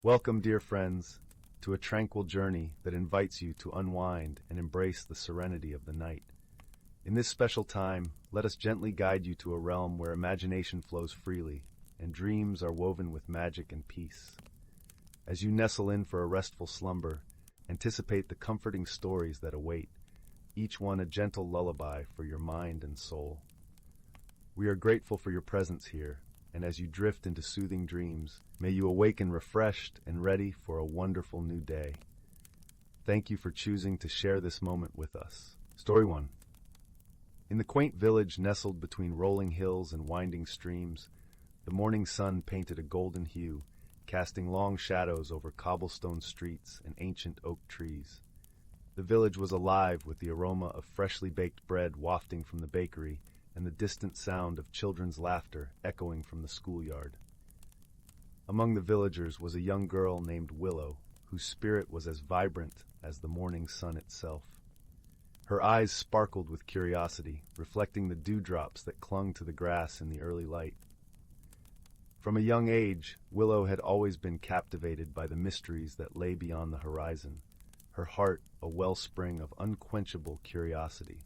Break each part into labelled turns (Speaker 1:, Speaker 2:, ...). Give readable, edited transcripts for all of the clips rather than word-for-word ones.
Speaker 1: Welcome, dear friends, to a tranquil journey that invites you to unwind and embrace the serenity of the night. In this special time, let us gently guide you to a realm where imagination flows freely and dreams are woven with magic and peace. As you nestle in for a restful slumber, anticipate the comforting stories that await, each one a gentle lullaby for your mind and soul. We are grateful for your presence here, and as you drift into soothing dreams, may you awaken refreshed and ready for a wonderful new day. Thank you for choosing to share this moment with us. Story 1. In the quaint village nestled between rolling hills and winding streams, the morning sun painted a golden hue, casting long shadows over cobblestone streets and ancient oak trees. The village was alive with the aroma of freshly baked bread wafting from the bakery and the distant sound of children's laughter echoing from the schoolyard. Among the villagers was a young girl named Willow, whose spirit was as vibrant as the morning sun itself. Her eyes sparkled with curiosity, reflecting the dewdrops that clung to the grass in the early light. From a young age, Willow had always been captivated by the mysteries that lay beyond the horizon, her heart a wellspring of unquenchable curiosity.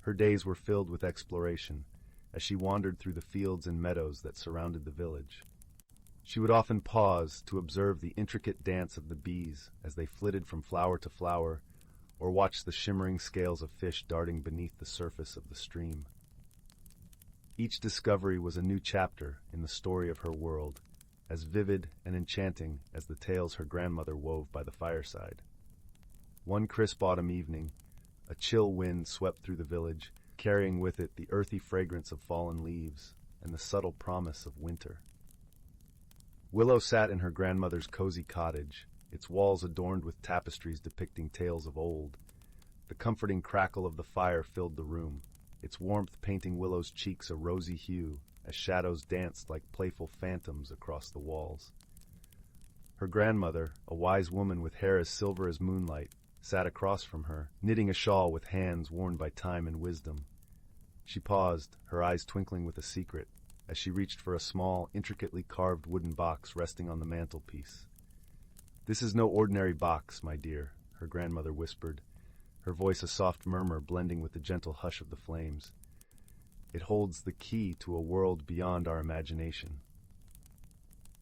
Speaker 1: Her days were filled with exploration, as she wandered through the fields and meadows that surrounded the village. She would often pause to observe the intricate dance of the bees as they flitted from flower to flower, or watch the shimmering scales of fish darting beneath the surface of the stream. Each discovery was a new chapter in the story of her world, as vivid and enchanting as the tales her grandmother wove by the fireside. One crisp autumn evening, a chill wind swept through the village, carrying with it the earthy fragrance of fallen leaves and the subtle promise of winter. Willow sat in her grandmother's cozy cottage, its walls adorned with tapestries depicting tales of old. The comforting crackle of the fire filled the room, its warmth painting Willow's cheeks a rosy hue as shadows danced like playful phantoms across the walls. Her grandmother, a wise woman with hair as silver as moonlight, sat across from her, knitting a shawl with hands worn by time and wisdom. She paused, her eyes twinkling with a secret, as she reached for a small, intricately carved wooden box resting on the mantelpiece. "This is no ordinary box, my dear," her grandmother whispered, her voice a soft murmur blending with the gentle hush of the flames. "It holds the key to a world beyond our imagination."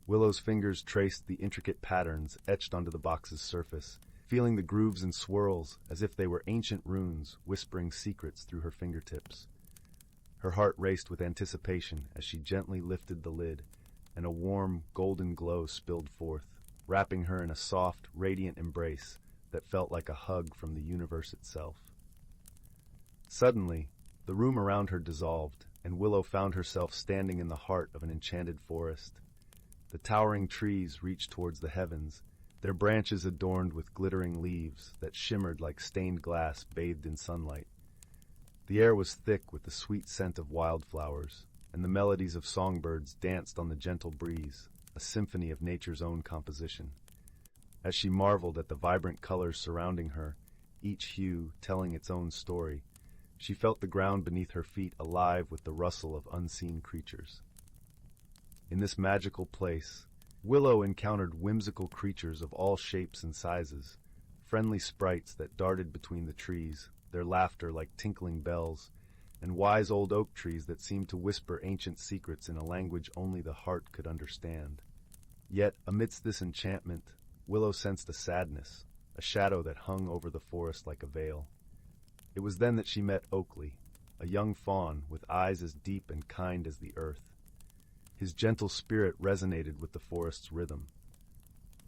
Speaker 1: Willow's fingers traced the intricate patterns etched onto the box's surface, feeling the grooves and swirls as if they were ancient runes whispering secrets through her fingertips. Her heart raced with anticipation as she gently lifted the lid, and a warm, golden glow spilled forth, wrapping her in a soft, radiant embrace that felt like a hug from the universe itself. Suddenly, the room around her dissolved, and Willow found herself standing in the heart of an enchanted forest. The towering trees reached towards the heavens, their branches adorned with glittering leaves that shimmered like stained glass bathed in sunlight. The air was thick with the sweet scent of wildflowers, and the melodies of songbirds danced on the gentle breeze, a symphony of nature's own composition. As she marveled at the vibrant colors surrounding her, each hue telling its own story, she felt the ground beneath her feet alive with the rustle of unseen creatures. In this magical place, Willow encountered whimsical creatures of all shapes and sizes, friendly sprites that darted between the trees, their laughter like tinkling bells, and wise old oak trees that seemed to whisper ancient secrets in a language only the heart could understand. Yet, amidst this enchantment, Willow sensed a sadness, a shadow that hung over the forest like a veil. It was then that she met Oakley, a young fawn with eyes as deep and kind as the earth. His gentle spirit resonated with the forest's rhythm.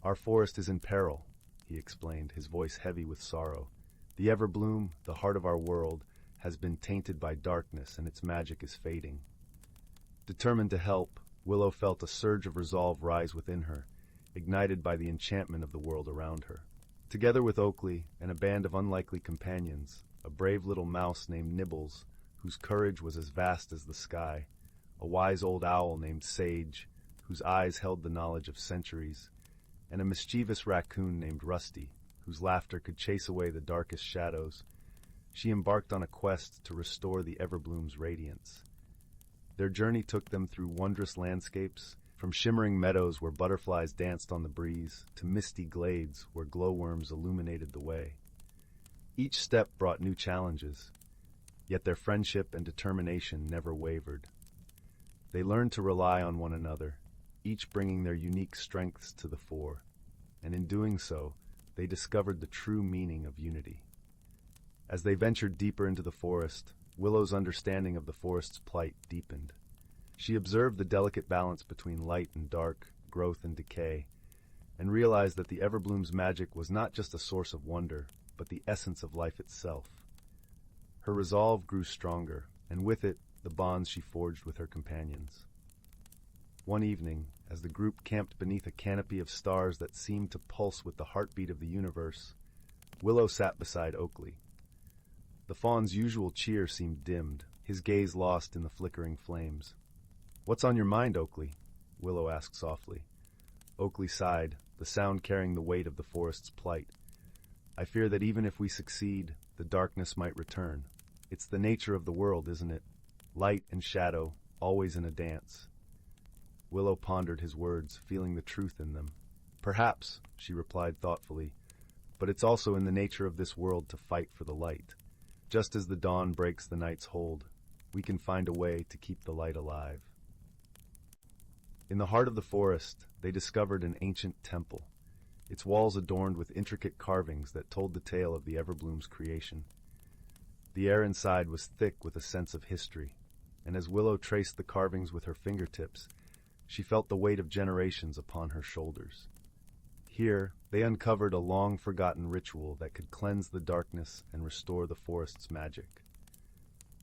Speaker 1: "Our forest is in peril," he explained, his voice heavy with sorrow. "The Everbloom, the heart of our world, has been tainted by darkness and its magic is fading." Determined to help, Willow felt a surge of resolve rise within her, ignited by the enchantment of the world around her. Together with Oakley and a band of unlikely companions, a brave little mouse named Nibbles, whose courage was as vast as the sky, a wise old owl named Sage, whose eyes held the knowledge of centuries, and a mischievous raccoon named Rusty, whose laughter could chase away the darkest shadows, she embarked on a quest to restore the Everbloom's radiance. Their journey took them through wondrous landscapes, From shimmering meadows where butterflies danced on the breeze to misty glades where glowworms illuminated the way. Each step brought new challenges, yet their friendship and determination never wavered. They learned to rely on one another, each bringing their unique strengths to the fore, and in doing so, they discovered the true meaning of unity. As they ventured deeper into the forest, Willow's understanding of the forest's plight deepened. She observed the delicate balance between light and dark, growth and decay, and realized that the Everbloom's magic was not just a source of wonder, but the essence of life itself. Her resolve grew stronger, and with it, the bonds she forged with her companions. One evening, as the group camped beneath a canopy of stars that seemed to pulse with the heartbeat of the universe, Willow sat beside Oakley. The fawn's usual cheer seemed dimmed, his gaze lost in the flickering flames. "What's on your mind, Oakley?" Willow asked softly. Oakley sighed, the sound carrying the weight of the forest's plight. "I fear that even if we succeed, the darkness might return. It's the nature of the world, isn't it? Light and shadow, always in a dance." Willow pondered his words, feeling the truth in them. "Perhaps," she replied thoughtfully, "but it's also in the nature of this world to fight for the light. Just as the dawn breaks the night's hold, we can find a way to keep the light alive." In the heart of the forest, they discovered an ancient temple, its walls adorned with intricate carvings that told the tale of the Everbloom's creation. The air inside was thick with a sense of history, and as Willow traced the carvings with her fingertips, she felt the weight of generations upon her shoulders. Here, they uncovered a long-forgotten ritual that could cleanse the darkness and restore the forest's magic.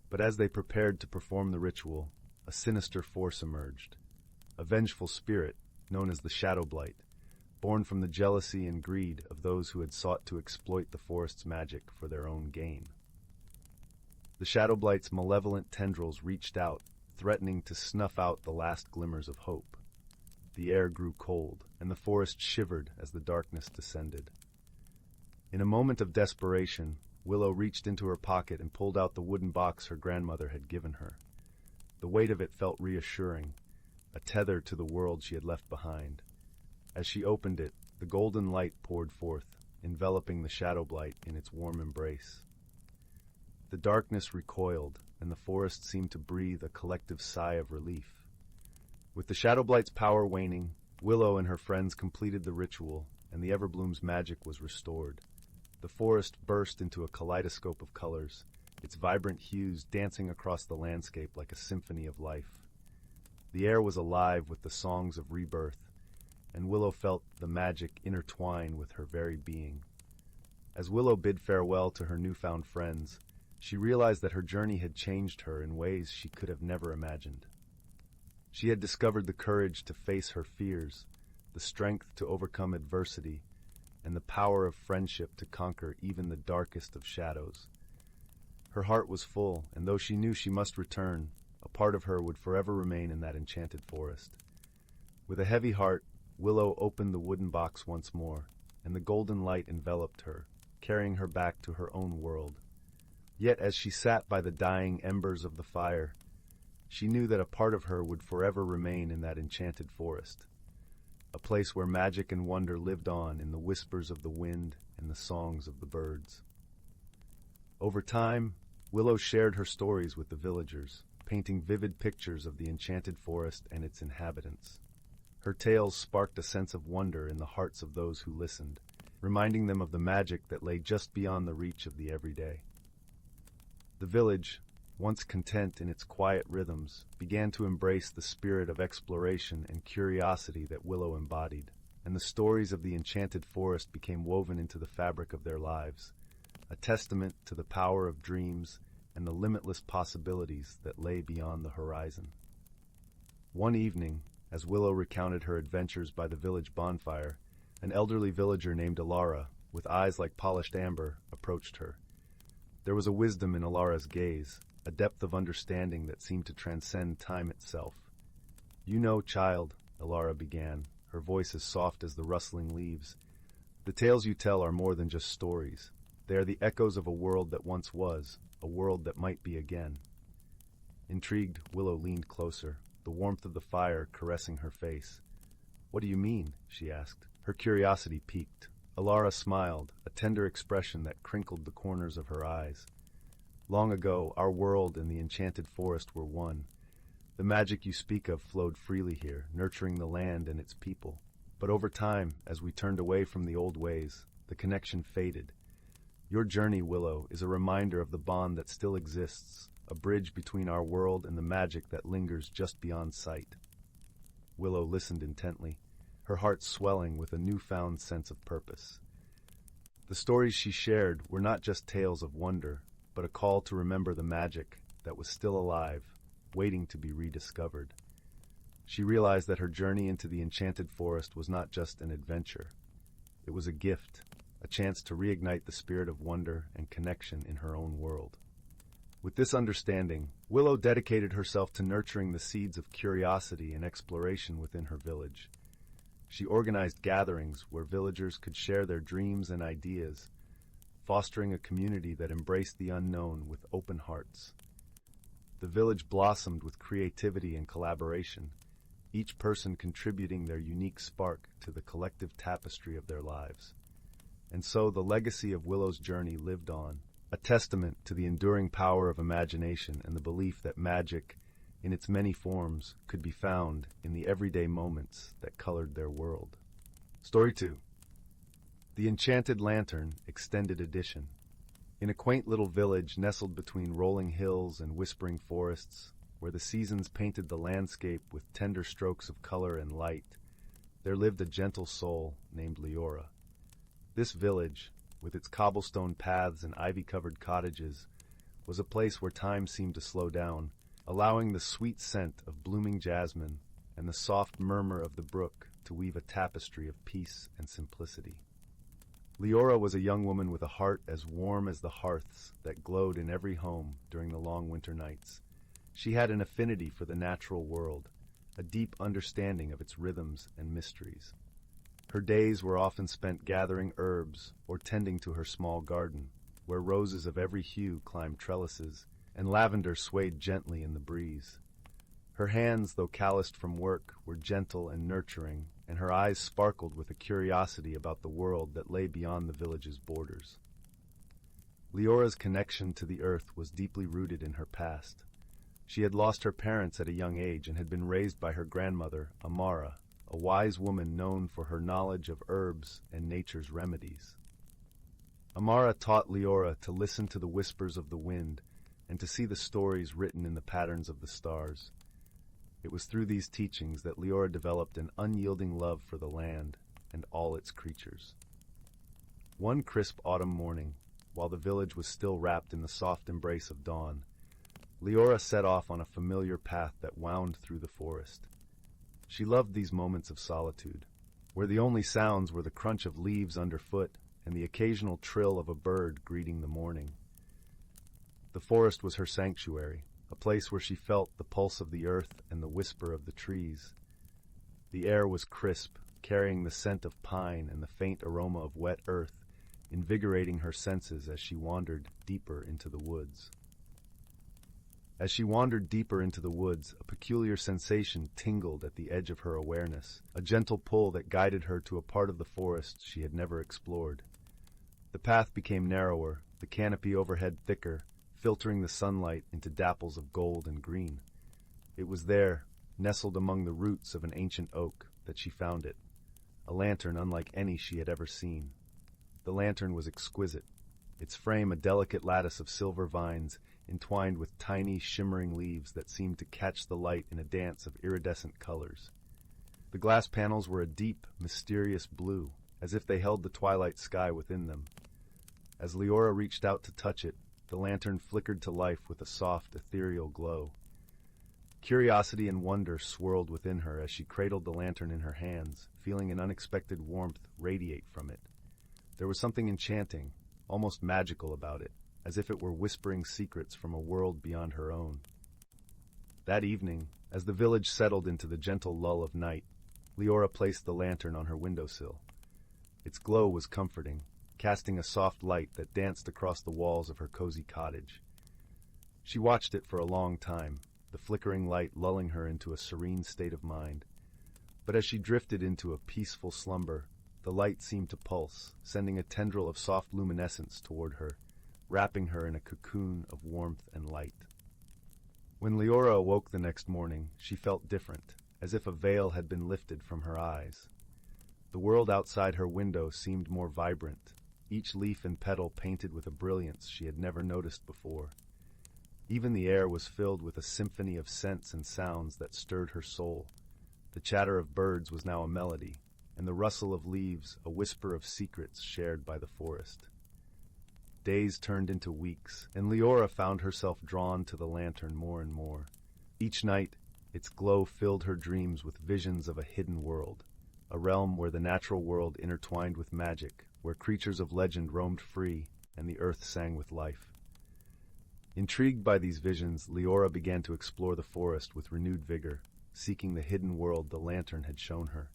Speaker 1: But as they prepared to perform the ritual, a sinister force emerged, a vengeful spirit known as the Shadow Blight, born from the jealousy and greed of those who had sought to exploit the forest's magic for their own gain. The Shadow Blight's malevolent tendrils reached out, threatening to snuff out the last glimmers of hope. The air grew cold, and the forest shivered as the darkness descended. In a moment of desperation, Willow reached into her pocket and pulled out the wooden box her grandmother had given her. The weight of it felt reassuring, a tether to the world she had left behind. As she opened it, the golden light poured forth, enveloping the Shadow Blight in its warm embrace. The darkness recoiled, and the forest seemed to breathe a collective sigh of relief. With the Shadow Blight's power waning, Willow and her friends completed the ritual, and the Everbloom's magic was restored. The forest burst into a kaleidoscope of colors, its vibrant hues dancing across the landscape like a symphony of life. The air was alive with the songs of rebirth, and Willow felt the magic intertwine with her very being. As Willow bid farewell to her newfound friends, she realized that her journey had changed her in ways she could have never imagined. She had discovered the courage to face her fears, the strength to overcome adversity, and the power of friendship to conquer even the darkest of shadows. Her heart was full, and though she knew she must return, a part of her would forever remain in that enchanted forest. With a heavy heart, Willow opened the wooden box once more, and the golden light enveloped her, carrying her back to her own world. Yet as she sat by the dying embers of the fire, she knew that a part of her would forever remain in that enchanted forest, a place where magic and wonder lived on in the whispers of the wind and the songs of the birds. Over time, Willow shared her stories with the villagers, painting vivid pictures of the enchanted forest and its inhabitants. Her tales sparked a sense of wonder in the hearts of those who listened, reminding them of the magic that lay just beyond the reach of the everyday. The village, once content in its quiet rhythms, began to embrace the spirit of exploration and curiosity that Willow embodied, and the stories of the enchanted forest became woven into the fabric of their lives, a testament to the power of dreams and the limitless possibilities that lay beyond the horizon. One evening, as Willow recounted her adventures by the village bonfire, an elderly villager named Alara, with eyes like polished amber, approached her. There was a wisdom in Alara's gaze, a depth of understanding that seemed to transcend time itself. "You know, child," Alara began, her voice as soft as the rustling leaves, "the tales you tell are more than just stories. They are the echoes of a world that once was, a world that might be again." Intrigued, Willow leaned closer, the warmth of the fire caressing her face. "What do you mean?" she asked. Her curiosity piqued. Alara smiled, a tender expression that crinkled the corners of her eyes. "Long ago, our world and the enchanted forest were one. The magic you speak of flowed freely here, nurturing the land and its people. But over time, as we turned away from the old ways, the connection faded. Your journey, Willow, is a reminder of the bond that still exists, a bridge between our world and the magic that lingers just beyond sight." Willow listened intently, her heart swelling with a newfound sense of purpose. The stories she shared were not just tales of wonder, but a call to remember the magic that was still alive, waiting to be rediscovered. She realized that her journey into the enchanted forest was not just an adventure. It was a gift, a chance to reignite the spirit of wonder and connection in her own world. With this understanding, Willow dedicated herself to nurturing the seeds of curiosity and exploration within her village. She organized gatherings where villagers could share their dreams and ideas, fostering a community that embraced the unknown with open hearts. The village blossomed with creativity and collaboration, each person contributing their unique spark to the collective tapestry of their lives. And so the legacy of Willow's journey lived on, a testament to the enduring power of imagination and the belief that magic, in its many forms, could be found in the everyday moments that colored their world. Story 2. The Enchanted Lantern, Extended Edition. In a quaint little village nestled between rolling hills and whispering forests, where the seasons painted the landscape with tender strokes of color and light, there lived a gentle soul named Leora. This village, with its cobblestone paths and ivy-covered cottages, was a place where time seemed to slow down, allowing the sweet scent of blooming jasmine and the soft murmur of the brook to weave a tapestry of peace and simplicity. Leora was a young woman with a heart as warm as the hearths that glowed in every home during the long winter nights. She had an affinity for the natural world, a deep understanding of its rhythms and mysteries. Her days were often spent gathering herbs or tending to her small garden, where roses of every hue climbed trellises and lavender swayed gently in the breeze. Her hands, though calloused from work, were gentle and nurturing, and her eyes sparkled with a curiosity about the world that lay beyond the village's borders. Leora's connection to the earth was deeply rooted in her past. She had lost her parents at a young age and had been raised by her grandmother, Amara, a wise woman known for her knowledge of herbs and nature's remedies. Amara taught Leora to listen to the whispers of the wind and to see the stories written in the patterns of the stars. It was through these teachings that Leora developed an unyielding love for the land and all its creatures. One crisp autumn morning, while the village was still wrapped in the soft embrace of dawn, Leora set off on a familiar path that wound through the forest. She loved these moments of solitude, where the only sounds were the crunch of leaves underfoot and the occasional trill of a bird greeting the morning. The forest was her sanctuary, a place where she felt the pulse of the earth and the whisper of the trees. The air was crisp, carrying the scent of pine and the faint aroma of wet earth, invigorating her senses as she wandered deeper into the woods. As she wandered deeper into the woods, a peculiar sensation tingled at the edge of her awareness, a gentle pull that guided her to a part of the forest she had never explored. The path became narrower, the canopy overhead thicker, filtering the sunlight into dapples of gold and green. It was there, nestled among the roots of an ancient oak, that she found it, a lantern unlike any she had ever seen. The lantern was exquisite, its frame a delicate lattice of silver vines, entwined with tiny, shimmering leaves that seemed to catch the light in a dance of iridescent colors. The glass panels were a deep, mysterious blue, as if they held the twilight sky within them. As Leora reached out to touch it, the lantern flickered to life with a soft, ethereal glow. Curiosity and wonder swirled within her as she cradled the lantern in her hands, feeling an unexpected warmth radiate from it. There was something enchanting, almost magical about it, as if it were whispering secrets from a world beyond her own. That evening, as the village settled into the gentle lull of night, Leora placed the lantern on her windowsill. Its glow was comforting, casting a soft light that danced across the walls of her cozy cottage. She watched it for a long time, the the flickering light lulling her into a serene state of mind. But as she drifted into a peaceful slumber, the light seemed to pulse, sending a tendril of soft luminescence toward her, wrapping her in a cocoon of warmth and light. When Leora awoke the next morning, she felt different, as if a veil had been lifted from her eyes. The world outside her window seemed more vibrant, each leaf and petal painted with a brilliance she had never noticed before. Even the air was filled with a symphony of scents and sounds that stirred her soul. The chatter of birds was now a melody, and the rustle of leaves a whisper of secrets shared by the forest. Days turned into weeks, and Leora found herself drawn to the lantern more and more. Each night, its glow filled her dreams with visions of a hidden world, a realm where the natural world intertwined with magic, where creatures of legend roamed free, and the earth sang with life. Intrigued by these visions, Leora began to explore the forest with renewed vigor, seeking the hidden world the lantern had shown her.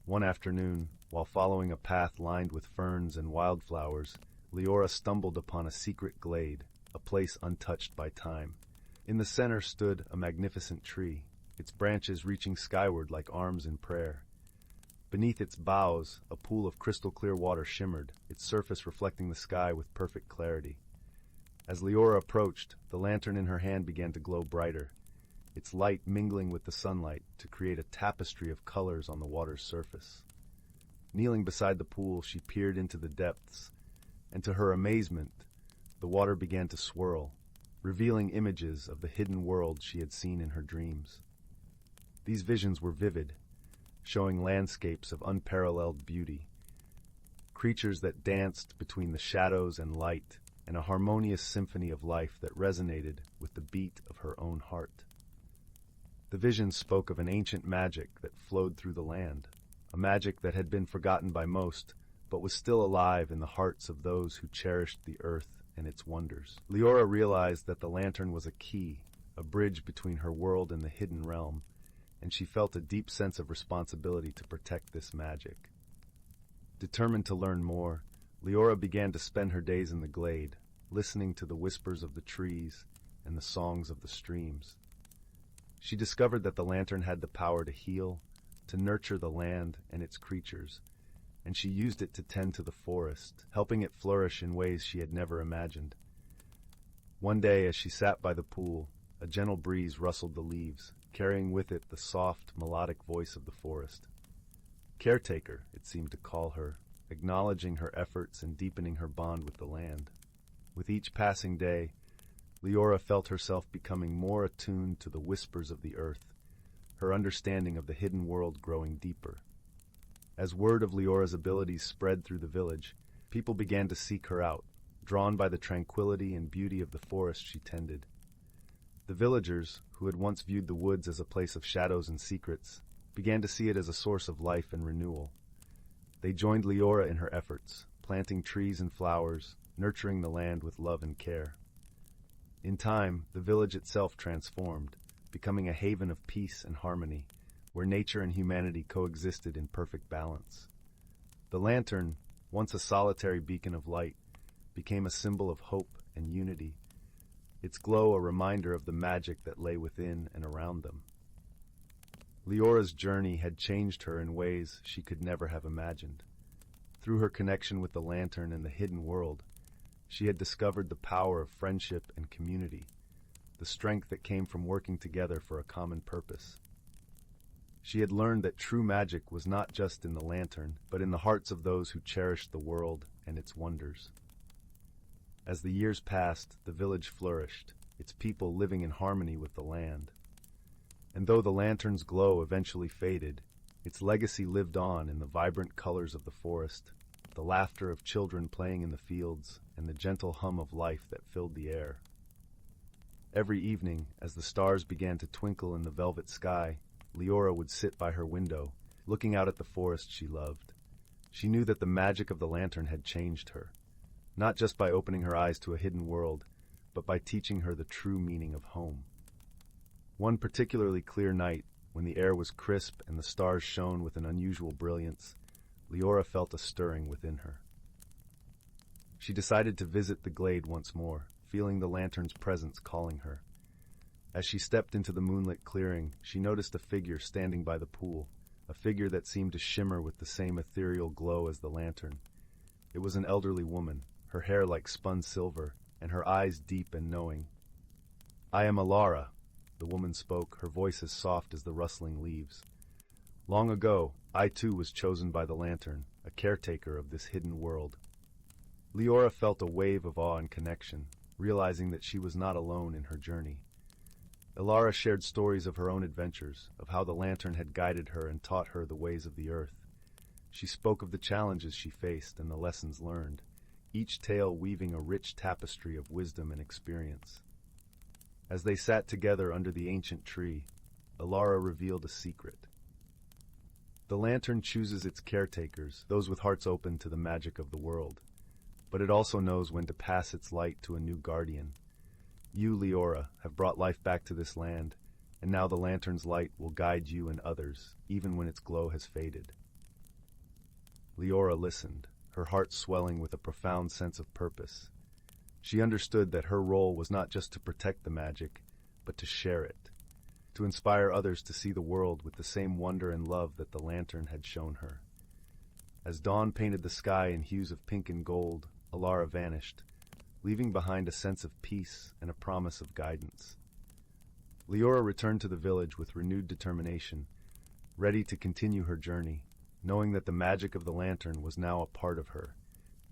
Speaker 1: One afternoon, while following a path lined with ferns and wildflowers, Leora stumbled upon a secret glade, a place untouched by time. In the center stood a magnificent tree, its branches reaching skyward like arms in prayer. Beneath its boughs, a pool of crystal-clear water shimmered, its surface reflecting the sky with perfect clarity. As Leora approached, the lantern in her hand began to glow brighter, its light mingling with the sunlight to create a tapestry of colors on the water's surface. Kneeling beside the pool, she peered into the depths, and to her amazement, the water began to swirl, revealing images of the hidden world she had seen in her dreams. These visions were vivid, showing landscapes of unparalleled beauty, creatures that danced between the shadows and light, and a harmonious symphony of life that resonated with the beat of her own heart. The visions spoke of an ancient magic that flowed through the land, a magic that had been forgotten by most, but was still alive in the hearts of those who cherished the earth and its wonders. Leora realized that the lantern was a key, a bridge between her world and the hidden realm, and she felt a deep sense of responsibility to protect this magic. Determined to learn more, Leora began to spend her days in the glade, listening to the whispers of the trees and the songs of the streams. She discovered that the lantern had the power to heal, to nurture the land and its creatures, and she used it to tend to the forest, helping it flourish in ways she had never imagined. One day, as she sat by the pool, a gentle breeze rustled the leaves, carrying with it the soft, melodic voice of the forest. Caretaker, it seemed to call her, acknowledging her efforts and deepening her bond with the land. With each passing day, Leora felt herself becoming more attuned to the whispers of the earth, her understanding of the hidden world growing deeper. As word of Leora's abilities spread through the village, people began to seek her out, drawn by the tranquility and beauty of the forest she tended. The villagers, who had once viewed the woods as a place of shadows and secrets, began to see it as a source of life and renewal. They joined Leora in her efforts, planting trees and flowers, nurturing the land with love and care. In time, the village itself transformed, becoming a haven of peace and harmony, where nature and humanity coexisted in perfect balance. The lantern, once a solitary beacon of light, became a symbol of hope and unity, its glow a reminder of the magic that lay within and around them. Leora's journey had changed her in ways she could never have imagined. Through her connection with the lantern and the hidden world, she had discovered the power of friendship and community, the strength that came from working together for a common purpose. She had learned that true magic was not just in the lantern, but in the hearts of those who cherished the world and its wonders. As the years passed, the village flourished, its people living in harmony with the land. And though the lantern's glow eventually faded, its legacy lived on in the vibrant colors of the forest, the laughter of children playing in the fields, and the gentle hum of life that filled the air. Every evening, as the stars began to twinkle in the velvet sky, Leora would sit by her window, looking out at the forest she loved. She knew that the magic of the lantern had changed her, not just by opening her eyes to a hidden world, but by teaching her the true meaning of home. One particularly clear night, when the air was crisp and the stars shone with an unusual brilliance, Leora felt a stirring within her. She decided to visit the glade once more, feeling the lantern's presence calling her. As she stepped into the moonlit clearing, she noticed a figure standing by the pool, a figure that seemed to shimmer with the same ethereal glow as the lantern. It was an elderly woman, her hair like spun silver, and her eyes deep and knowing. "I am Alara," the woman spoke, her voice as soft as the rustling leaves. "Long ago, I too was chosen by the lantern, a caretaker of this hidden world." Leora felt a wave of awe and connection, realizing that she was not alone in her journey. Alara shared stories of her own adventures, of how the lantern had guided her and taught her the ways of the earth. She spoke of the challenges she faced and the lessons learned, each tale weaving a rich tapestry of wisdom and experience. As they sat together under the ancient tree, Alara revealed a secret. The lantern chooses its caretakers, those with hearts open to the magic of the world, but it also knows when to pass its light to a new guardian. You, Leora, have brought life back to this land, and now the lantern's light will guide you and others, even when its glow has faded. Leora listened, her heart swelling with a profound sense of purpose. She understood that her role was not just to protect the magic, but to share it, to inspire others to see the world with the same wonder and love that the lantern had shown her. As dawn painted the sky in hues of pink and gold, Alara vanished, leaving behind a sense of peace and a promise of guidance. Leora returned to the village with renewed determination, ready to continue her journey, knowing that the magic of the lantern was now a part of her,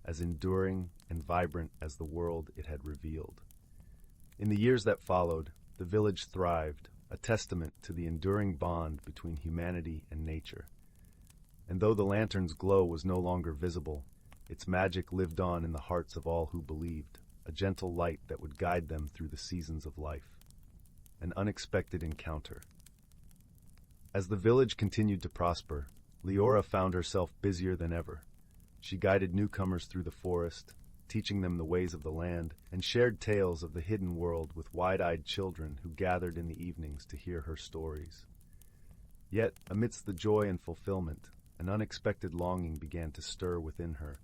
Speaker 1: as enduring and vibrant as the world it had revealed. In the years that followed, the village thrived, a testament to the enduring bond between humanity and nature. And though the lantern's glow was no longer visible, its magic lived on in the hearts of all who believed, a gentle light that would guide them through the seasons of life. An unexpected encounter. As the village continued to prosper, Leora found herself busier than ever. She guided newcomers through the forest, teaching them the ways of the land, and shared tales of the hidden world with wide-eyed children who gathered in the evenings to hear her stories. Yet, amidst the joy and fulfillment, an unexpected longing began to stir within her,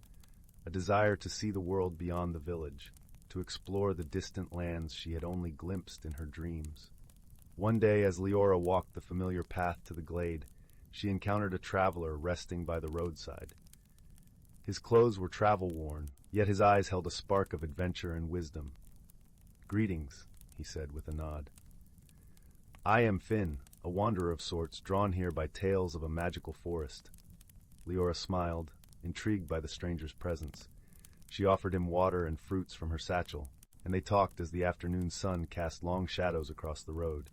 Speaker 1: a desire to see the world beyond the village, to explore the distant lands she had only glimpsed in her dreams. One day, as Leora walked the familiar path to the Glade, she encountered a traveler resting by the roadside. His clothes were travel-worn, yet his eyes held a spark of adventure and wisdom. "Greetings," he said with a nod. "I am Finn, a wanderer of sorts, drawn here by tales of a magical forest." Leora smiled, intrigued by the stranger's presence. She offered him water and fruits from her satchel, and they talked as the afternoon sun cast long shadows across the road.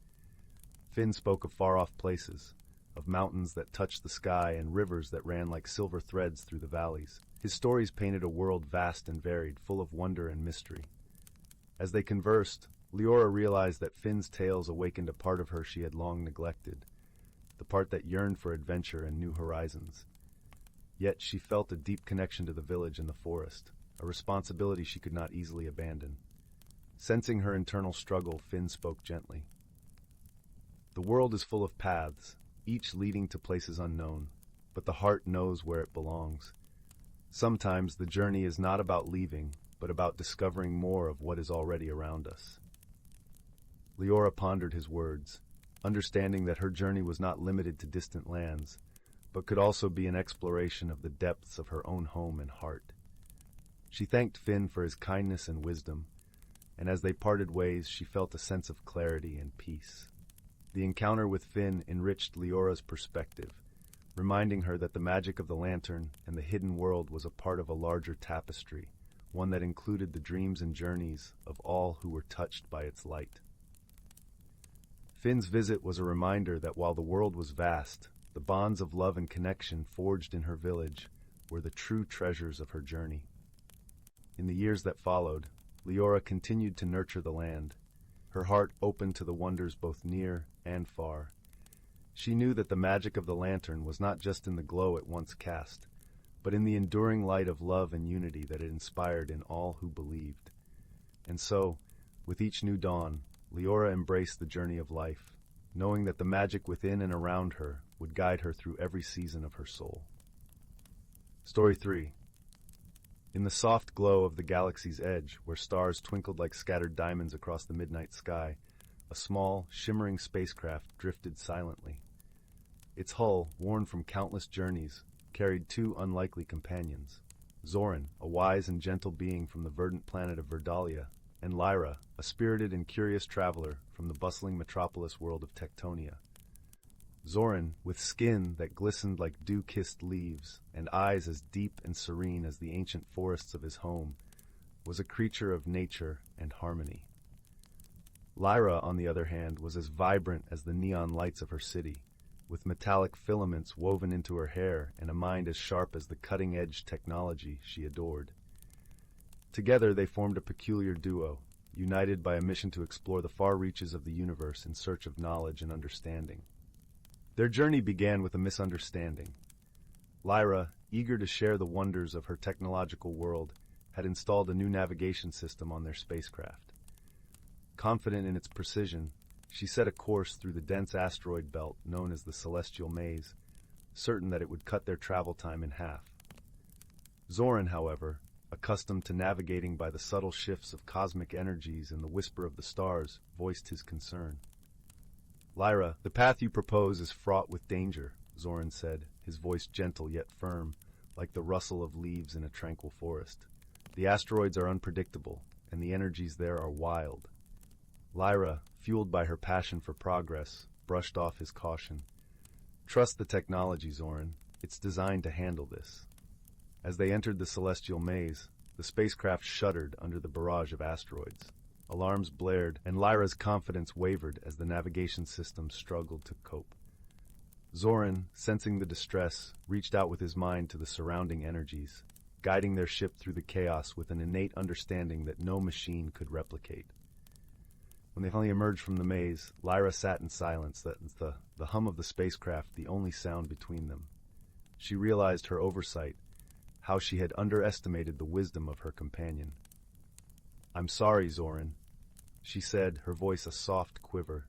Speaker 1: Finn spoke of far-off places, of mountains that touched the sky and rivers that ran like silver threads through the valleys. His stories painted a world vast and varied, full of wonder and mystery. As they conversed, Leora realized that Finn's tales awakened a part of her she had long neglected, the part that yearned for adventure and new horizons. Yet she felt a deep connection to the village and the forest, a responsibility she could not easily abandon. Sensing her internal struggle, Finn spoke gently. "The world is full of paths, each leading to places unknown, but the heart knows where it belongs. Sometimes the journey is not about leaving, but about discovering more of what is already around us." Leora pondered his words, understanding that her journey was not limited to distant lands, but could also be an exploration of the depths of her own home and heart. She thanked Finn for his kindness and wisdom, and as they parted ways, she felt a sense of clarity and peace. The encounter with Finn enriched Leora's perspective, reminding her that the magic of the lantern and the hidden world was a part of a larger tapestry, one that included the dreams and journeys of all who were touched by its light. Finn's visit was a reminder that while the world was vast, the bonds of love and connection forged in her village were the true treasures of her journey. In the years that followed, Leora continued to nurture the land, her heart open to the wonders both near and far. She knew that the magic of the lantern was not just in the glow it once cast, but in the enduring light of love and unity that it inspired in all who believed. And so, with each new dawn, Leora embraced the journey of life, knowing that the magic within and around her would guide her through every season of her soul. Story 3. In the soft glow of the galaxy's edge, where stars twinkled like scattered diamonds across the midnight sky, a small, shimmering spacecraft drifted silently. Its hull, worn from countless journeys, carried two unlikely companions. Zoran, a wise and gentle being from the verdant planet of Verdalia, and Lyra, a spirited and curious traveler from the bustling metropolis world of Tectonia. Zoran, with skin that glistened like dew-kissed leaves and eyes as deep and serene as the ancient forests of his home, was a creature of nature and harmony. Lyra, on the other hand, was as vibrant as the neon lights of her city, with metallic filaments woven into her hair and a mind as sharp as the cutting-edge technology she adored. Together they formed a peculiar duo, united by a mission to explore the far reaches of the universe in search of knowledge and understanding. Their journey began with a misunderstanding. Lyra, eager to share the wonders of her technological world, had installed a new navigation system on their spacecraft. Confident in its precision, she set a course through the dense asteroid belt known as the Celestial Maze, certain that it would cut their travel time in half. Zoran, however, accustomed to navigating by the subtle shifts of cosmic energies and the whisper of the stars, voiced his concern. "Lyra, the path you propose is fraught with danger," Zoran said, his voice gentle yet firm, like the rustle of leaves in a tranquil forest. "The asteroids are unpredictable, and the energies there are wild." Lyra, fueled by her passion for progress, brushed off his caution. "Trust the technology, Zoran. It's designed to handle this." As they entered the celestial maze, the spacecraft shuddered under the barrage of asteroids. Alarms blared, and Lyra's confidence wavered as the navigation system struggled to cope. Zoran, sensing the distress, reached out with his mind to the surrounding energies, guiding their ship through the chaos with an innate understanding that no machine could replicate. When they finally emerged from the maze, Lyra sat in silence, the hum of the spacecraft the only sound between them. She realized her oversight, how she had underestimated the wisdom of her companion. "I'm sorry, Zoran," she said, her voice a soft quiver.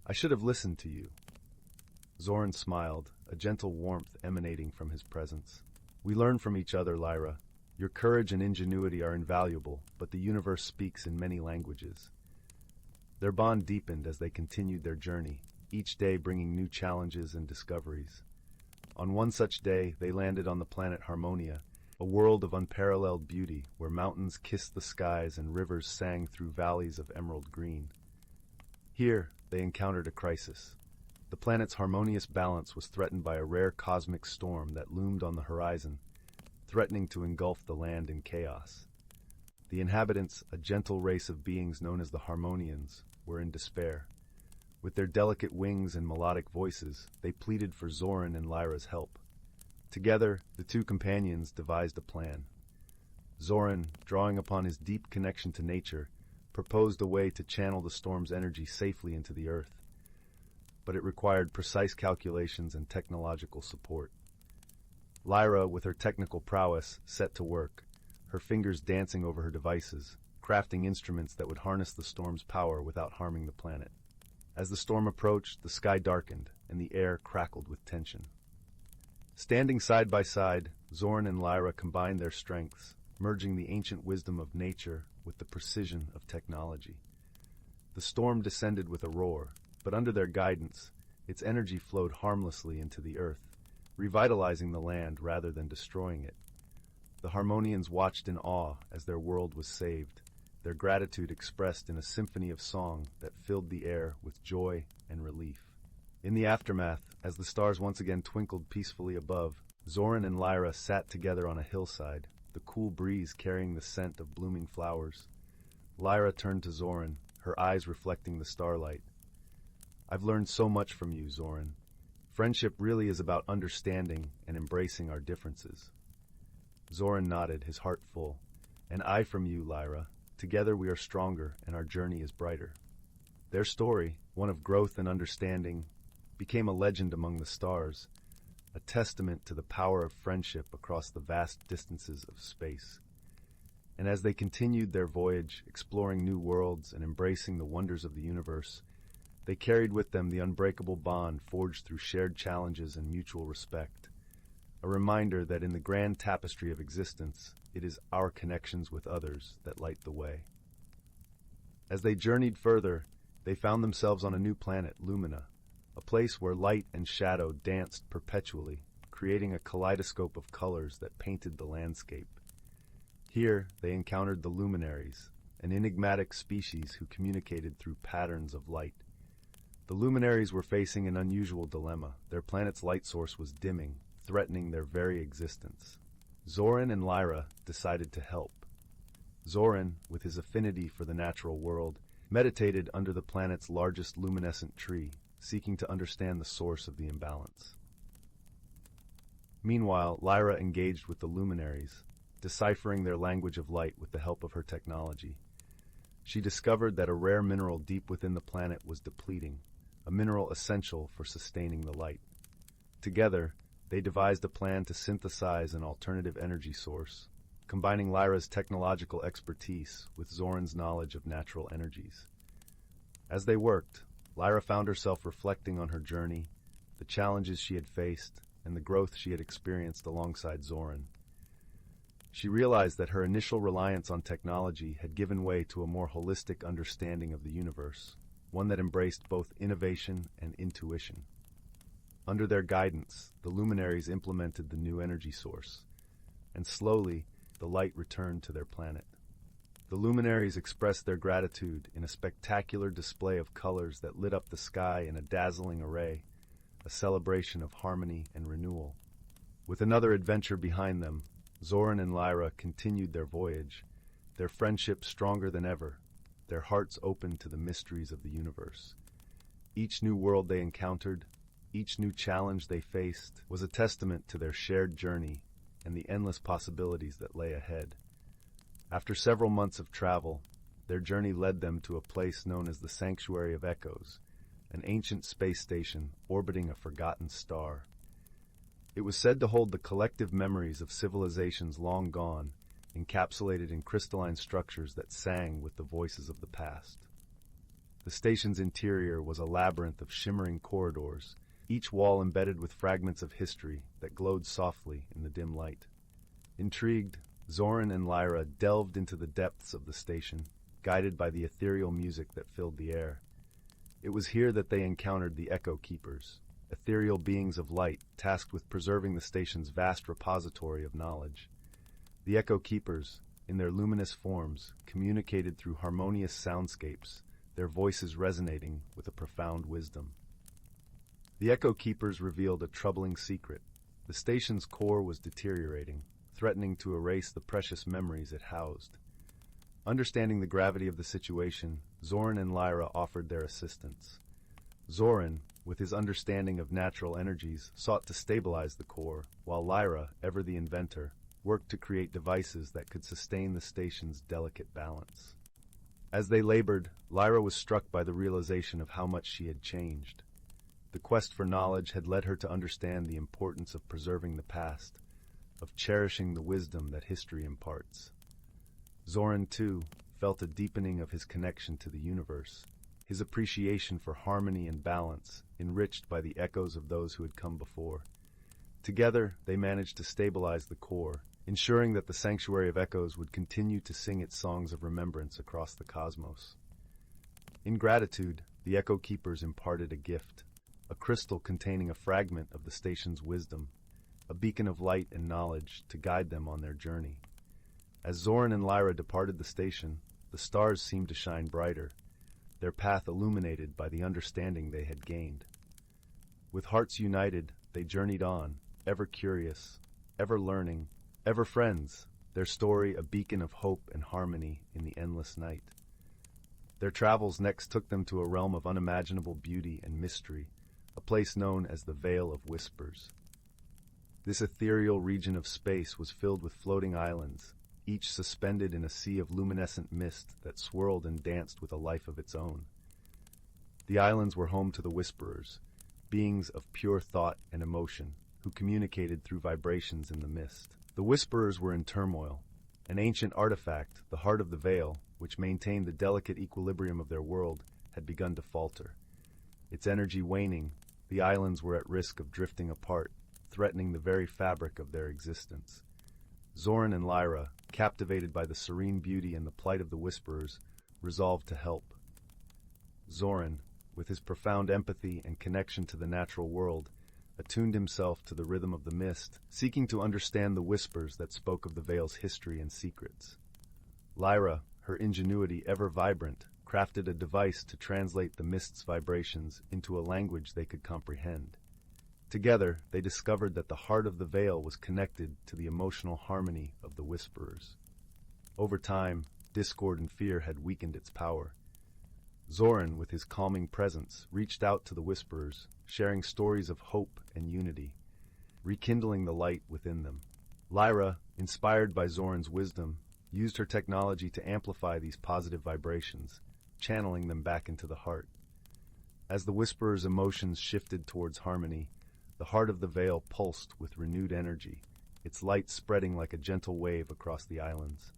Speaker 1: "I should have listened to you." Zoran smiled, a gentle warmth emanating from his presence. "We learn from each other, Lyra. Your courage and ingenuity are invaluable, but the universe speaks in many languages." Their bond deepened as they continued their journey, each day bringing new challenges and discoveries. On one such day, they landed on the planet Harmonia, a world of unparalleled beauty where mountains kissed the skies and rivers sang through valleys of emerald green. Here, they encountered a crisis. The planet's harmonious balance was threatened by a rare cosmic storm that loomed on the horizon, threatening to engulf the land in chaos. The inhabitants, a gentle race of beings known as the Harmonians, were in despair. With their delicate wings and melodic voices, they pleaded for Zoran and Lyra's help. Together, the two companions devised a plan. Zoran, drawing upon his deep connection to nature, proposed a way to channel the storm's energy safely into the earth. But it required precise calculations and technological support. Lyra, with her technical prowess, set to work, her fingers dancing over her devices, crafting instruments that would harness the storm's power without harming the planet. As the storm approached, the sky darkened, and the air crackled with tension. Standing side by side, Zoran and Lyra combined their strengths, merging the ancient wisdom of nature with the precision of technology. The storm descended with a roar, but under their guidance, its energy flowed harmlessly into the earth, revitalizing the land rather than destroying it. The Harmonians watched in awe as their world was saved, their gratitude expressed in a symphony of song that filled the air with joy and relief. In the aftermath, as the stars once again twinkled peacefully above, Zoran and Lyra sat together on a hillside, the cool breeze carrying the scent of blooming flowers. Lyra turned to Zoran, her eyes reflecting the starlight. "I've learned so much from you, Zoran. Friendship really is about understanding and embracing our differences." Zoran nodded, his heart full. "And I from you, Lyra. Together we are stronger and our journey is brighter." Their story, one of growth and understanding, became a legend among the stars, a testament to the power of friendship across the vast distances of space. And as they continued their voyage, exploring new worlds and embracing the wonders of the universe, they carried with them the unbreakable bond forged through shared challenges and mutual respect, a reminder that in the grand tapestry of existence, it is our connections with others that light the way. As they journeyed further, They found themselves on a new planet, Lumina, a place where light and shadow danced perpetually, creating a kaleidoscope of colors that painted the landscape. Here, they encountered the luminaries, an enigmatic species who communicated through patterns of light. The luminaries were facing an unusual dilemma. Their planet's light source was dimming, threatening their very existence. Zoran and Lyra decided to help. Zoran, with his affinity for the natural world, meditated under the planet's largest luminescent tree, seeking to understand the source of the imbalance. Meanwhile, Lyra engaged with the luminaries, deciphering their language of light with the help of her technology. She discovered that a rare mineral deep within the planet was depleting, a mineral essential for sustaining the light. Together, they devised a plan to synthesize an alternative energy source, combining Lyra's technological expertise with Zoran's knowledge of natural energies. As they worked, Lyra found herself reflecting on her journey, the challenges she had faced, and the growth she had experienced alongside Zoran. She realized that her initial reliance on technology had given way to a more holistic understanding of the universe, one that embraced both innovation and intuition. Under their guidance, the luminaries implemented the new energy source, and slowly, the light returned to their planet. The luminaries expressed their gratitude in a spectacular display of colors that lit up the sky in a dazzling array, a celebration of harmony and renewal. With another adventure behind them, Zoran and Lyra continued their voyage, their friendship stronger than ever, their hearts open to the mysteries of the universe. Each new world they encountered, each new challenge they faced, was a testament to their shared journey and the endless possibilities that lay ahead. After several months of travel, their journey led them to a place known as the Sanctuary of Echoes, an ancient space station orbiting a forgotten star. It was said to hold the collective memories of civilizations long gone, encapsulated in crystalline structures that sang with the voices of the past. The station's interior was a labyrinth of shimmering corridors, each wall embedded with fragments of history that glowed softly in the dim light. Intrigued, Zoran and Lyra delved into the depths of the station, guided by the ethereal music that filled the air. It was here that they encountered the Echo Keepers, ethereal beings of light tasked with preserving the station's vast repository of knowledge. The Echo Keepers, in their luminous forms, communicated through harmonious soundscapes, their voices resonating with a profound wisdom. The Echo Keepers revealed a troubling secret. The station's core was deteriorating, threatening to erase the precious memories it housed. Understanding the gravity of the situation, Zoran and Lyra offered their assistance. Zoran, with his understanding of natural energies, sought to stabilize the core, while Lyra, ever the inventor, worked to create devices that could sustain the station's delicate balance. As they labored, Lyra was struck by the realization of how much she had changed. The quest for knowledge had led her to understand the importance of preserving the past, of cherishing the wisdom that history imparts. Zoran, too, felt a deepening of his connection to the universe, his appreciation for harmony and balance, enriched by the echoes of those who had come before. Together, they managed to stabilize the core, ensuring that the Sanctuary of Echoes would continue to sing its songs of remembrance across the cosmos. In gratitude, the Echo Keepers imparted a gift, a crystal containing a fragment of the station's wisdom, a beacon of light and knowledge to guide them on their journey. As Zoran and Lyra departed the station, the stars seemed to shine brighter, their path illuminated by the understanding they had gained. With hearts united, they journeyed on, ever curious, ever learning, ever friends, their story a beacon of hope and harmony in the endless night. Their travels next took them to a realm of unimaginable beauty and mystery, a place known as the Vale of Whispers. This ethereal region of space was filled with floating islands, each suspended in a sea of luminescent mist that swirled and danced with a life of its own. The islands were home to the Whisperers, beings of pure thought and emotion, who communicated through vibrations in the mist. The Whisperers were in turmoil. An ancient artifact, the heart of the Vale, which maintained the delicate equilibrium of their world, had begun to falter. Its energy waning, the islands were at risk of drifting apart, threatening the very fabric of their existence. Zoran and Lyra, captivated by the serene beauty and the plight of the Whisperers, resolved to help. Zoran, with his profound empathy and connection to the natural world, attuned himself to the rhythm of the mist, seeking to understand the whispers that spoke of the Vale's history and secrets. Lyra, her ingenuity ever vibrant, crafted a device to translate the mist's vibrations into a language they could comprehend. Together, they discovered that the heart of the Vale was connected to the emotional harmony of the whisperers. Over time, discord and fear had weakened its power. Zoran, with his calming presence, reached out to the whisperers, sharing stories of hope and unity, rekindling the light within them. Lyra, inspired by Zoran's wisdom, used her technology to amplify these positive vibrations, channeling them back into the heart. As the whisperers' emotions shifted towards harmony, the heart of the Vale pulsed with renewed energy, its light spreading like a gentle wave across the islands.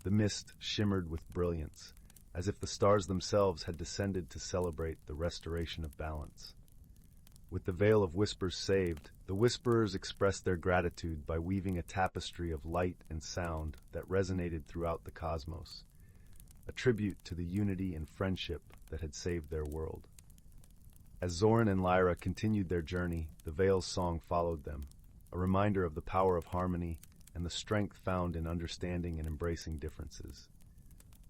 Speaker 1: The mist shimmered with brilliance, as if the stars themselves had descended to celebrate the restoration of balance. With the Vale of Whispers saved, the whisperers expressed their gratitude by weaving a tapestry of light and sound that resonated throughout the cosmos, a tribute to the unity and friendship that had saved their world. As Zoran and Lyra continued their journey, the Vale's song followed them, a reminder of the power of harmony and the strength found in understanding and embracing differences.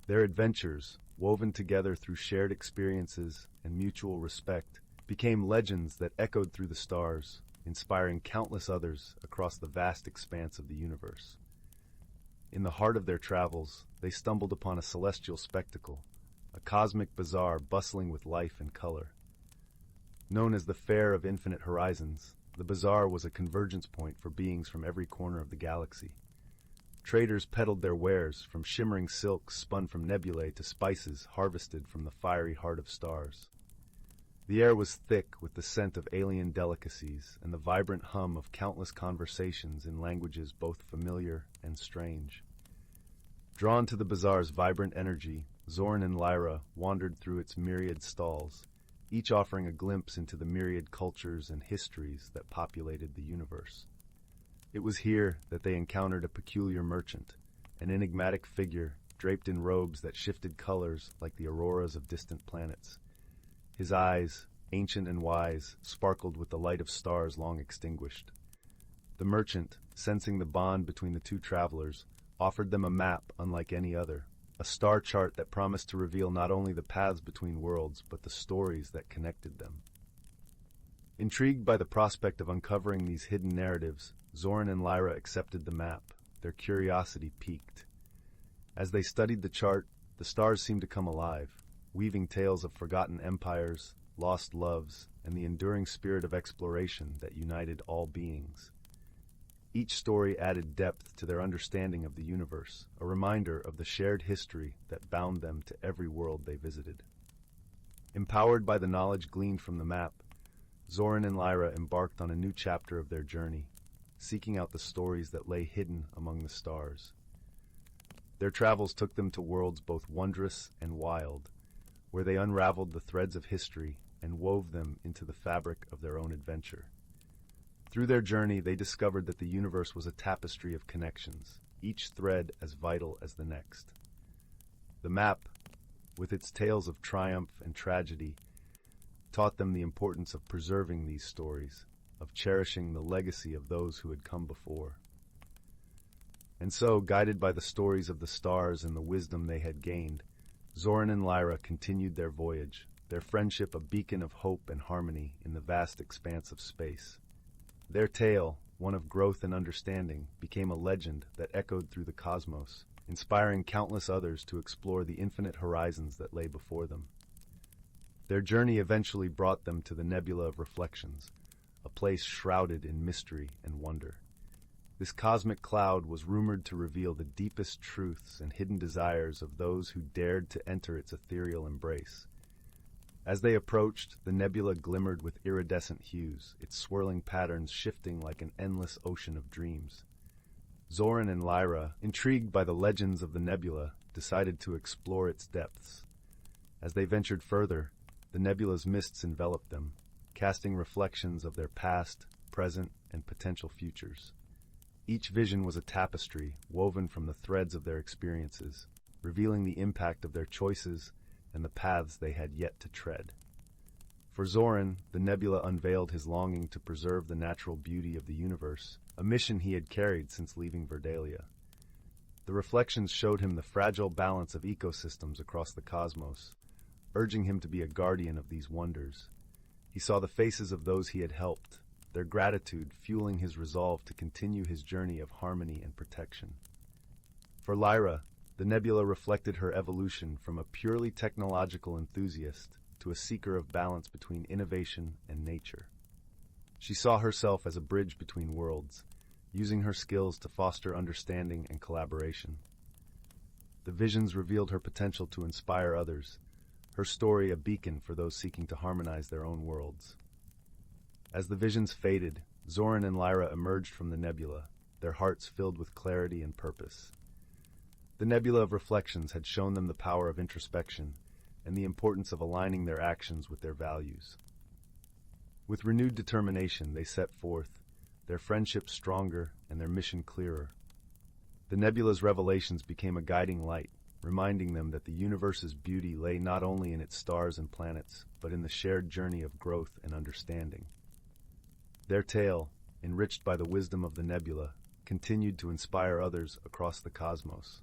Speaker 1: Their adventures, woven together through shared experiences and mutual respect, became legends that echoed through the stars, inspiring countless others across the vast expanse of the universe. In the heart of their travels, they stumbled upon a celestial spectacle, a cosmic bazaar bustling with life and color. Known as the Fair of Infinite Horizons, the bazaar was a convergence point for beings from every corner of the galaxy. Traders peddled their wares, from shimmering silks spun from nebulae to spices harvested from the fiery heart of stars. The air was thick with the scent of alien delicacies and the vibrant hum of countless conversations in languages both familiar and strange. Drawn to the bazaar's vibrant energy, Zoran and Lyra wandered through its myriad stalls, each offering a glimpse into the myriad cultures and histories that populated the universe. It was here that they encountered a peculiar merchant, an enigmatic figure draped in robes that shifted colors like the auroras of distant planets. His eyes, ancient and wise, sparkled with the light of stars long extinguished. The merchant, sensing the bond between the two travelers, offered them a map unlike any other, a star chart that promised to reveal not only the paths between worlds, but the stories that connected them. Intrigued by the prospect of uncovering these hidden narratives, Zoran and Lyra accepted the map, their curiosity piqued. As they studied the chart, the stars seemed to come alive, weaving tales of forgotten empires, lost loves, and the enduring spirit of exploration that united all beings. Each story added depth to their understanding of the universe, a reminder of the shared history that bound them to every world they visited. Empowered by the knowledge gleaned from the map, Zoran and Lyra embarked on a new chapter of their journey, seeking out the stories that lay hidden among the stars. Their travels took them to worlds both wondrous and wild, where they unraveled the threads of history and wove them into the fabric of their own adventure. Through their journey, they discovered that the universe was a tapestry of connections, each thread as vital as the next. The map, with its tales of triumph and tragedy, taught them the importance of preserving these stories, of cherishing the legacy of those who had come before. And so, guided by the stories of the stars and the wisdom they had gained, Zoran and Lyra continued their voyage, their friendship a beacon of hope and harmony in the vast expanse of space. Their tale, one of growth and understanding, became a legend that echoed through the cosmos, inspiring countless others to explore the infinite horizons that lay before them. Their journey eventually brought them to the Nebula of Reflections, a place shrouded in mystery and wonder. This cosmic cloud was rumored to reveal the deepest truths and hidden desires of those who dared to enter its ethereal embrace. As they approached, the nebula glimmered with iridescent hues, its swirling patterns shifting like an endless ocean of dreams. Zoran and Lyra, intrigued by the legends of the nebula, decided to explore its depths. As they ventured further, the nebula's mists enveloped them, casting reflections of their past, present, and potential futures. Each vision was a tapestry woven from the threads of their experiences, revealing the impact of their choices and the paths they had yet to tread. For Zoran, the nebula unveiled his longing to preserve the natural beauty of the universe, a mission he had carried since leaving Verdalia. The reflections showed him the fragile balance of ecosystems across the cosmos, urging him to be a guardian of these wonders. He saw the faces of those he had helped, their gratitude fueling his resolve to continue his journey of harmony and protection. For Lyra, the nebula reflected her evolution from a purely technological enthusiast to a seeker of balance between innovation and nature. She saw herself as a bridge between worlds, using her skills to foster understanding and collaboration. The visions revealed her potential to inspire others, her story a beacon for those seeking to harmonize their own worlds. As the visions faded, Zoran and Lyra emerged from the nebula, their hearts filled with clarity and purpose. The nebula of reflections had shown them the power of introspection and the importance of aligning their actions with their values. With renewed determination, they set forth, their friendship stronger and their mission clearer. The nebula's revelations became a guiding light, reminding them that the universe's beauty lay not only in its stars and planets, but in the shared journey of growth and understanding. Their tale, enriched by the wisdom of the nebula, continued to inspire others across the cosmos,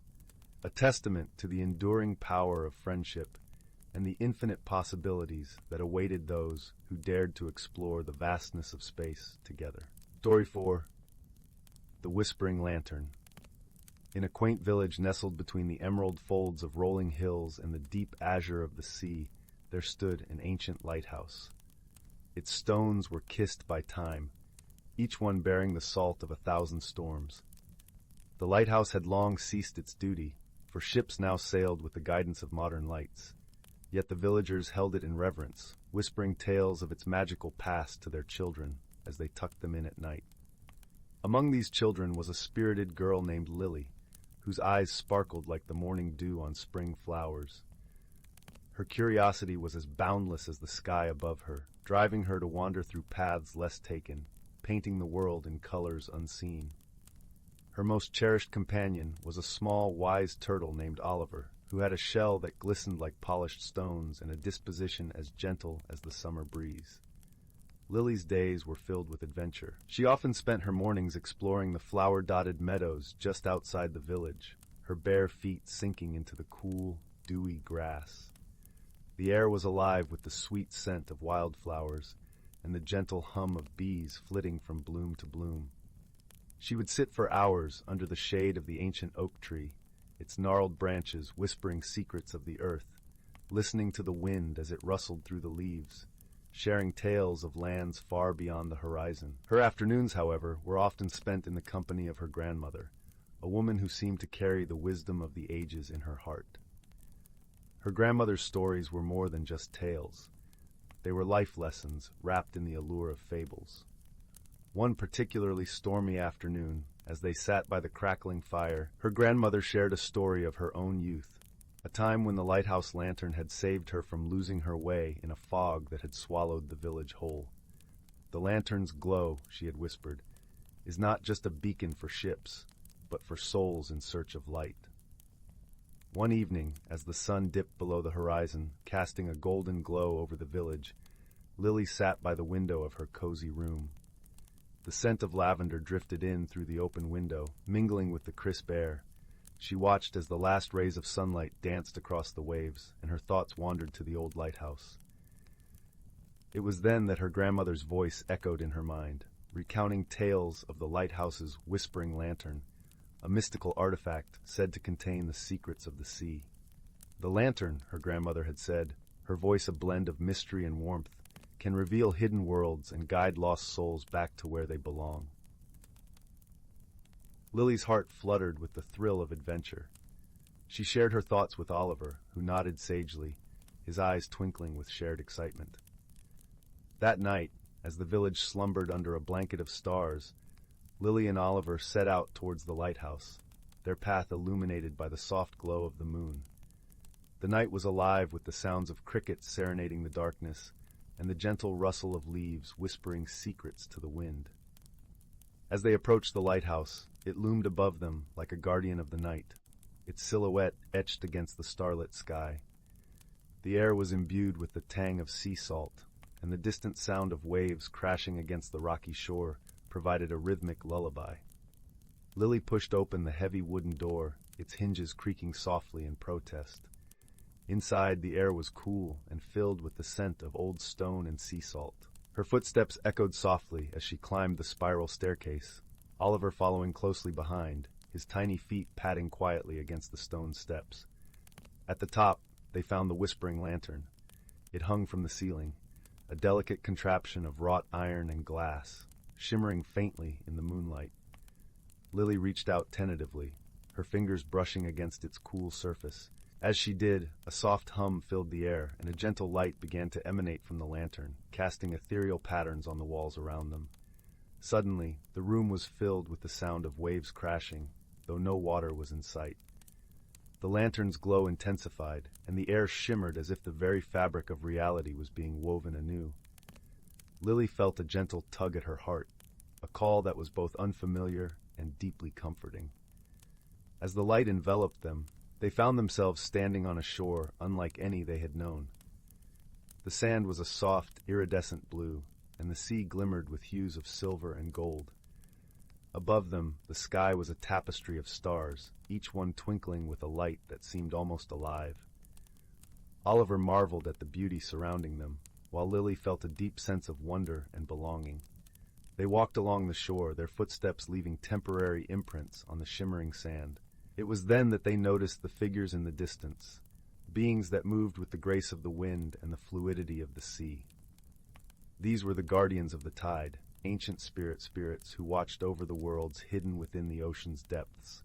Speaker 1: a testament to the enduring power of friendship and the infinite possibilities that awaited those who dared to explore the vastness of space together. Story 4. The Whispering Lantern. In a quaint village nestled between the emerald folds of rolling hills and the deep azure of the sea, there stood an ancient lighthouse. Its stones were kissed by time, each one bearing the salt of 1,000 storms. The lighthouse had long ceased its duty, for ships now sailed with the guidance of modern lights. Yet the villagers held it in reverence, whispering tales of its magical past to their children as they tucked them in at night. Among these children was a spirited girl named Lily, whose eyes sparkled like the morning dew on spring flowers. Her curiosity was as boundless as the sky above her, driving her to wander through paths less taken, painting the world in colors unseen. Her most cherished companion was a small, wise turtle named Oliver, who had a shell that glistened like polished stones and a disposition as gentle as the summer breeze. Lily's days were filled with adventure. She often spent her mornings exploring the flower-dotted meadows just outside the village, her bare feet sinking into the cool, dewy grass. The air was alive with the sweet scent of wildflowers and the gentle hum of bees flitting from bloom to bloom. She would sit for hours under the shade of the ancient oak tree, its gnarled branches whispering secrets of the earth, listening to the wind as it rustled through the leaves, sharing tales of lands far beyond the horizon. Her afternoons, however, were often spent in the company of her grandmother, a woman who seemed to carry the wisdom of the ages in her heart. Her grandmother's stories were more than just tales. They were life lessons wrapped in the allure of fables. One particularly stormy afternoon, as they sat by the crackling fire, her grandmother shared a story of her own youth, a time when the lighthouse lantern had saved her from losing her way in a fog that had swallowed the village whole. The lantern's glow, she had whispered, is not just a beacon for ships, but for souls in search of light. One evening, as the sun dipped below the horizon, casting a golden glow over the village, Lily sat by the window of her cozy room. The scent of lavender drifted in through the open window, mingling with the crisp air. She watched as the last rays of sunlight danced across the waves, and her thoughts wandered to the old lighthouse. It was then that her grandmother's voice echoed in her mind, recounting tales of the lighthouse's whispering lantern, a mystical artifact said to contain the secrets of the sea. The lantern, her grandmother had said, her voice a blend of mystery and warmth, can reveal hidden worlds and guide lost souls back to where they belong. Lily's heart fluttered with the thrill of adventure. She shared her thoughts with Oliver, who nodded sagely, his eyes twinkling with shared excitement. That night, as the village slumbered under a blanket of stars, Lily and Oliver set out towards the lighthouse, their path illuminated by the soft glow of the moon. The night was alive with the sounds of crickets serenading the darkness, and the gentle rustle of leaves whispering secrets to the wind. As they approached the lighthouse, it loomed above them like a guardian of the night, its silhouette etched against the starlit sky. The air was imbued with the tang of sea salt, and the distant sound of waves crashing against the rocky shore provided a rhythmic lullaby. Lily pushed open the heavy wooden door, its hinges creaking softly in protest. Inside, the air was cool and filled with the scent of old stone and sea salt. Her footsteps echoed softly as she climbed the spiral staircase, Oliver following closely behind, his tiny feet padding quietly against the stone steps. At the top, they found the whispering lantern. It hung from the ceiling, a delicate contraption of wrought iron and glass, shimmering faintly in the moonlight. Lily reached out tentatively, her fingers brushing against its cool surface. As she did, a soft hum filled the air, and a gentle light began to emanate from the lantern, casting ethereal patterns on the walls around them. Suddenly, the room was filled with the sound of waves crashing, though no water was in sight. The lantern's glow intensified, and the air shimmered as if the very fabric of reality was being woven anew. Lily felt a gentle tug at her heart, a call that was both unfamiliar and deeply comforting. As the light enveloped them, they found themselves standing on a shore unlike any they had known. The sand was a soft, iridescent blue, and the sea glimmered with hues of silver and gold. Above them, the sky was a tapestry of stars, each one twinkling with a light that seemed almost alive. Oliver marveled at the beauty surrounding them, while Lily felt a deep sense of wonder and belonging. They walked along the shore, their footsteps leaving temporary imprints on the shimmering sand. It was then that they noticed the figures in the distance, beings that moved with the grace of the wind and the fluidity of the sea. These were the guardians of the tide, ancient spirits who watched over the worlds hidden within the ocean's depths.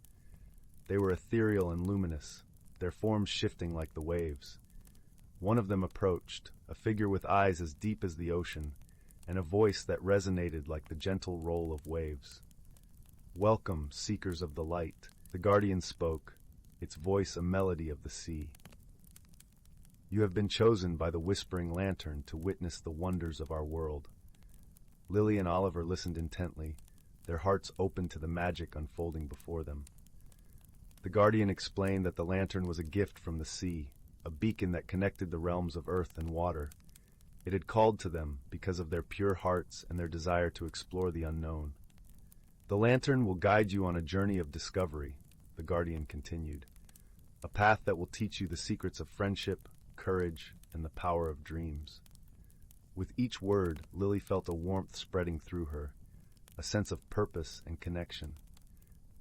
Speaker 1: They were ethereal and luminous, their forms shifting like the waves. One of them approached, a figure with eyes as deep as the ocean, and a voice that resonated like the gentle roll of waves. "Welcome, seekers of the light," the guardian spoke, its voice a melody of the sea. "You have been chosen by the whispering lantern to witness the wonders of our world." Lily and Oliver listened intently, their hearts open to the magic unfolding before them. The guardian explained that the lantern was a gift from the sea, a beacon that connected the realms of earth and water. It had called to them because of their pure hearts and their desire to explore the unknown. "The lantern will guide you on a journey of discovery," the guardian continued, "a path that will teach you the secrets of friendship, courage, and the power of dreams." With each word, Lily felt a warmth spreading through her, a sense of purpose and connection.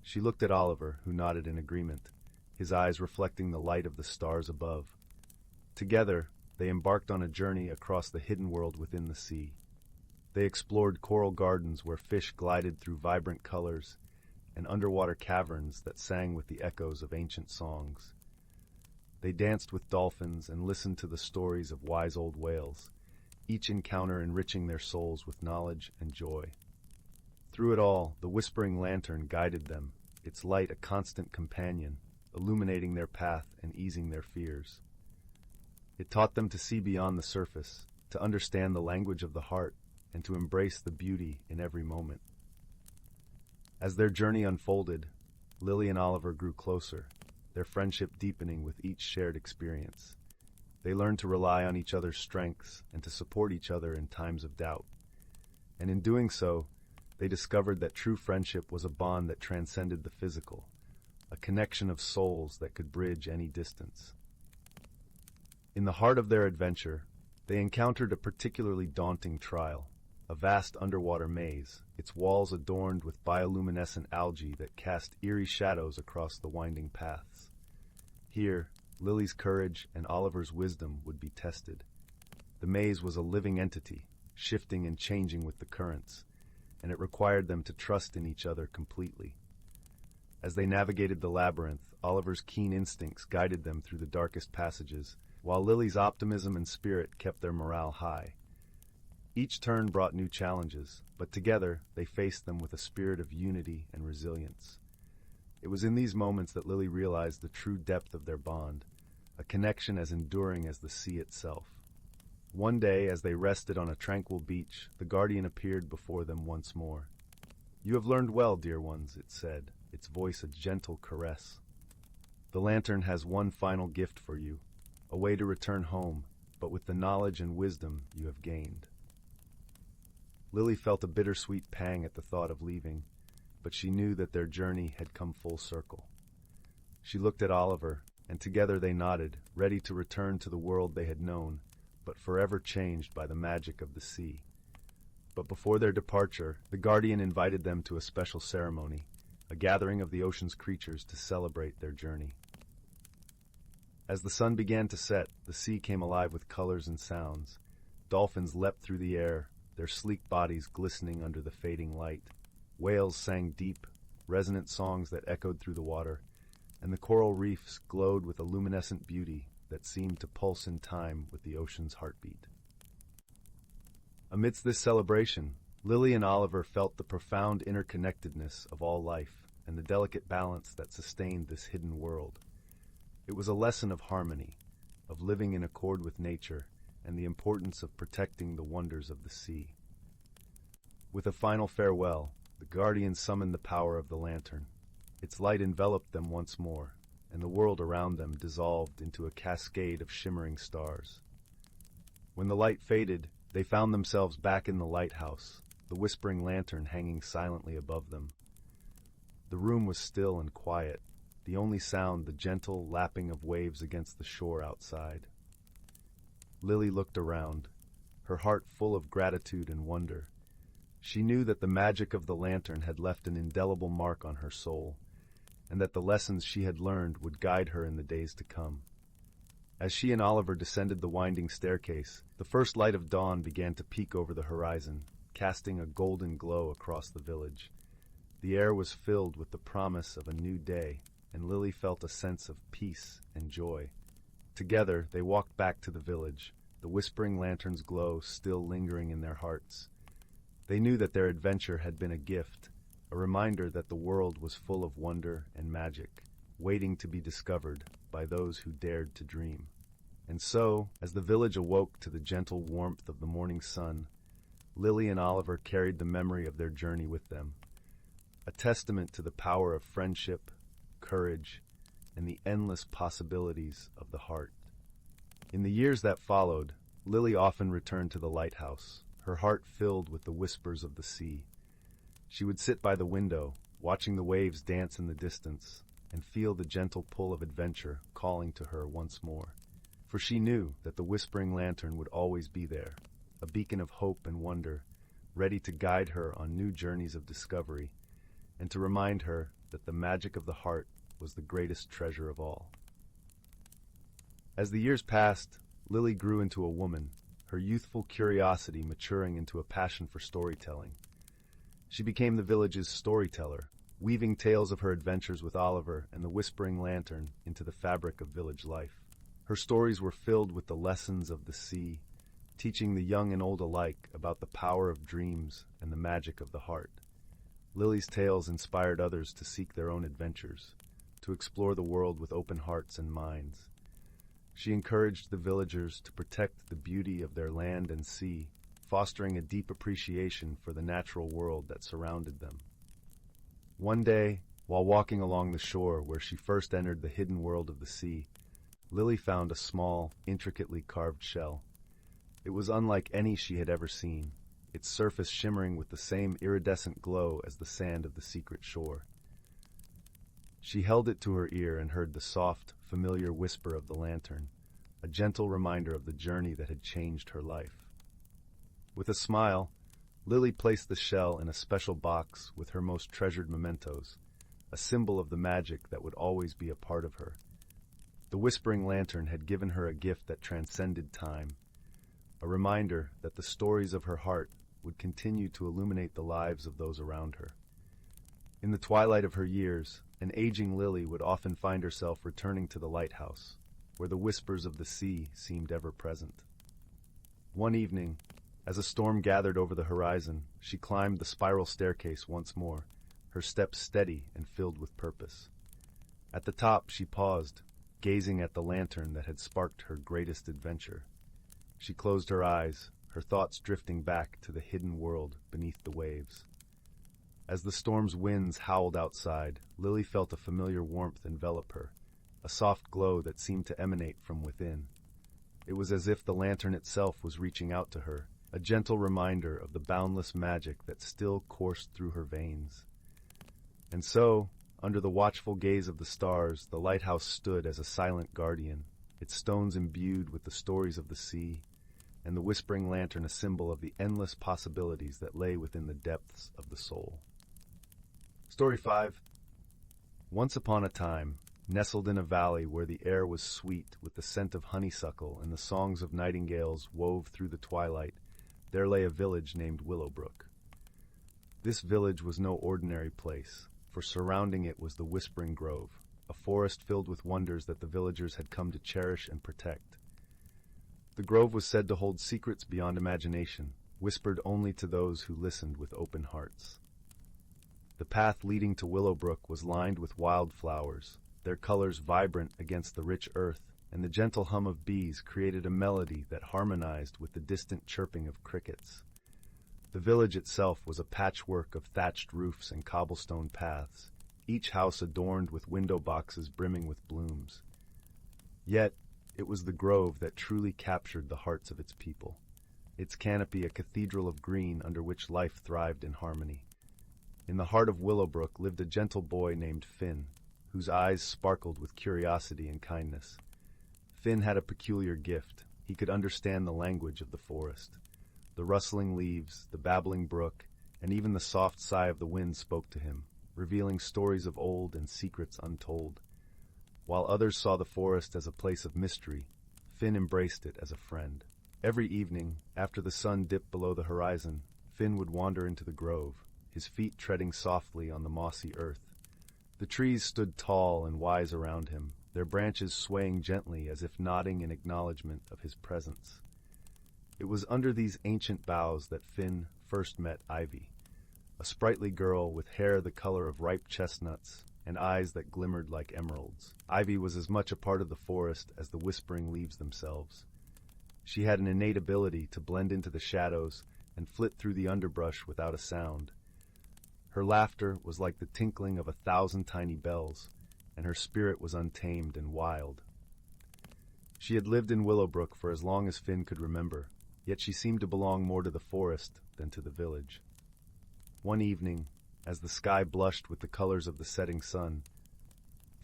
Speaker 1: She looked at Oliver, who nodded in agreement, his eyes reflecting the light of the stars above. Together, they embarked on a journey across the hidden world within the sea. They explored coral gardens where fish glided through vibrant colors, and underwater caverns that sang with the echoes of ancient songs. They danced with dolphins and listened to the stories of wise old whales, each encounter enriching their souls with knowledge and joy. Through it all, the whispering lantern guided them, its light a constant companion, illuminating their path and easing their fears. It taught them to see beyond the surface, to understand the language of the heart, and to embrace the beauty in every moment. As their journey unfolded, Lily and Oliver grew closer, their friendship deepening with each shared experience. They learned to rely on each other's strengths and to support each other in times of doubt. And in doing so, they discovered that true friendship was a bond that transcended the physical, a connection of souls that could bridge any distance. In the heart of their adventure, they encountered a particularly daunting trial, a vast underwater maze, its walls adorned with bioluminescent algae that cast eerie shadows across the winding paths. Here, Lily's courage and Oliver's wisdom would be tested. The maze was a living entity, shifting and changing with the currents, and it required them to trust in each other completely. As they navigated the labyrinth, Oliver's keen instincts guided them through the darkest passages, while Lily's optimism and spirit kept their morale high. Each turn brought new challenges, but together they faced them with a spirit of unity and resilience. It was in these moments that Lily realized the true depth of their bond, a connection as enduring as the sea itself. One day, as they rested on a tranquil beach, the guardian appeared before them once more. "You have learned well, dear ones," it said, its voice a gentle caress. "The lantern has one final gift for you, a way to return home, but with the knowledge and wisdom you have gained. Lily felt a bittersweet pang at the thought of leaving, but she knew that their journey had come full circle. She looked at Oliver, and together they nodded, ready to return to the world they had known, but forever changed by the magic of the sea. But before their departure, the guardian invited them to a special ceremony, a gathering of the ocean's creatures to celebrate their journey. As the sun began to set, the sea came alive with colors and sounds. Dolphins leapt through the air, their sleek bodies glistening under the fading light. Whales sang deep, resonant songs that echoed through the water, and the coral reefs glowed with a luminescent beauty that seemed to pulse in time with the ocean's heartbeat. Amidst this celebration, Lily and Oliver felt the profound interconnectedness of all life and the delicate balance that sustained this hidden world. It was a lesson of harmony, of living in accord with nature, and the importance of protecting the wonders of the sea. With a final farewell, the guardian summoned the power of the lantern. Its light enveloped them once more, and the world around them dissolved into a cascade of shimmering stars. When the light faded, they found themselves back in the lighthouse, the whispering lantern hanging silently above them. The room was still and quiet, the only sound the gentle lapping of waves against the shore outside. Lily looked around, her heart full of gratitude and wonder. She knew that the magic of the lantern had left an indelible mark on her soul, and that the lessons she had learned would guide her in the days to come. As she and Oliver descended the winding staircase, the first light of dawn began to peek over the horizon, casting a golden glow across the village. The air was filled with the promise of a new day, and Lily felt a sense of peace and joy. Together, they walked back to the village, the whispering lantern's glow still lingering in their hearts. They knew that their adventure had been a gift, a reminder that the world was full of wonder and magic, waiting to be discovered by those who dared to dream. And so, as the village awoke to the gentle warmth of the morning sun, Lily and Oliver carried the memory of their journey with them, a testament to the power of friendship, courage, and the endless possibilities of the heart. In the years that followed, Lily often returned to the lighthouse, her heart filled with the whispers of the sea. She would sit by the window, watching the waves dance in the distance, and feel the gentle pull of adventure calling to her once more. For she knew that the whispering lantern would always be there, a beacon of hope and wonder, ready to guide her on new journeys of discovery, and to remind her that the magic of the heart was the greatest treasure of all. As the years passed, Lily grew into a woman, her youthful curiosity maturing into a passion for storytelling. She became the village's storyteller, weaving tales of her adventures with Oliver and the whispering lantern into the fabric of village life. Her stories were filled with the lessons of the sea, teaching the young and old alike about the power of dreams and the magic of the heart. Lily's tales inspired others to seek their own adventures, to explore the world with open hearts and minds. She encouraged the villagers to protect the beauty of their land and sea, fostering a deep appreciation for the natural world that surrounded them. One day, while walking along the shore where she first entered the hidden world of the sea, Lily found a small, intricately carved shell. It was unlike any she had ever seen, its surface shimmering with the same iridescent glow as the sand of the secret shore. She held it to her ear and heard the soft, familiar whisper of the lantern, a gentle reminder of the journey that had changed her life. With a smile, Lily placed the shell in a special box with her most treasured mementos, a symbol of the magic that would always be a part of her. The whispering lantern had given her a gift that transcended time, a reminder that the stories of her heart would continue to illuminate the lives of those around her. In the twilight of her years, an aging Lily would often find herself returning to the lighthouse, where the whispers of the sea seemed ever present. One evening, as a storm gathered over the horizon, she climbed the spiral staircase once more, her steps steady and filled with purpose. At the top, she paused, gazing at the lantern that had sparked her greatest adventure. She closed her eyes, her thoughts drifting back to the hidden world beneath the waves. As the storm's winds howled outside, Lily felt a familiar warmth envelop her, a soft glow that seemed to emanate from within. It was as if the lantern itself was reaching out to her, a gentle reminder of the boundless magic that still coursed through her veins. And so, under the watchful gaze of the stars, the lighthouse stood as a silent guardian, its stones imbued with the stories of the sea, and the whispering lantern a symbol of the endless possibilities that lay within the depths of the soul. Story 5. Once upon a time, nestled in a valley where the air was sweet with the scent of honeysuckle and the songs of nightingales wove through the twilight, there lay a village named Willowbrook. This village was no ordinary place, for surrounding it was the Whispering Grove, a forest filled with wonders that the villagers had come to cherish and protect. The grove was said to hold secrets beyond imagination, whispered only to those who listened with open hearts. The path leading to Willowbrook was lined with wildflowers, their colors vibrant against the rich earth, and the gentle hum of bees created a melody that harmonized with the distant chirping of crickets. The village itself was a patchwork of thatched roofs and cobblestone paths, each house adorned with window boxes brimming with blooms. Yet, it was the grove that truly captured the hearts of its people, its canopy a cathedral of green under which life thrived in harmony. In the heart of Willowbrook lived a gentle boy named Finn, whose eyes sparkled with curiosity and kindness. Finn had a peculiar gift. He could understand the language of the forest. The rustling leaves, the babbling brook, and even the soft sigh of the wind spoke to him, revealing stories of old and secrets untold. While others saw the forest as a place of mystery, Finn embraced it as a friend. Every evening, after the sun dipped below the horizon, Finn would wander into the grove, his feet treading softly on the mossy earth. The trees stood tall and wise around him, their branches swaying gently as if nodding in acknowledgement of his presence. It was under these ancient boughs that Finn first met Ivy, a sprightly girl with hair the color of ripe chestnuts and eyes that glimmered like emeralds. Ivy was as much a part of the forest as the whispering leaves themselves. She had an innate ability to blend into the shadows and flit through the underbrush without a sound. Her laughter was like the tinkling of 1,000 tiny bells, and her spirit was untamed and wild. She had lived in Willowbrook for as long as Finn could remember, yet she seemed to belong more to the forest than to the village. One evening, as the sky blushed with the colors of the setting sun,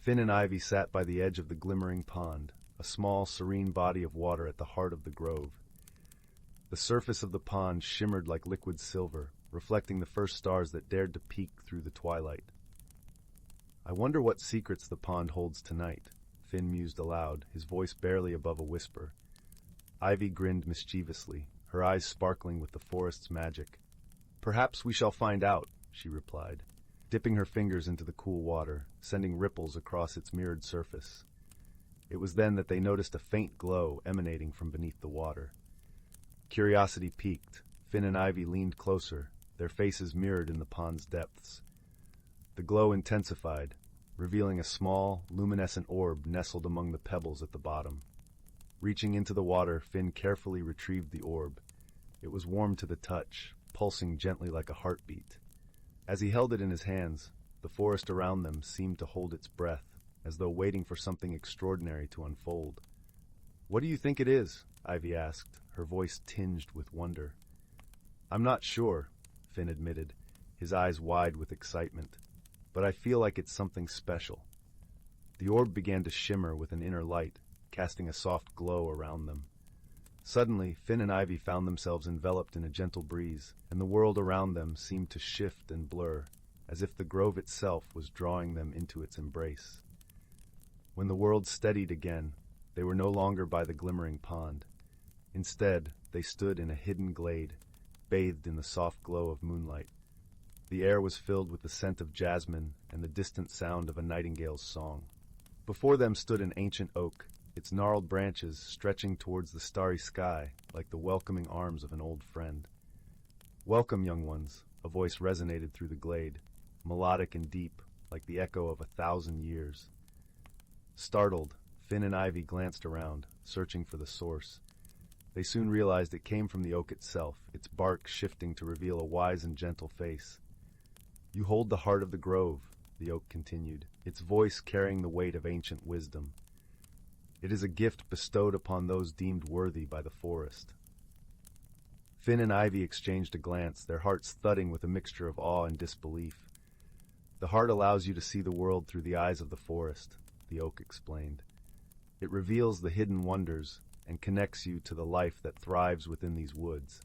Speaker 1: Finn and Ivy sat by the edge of the glimmering pond, a small, serene body of water at the heart of the grove. The surface of the pond shimmered like liquid silver, reflecting the first stars that dared to peek through the twilight. "I wonder what secrets the pond holds tonight," Finn mused aloud, his voice barely above a whisper. Ivy grinned mischievously, her eyes sparkling with the forest's magic. "Perhaps we shall find out," she replied, dipping her fingers into the cool water, sending ripples across its mirrored surface. It was then that they noticed a faint glow emanating from beneath the water. Curiosity piqued, Finn and Ivy leaned closer, their faces mirrored in the pond's depths. The glow intensified, revealing a small, luminescent orb nestled among the pebbles at the bottom. Reaching into the water, Finn carefully retrieved the orb. It was warm to the touch, pulsing gently like a heartbeat. As he held it in his hands, the forest around them seemed to hold its breath, as though waiting for something extraordinary to unfold. "What do you think it is?" Ivy asked, her voice tinged with wonder. "I'm not sure," Finn admitted, his eyes wide with excitement, "but I feel like it's something special." The orb began to shimmer with an inner light, casting a soft glow around them. Suddenly, Finn and Ivy found themselves enveloped in a gentle breeze, and the world around them seemed to shift and blur, as if the grove itself was drawing them into its embrace. When the world steadied again, they were no longer by the glimmering pond. Instead, they stood in a hidden glade, bathed in the soft glow of moonlight. The air was filled with the scent of jasmine and the distant sound of a nightingale's song. Before them stood an ancient oak, its gnarled branches stretching towards the starry sky like the welcoming arms of an old friend. "Welcome, young ones," a voice resonated through the glade, melodic and deep, like the echo of 1,000 years. Startled, Finn and Ivy glanced around, searching for the source. They soon realized it came from the oak itself, its bark shifting to reveal a wise and gentle face. "You hold the heart of the grove," the oak continued, its voice carrying the weight of ancient wisdom. It is a gift bestowed upon those deemed worthy by the forest. Finn and Ivy exchanged a glance, their hearts thudding with a mixture of awe and disbelief. The heart allows you to see the world through the eyes of the forest, the oak explained. It reveals the hidden wonders and connects you to the life that thrives within these woods.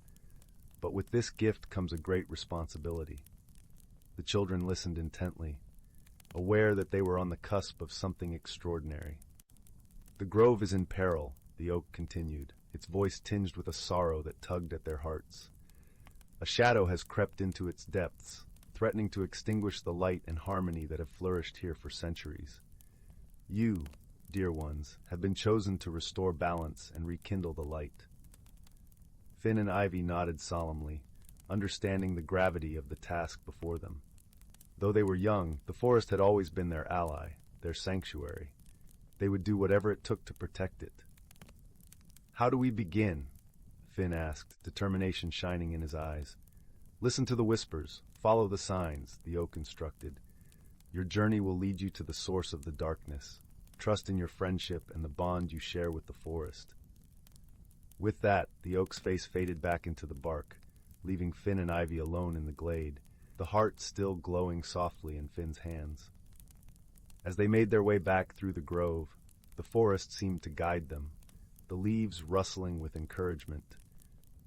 Speaker 1: But with this gift comes a great responsibility. The children listened intently, aware that they were on the cusp of something extraordinary. The grove is in peril, the oak continued, its voice tinged with a sorrow that tugged at their hearts. A shadow has crept into its depths, threatening to extinguish the light and harmony that have flourished here for centuries. You, dear ones, have been chosen to restore balance and rekindle the light. Finn and Ivy nodded solemnly, understanding the gravity of the task before them. Though they were young, the forest had always been their ally, their sanctuary. They would do whatever it took to protect it. "How do we begin?" Finn asked, determination shining in his eyes. "Listen to the whispers, follow the signs," the oak instructed. "Your journey will lead you to the source of the darkness. Trust in your friendship and the bond you share with the forest." With that, the oak's face faded back into the bark, leaving Finn and Ivy alone in the glade, the heart still glowing softly in Finn's hands. As they made their way back through the grove, the forest seemed to guide them, the leaves rustling with encouragement,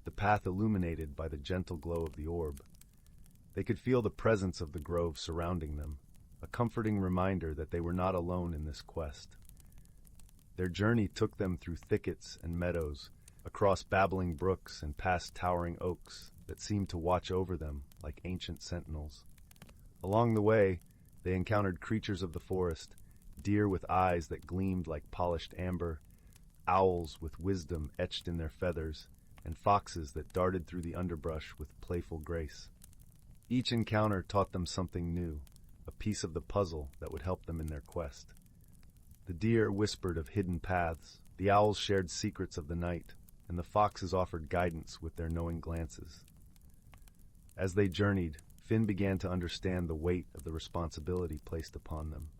Speaker 1: the path illuminated by the gentle glow of the orb. They could feel the presence of the grove surrounding them, a comforting reminder that they were not alone in this quest. Their journey took them through thickets and meadows, across babbling brooks and past towering oaks that seemed to watch over them like ancient sentinels. Along the way, they encountered creatures of the forest, deer with eyes that gleamed like polished amber, owls with wisdom etched in their feathers, and foxes that darted through the underbrush with playful grace. Each encounter taught them something new, a piece of the puzzle that would help them in their quest. The deer whispered of hidden paths, the owls shared secrets of the night, and the foxes offered guidance with their knowing glances. As they journeyed, Finn began to understand the weight of the responsibility placed upon them.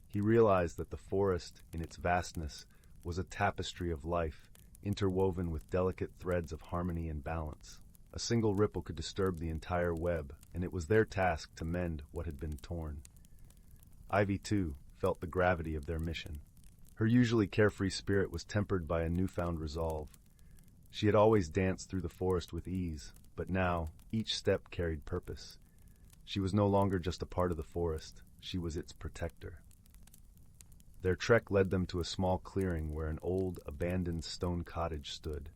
Speaker 1: He realized that the forest, in its vastness, was a tapestry of life, interwoven with delicate threads of harmony and balance. A single ripple could disturb the entire web, and it was their task to mend what had been torn. Ivy, too, felt the gravity of their mission. Her usually carefree spirit was tempered by a newfound resolve. She had always danced through the forest with ease, but now each step carried purpose. She was no longer just a part of the forest, she was its protector. Their trek led them to a small clearing where an old, abandoned stone cottage stood.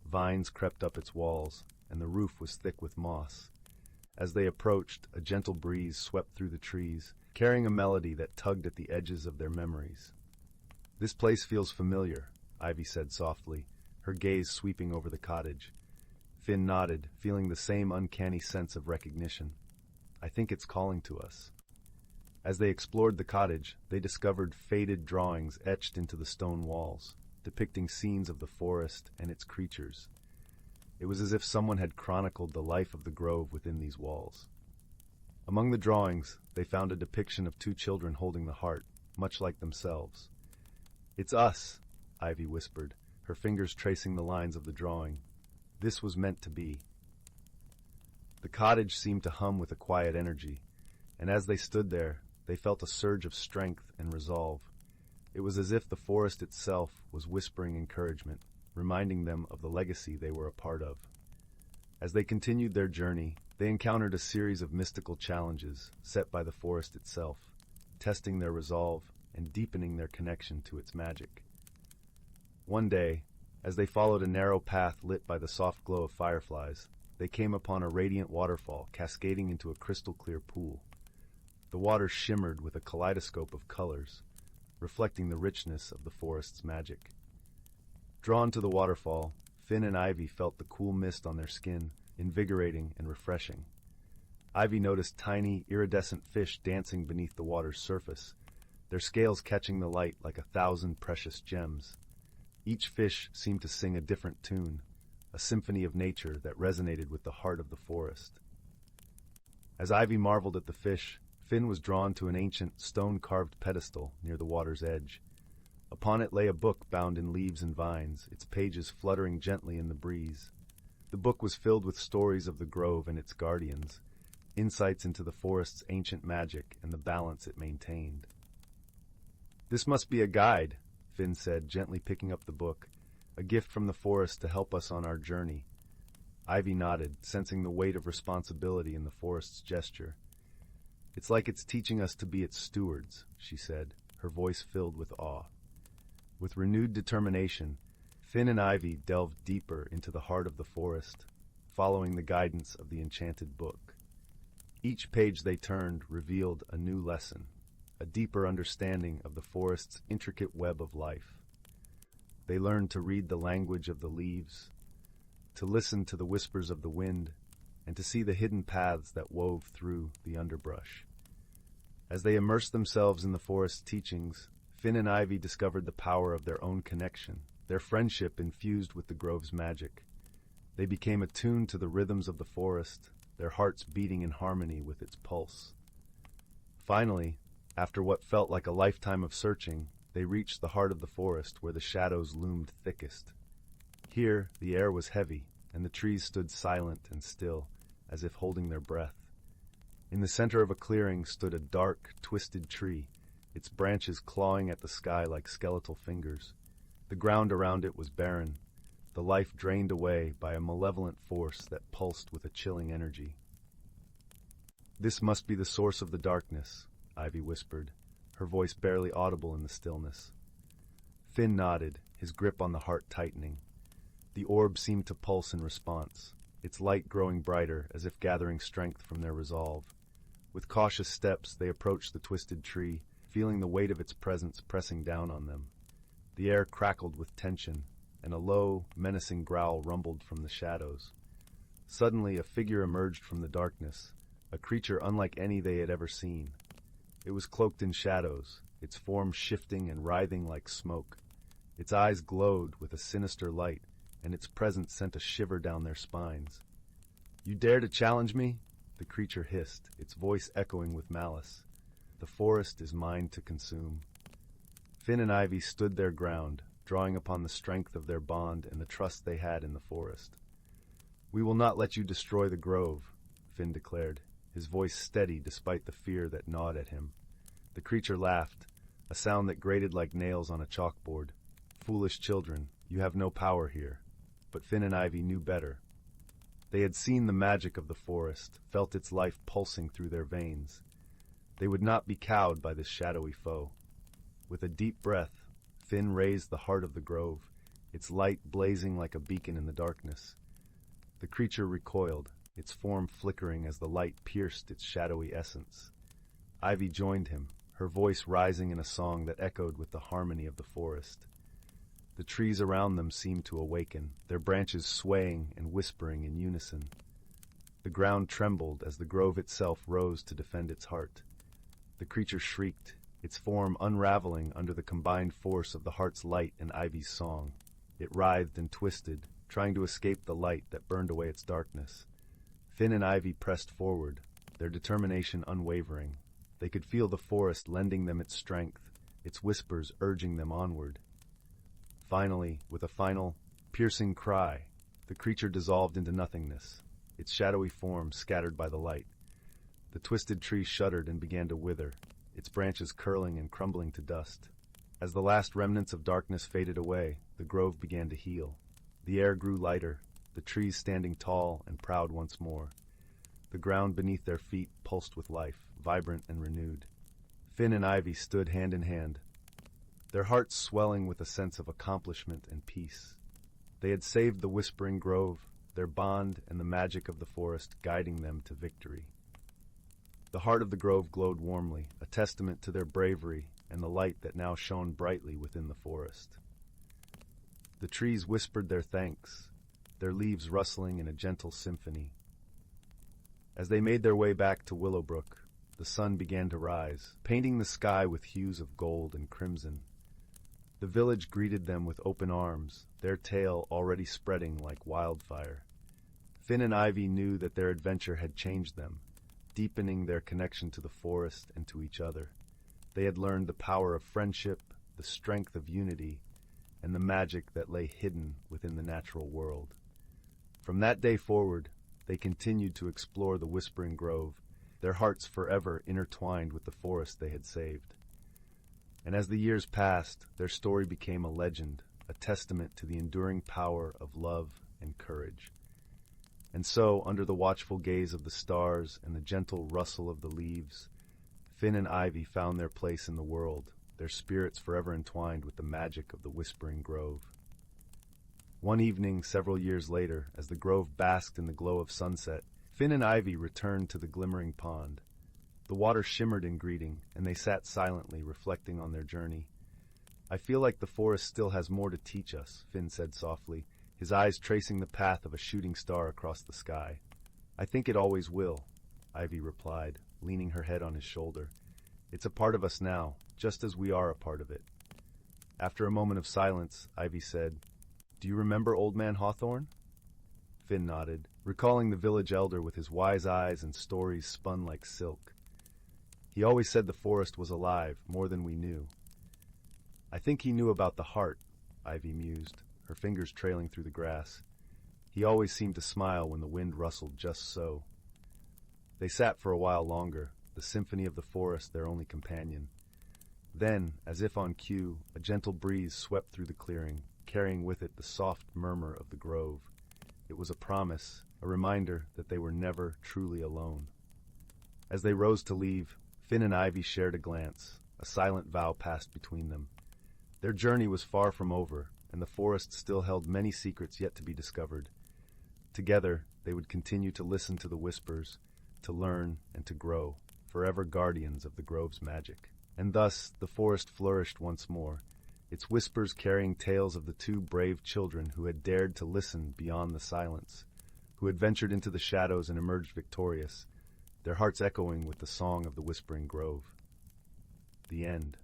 Speaker 1: Vines crept up its walls, and the roof was thick with moss. As they approached, a gentle breeze swept through the trees, carrying a melody that tugged at the edges of their memories. "This place feels familiar," Ivy said softly, her gaze sweeping over the cottage. Finn nodded, feeling the same uncanny sense of recognition. "I think it's calling to us." As they explored the cottage, they discovered faded drawings etched into the stone walls, depicting scenes of the forest and its creatures. It was as if someone had chronicled the life of the grove within these walls. Among the drawings, they found a depiction of two children holding the heart, much like themselves. "It's us," Ivy whispered, her fingers tracing the lines of the drawing. "This was meant to be." The cottage seemed to hum with a quiet energy, and as they stood there, they felt a surge of strength and resolve. It was as if the forest itself was whispering encouragement, reminding them of the legacy they were a part of. As they continued their journey, they encountered a series of mystical challenges set by the forest itself, testing their resolve and deepening their connection to its magic. One day, as they followed a narrow path lit by the soft glow of fireflies, they came upon a radiant waterfall cascading into a crystal-clear pool. The water shimmered with a kaleidoscope of colors, reflecting the richness of the forest's magic. Drawn to the waterfall, Finn and Ivy felt the cool mist on their skin, invigorating and refreshing. Ivy noticed tiny, iridescent fish dancing beneath the water's surface, their scales catching the light like 1,000 precious gems. Each fish seemed to sing a different tune, a symphony of nature that resonated with the heart of the forest. As Ivy marveled at the fish, Finn was drawn to an ancient, stone-carved pedestal near the water's edge. Upon it lay a book bound in leaves and vines, its pages fluttering gently in the breeze. The book was filled with stories of the grove and its guardians, insights into the forest's ancient magic and the balance it maintained. "This must be a guide," Finn said, gently picking up the book, "a gift from the forest to help us on our journey." Ivy nodded, sensing the weight of responsibility in the forest's gesture. "It's like it's teaching us to be its stewards," she said, her voice filled with awe. With renewed determination, Finn and Ivy delved deeper into the heart of the forest, following the guidance of the enchanted book. Each page they turned revealed a new lesson, a deeper understanding of the forest's intricate web of life. They learned to read the language of the leaves, to listen to the whispers of the wind, and to see the hidden paths that wove through the underbrush. As they immersed themselves in the forest's teachings, Finn and Ivy discovered the power of their own connection, their friendship infused with the grove's magic. They became attuned to the rhythms of the forest, their hearts beating in harmony with its pulse. Finally, after what felt like a lifetime of searching, they reached the heart of the forest where the shadows loomed thickest. Here, the air was heavy, and the trees stood silent and still, as if holding their breath. In the center of a clearing stood a dark, twisted tree, its branches clawing at the sky like skeletal fingers. The ground around it was barren, the life drained away by a malevolent force that pulsed with a chilling energy. "This must be the source of the darkness," Ivy whispered, her voice barely audible in the stillness. Finn nodded, his grip on the heart tightening. The orb seemed to pulse in response, its light growing brighter as if gathering strength from their resolve. With cautious steps, they approached the twisted tree, feeling the weight of its presence pressing down on them. The air crackled with tension, and a low, menacing growl rumbled from the shadows. Suddenly, a figure emerged from the darkness, a creature unlike any they had ever seen. It was cloaked in shadows, its form shifting and writhing like smoke. Its eyes glowed with a sinister light, and its presence sent a shiver down their spines. "You dare to challenge me?" the creature hissed, its voice echoing with malice. "The forest is mine to consume." Finn and Ivy stood their ground, drawing upon the strength of their bond and the trust they had in the forest. "We will not let you destroy the grove," Finn declared, his voice steady despite the fear that gnawed at him. The creature laughed, a sound that grated like nails on a chalkboard. "Foolish children, you have no power here." But Finn and Ivy knew better. They had seen the magic of the forest, felt its life pulsing through their veins. They would not be cowed by this shadowy foe. With a deep breath, Finn raised the heart of the grove, its light blazing like a beacon in the darkness. The creature recoiled, its form flickering as the light pierced its shadowy essence. Ivy joined him, her voice rising in a song that echoed with the harmony of the forest. The trees around them seemed to awaken, their branches swaying and whispering in unison. The ground trembled as the grove itself rose to defend its heart. The creature shrieked, its form unraveling under the combined force of the heart's light and Ivy's song. It writhed and twisted, trying to escape the light that burned away its darkness. Finn and Ivy pressed forward, their determination unwavering. They could feel the forest lending them its strength, its whispers urging them onward. Finally, with a final, piercing cry, the creature dissolved into nothingness, its shadowy form scattered by the light. The twisted tree shuddered and began to wither, its branches curling and crumbling to dust. As the last remnants of darkness faded away, the grove began to heal. The air grew lighter, the trees standing tall and proud once more. The ground beneath their feet pulsed with life, vibrant and renewed. Finn and Ivy stood hand in hand, their hearts swelling with a sense of accomplishment and peace. They had saved the Whispering Grove, their bond and the magic of the forest guiding them to victory. The heart of the grove glowed warmly, a testament to their bravery and the light that now shone brightly within the forest. The trees whispered their thanks, their leaves rustling in a gentle symphony. As they made their way back to Willowbrook, the sun began to rise, painting the sky with hues of gold and crimson. The village greeted them with open arms, their tale already spreading like wildfire. Finn and Ivy knew that their adventure had changed them, deepening their connection to the forest and to each other. They had learned the power of friendship, the strength of unity, and the magic that lay hidden within the natural world. From that day forward, they continued to explore the Whispering Grove, their hearts forever intertwined with the forest they had saved. And as the years passed, their story became a legend, a testament to the enduring power of love and courage. And so, under the watchful gaze of the stars and the gentle rustle of the leaves, Finn and Ivy found their place in the world, their spirits forever entwined with the magic of the Whispering Grove. One evening, several years later, as the grove basked in the glow of sunset, Finn and Ivy returned to the glimmering pond. The water shimmered in greeting, and they sat silently, reflecting on their journey. "I feel like the forest still has more to teach us," Finn said softly, his eyes tracing the path of a shooting star across the sky. "I think it always will," Ivy replied, leaning her head on his shoulder. "It's a part of us now, just as we are a part of it." After a moment of silence, Ivy said, "Do you remember Old Man Hawthorne?" Finn nodded, recalling the village elder with his wise eyes and stories spun like silk. "He always said the forest was alive, more than we knew." "I think he knew about the heart," Ivy mused, her fingers trailing through the grass. "He always seemed to smile when the wind rustled just so." They sat for a while longer, the symphony of the forest their only companion. Then, as if on cue, a gentle breeze swept through the clearing, carrying with it the soft murmur of the grove. It was a promise, a reminder that they were never truly alone. As they rose to leave, Finn and Ivy shared a glance. A silent vow passed between them. Their journey was far from over, and the forest still held many secrets yet to be discovered. Together, they would continue to listen to the whispers, to learn and to grow, forever guardians of the grove's magic. And thus, the forest flourished once more, its whispers carrying tales of the two brave children who had dared to listen beyond the silence, who had ventured into the shadows and emerged victorious, their hearts echoing with the song of the Whispering Grove. The end.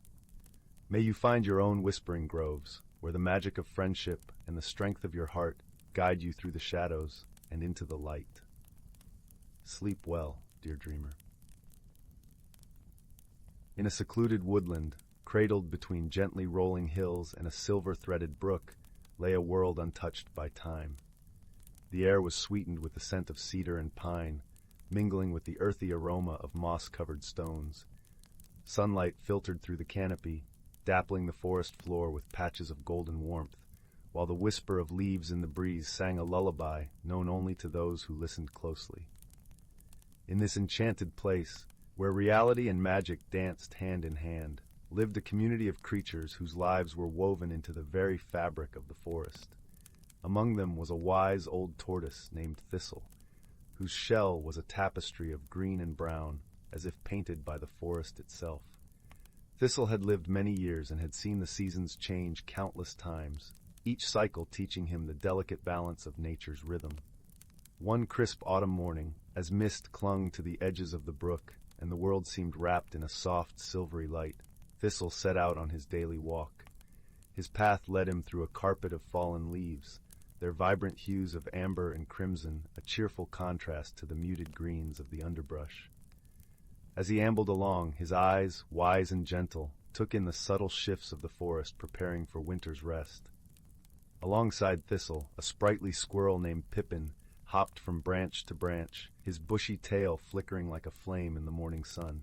Speaker 1: May you find your own Whispering Groves, where the magic of friendship and the strength of your heart guide you through the shadows and into the light. Sleep well, dear dreamer. In a secluded woodland, cradled between gently rolling hills and a silver-threaded brook, lay a world untouched by time. The air was sweetened with the scent of cedar and pine, mingling with the earthy aroma of moss-covered stones. Sunlight filtered through the canopy, dappling the forest floor with patches of golden warmth, while the whisper of leaves in the breeze sang a lullaby known only to those who listened closely. In this enchanted place, where reality and magic danced hand in hand, lived a community of creatures whose lives were woven into the very fabric of the forest. Among them was a wise old tortoise named Thistle, whose shell was a tapestry of green and brown, as if painted by the forest itself. Thistle had lived many years and had seen the seasons change countless times, each cycle teaching him the delicate balance of nature's rhythm. One crisp autumn morning, as mist clung to the edges of the brook and the world seemed wrapped in a soft, silvery light, Thistle set out on his daily walk. His path led him through a carpet of fallen leaves, their vibrant hues of amber and crimson a cheerful contrast to the muted greens of the underbrush. As he ambled along, his eyes, wise and gentle, took in the subtle shifts of the forest preparing for winter's rest. Alongside Thistle, a sprightly squirrel named Pippin hopped from branch to branch, his bushy tail flickering like a flame in the morning sun.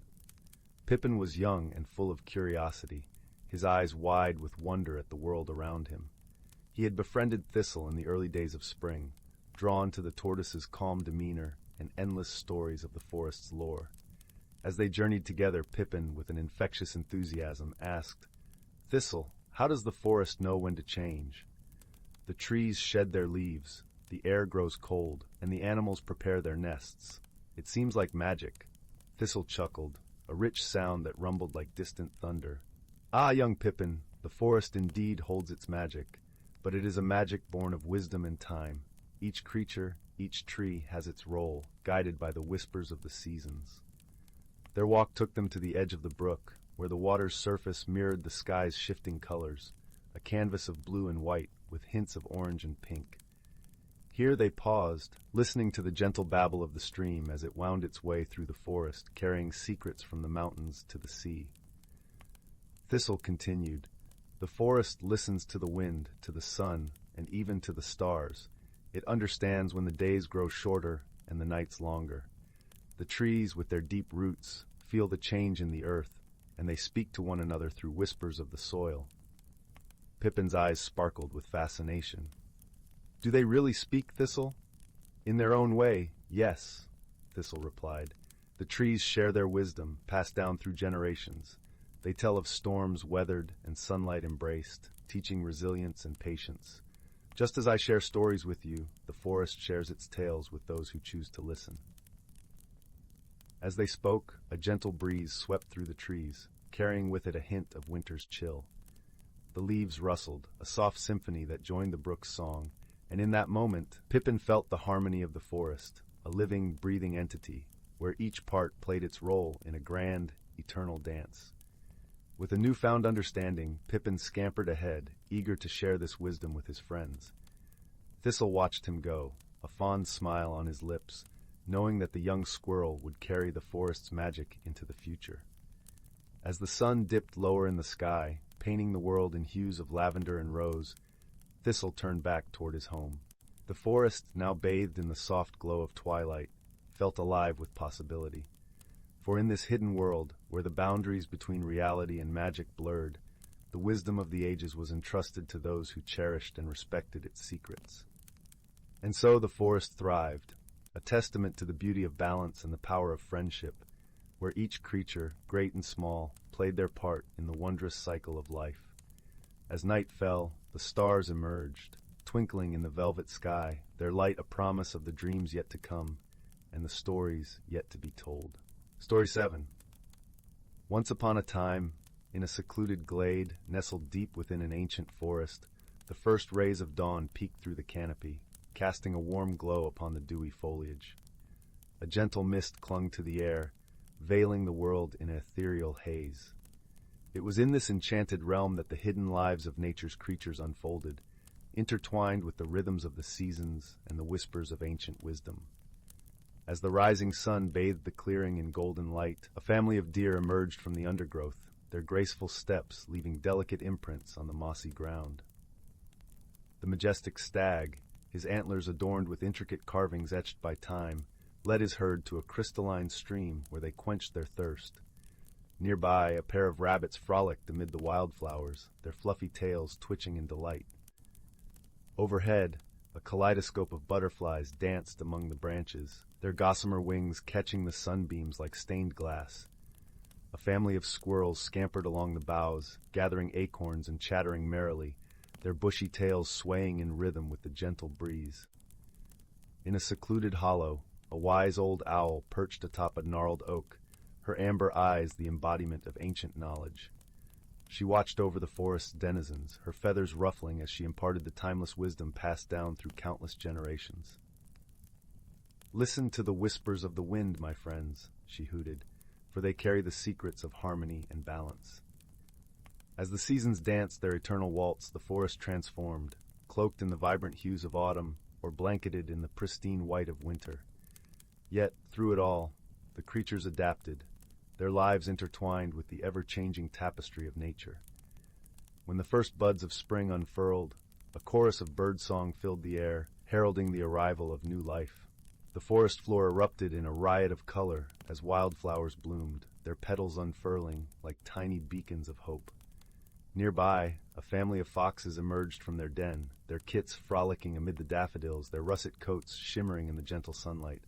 Speaker 1: Pippin was young and full of curiosity, his eyes wide with wonder at the world around him. He had befriended Thistle in the early days of spring, drawn to the tortoise's calm demeanor and endless stories of the forest's lore. As they journeyed together, Pippin, with an infectious enthusiasm, asked, "Thistle, how does the forest know when to change?" "The trees shed their leaves, the air grows cold, and the animals prepare their nests. It seems like magic." Thistle chuckled, a rich sound that rumbled like distant thunder. "Ah, young Pippin, the forest indeed holds its magic, but it is a magic born of wisdom and time. Each creature, each tree has its role, guided by the whispers of the seasons." Their walk took them to the edge of the brook, where the water's surface mirrored the sky's shifting colors, a canvas of blue and white with hints of orange and pink. Here they paused, listening to the gentle babble of the stream as it wound its way through the forest, carrying secrets from the mountains to the sea. Thistle continued, The forest listens to the wind, to the sun, and even to the stars. It understands when the days grow shorter and the nights longer. The trees, with their deep roots, feel the change in the earth, and they speak to one another through whispers of the soil. Pippin's eyes sparkled with fascination. "Do they really speak, Thistle?" "In their own way, yes," Thistle replied. "The trees share their wisdom, passed down through generations. They tell of storms weathered and sunlight embraced, teaching resilience and patience. Just as I share stories with you, the forest shares its tales with those who choose to listen." As they spoke, a gentle breeze swept through the trees, carrying with it a hint of winter's chill. The leaves rustled, a soft symphony that joined the brook's song, and in that moment, Pippin felt the harmony of the forest, a living, breathing entity, where each part played its role in a grand, eternal dance. With a newfound understanding, Pippin scampered ahead, eager to share this wisdom with his friends. Thistle watched him go, a fond smile on his lips, knowing that the young squirrel would carry the forest's magic into the future. As the sun dipped lower in the sky, painting the world in hues of lavender and rose, Thistle turned back toward his home. The forest, now bathed in the soft glow of twilight, felt alive with possibility. For in this hidden world, where the boundaries between reality and magic blurred, the wisdom of the ages was entrusted to those who cherished and respected its secrets. And so the forest thrived, a testament to the beauty of balance and the power of friendship, where each creature, great and small, played their part in the wondrous cycle of life. As night fell, the stars emerged, twinkling in the velvet sky, their light a promise of the dreams yet to come, and the stories yet to be told. Story 7. Once upon a time, in a secluded glade nestled deep within an ancient forest, the first rays of dawn peeked through the canopy, casting a warm glow upon the dewy foliage. A gentle mist clung to the air, veiling the world in an ethereal haze. It was in this enchanted realm that the hidden lives of nature's creatures unfolded, intertwined with the rhythms of the seasons and the whispers of ancient wisdom. As the rising sun bathed the clearing in golden light, a family of deer emerged from the undergrowth, their graceful steps leaving delicate imprints on the mossy ground. The majestic stag, his antlers adorned with intricate carvings etched by time, led his herd to a crystalline stream where they quenched their thirst. Nearby, a pair of rabbits frolicked amid the wildflowers, their fluffy tails twitching in delight. Overhead, a kaleidoscope of butterflies danced among the branches, their gossamer wings catching the sunbeams like stained glass. A family of squirrels scampered along the boughs, gathering acorns and chattering merrily, their bushy tails swaying in rhythm with the gentle breeze. In a secluded hollow, a wise old owl perched atop a gnarled oak, her amber eyes the embodiment of ancient knowledge. She watched over the forest's denizens, her feathers ruffling as she imparted the timeless wisdom passed down through countless generations. "Listen to the whispers of the wind, my friends," she hooted, "for they carry the secrets of harmony and balance." As the seasons danced their eternal waltz, the forest transformed, cloaked in the vibrant hues of autumn or blanketed in the pristine white of winter. Yet, through it all, the creatures adapted, their lives intertwined with the ever-changing tapestry of nature. When the first buds of spring unfurled, a chorus of birdsong filled the air, heralding the arrival of new life. The forest floor erupted in a riot of color as wildflowers bloomed, their petals unfurling like tiny beacons of hope. Nearby, a family of foxes emerged from their den, their kits frolicking amid the daffodils, their russet coats shimmering in the gentle sunlight.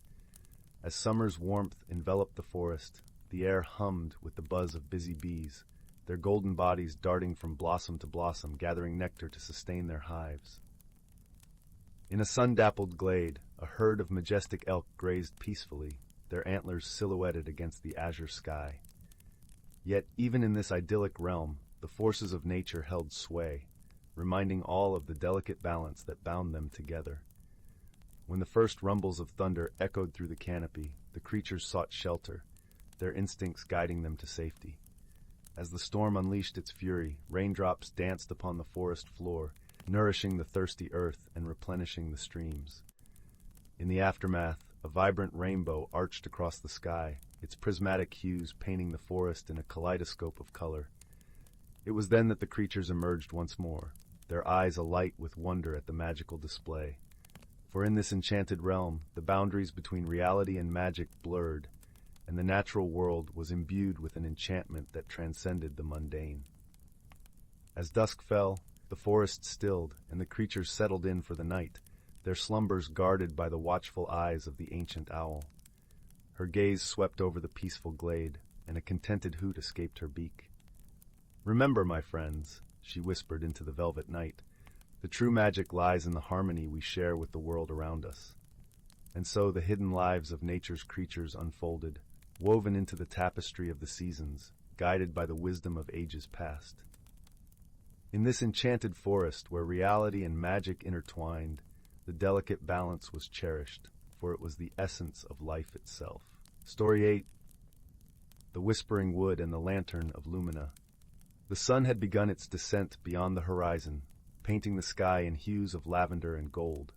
Speaker 1: As summer's warmth enveloped the forest, the air hummed with the buzz of busy bees, their golden bodies darting from blossom to blossom, gathering nectar to sustain their hives. In a sun-dappled glade, a herd of majestic elk grazed peacefully, their antlers silhouetted against the azure sky. Yet, even in this idyllic realm, the forces of nature held sway, reminding all of the delicate balance that bound them together. When the first rumbles of thunder echoed through the canopy, the creatures sought shelter, their instincts guiding them to safety. As the storm unleashed its fury, raindrops danced upon the forest floor, nourishing the thirsty earth and replenishing the streams. In the aftermath, a vibrant rainbow arched across the sky, its prismatic hues painting the forest in a kaleidoscope of color. It was then that the creatures emerged once more, their eyes alight with wonder at the magical display. For in this enchanted realm, the boundaries between reality and magic blurred, and the natural world was imbued with an enchantment that transcended the mundane. As dusk fell, the forest stilled, and the creatures settled in for the night, their slumbers guarded by the watchful eyes of the ancient owl. Her gaze swept over the peaceful glade, and a contented hoot escaped her beak. "Remember, my friends," she whispered into the velvet night, "the true magic lies in the harmony we share with the world around us." And so the hidden lives of nature's creatures unfolded, woven into the tapestry of the seasons, guided by the wisdom of ages past. In this enchanted forest, where reality and magic intertwined, the delicate balance was cherished, for it was the essence of life itself. Story 8. The Whispering Wood and the Lantern of Lumina. The sun had begun its descent beyond the horizon, painting the sky in hues of lavender and gold.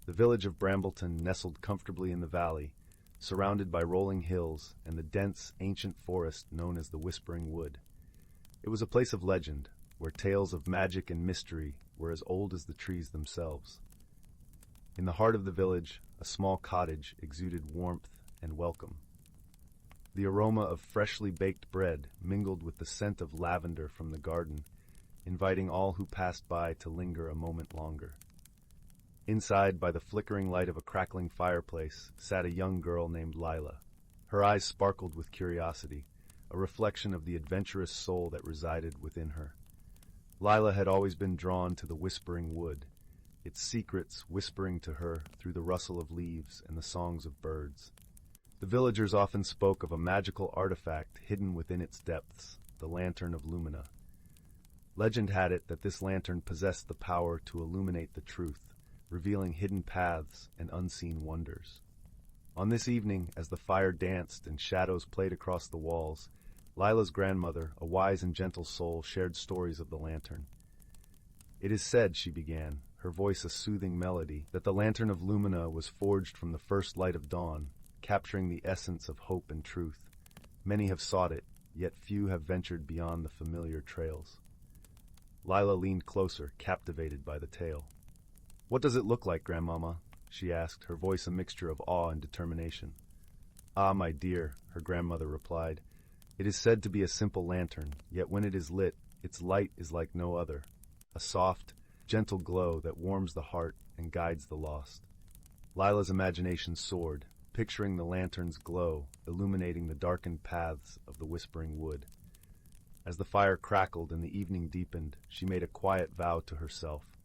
Speaker 1: The village of Brambleton nestled comfortably in the valley, surrounded by rolling hills and the dense, ancient forest known as the Whispering Wood. It was a place of legend, where tales of magic and mystery were as old as the trees themselves. In the heart of the village, a small cottage exuded warmth and welcome. The aroma of freshly baked bread mingled with the scent of lavender from the garden, inviting all who passed by to linger a moment longer. Inside, by the flickering light of a crackling fireplace, sat a young girl named Lila. Her eyes sparkled with curiosity, a reflection of the adventurous soul that resided within her. Lila had always been drawn to the Whispering Wood, its secrets whispering to her through the rustle of leaves and the songs of birds. The villagers often spoke of a magical artifact hidden within its depths, the Lantern of Lumina. Legend had it that this lantern possessed the power to illuminate the truth, revealing hidden paths and unseen wonders. On this evening, as the fire danced and shadows played across the walls, Lila's grandmother, a wise and gentle soul, shared stories of the lantern. "It is said," she began, her voice a soothing melody, "that the Lantern of Lumina was forged from the first light of dawn, capturing the essence of hope and truth. Many have sought it, yet few have ventured beyond the familiar trails." Lila leaned closer, captivated by the tale. "What does it look like, Grandmama?" she asked, her voice a mixture of awe and determination. "Ah, my dear," her grandmother replied, "it is said to be a simple lantern, yet when it is lit, its light is like no other, a soft, gentle glow that warms the heart and guides the lost." Lila's imagination soared, picturing the lantern's glow illuminating the darkened paths of the Whispering Wood. As the fire crackled and the evening deepened, she made a quiet vow to herself.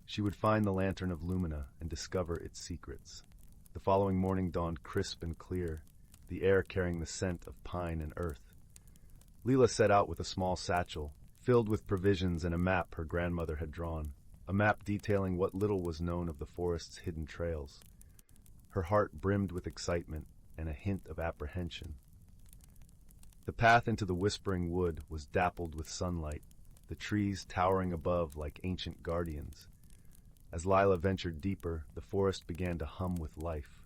Speaker 1: She would find the Lantern of Lumina and discover its secrets. The following morning dawned crisp and clear, the air carrying the scent of pine and earth. Lila set out with a small satchel, filled with provisions and a map her grandmother had drawn, a map detailing what little was known of the forest's hidden trails. Her heart brimmed with excitement and a hint of apprehension. The path into the Whispering Wood was dappled with sunlight, the trees towering above like ancient guardians. As Lila ventured deeper, the forest began to hum with life.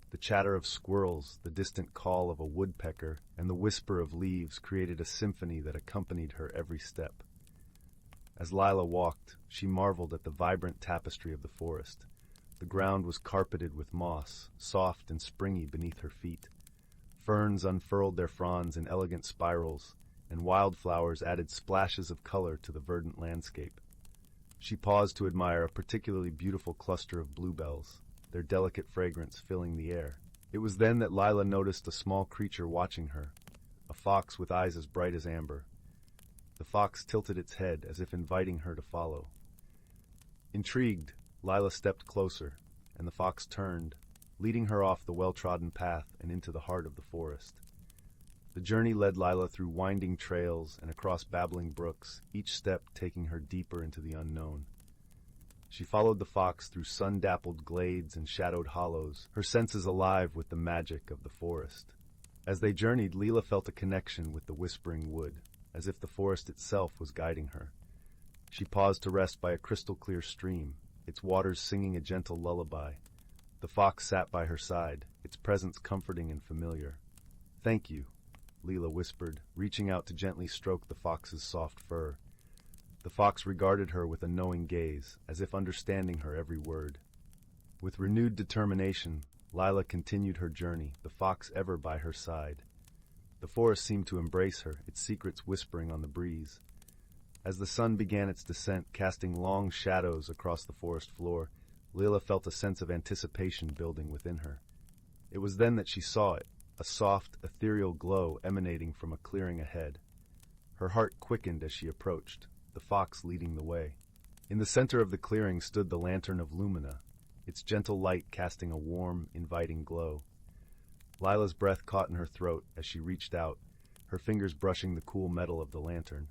Speaker 1: The chatter of squirrels, the distant call of a woodpecker, and the whisper of leaves created a symphony that accompanied her every step. As Lila walked, she marveled at the vibrant tapestry of the forest. The ground was carpeted with moss, soft and springy beneath her feet. Ferns unfurled their fronds in elegant spirals, and wildflowers added splashes of color to the verdant landscape. She paused to admire a particularly beautiful cluster of bluebells, their delicate fragrance filling the air. It was then that Lila noticed a small creature watching her, a fox with eyes as bright as amber. The fox tilted its head as if inviting her to follow. Intrigued, Lila stepped closer, and the fox turned, leading her off the well-trodden path and into the heart of the forest. The journey led Lila through winding trails and across babbling brooks, each step taking her deeper into the unknown. She followed the fox through sun-dappled glades and shadowed hollows, her senses alive with the magic of the forest. As they journeyed, Lila felt a connection with the Whispering Wood, as if the forest itself was guiding her. She paused to rest by a crystal-clear stream, its waters singing a gentle lullaby. The fox sat by her side, its presence comforting and familiar. "Thank you," Leela whispered, reaching out to gently stroke the fox's soft fur. The fox regarded her with a knowing gaze, as if understanding her every word. With renewed determination, Lila continued her journey, the fox ever by her side. The forest seemed to embrace her, its secrets whispering on the breeze. As the sun began its descent, casting long shadows across the forest floor, Lila felt a sense of anticipation building within her. It was then that she saw it, a soft, ethereal glow emanating from a clearing ahead. Her heart quickened as she approached, the fox leading the way. In the center of the clearing stood the lantern of Lumina, its gentle light casting a warm, inviting glow. Lila's breath caught in her throat as she reached out, her fingers brushing the cool metal of the lantern.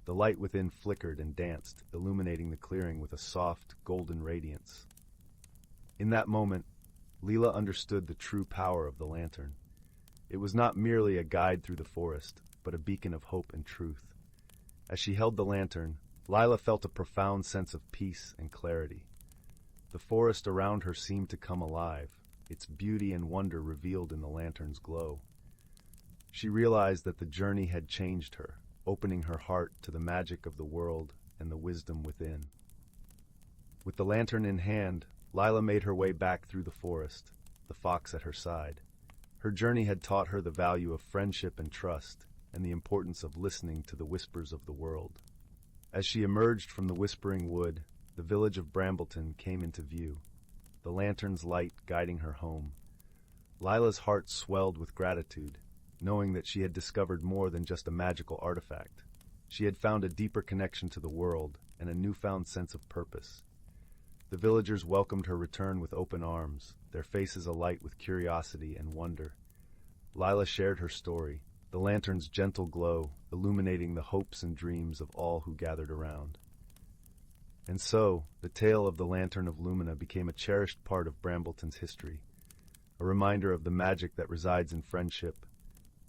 Speaker 1: The light within flickered and danced, illuminating the clearing with a soft, golden radiance. In that moment, Leela understood the true power of the lantern. It was not merely a guide through the forest, but a beacon of hope and truth. As she held the lantern, Lila felt a profound sense of peace and clarity. The forest around her seemed to come alive, its beauty and wonder revealed in the lantern's glow. She realized that the journey had changed her, opening her heart to the magic of the world and the wisdom within. With the lantern in hand, Lila made her way back through the forest, the fox at her side. Her journey had taught her the value of friendship and trust, and the importance of listening to the whispers of the world. As she emerged from the whispering wood, the village of Brambleton came into view, the lantern's light guiding her home. Lila's heart swelled with gratitude, knowing that she had discovered more than just a magical artifact. She had found a deeper connection to the world and a newfound sense of purpose. The villagers welcomed her return with open arms, their faces alight with curiosity and wonder. Lila shared her story, the lantern's gentle glow illuminating the hopes and dreams of all who gathered around. And so, the tale of the Lantern of Lumina became a cherished part of Brambleton's history, a reminder of the magic that resides in friendship,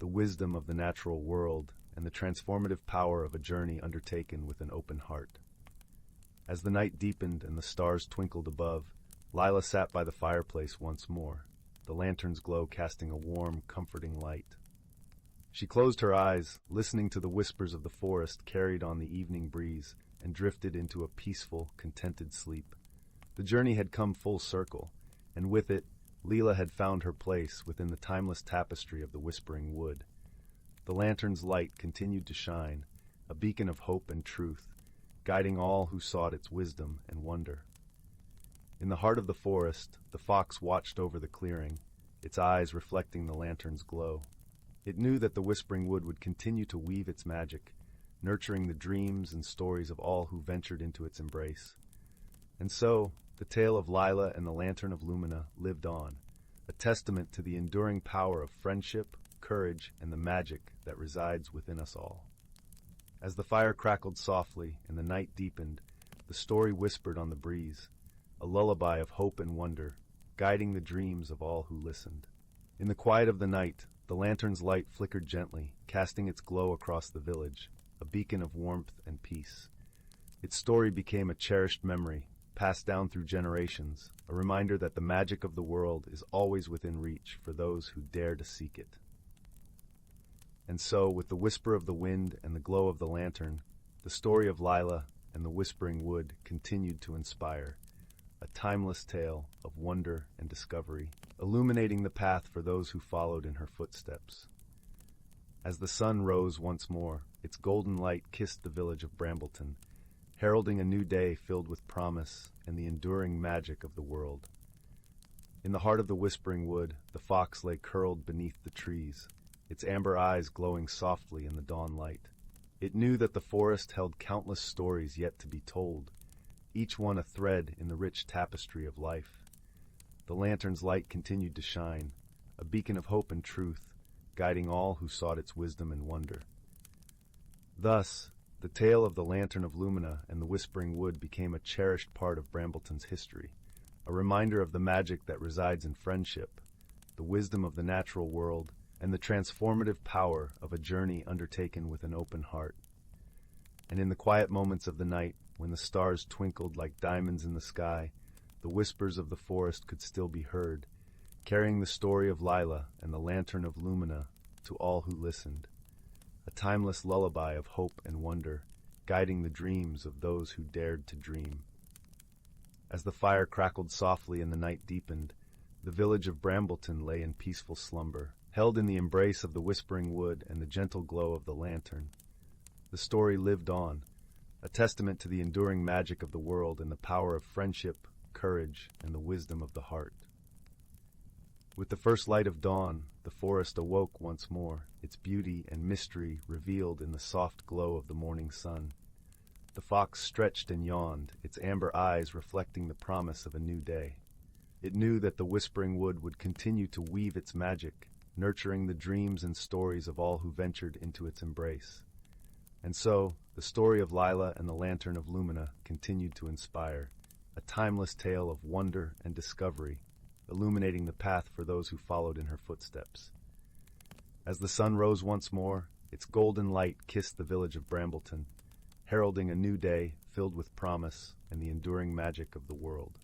Speaker 1: the wisdom of the natural world, and the transformative power of a journey undertaken with an open heart. As the night deepened and the stars twinkled above, Lila sat by the fireplace once more, the lantern's glow casting a warm, comforting light. She closed her eyes, listening to the whispers of the forest carried on the evening breeze, and drifted into a peaceful, contented sleep. The journey had come full circle, and with it, Leela had found her place within the timeless tapestry of the Whispering Wood. The lantern's light continued to shine, a beacon of hope and truth, guiding all who sought its wisdom and wonder. In the heart of the forest, the fox watched over the clearing, its eyes reflecting the lantern's glow. It knew that the Whispering Wood would continue to weave its magic, nurturing the dreams and stories of all who ventured into its embrace. And so, the tale of Lila and the Lantern of Lumina lived on, a testament to the enduring power of friendship, courage, and the magic that resides within us all. As the fire crackled softly and the night deepened, the story whispered on the breeze, a lullaby of hope and wonder, guiding the dreams of all who listened. In the quiet of the night, the lantern's light flickered gently, casting its glow across the village, a beacon of warmth and peace. Its story became a cherished memory, passed down through generations, a reminder that the magic of the world is always within reach for those who dare to seek it. And so, with the whisper of the wind and the glow of the lantern, the story of Lila and the Whispering Wood continued to inspire, a timeless tale of wonder and discovery, illuminating the path for those who followed in her footsteps. As the sun rose once more, its golden light kissed the village of Brambleton, heralding a new day filled with promise and the enduring magic of the world. In the heart of the Whispering Wood, the fox lay curled beneath the trees, its amber eyes glowing softly in the dawn light. It knew that the forest held countless stories yet to be told, each one a thread in the rich tapestry of life. The lantern's light continued to shine, a beacon of hope and truth, guiding all who sought its wisdom and wonder. Thus, the tale of the Lantern of Lumina and the Whispering Wood became a cherished part of Brambleton's history, a reminder of the magic that resides in friendship, the wisdom of the natural world, and the transformative power of a journey undertaken with an open heart. And in the quiet moments of the night, when the stars twinkled like diamonds in the sky, the whispers of the forest could still be heard, carrying the story of Lila and the Lantern of Lumina to all who listened, a timeless lullaby of hope and wonder, guiding the dreams of those who dared to dream. As the fire crackled softly and the night deepened, the village of Brambleton lay in peaceful slumber, held in the embrace of the whispering wood and the gentle glow of the lantern. The story lived on, a testament to the enduring magic of the world and the power of friendship, courage, and the wisdom of the heart. With the first light of dawn, the forest awoke once more, its beauty and mystery revealed in the soft glow of the morning sun. The fox stretched and yawned, its amber eyes reflecting the promise of a new day. It knew that the whispering wood would continue to weave its magic, nurturing the dreams and stories of all who ventured into its embrace. And so, the story of Lila and the Lantern of Lumina continued to inspire, a timeless tale of wonder and discovery, illuminating the path for those who followed in her footsteps. As the sun rose once more, its golden light kissed the village of Brambleton, heralding a new day filled with promise and the enduring magic of the world.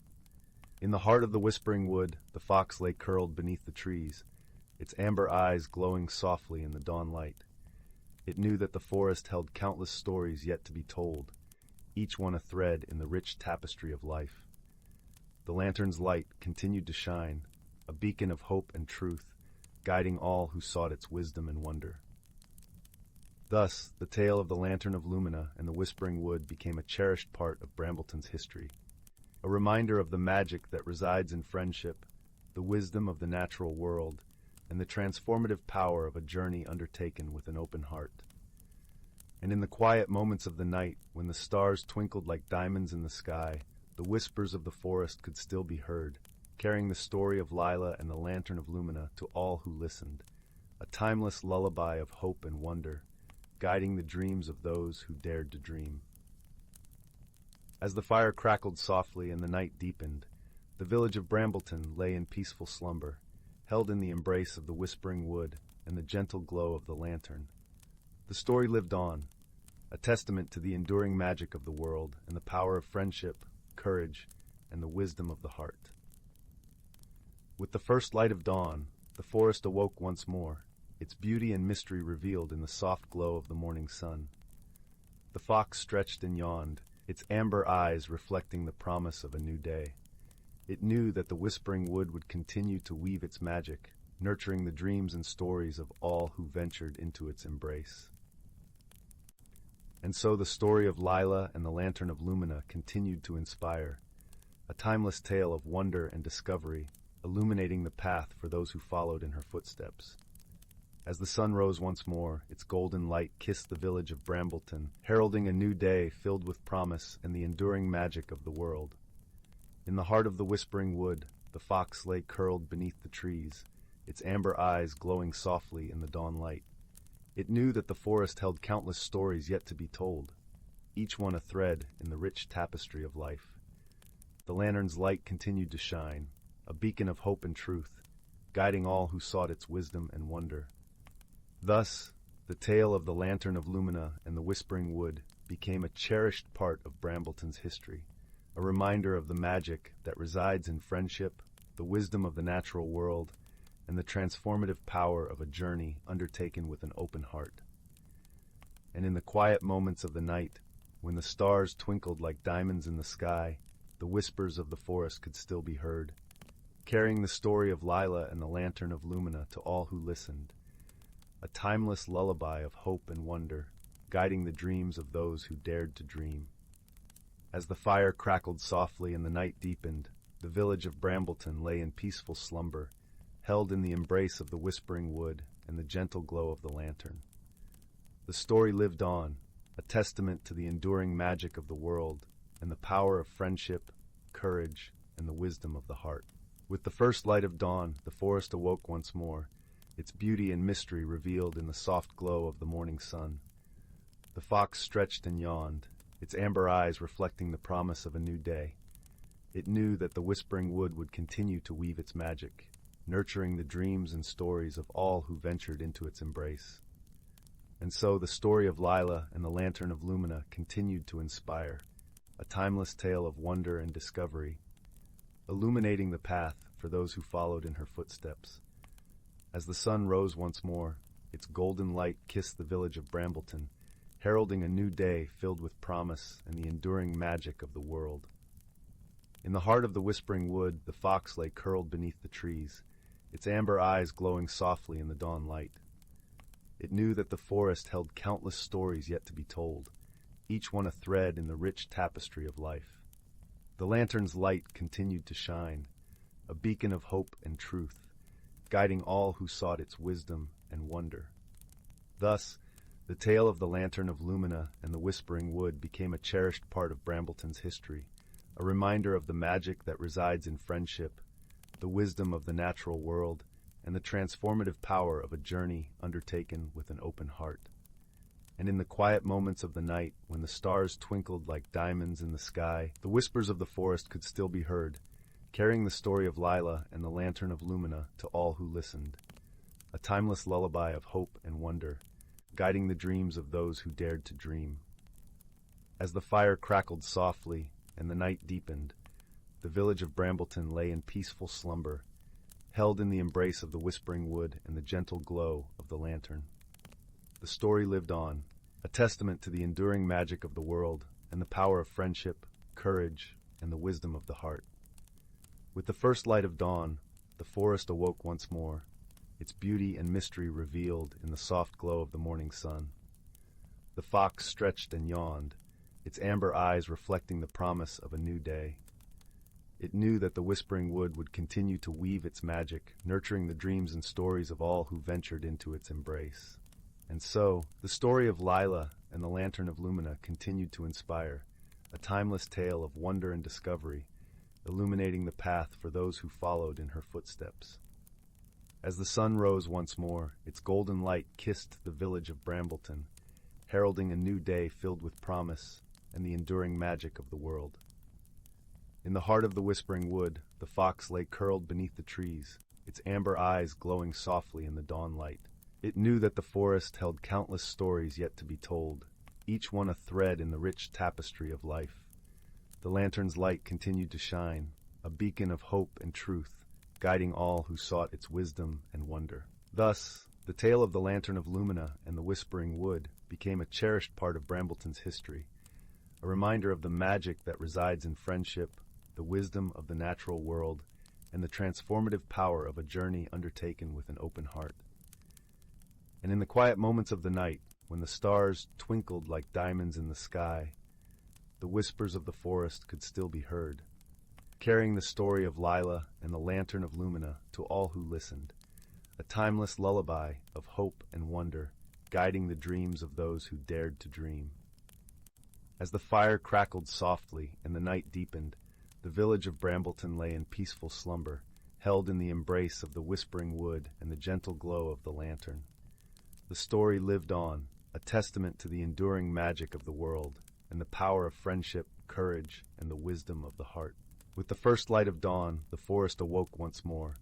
Speaker 1: In the heart of the whispering wood, the fox lay curled beneath the trees, its amber eyes glowing softly in the dawn light. It knew that the forest held countless stories yet to be told, each one a thread in the rich tapestry of life. The lantern's light continued to shine, a beacon of hope and truth, guiding all who sought its wisdom and wonder. Thus, the tale of the Lantern of Lumina and the Whispering Wood became a cherished part of Brambleton's history, a reminder of the magic that resides in friendship, the wisdom of the natural world, and the transformative power of a journey undertaken with an open heart. And in the quiet moments of the night, when the stars twinkled like diamonds in the sky, the whispers of the forest could still be heard, carrying the story of Lila and the Lantern of Lumina to all who listened, a timeless lullaby of hope and wonder, guiding the dreams of those who dared to dream. As the fire crackled softly and the night deepened, the village of Brambleton lay in peaceful slumber, held in the embrace of the whispering wood and the gentle glow of the lantern. The story lived on, a testament to the enduring magic of the world and the power of friendship, courage, and the wisdom of the heart. With the first light of dawn, the forest awoke once more, its beauty and mystery revealed in the soft glow of the morning sun. The fox stretched and yawned, its amber eyes reflecting the promise of a new day. It knew that the whispering wood would continue to weave its magic, nurturing the dreams and stories of all who ventured into its embrace. And so the story of Lila and the Lantern of Lumina continued to inspire, a timeless tale of wonder and discovery, illuminating the path for those who followed in her footsteps. As the sun rose once more, its golden light kissed the village of Brambleton, heralding a new day filled with promise and the enduring magic of the world. In the heart of the whispering wood, the fox lay curled beneath the trees, its amber eyes glowing softly in the dawn light. It knew that the forest held countless stories yet to be told, each one a thread in the rich tapestry of life. The lantern's light continued to shine, a beacon of hope and truth, guiding all who sought its wisdom and wonder. Thus, the tale of the Lantern of Lumina and the Whispering Wood became a cherished part of Brambleton's history, a reminder of the magic that resides in friendship, the wisdom of the natural world, and the transformative power of a journey undertaken with an open heart. And in the quiet moments of the night, when the stars twinkled like diamonds in the sky, the whispers of the forest could still be heard, carrying the story of Lila and the Lantern of Lumina to all who listened, a timeless lullaby of hope and wonder, guiding the dreams of those who dared to dream. As the fire crackled softly and the night deepened, the village of Brambleton lay in peaceful slumber, held in the embrace of the whispering wood and the gentle glow of the lantern. The story lived on, a testament to the enduring magic of the world and the power of friendship, courage, and the wisdom of the heart. With the first light of dawn, the forest awoke once more, its beauty and mystery revealed in the soft glow of the morning sun. The fox stretched and yawned, its amber eyes reflecting the promise of a new day. It knew that the whispering wood would continue to weave its magic, nurturing the dreams and stories of all who ventured into its embrace. And so the story of Lila and the Lantern of Lumina continued to inspire, a timeless tale of wonder and discovery, illuminating the path for those who followed in her footsteps. As the sun rose once more, its golden light kissed the village of Brambleton, heralding a new day filled with promise and the enduring magic of the world. In the heart of the whispering wood, the fox lay curled beneath the trees, its amber eyes glowing softly in the dawn light. It knew that the forest held countless stories yet to be told, each one a thread in the rich tapestry of life. The lantern's light continued to shine, a beacon of hope and truth, guiding all who sought its wisdom and wonder. Thus, the tale of the Lantern of Lumina and the Whispering Wood became a cherished part of Brambleton's history, a reminder of the magic that resides in friendship, the wisdom of the natural world, and the transformative power of a journey undertaken with an open heart. And in the quiet moments of the night, when the stars twinkled like diamonds in the sky, the whispers of the forest could still be heard, carrying the story of Lila and the Lantern of Lumina to all who listened, a timeless lullaby of hope and wonder, guiding the dreams of those who dared to dream. As the fire crackled softly and the night deepened, the village of Brambleton lay in peaceful slumber, held in the embrace of the whispering wood and the gentle glow of the lantern. The story lived on, a testament to the enduring magic of the world and the power of friendship, courage, and the wisdom of the heart. With the first light of dawn, the forest awoke once more, its beauty and mystery revealed in the soft glow of the morning sun. The fox stretched and yawned, its amber eyes reflecting the promise of a new day. It knew that the whispering wood would continue to weave its magic, nurturing the dreams and stories of all who ventured into its embrace. And so, the story of Lila and the Lantern of Lumina continued to inspire, a timeless tale of wonder and discovery, illuminating the path for those who followed in her footsteps. As the sun rose once more, its golden light kissed the village of Brambleton, heralding a new day filled with promise and the enduring magic of the world. In the heart of the whispering wood, the fox lay curled beneath the trees, its amber eyes glowing softly in the dawn light. It knew that the forest held countless stories yet to be told, each one a thread in the rich tapestry of life. The lantern's light continued to shine, a beacon of hope and truth, guiding all who sought its wisdom and wonder. Thus, the tale of the Lantern of Lumina and the Whispering Wood became a cherished part of Brambleton's history, a reminder of the magic that resides in friendship, the wisdom of the natural world, and the transformative power of a journey undertaken with an open heart. And in the quiet moments of the night, when the stars twinkled like diamonds in the sky, the whispers of the forest could still be heard, carrying the story of Lila and the Lantern of Lumina to all who listened, a timeless lullaby of hope and wonder, guiding the dreams of those who dared to dream. As the fire crackled softly and the night deepened, the village of Brambleton lay in peaceful slumber, held in the embrace of the whispering wood and the gentle glow of the lantern. The story lived on, a testament to the enduring magic of the world and the power of friendship, courage, and the wisdom of the heart. With the first light of dawn, the forest awoke once more,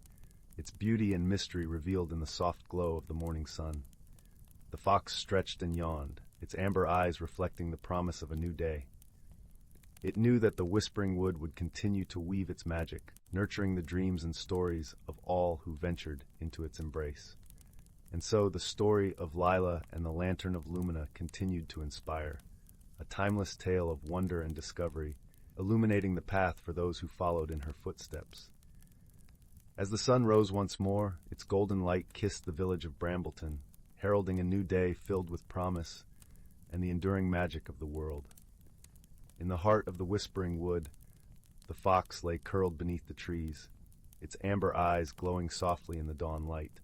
Speaker 1: its beauty and mystery revealed in the soft glow of the morning sun. The fox stretched and yawned, its amber eyes reflecting the promise of a new day. It knew that the whispering wood would continue to weave its magic, nurturing the dreams and stories of all who ventured into its embrace. And so the story of Lila and the Lantern of Lumina continued to inspire, a timeless tale of wonder and discovery, illuminating the path for those who followed in her footsteps. As the sun rose once more, its golden light kissed the village of Brambleton, heralding a new day filled with promise and the enduring magic of the world. In the heart of the whispering wood, the fox lay curled beneath the trees, its amber eyes glowing softly in the dawn light.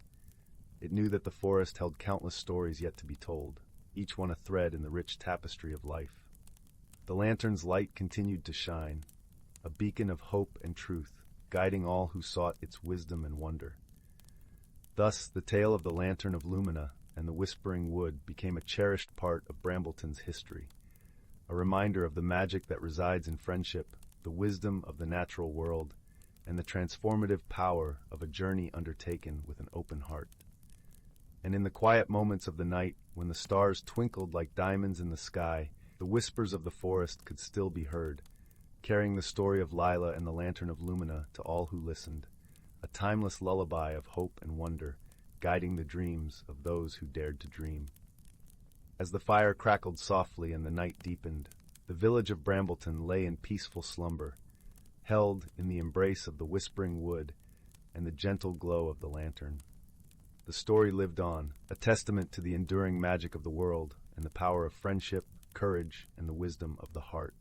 Speaker 1: It knew that the forest held countless stories yet to be told, each one a thread in the rich tapestry of life. The lantern's light continued to shine, a beacon of hope and truth, guiding all who sought its wisdom and wonder. Thus, the tale of the Lantern of Lumina and the Whispering Wood became a cherished part of Brambleton's history, a reminder of the magic that resides in friendship, the wisdom of the natural world, and the transformative power of a journey undertaken with an open heart. And in the quiet moments of the night, when the stars twinkled like diamonds in the sky, the whispers of the forest could still be heard, carrying the story of Lila and the Lantern of Lumina to all who listened, a timeless lullaby of hope and wonder, guiding the dreams of those who dared to dream. As the fire crackled softly and the night deepened, the village of Brambleton lay in peaceful slumber, held in the embrace of the whispering wood and the gentle glow of the lantern. The story lived on, a testament to the enduring magic of the world and the power of friendship, courage, and the wisdom of the heart.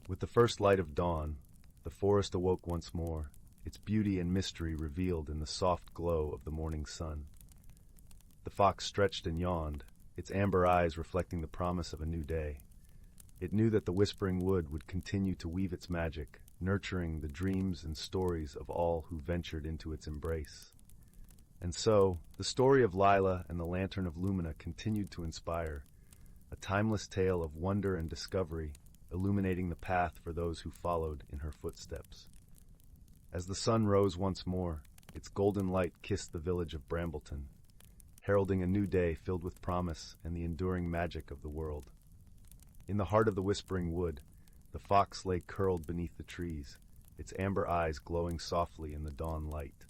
Speaker 1: With the first light of dawn, the forest awoke once more, its beauty and mystery revealed in the soft glow of the morning sun. The fox stretched and yawned, its amber eyes reflecting the promise of a new day. It knew that the whispering wood would continue to weave its magic, nurturing the dreams and stories of all who ventured into its embrace. And so, the story of Lila and the Lantern of Lumina continued to inspire, a timeless tale of wonder and discovery, illuminating the path for those who followed in her footsteps. As the sun rose once more, its golden light kissed the village of Brambleton, heralding a new day filled with promise and the enduring magic of the world. In the heart of the whispering wood, the fox lay curled beneath the trees, its amber eyes glowing softly in the dawn light.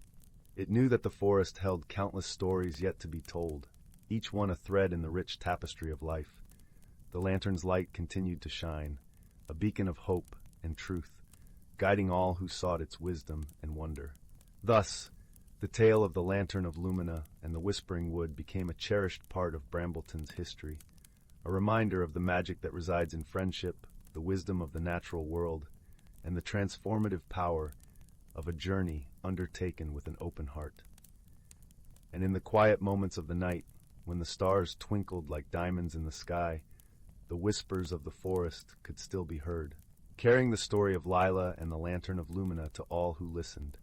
Speaker 1: It knew that the forest held countless stories yet to be told, each one a thread in the rich tapestry of life. The lantern's light continued to shine, a beacon of hope and truth, guiding all who sought its wisdom and wonder. Thus, the tale of the Lantern of Lumina and the Whispering Wood became a cherished part of Brambleton's history, a reminder of the magic that resides in friendship, the wisdom of the natural world, and the transformative power of a journey undertaken with an open heart. And in the quiet moments of the night, when the stars twinkled like diamonds in the sky, the whispers of the forest could still be heard, carrying the story of Lila and the Lantern of Lumina to all who listened,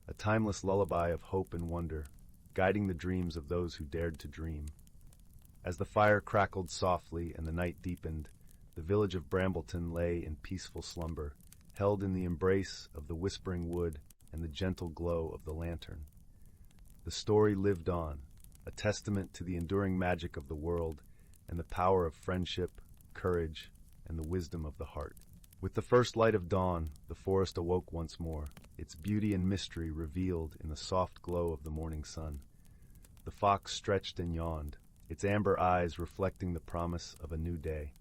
Speaker 1: a timeless lullaby of hope and wonder, guiding the dreams of those who dared to dream. As the fire crackled softly and the night deepened, the village of Brambleton lay in peaceful slumber, held in the embrace of the whispering wood and the gentle glow of the lantern. The story lived on, a testament to the enduring magic of the world and the power of friendship, courage, and the wisdom of the heart. With the first light of dawn, the forest awoke once more, its beauty and mystery revealed in the soft glow of the morning sun. The fox stretched and yawned, its amber eyes reflecting the promise of a new day.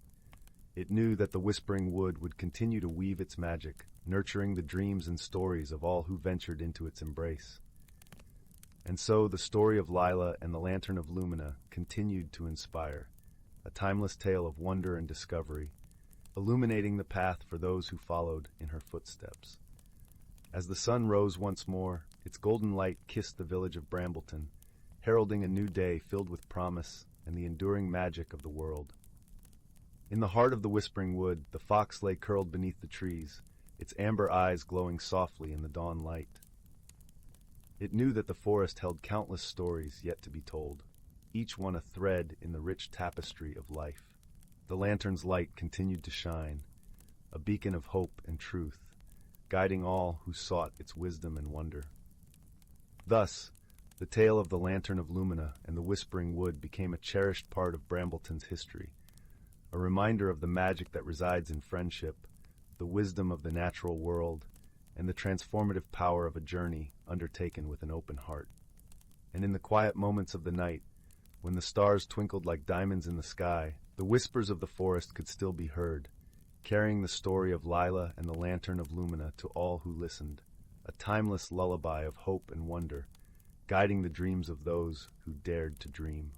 Speaker 1: It knew that the whispering wood would continue to weave its magic, nurturing the dreams and stories of all who ventured into its embrace. And so the story of Lila and the Lantern of Lumina continued to inspire, a timeless tale of wonder and discovery, illuminating the path for those who followed in her footsteps. As the sun rose once more, its golden light kissed the village of Brambleton, heralding a new day filled with promise and the enduring magic of the world. In the heart of the whispering wood, the fox lay curled beneath the trees, its amber eyes glowing softly in the dawn light. It knew that the forest held countless stories yet to be told, each one a thread in the rich tapestry of life. The lantern's light continued to shine, a beacon of hope and truth, guiding all who sought its wisdom and wonder. Thus, the tale of the Lantern of Lumina and the Whispering Wood became a cherished part of Brambleton's history, a reminder of the magic that resides in friendship, the wisdom of the natural world, and the transformative power of a journey undertaken with an open heart. And in the quiet moments of the night, when the stars twinkled like diamonds in the sky, the whispers of the forest could still be heard, carrying the story of Lila and the Lantern of Lumina to all who listened, a timeless lullaby of hope and wonder, guiding the dreams of those who dared to dream.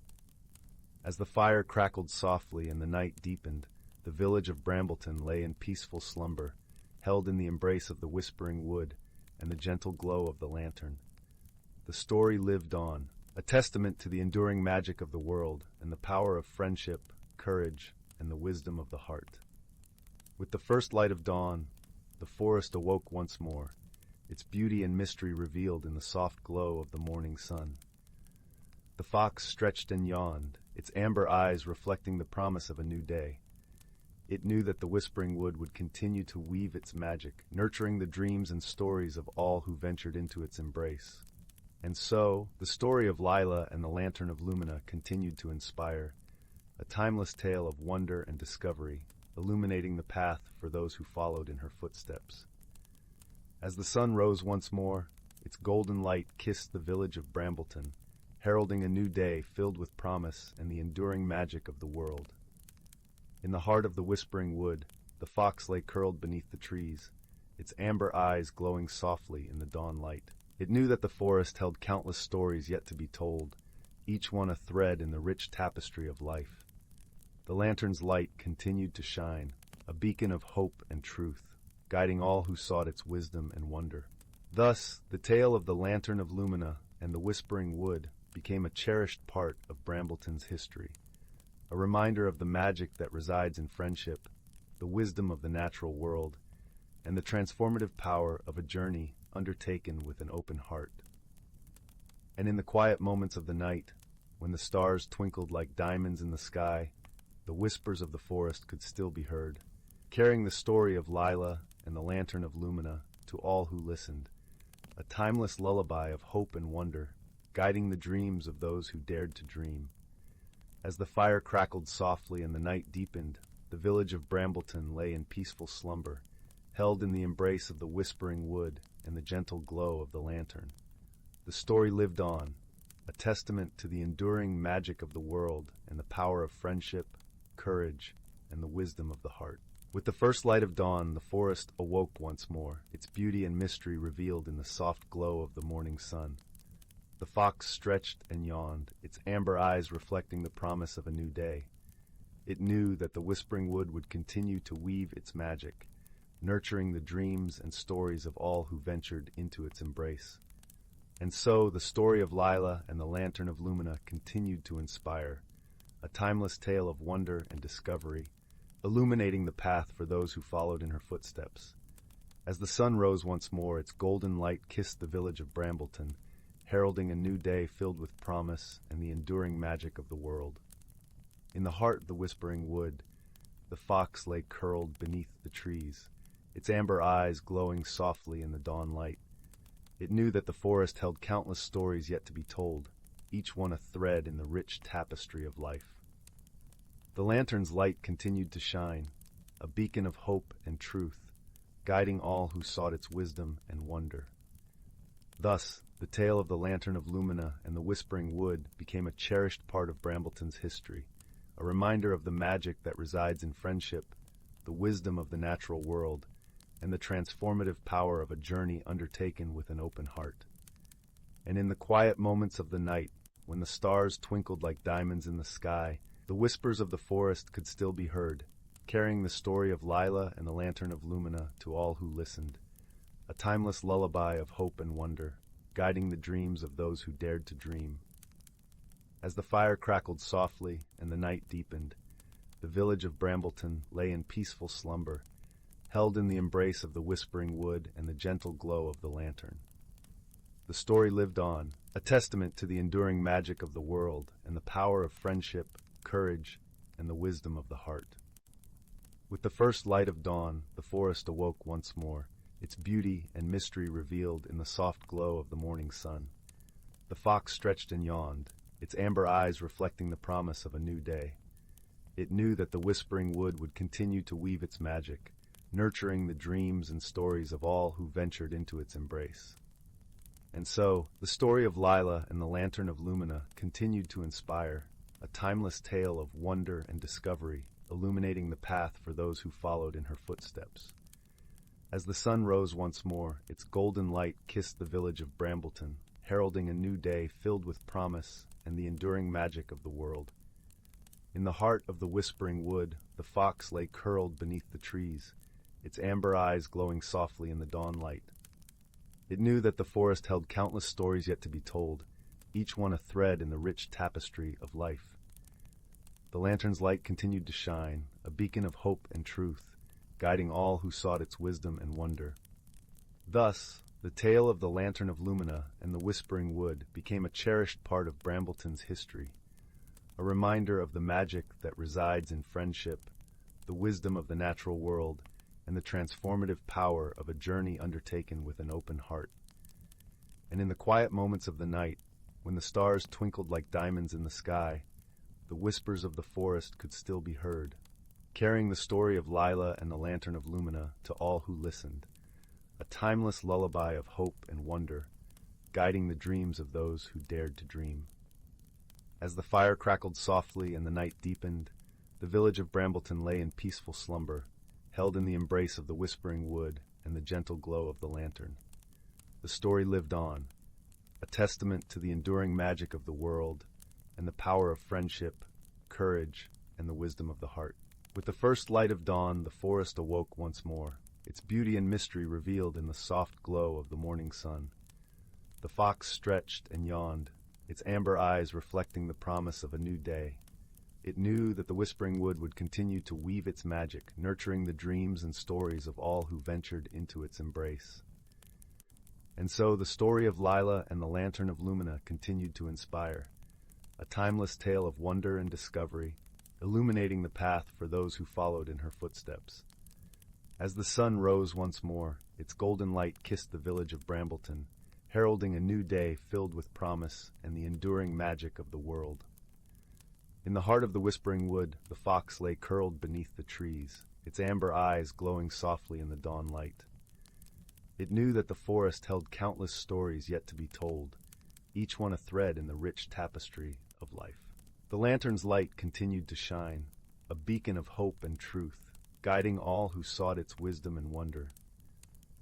Speaker 1: As the fire crackled softly and the night deepened, the village of Brambleton lay in peaceful slumber, held in the embrace of the whispering wood and the gentle glow of the lantern. The story lived on, a testament to the enduring magic of the world and the power of friendship, courage, and the wisdom of the heart. With the first light of dawn, the forest awoke once more, its beauty and mystery revealed in the soft glow of the morning sun. The fox stretched and yawned, its amber eyes reflecting the promise of a new day. It knew that the whispering wood would continue to weave its magic, nurturing the dreams and stories of all who ventured into its embrace. And so, the story of Lila and the Lantern of Lumina continued to inspire, a timeless tale of wonder and discovery, illuminating the path for those who followed in her footsteps. As the sun rose once more, its golden light kissed the village of Brambleton, heralding a new day filled with promise and the enduring magic of the world. In the heart of the whispering wood, the fox lay curled beneath the trees, its amber eyes glowing softly in the dawn light. It knew that the forest held countless stories yet to be told, each one a thread in the rich tapestry of life. The lantern's light continued to shine, a beacon of hope and truth, guiding all who sought its wisdom and wonder. Thus, the tale of the Lantern of Lumina and the Whispering Wood became a cherished part of Brambleton's history, a reminder of the magic that resides in friendship, the wisdom of the natural world, and the transformative power of a journey undertaken with an open heart. And in the quiet moments of the night, when the stars twinkled like diamonds in the sky, the whispers of the forest could still be heard, carrying the story of Lila and the Lantern of Lumina to all who listened, a timeless lullaby of hope and wonder, guiding the dreams of those who dared to dream. As the fire crackled softly and the night deepened, the village of Brambleton lay in peaceful slumber, held in the embrace of the whispering wood and the gentle glow of the lantern. The story lived on, a testament to the enduring magic of the world and the power of friendship, courage, and the wisdom of the heart. With the first light of dawn, the forest awoke once more, its beauty and mystery revealed in the soft glow of the morning sun. The fox stretched and yawned, its amber eyes reflecting the promise of a new day. It knew that the whispering wood would continue to weave its magic, nurturing the dreams and stories of all who ventured into its embrace. And so the story of Lila and the Lantern of Lumina continued to inspire, a timeless tale of wonder and discovery, illuminating the path for those who followed in her footsteps. As the sun rose once more, its golden light kissed the village of Brambleton, heralding a new day filled with promise and the enduring magic of the world. In the heart of the whispering wood, the fox lay curled beneath the trees, its amber eyes glowing softly in the dawn light. It knew that the forest held countless stories yet to be told, each one a thread in the rich tapestry of life. The lantern's light continued to shine, a beacon of hope and truth, guiding all who sought its wisdom and wonder. Thus, the tale of the Lantern of Lumina and the Whispering Wood became a cherished part of Brambleton's history, a reminder of the magic that resides in friendship, the wisdom of the natural world, and the transformative power of a journey undertaken with an open heart. And in the quiet moments of the night, when the stars twinkled like diamonds in the sky, the whispers of the forest could still be heard, carrying the story of Lila and the Lantern of Lumina to all who listened, a timeless lullaby of hope and wonder, guiding the dreams of those who dared to dream. As the fire crackled softly and the night deepened, the village of Brambleton lay in peaceful slumber, held in the embrace of the whispering wood and the gentle glow of the lantern. The story lived on, a testament to the enduring magic of the world and the power of friendship, courage, and the wisdom of the heart. With the first light of dawn, the forest awoke once more, its beauty and mystery revealed in the soft glow of the morning sun. The fox stretched and yawned, its amber eyes reflecting the promise of a new day. It knew that the whispering wood would continue to weave its magic, nurturing the dreams and stories of all who ventured into its embrace. And so, the story of Lila and the Lantern of Lumina continued to inspire, a timeless tale of wonder and discovery, illuminating the path for those who followed in her footsteps. As the sun rose once more, its golden light kissed the village of Brambleton, heralding a new day filled with promise and the enduring magic of the world. In the heart of the whispering wood, the fox lay curled beneath the trees, its amber eyes glowing softly in the dawn light. It knew that the forest held countless stories yet to be told, each one a thread in the rich tapestry of life. The lantern's light continued to shine, a beacon of hope and truth, guiding all who sought its wisdom and wonder. Thus, the tale of the Lantern of Lumina and the Whispering Wood became a cherished part of Brambleton's history, a reminder of the magic that resides in friendship, the wisdom of the natural world, and the transformative power of a journey undertaken with an open heart. And in the quiet moments of the night, when the stars twinkled like diamonds in the sky, the whispers of the forest could still be heard, carrying the story of Lila and the Lantern of Lumina to all who listened, a timeless lullaby of hope and wonder, guiding the dreams of those who dared to dream. As the fire crackled softly and the night deepened, the village of Brambleton lay in peaceful slumber, held in the embrace of the whispering wood and the gentle glow of the lantern. The story lived on, a testament to the enduring magic of the world and the power of friendship, courage, and the wisdom of the heart. With the first light of dawn, the forest awoke once more, its beauty and mystery revealed in the soft glow of the morning sun. The fox stretched and yawned, its amber eyes reflecting the promise of a new day. It knew that the whispering wood would continue to weave its magic, nurturing the dreams and stories of all who ventured into its embrace. And so the story of Lila and the Lantern of Lumina continued to inspire, a timeless tale of wonder and discovery, illuminating the path for those who followed in her footsteps. As the sun rose once more, its golden light kissed the village of Brambleton, heralding a new day filled with promise and the enduring magic of the world. In the heart of the whispering wood, the fox lay curled beneath the trees, its amber eyes glowing softly in the dawn light. It knew that the forest held countless stories yet to be told, each one a thread in the rich tapestry of life. The lantern's light continued to shine, a beacon of hope and truth, guiding all who sought its wisdom and wonder.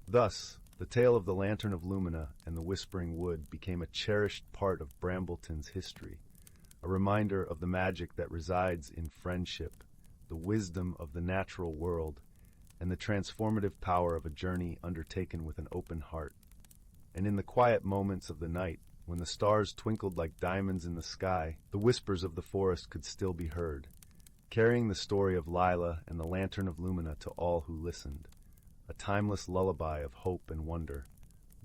Speaker 1: Thus, the tale of the Lantern of Lumina and the Whispering Wood became a cherished part of Brambleton's history, a reminder of the magic that resides in friendship, the wisdom of the natural world, and the transformative power of a journey undertaken with an open heart. And in the quiet moments of the night, when the stars twinkled like diamonds in the sky, the whispers of the forest could still be heard, carrying the story of Lila and the Lantern of Lumina to all who listened, a timeless lullaby of hope and wonder,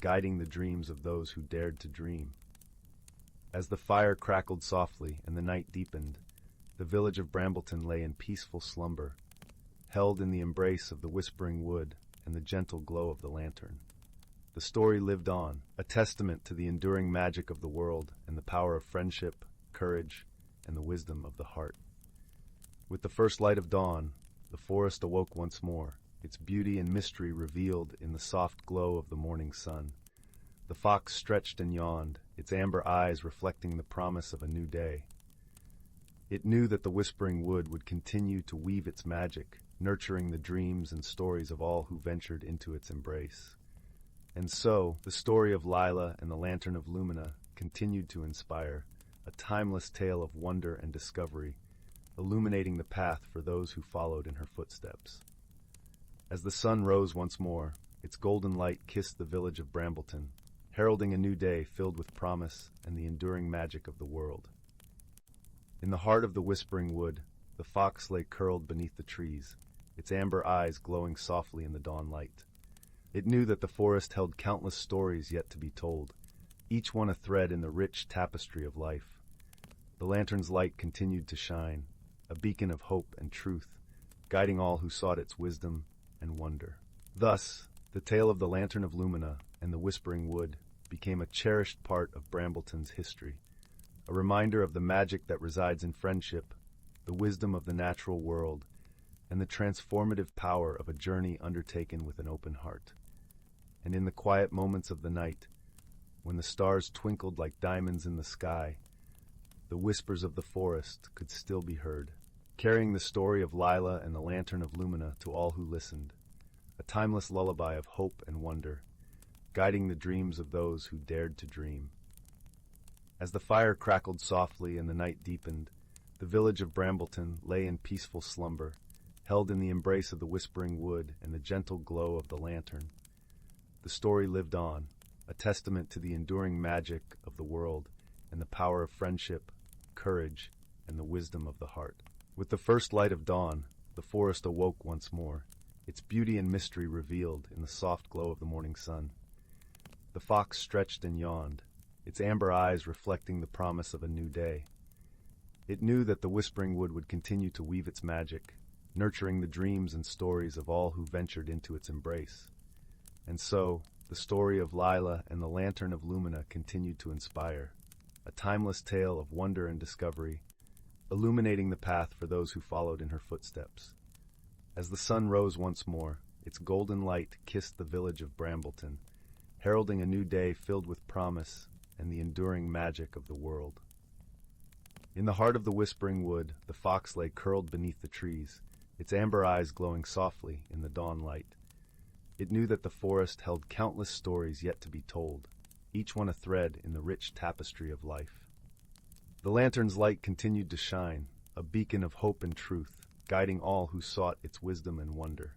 Speaker 1: guiding the dreams of those who dared to dream. As the fire crackled softly and the night deepened, the village of Brambleton lay in peaceful slumber, held in the embrace of the whispering wood and the gentle glow of the lantern. The story lived on, a testament to the enduring magic of the world and the power of friendship, courage, and the wisdom of the heart. With the first light of dawn, the forest awoke once more, its beauty and mystery revealed in the soft glow of the morning sun. The fox stretched and yawned, its amber eyes reflecting the promise of a new day. It knew that the whispering wood would continue to weave its magic, nurturing the dreams and stories of all who ventured into its embrace. And so, the story of Lila and the Lantern of Lumina continued to inspire, a timeless tale of wonder and discovery, illuminating the path for those who followed in her footsteps. As the sun rose once more, its golden light kissed the village of Brambleton, heralding a new day filled with promise and the enduring magic of the world. In the heart of the whispering wood, the fox lay curled beneath the trees, its amber eyes glowing softly in the dawn light. It knew that the forest held countless stories yet to be told, each one a thread in the rich tapestry of life. The lantern's light continued to shine, a beacon of hope and truth, guiding all who sought its wisdom and wonder. Thus, the tale of the Lantern of Lumina and the Whispering Wood became a cherished part of Brambleton's history, a reminder of the magic that resides in friendship, the wisdom of the natural world, and the transformative power of a journey undertaken with an open heart. And in the quiet moments of the night, when the stars twinkled like diamonds in the sky, the whispers of the forest could still be heard, carrying the story of Lila and the Lantern of Lumina to all who listened, a timeless lullaby of hope and wonder, guiding the dreams of those who dared to dream. As the fire crackled softly and the night deepened, the village of Brambleton lay in peaceful slumber, held in the embrace of the whispering wood and the gentle glow of the lantern. The story lived on, a testament to the enduring magic of the world and the power of friendship, courage, and the wisdom of the heart. With the first light of dawn, the forest awoke once more, its beauty and mystery revealed in the soft glow of the morning sun. The fox stretched and yawned, its amber eyes reflecting the promise of a new day. It knew that the whispering wood would continue to weave its magic, nurturing the dreams and stories of all who ventured into its embrace. And so, the story of Lila and the Lantern of Lumina continued to inspire, a timeless tale of wonder and discovery, illuminating the path for those who followed in her footsteps. As the sun rose once more, its golden light kissed the village of Brambleton, heralding a new day filled with promise and the enduring magic of the world. In the heart of the whispering wood, the fox lay curled beneath the trees, its amber eyes glowing softly in the dawn light. It knew that the forest held countless stories yet to be told, each one a thread in the rich tapestry of life. The lantern's light continued to shine, a beacon of hope and truth, guiding all who sought its wisdom and wonder.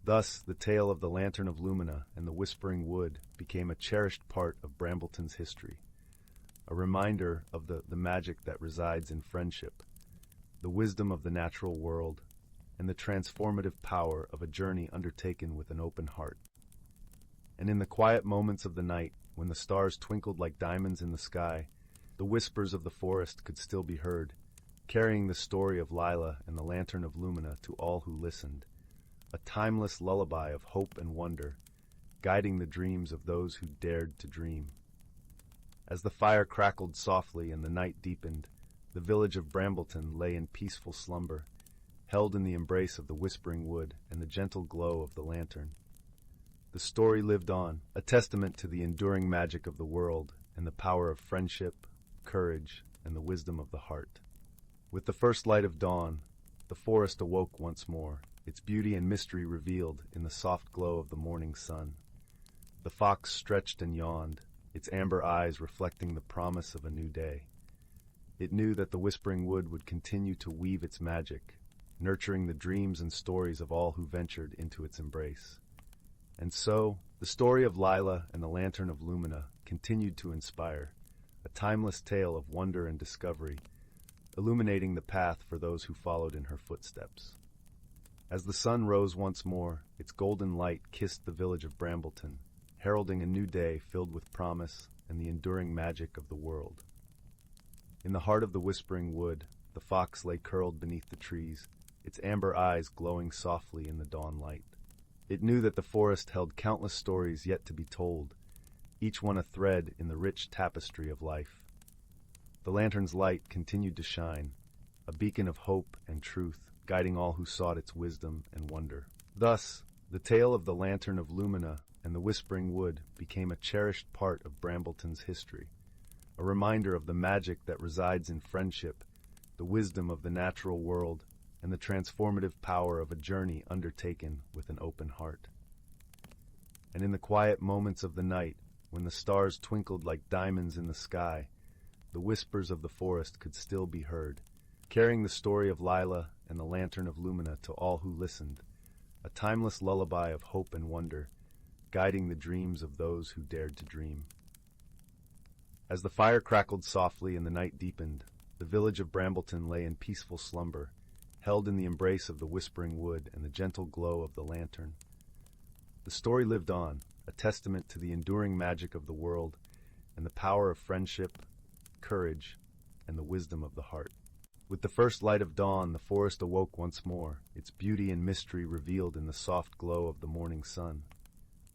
Speaker 1: Thus, the tale of the Lantern of Lumina and the Whispering Wood became a cherished part of Brambleton's history, a reminder of the magic that resides in friendship, the wisdom of the natural world, and the transformative power of a journey undertaken with an open heart. And in the quiet moments of the night, when the stars twinkled like diamonds in the sky, the whispers of the forest could still be heard, carrying the story of Lila and the Lantern of Lumina to all who listened, a timeless lullaby of hope and wonder, guiding the dreams of those who dared to dream. As the fire crackled softly and the night deepened, the village of Brambleton lay in peaceful slumber, held in the embrace of the whispering wood and the gentle glow of the lantern. The story lived on, a testament to the enduring magic of the world and the power of friendship, courage, and the wisdom of the heart. With the first light of dawn, the forest awoke once more, its beauty and mystery revealed in the soft glow of the morning sun. The fox stretched and yawned, its amber eyes reflecting the promise of a new day. It knew that the whispering wood would continue to weave its magic, nurturing the dreams and stories of all who ventured into its embrace. And so, the story of Lila and the Lantern of Lumina continued to inspire, a timeless tale of wonder and discovery, illuminating the path for those who followed in her footsteps. As the sun rose once more, its golden light kissed the village of Brambleton, heralding a new day filled with promise and the enduring magic of the world. In the heart of the whispering wood, the fox lay curled beneath the trees, its amber eyes glowing softly in the dawn light. It knew that the forest held countless stories yet to be told, each one a thread in the rich tapestry of life. The lantern's light continued to shine, a beacon of hope and truth, guiding all who sought its wisdom and wonder. Thus, the tale of the Lantern of Lumina and the Whispering Wood became a cherished part of Brambleton's history, a reminder of the magic that resides in friendship, the wisdom of the natural world, and the transformative power of a journey undertaken with an open heart. And in the quiet moments of the night, when the stars twinkled like diamonds in the sky, the whispers of the forest could still be heard, carrying the story of Lila and the Lantern of Lumina to all who listened, a timeless lullaby of hope and wonder, guiding the dreams of those who dared to dream. As the fire crackled softly and the night deepened, the village of Brambleton lay in peaceful slumber, held in the embrace of the whispering wood and the gentle glow of the lantern. The story lived on, a testament to the enduring magic of the world and the power of friendship, courage, and the wisdom of the heart. With the first light of dawn, the forest awoke once more, its beauty and mystery revealed in the soft glow of the morning sun.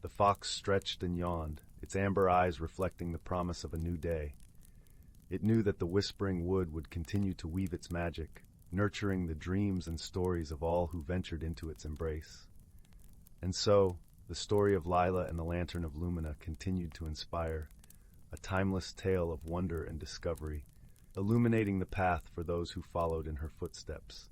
Speaker 1: The fox stretched and yawned, its amber eyes reflecting the promise of a new day. It knew that the whispering wood would continue to weave its magic, nurturing the dreams and stories of all who ventured into its embrace. And so, the story of Lila and the Lantern of Lumina continued to inspire, a timeless tale of wonder and discovery, illuminating the path for those who followed in her footsteps.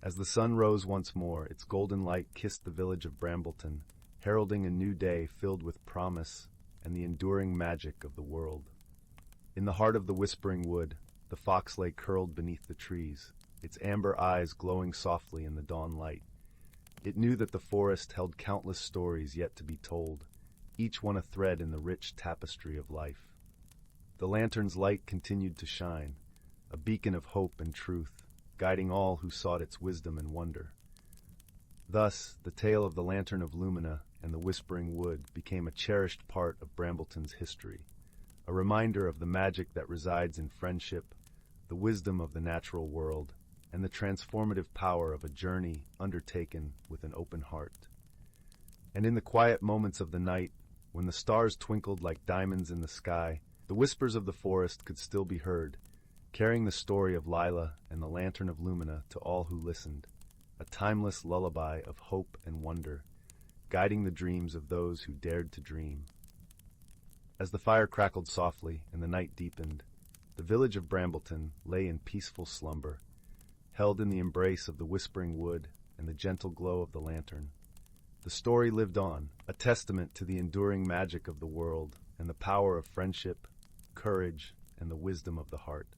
Speaker 1: As the sun rose once more, its golden light kissed the village of Brambleton, heralding a new day filled with promise and the enduring magic of the world. In the heart of the whispering wood, the fox lay curled beneath the trees, its amber eyes glowing softly in the dawn light. It knew that the forest held countless stories yet to be told, each one a thread in the rich tapestry of life. The lantern's light continued to shine, a beacon of hope and truth, guiding all who sought its wisdom and wonder. Thus, the tale of the Lantern of Lumina and the Whispering Wood became a cherished part of Brambleton's history, a reminder of the magic that resides in friendship, the wisdom of the natural world, and the transformative power of a journey undertaken with an open heart. And in the quiet moments of the night, when the stars twinkled like diamonds in the sky, the whispers of the forest could still be heard, carrying the story of Lila and the Lantern of Lumina to all who listened, a timeless lullaby of hope and wonder, guiding the dreams of those who dared to dream. As the fire crackled softly and the night deepened, the village of Brambleton lay in peaceful slumber, held in the embrace of the whispering wood and the gentle glow of the lantern. The story lived on, a testament to the enduring magic of the world and the power of friendship, courage, and the wisdom of the heart.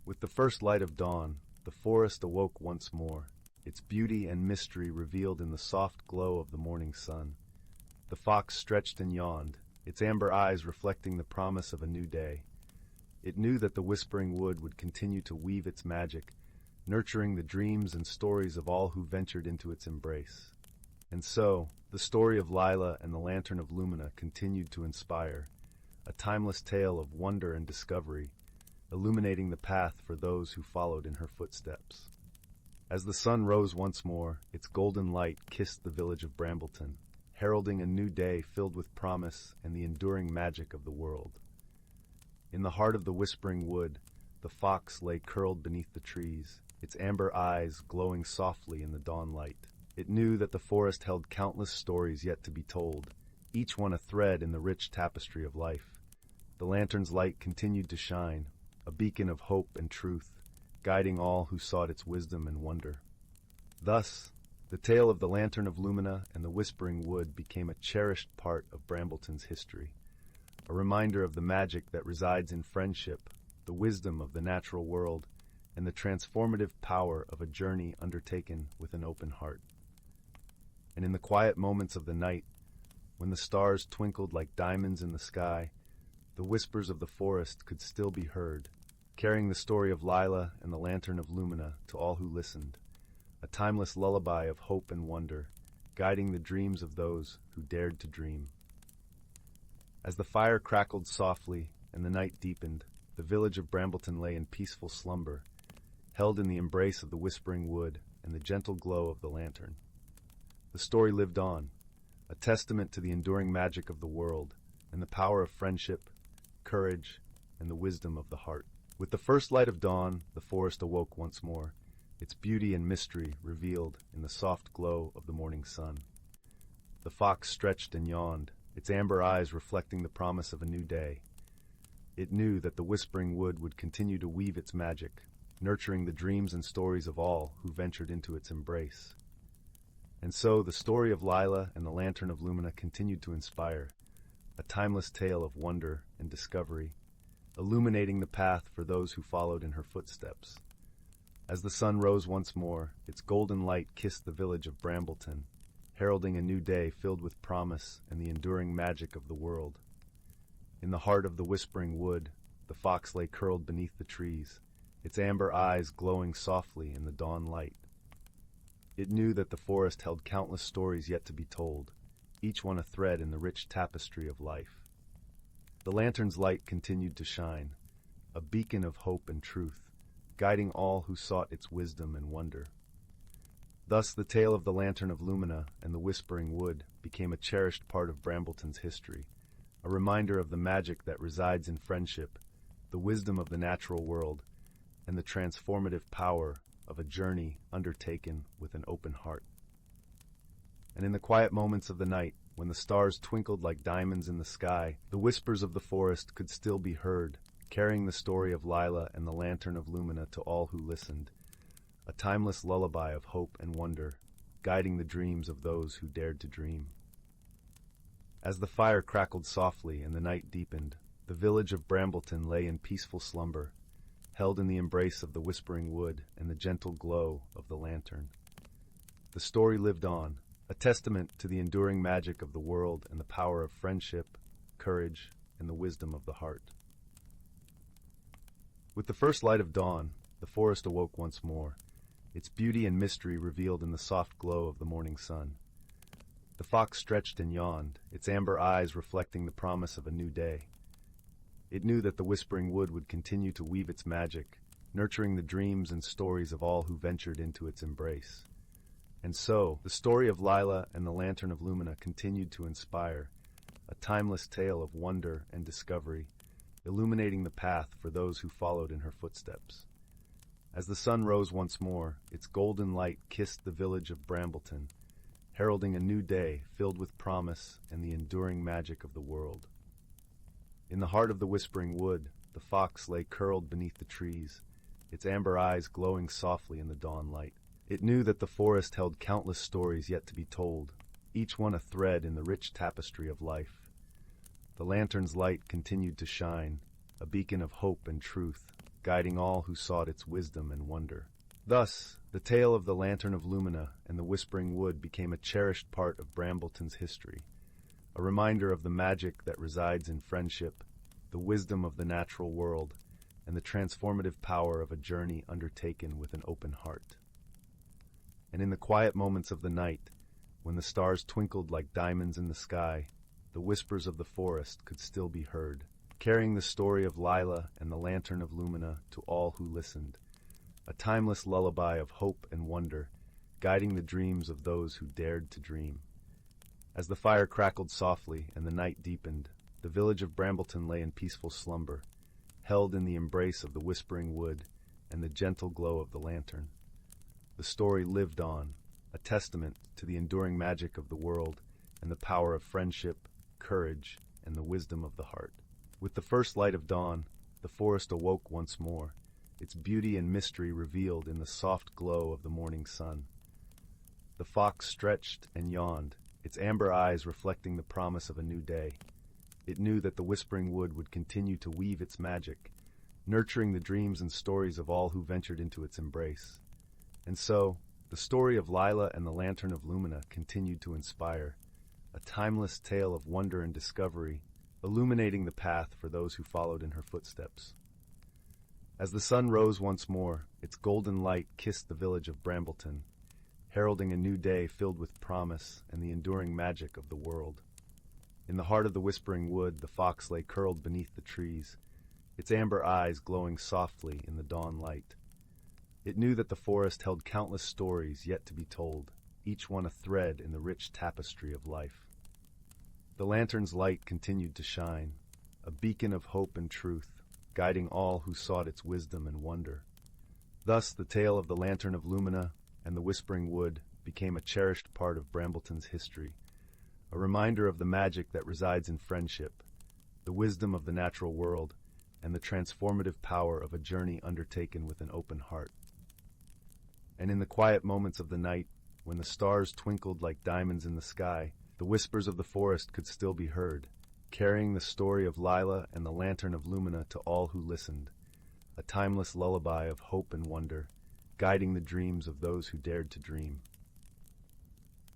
Speaker 1: With the first light of dawn, the forest awoke once more, its beauty and mystery revealed in the soft glow of the morning sun. The fox stretched and yawned, its amber eyes reflecting the promise of a new day. It knew that the whispering wood would continue to weave its magic, nurturing the dreams and stories of all who ventured into its embrace. And so, the story of Lila and the Lantern of Lumina continued to inspire, a timeless tale of wonder and discovery, illuminating the path for those who followed in her footsteps. As the sun rose once more, its golden light kissed the village of Brambleton, heralding a new day filled with promise and the enduring magic of the world. In the heart of the whispering wood, the fox lay curled beneath the trees, its amber eyes glowing softly in the dawn light. It knew that the forest held countless stories yet to be told, each one a thread in the rich tapestry of life. The lantern's light continued to shine, a beacon of hope and truth, guiding all who sought its wisdom and wonder. Thus, the tale of the Lantern of Lumina and the Whispering Wood became a cherished part of Brambleton's history, a reminder of the magic that resides in friendship, the wisdom of the natural world, and the transformative power of a journey undertaken with an open heart. And in the quiet moments of the night, when the stars twinkled like diamonds in the sky, the whispers of the forest could still be heard, carrying the story of Lila and the Lantern of Lumina to all who listened, a timeless lullaby of hope and wonder, guiding the dreams of those who dared to dream. As the fire crackled softly and the night deepened, the village of Brambleton lay in peaceful slumber, held in the embrace of the whispering wood and the gentle glow of the lantern. The story lived on, a testament to the enduring magic of the world and the power of friendship, courage, and the wisdom of the heart. With the first light of dawn, the forest awoke once more, its beauty and mystery revealed in the soft glow of the morning sun. The fox stretched and yawned, its amber eyes reflecting the promise of a new day. It knew that the whispering wood would continue to weave its magic, nurturing the dreams and stories of all who ventured into its embrace. And so the story of Lila and the Lantern of Lumina continued to inspire, a timeless tale of wonder and discovery, illuminating the path for those who followed in her footsteps. As the sun rose once more, its golden light kissed the village of Brambleton, heralding a new day filled with promise and the enduring magic of the world. In the heart of the whispering wood, the fox lay curled beneath the trees, its amber eyes glowing softly in the dawn light. It knew that the forest held countless stories yet to be told, each one a thread in the rich tapestry of life. The lantern's light continued to shine, a beacon of hope and truth, guiding all who sought its wisdom and wonder. Thus the tale of the Lantern of Lumina and the Whispering Wood became a cherished part of Brambleton's history, a reminder of the magic that resides in friendship, the wisdom of the natural world, and the transformative power of a journey undertaken with an open heart. And in the quiet moments of the night, when the stars twinkled like diamonds in the sky, the whispers of the forest could still be heard, carrying the story of Lila and the Lantern of Lumina to all who listened, a timeless lullaby of hope and wonder, guiding the dreams of those who dared to dream. As the fire crackled softly and the night deepened, the village of Brambleton lay in peaceful slumber, held in the embrace of the whispering wood and the gentle glow of the lantern. The story lived on, a testament to the enduring magic of the world and the power of friendship, courage, and the wisdom of the heart. With the first light of dawn, the forest awoke once more, its beauty and mystery revealed in the soft glow of the morning sun. The fox stretched and yawned, its amber eyes reflecting the promise of a new day. It knew that the whispering wood would continue to weave its magic, nurturing the dreams and stories of all who ventured into its embrace. And so, the story of Lila and the Lantern of Lumina continued to inspire, a timeless tale of wonder and discovery, illuminating the path for those who followed in her footsteps. As the sun rose once more, its golden light kissed the village of Brambleton, heralding a new day filled with promise and the enduring magic of the world. In the heart of the whispering wood, the fox lay curled beneath the trees, its amber eyes glowing softly in the dawn light. It knew that the forest held countless stories yet to be told, each one a thread in the rich tapestry of life. The lantern's light continued to shine, a beacon of hope and truth, guiding all who sought its wisdom and wonder. Thus, the tale of the Lantern of Lumina and the Whispering Wood became a cherished part of Brambleton's history, a reminder of the magic that resides in friendship, the wisdom of the natural world, and the transformative power of a journey undertaken with an open heart. And in the quiet moments of the night, when the stars twinkled like diamonds in the sky, the whispers of the forest could still be heard, carrying the story of Lila and the Lantern of Lumina to all who listened, a timeless lullaby of hope and wonder, guiding the dreams of those who dared to dream. As the fire crackled softly and the night deepened, the village of Brambleton lay in peaceful slumber, held in the embrace of the whispering wood and the gentle glow of the lantern. The story lived on, a testament to the enduring magic of the world and the power of friendship, courage, and the wisdom of the heart. With the first light of dawn, the forest awoke once more, its beauty and mystery revealed in the soft glow of the morning sun. The fox stretched and yawned, its amber eyes reflecting the promise of a new day. It knew that the Whispering Wood would continue to weave its magic, nurturing the dreams and stories of all who ventured into its embrace. And so, the story of Lila and the Lantern of Lumina continued to inspire, a timeless tale of wonder and discovery, illuminating the path for those who followed in her footsteps. As the sun rose once more, its golden light kissed the village of Brambleton, heralding a new day filled with promise and the enduring magic of the world. In the heart of the Whispering Wood, the fox lay curled beneath the trees, its amber eyes glowing softly in the dawn light. It knew that the forest held countless stories yet to be told, each one a thread in the rich tapestry of life. The lantern's light continued to shine, a beacon of hope and truth, guiding all who sought its wisdom and wonder. Thus, the tale of the Lantern of Lumina and the Whispering Wood became a cherished part of Brambleton's history, a reminder of the magic that resides in friendship, the wisdom of the natural world, and the transformative power of a journey undertaken with an open heart. And in the quiet moments of the night, when the stars twinkled like diamonds in the sky, the whispers of the forest could still be heard, carrying the story of Lila and the Lantern of Lumina to all who listened, a timeless lullaby of hope and wonder, guiding the dreams of those who dared to dream.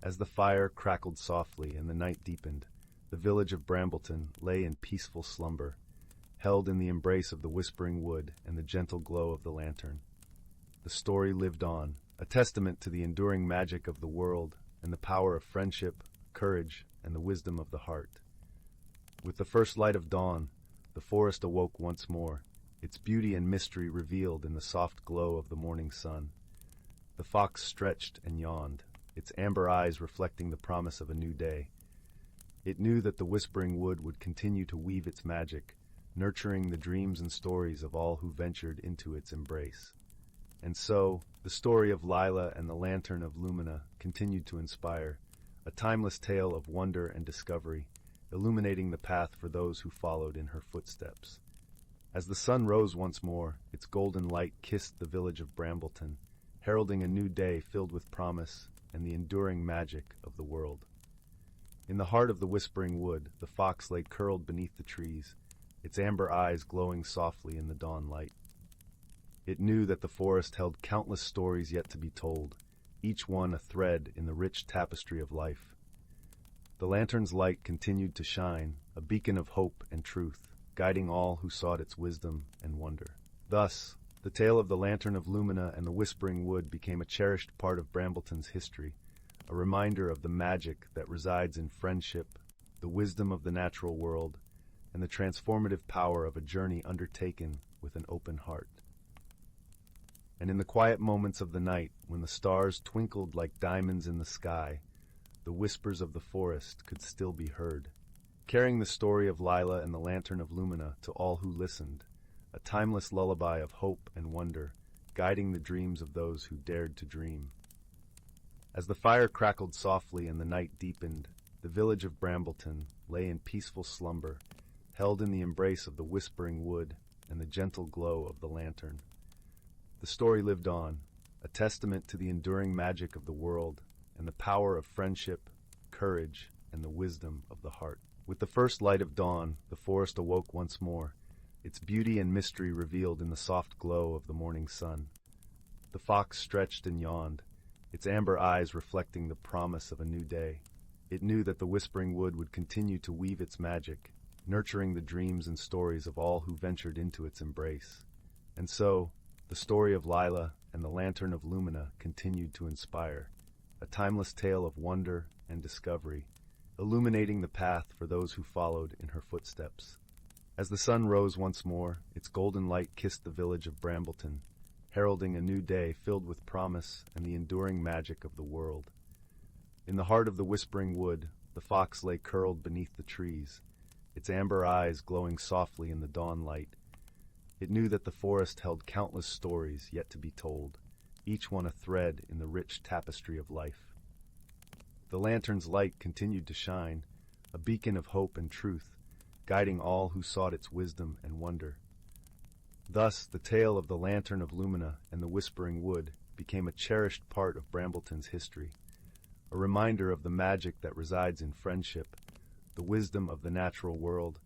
Speaker 1: As the fire crackled softly and the night deepened, the village of Brambleton lay in peaceful slumber, held in the embrace of the Whispering Wood and the gentle glow of the lantern. The story lived on, a testament to the enduring magic of the world and the power of friendship, courage, and the wisdom of the heart. With the first light of dawn, the forest awoke once more, its beauty and mystery revealed in the soft glow of the morning sun. The fox stretched and yawned, its amber eyes reflecting the promise of a new day. It knew that the Whispering Wood would continue to weave its magic, nurturing the dreams and stories of all who ventured into its embrace. And so, the story of Lila and the Lantern of Lumina continued to inspire, a timeless tale of wonder and discovery, illuminating the path for those who followed in her footsteps. As the sun rose once more, its golden light kissed the village of Brambleton, heralding a new day filled with promise and the enduring magic of the world. In the heart of the Whispering Wood, the fox lay curled beneath the trees, its amber eyes glowing softly in the dawn light. It knew that the forest held countless stories yet to be told, each one a thread in the rich tapestry of life. The lantern's light continued to shine, a beacon of hope and truth, guiding all who sought its wisdom and wonder. Thus, the tale of the Lantern of Lumina and the Whispering Wood became a cherished part of Brambleton's history, a reminder of the magic that resides in friendship, the wisdom of the natural world, and the transformative power of a journey undertaken with an open heart. And in the quiet moments of the night, when the stars twinkled like diamonds in the sky, the whispers of the forest could still be heard, carrying the story of Lila and the Lantern of Lumina to all who listened, a timeless lullaby of hope and wonder, guiding the dreams of those who dared to dream. As the fire crackled softly and the night deepened, the village of Brambleton lay in peaceful slumber, held in the embrace of the Whispering Wood and the gentle glow of the lantern. The story lived on, a testament to the enduring magic of the world and the power of friendship, courage, and the wisdom of the heart. With the first light of dawn, the forest awoke once more, its beauty and mystery revealed in the soft glow of the morning sun. The fox stretched and yawned, its amber eyes reflecting the promise of a new day. It knew that the whispering wood would continue to weave its magic, nurturing the dreams and stories of all who ventured into its embrace. And so, the story of Lila and the Lantern of Lumina continued to inspire, a timeless tale of wonder and discovery, illuminating the path for those who followed in her footsteps. As the sun rose once more, its golden light kissed the village of Brambleton, heralding a new day filled with promise and the enduring magic of the world. In the heart of the whispering wood, the fox lay curled beneath the trees, its amber eyes glowing softly in the dawn light. It knew that the forest held countless stories yet to be told, each one a thread in the rich tapestry of life. The lantern's light continued to shine, a beacon of hope and truth, guiding all who sought its wisdom and wonder. Thus, the tale of the Lantern of Lumina and the Whispering Wood became a cherished part of Brambleton's history, a reminder of the magic that resides in friendship, the wisdom of the natural world,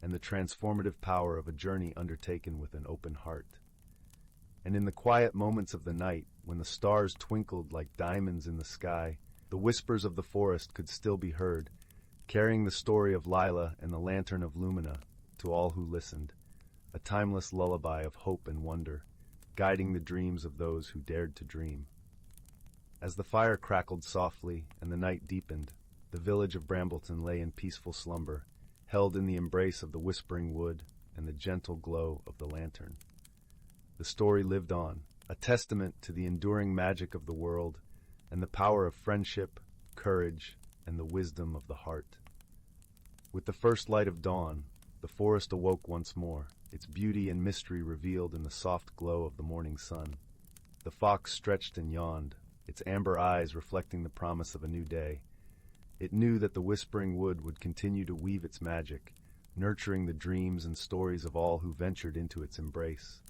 Speaker 1: and the transformative power of a journey undertaken with an open heart. And in the quiet moments of the night, when the stars twinkled like diamonds in the sky, the whispers of the forest could still be heard, carrying the story of Lila and the Lantern of Lumina to all who listened, a timeless lullaby of hope and wonder, guiding the dreams of those who dared to dream. As the fire crackled softly and the night deepened, the village of Brambleton lay in peaceful slumber, held in the embrace of the whispering wood and the gentle glow of the lantern. The story lived on, a testament to the enduring magic of the world and the power of friendship, courage, and the wisdom of the heart. With the first light of dawn, the forest awoke once more, its beauty and mystery revealed in the soft glow of the morning sun. The fox stretched and yawned, its amber eyes reflecting the promise of a new day. It knew that the whispering wood would continue to weave its magic, nurturing the dreams and stories of all who ventured into its embrace.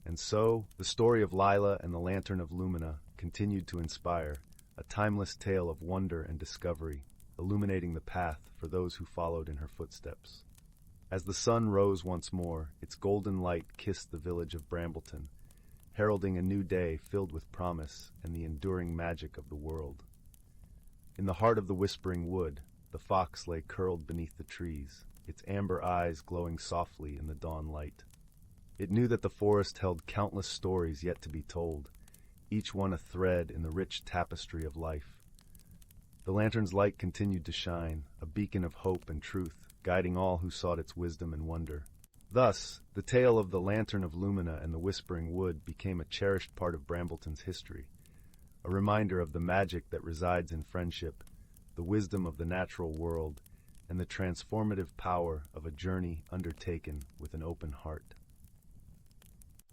Speaker 1: And so, the story of Lila and the Lantern of Lumina continued to inspire, a timeless tale of wonder and discovery, illuminating the path for those who followed in her footsteps. As the sun rose once more, its golden light kissed the village of Brambleton, heralding a new day filled with promise and the enduring magic of the world. In the heart of the whispering wood, the fox lay curled beneath the trees, its amber eyes glowing softly in the dawn light. It knew that the forest held countless stories yet to be told, each one a thread in the rich tapestry of life. The lantern's light continued to shine, a beacon of hope and truth, guiding all who sought its wisdom and wonder. Thus, the tale of the Lantern of Lumina and the Whispering Wood became a cherished part of Brambleton's history, a reminder of the magic that resides in friendship, the wisdom of the natural world, and the transformative power of a journey undertaken with an open heart.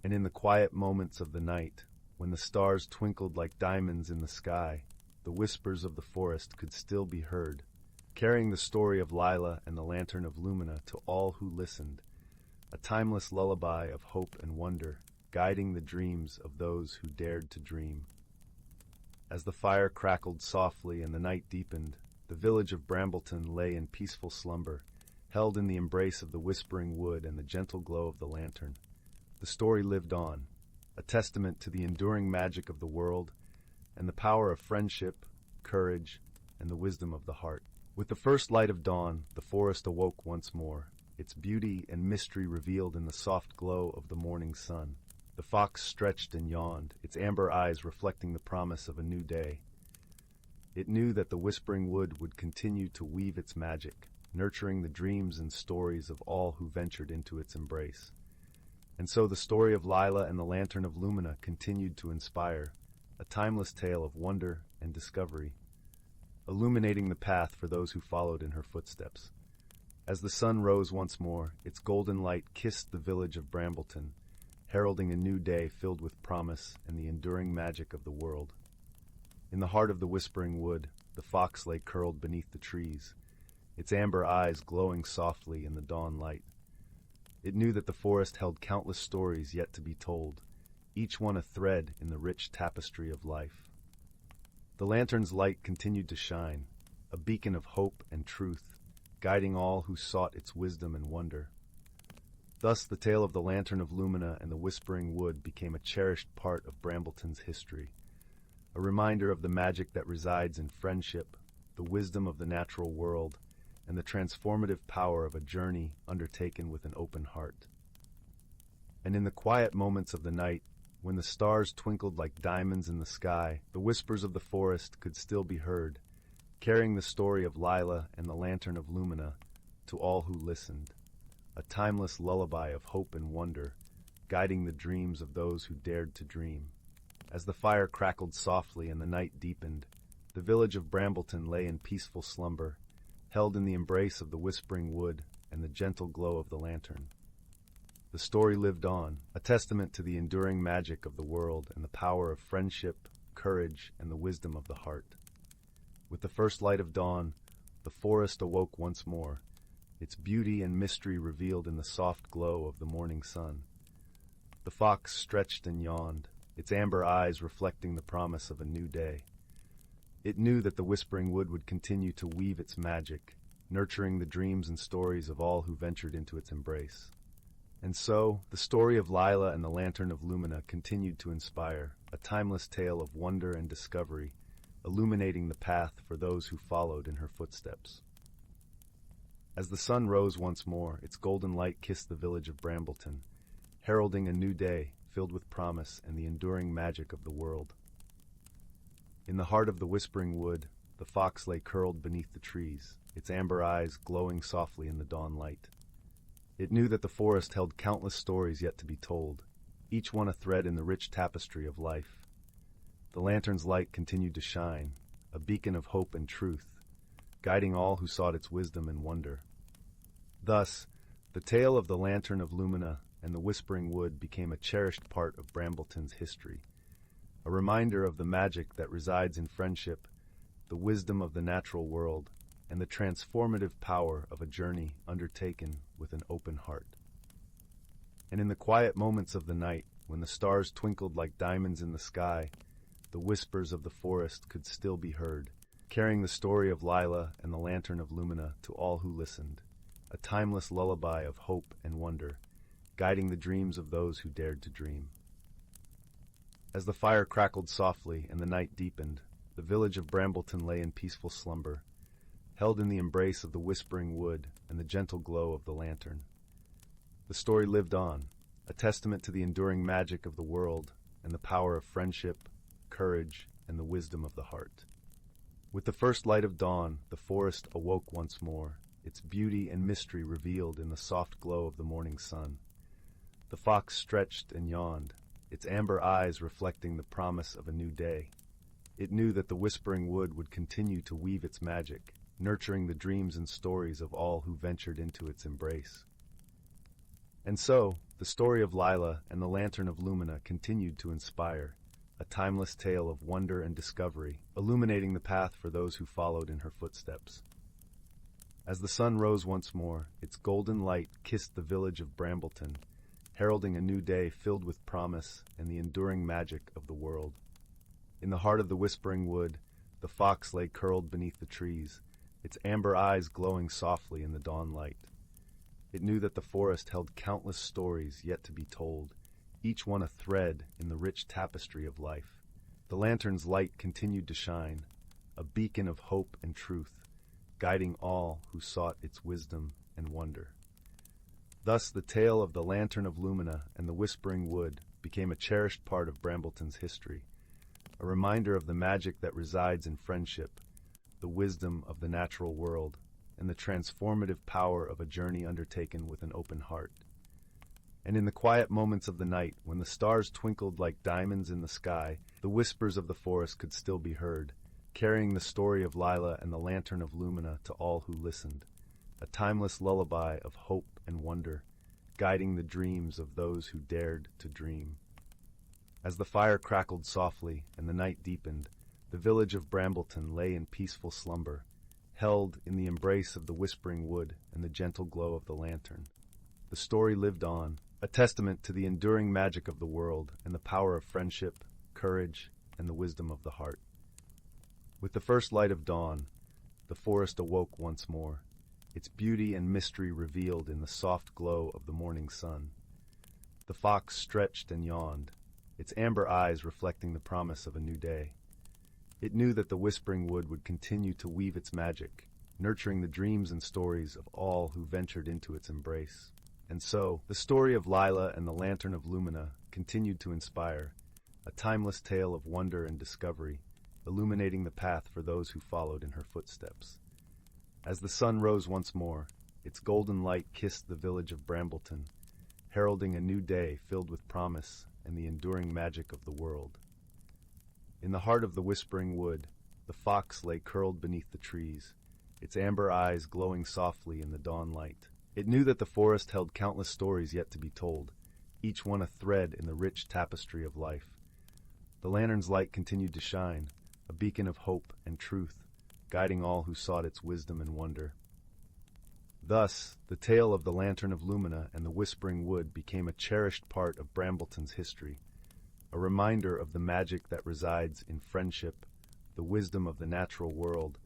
Speaker 1: And in the quiet moments of the night, when the stars twinkled like diamonds in the sky, the whispers of the forest could still be heard, carrying the story of Lila and the Lantern of Lumina to all who listened, a timeless lullaby of hope and wonder, guiding the dreams of those who dared to dream. As the fire crackled softly and the night deepened, the village of Brambleton lay in peaceful slumber, held in the embrace of the whispering wood and the gentle glow of the lantern. The story lived on, a testament to the enduring magic of the world and the power of friendship, courage, and the wisdom of the heart. With the first light of dawn, the forest awoke once more, its beauty and mystery revealed in the soft glow of the morning sun. The fox stretched and yawned, its amber eyes reflecting the promise of a new day. It knew that the whispering wood would continue to weave its magic, nurturing the dreams and stories of all who ventured into its embrace. And so the story of Lila and the Lantern of Lumina continued to inspire, a timeless tale of wonder and discovery, illuminating the path for those who followed in her footsteps. As the sun rose once more, its golden light kissed the village of Brambleton, heralding a new day filled with promise and the enduring magic of the world. In the heart of the whispering wood, the fox lay curled beneath the trees, its amber eyes glowing softly in the dawn light. It knew that the forest held countless stories yet to be told, each one a thread in the rich tapestry of life. The lantern's light continued to shine, a beacon of hope and truth, guiding all who sought its wisdom and wonder. Thus, the tale of the Lantern of Lumina and the Whispering Wood became a cherished part of Brambleton's history, a reminder of the magic that resides in friendship, the wisdom of the natural world, and the transformative power of a journey undertaken with an open heart. And in the quiet moments of the night, when the stars twinkled like diamonds in the sky, the whispers of the forest could still be heard, carrying the story of Lila and the Lantern of Lumina to all who listened, a timeless lullaby of hope and wonder, guiding the dreams of those who dared to dream. As the fire crackled softly and the night deepened, the village of Brambleton lay in peaceful slumber, held in the embrace of the whispering wood and the gentle glow of the lantern. The story lived on, a testament to the enduring magic of the world and the power of friendship, courage, and the wisdom of the heart. With the first light of dawn, the forest awoke once more, its beauty and mystery revealed in the soft glow of the morning sun. The fox stretched and yawned, its amber eyes reflecting the promise of a new day. It knew that the Whispering Wood would continue to weave its magic, nurturing the dreams and stories of all who ventured into its embrace. And so, the story of Lila and the Lantern of Lumina continued to inspire, a timeless tale of wonder and discovery, illuminating the path for those who followed in her footsteps. As the sun rose once more, its golden light kissed the village of Brambleton, heralding a new day filled with promise and the enduring magic of the world. In the heart of the Whispering Wood, the fox lay curled beneath the trees, its amber eyes glowing softly in the dawn light. It knew that the forest held countless stories yet to be told, each one a thread in the rich tapestry of life. The lantern's light continued to shine, a beacon of hope and truth, guiding all who sought its wisdom and wonder. Thus, the tale of the Lantern of Lumina and the Whispering Wood became a cherished part of Brambleton's history, a reminder of the magic that resides in friendship, the wisdom of the natural world, and the transformative power of a journey undertaken with an open heart. And in the quiet moments of the night, when the stars twinkled like diamonds in the sky, the whispers of the forest could still be heard, carrying the story of Lila and the Lantern of Lumina to all who listened, a timeless lullaby of hope and wonder, guiding the dreams of those who dared to dream. As the fire crackled softly and the night deepened, the village of Brambleton lay in peaceful slumber, held in the embrace of the Whispering Wood and the gentle glow of the lantern. The story lived on, a testament to the enduring magic of the world and the power of friendship, courage, and the wisdom of the heart. With the first light of dawn, the forest awoke once more, its beauty and mystery revealed in the soft glow of the morning sun. The fox stretched and yawned, its amber eyes reflecting the promise of a new day. It knew that the Whispering Wood would continue to weave its magic, nurturing the dreams and stories of all who ventured into its embrace. And so, the story of Lila and the Lantern of Lumina continued to inspire, a timeless tale of wonder and discovery, illuminating the path for those who followed in her footsteps. As the sun rose once more, its golden light kissed the village of Brambleton, heralding a new day filled with promise and the enduring magic of the world. In the heart of the Whispering Wood, the fox lay curled beneath the trees, its amber eyes glowing softly in the dawn light. It knew that the forest held countless stories yet to be told, each one a thread in the rich tapestry of life. The lantern's light continued to shine, a beacon of hope and truth, guiding all who sought its wisdom and wonder. Thus, the tale of the Lantern of Lumina and the Whispering Wood became a cherished part of Brambleton's history, a reminder of the magic that resides in friendship, the wisdom of the natural world, and the transformative power of a journey undertaken with an open heart. And in the quiet moments of the night, when the stars twinkled like diamonds in the sky, the whispers of the forest could still be heard, carrying the story of Lila and the Lantern of Lumina to all who listened, a timeless lullaby of hope and wonder, guiding the dreams of those who dared to dream. As the fire crackled softly and the night deepened, the village of Brambleton lay in peaceful slumber, held in the embrace of the Whispering Wood and the gentle glow of the lantern. the story lived on, a testament to the enduring magic of the world and the power of friendship, courage, and the wisdom of the heart. With the first light of dawn, the forest awoke once more, its beauty and mystery revealed in the soft glow of the morning sun. The fox stretched and yawned, its amber eyes reflecting the promise of a new day. It knew that the whispering wood would continue to weave its magic, nurturing the dreams and stories of all who ventured into its embrace. And so, the story of Lila and the Lantern of Lumina continued to inspire, a timeless tale of wonder and discovery, illuminating the path for those who followed in her footsteps. As the sun rose once more, its golden light kissed the village of Brambleton, heralding a new day filled with promise and the enduring magic of the world. In the heart of the whispering wood, the fox lay curled beneath the trees, its amber eyes glowing softly in the dawn light. It knew that the forest held countless stories yet to be told, each one a thread in the rich tapestry of life. The lantern's light continued to shine, a beacon of hope and truth, guiding all who sought its wisdom and wonder. Thus, the tale of the Lantern of Lumina and the Whispering Wood became a cherished part of Brambleton's history, a reminder of the magic that resides in friendship, the wisdom of the natural world,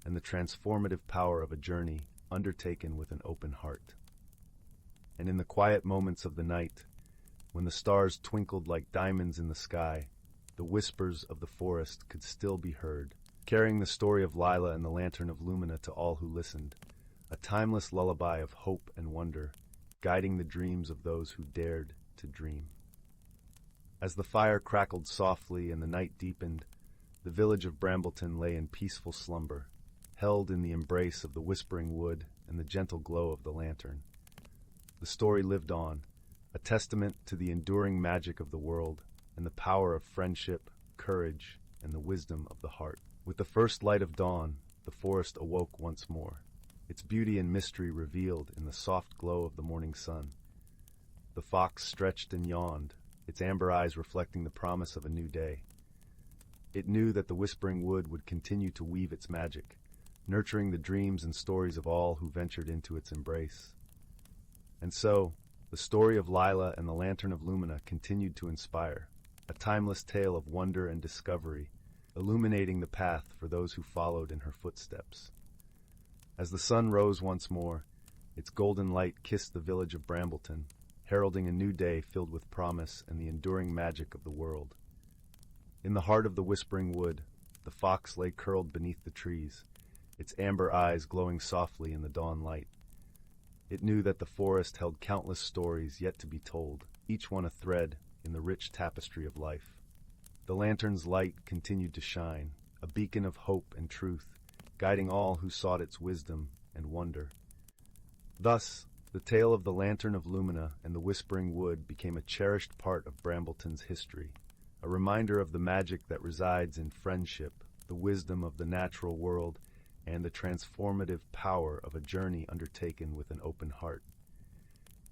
Speaker 1: and the transformative power of a journey undertaken with an open heart. And in the quiet moments of the night, when the stars twinkled like diamonds in the sky, the whispers of the forest could still be heard, carrying the story of Lila and the Lantern of Lumina to all who listened, a timeless lullaby of hope and wonder, guiding the dreams of those who dared to dream. As the fire crackled softly and the night deepened, the village of Brambleton lay in peaceful slumber, held in the embrace of the whispering wood and the gentle glow of the lantern. The story lived on, a testament to the enduring magic of the world and the power of friendship, courage, and the wisdom of the heart. With the first light of dawn, the forest awoke once more, its beauty and mystery revealed in the soft glow of the morning sun. The fox stretched and yawned, its amber eyes reflecting the promise of a new day. It knew that the whispering wood would continue to weave its magic, nurturing the dreams and stories of all who ventured into its embrace. And so, the story of Lila and the Lantern of Lumina continued to inspire, a timeless tale of wonder and discovery, illuminating the path for those who followed in her footsteps. As the sun rose once more, its golden light kissed the village of Brambleton, heralding a new day filled with promise and the enduring magic of the world. In the heart of the whispering wood, the fox lay curled beneath the trees, its amber eyes glowing softly in the dawn light. It knew that the forest held countless stories yet to be told, each one a thread in the rich tapestry of life. The lantern's light continued to shine, a beacon of hope and truth, guiding all who sought its wisdom and wonder. Thus, the tale of the Lantern of Lumina and the Whispering Wood became a cherished part of Brambleton's history, a reminder of the magic that resides in friendship, the wisdom of the natural world, and the transformative power of a journey undertaken with an open heart.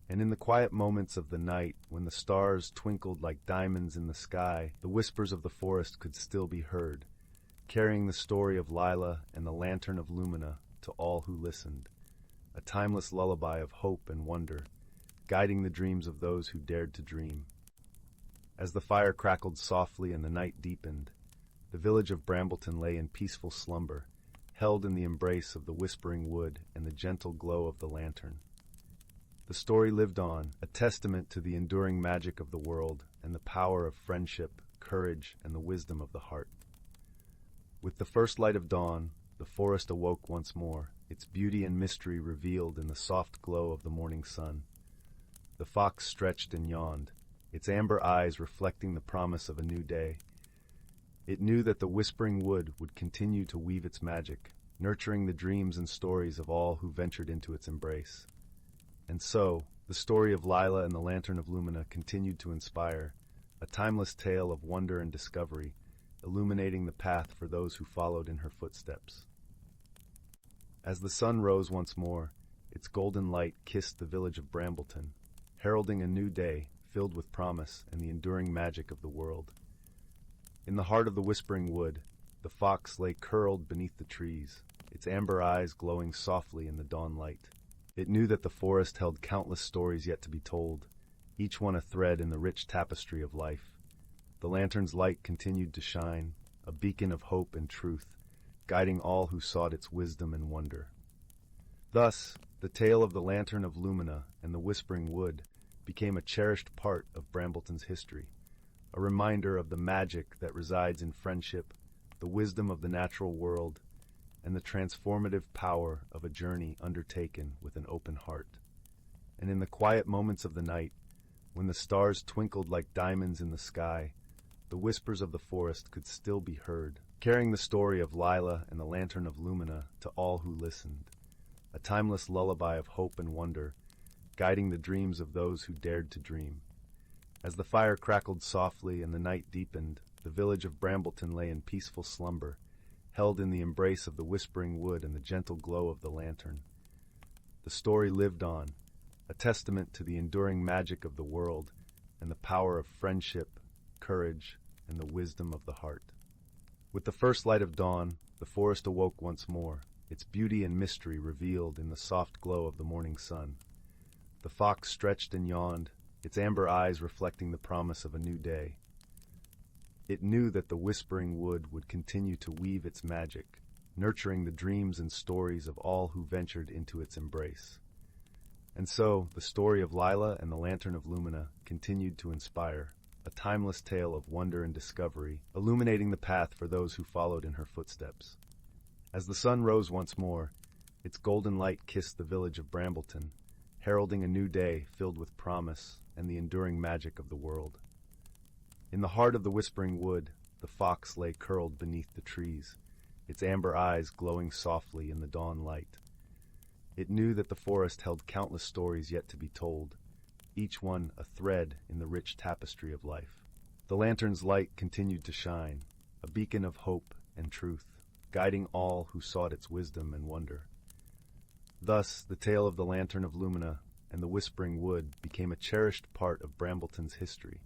Speaker 1: And in the quiet moments of the night, when the stars twinkled like diamonds in the sky, the whispers of the forest could still be heard, carrying the story of Lila and the Lantern of Lumina to all who listened, a timeless lullaby of hope and wonder, guiding the dreams of those who dared to dream. As the fire crackled softly and the night deepened, the village of Brambleton lay in peaceful slumber, held in the embrace of the whispering wood and the gentle glow of the lantern. The story lived on, a testament to the enduring magic of the world and the power of friendship, courage, and the wisdom of the heart. With the first light of dawn, the forest awoke once more, its beauty and mystery revealed in the soft glow of the morning sun. The fox stretched and yawned, its amber eyes reflecting the promise of a new day. It knew that the whispering wood would continue to weave its magic, nurturing the dreams and stories of all who ventured into its embrace. And so, the story of Lila and the Lantern of Lumina continued to inspire, a timeless tale of wonder and discovery, illuminating the path for those who followed in her footsteps. As the sun rose once more, its golden light kissed the village of Brambleton, heralding a new day filled with promise and the enduring magic of the world. In the heart of the whispering wood, the fox lay curled beneath the trees, its amber eyes glowing softly in the dawn light. It knew that the forest held countless stories yet to be told, each one a thread in the rich tapestry of life. The lantern's light continued to shine, a beacon of hope and truth, guiding all who sought its wisdom and wonder. Thus, the tale of the Lantern of Lumina and the Whispering Wood became a cherished part of Brambleton's history, a reminder of the magic that resides in friendship, the wisdom of the natural world, and the transformative power of a journey undertaken with an open heart. And in the quiet moments of the night, when the stars twinkled like diamonds in the sky, the whispers of the forest could still be heard, carrying the story of Lila and the Lantern of Lumina to all who listened, a timeless lullaby of hope and wonder, guiding the dreams of those who dared to dream. As the fire crackled softly and the night deepened, the village of Brambleton lay in peaceful slumber, held in the embrace of the whispering wood and the gentle glow of the lantern. The story lived on, a testament to the enduring magic of the world and the power of friendship, courage, and the wisdom of the heart. With the first light of dawn, the forest awoke once more, its beauty and mystery revealed in the soft glow of the morning sun. The fox stretched and yawned, its amber eyes reflecting the promise of a new day. It knew that the whispering wood would continue to weave its magic, nurturing the dreams and stories of all who ventured into its embrace. And so, the story of Lila and the Lantern of Lumina continued to inspire, a timeless tale of wonder and discovery, illuminating the path for those who followed in her footsteps. As the sun rose once more, its golden light kissed the village of Brambleton, heralding a new day filled with promise and the enduring magic of the world. In the heart of the whispering wood, the fox lay curled beneath the trees, its amber eyes glowing softly in the dawn light. It knew that the forest held countless stories yet to be told, each one a thread in the rich tapestry of life. The lantern's light continued to shine, a beacon of hope and truth, guiding all who sought its wisdom and wonder. Thus, the tale of the Lantern of Lumina and the Whispering Wood became a cherished part of Brambleton's history,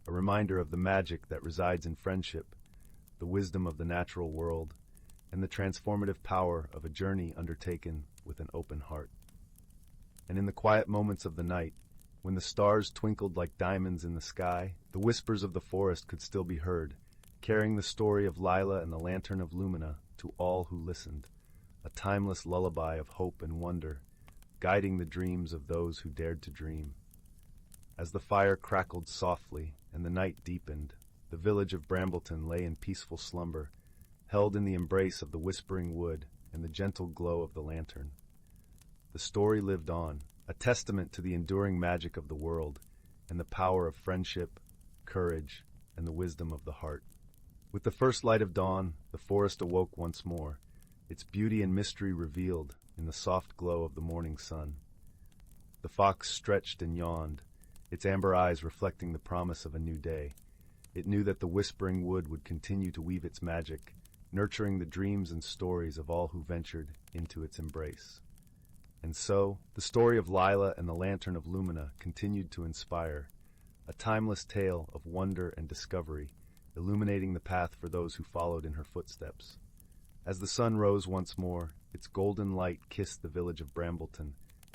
Speaker 1: a reminder of the magic that resides in friendship, the wisdom of the natural world, and the transformative power of a journey undertaken with an open heart. And in the quiet moments of the night, when the stars twinkled like diamonds in the sky, the whispers of the forest could still be heard, carrying the story of Lila and the Lantern of Lumina to all who listened, a timeless lullaby of hope and wonder, guiding the dreams of those who dared to dream. As the fire crackled softly and the night deepened, the village of Brambleton lay in peaceful slumber, held in the embrace of the whispering wood and the gentle glow of the lantern. The story lived on, a testament to the enduring magic of the world and the power of friendship, courage, and the wisdom of the heart. With the first light of dawn, the forest awoke once more, its beauty and mystery revealed in the soft glow of the morning sun. The fox stretched and yawned, its amber eyes reflecting the promise of a new day. It knew that the whispering wood would continue to weave its magic, nurturing the dreams and stories of all who ventured into its embrace. And so, the story of Lila and the Lantern of Lumina continued to inspire, a timeless tale of wonder and discovery, illuminating the path for those who followed in her footsteps. As the sun rose once more, its golden light kissed the village of Brambleton,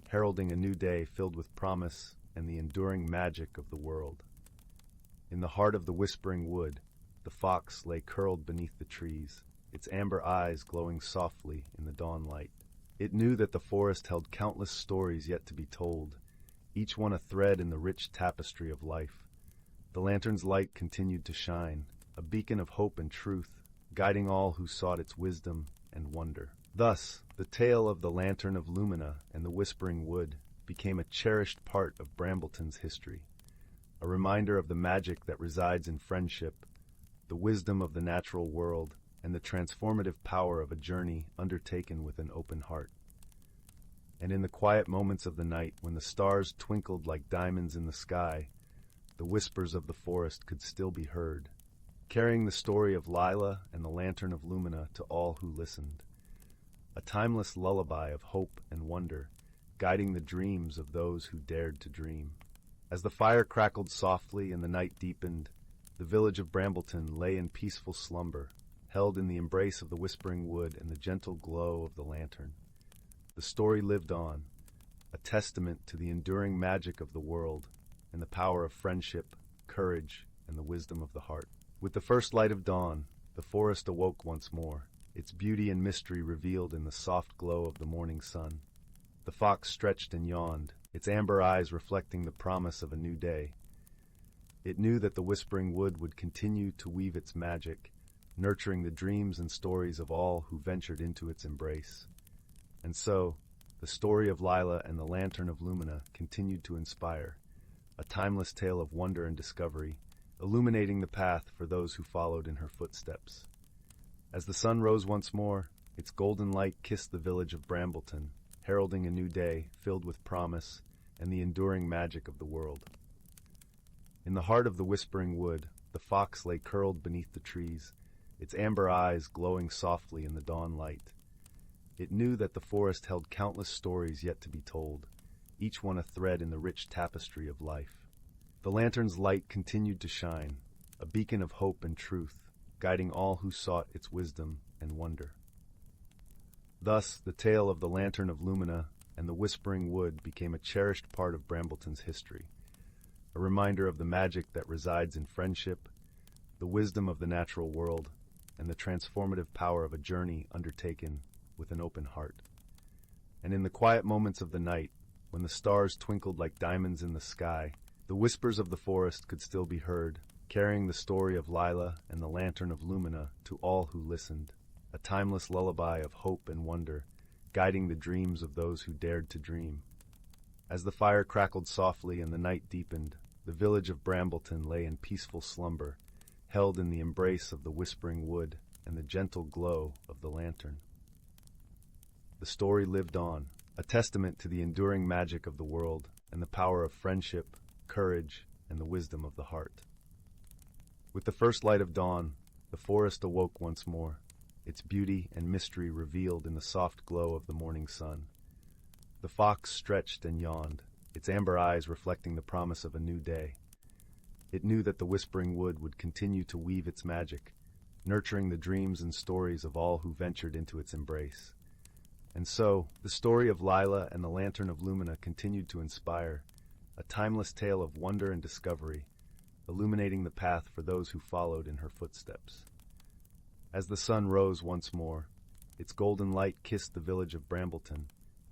Speaker 1: heralding a new day filled with promise and the enduring magic of the world. In the heart of the whispering wood, the fox lay curled beneath the trees, its amber eyes glowing softly in the dawn light. It knew that the forest held countless stories yet to be told, each one a thread in the rich tapestry of life. The lantern's light continued to shine, a beacon of hope and truth, guiding all who sought its wisdom and wonder. Thus, the tale of the Lantern of Lumina and the Whispering Wood became a cherished part of Brambleton's history, a reminder of the magic that resides in friendship, the wisdom of the natural world, and the transformative power of a journey undertaken with an open heart. And in the quiet moments of the night, when the stars twinkled like diamonds in the sky, the whispers of the forest could still be heard, carrying the story of Lila and the Lantern of Lumina to all who listened, a timeless lullaby of hope and wonder, guiding the dreams of those who dared to dream. As the fire crackled softly and the night deepened, the village of Brambleton lay in peaceful slumber, held in the embrace of the whispering wood and the gentle glow of the lantern. The story lived on, a testament to the enduring magic of the world and the power of friendship, courage, and the wisdom of the heart. With the first light of dawn, the forest awoke once more, its beauty and mystery revealed in the soft glow of the morning sun. The fox stretched and yawned, its amber eyes reflecting the promise of a new day. It knew that the whispering wood would continue to weave its magic, nurturing the dreams and stories of all who ventured into its embrace. And so, the story of Lila and the Lantern of Lumina continued to inspire, a timeless tale of wonder and discovery, illuminating the path for those who followed in her footsteps. As the sun rose once more, its golden light kissed the village of Brambleton, heralding a new day filled with promise and the enduring magic of the world. In the heart of the whispering wood, the fox lay curled beneath the trees, its amber eyes glowing softly in the dawn light. It knew that the forest held countless stories yet to be told, each one a thread in the rich tapestry of life. The lantern's light continued to shine, a beacon of hope and truth, guiding all who sought its wisdom and wonder. Thus, the tale of the Lantern of Lumina and the Whispering Wood became a cherished part of Brambleton's history, a reminder of the magic that resides in friendship, the wisdom of the natural world, and the transformative power of a journey undertaken with an open heart. And in the quiet moments of the night, when the stars twinkled like diamonds in the sky, the whispers of the forest could still be heard, carrying the story of Lila and the Lantern of Lumina to all who listened, a timeless lullaby of hope and wonder, guiding the dreams of those who dared to dream. As the fire crackled softly and the night deepened, the village of Brambleton lay in peaceful slumber, held in the embrace of the whispering wood and the gentle glow of the lantern. The story lived on, a testament to the enduring magic of the world and the power of friendship, courage, and the wisdom of the heart. With the first light of dawn, the forest awoke once more, its beauty and mystery revealed in the soft glow of the morning sun. The fox stretched and yawned, its amber eyes reflecting the promise of a new day. It knew that the whispering wood would continue to weave its magic, nurturing the dreams and stories of all who ventured into its embrace. And so, the story of Lila and the Lantern of Lumina continued to inspire, a timeless tale of wonder and discovery, illuminating the path for those who followed in her footsteps. As the sun rose once more, its golden light kissed the village of Brambleton,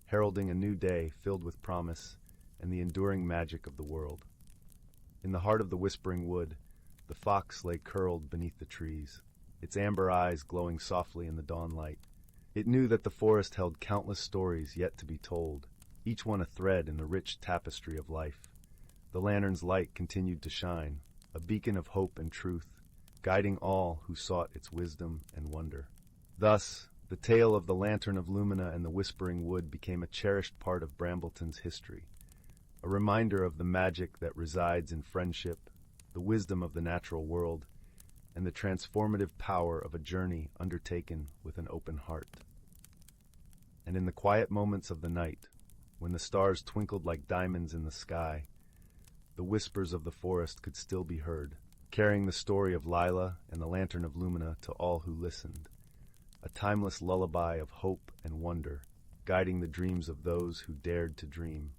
Speaker 1: heralding a new day filled with promise and the enduring magic of the world. In the heart of the whispering wood, the fox lay curled beneath the trees, its amber eyes glowing softly in the dawn light. It knew that the forest held countless stories yet to be told, each one a thread in the rich tapestry of life. The lantern's light continued to shine, a beacon of hope and truth, guiding all who sought its wisdom and wonder. Thus, the tale of the Lantern of Lumina and the Whispering Wood became a cherished part of Brambleton's history, a reminder of the magic that resides in friendship, the wisdom of the natural world, and the transformative power of a journey undertaken with an open heart. And in the quiet moments of the night, when the stars twinkled like diamonds in the sky, the whispers of the forest could still be heard, carrying the story of Lila and the Lantern of Lumina to all who listened, a timeless lullaby of hope and wonder, guiding the dreams of those who dared to dream.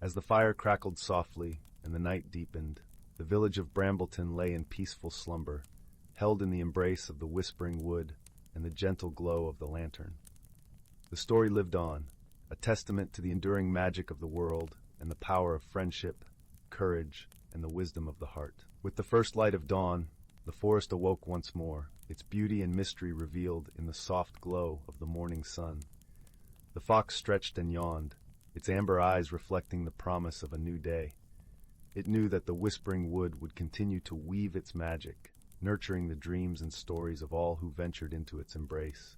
Speaker 1: As the fire crackled softly and the night deepened, the village of Brambleton lay in peaceful slumber, held in the embrace of the whispering wood and the gentle glow of the lantern. The story lived on, a testament to the enduring magic of the world and the power of friendship, courage, and the wisdom of the heart. With the first light of dawn, the forest awoke once more, its beauty and mystery revealed in the soft glow of the morning sun. The fox stretched and yawned, its amber eyes reflecting the promise of a new day. It knew that the whispering wood would continue to weave its magic, nurturing the dreams and stories of all who ventured into its embrace.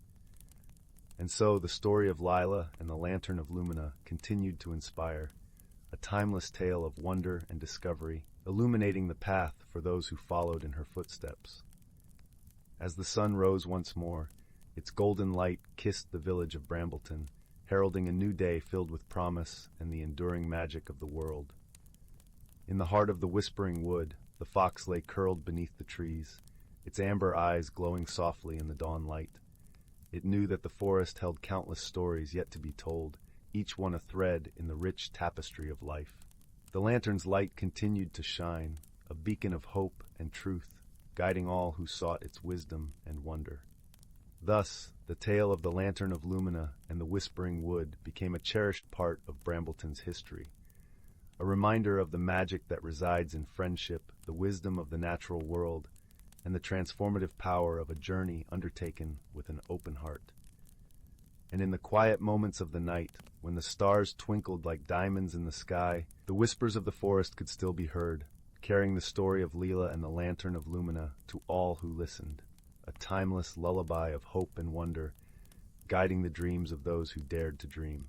Speaker 1: And so the story of Lila and the Lantern of Lumina continued to inspire, a timeless tale of wonder and discovery, illuminating the path for those who followed in her footsteps. As the sun rose once more, its golden light kissed the village of Brambleton, heralding a new day filled with promise and the enduring magic of the world. In the heart of the whispering wood, the fox lay curled beneath the trees, its amber eyes glowing softly in the dawn light. It knew that the forest held countless stories yet to be told, each one a thread in the rich tapestry of life. The lantern's light continued to shine, a beacon of hope and truth, guiding all who sought its wisdom and wonder. Thus, the tale of the Lantern of Lumina and the Whispering Wood became a cherished part of Brambleton's history, a reminder of the magic that resides in friendship, the wisdom of the natural world, and the transformative power of a journey undertaken with an open heart. And in the quiet moments of the night, when the stars twinkled like diamonds in the sky, the whispers of the forest could still be heard, carrying the story of Leela and the Lantern of Lumina to all who listened, a timeless lullaby of hope and wonder, guiding the dreams of those who dared to dream.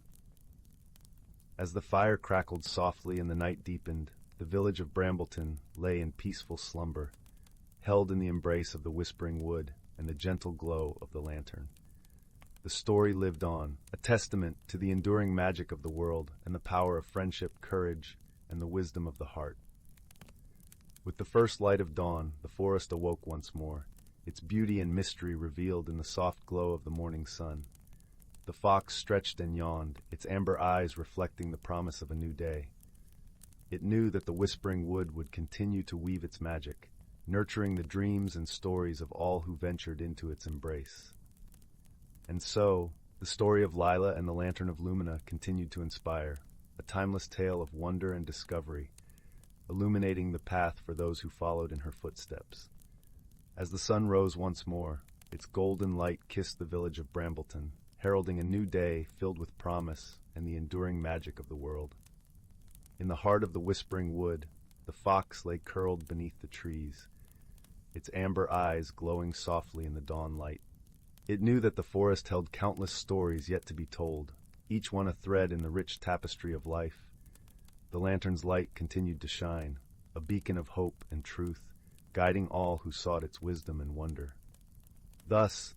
Speaker 1: As the fire crackled softly and the night deepened, the village of Brambleton lay in peaceful slumber, held in the embrace of the Whispering Wood and the gentle glow of the lantern. The story lived on, a testament to the enduring magic of the world and the power of friendship, courage, and the wisdom of the heart. With the first light of dawn, the forest awoke once more, its beauty and mystery revealed in the soft glow of the morning sun. The fox stretched and yawned, its amber eyes reflecting the promise of a new day. It knew that the Whispering Wood would continue to weave its magic, nurturing the dreams and stories of all who ventured into its embrace. And so, the story of Lila and the Lantern of Lumina continued to inspire, a timeless tale of wonder and discovery, illuminating the path for those who followed in her footsteps. As the sun rose once more, its golden light kissed the village of Brambleton, heralding a new day filled with promise and the enduring magic of the world. In the heart of the Whispering Wood, the fox lay curled beneath the trees, its amber eyes glowing softly in the dawn light. It knew that the forest held countless stories yet to be told, each one a thread in the rich tapestry of life. The lantern's light continued to shine, a beacon of hope and truth, guiding all who sought its wisdom and wonder. Thus,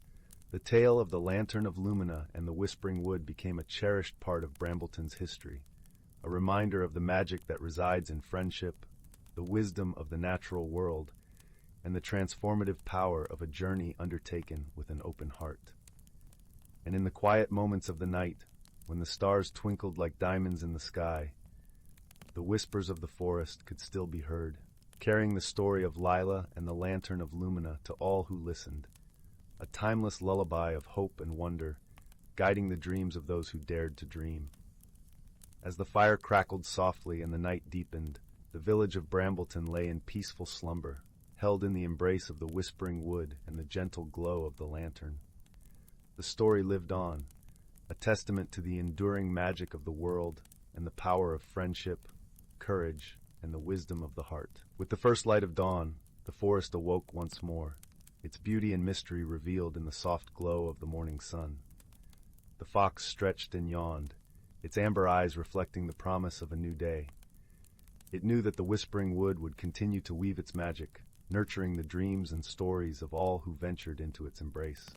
Speaker 1: the tale of the Lantern of Lumina and the Whispering Wood became a cherished part of Brambleton's history, a reminder of the magic that resides in friendship, the wisdom of the natural world, and the transformative power of a journey undertaken with an open heart. And in the quiet moments of the night, when the stars twinkled like diamonds in the sky, the whispers of the forest could still be heard, carrying the story of Lila and the Lantern of Lumina to all who listened, a timeless lullaby of hope and wonder, guiding the dreams of those who dared to dream. As the fire crackled softly and the night deepened, the village of Brambleton lay in peaceful slumber, held in the embrace of the Whispering Wood and the gentle glow of the lantern. The story lived on, a testament to the enduring magic of the world and the power of friendship, courage, and the wisdom of the heart. With the first light of dawn, the forest awoke once more, its beauty and mystery revealed in the soft glow of the morning sun. The fox stretched and yawned, its amber eyes reflecting the promise of a new day. It knew that the Whispering Wood would continue to weave its magic, nurturing the dreams and stories of all who ventured into its embrace.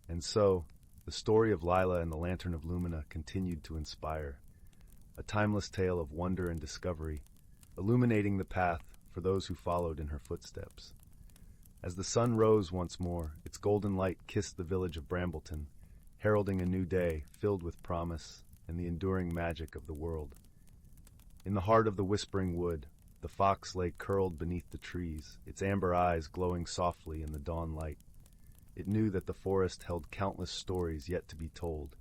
Speaker 1: And so, the story of Lila and the Lantern of Lumina continued to inspire, a timeless tale of wonder and discovery, illuminating the path for those who followed in her footsteps. As the sun rose once more, its golden light kissed the village of Brambleton, heralding a new day filled with promise and the enduring magic of the world. In the heart of the Whispering Wood, the fox lay curled beneath the trees, its amber eyes glowing softly in the dawn light. It knew that the forest held countless stories yet to be told,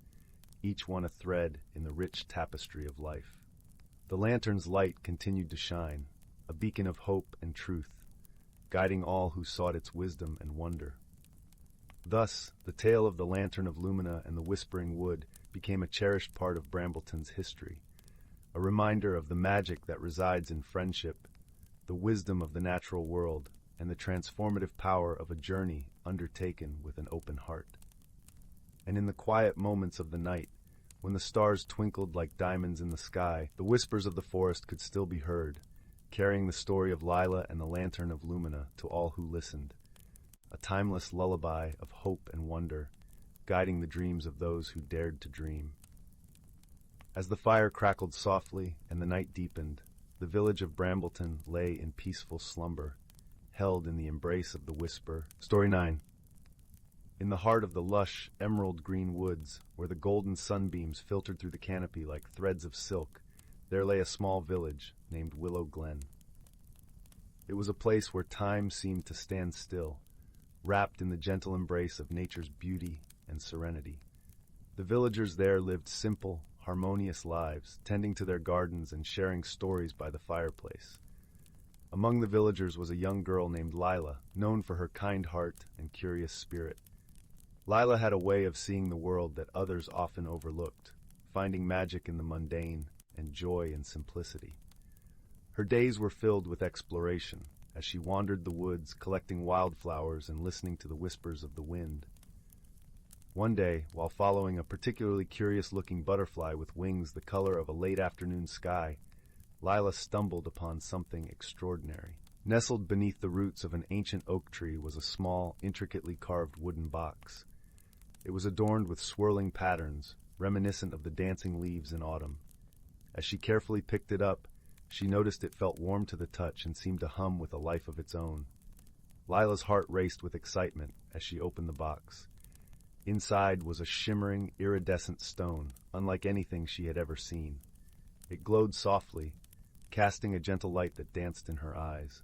Speaker 1: each one a thread in the rich tapestry of life. The lantern's light continued to shine, a beacon of hope and truth, guiding all who sought its wisdom and wonder. Thus, the tale of the Lantern of Lumina and the Whispering Wood became a cherished part of Brambleton's history, a reminder of the magic that resides in friendship, the wisdom of the natural world, and the transformative power of a journey undertaken with an open heart. And in the quiet moments of the night, when the stars twinkled like diamonds in the sky, the whispers of the forest could still be heard, carrying the story of Lila and the Lantern of Lumina to all who listened, a timeless lullaby of hope and wonder, guiding the dreams of those who dared to dream. As the fire crackled softly and the night deepened, the village of Brambleton lay in peaceful slumber, held in the embrace of the whisper. Story 9. In the heart of the lush, emerald-green woods, where the golden sunbeams filtered through the canopy like threads of silk, there lay a small village named Willow Glen. It was a place where time seemed to stand still, wrapped in the gentle embrace of nature's beauty and serenity. The villagers there lived simple, harmonious lives, tending to their gardens and sharing stories by the fireplace. Among the villagers was a young girl named Lila, known for her kind heart and curious spirit. Lila had a way of seeing the world that others often overlooked, finding magic in the mundane and joy in simplicity. Her days were filled with exploration, as she wandered the woods, collecting wildflowers and listening to the whispers of the wind. One day, while following a particularly curious-looking butterfly with wings the color of a late afternoon sky, Lila stumbled upon something extraordinary. Nestled beneath the roots of an ancient oak tree was a small, intricately carved wooden box. It was adorned with swirling patterns, reminiscent of the dancing leaves in autumn. As she carefully picked it up, she noticed it felt warm to the touch and seemed to hum with a life of its own. Lila's heart raced with excitement as she opened the box. Inside was a shimmering, iridescent stone, unlike anything she had ever seen. It glowed softly, casting a gentle light that danced in her eyes.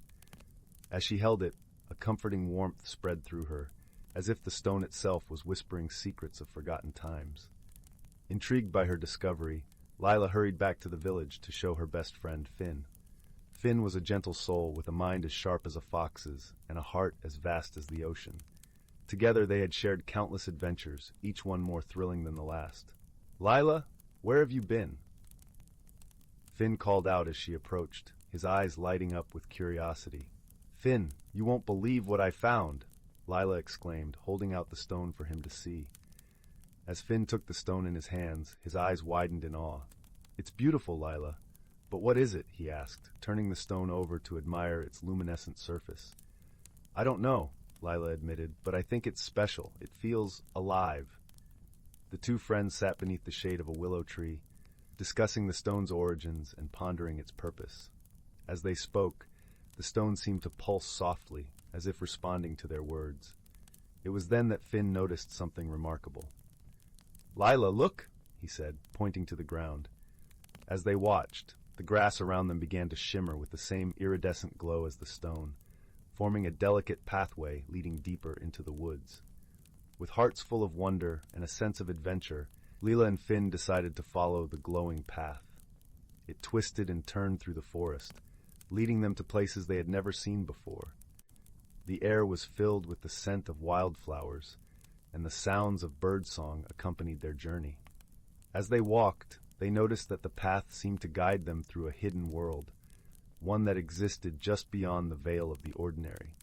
Speaker 1: As she held it, a comforting warmth spread through her, as if the stone itself was whispering secrets of forgotten times. Intrigued by her discovery, Lila hurried back to the village to show her best friend, Finn. Finn was a gentle soul with a mind as sharp as a fox's and a heart as vast as the ocean. Together they had shared countless adventures, each one more thrilling than the last. "Lila, where have you been?" Finn called out as she approached, his eyes lighting up with curiosity. "Finn, you won't believe what I found!" Lila exclaimed, holding out the stone for him to see. As Finn took the stone in his hands, his eyes widened in awe. "It's beautiful, Lila. But what is it?" he asked, turning the stone over to admire its luminescent surface. "I don't know," Lila admitted, "but I think it's special. It feels alive." The two friends sat beneath the shade of a willow tree, discussing the stone's origins and pondering its purpose. As they spoke, the stone seemed to pulse softly, as if responding to their words. It was then that Finn noticed something remarkable. "Lila, look!" he said, pointing to the ground. As they watched, the grass around them began to shimmer with the same iridescent glow as the stone, forming a delicate pathway leading deeper into the woods. With hearts full of wonder and a sense of adventure, Lila and Finn decided to follow the glowing path. It twisted and turned through the forest, leading them to places they had never seen before. The air was filled with the scent of wildflowers, and the sounds of birdsong accompanied their journey. As they walked, they noticed that the path seemed to guide them through a hidden world, one that existed just beyond the veil of the ordinary.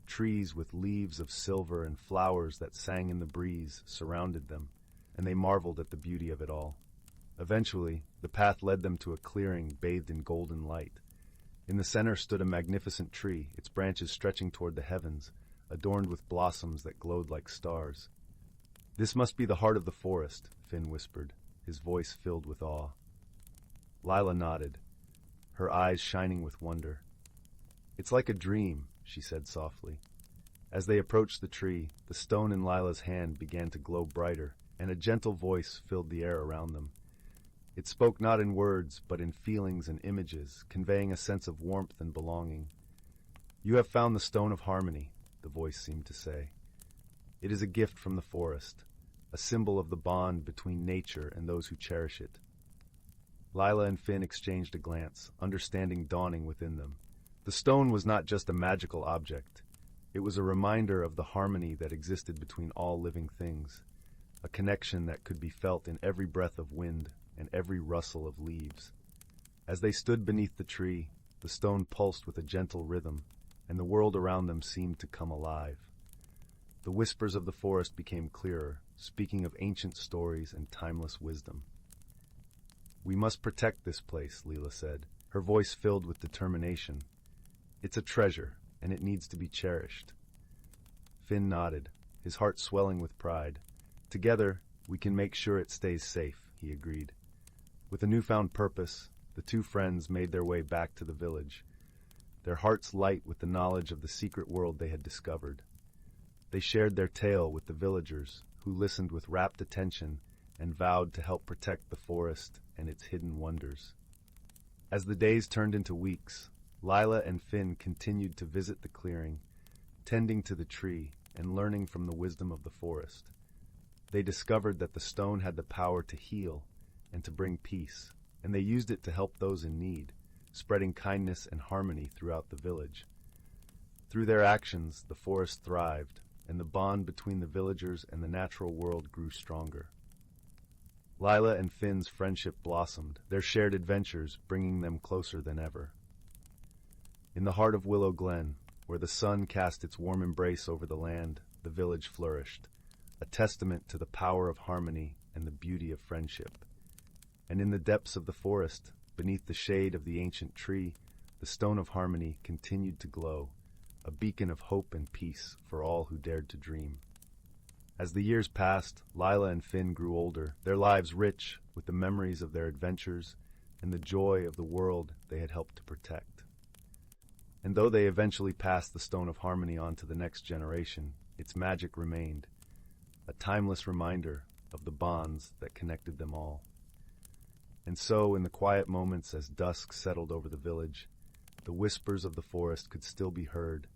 Speaker 1: Trees with leaves of silver and flowers that sang in the breeze surrounded them, and they marveled at the beauty of it all. Eventually, the path led them to a clearing bathed in golden light. In the center stood a magnificent tree, its branches stretching toward the heavens, adorned with blossoms that glowed like stars. "This must be the heart of the forest," Finn whispered, his voice filled with awe. Lila nodded, her eyes shining with wonder. "It's like a dream," she said softly. As they approached the tree, the stone in Lila's hand began to glow brighter, and a gentle voice filled the air around them. It spoke not in words, but in feelings and images, conveying a sense of warmth and belonging. "You have found the stone of harmony," the voice seemed to say. "It is a gift from the forest, a symbol of the bond between nature and those who cherish it." Lila and Finn exchanged a glance, understanding dawning within them. The stone was not just a magical object. It was a reminder of the harmony that existed between all living things, a connection that could be felt in every breath of wind and every rustle of leaves. As they stood beneath the tree, the stone pulsed with a gentle rhythm, and the world around them seemed to come alive. The whispers of the forest became clearer, speaking of ancient stories and timeless wisdom. "We must protect this place," Lila said, her voice filled with determination. "It's a treasure, and it needs to be cherished." Finn nodded, his heart swelling with pride. "Together, we can make sure it stays safe," he agreed. With a newfound purpose, the two friends made their way back to the village, their hearts light with the knowledge of the secret world they had discovered. They shared their tale with the villagers, who listened with rapt attention and vowed to help protect the forest and its hidden wonders. As the days turned into weeks, Lila and Finn continued to visit the clearing, tending to the tree and learning from the wisdom of the forest. They discovered that the stone had the power to heal and to bring peace, and they used it to help those in need, spreading kindness and harmony throughout the village. Through their actions, the forest thrived, and the bond between the villagers and the natural world grew stronger. Lila and Finn's friendship blossomed, their shared adventures bringing them closer than ever. In the heart of Willow Glen, where the sun cast its warm embrace over the land, the village flourished, a testament to the power of harmony and the beauty of friendship. And in the depths of the forest, beneath the shade of the ancient tree, the stone of harmony continued to glow, a beacon of hope and peace for all who dared to dream. As the years passed, Lila and Finn grew older, their lives rich with the memories of their adventures and the joy of the world they had helped to protect. And though they eventually passed the Stone of Harmony on to the next generation, its magic remained, a timeless reminder of the bonds that connected them all. And so, in the quiet moments as dusk settled over the village, the whispers of the forest could still be heard,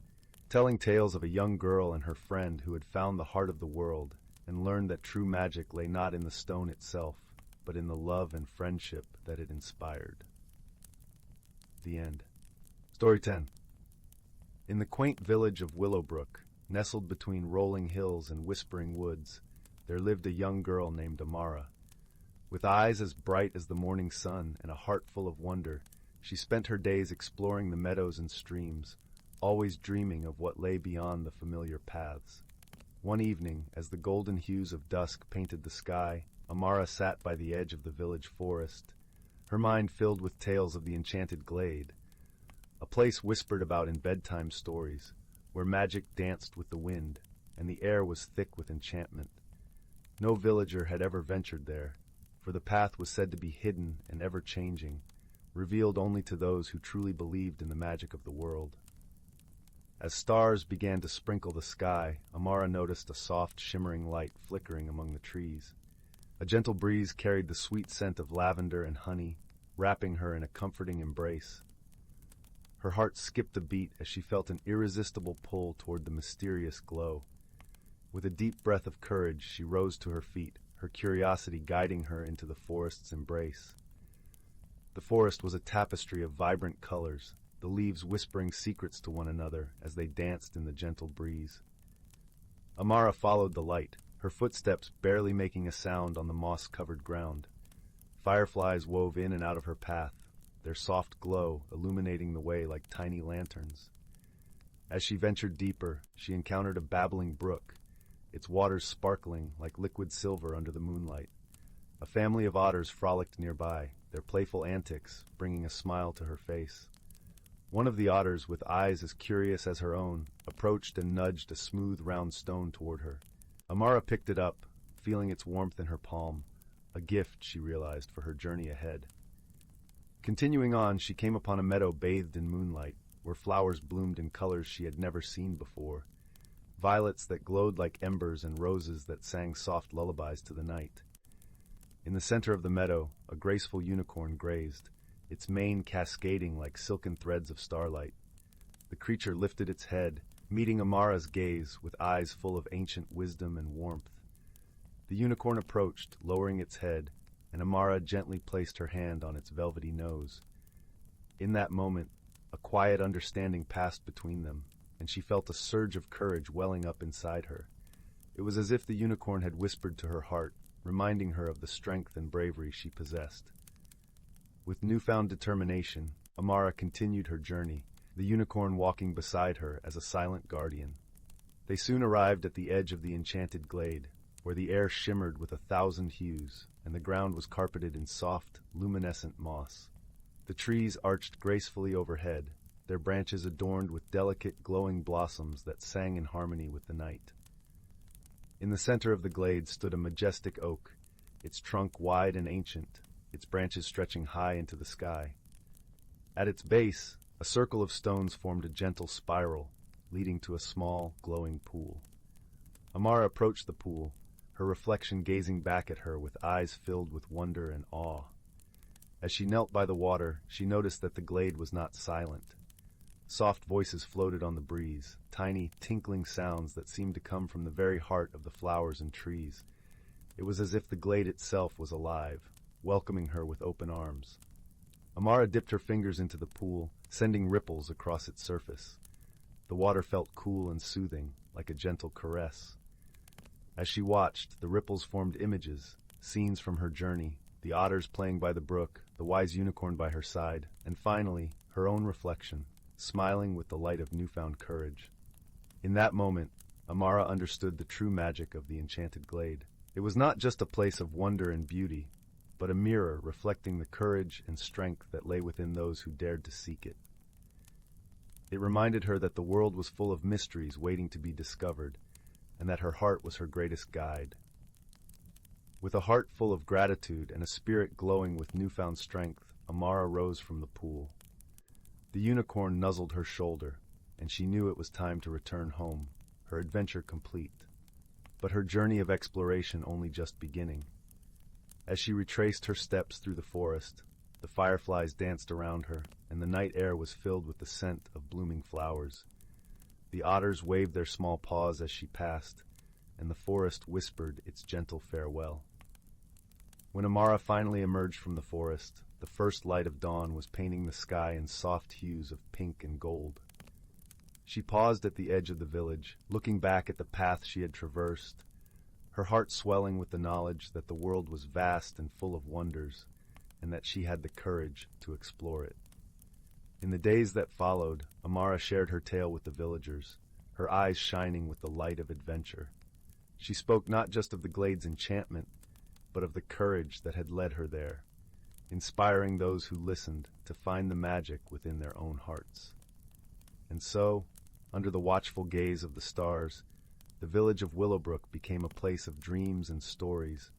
Speaker 1: telling tales of a young girl and her friend who had found the heart of the world and learned that true magic lay not in the stone itself, but in the love and friendship that it inspired. The end. Story 10. In the quaint village of Willowbrook, nestled between rolling hills and whispering woods, there lived a young girl named Amara. With eyes as bright as the morning sun and a heart full of wonder, she spent her days exploring the meadows and streams, always dreaming of what lay beyond the familiar paths. One evening, as the golden hues of dusk painted the sky, Amara sat by the edge of the village forest, her mind filled with tales of the Enchanted Glade, a place whispered about in bedtime stories, where magic danced with the wind, and the air was thick with enchantment. No villager had ever ventured there, for the path was said to be hidden and ever-changing, revealed only to those who truly believed in the magic of the world. As stars began to sprinkle the sky, Amara noticed a soft, shimmering light flickering among the trees. A gentle breeze carried the sweet scent of lavender and honey, wrapping her in a comforting embrace. Her heart skipped a beat as she felt an irresistible pull toward the mysterious glow. With a deep breath of courage, she rose to her feet, her curiosity guiding her into the forest's embrace. The forest was a tapestry of vibrant colors, the leaves whispering secrets to one another as they danced in the gentle breeze. Amara followed the light, her footsteps barely making a sound on the moss-covered ground. Fireflies wove in and out of her path, their soft glow illuminating the way like tiny lanterns. As she ventured deeper, she encountered a babbling brook, its waters sparkling like liquid silver under the moonlight. A family of otters frolicked nearby, their playful antics bringing a smile to her face. One of the otters, with eyes as curious as her own, approached and nudged a smooth, round stone toward her. Amara picked it up, feeling its warmth in her palm, a gift, she realized, for her journey ahead. Continuing on, she came upon a meadow bathed in moonlight, where flowers bloomed in colors she had never seen before, violets that glowed like embers and roses that sang soft lullabies to the night. In the center of the meadow, a graceful unicorn grazed, its mane cascading like silken threads of starlight. The creature lifted its head, meeting Amara's gaze with eyes full of ancient wisdom and warmth. The unicorn approached, lowering its head, and Amara gently placed her hand on its velvety nose. In that moment, a quiet understanding passed between them, and she felt a surge of courage welling up inside her. It was as if the unicorn had whispered to her heart, reminding her of the strength and bravery she possessed. With newfound determination, Amara continued her journey, the unicorn walking beside her as a silent guardian. They soon arrived at the edge of the Enchanted Glade, where the air shimmered with 1,000 hues, and the ground was carpeted in soft, luminescent moss. The trees arched gracefully overhead, their branches adorned with delicate, glowing blossoms that sang in harmony with the night. In the center of the glade stood a majestic oak, its trunk wide and ancient, its branches stretching high into the sky. At its base, a circle of stones formed a gentle spiral, leading to a small, glowing pool. Amara approached the pool, her reflection gazing back at her with eyes filled with wonder and awe. As she knelt by the water, she noticed that the glade was not silent. Soft voices floated on the breeze, tiny, tinkling sounds that seemed to come from the very heart of the flowers and trees. It was as if the glade itself was alive, welcoming her with open arms. Amara dipped her fingers into the pool, sending ripples across its surface. The water felt cool and soothing, like a gentle caress. As she watched, the ripples formed images, scenes from her journey, the otters playing by the brook, the wise unicorn by her side, and finally, her own reflection, smiling with the light of newfound courage. In that moment, Amara understood the true magic of the enchanted glade. It was not just a place of wonder and beauty, but a mirror reflecting the courage and strength that lay within those who dared to seek it. It reminded her that the world was full of mysteries waiting to be discovered, and that her heart was her greatest guide. With a heart full of gratitude and a spirit glowing with newfound strength, Amara rose from the pool. The unicorn nuzzled her shoulder, and she knew it was time to return home, her adventure complete. But her journey of exploration only just beginning. As she retraced her steps through the forest, the fireflies danced around her, and the night air was filled with the scent of blooming flowers. The otters waved their small paws as she passed, and the forest whispered its gentle farewell. When Amara finally emerged from the forest, the first light of dawn was painting the sky in soft hues of pink and gold. She paused at the edge of the village, looking back at the path she had traversed, her heart swelling with the knowledge that the world was vast and full of wonders, and that she had the courage to explore it. In the days that followed, Amara shared her tale with the villagers, her eyes shining with the light of adventure. She spoke not just of the glade's enchantment, but of the courage that had led her there, inspiring those who listened to find the magic within their own hearts. And so, under the watchful gaze of the stars, the village of Willowbrook became a place of dreams and stories,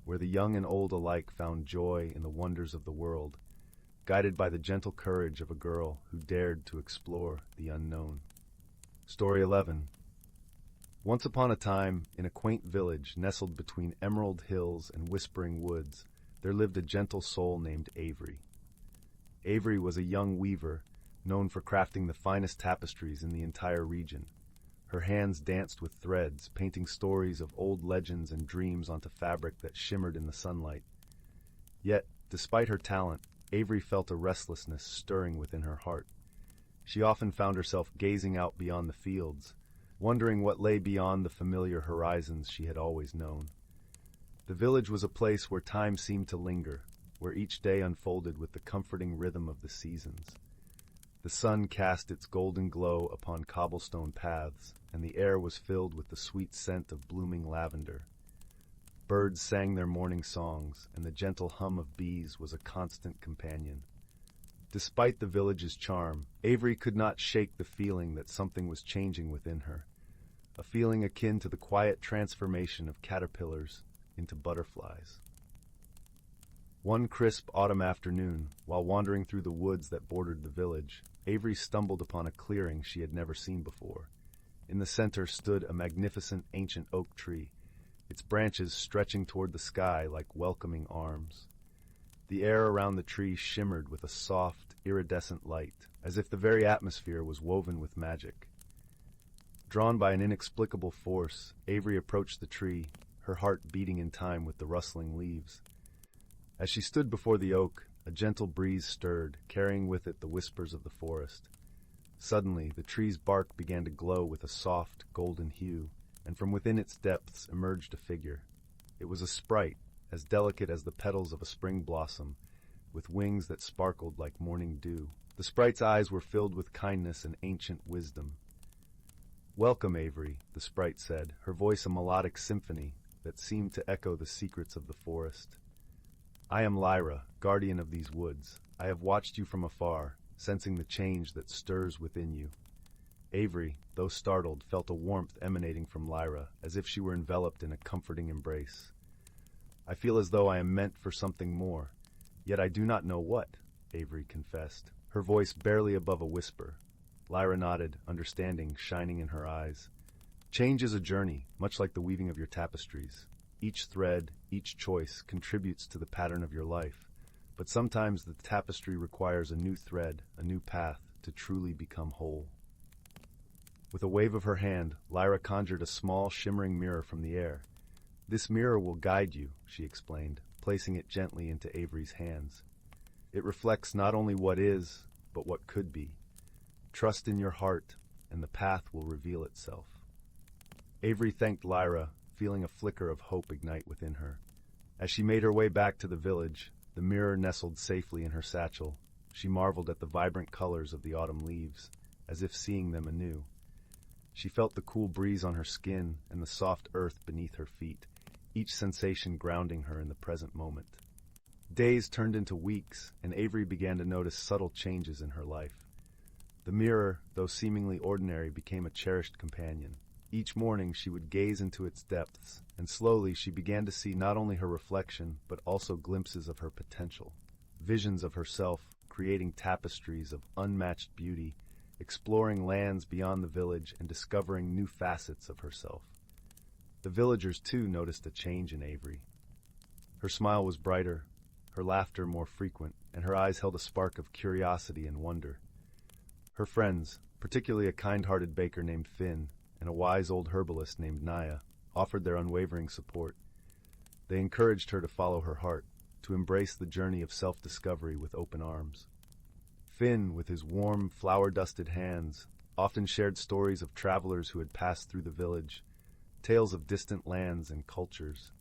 Speaker 1: where the young and old alike found joy in the wonders of the world, guided by the gentle courage of a girl who dared to explore the unknown. Story 11. Once upon a time, in a quaint village nestled between emerald hills and whispering woods, there lived a gentle soul named Avery. Avery was a young weaver, known for crafting the finest tapestries in the entire region. Her hands danced with threads, painting stories of old legends and dreams onto fabric that shimmered in the sunlight. Yet, despite her talent, Avery felt a restlessness stirring within her heart. She often found herself gazing out beyond the fields, wondering what lay beyond the familiar horizons she had always known. The village was a place where time seemed to linger, where each day unfolded with the comforting rhythm of the seasons. The sun cast its golden glow upon cobblestone paths, and the air was filled with the sweet scent of blooming lavender. Birds sang their morning songs, and the gentle hum of bees was a constant companion. Despite the village's charm, Avery could not shake the feeling that something was changing within her, a feeling akin to the quiet transformation of caterpillars into butterflies. One crisp autumn afternoon, while wandering through the woods that bordered the village, Avery stumbled upon a clearing she had never seen before. In the center stood a magnificent ancient oak tree, its branches stretching toward the sky like welcoming arms. The air around the tree shimmered with a soft, iridescent light, as if the very atmosphere was woven with magic. Drawn by an inexplicable force, Avery approached the tree, her heart beating in time with the rustling leaves. As she stood before the oak, a gentle breeze stirred, carrying with it the whispers of the forest. Suddenly, the tree's bark began to glow with a soft, golden hue, and from within its depths emerged a figure. It was a sprite, as delicate as the petals of a spring blossom, with wings that sparkled like morning dew. The sprite's eyes were filled with kindness and ancient wisdom. "Welcome, Avery," the sprite said, her voice a melodic symphony that seemed to echo the secrets of the forest. "I am Lyra, guardian of these woods. I have watched you from afar, sensing the change that stirs within you." Avery, though startled, felt a warmth emanating from Lyra, as if she were enveloped in a comforting embrace. "I feel as though I am meant for something more, yet I do not know what," Avery confessed, her voice barely above a whisper. Lyra nodded, understanding shining in her eyes. Change is a journey, much like the weaving of your tapestries. Each thread, each choice contributes to the pattern of your life, but sometimes the tapestry requires a new thread, a new path, to truly become whole. With a wave of her hand, Lyra conjured a small, shimmering mirror from the air. "This mirror will guide you," she explained, placing it gently into Avery's hands. "It reflects not only what is, but what could be. Trust in your heart, and the path will reveal itself." Avery thanked Lyra, feeling a flicker of hope ignite within her. As she made her way back to the village, the mirror nestled safely in her satchel. She marveled at the vibrant colors of the autumn leaves, as if seeing them anew. She felt the cool breeze on her skin and the soft earth beneath her feet, each sensation grounding her in the present moment. Days turned into weeks, and Avery began to notice subtle changes in her life. The mirror, though seemingly ordinary, became a cherished companion. Each morning she would gaze into its depths, and slowly she began to see not only her reflection, but also glimpses of her potential. Visions of herself, creating tapestries of unmatched beauty, exploring lands beyond the village and discovering new facets of herself. The villagers, too, noticed a change in Avery. Her smile was brighter, her laughter more frequent, and her eyes held a spark of curiosity and wonder. Her friends, particularly a kind-hearted baker named Finn and a wise old herbalist named Naya, offered their unwavering support. They encouraged her to follow her heart, to embrace the journey of self-discovery with open arms. Finn, with his warm, flower-dusted hands, often shared stories of travelers who had passed through the village, tales of distant lands and cultures.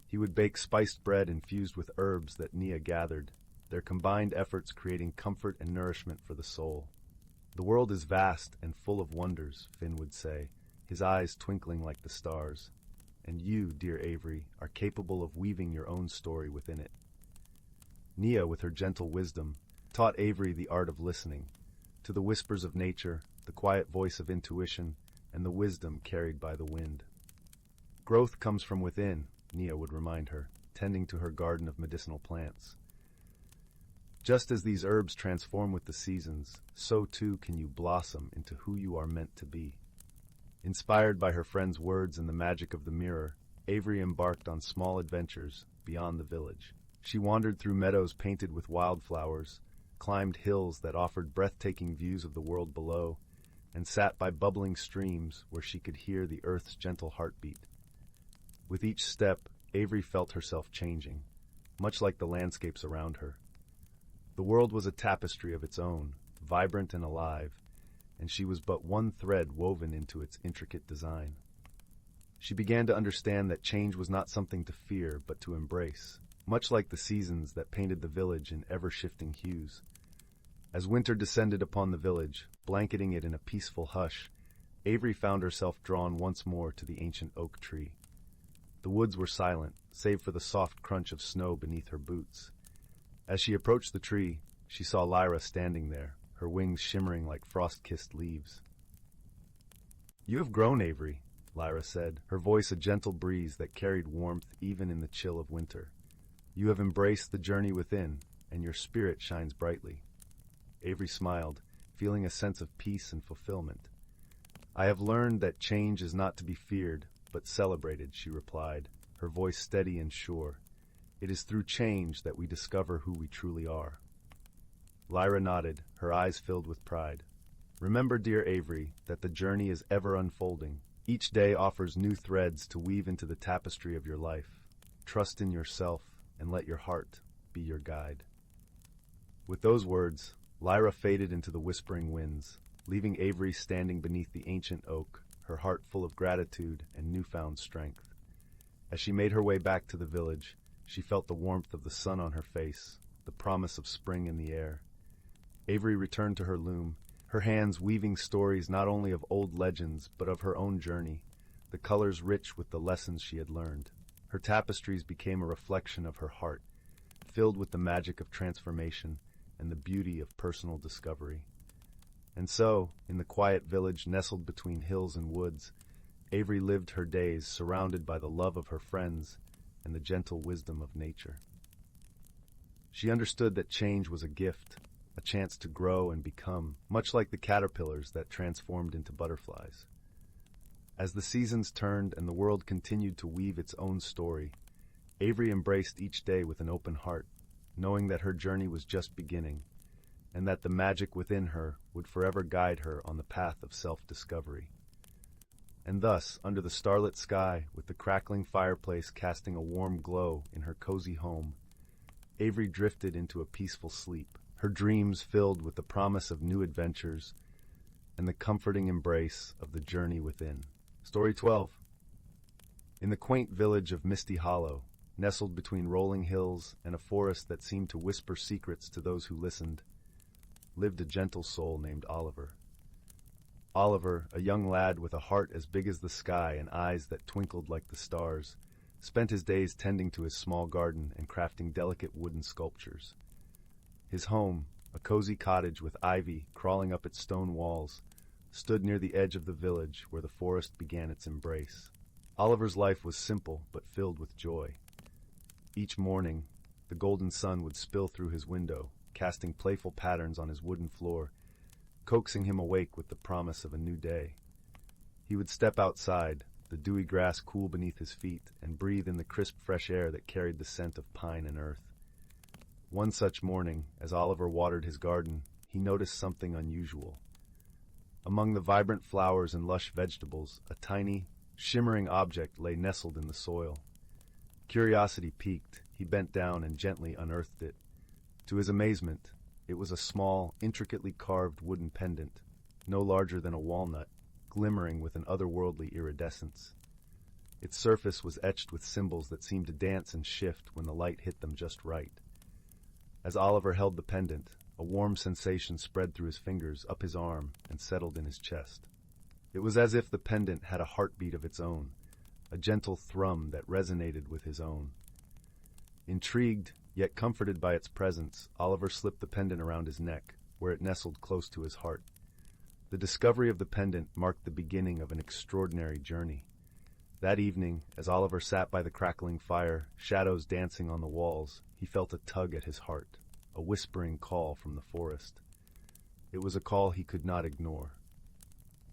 Speaker 1: He would bake spiced bread infused with herbs that Nia gathered, their combined efforts creating comfort and nourishment for the soul. "The world is vast and full of wonders," Finn would say, his eyes twinkling like the stars. "And you, dear Avery, are capable of weaving your own story within it." Nia, with her gentle wisdom, taught Avery the art of listening, to the whispers of nature, the quiet voice of intuition, and the wisdom carried by the wind. "Growth comes from within," Nia would remind her, tending to her garden of medicinal plants. "Just as these herbs transform with the seasons, so too can you blossom into who you are meant to be." Inspired by her friend's words and the magic of the mirror, Avery embarked on small adventures beyond the village. She wandered through meadows painted with wildflowers, climbed hills that offered breathtaking views of the world below, and sat by bubbling streams where she could hear the earth's gentle heartbeat. With each step, Avery felt herself changing, much like the landscapes around her. The world was a tapestry of its own, vibrant and alive, and she was but one thread woven into its intricate design. She began to understand that change was not something to fear, but to embrace, much like the seasons that painted the village in ever-shifting hues. As winter descended upon the village, blanketing it in a peaceful hush, Avery found herself drawn once more to the ancient oak tree. The woods were silent, save for the soft crunch of snow beneath her boots. As she approached the tree, she saw Lyra standing there, her wings shimmering like frost-kissed leaves. "You have grown, Avery," Lyra said, her voice a gentle breeze that carried warmth even in the chill of winter. "You have embraced the journey within, and your spirit shines brightly." Avery smiled, feeling a sense of peace and fulfillment. "I have learned that change is not to be feared, but celebrated," she replied, her voice steady and sure. "It is through change that we discover who we truly are." Lyra nodded, her eyes filled with pride. "Remember, dear Avery, that the journey is ever unfolding. Each day offers new threads to weave into the tapestry of your life. Trust in yourself, and let your heart be your guide." With those words, Lyra faded into the whispering winds, leaving Avery standing beneath the ancient oak, her heart full of gratitude and newfound strength. As she made her way back to the village, she felt the warmth of the sun on her face, the promise of spring in the air. Avery returned to her loom, her hands weaving stories not only of old legends but of her own journey, the colors rich with the lessons she had learned. Her tapestries became a reflection of her heart, filled with the magic of transformation and the beauty of personal discovery. And so, in the quiet village nestled between hills and woods, Avery lived her days surrounded by the love of her friends and the gentle wisdom of nature. She understood that change was a gift, a chance to grow and become, much like the caterpillars that transformed into butterflies. As the seasons turned and the world continued to weave its own story, Avery embraced each day with an open heart, knowing that her journey was just beginning, and that the magic within her would forever guide her on the path of self-discovery. And thus, under the starlit sky, with the crackling fireplace casting a warm glow in her cozy home, Avery drifted into a peaceful sleep, her dreams filled with the promise of new adventures and the comforting embrace of the journey within. Story 12. In the quaint village of Misty Hollow, nestled between rolling hills and a forest that seemed to whisper secrets to those who listened, lived a gentle soul named Oliver. Oliver, a young lad with a heart as big as the sky and eyes that twinkled like the stars, spent his days tending to his small garden and crafting delicate wooden sculptures. His home, a cozy cottage with ivy crawling up its stone walls, stood near the edge of the village where the forest began its embrace. Oliver's life was simple but filled with joy. Each morning, the golden sun would spill through his window, casting playful patterns on his wooden floor, coaxing him awake with the promise of a new day. He would step outside, the dewy grass cool beneath his feet, and breathe in the crisp fresh air that carried the scent of pine and earth. One such morning, as Oliver watered his garden, he noticed something unusual. Among the vibrant flowers and lush vegetables, a tiny, shimmering object lay nestled in the soil. Curiosity piqued, he bent down and gently unearthed it. To his amazement, it was a small, intricately carved wooden pendant, no larger than a walnut, glimmering with an otherworldly iridescence. Its surface was etched with symbols that seemed to dance and shift when the light hit them just right. As Oliver held the pendant, a warm sensation spread through his fingers, up his arm, and settled in his chest. It was as if the pendant had a heartbeat of its own, a gentle thrum that resonated with his own. Intrigued, yet comforted by its presence, Oliver slipped the pendant around his neck, where it nestled close to his heart. The discovery of the pendant marked the beginning of an extraordinary journey. That evening, as Oliver sat by the crackling fire, shadows dancing on the walls, he felt a tug at his heart, a whispering call from the forest. It was a call he could not ignore.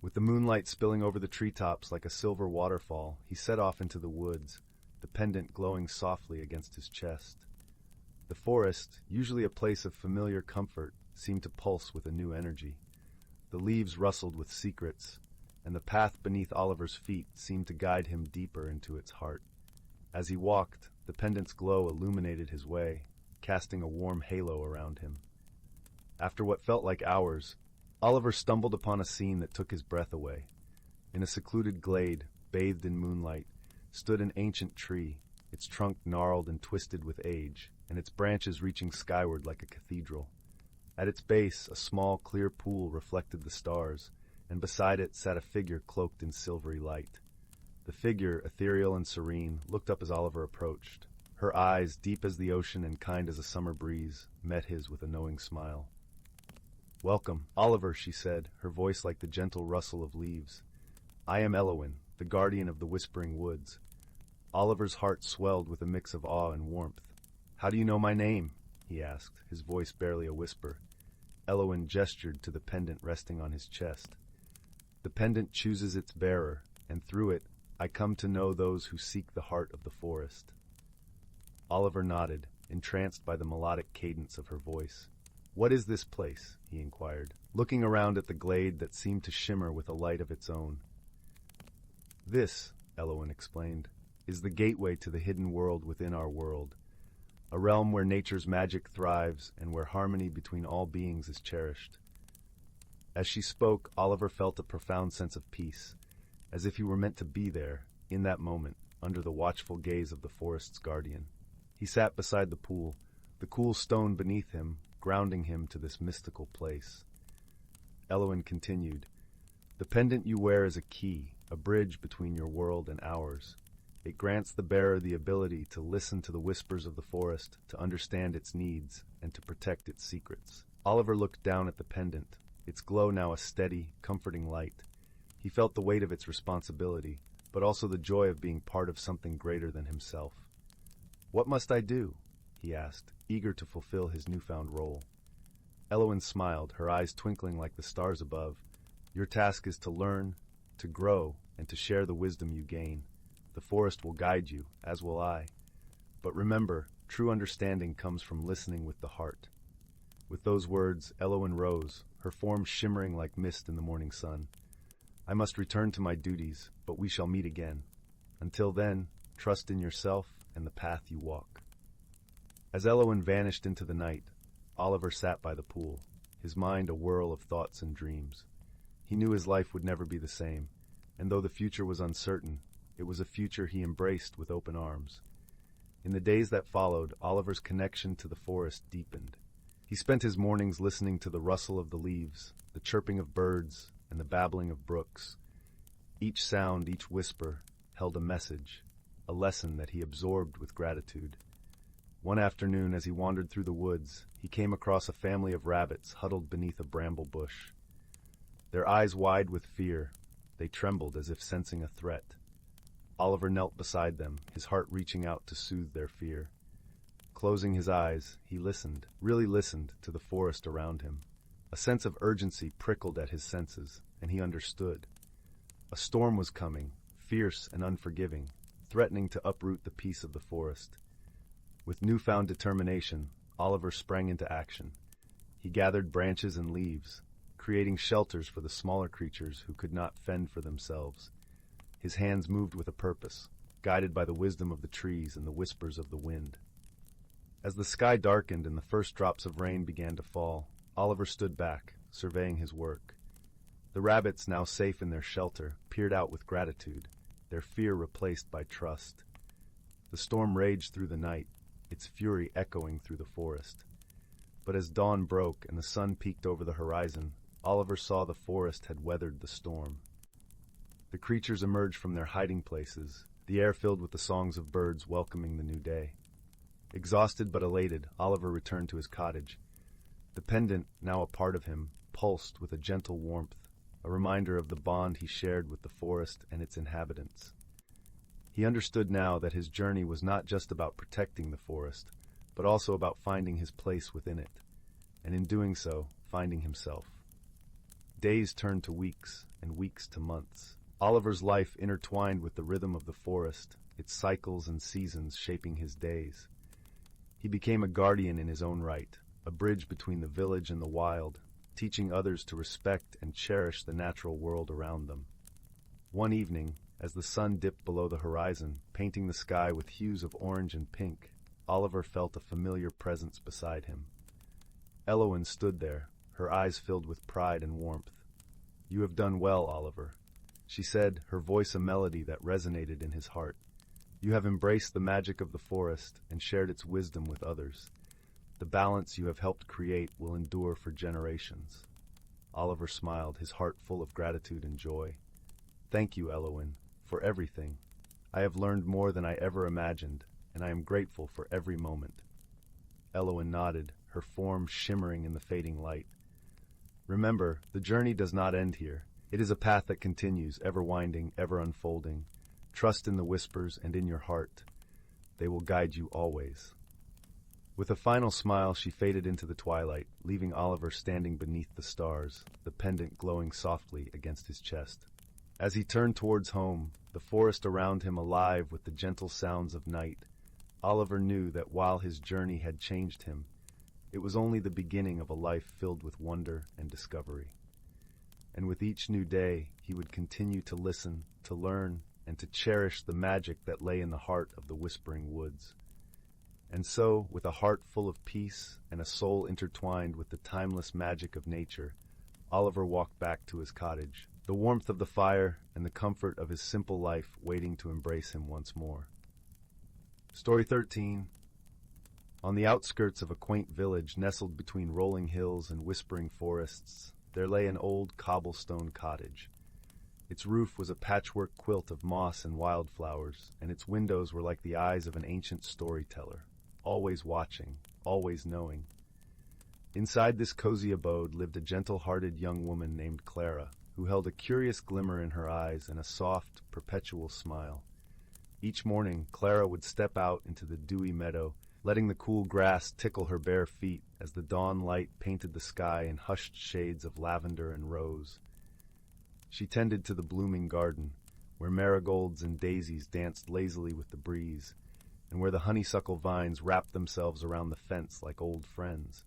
Speaker 1: With the moonlight spilling over the treetops like a silver waterfall, he set off into the woods, the pendant glowing softly against his chest. The forest, usually a place of familiar comfort, seemed to pulse with a new energy. The leaves rustled with secrets, and the path beneath Oliver's feet seemed to guide him deeper into its heart. As he walked, the pendant's glow illuminated his way, casting a warm halo around him. After what felt like hours, Oliver stumbled upon a scene that took his breath away. In a secluded glade, bathed in moonlight, stood an ancient tree, its trunk gnarled and twisted with age, and its branches reaching skyward like a cathedral. At its base, a small, clear pool reflected the stars, and beside it sat a figure cloaked in silvery light. The figure, ethereal and serene, looked up as Oliver approached. Her eyes, deep as the ocean and kind as a summer breeze, met his with a knowing smile. "Welcome, Oliver," she said, her voice like the gentle rustle of leaves. "I am Elowin, the guardian of the Whispering Woods." Oliver's heart swelled with a mix of awe and warmth. "How do you know my name?" he asked, his voice barely a whisper. Elowin gestured to the pendant resting on his chest. "The pendant chooses its bearer, and through it, I come to know those who seek the heart of the forest." Oliver nodded, entranced by the melodic cadence of her voice. "What is this place?" he inquired, looking around at the glade that seemed to shimmer with a light of its own. "This," Elowin explained, "is the gateway to the hidden world within our world, a realm where nature's magic thrives and where harmony between all beings is cherished." As she spoke, Oliver felt a profound sense of peace, as if he were meant to be there, in that moment, under the watchful gaze of the forest's guardian. He sat beside the pool, the cool stone beneath him, grounding him to this mystical place. Elowin continued, "The pendant you wear is a key, a bridge between your world and ours. It grants the bearer the ability to listen to the whispers of the forest, to understand its needs, and to protect its secrets." Oliver looked down at the pendant, its glow now a steady, comforting light. He felt the weight of its responsibility, but also the joy of being part of something greater than himself. "What must I do?" he asked, eager to fulfill his newfound role. Elowin smiled, her eyes twinkling like the stars above. "Your task is to learn, to grow, and to share the wisdom you gain. The forest will guide you, as will I. But remember, true understanding comes from listening with the heart. With those words, Elowen rose, her form shimmering like mist in the morning sun. I must return to my duties, but we shall meet again. Until then, trust in yourself and the path you walk. As Elowen vanished into the night, Oliver sat by the pool, his mind a whirl of thoughts and dreams. He knew his life would never be the same, and though the future was uncertain, it was a future he embraced with open arms. In the days that followed, Oliver's connection to the forest deepened. He spent his mornings listening to the rustle of the leaves, the chirping of birds, and the babbling of brooks. Each sound, each whisper, held a message, a lesson that he absorbed with gratitude. One afternoon, as he wandered through the woods, he came across a family of rabbits huddled beneath a bramble bush. Their eyes wide with fear, they trembled as if sensing a threat. Oliver knelt beside them, his heart reaching out to soothe their fear. Closing his eyes, he listened, really listened, to the forest around him. A sense of urgency prickled at his senses, and he understood. A storm was coming, fierce and unforgiving, threatening to uproot the peace of the forest. With newfound determination, Oliver sprang into action. He gathered branches and leaves, creating shelters for the smaller creatures who could not fend for themselves. His hands moved with a purpose, guided by the wisdom of the trees and the whispers of the wind. As the sky darkened and the first drops of rain began to fall, Oliver stood back, surveying his work. The rabbits, now safe in their shelter, peered out with gratitude, their fear replaced by trust. The storm raged through the night, its fury echoing through the forest. But as dawn broke and the sun peeked over the horizon, Oliver saw the forest had weathered the storm. The creatures emerged from their hiding places, the air filled with the songs of birds welcoming the new day. Exhausted but elated, Oliver returned to his cottage. The pendant, now a part of him, pulsed with a gentle warmth, a reminder of the bond he shared with the forest and its inhabitants. He understood now that his journey was not just about protecting the forest, but also about finding his place within it, and in doing so, finding himself. Days turned to weeks, and weeks to months. Oliver's life intertwined with the rhythm of the forest, its cycles and seasons shaping his days. He became a guardian in his own right, a bridge between the village and the wild, teaching others to respect and cherish the natural world around them. One evening, as the sun dipped below the horizon, painting the sky with hues of orange and pink, Oliver felt a familiar presence beside him. Elowen stood there, her eyes filled with pride and warmth. "You have done well, Oliver," she said, her voice a melody that resonated in his heart. "You have embraced the magic of the forest and shared its wisdom with others. The balance you have helped create will endure for generations." Oliver smiled, his heart full of gratitude and joy. "Thank you, Elowen, for everything. I have learned more than I ever imagined, and I am grateful for every moment." Elowen nodded, her form shimmering in the fading light. "Remember, the journey does not end here. It is a path that continues, ever winding, ever unfolding. Trust in the whispers and in your heart. They will guide you always." With a final smile, she faded into the twilight, leaving Oliver standing beneath the stars, the pendant glowing softly against his chest. As he turned towards home, the forest around him alive with the gentle sounds of night, Oliver knew that while his journey had changed him, it was only the beginning of a life filled with wonder and discovery. And with each new day, he would continue to listen, to learn, and to cherish the magic that lay in the heart of the whispering woods. And so, with a heart full of peace and a soul intertwined with the timeless magic of nature, Oliver walked back to his cottage, the warmth of the fire and the comfort of his simple life waiting to embrace him once more. Story 13. On the outskirts of a quaint village nestled between rolling hills and whispering forests, there lay an old cobblestone cottage. Its roof was a patchwork quilt of moss and wildflowers, and its windows were like the eyes of an ancient storyteller, always watching, always knowing. Inside this cozy abode lived a gentle-hearted young woman named Clara, who held a curious glimmer in her eyes and a soft, perpetual smile. Each morning, Clara would step out into the dewy meadow, letting the cool grass tickle her bare feet as the dawn light painted the sky in hushed shades of lavender and rose. She tended to the blooming garden, where marigolds and daisies danced lazily with the breeze, and where the honeysuckle vines wrapped themselves around the fence like old friends.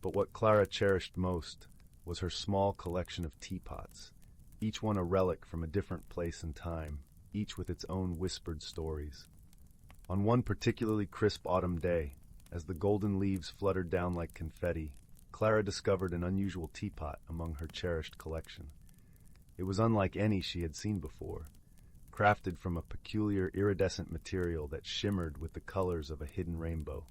Speaker 1: But what Clara cherished most was her small collection of teapots, each one a relic from a different place and time, each with its own whispered stories. On one particularly crisp autumn day, as the golden leaves fluttered down like confetti, Clara discovered an unusual teapot among her cherished collection. It was unlike any she had seen before, crafted from a peculiar iridescent material that shimmered with the colors of a hidden rainbow.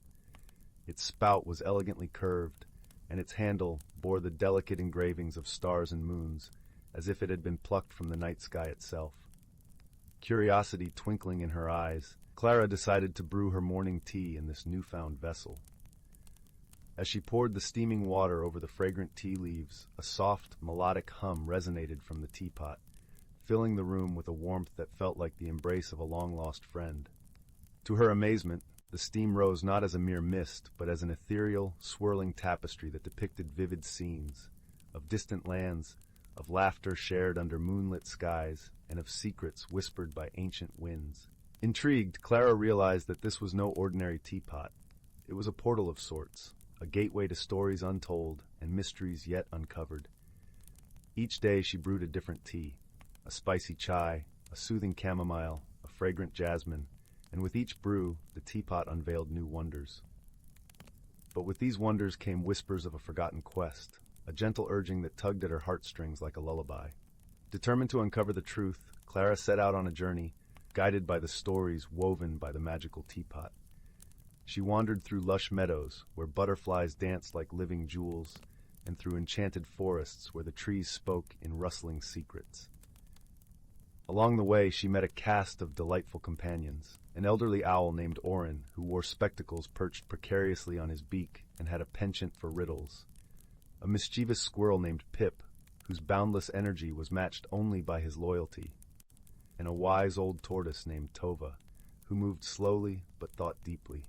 Speaker 1: Its spout was elegantly curved, and its handle bore the delicate engravings of stars and moons, as if it had been plucked from the night sky itself. Curiosity twinkling in her eyes, Clara decided to brew her morning tea in this newfound vessel. As she poured the steaming water over the fragrant tea leaves, a soft, melodic hum resonated from the teapot, filling the room with a warmth that felt like the embrace of a long-lost friend. To her amazement, the steam rose not as a mere mist, but as an ethereal, swirling tapestry that depicted vivid scenes of distant lands, of laughter shared under moonlit skies, and of secrets whispered by ancient winds. Intrigued, Clara realized that this was no ordinary teapot. It was a portal of sorts, a gateway to stories untold and mysteries yet uncovered. Each day she brewed a different tea, a spicy chai, a soothing chamomile, a fragrant jasmine, and with each brew, the teapot unveiled new wonders. But with these wonders came whispers of a forgotten quest, a gentle urging that tugged at her heartstrings like a lullaby. Determined to uncover the truth, Clara set out on a journey, guided by the stories woven by the magical teapot. She wandered through lush meadows, where butterflies danced like living jewels, and through enchanted forests where the trees spoke in rustling secrets. Along the way, she met a cast of delightful companions, an elderly owl named Orin, who wore spectacles perched precariously on his beak and had a penchant for riddles, a mischievous squirrel named Pip, whose boundless energy was matched only by his loyalty, and a wise old tortoise named Tova, who moved slowly but thought deeply.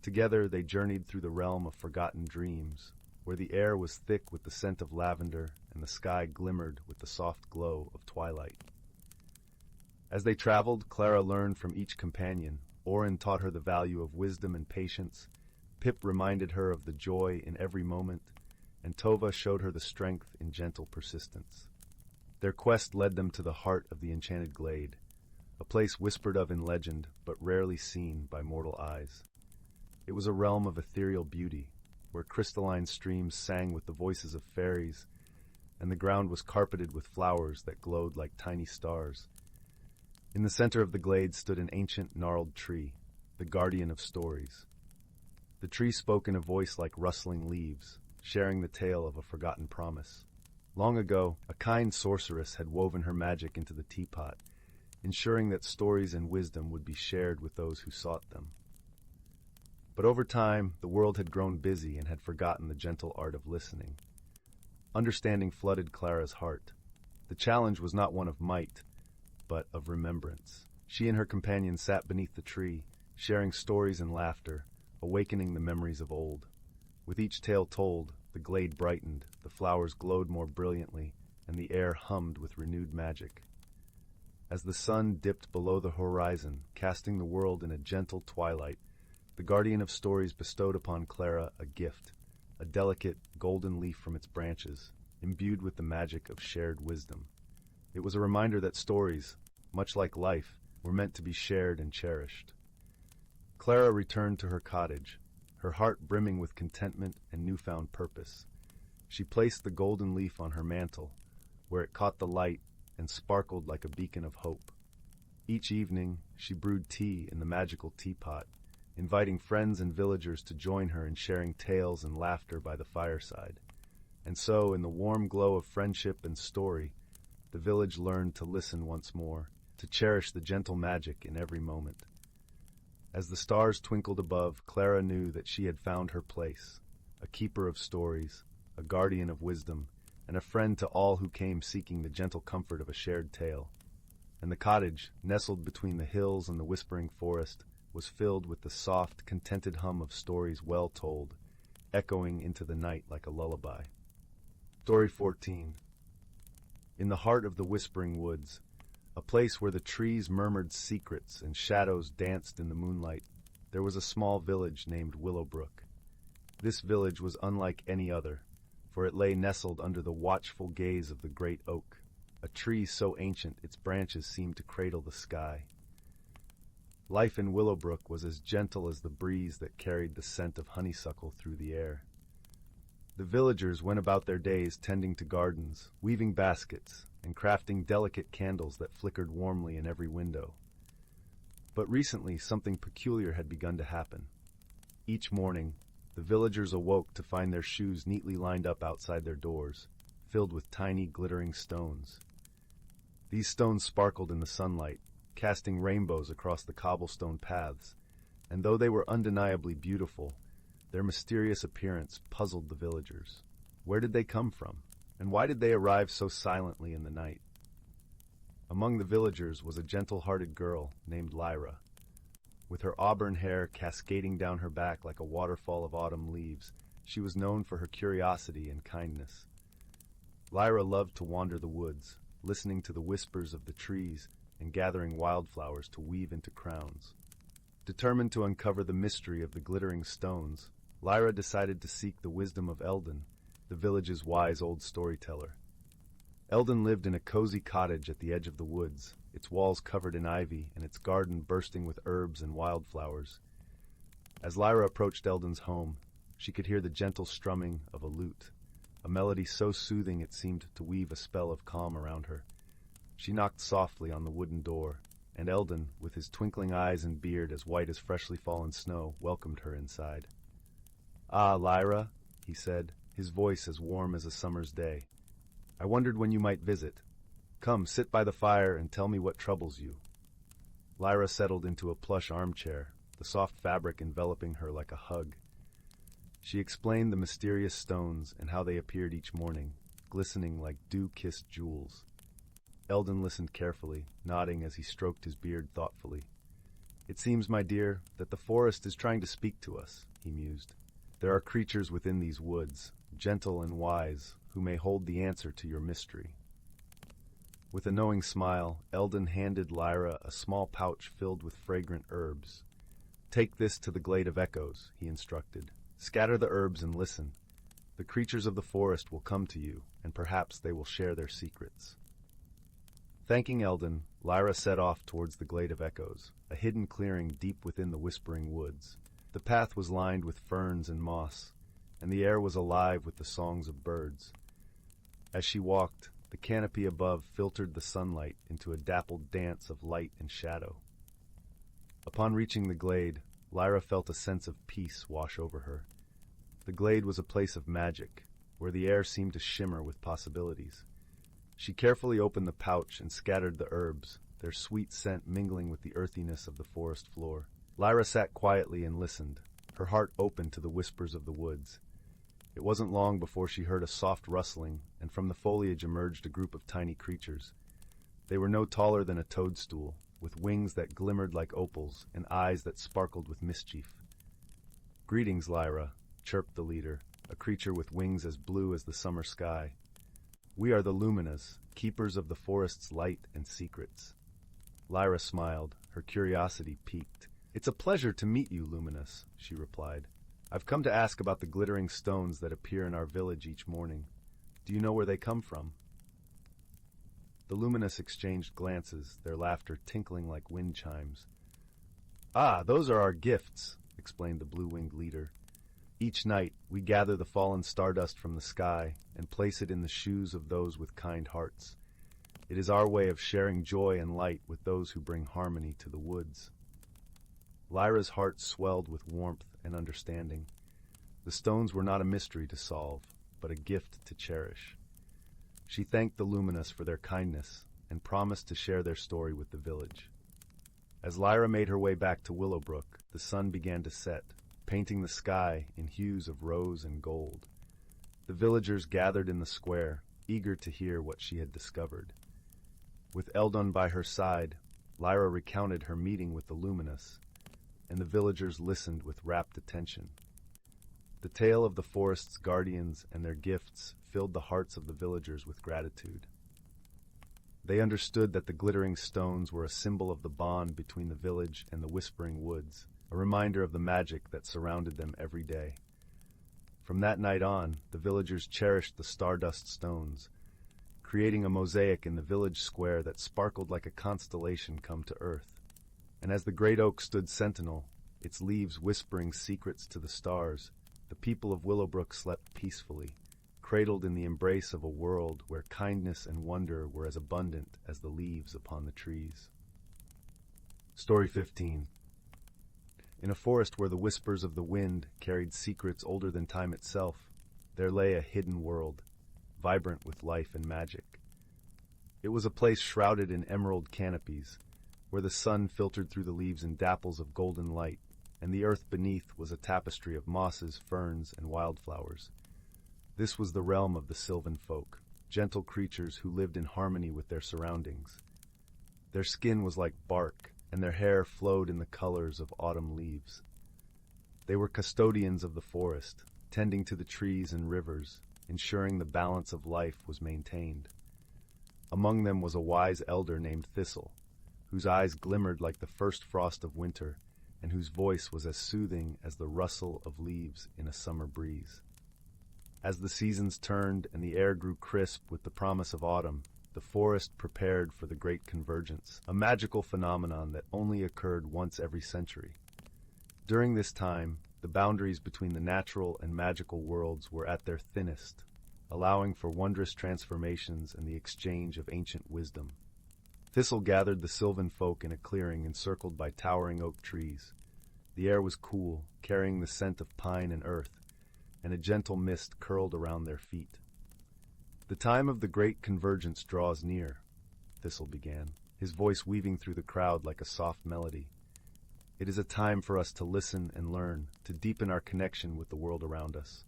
Speaker 1: Together they journeyed through the realm of forgotten dreams, where the air was thick with the scent of lavender and the sky glimmered with the soft glow of twilight. As they traveled, Clara learned from each companion. Orin taught her the value of wisdom and patience, Pip reminded her of the joy in every moment, and Tova showed her the strength in gentle persistence. Their quest led them to the heart of the Enchanted Glade, a place whispered of in legend but rarely seen by mortal eyes. It was a realm of ethereal beauty, where crystalline streams sang with the voices of fairies, and the ground was carpeted with flowers that glowed like tiny stars. In the center of the glade stood an ancient, gnarled tree, the guardian of stories. The tree spoke in a voice like rustling leaves, sharing the tale of a forgotten promise. Long ago, a kind sorceress had woven her magic into the teapot, ensuring that stories and wisdom would be shared with those who sought them. But over time, the world had grown busy and had forgotten the gentle art of listening. Understanding flooded Clara's heart. The challenge was not one of might, but of remembrance. She and her companion sat beneath the tree, sharing stories and laughter, awakening the memories of old. With each tale told, the glade brightened, the flowers glowed more brilliantly, and the air hummed with renewed magic. As the sun dipped below the horizon, casting the world in a gentle twilight, the guardian of stories bestowed upon Clara a gift, a delicate, golden leaf from its branches, imbued with the magic of shared wisdom. It was a reminder that stories, much like life, were meant to be shared and cherished. Clara returned to her cottage, her heart brimming with contentment and newfound purpose. She placed the golden leaf on her mantle, where it caught the light and sparkled like a beacon of hope. Each evening, she brewed tea in the magical teapot, inviting friends and villagers to join her in sharing tales and laughter by the fireside. And so, in the warm glow of friendship and story, the village learned to listen once more, to cherish the gentle magic in every moment. As the stars twinkled above, Clara knew that she had found her place, a keeper of stories, a guardian of wisdom, and a friend to all who came seeking the gentle comfort of a shared tale. And the cottage, nestled between the hills and the whispering forest, was filled with the soft, contented hum of stories well told, echoing into the night like a lullaby. Story 14. In the heart of the whispering woods, a place where the trees murmured secrets and shadows danced in the moonlight, there was a small village named Willowbrook. This village was unlike any other, for it lay nestled under the watchful gaze of the great oak, a tree so ancient its branches seemed to cradle the sky. Life in Willowbrook was as gentle as the breeze that carried the scent of honeysuckle through the air. The villagers went about their days tending to gardens, weaving baskets, and crafting delicate candles that flickered warmly in every window. But recently something peculiar had begun to happen. Each morning, the villagers awoke to find their shoes neatly lined up outside their doors, filled with tiny, glittering stones. These stones sparkled in the sunlight, casting rainbows across the cobblestone paths, and though they were undeniably beautiful, their mysterious appearance puzzled the villagers. Where did they come from, and why did they arrive so silently in the night? Among the villagers was a gentle-hearted girl named Lyra. With her auburn hair cascading down her back like a waterfall of autumn leaves, she was known for her curiosity and kindness. Lyra loved to wander the woods, listening to the whispers of the trees and gathering wildflowers to weave into crowns. Determined to uncover the mystery of the glittering stones, Lyra decided to seek the wisdom of Eldon, the village's wise old storyteller. Eldon lived in a cozy cottage at the edge of the woods, its walls covered in ivy and its garden bursting with herbs and wildflowers. As Lyra approached Eldon's home, she could hear the gentle strumming of a lute, a melody so soothing it seemed to weave a spell of calm around her. She knocked softly on the wooden door, and Eldon, with his twinkling eyes and beard as white as freshly fallen snow, welcomed her inside. "Ah, Lyra," he said, his voice as warm as a summer's day. "I wondered when you might visit. Come, sit by the fire and tell me what troubles you." Lyra settled into a plush armchair, the soft fabric enveloping her like a hug. She explained the mysterious stones and how they appeared each morning, glistening like dew-kissed jewels. Eldon listened carefully, nodding as he stroked his beard thoughtfully. "It seems, my dear, that the forest is trying to speak to us," he mused. "There are creatures within these woods, gentle and wise, who may hold the answer to your mystery." With a knowing smile, Eldon handed Lyra a small pouch filled with fragrant herbs. "Take this to the Glade of Echoes," he instructed. "Scatter the herbs and listen. The creatures of the forest will come to you, and perhaps they will share their secrets." Thanking Eldon, Lyra set off towards the Glade of Echoes, a hidden clearing deep within the whispering woods. The path was lined with ferns and moss, and the air was alive with the songs of birds. As she walked, the canopy above filtered the sunlight into a dappled dance of light and shadow. Upon reaching the glade, Lyra felt a sense of peace wash over her. The glade was a place of magic, where the air seemed to shimmer with possibilities. She carefully opened the pouch and scattered the herbs, their sweet scent mingling with the earthiness of the forest floor. Lyra sat quietly and listened, her heart open to the whispers of the woods. It wasn't long before she heard a soft rustling, and from the foliage emerged a group of tiny creatures. They were no taller than a toadstool, with wings that glimmered like opals and eyes that sparkled with mischief. "Greetings, Lyra," chirped the leader, a creature with wings as blue as the summer sky. "We are the Luminas, keepers of the forest's light and secrets." Lyra smiled, her curiosity piqued. "It's a pleasure to meet you, Luminous," she replied. "I've come to ask about the glittering stones that appear in our village each morning. Do you know where they come from?" The Luminous exchanged glances, their laughter tinkling like wind chimes. "Ah, those are our gifts," explained the blue-winged leader. "Each night, we gather the fallen stardust from the sky and place it in the shoes of those with kind hearts. It is our way of sharing joy and light with those who bring harmony to the woods." Lyra's heart swelled with warmth and understanding. The stones were not a mystery to solve, but a gift to cherish. She thanked the Luminous for their kindness and promised to share their story with the village. As Lyra made her way back to Willowbrook, the sun began to set, painting the sky in hues of rose and gold. The villagers gathered in the square, eager to hear what she had discovered. With Eldon by her side, Lyra recounted her meeting with the Luminous, and the villagers listened with rapt attention. The tale of the forest's guardians and their gifts filled the hearts of the villagers with gratitude. They understood that the glittering stones were a symbol of the bond between the village and the whispering woods, a reminder of the magic that surrounded them every day. From that night on, the villagers cherished the stardust stones, creating a mosaic in the village square that sparkled like a constellation come to earth. And as the great oak stood sentinel, its leaves whispering secrets to the stars, the people of Willowbrook slept peacefully, cradled in the embrace of a world where kindness and wonder were as abundant as the leaves upon the trees. Story 15. In a forest where the whispers of the wind carried secrets older than time itself, there lay a hidden world, vibrant with life and magic. It was a place shrouded in emerald canopies, where the sun filtered through the leaves in dapples of golden light, and the earth beneath was a tapestry of mosses, ferns, and wildflowers. This was the realm of the sylvan folk, gentle creatures who lived in harmony with their surroundings. Their skin was like bark, and their hair flowed in the colors of autumn leaves. They were custodians of the forest, tending to the trees and rivers, ensuring the balance of life was maintained. Among them was a wise elder named Thistle, whose eyes glimmered like the first frost of winter, and whose voice was as soothing as the rustle of leaves in a summer breeze. As the seasons turned and the air grew crisp with the promise of autumn, the forest prepared for the Great Convergence, a magical phenomenon that only occurred once every century. During this time, the boundaries between the natural and magical worlds were at their thinnest, allowing for wondrous transformations and the exchange of ancient wisdom. Thistle gathered the sylvan folk in a clearing encircled by towering oak trees. The air was cool, carrying the scent of pine and earth, and a gentle mist curled around their feet. "The time of the Great Convergence draws near," Thistle began, his voice weaving through the crowd like a soft melody. "It is a time for us to listen and learn, to deepen our connection with the world around us."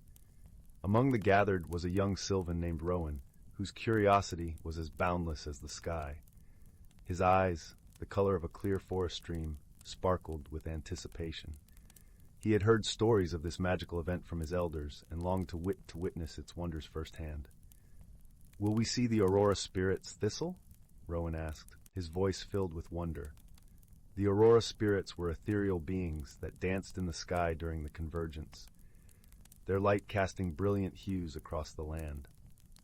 Speaker 1: Among the gathered was a young sylvan named Rowan, whose curiosity was as boundless as the sky. His eyes, the color of a clear forest stream, sparkled with anticipation. He had heard stories of this magical event from his elders and longed to witness its wonders firsthand. "Will we see the Aurora spirits, Thistle?" Rowan asked, his voice filled with wonder. The Aurora spirits were ethereal beings that danced in the sky during the convergence, their light casting brilliant hues across the land.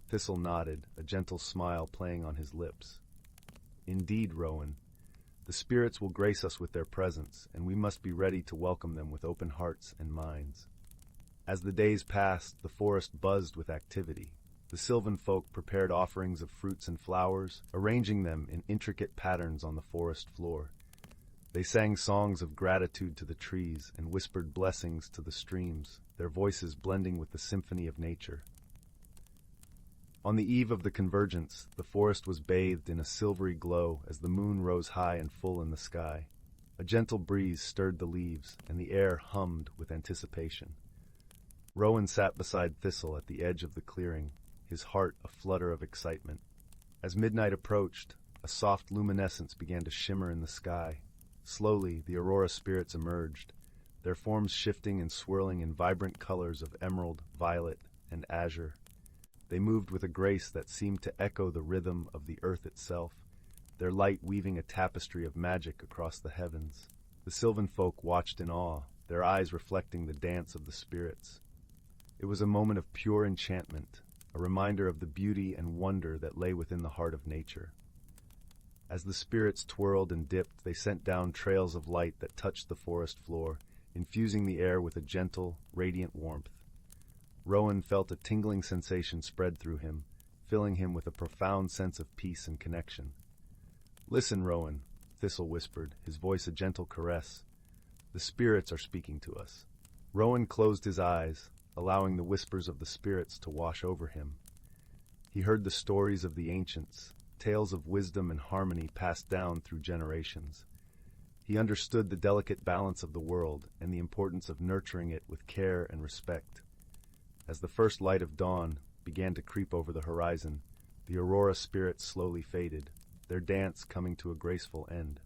Speaker 1: Thistle nodded, a gentle smile playing on his lips. "Indeed, Rowan. The spirits will grace us with their presence, and we must be ready to welcome them with open hearts and minds." As the days passed, the forest buzzed with activity. The sylvan folk prepared offerings of fruits and flowers, arranging them in intricate patterns on the forest floor. They sang songs of gratitude to the trees and whispered blessings to the streams, their voices blending with the symphony of nature. On the eve of the convergence, the forest was bathed in a silvery glow as the moon rose high and full in the sky. A gentle breeze stirred the leaves, and the air hummed with anticipation. Rowan sat beside Thistle at the edge of the clearing, his heart a flutter of excitement. As midnight approached, a soft luminescence began to shimmer in the sky. Slowly, the Aurora spirits emerged, their forms shifting and swirling in vibrant colors of emerald, violet, and azure. They moved with a grace that seemed to echo the rhythm of the earth itself, their light weaving a tapestry of magic across the heavens. The sylvan folk watched in awe, their eyes reflecting the dance of the spirits. It was a moment of pure enchantment, a reminder of the beauty and wonder that lay within the heart of nature. As the spirits twirled and dipped, they sent down trails of light that touched the forest floor, infusing the air with a gentle, radiant warmth. Rowan felt a tingling sensation spread through him, filling him with a profound sense of peace and connection. "Listen, Rowan," Thistle whispered, his voice a gentle caress. "The spirits are speaking to us." Rowan closed his eyes, allowing the whispers of the spirits to wash over him. He heard the stories of the ancients, tales of wisdom and harmony passed down through generations. He understood the delicate balance of the world and the importance of nurturing it with care and respect. As the first light of dawn began to creep over the horizon, the Aurora spirits slowly faded, their dance coming to a graceful end.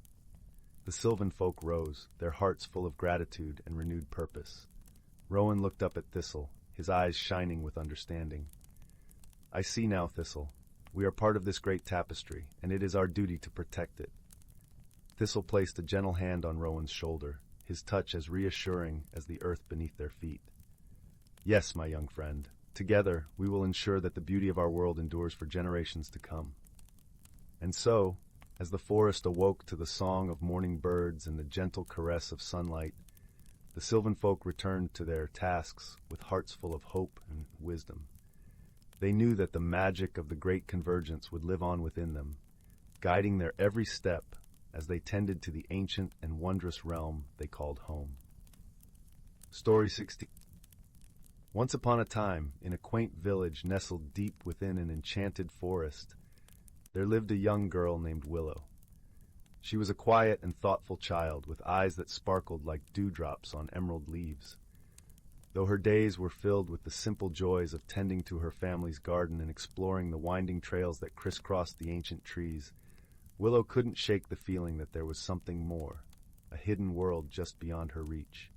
Speaker 1: The sylvan folk rose, their hearts full of gratitude and renewed purpose. Rowan looked up at Thistle, his eyes shining with understanding. "I see now, Thistle. We are part of this great tapestry, and it is our duty to protect it. Thistle placed a gentle hand on Rowan's shoulder, his touch as reassuring as the earth beneath their feet. Yes, my young friend, together we will ensure that the beauty of our world endures for generations to come. And so, as the forest awoke to the song of morning birds and the gentle caress of sunlight, the Sylvan folk returned to their tasks with hearts full of hope and wisdom. They knew that the magic of the great convergence would live on within them, guiding their every step as they tended to the ancient and wondrous realm they called home. Story 16. Once upon a time, in a quaint village nestled deep within an enchanted forest, there lived a young girl named Willow. She was a quiet and thoughtful child with eyes that sparkled like dewdrops on emerald leaves. Though her days were filled with the simple joys of tending to her family's garden and exploring the winding trails that crisscrossed the ancient trees, Willow couldn't shake the feeling that there was something more, a hidden world just beyond her reach.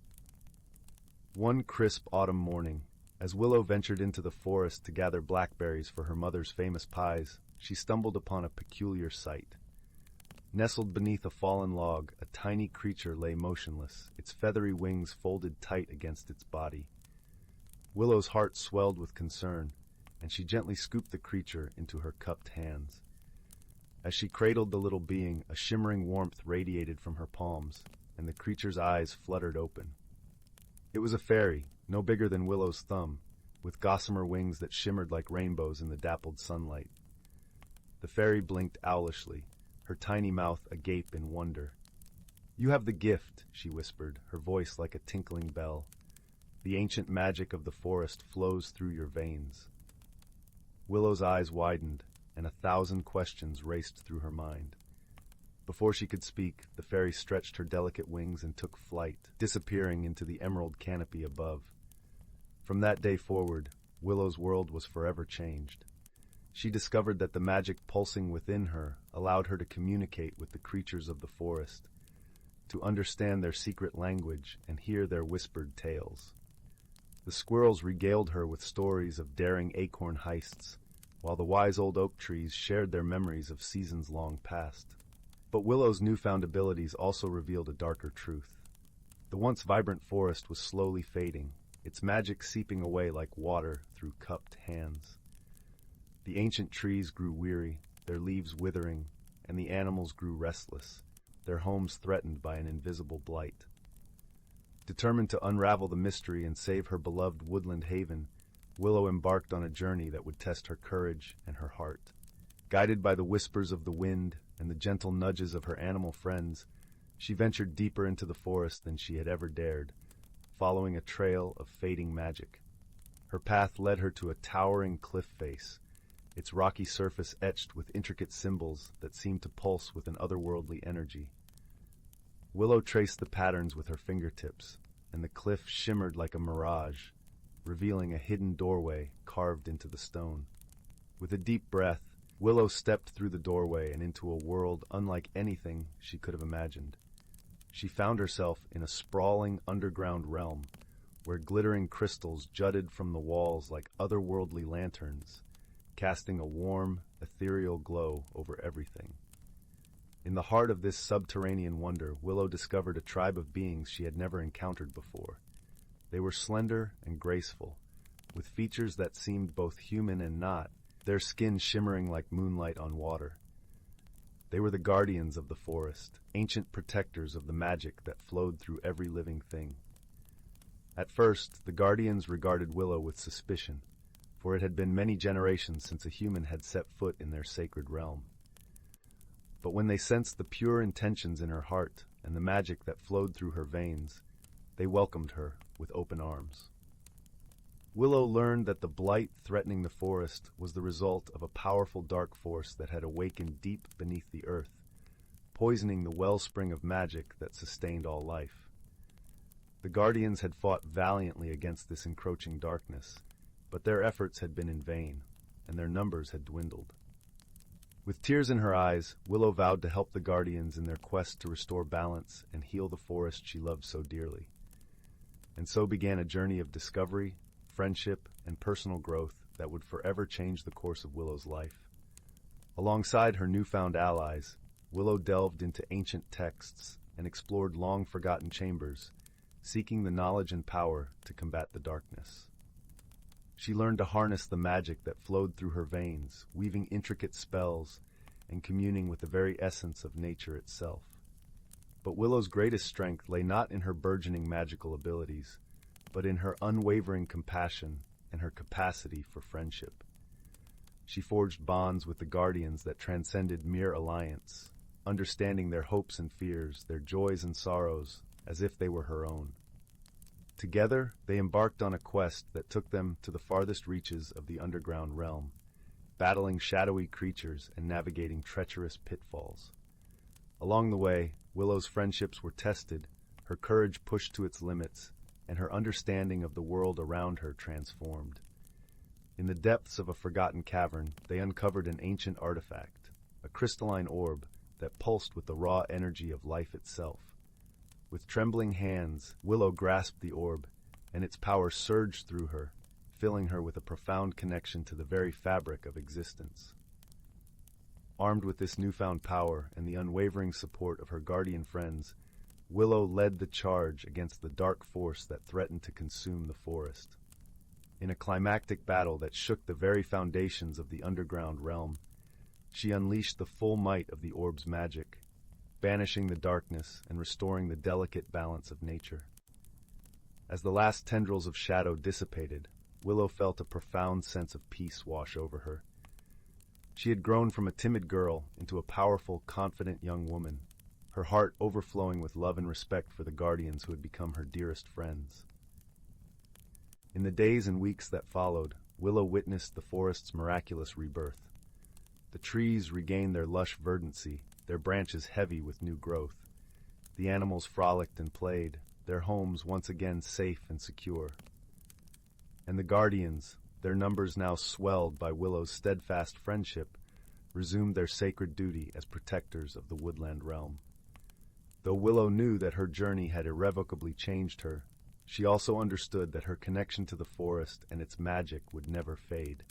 Speaker 1: One crisp autumn morning, as Willow ventured into the forest to gather blackberries for her mother's famous pies, she stumbled upon a peculiar sight. Nestled beneath a fallen log, a tiny creature lay motionless, its feathery wings folded tight against its body. Willow's heart swelled with concern, and she gently scooped the creature into her cupped hands. As she cradled the little being, a shimmering warmth radiated from her palms, and the creature's eyes fluttered open. It was a fairy, no bigger than Willow's thumb, with gossamer wings that shimmered like rainbows in the dappled sunlight. The fairy blinked owlishly, her tiny mouth agape in wonder. "You have the gift," she whispered, her voice like a tinkling bell. "The ancient magic of the forest flows through your veins." Willow's eyes widened, and 1,000 questions raced through her mind. Before she could speak, the fairy stretched her delicate wings and took flight, disappearing into the emerald canopy above. From that day forward, Willow's world was forever changed. She discovered that the magic pulsing within her allowed her to communicate with the creatures of the forest, to understand their secret language and hear their whispered tales. The squirrels regaled her with stories of daring acorn heists, while the wise old oak trees shared their memories of seasons long past. But Willow's newfound abilities also revealed a darker truth. The once vibrant forest was slowly fading, its magic seeping away like water through cupped hands. The ancient trees grew weary, their leaves withering, and the animals grew restless, their homes threatened by an invisible blight. Determined to unravel the mystery and save her beloved woodland haven, Willow embarked on a journey that would test her courage and her heart. Guided by the whispers of the wind and the gentle nudges of her animal friends, she ventured deeper into the forest than she had ever dared, following a trail of fading magic. Her path led her to a towering cliff face, its rocky surface etched with intricate symbols that seemed to pulse with an otherworldly energy. Willow traced the patterns with her fingertips, and the cliff shimmered like a mirage, revealing a hidden doorway carved into the stone. With a deep breath, Willow stepped through the doorway and into a world unlike anything she could have imagined. She found herself in a sprawling underground realm, where glittering crystals jutted from the walls like otherworldly lanterns, casting a warm, ethereal glow over everything. In the heart of this subterranean wonder, Willow discovered a tribe of beings she had never encountered before. They were slender and graceful, with features that seemed both human and not, their skin shimmering like moonlight on water. They were the guardians of the forest, ancient protectors of the magic that flowed through every living thing. At first, the guardians regarded Willow with suspicion, for it had been many generations since a human had set foot in their sacred realm. But when they sensed the pure intentions in her heart and the magic that flowed through her veins, they welcomed her with open arms. Willow learned that the blight threatening the forest was the result of a powerful dark force that had awakened deep beneath the earth, poisoning the wellspring of magic that sustained all life. The Guardians had fought valiantly against this encroaching darkness, but their efforts had been in vain, and their numbers had dwindled. With tears in her eyes, Willow vowed to help the Guardians in their quest to restore balance and heal the forest she loved so dearly. And so began a journey of discovery, friendship, and personal growth that would forever change the course of Willow's life. Alongside her newfound allies, Willow delved into ancient texts and explored long-forgotten chambers, seeking the knowledge and power to combat the darkness. She learned to harness the magic that flowed through her veins, weaving intricate spells and communing with the very essence of nature itself. But Willow's greatest strength lay not in her burgeoning magical abilities, but in her unwavering compassion and her capacity for friendship. She forged bonds with the guardians that transcended mere alliance, understanding their hopes and fears, their joys and sorrows, as if they were her own. Together, they embarked on a quest that took them to the farthest reaches of the underground realm, battling shadowy creatures and navigating treacherous pitfalls. Along the way, Willow's friendships were tested, her courage pushed to its limits, and her understanding of the world around her transformed. In the depths of a forgotten cavern, they uncovered an ancient artifact, a crystalline orb that pulsed with the raw energy of life itself. With trembling hands, Willow grasped the orb, and its power surged through her, filling her with a profound connection to the very fabric of existence. Armed with this newfound power and the unwavering support of her guardian friends, Willow led the charge against the dark force that threatened to consume the forest. In a climactic battle that shook the very foundations of the underground realm, she unleashed the full might of the orb's magic, banishing the darkness and restoring the delicate balance of nature. As the last tendrils of shadow dissipated, Willow felt a profound sense of peace wash over her. She had grown from a timid girl into a powerful, confident young woman, her heart overflowing with love and respect for the guardians who had become her dearest friends. In the days and weeks that followed, Willow witnessed the forest's miraculous rebirth. The trees regained their lush verdancy, their branches heavy with new growth. The animals frolicked and played, their homes once again safe and secure. And the guardians, their numbers now swelled by Willow's steadfast friendship, resumed their sacred duty as protectors of the woodland realm. Though Willow knew that her journey had irrevocably changed her, she also understood that her connection to the forest and its magic would never fade.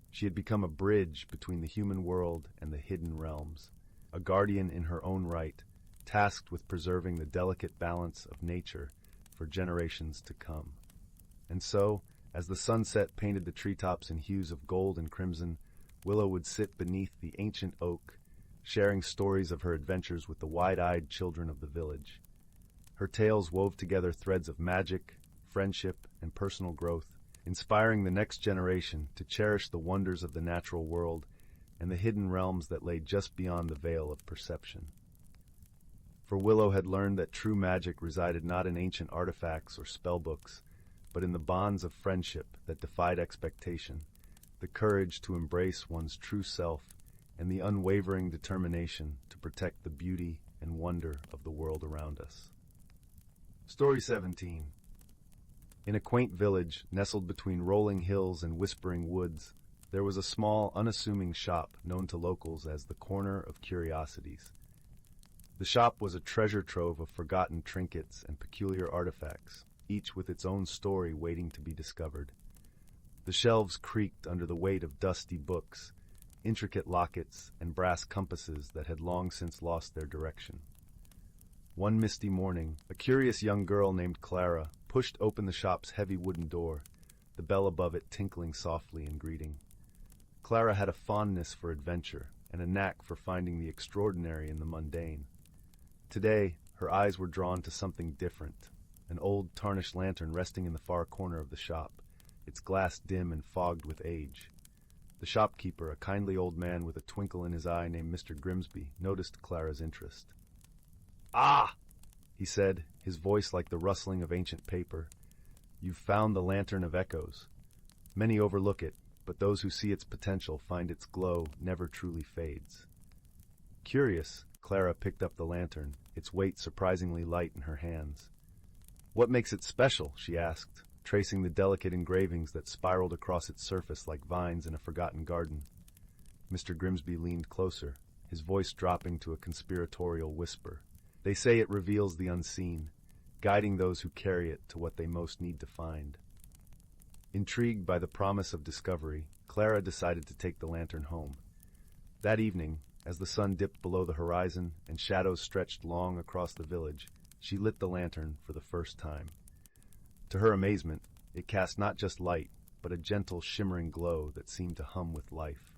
Speaker 1: She had become a bridge between the human world and the hidden realms, a guardian in her own right, tasked with preserving the delicate balance of nature for generations to come. And so, as the sunset painted the treetops in hues of gold and crimson, Willow would sit beneath the ancient oak, sharing stories of her adventures with the wide-eyed children of the village. Her tales wove together threads of magic, friendship, and personal growth, inspiring the next generation to cherish the wonders of the natural world and the hidden realms that lay just beyond the veil of perception. For Willow had learned that true magic resided not in ancient artifacts or spellbooks, but in the bonds of friendship that defied expectation, the courage to embrace one's true self, and the unwavering determination to protect the beauty and wonder of the world around us. Story 17. In a quaint village nestled between rolling hills and whispering woods, there was a small, unassuming shop known to locals as the Corner of Curiosities. The shop was a treasure trove of forgotten trinkets and peculiar artifacts, each with its own story waiting to be discovered. The shelves creaked under the weight of dusty books, intricate lockets, and brass compasses that had long since lost their direction. One misty morning, a curious young girl named Clara pushed open the shop's heavy wooden door, the bell above it tinkling softly in greeting. Clara had a fondness for adventure and a knack for finding the extraordinary in the mundane. Today, her eyes were drawn to something different, an old tarnished lantern resting in the far corner of the shop, its glass dim and fogged with age. The shopkeeper, a kindly old man with a twinkle in his eye named Mr. Grimsby, noticed Clara's interest. "Ah!" he said, his voice like the rustling of ancient paper. "You've found the Lantern of Echoes. Many overlook it, but those who see its potential find its glow never truly fades." Curious, Clara picked up the lantern, its weight surprisingly light in her hands. "What makes it special?" she asked, tracing the delicate engravings that spiraled across its surface like vines in a forgotten garden. Mr. Grimsby leaned closer, his voice dropping to a conspiratorial whisper. "They say it reveals the unseen, guiding those who carry it to what they most need to find." Intrigued by the promise of discovery, Clara decided to take the lantern home. That evening, as the sun dipped below the horizon and shadows stretched long across the village, she lit the lantern for the first time. To her amazement, it cast not just light, but a gentle, shimmering glow that seemed to hum with life.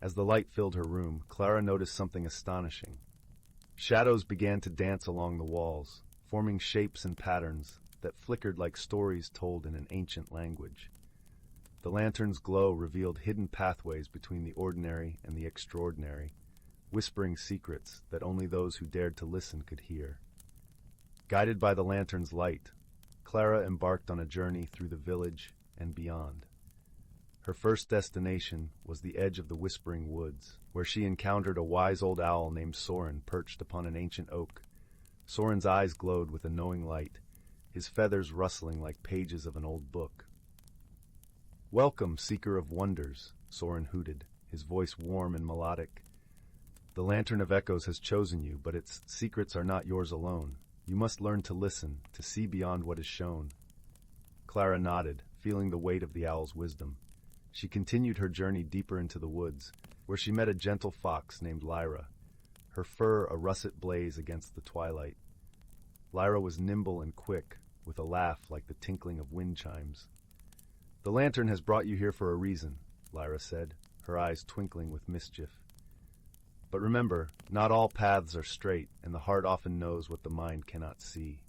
Speaker 1: As the light filled her room, Clara noticed something astonishing. Shadows began to dance along the walls, forming shapes and patterns that flickered like stories told in an ancient language. The lantern's glow revealed hidden pathways between the ordinary and the extraordinary, whispering secrets that only those who dared to listen could hear. Guided by the lantern's light, Clara embarked on a journey through the village and beyond. Her first destination was the edge of the Whispering Woods, where she encountered a wise old owl named Soren perched upon an ancient oak. Soren's eyes glowed with a knowing light, his feathers rustling like pages of an old book. "Welcome, seeker of wonders," Soren hooted, his voice warm and melodic. "The Lantern of Echoes has chosen you, but its secrets are not yours alone. You must learn to listen, to see beyond what is shown." Clara nodded, feeling the weight of the owl's wisdom. She continued her journey deeper into the woods, where she met a gentle fox named Lyra, her fur a russet blaze against the twilight. Lyra was nimble and quick, with a laugh like the tinkling of wind chimes. "The lantern has brought you here for a reason," Lyra said, her eyes twinkling with mischief. "But remember, not all paths are straight, and the heart often knows what the mind cannot see."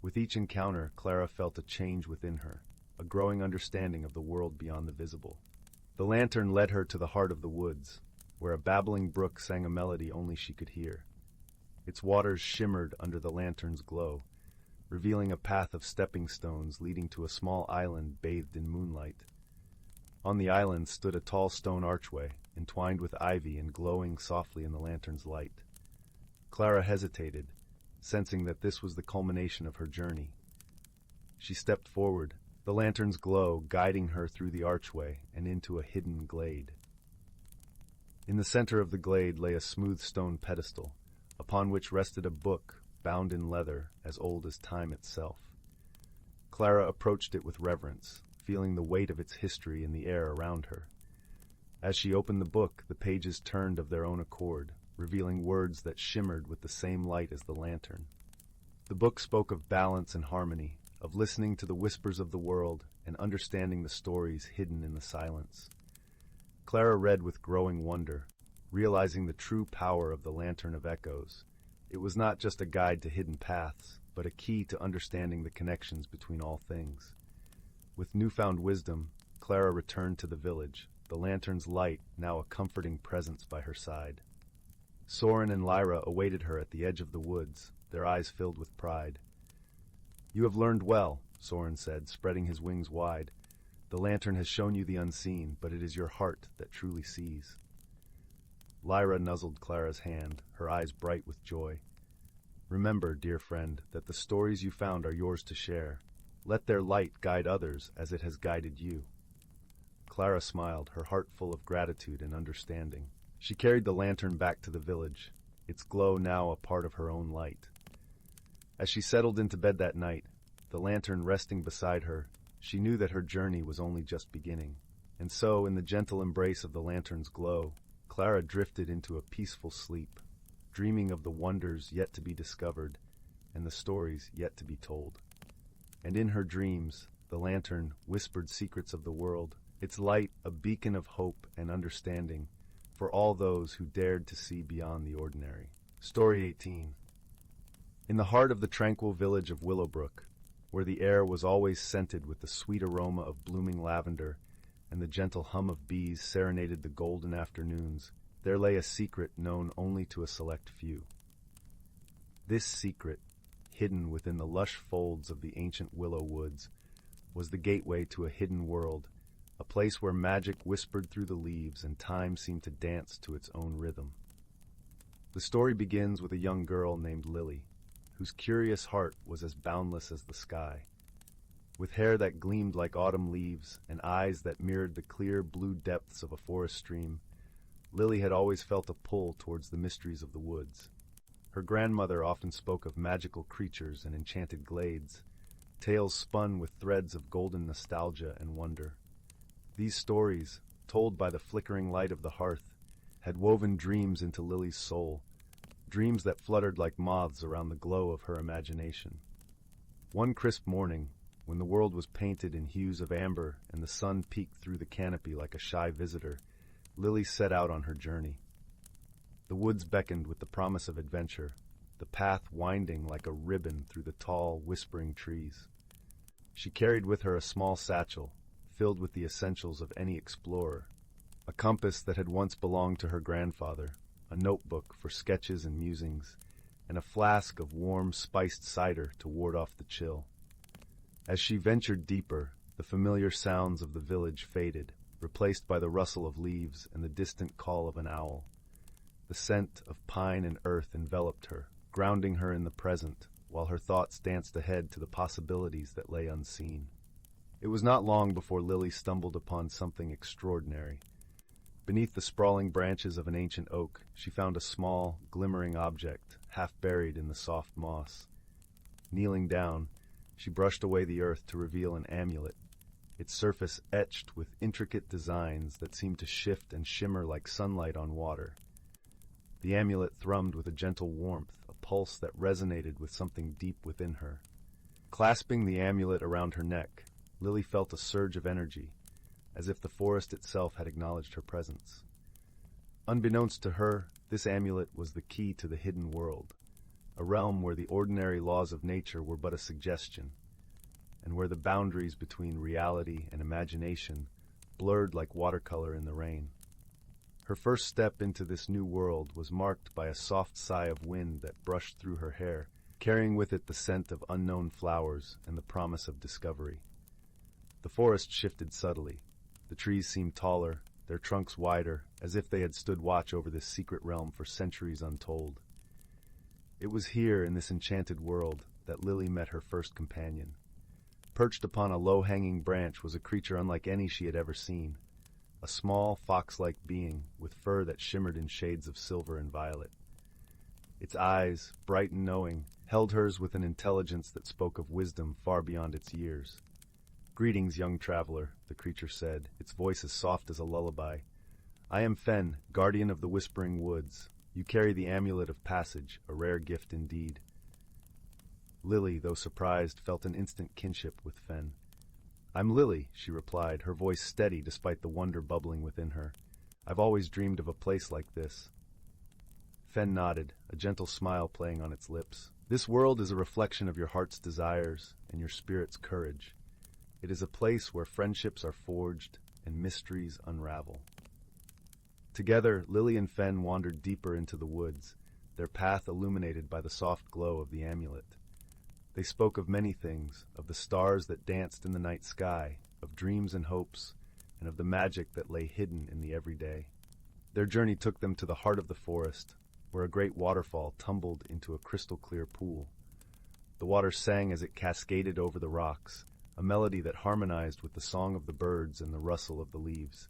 Speaker 1: With each encounter, Clara felt a change within her, a growing understanding of the world beyond the visible. The lantern led her to the heart of the woods, where a babbling brook sang a melody only she could hear. Its waters shimmered under the lantern's glow, revealing a path of stepping stones leading to a small island bathed in moonlight. On the island stood a tall stone archway, entwined with ivy and glowing softly in the lantern's light. Clara hesitated, sensing that this was the culmination of her journey. She stepped forward, the lantern's glow guiding her through the archway and into a hidden glade. In the center of the glade lay a smooth stone pedestal, upon which rested a book bound in leather as old as time itself. Clara approached it with reverence, feeling the weight of its history in the air around her. As she opened the book, the pages turned of their own accord, revealing words that shimmered with the same light as the lantern. The book spoke of balance and harmony, of listening to the whispers of the world and understanding the stories hidden in the silence. Clara read with growing wonder, realizing the true power of the Lantern of Echoes. It was not just a guide to hidden paths, but a key to understanding the connections between all things. With newfound wisdom, Clara returned to the village, the lantern's light now a comforting presence by her side. Soren and Lyra awaited her at the edge of the woods, their eyes filled with pride. "You have learned well," Soren said, spreading his wings wide. "The lantern has shown you the unseen, but it is your heart that truly sees." Lyra nuzzled Clara's hand, her eyes bright with joy. "Remember, dear friend, that the stories you found are yours to share. Let their light guide others as it has guided you." Clara smiled, her heart full of gratitude and understanding. She carried the lantern back to the village, its glow now a part of her own light. As she settled into bed that night, the lantern resting beside her, she knew that her journey was only just beginning. And so, in the gentle embrace of the lantern's glow, Clara drifted into a peaceful sleep, dreaming of the wonders yet to be discovered and the stories yet to be told. And in her dreams, the lantern whispered secrets of the world, its light a beacon of hope and understanding for all those who dared to see beyond the ordinary. Story 18. In the heart of the tranquil village of Willowbrook, where the air was always scented with the sweet aroma of blooming lavender and the gentle hum of bees serenaded the golden afternoons, there lay a secret known only to a select few. This secret, hidden within the lush folds of the ancient willow woods, was the gateway to a hidden world, a place where magic whispered through the leaves and time seemed to dance to its own rhythm. The story begins with a young girl named Lily, whose curious heart was as boundless as the sky. With hair that gleamed like autumn leaves and eyes that mirrored the clear blue depths of a forest stream, Lily had always felt a pull towards the mysteries of the woods. Her grandmother often spoke of magical creatures and enchanted glades, tales spun with threads of golden nostalgia and wonder. These stories, told by the flickering light of the hearth, had woven dreams into Lily's soul, dreams that fluttered like moths around the glow of her imagination. One crisp morning, when the world was painted in hues of amber and the sun peeked through the canopy like a shy visitor, Lily set out on her journey. The woods beckoned with the promise of adventure, the path winding like a ribbon through the tall, whispering trees. She carried with her a small satchel, filled with the essentials of any explorer, a compass that had once belonged to her grandfather, a notebook for sketches and musings, and a flask of warm, spiced cider to ward off the chill. As she ventured deeper, the familiar sounds of the village faded, replaced by the rustle of leaves and the distant call of an owl. The scent of pine and earth enveloped her, grounding her in the present, while her thoughts danced ahead to the possibilities that lay unseen. It was not long before Lily stumbled upon something extraordinary. Beneath the sprawling branches of an ancient oak, she found a small, glimmering object, half buried in the soft moss. Kneeling down, she brushed away the earth to reveal an amulet, its surface etched with intricate designs that seemed to shift and shimmer like sunlight on water. The amulet thrummed with a gentle warmth, a pulse that resonated with something deep within her. Clasping the amulet around her neck, Lily felt a surge of energy, as if the forest itself had acknowledged her presence. Unbeknownst to her, this amulet was the key to the hidden world, a realm where the ordinary laws of nature were but a suggestion, and where the boundaries between reality and imagination blurred like watercolor in the rain. Her first step into this new world was marked by a soft sigh of wind that brushed through her hair, carrying with it the scent of unknown flowers and the promise of discovery. The forest shifted subtly. The trees seemed taller, their trunks wider, as if they had stood watch over this secret realm for centuries untold. It was here, in this enchanted world, that Lily met her first companion. Perched upon a low-hanging branch was a creature unlike any she had ever seen, a small, fox-like being with fur that shimmered in shades of silver and violet. Its eyes, bright and knowing, held hers with an intelligence that spoke of wisdom far beyond its years. "Greetings, young traveler," the creature said, its voice as soft as a lullaby. "I am Fen, guardian of the Whispering Woods. You carry the amulet of passage, a rare gift indeed." Lily, though surprised, felt an instant kinship with Fen. "I'm Lily," she replied, her voice steady despite the wonder bubbling within her. "I've always dreamed of a place like this." Fen nodded, a gentle smile playing on its lips. "This world is a reflection of your heart's desires and your spirit's courage. It is a place where friendships are forged and mysteries unravel." Together, Lily and Fen wandered deeper into the woods, their path illuminated by the soft glow of the amulet. They spoke of many things, of the stars that danced in the night sky, of dreams and hopes, and of the magic that lay hidden in the everyday. Their journey took them to the heart of the forest, where a great waterfall tumbled into a crystal-clear pool. The water sang as it cascaded over the rocks, a melody that harmonized with the song of the birds and the rustle of the leaves.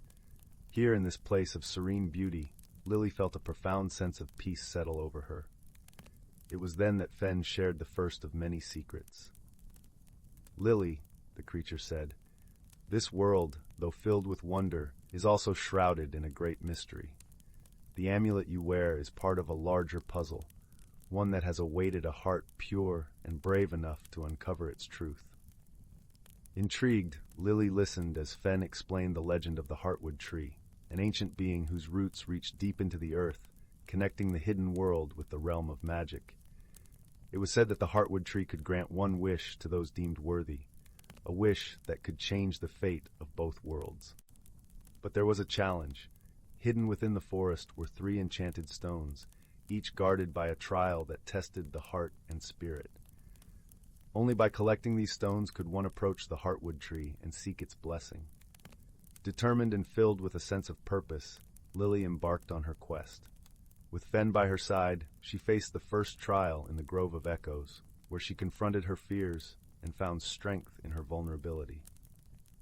Speaker 1: Here, in this place of serene beauty, Lily felt a profound sense of peace settle over her. It was then that Fen shared the first of many secrets. "Lily," the creature said, "this world, though filled with wonder, is also shrouded in a great mystery. The amulet you wear is part of a larger puzzle, one that has awaited a heart pure and brave enough to uncover its truth." Intrigued, Lily listened as Fen explained the legend of the heartwood tree, an ancient being whose roots reached deep into the earth, connecting the hidden world with the realm of magic. It was said that the heartwood tree could grant one wish to those deemed worthy, a wish that could change the fate of both worlds. But there was a challenge. Hidden within the forest were 3 enchanted stones, each guarded by a trial that tested the heart and spirit. Only by collecting these stones could one approach the heartwood tree and seek its blessing. Determined and filled with a sense of purpose, Lily embarked on her quest. With Fen by her side, she faced the first trial in the Grove of Echoes, where she confronted her fears and found strength in her vulnerability.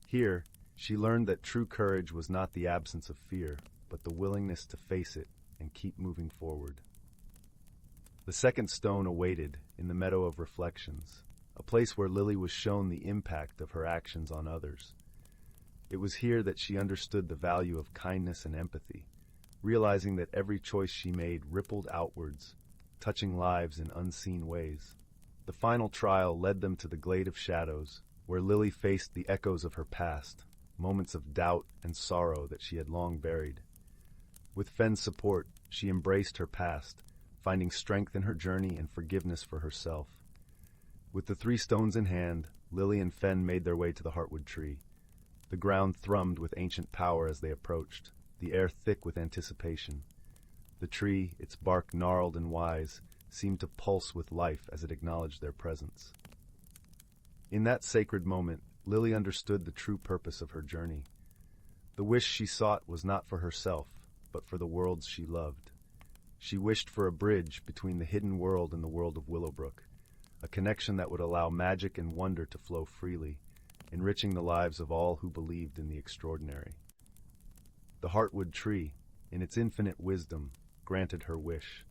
Speaker 1: Here, she learned that true courage was not the absence of fear, but the willingness to face it and keep moving forward. The second stone awaited in the Meadow of Reflections, a place where Lily was shown the impact of her actions on others. It was here that she understood the value of kindness and empathy, realizing that every choice she made rippled outwards, touching lives in unseen ways. The final trial led them to the Glade of Shadows, where Lily faced the echoes of her past, moments of doubt and sorrow that she had long buried. With Fen's support, she embraced her past, finding strength in her journey and forgiveness for herself. With the 3 stones in hand, Lily and Fen made their way to the Heartwood tree. The ground thrummed with ancient power as they approached, the air thick with anticipation. The tree, its bark gnarled and wise, seemed to pulse with life as it acknowledged their presence. In that sacred moment, Lily understood the true purpose of her journey. The wish she sought was not for herself, but for the worlds she loved. She wished for a bridge between the hidden world and the world of Willowbrook, a connection that would allow magic and wonder to flow freely, enriching the lives of all who believed in the extraordinary. The Heartwood tree, in its infinite wisdom, granted her wish.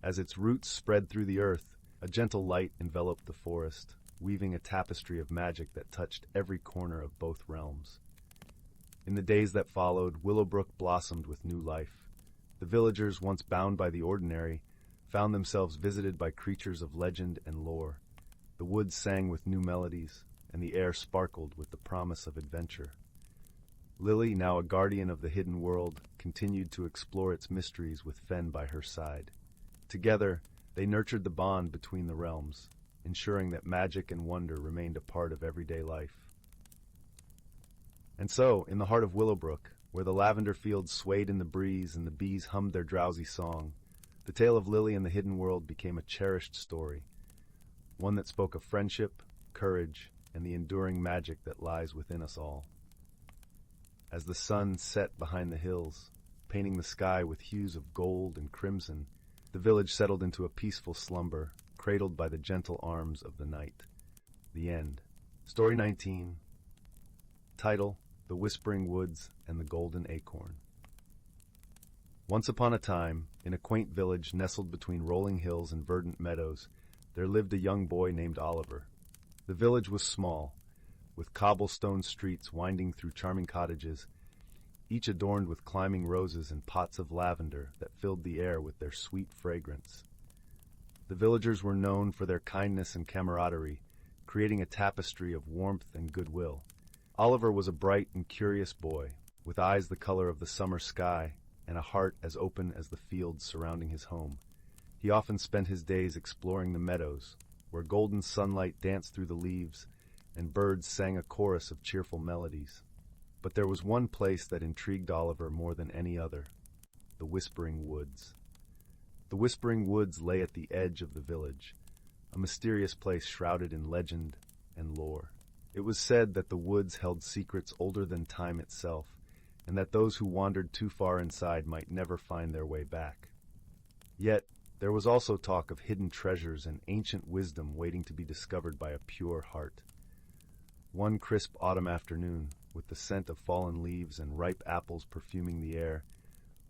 Speaker 1: As its roots spread through the earth, a gentle light enveloped the forest, weaving a tapestry of magic that touched every corner of both realms. In the days that followed, Willowbrook blossomed with new life. The villagers, once bound by the ordinary, found themselves visited by creatures of legend and lore. The woods sang with new melodies, and the air sparkled with the promise of adventure. Lily, now a guardian of the hidden world, continued to explore its mysteries with Fen by her side. Together, they nurtured the bond between the realms, ensuring that magic and wonder remained a part of everyday life. And so, in the heart of Willowbrook, where the lavender fields swayed in the breeze and the bees hummed their drowsy song, the tale of Lily and the hidden world became a cherished story, one that spoke of friendship, courage, and the enduring magic that lies within us all. As the sun set behind the hills, painting the sky with hues of gold and crimson, the village settled into a peaceful slumber, cradled by the gentle arms of the night. The end. Story 19. Title: The Whispering Woods and the Golden Acorn. Once upon a time, in a quaint village nestled between rolling hills and verdant meadows, there lived a young boy named Oliver. The village was small, with cobblestone streets winding through charming cottages, each adorned with climbing roses and pots of lavender that filled the air with their sweet fragrance. The villagers were known for their kindness and camaraderie, creating a tapestry of warmth and goodwill. Oliver was a bright and curious boy, with eyes the color of the summer sky and a heart as open as the fields surrounding his home. He often spent his days exploring the meadows, where golden sunlight danced through the leaves and birds sang a chorus of cheerful melodies. But there was one place that intrigued Oliver more than any other: the Whispering Woods. The Whispering Woods lay at the edge of the village, a mysterious place shrouded in legend and lore. It was said that the woods held secrets older than time itself, and that those who wandered too far inside might never find their way back. Yet, there was also talk of hidden treasures and ancient wisdom waiting to be discovered by a pure heart. One crisp autumn afternoon, with the scent of fallen leaves and ripe apples perfuming the air,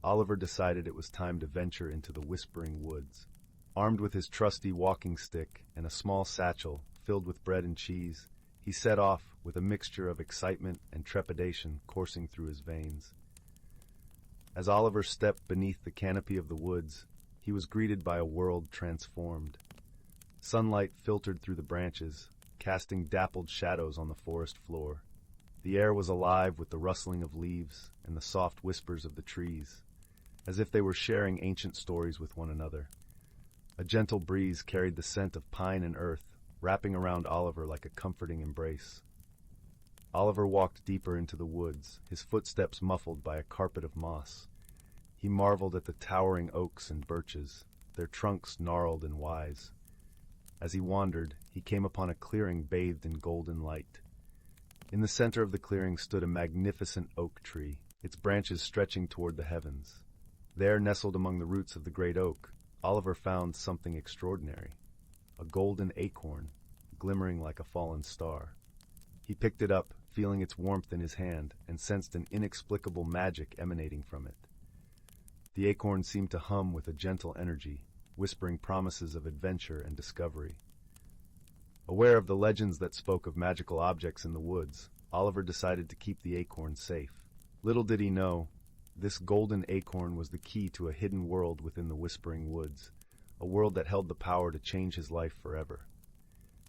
Speaker 1: Oliver decided it was time to venture into the Whispering Woods. Armed with his trusty walking stick and a small satchel filled with bread and cheese, he set off with a mixture of excitement and trepidation coursing through his veins. As Oliver stepped beneath the canopy of the woods, he was greeted by a world transformed. Sunlight filtered through the branches, casting dappled shadows on the forest floor. The air was alive with the rustling of leaves and the soft whispers of the trees, as if they were sharing ancient stories with one another. A gentle breeze carried the scent of pine and earth, wrapping around Oliver like a comforting embrace. Oliver walked deeper into the woods, his footsteps muffled by a carpet of moss. He marveled at the towering oaks and birches, their trunks gnarled and wise. As he wandered, he came upon a clearing bathed in golden light. In the center of the clearing stood a magnificent oak tree, its branches stretching toward the heavens. There, nestled among the roots of the great oak, Oliver found something extraordinary: a golden acorn, glimmering like a fallen star. He picked it up, feeling its warmth in his hand, and sensed an inexplicable magic emanating from it. The acorn seemed to hum with a gentle energy, whispering promises of adventure and discovery. Aware of the legends that spoke of magical objects in the woods, Oliver decided to keep the acorn safe. Little did he know, This golden acorn was the key to a hidden world within the Whispering Woods, a world that held the power to change his life forever.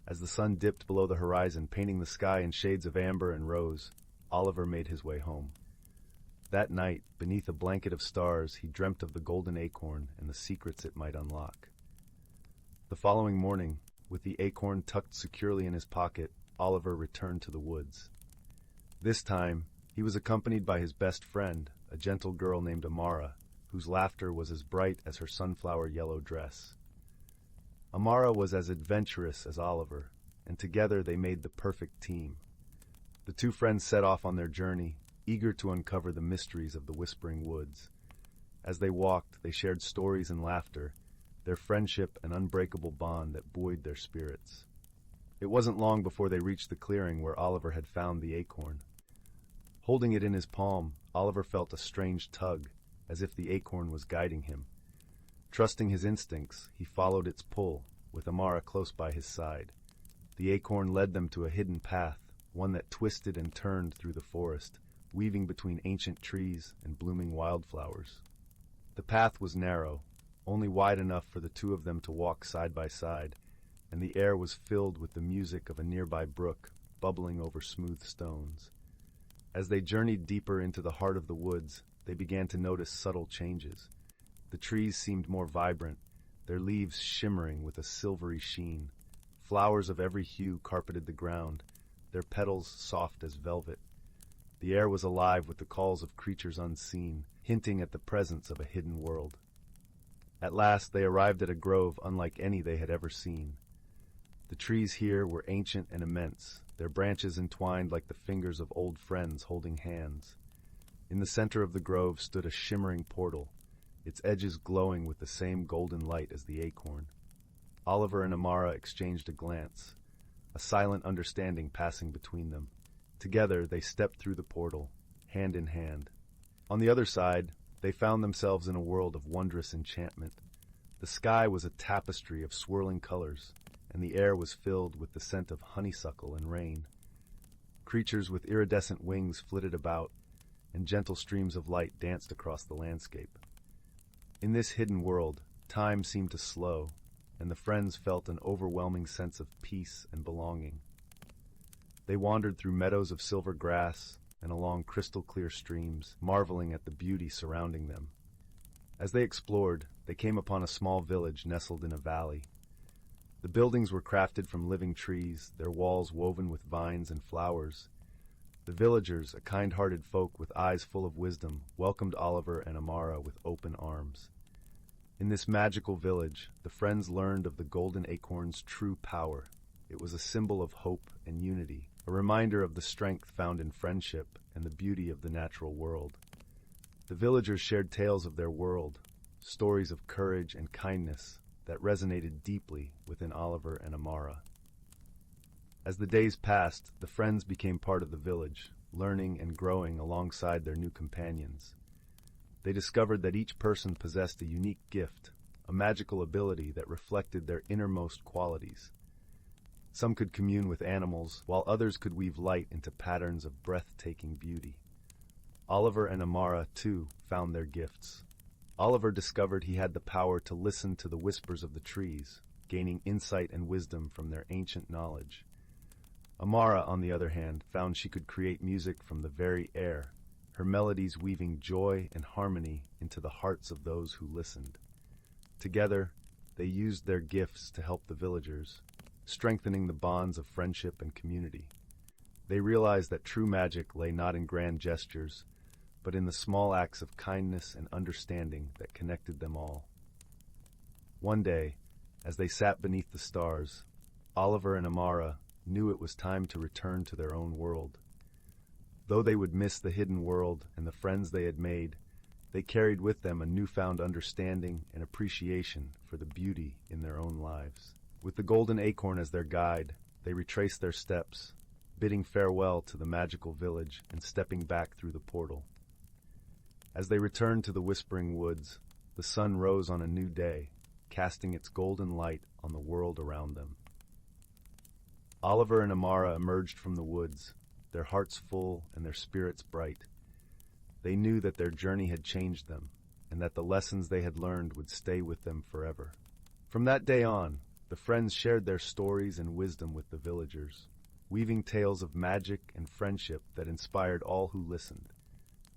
Speaker 1: As the sun dipped below the horizon, painting the sky in shades of amber and rose, Oliver made his way home. That night, beneath a blanket of stars, he dreamt of the golden acorn and the secrets it might unlock. The following morning, with the acorn tucked securely in his pocket, Oliver returned to the woods. This time, he was accompanied by his best friend, a gentle girl named Amara, whose laughter was as bright as her sunflower yellow dress. Amara was as adventurous as Oliver, and together they made the perfect team. The two friends set off on their journey, eager to uncover the mysteries of the Whispering Woods. As they walked, they shared stories and laughter, their friendship an unbreakable bond that buoyed their spirits. It wasn't long before they reached the clearing where Oliver had found the acorn. Holding it in his palm, Oliver felt a strange tug, as if the acorn was guiding him. Trusting his instincts, he followed its pull, with Amara close by his side. The acorn led them to a hidden path, one that twisted and turned through the forest, weaving between ancient trees and blooming wildflowers. The path was narrow, only wide enough for the two of them to walk side by side, and the air was filled with the music of a nearby brook, bubbling over smooth stones. As they journeyed deeper into the heart of the woods, they began to notice subtle changes. The trees seemed more vibrant, their leaves shimmering with a silvery sheen. Flowers of every hue carpeted the ground, their petals soft as velvet. The air was alive with the calls of creatures unseen, hinting at the presence of a hidden world. At last they arrived at a grove unlike any they had ever seen. The trees here were ancient and immense, their branches entwined like the fingers of old friends holding hands. In the center of the grove stood a shimmering portal, its edges glowing with the same golden light as the acorn. Oliver and Amara exchanged a glance, a silent understanding passing between them. Together they stepped through the portal, hand in hand. On the other side, they found themselves in a world of wondrous enchantment. The sky was a tapestry of swirling colors, and the air was filled with the scent of honeysuckle and rain. Creatures with iridescent wings flitted about, and gentle streams of light danced across the landscape. In this hidden world, time seemed to slow, and the friends felt an overwhelming sense of peace and belonging. They wandered through meadows of silver grass and along crystal-clear streams, marveling at the beauty surrounding them. As they explored, they came upon a small village nestled in a valley. The buildings were crafted from living trees, their walls woven with vines and flowers. The villagers, a kind-hearted folk with eyes full of wisdom, welcomed Oliver and Amara with open arms. In this magical village, the friends learned of the golden acorn's true power. It was a symbol of hope and unity, a reminder of the strength found in friendship and the beauty of the natural world. The villagers shared tales of their world, stories of courage and kindness that resonated deeply within Oliver and Amara. As the days passed, the friends became part of the village, learning and growing alongside their new companions. They discovered that each person possessed a unique gift, a magical ability that reflected their innermost qualities. Some could commune with animals, while others could weave light into patterns of breathtaking beauty. Oliver and Amara, too, found their gifts. Oliver discovered he had the power to listen to the whispers of the trees, gaining insight and wisdom from their ancient knowledge. Amara, on the other hand, found she could create music from the very air, her melodies weaving joy and harmony into the hearts of those who listened. Together, they used their gifts to help the villagers, strengthening the bonds of friendship and community. They realized that true magic lay not in grand gestures, but in the small acts of kindness and understanding that connected them all. One day, as they sat beneath the stars, Oliver and Amara knew it was time to return to their own world. Though they would miss the hidden world and the friends they had made, they carried with them a newfound understanding and appreciation for the beauty in their own lives. With the golden acorn as their guide, they retraced their steps, bidding farewell to the magical village and stepping back through the portal. As they returned to the Whispering Woods, the sun rose on a new day, casting its golden light on the world around them. Oliver and Amara emerged from the woods, their hearts full and their spirits bright. They knew that their journey had changed them, and that the lessons they had learned would stay with them forever. From that day on, the friends shared their stories and wisdom with the villagers, weaving tales of magic and friendship that inspired all who listened.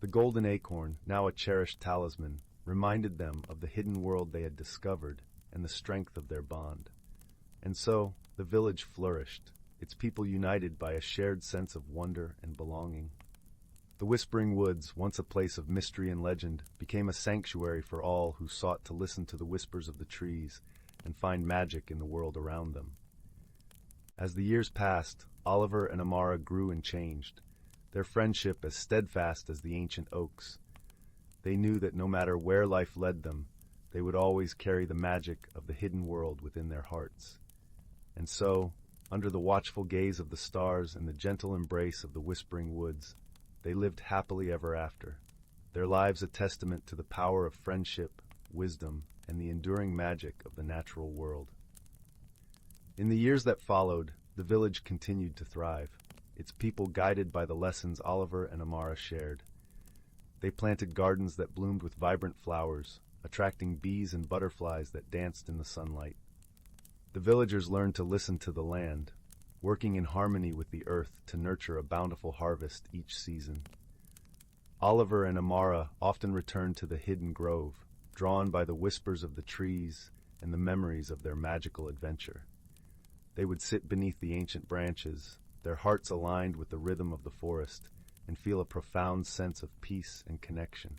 Speaker 1: The golden acorn, now a cherished talisman, reminded them of the hidden world they had discovered and the strength of their bond. And so, the village flourished, its people united by a shared sense of wonder and belonging. The Whispering Woods, once a place of mystery and legend, became a sanctuary for all who sought to listen to the whispers of the trees and find magic in the world around them. As the years passed, Oliver and Amara grew and changed, their friendship as steadfast as the ancient oaks. They knew that no matter where life led them, they would always carry the magic of the hidden world within their hearts. And so, under the watchful gaze of the stars and the gentle embrace of the Whispering Woods, they lived happily ever after, their lives a testament to the power of friendship, wisdom, and the enduring magic of the natural world. In the years that followed, the village continued to thrive, its people guided by the lessons Oliver and Amara shared. They planted gardens that bloomed with vibrant flowers, attracting bees and butterflies that danced in the sunlight. The villagers learned to listen to the land, working in harmony with the earth to nurture a bountiful harvest each season. Oliver and Amara often returned to the hidden grove, drawn by the whispers of the trees and the memories of their magical adventure. They would sit beneath the ancient branches, their hearts aligned with the rhythm of the forest, and feel a profound sense of peace and connection.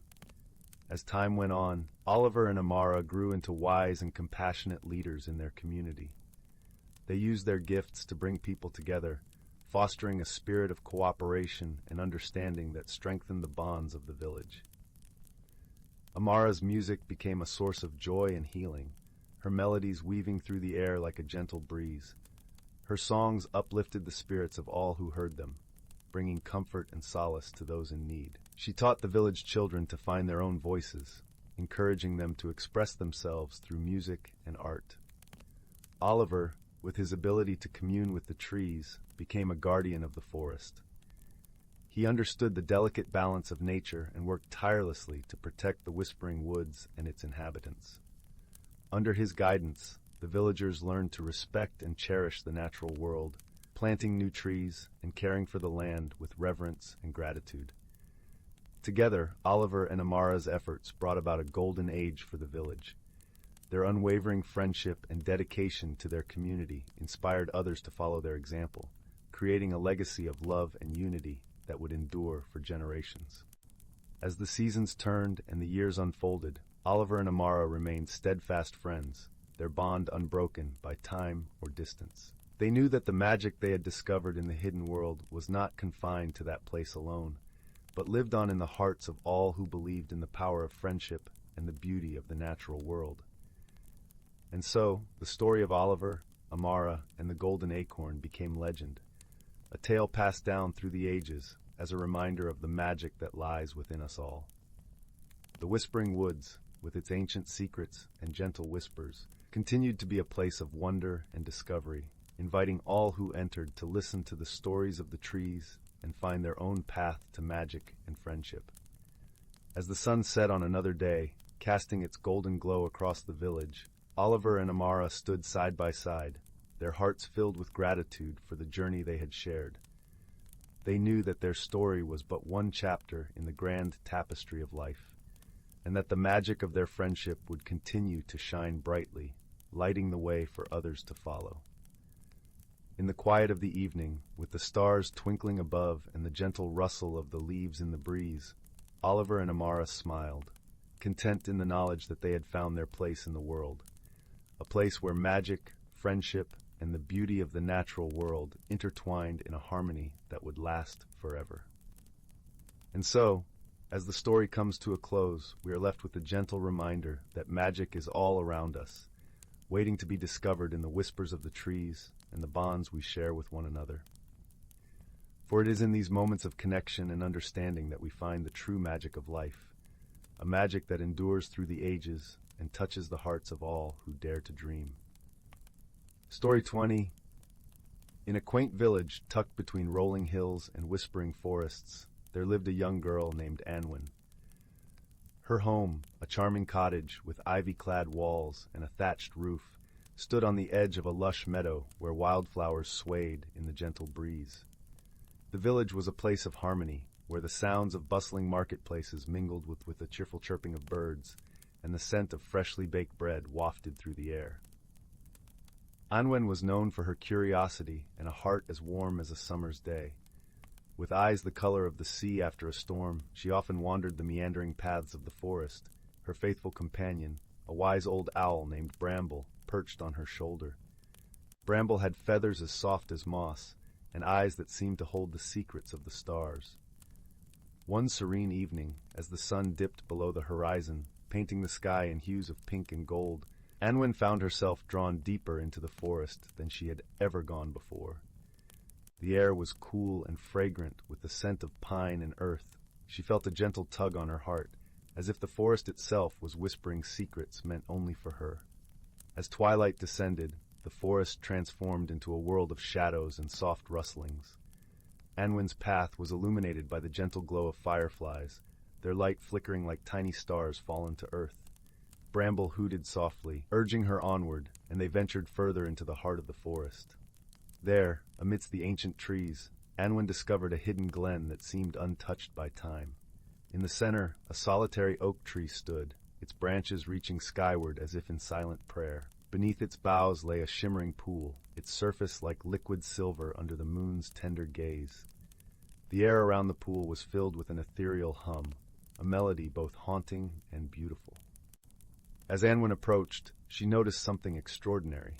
Speaker 1: As time went on, Oliver and Amara grew into wise and compassionate leaders in their community. They used their gifts to bring people together, fostering a spirit of cooperation and understanding that strengthened the bonds of the village. Amara's music became a source of joy and healing, her melodies weaving through the air like a gentle breeze. Her songs uplifted the spirits of all who heard them, bringing comfort and solace to those in need. She taught the village children to find their own voices, encouraging them to express themselves through music and art. Oliver, with his ability to commune with the trees, became a guardian of the forest. He understood the delicate balance of nature and worked tirelessly to protect the Whispering Woods and its inhabitants. Under his guidance, the villagers learned to respect and cherish the natural world, planting new trees and caring for the land with reverence and gratitude. Together, Oliver and Amara's efforts brought about a golden age for the village. Their unwavering friendship and dedication to their community inspired others to follow their example, creating a legacy of love and unity that would endure for generations. As the seasons turned and the years unfolded, Oliver and Amara remained steadfast friends, their bond unbroken by time or distance. They knew that the magic they had discovered in the hidden world was not confined to that place alone, but lived on in the hearts of all who believed in the power of friendship and the beauty of the natural world. And so, the story of Oliver, Amara, and the golden acorn became legend, a tale passed down through the ages as a reminder of the magic that lies within us all. The Whispering Woods, with its ancient secrets and gentle whispers, continued to be a place of wonder and discovery, inviting all who entered to listen to the stories of the trees and find their own path to magic and friendship. As the sun set on another day, casting its golden glow across the village, Oliver and Amara stood side by side, their hearts filled with gratitude for the journey they had shared. They knew that their story was but one chapter in the grand tapestry of life, and that the magic of their friendship would continue to shine brightly, lighting the way for others to follow. In the quiet of the evening, with the stars twinkling above and the gentle rustle of the leaves in the breeze, Oliver and Amara smiled, content in the knowledge that they had found their place in the world, a place where magic, friendship, and the beauty of the natural world intertwined in a harmony that would last forever. And so, as the story comes to a close, we are left with a gentle reminder that magic is all around us, waiting to be discovered in the whispers of the trees and the bonds we share with one another. For it is in these moments of connection and understanding that we find the true magic of life, a magic that endures through the ages and touches the hearts of all who dare to dream. Story 20. In a quaint village tucked between rolling hills and whispering forests, there lived a young girl named Anwen. Her home, a charming cottage with ivy-clad walls and a thatched roof, stood on the edge of a lush meadow where wildflowers swayed in the gentle breeze. The village was a place of harmony, where the sounds of bustling marketplaces mingled with the cheerful chirping of birds, and the scent of freshly baked bread wafted through the air. Anwen was known for her curiosity and a heart as warm as a summer's day. With eyes the color of the sea after a storm, she often wandered the meandering paths of the forest, her faithful companion, a wise old owl named Bramble, perched on her shoulder. Bramble had feathers as soft as moss, and eyes that seemed to hold the secrets of the stars. One serene evening, as the sun dipped below the horizon, painting the sky in hues of pink and gold, Anwen found herself drawn deeper into the forest than she had ever gone before. The air was cool and fragrant with the scent of pine and earth. She felt a gentle tug on her heart, as if the forest itself was whispering secrets meant only for her. As twilight descended, the forest transformed into a world of shadows and soft rustlings. Anwen's path was illuminated by the gentle glow of fireflies, their light flickering like tiny stars fallen to earth. Bramble hooted softly, urging her onward, and they ventured further into the heart of the forest. There, amidst the ancient trees, Anwen discovered a hidden glen that seemed untouched by time. In the center, a solitary oak tree stood, its branches reaching skyward as if in silent prayer. Beneath its boughs lay a shimmering pool, its surface like liquid silver under the moon's tender gaze. The air around the pool was filled with an ethereal hum, a melody both haunting and beautiful. As Anwen approached, she noticed something extraordinary.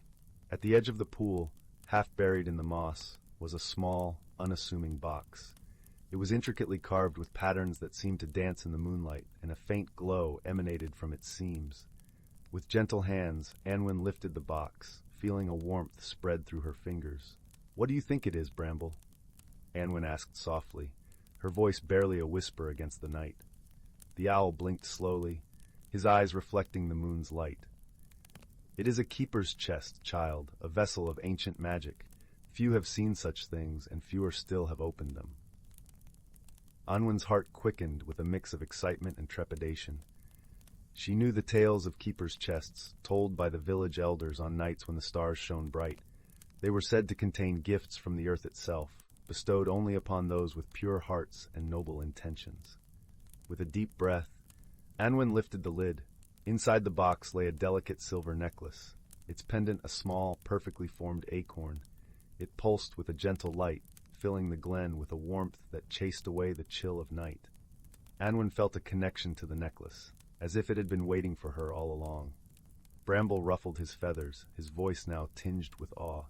Speaker 1: At the edge of the pool, half buried in the moss, was a small, unassuming box. It was intricately carved with patterns that seemed to dance in the moonlight, and a faint glow emanated from its seams. With gentle hands, Anwen lifted the box, feeling a warmth spread through her fingers. "What do you think it is, Bramble?" Anwen asked softly, her voice barely a whisper against the night. The owl blinked slowly, his eyes reflecting the moon's light. "It is a keeper's chest, child, a vessel of ancient magic. Few have seen such things, and fewer still have opened them." Anwen's heart quickened with a mix of excitement and trepidation. She knew the tales of keepers' chests, told by the village elders on nights when the stars shone bright. They were said to contain gifts from the earth itself, bestowed only upon those with pure hearts and noble intentions. With a deep breath, Anwen lifted the lid. Inside the box lay a delicate silver necklace, its pendant a small, perfectly formed acorn. It pulsed with a gentle light, filling the glen with a warmth that chased away the chill of night. Anwen felt a connection to the necklace, as if it had been waiting for her all along. Bramble ruffled his feathers, his voice now tinged with awe.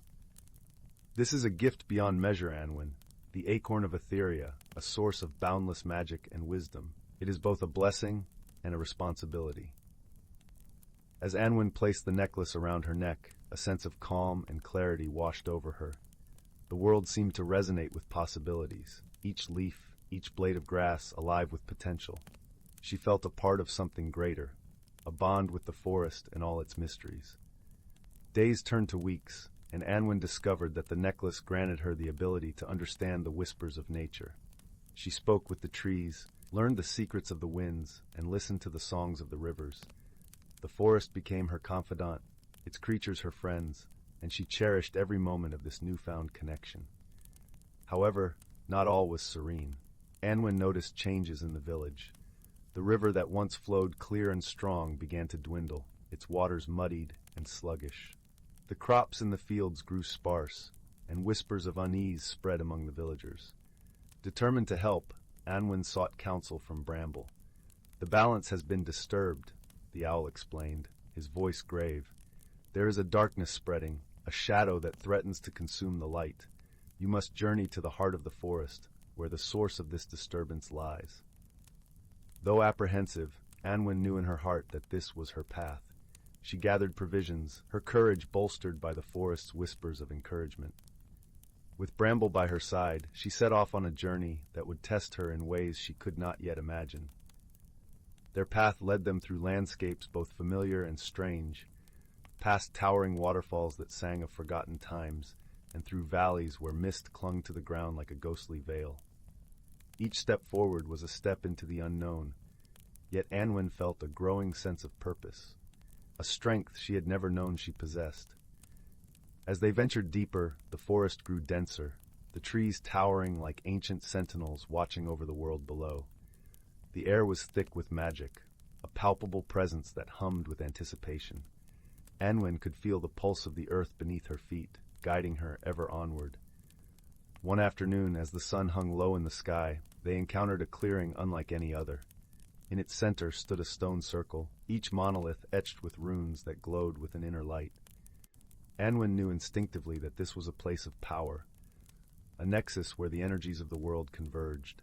Speaker 1: "This is a gift beyond measure, Anwen, the acorn of Etheria, a source of boundless magic and wisdom. It is both a blessing and a responsibility." As Anwen placed the necklace around her neck, a sense of calm and clarity washed over her. The world seemed to resonate with possibilities, each leaf, each blade of grass alive with potential. She felt a part of something greater, a bond with the forest and all its mysteries. Days turned to weeks, and Anwen discovered that the necklace granted her the ability to understand the whispers of nature. She spoke with the trees, learned the secrets of the winds, and listened to the songs of the rivers. The forest became her confidant, its creatures her friends, and she cherished every moment of this newfound connection. However, not all was serene. Anwen noticed changes in the village. The river that once flowed clear and strong began to dwindle, its waters muddied and sluggish. The crops in the fields grew sparse, and whispers of unease spread among the villagers. Determined to help, Anwen sought counsel from Bramble. "The balance has been disturbed," the owl explained, his voice grave. "There is a darkness spreading, a shadow that threatens to consume the light. You must journey to the heart of the forest, where the source of this disturbance lies." Though apprehensive, Anwen knew in her heart that this was her path. She gathered provisions, her courage bolstered by the forest's whispers of encouragement. With Bramble by her side, she set off on a journey that would test her in ways she could not yet imagine. Their path led them through landscapes both familiar and strange, past towering waterfalls that sang of forgotten times, and through valleys where mist clung to the ground like a ghostly veil. Each step forward was a step into the unknown, Yet Anwen felt a growing sense of purpose, a strength she had never known she possessed. As they ventured deeper, the forest grew denser, the trees towering like ancient sentinels watching over the world below. The air was thick with magic, a palpable presence that hummed with anticipation. Anwen could feel the pulse of the earth beneath her feet, guiding her ever onward. One afternoon, as the sun hung low in the sky, they encountered a clearing unlike any other. In its center stood a stone circle, each monolith etched with runes that glowed with an inner light. Anwen knew instinctively that this was a place of power, a nexus where the energies of the world converged.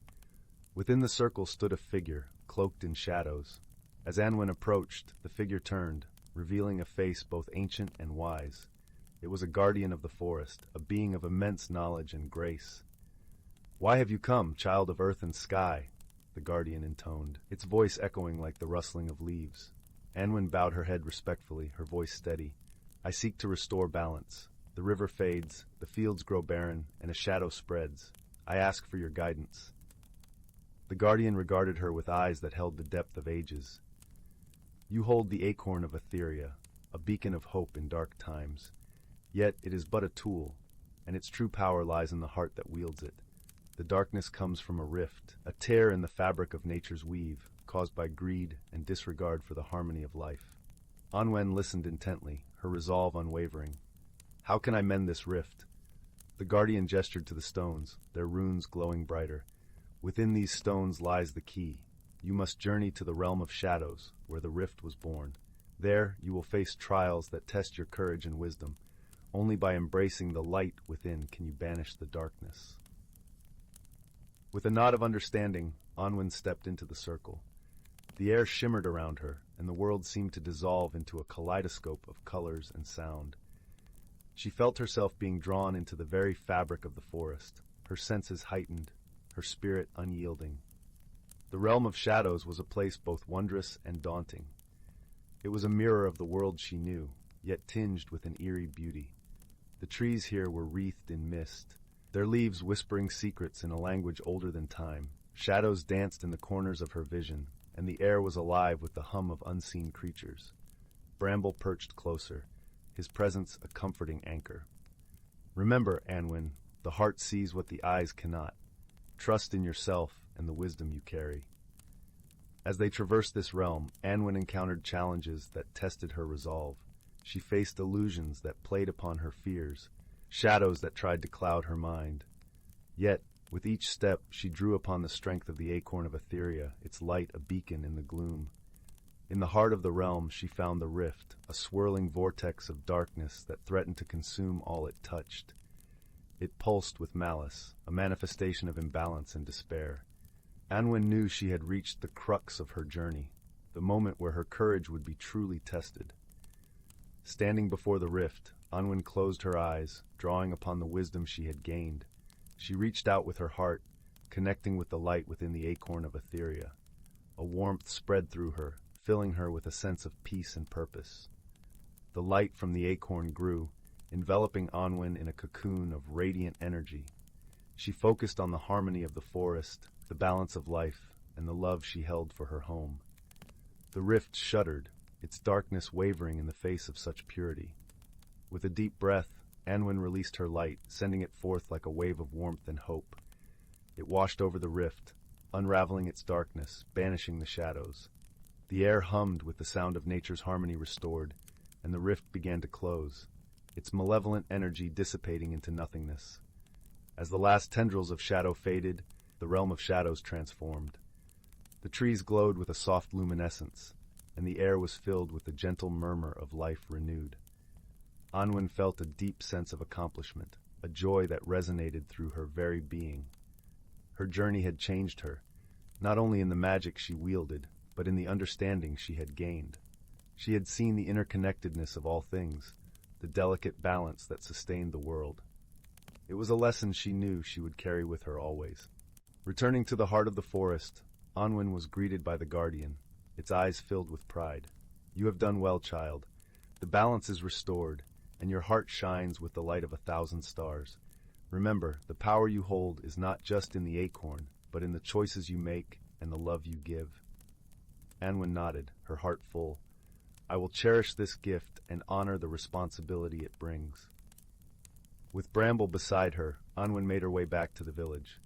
Speaker 1: Within the circle stood a figure, cloaked in shadows. As Anwen approached, the figure turned, revealing a face both ancient and wise. It was a guardian of the forest, a being of immense knowledge and grace. "Why have you come, child of earth and sky?" the guardian intoned, its voice echoing like the rustling of leaves. Anwen bowed her head respectfully, her voice steady. "I seek to restore balance. The river fades, the fields grow barren, and a shadow spreads. I ask for your guidance." The guardian regarded her with eyes that held the depth of ages. "You hold the acorn of Etheria, a beacon of hope in dark times. Yet it is but a tool, and its true power lies in the heart that wields it. The darkness comes from a rift, a tear in the fabric of nature's weave, caused by greed and disregard for the harmony of life." Anwen listened intently, her resolve unwavering. "How can I mend this rift?" The guardian gestured to the stones, their runes glowing brighter. "Within these stones lies the key. You must journey to the realm of shadows, where the rift was born. There you will face trials that test your courage and wisdom. Only by embracing the light within can you banish the darkness." With a nod of understanding, Anwen stepped into the circle. The air shimmered around her, and the world seemed to dissolve into a kaleidoscope of colors and sound. She felt herself being drawn into the very fabric of the forest, her senses heightened, her spirit unyielding. The realm of shadows was a place both wondrous and daunting. It was a mirror of the world she knew, yet tinged with an eerie beauty. The trees here were wreathed in mist, their leaves whispering secrets in a language older than time. Shadows danced in the corners of her vision, and the air was alive with the hum of unseen creatures. Bramble perched closer, his presence a comforting anchor. "Remember, Anwen, the heart sees what the eyes cannot. Trust in yourself and the wisdom you carry." As they traversed this realm, Anwen encountered challenges that tested her resolve. She faced illusions that played upon her fears, shadows that tried to cloud her mind. Yet, with each step, she drew upon the strength of the acorn of Etheria, its light a beacon in the gloom. In the heart of the realm she found the rift, a swirling vortex of darkness that threatened to consume all it touched. It pulsed with malice, a manifestation of imbalance and despair. Anwen knew she had reached the crux of her journey, the moment where her courage would be truly tested. Standing before the rift, Anwen closed her eyes, drawing upon the wisdom she had gained. She reached out with her heart, connecting with the light within the acorn of Etheria. A warmth spread through her, filling her with a sense of peace and purpose. The light from the acorn grew, enveloping Anwen in a cocoon of radiant energy. She focused on the harmony of the forest, the balance of life, and the love she held for her home. The rift shuddered, its darkness wavering in the face of such purity. With a deep breath, Anwen released her light, sending it forth like a wave of warmth and hope. It washed over the rift, unraveling its darkness, banishing the shadows. The air hummed with the sound of nature's harmony restored, and the rift began to close, its malevolent energy dissipating into nothingness. As the last tendrils of shadow faded, the realm of shadows transformed. The trees glowed with a soft luminescence, and the air was filled with the gentle murmur of life renewed. Anwen felt a deep sense of accomplishment, a joy that resonated through her very being. Her journey had changed her, not only in the magic she wielded, but in the understanding she had gained. She had seen the interconnectedness of all things, the delicate balance that sustained the world. It was a lesson she knew she would carry with her always. Returning to the heart of the forest, Anwen was greeted by the guardian, its eyes filled with pride. "You have done well, child. The balance is restored, and your heart shines with the light of 1,000 stars. Remember, the power you hold is not just in the acorn, but in the choices you make and the love you give." Anwen nodded, her heart full. I will cherish this gift and honor the responsibility it brings. With Bramble beside her, Anwen made her way back to the village.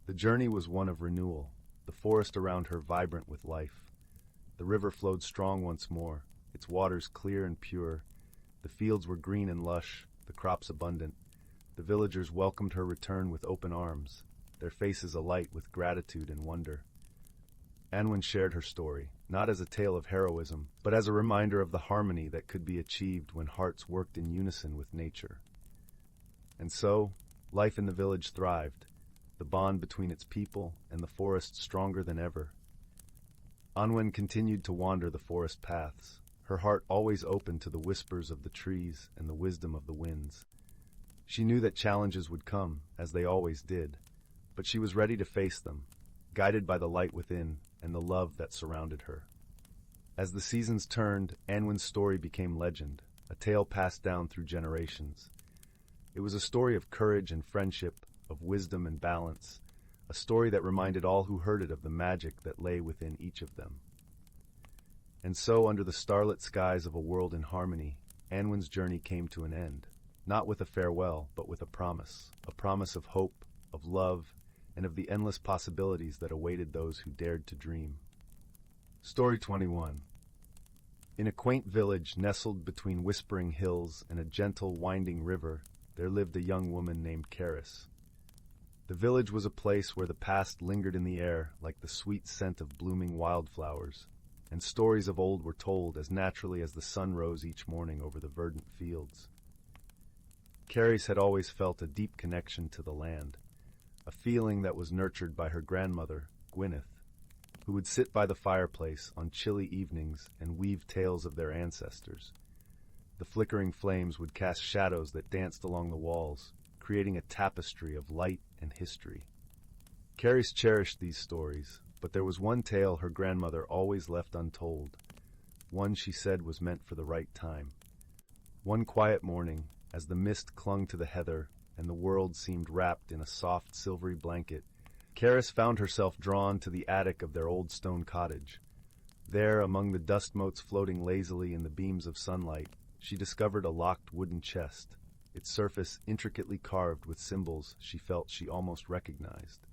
Speaker 1: The journey was one of renewal, the forest around her vibrant with life. The river flowed strong once more, its waters clear and pure. The fields were green and lush, the crops abundant. The villagers welcomed her return with open arms, their faces alight with gratitude and wonder. Anwen shared her story, not as a tale of heroism, but as a reminder of the harmony that could be achieved when hearts worked in unison with nature. And so, life in the village thrived, the bond between its people and the forest stronger than ever. Anwen continued to wander the forest paths, her heart always open to the whispers of the trees and the wisdom of the winds. She knew that challenges would come, as they always did, but she was ready to face them, guided by the light within and the love that surrounded her. As the seasons turned, Anwen's story became legend, a tale passed down through generations. It was a story of courage and friendship, of wisdom and balance, a story that reminded all who heard it of the magic that lay within each of them. And so, under the starlit skies of a world in harmony, Anwen's journey came to an end, not with a farewell, but with a promise of hope, of love, and of the endless possibilities that awaited those who dared to dream. Story 21. In a quaint village nestled between whispering hills and a gentle, winding river, there lived a young woman named Karis. The village was a place where the past lingered in the air like the sweet scent of blooming wildflowers, and stories of old were told as naturally as the sun rose each morning over the verdant fields. Karis had always felt a deep connection to the land, a feeling that was nurtured by her grandmother, Gwyneth, who would sit by the fireplace on chilly evenings and weave tales of their ancestors. The flickering flames would cast shadows that danced along the walls, creating a tapestry of light and history. Karis cherished these stories, but there was one tale her grandmother always left untold, one she said was meant for the right time. One quiet morning, as the mist clung to the heather and the world seemed wrapped in a soft, silvery blanket, Karis found herself drawn to the attic of their old stone cottage. There, among the dust motes floating lazily in the beams of sunlight, she discovered a locked wooden chest, its surface intricately carved with symbols she felt she almost recognized.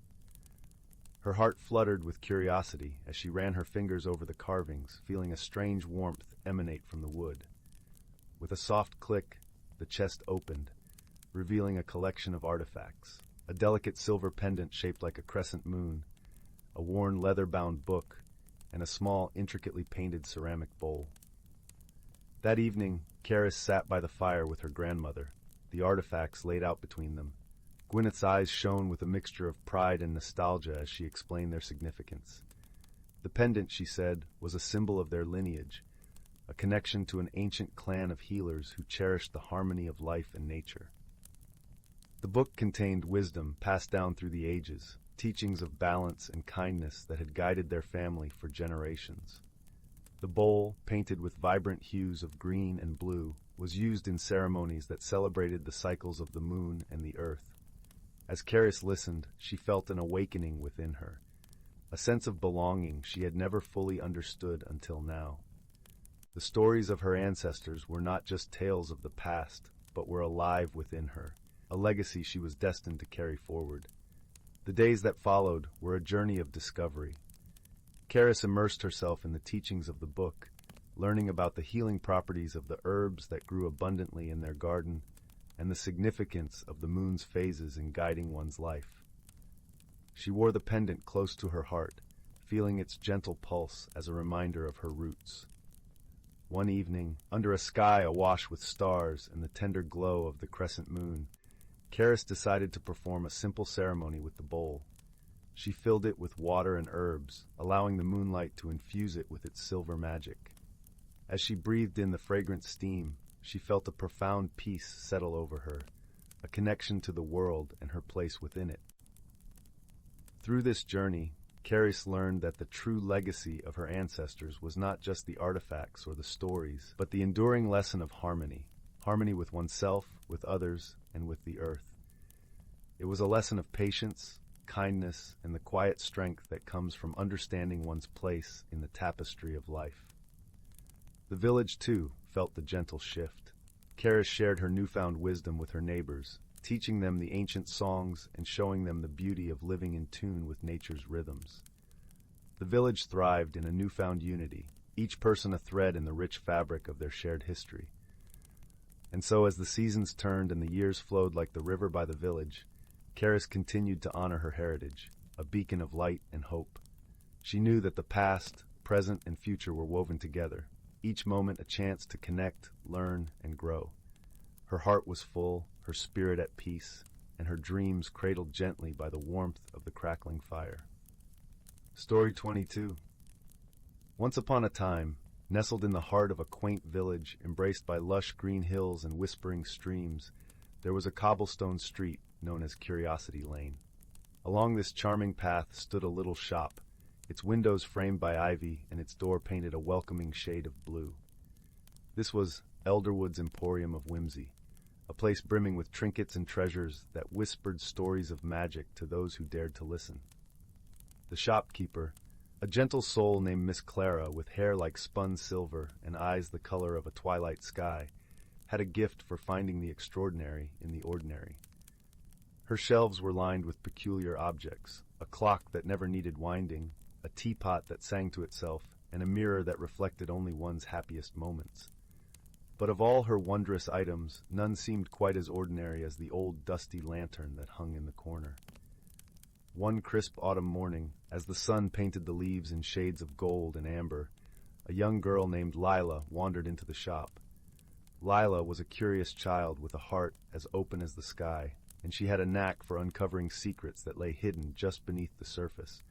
Speaker 1: Her heart fluttered with curiosity as she ran her fingers over the carvings, feeling a strange warmth emanate from the wood. With a soft click, the chest opened, revealing a collection of artifacts, a delicate silver pendant shaped like a crescent moon, a worn leather-bound book, and a small, intricately painted ceramic bowl. That evening, Karis sat by the fire with her grandmother, the artifacts laid out between them. Gwyneth's eyes shone with a mixture of pride and nostalgia as she explained their significance. The pendant, she said, was a symbol of their lineage, a connection to an ancient clan of healers who cherished the harmony of life and nature. The book contained wisdom passed down through the ages, teachings of balance and kindness that had guided their family for generations. The bowl, painted with vibrant hues of green and blue, was used in ceremonies that celebrated the cycles of the moon and the earth. As Karis listened, she felt an awakening within her, a sense of belonging she had never fully understood until now. The stories of her ancestors were not just tales of the past, but were alive within her, a legacy she was destined to carry forward. The days that followed were a journey of discovery. Karis immersed herself in the teachings of the book, learning about the healing properties of the herbs that grew abundantly in their garden and the significance of the moon's phases in guiding one's life. She wore the pendant close to her heart, feeling its gentle pulse as a reminder of her roots. One evening, under a sky awash with stars and the tender glow of the crescent moon, Karis decided to perform a simple ceremony with the bowl. She filled it with water and herbs, allowing the moonlight to infuse it with its silver magic. As she breathed in the fragrant steam, she felt a profound peace settle over her, a connection to the world and her place within it. Through this journey, Karis learned that the true legacy of her ancestors was not just the artifacts or the stories, but the enduring lesson of harmony, harmony with oneself, with others, and with the earth. It was a lesson of patience, kindness, and the quiet strength that comes from understanding one's place in the tapestry of life. The village, too, felt the gentle shift. Karis shared her newfound wisdom with her neighbors, teaching them the ancient songs and showing them the beauty of living in tune with nature's rhythms. The village thrived in a newfound unity, each person a thread in the rich fabric of their shared history. And so as the seasons turned and the years flowed like the river by the village, Karis continued to honor her heritage, a beacon of light and hope. She knew that the past, present, and future were woven together, each moment a chance to connect, learn, and grow. Her heart was full, her spirit at peace, and her dreams cradled gently by the warmth of the crackling fire. Story 22. Once upon a time, nestled in the heart of a quaint village embraced by lush green hills and whispering streams, there was a cobblestone street known as Curiosity Lane. Along this charming path stood a little shop, its windows framed by ivy and its door painted a welcoming shade of blue. This was Elderwood's Emporium of Whimsy, a place brimming with trinkets and treasures that whispered stories of magic to those who dared to listen. The shopkeeper, a gentle soul named Miss Clara with hair like spun silver and eyes the color of a twilight sky, had a gift for finding the extraordinary in the ordinary. Her shelves were lined with peculiar objects, a clock that never needed winding, a teapot that sang to itself, and a mirror that reflected only one's happiest moments. But of all her wondrous items, none seemed quite as ordinary as the old dusty lantern that hung in the corner. One crisp autumn morning, as the sun painted the leaves in shades of gold and amber, a young girl named Lila wandered into the shop. Lila was a curious child with a heart as open as the sky, and she had a knack for uncovering secrets that lay hidden just beneath the surface.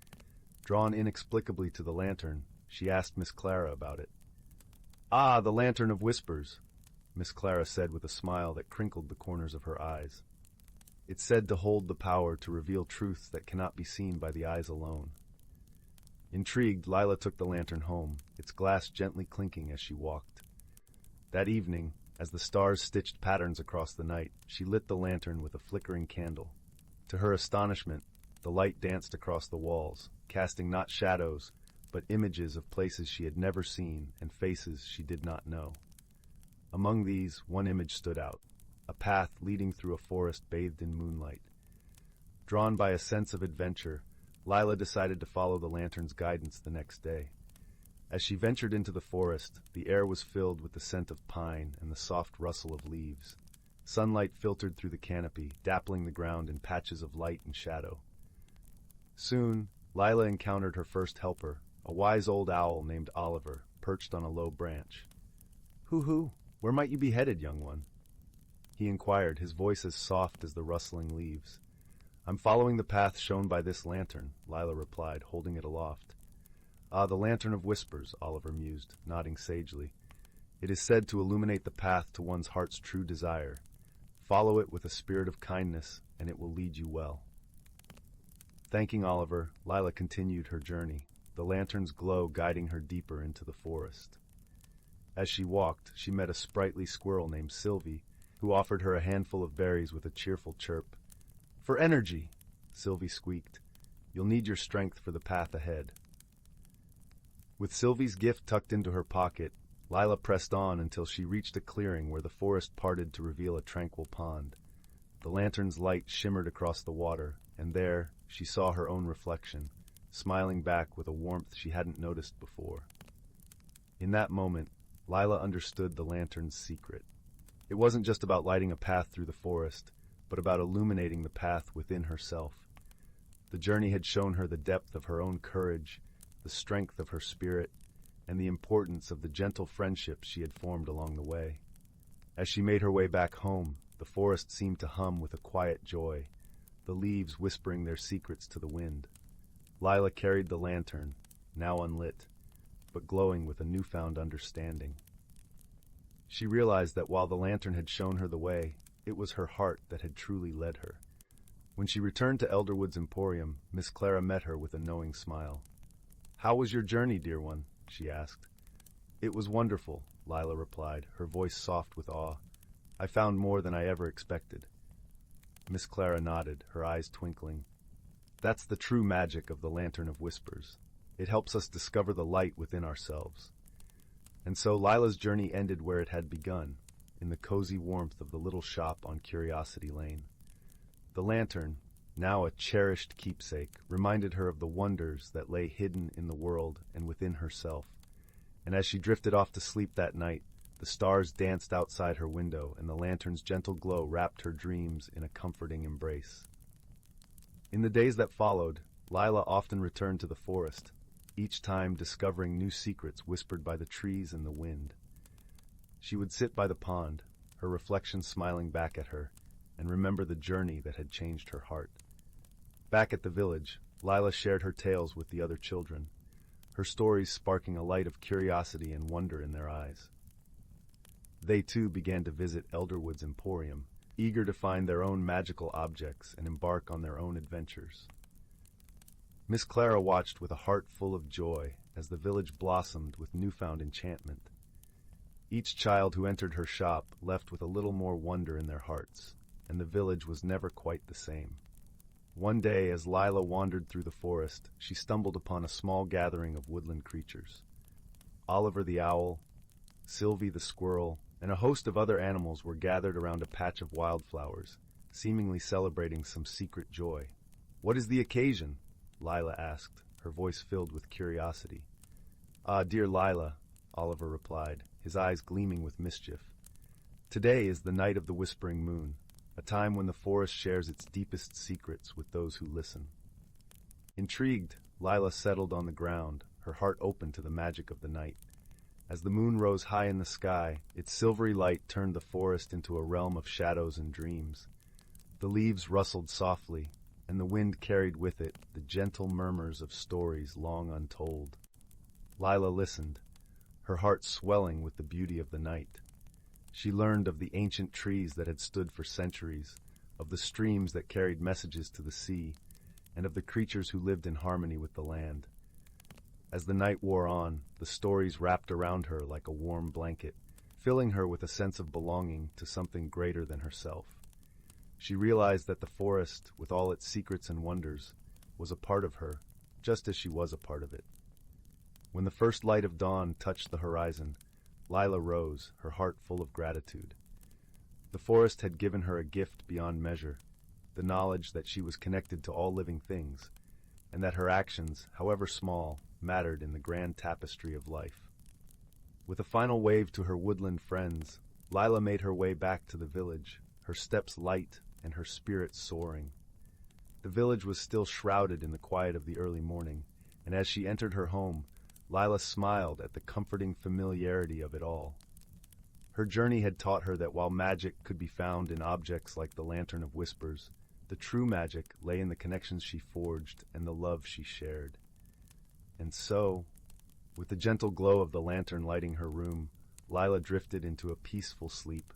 Speaker 1: Drawn inexplicably to the lantern, she asked Miss Clara about it. "Ah, the Lantern of Whispers," Miss Clara said with a smile that crinkled the corners of her eyes. It's said to hold the power to reveal truths that cannot be seen by the eyes alone. Intrigued, Lila took the lantern home, its glass gently clinking as she walked. That evening, as the stars stitched patterns across the night, she lit the lantern with a flickering candle. To her astonishment, the light danced across the walls, casting not shadows, but images of places she had never seen and faces she did not know. Among these, one image stood out, a path leading through a forest bathed in moonlight. Drawn by a sense of adventure, Lila decided to follow the lantern's guidance the next day. As she ventured into the forest, the air was filled with the scent of pine and the soft rustle of leaves. Sunlight filtered through the canopy, dappling the ground in patches of light and shadow. Soon, Lila encountered her first helper, a wise old owl named Oliver, perched on a low branch. "Hoo-hoo, where might you be headed, young one?" he inquired, his voice as soft as the rustling leaves. "I'm following the path shown by this lantern," Lila replied, holding it aloft. "Ah, the Lantern of Whispers," Oliver mused, nodding sagely. "It is said to illuminate the path to one's heart's true desire. Follow it with a spirit of kindness, and it will lead you well." Thanking Oliver, Lila continued her journey, the lantern's glow guiding her deeper into the forest. As she walked, she met a sprightly squirrel named Sylvie, who offered her a handful of berries with a cheerful chirp. "For energy," Sylvie squeaked. "You'll need your strength for the path ahead." With Sylvie's gift tucked into her pocket, Lila pressed on until she reached a clearing where the forest parted to reveal a tranquil pond. The lantern's light shimmered across the water, and there she saw her own reflection, smiling back with a warmth she hadn't noticed before. In that moment, Lila understood the lantern's secret. It wasn't just about lighting a path through the forest, but about illuminating the path within herself. The journey had shown her the depth of her own courage, the strength of her spirit, and the importance of the gentle friendships she had formed along the way. As she made her way back home, the forest seemed to hum with a quiet joy, the leaves whispering their secrets to the wind. Lila carried the lantern, now unlit, but glowing with a newfound understanding. She realized that while the lantern had shown her the way, it was her heart that had truly led her. When she returned to Elderwood's Emporium, Miss Clara met her with a knowing smile. "How was your journey, dear one?" she asked. "It was wonderful," Lila replied, her voice soft with awe. "I found more than I ever expected." Miss Clara nodded, her eyes twinkling. That's the true magic of the Lantern of Whispers. It helps us discover the light within ourselves. And so Lila's journey ended where it had begun, in the cozy warmth of the little shop on Curiosity Lane. The lantern, now a cherished keepsake, reminded her of the wonders that lay hidden in the world and within herself. And as she drifted off to sleep that night, the stars danced outside her window, and the lantern's gentle glow wrapped her dreams in a comforting embrace. In the days that followed, Lila often returned to the forest, each time discovering new secrets whispered by the trees and the wind. She would sit by the pond, her reflection smiling back at her, and remember the journey that had changed her heart. Back at the village, Lila shared her tales with the other children, her stories sparking a light of curiosity and wonder in their eyes. They too began to visit Elderwood's Emporium, eager to find their own magical objects and embark on their own adventures. Miss Clara watched with a heart full of joy as the village blossomed with newfound enchantment. Each child who entered her shop left with a little more wonder in their hearts, and the village was never quite the same. One day, as Lila wandered through the forest, she stumbled upon a small gathering of woodland creatures. Oliver the owl, Sylvie the squirrel, and a host of other animals were gathered around a patch of wildflowers, seemingly celebrating some secret joy. "What is the occasion?" Lila asked, her voice filled with curiosity. "Ah, dear Lila," Oliver replied, his eyes gleaming with mischief. "Today is the night of the Whispering Moon, a time when the forest shares its deepest secrets with those who listen." Intrigued, Lila settled on the ground, her heart open to the magic of the night. As the moon rose high in the sky, its silvery light turned the forest into a realm of shadows and dreams. The leaves rustled softly, and the wind carried with it the gentle murmurs of stories long untold. Lila listened, her heart swelling with the beauty of the night. She learned of the ancient trees that had stood for centuries, of the streams that carried messages to the sea, and of the creatures who lived in harmony with the land. As the night wore on, the stories wrapped around her like a warm blanket, filling her with a sense of belonging to something greater than herself. She realized that the forest, with all its secrets and wonders, was a part of her, just as she was a part of it. When the first light of dawn touched the horizon, Lila rose, her heart full of gratitude. The forest had given her a gift beyond measure, the knowledge that she was connected to all living things, and that her actions, however small, mattered in the grand tapestry of life. With a final wave to her woodland friends, Lila made her way back to the village, her steps light and her spirit soaring. The village was still shrouded in the quiet of the early morning, and as she entered her home, Lila smiled at the comforting familiarity of it all. Her journey had taught her that while magic could be found in objects like the Lantern of Whispers, the true magic lay in the connections she forged and the love she shared. And so, with the gentle glow of the lantern lighting her room, Lila drifted into a peaceful sleep,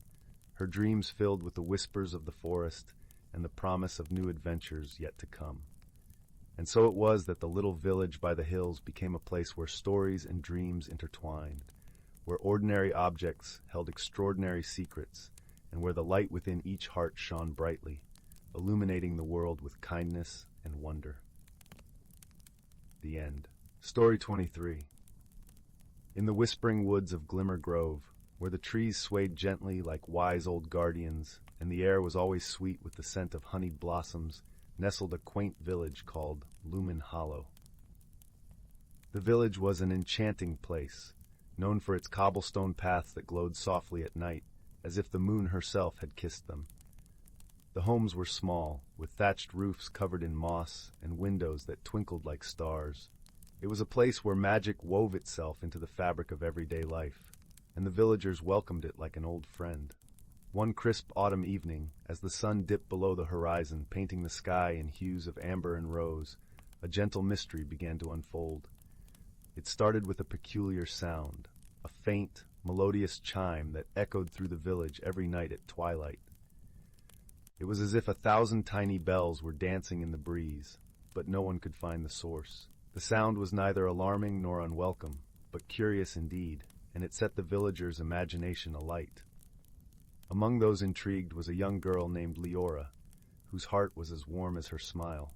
Speaker 1: her dreams filled with the whispers of the forest and the promise of new adventures yet to come. And so it was that the little village by the hills became a place where stories and dreams intertwined, where ordinary objects held extraordinary secrets, and where the light within each heart shone brightly, illuminating the world with kindness and wonder. The end. Story 23. In the whispering woods of Glimmer Grove, where the trees swayed gently like wise old guardians, and the air was always sweet with the scent of honeyed blossoms, nestled a quaint village called Lumen Hollow. The village was an enchanting place, known for its cobblestone paths that glowed softly at night, as if the moon herself had kissed them. The homes were small, with thatched roofs covered in moss and windows that twinkled like stars. It was a place where magic wove itself into the fabric of everyday life, and the villagers welcomed it like an old friend. One crisp autumn evening, as the sun dipped below the horizon, painting the sky in hues of amber and rose, a gentle mystery began to unfold. It started with a peculiar sound, a faint, melodious chime that echoed through the village every night at twilight. It was as if 1,000 tiny bells were dancing in the breeze, but no one could find the source. The sound was neither alarming nor unwelcome, but curious indeed, and it set the villagers' imagination alight. Among those intrigued was a young girl named Leora, whose heart was as warm as her smile.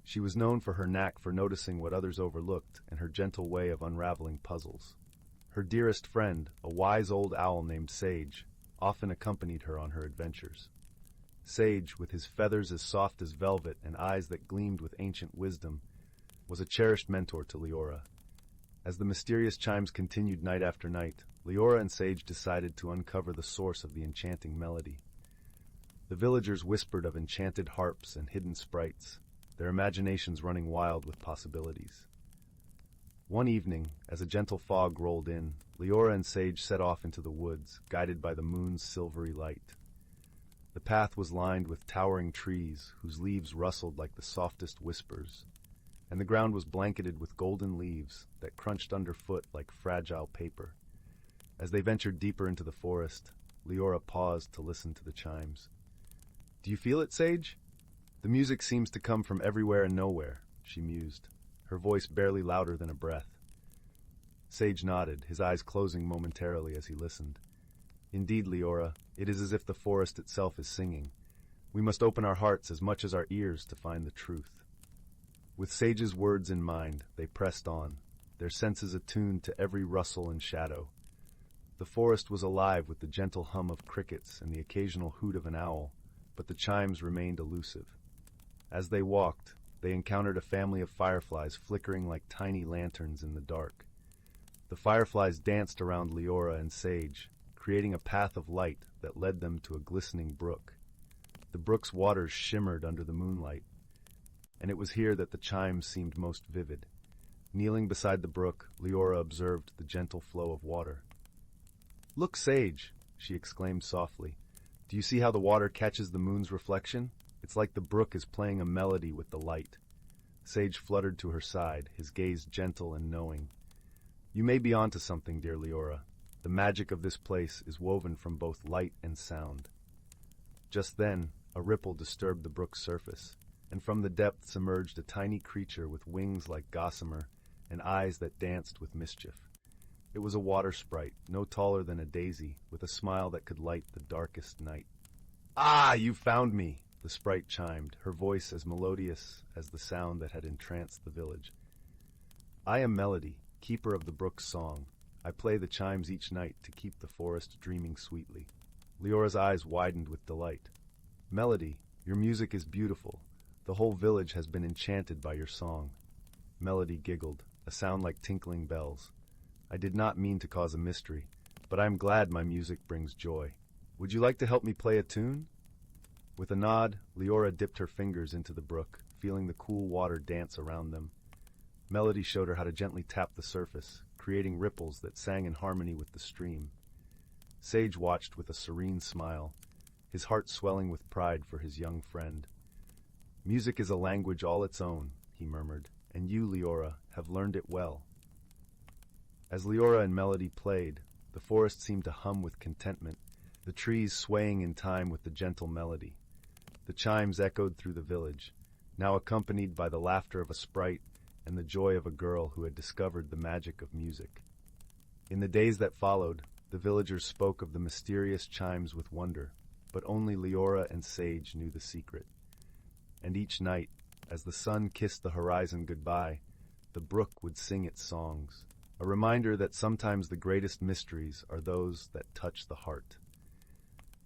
Speaker 1: She was known for her knack for noticing what others overlooked and her gentle way of unraveling puzzles. Her dearest friend, a wise old owl named Sage, often accompanied her on her adventures. Sage, with his feathers as soft as velvet and eyes that gleamed with ancient wisdom, was a cherished mentor to Leora. As the mysterious chimes continued night after night, Leora and Sage decided to uncover the source of the enchanting melody. The villagers whispered of enchanted harps and hidden sprites, their imaginations running wild with possibilities. One evening, as a gentle fog rolled in, Leora and Sage set off into the woods, guided by the moon's silvery light. The path was lined with towering trees whose leaves rustled like the softest whispers, and the ground was blanketed with golden leaves that crunched underfoot like fragile paper. As they ventured deeper into the forest, Leora paused to listen to the chimes. "Do you feel it, Sage? The music seems to come from everywhere and nowhere," she mused, her voice barely louder than a breath. Sage nodded, his eyes closing momentarily as he listened. "Indeed, Leora, it is as if the forest itself is singing. We must open our hearts as much as our ears to find the truth." With Sage's words in mind, they pressed on, their senses attuned to every rustle and shadow. The forest was alive with the gentle hum of crickets and the occasional hoot of an owl, but the chimes remained elusive. As they walked, they encountered a family of fireflies flickering like tiny lanterns in the dark. The fireflies danced around Leora and Sage, creating a path of light that led them to a glistening brook. The brook's waters shimmered under the moonlight, and it was here that the chimes seemed most vivid. Kneeling beside the brook, Leora observed the gentle flow of water. "Look, Sage," she exclaimed softly. "Do you see how the water catches the moon's reflection? It's like the brook is playing a melody with the light." Sage fluttered to her side, his gaze gentle and knowing. "You may be onto something, dear Leora. The magic of this place is woven from both light and sound." Just then, a ripple disturbed the brook's surface, and from the depths emerged a tiny creature with wings like gossamer and eyes that danced with mischief. It was a water sprite, no taller than a daisy, with a smile that could light the darkest night. "Ah, you found me!" the sprite chimed, her voice as melodious as the sound that had entranced the village. "I am Melody, keeper of the brook's song. I play the chimes each night to keep the forest dreaming sweetly." Leora's eyes widened with delight. "Melody, your music is beautiful. The whole village has been enchanted by your song." Melody giggled, a sound like tinkling bells. "I did not mean to cause a mystery, but I am glad my music brings joy. Would you like to help me play a tune?" With a nod, Leora dipped her fingers into the brook, feeling the cool water dance around them. Melody showed her how to gently tap the surface, creating ripples that sang in harmony with the stream. Sage watched with a serene smile, his heart swelling with pride for his young friend. "Music is a language all its own," he murmured, "and you, Leora, have learned it well." As Leora and Melody played, the forest seemed to hum with contentment, the trees swaying in time with the gentle melody. The chimes echoed through the village, now accompanied by the laughter of a sprite and the joy of a girl who had discovered the magic of music. In the days that followed, the villagers spoke of the mysterious chimes with wonder, but only Leora and Sage knew the secret. And each night, as the sun kissed the horizon goodbye, the brook would sing its songs, a reminder that sometimes the greatest mysteries are those that touch the heart.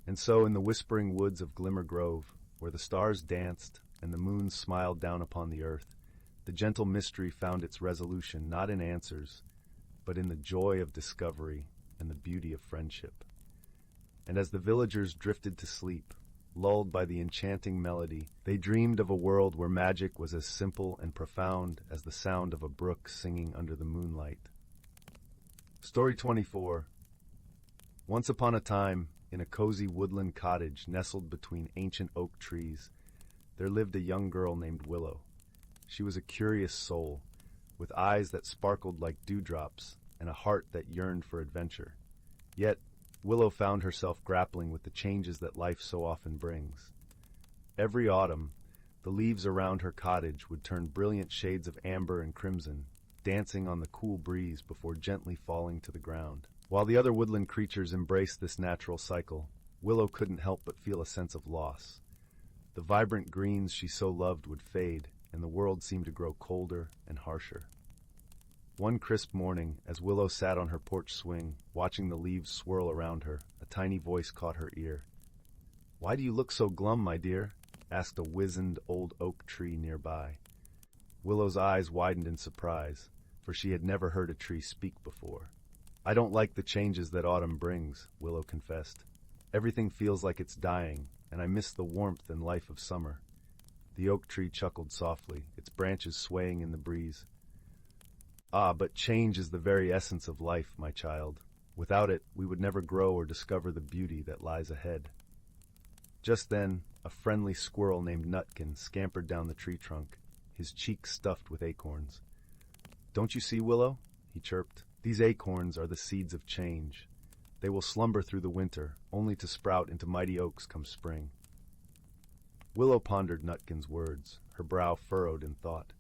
Speaker 1: And so in the whispering woods of Glimmer Grove, where the stars danced and the moon smiled down upon the earth, the gentle mystery found its resolution not in answers, but in the joy of discovery and the beauty of friendship. And as the villagers drifted to sleep, lulled by the enchanting melody, they dreamed of a world where magic was as simple and profound as the sound of a brook singing under the moonlight. Story 24. Once upon a time, in a cozy woodland cottage nestled between ancient oak trees, there lived a young girl named Willow. She was a curious soul, with eyes that sparkled like dewdrops and a heart that yearned for adventure. Yet, Willow found herself grappling with the changes that life so often brings. Every autumn, the leaves around her cottage would turn brilliant shades of amber and crimson, dancing on the cool breeze before gently falling to the ground. While the other woodland creatures embraced this natural cycle, Willow couldn't help but feel a sense of loss. The vibrant greens she so loved would fade, and the world seemed to grow colder and harsher. One crisp morning, as Willow sat on her porch swing, watching the leaves swirl around her, a tiny voice caught her ear. "Why do you look so glum, my dear?" asked a wizened old oak tree nearby. Willow's eyes widened in surprise, for she had never heard a tree speak before. "I don't like the changes that autumn brings," Willow confessed. "Everything feels like it's dying, and I miss the warmth and life of summer." The oak tree chuckled softly, its branches swaying in the breeze. "Ah, but change is the very essence of life, my child. Without it, we would never grow or discover the beauty that lies ahead." Just then, a friendly squirrel named Nutkin scampered down the tree trunk, his cheeks stuffed with acorns. "Don't you see, Willow?" he chirped. "These acorns are the seeds of change. They will slumber through the winter, only to sprout into mighty oaks come spring." Willow pondered Nutkin's words, her brow furrowed in thought.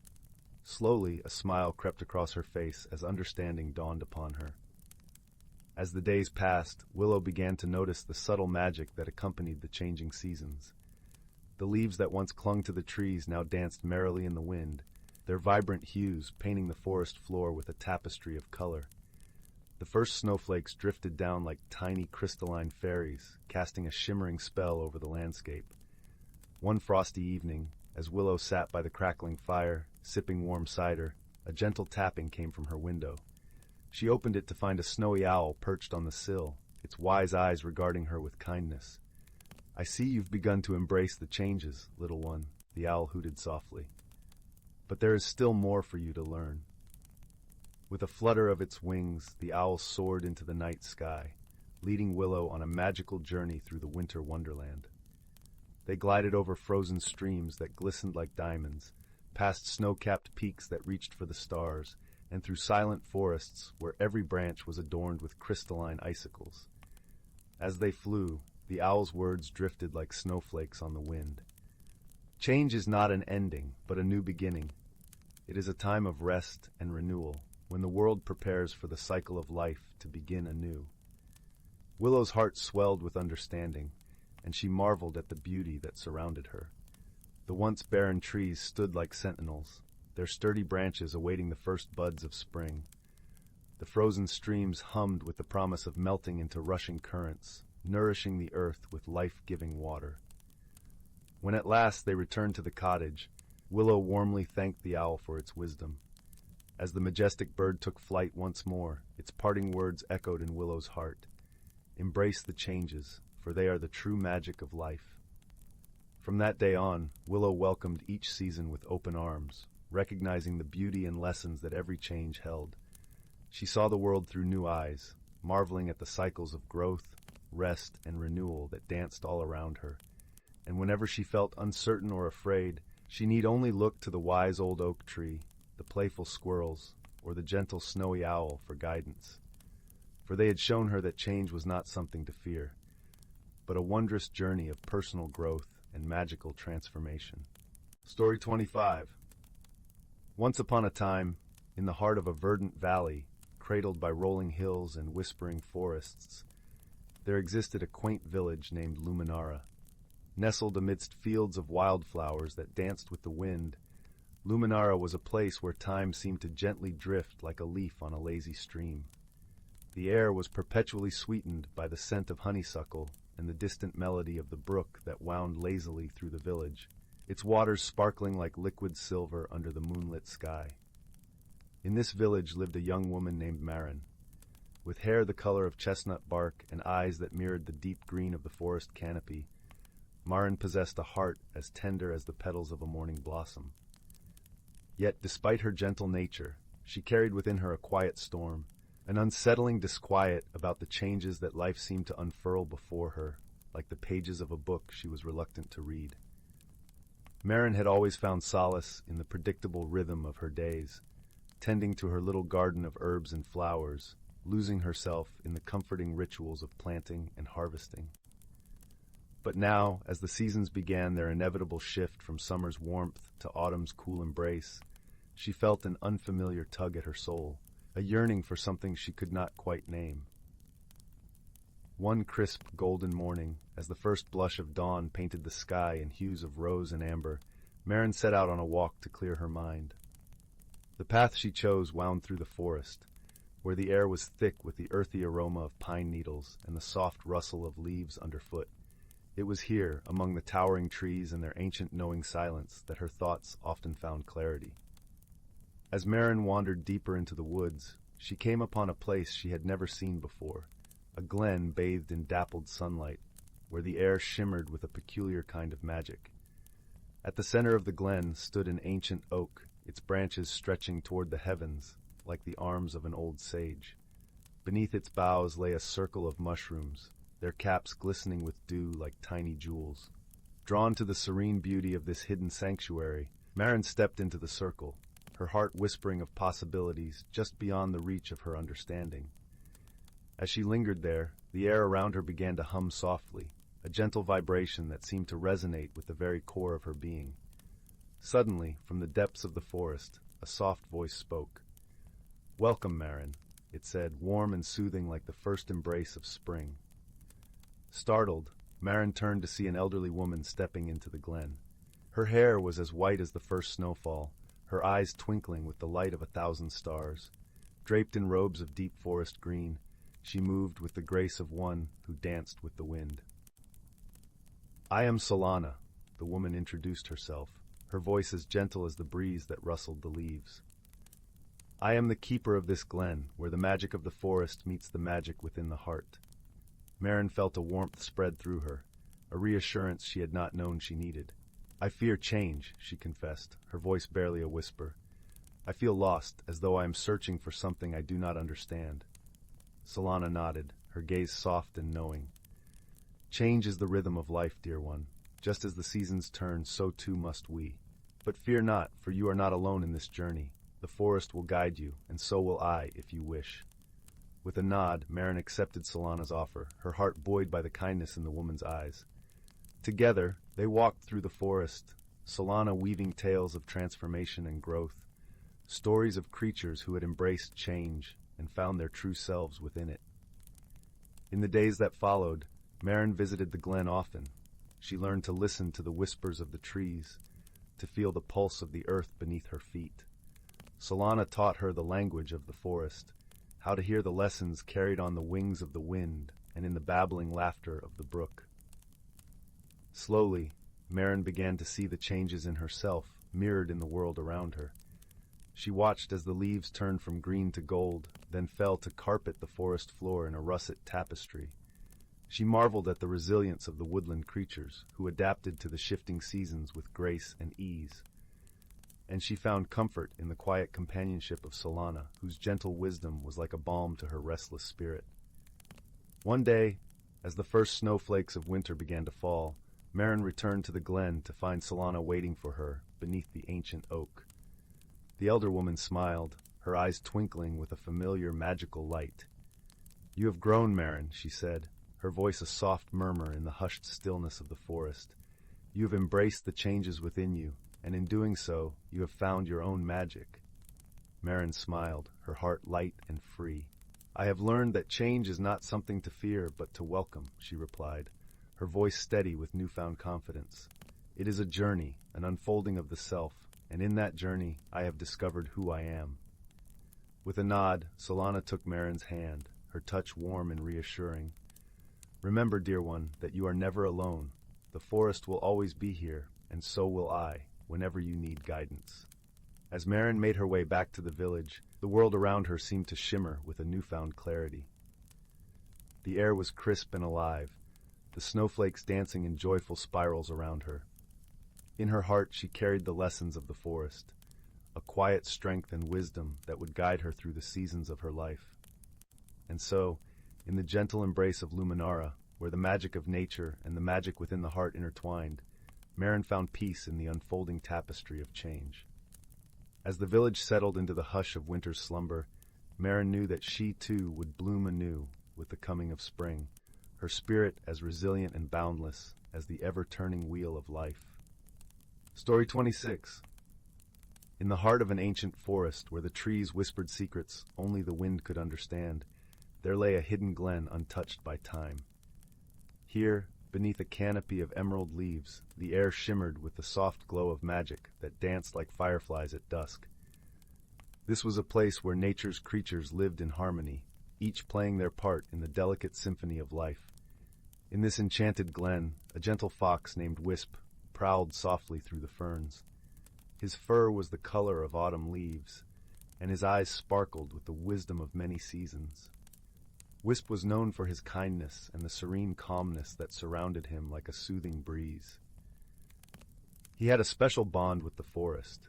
Speaker 1: Slowly, a smile crept across her face as understanding dawned upon her. As the days passed, Willow began to notice the subtle magic that accompanied the changing seasons. The leaves that once clung to the trees now danced merrily in the wind, their vibrant hues painting the forest floor with a tapestry of color. The first snowflakes drifted down like tiny crystalline fairies, casting a shimmering spell over the landscape. One frosty evening, as Willow sat by the crackling fire, sipping warm cider, a gentle tapping came from her window. She opened it to find a snowy owl perched on the sill, its wise eyes regarding her with kindness. "I see you've begun to embrace the changes, little one," the owl hooted softly. "But there is still more for you to learn." With a flutter of its wings, the owl soared into the night sky, leading Willow on a magical journey through the winter wonderland. They glided over frozen streams that glistened like diamonds, past snow-capped peaks that reached for the stars, and through silent forests where every branch was adorned with crystalline icicles. As they flew, the owl's words drifted like snowflakes on the wind. Change is not an ending, but a new beginning. It is a time of rest and renewal, when the world prepares for the cycle of life to begin anew. Willow's heart swelled with understanding, and she marveled at the beauty that surrounded her. The once barren trees stood like sentinels, their sturdy branches awaiting the first buds of spring. The frozen streams hummed with the promise of melting into rushing currents, nourishing the earth with life-giving water. When at last they returned to the cottage, Willow warmly thanked the owl for its wisdom. As the majestic bird took flight once more, its parting words echoed in Willow's heart. "Embrace the changes, for they are the true magic of life." From that day on, Willow welcomed each season with open arms, recognizing the beauty and lessons that every change held. She saw the world through new eyes, marveling at the cycles of growth, rest, and renewal that danced all around her. And whenever she felt uncertain or afraid, she need only look to the wise old oak tree, the playful squirrels, or the gentle snowy owl for guidance. For they had shown her that change was not something to fear, but a wondrous journey of personal growth and magical transformation. Story 25. Once upon a time, in the heart of a verdant valley, cradled by rolling hills and whispering forests, there existed a quaint village named Luminara. Nestled amidst fields of wildflowers that danced with the wind, Luminara was a place where time seemed to gently drift like a leaf on a lazy stream. The air was perpetually sweetened by the scent of honeysuckle and the distant melody of the brook that wound lazily through the village, its waters sparkling like liquid silver under the moonlit sky. In this village lived a young woman named Marin. With hair the color of chestnut bark and eyes that mirrored the deep green of the forest canopy, Marin possessed a heart as tender as the petals of a morning blossom. Yet, despite her gentle nature, she carried within her a quiet storm, an unsettling disquiet about the changes that life seemed to unfurl before her, like the pages of a book she was reluctant to read. Marin had always found solace in the predictable rhythm of her days, tending to her little garden of herbs and flowers, losing herself in the comforting rituals of planting and harvesting. But now, as the seasons began their inevitable shift from summer's warmth to autumn's cool embrace, she felt an unfamiliar tug at her soul, a yearning for something she could not quite name. One crisp golden morning, as the first blush of dawn painted the sky in hues of rose and amber, Marin set out on a walk to clear her mind. The path she chose wound through the forest, where the air was thick with the earthy aroma of pine needles and the soft rustle of leaves underfoot. It was here, among the towering trees and their ancient knowing silence, that her thoughts often found clarity. As Marin wandered deeper into the woods, she came upon a place she had never seen before, a glen bathed in dappled sunlight, where the air shimmered with a peculiar kind of magic. At the center of the glen stood an ancient oak, its branches stretching toward the heavens like the arms of an old sage. Beneath its boughs lay a circle of mushrooms, their caps glistening with dew like tiny jewels. Drawn to the serene beauty of this hidden sanctuary, Marin stepped into the circle, her heart whispering of possibilities just beyond the reach of her understanding. As she lingered there, the air around her began to hum softly, a gentle vibration that seemed to resonate with the very core of her being. Suddenly, from the depths of the forest, a soft voice spoke. "Welcome, Marin," it said, warm and soothing like the first embrace of spring. Startled, Marin turned to see an elderly woman stepping into the glen. Her hair was as white as the first snowfall, her eyes twinkling with the light of 1,000 stars. Draped in robes of deep forest green, she moved with the grace of one who danced with the wind. "I am Solana," the woman introduced herself, her voice as gentle as the breeze that rustled the leaves. "I am the keeper of this glen, where the magic of the forest meets the magic within the heart." Marin felt a warmth spread through her, a reassurance she had not known she needed. "I fear change," she confessed, her voice barely a whisper. "I feel lost, as though I am searching for something I do not understand." Solana nodded, her gaze soft and knowing. "Change is the rhythm of life, dear one. Just as the seasons turn, so too must we. But fear not, for you are not alone in this journey. The forest will guide you, and so will I, if you wish." With a nod, Marin accepted Solana's offer, her heart buoyed by the kindness in the woman's eyes. Together, they walked through the forest, Solana weaving tales of transformation and growth, stories of creatures who had embraced change and found their true selves within it. In the days that followed, Marin visited the glen often. She learned to listen to the whispers of the trees, to feel the pulse of the earth beneath her feet. Solana taught her the language of the forest, how to hear the lessons carried on the wings of the wind and in the babbling laughter of the brook. Slowly, Marin began to see the changes in herself mirrored in the world around her. She watched as the leaves turned from green to gold, then fell to carpet the forest floor in a russet tapestry. She marveled at the resilience of the woodland creatures, who adapted to the shifting seasons with grace and ease. And she found comfort in the quiet companionship of Solana, whose gentle wisdom was like a balm to her restless spirit. One day, as the first snowflakes of winter began to fall, Marin returned to the glen to find Solana waiting for her beneath the ancient oak. The elder woman smiled, her eyes twinkling with a familiar magical light. "You have grown, Marin," she said, her voice a soft murmur in the hushed stillness of the forest. "You have embraced the changes within you, and in doing so, you have found your own magic." Marin smiled, her heart light and free. "I have learned that change is not something to fear, but to welcome," she replied, her voice steady with newfound confidence. "It is a journey, an unfolding of the self, and in that journey I have discovered who I am." With a nod, Solana took Marin's hand, her touch warm and reassuring. "Remember, dear one, that you are never alone. The forest will always be here, and so will I, whenever you need guidance." As Marin made her way back to the village, the world around her seemed to shimmer with a newfound clarity. The air was crisp and alive, the snowflakes dancing in joyful spirals around her. In her heart she carried the lessons of the forest, a quiet strength and wisdom that would guide her through the seasons of her life. And so, in the gentle embrace of Luminara, where the magic of nature and the magic within the heart intertwined, Marin found peace in the unfolding tapestry of change. As the village settled into the hush of winter's slumber, Marin knew that she too would bloom anew with the coming of spring, her spirit as resilient and boundless as the ever-turning wheel of life. Story 26. In the heart of an ancient forest where the trees whispered secrets only the wind could understand, there lay a hidden glen untouched by time. Here, Beneath a canopy of emerald leaves, the air shimmered with the soft glow of magic that danced like fireflies at dusk. This was a place where nature's creatures lived in harmony, each playing their part in the delicate symphony of life. In this enchanted glen, a gentle fox named Wisp prowled softly through the ferns. His fur was the color of autumn leaves, and his eyes sparkled with the wisdom of many seasons. Wisp was known for his kindness and the serene calmness that surrounded him like a soothing breeze. He had a special bond with the forest,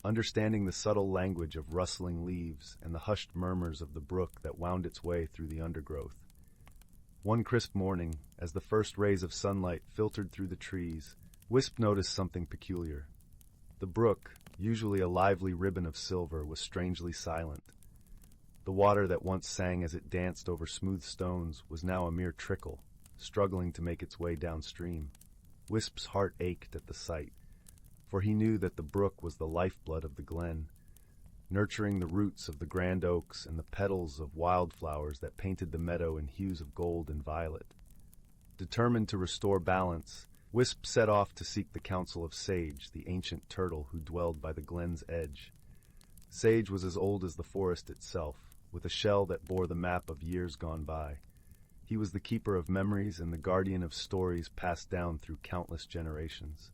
Speaker 1: understanding the subtle language of rustling leaves and the hushed murmurs of the brook that wound its way through the undergrowth. One crisp morning, as the first rays of sunlight filtered through the trees, Wisp noticed something peculiar. The brook, usually a lively ribbon of silver, was strangely silent. The water that once sang as it danced over smooth stones was now a mere trickle, struggling to make its way downstream. Wisp's heart ached at the sight, for he knew that the brook was the lifeblood of the glen, nurturing the roots of the grand oaks and the petals of wildflowers that painted the meadow in hues of gold and violet. Determined to restore balance, Wisp set off to seek the counsel of Sage, the ancient turtle who dwelled by the glen's edge. Sage was as old as the forest itself, with a shell that bore the map of years gone by. He was the keeper of memories and the guardian of stories passed down through countless generations.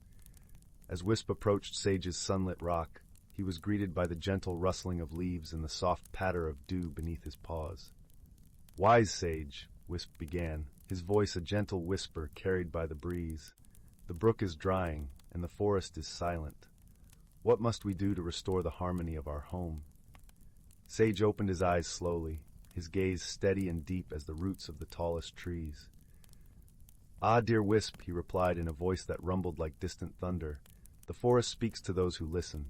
Speaker 1: As Wisp approached Sage's sunlit rock, he was greeted by the gentle rustling of leaves and the soft patter of dew beneath his paws. "Wise Sage," Wisp began, his voice a gentle whisper carried by the breeze. "The brook is drying, and the forest is silent. What must we do to restore the harmony of our home?" Sage opened his eyes slowly, his gaze steady and deep as the roots of the tallest trees. "Ah, dear Wisp," he replied in a voice that rumbled like distant thunder, "the forest speaks to those who listen.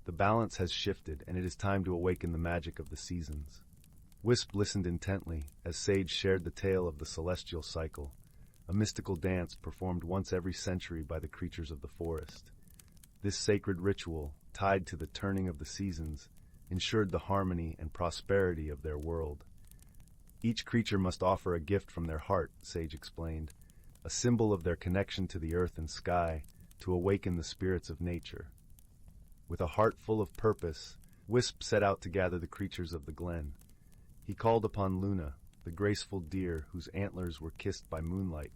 Speaker 1: The balance has shifted, and it is time to awaken the magic of the seasons." Wisp listened intently as Sage shared the tale of the celestial cycle, a mystical dance performed once every century by the creatures of the forest. This sacred ritual, tied to the turning of the seasons, ensured the harmony and prosperity of their world. Each creature must offer a gift from their heart, Sage explained, a symbol of their connection to the earth and sky, to awaken the spirits of nature. With a heart full of purpose, Wisp set out to gather the creatures of the glen. He called upon Luna, the graceful deer whose antlers were kissed by moonlight,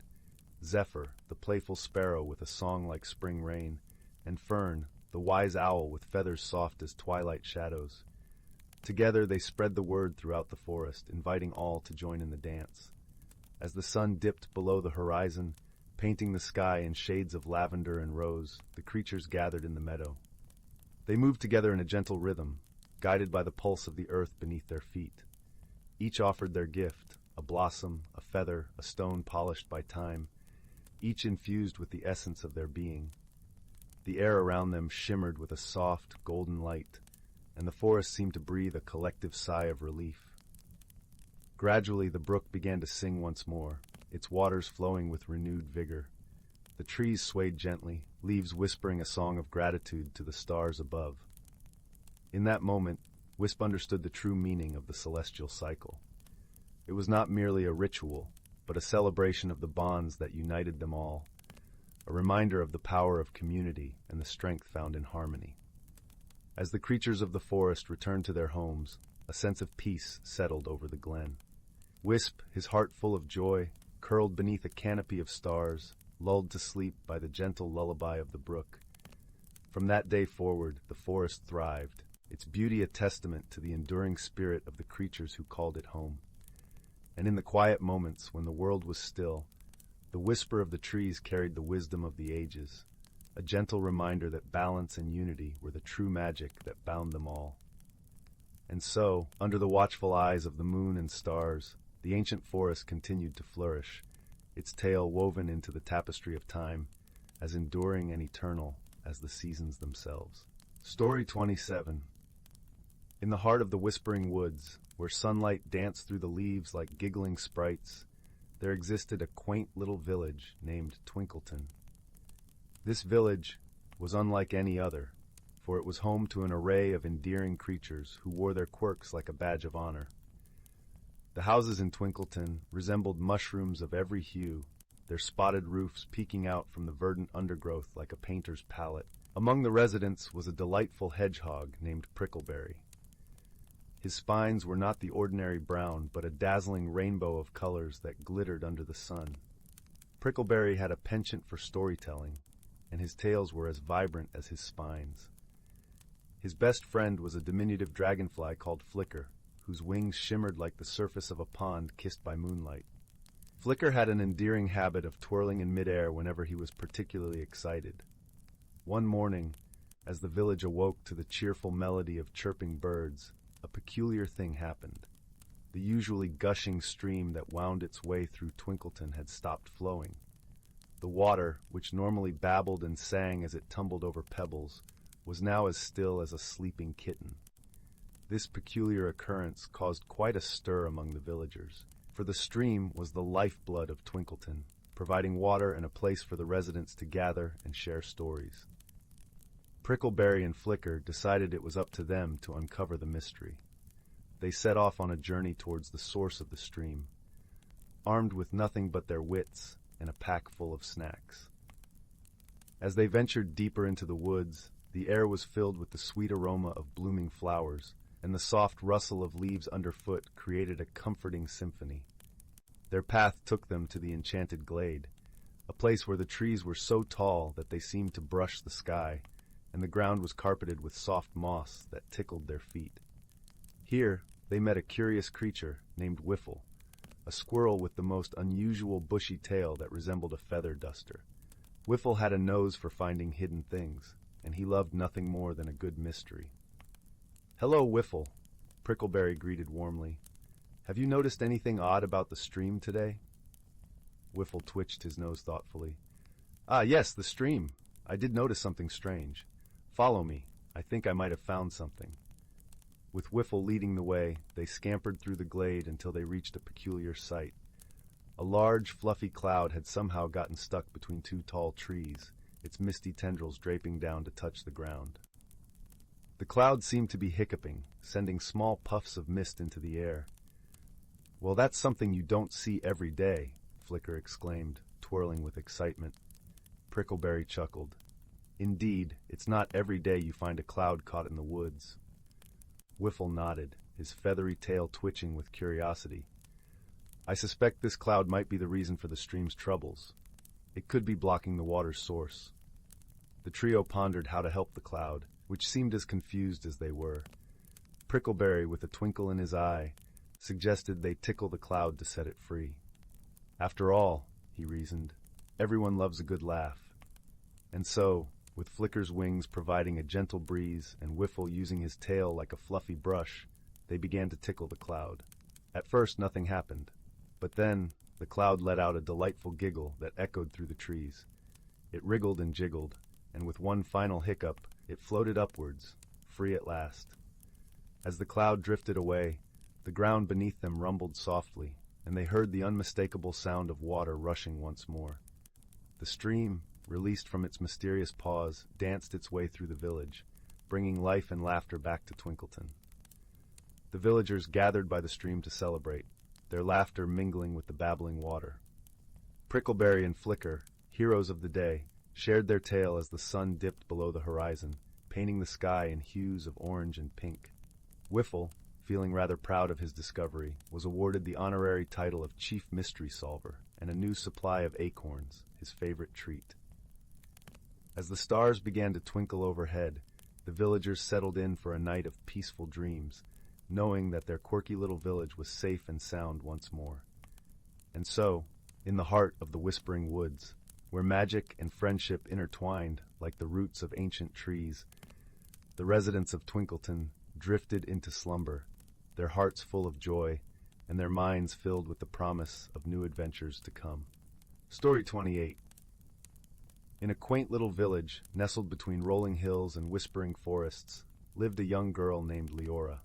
Speaker 1: Zephyr, the playful sparrow with a song like spring rain, and Fern, the wise owl with feathers soft as twilight shadows. Together they spread the word throughout the forest, inviting all to join in the dance. As the sun dipped below the horizon, painting the sky in shades of lavender and rose, the creatures gathered in the meadow. They moved together in a gentle rhythm, guided by the pulse of the earth beneath their feet. Each offered their gift, a blossom, a feather, a stone polished by time, each infused with the essence of their being. The air around them shimmered with a soft, golden light, and the forest seemed to breathe a collective sigh of relief. Gradually the brook began to sing once more, its waters flowing with renewed vigor. The trees swayed gently, leaves whispering a song of gratitude to the stars above. In that moment, Wisp understood the true meaning of the celestial cycle. It was not merely a ritual, but a celebration of the bonds that united them all, a reminder of the power of community and the strength found in harmony. As the creatures of the forest returned to their homes, a sense of peace settled over the glen. Wisp, his heart full of joy, curled beneath a canopy of stars, lulled to sleep by the gentle lullaby of the brook. From that day forward, the forest thrived, its beauty a testament to the enduring spirit of the creatures who called it home. And in the quiet moments when the world was still, the whisper of the trees carried the wisdom of the ages, a gentle reminder that balance and unity were the true magic that bound them all. And so, under the watchful eyes of the moon and stars, the ancient forest continued to flourish, its tale woven into the tapestry of time, as enduring and eternal as the seasons themselves. Story 27. In the heart of the whispering woods, where sunlight danced through the leaves like giggling sprites, there existed a quaint little village named Twinkleton. This village was unlike any other, for it was home to an array of endearing creatures who wore their quirks like a badge of honor. The houses in Twinkleton resembled mushrooms of every hue, their spotted roofs peeking out from the verdant undergrowth like a painter's palette. Among the residents was a delightful hedgehog named Prickleberry. His spines were not the ordinary brown, but a dazzling rainbow of colors that glittered under the sun. Prickleberry had a penchant for storytelling, and his tales were as vibrant as his spines. His best friend was a diminutive dragonfly called Flicker, whose wings shimmered like the surface of a pond kissed by moonlight. Flicker had an endearing habit of twirling in midair whenever he was particularly excited. One morning, as the village awoke to the cheerful melody of chirping birds, a peculiar thing happened. The usually gushing stream that wound its way through Twinkleton had stopped flowing. The water, which normally babbled and sang as it tumbled over pebbles, was now as still as a sleeping kitten. This peculiar occurrence caused quite a stir among the villagers, for the stream was the lifeblood of Twinkleton, providing water and a place for the residents to gather and share stories. Prickleberry and Flicker decided it was up to them to uncover the mystery. They set off on a journey towards the source of the stream, armed with nothing but their wits and a pack full of snacks. As they ventured deeper into the woods, the air was filled with the sweet aroma of blooming flowers, and the soft rustle of leaves underfoot created a comforting symphony. Their path took them to the Enchanted Glade, a place where the trees were so tall that they seemed to brush the sky, and the ground was carpeted with soft moss that tickled their feet. Here, they met a curious creature named Whiffle, a squirrel with the most unusual bushy tail that resembled a feather duster. Whiffle had a nose for finding hidden things, and he loved nothing more than a good mystery. "Hello, Whiffle," Prickleberry greeted warmly. "Have you noticed anything odd about the stream today?" Whiffle twitched his nose thoughtfully. "Ah, yes, the stream. I did notice something strange. Follow me. I think I might have found something." With Whiffle leading the way, they scampered through the glade until they reached a peculiar sight. A large, fluffy cloud had somehow gotten stuck between two tall trees, its misty tendrils draping down to touch the ground. The cloud seemed to be hiccuping, sending small puffs of mist into the air. "Well, that's something you don't see every day," Flicker exclaimed, twirling with excitement. Prickleberry chuckled. "Indeed, it's not every day you find a cloud caught in the woods." Whiffle nodded, his feathery tail twitching with curiosity. "I suspect this cloud might be the reason for the stream's troubles. It could be blocking the water's source." The trio pondered how to help the cloud, which seemed as confused as they were. Prickleberry, with a twinkle in his eye, suggested they tickle the cloud to set it free. "After all," he reasoned, "everyone loves a good laugh." And so, with Flicker's wings providing a gentle breeze and Whiffle using his tail like a fluffy brush, they began to tickle the cloud. At first, nothing happened, but then the cloud let out a delightful giggle that echoed through the trees. It wriggled and jiggled, and with one final hiccup, it floated upwards, free at last. As the cloud drifted away, the ground beneath them rumbled softly, and they heard the unmistakable sound of water rushing once more. The stream, released from its mysterious pause, danced its way through the village, bringing life and laughter back to Twinkleton. The villagers gathered by the stream to celebrate, their laughter mingling with the babbling water. Prickleberry and Flicker, heroes of the day, shared their tale as the sun dipped below the horizon, painting the sky in hues of orange and pink. Whiffle, feeling rather proud of his discovery, was awarded the honorary title of Chief Mystery Solver and a new supply of acorns, his favorite treat. As the stars began to twinkle overhead, the villagers settled in for a night of peaceful dreams, knowing that their quirky little village was safe and sound once more. And so, in the heart of the Whispering Woods, where magic and friendship intertwined like the roots of ancient trees, the residents of Twinkleton drifted into slumber, their hearts full of joy, and their minds filled with the promise of new adventures to come. Story 28. In a quaint little village, nestled between rolling hills and whispering forests, lived a young girl named Leora.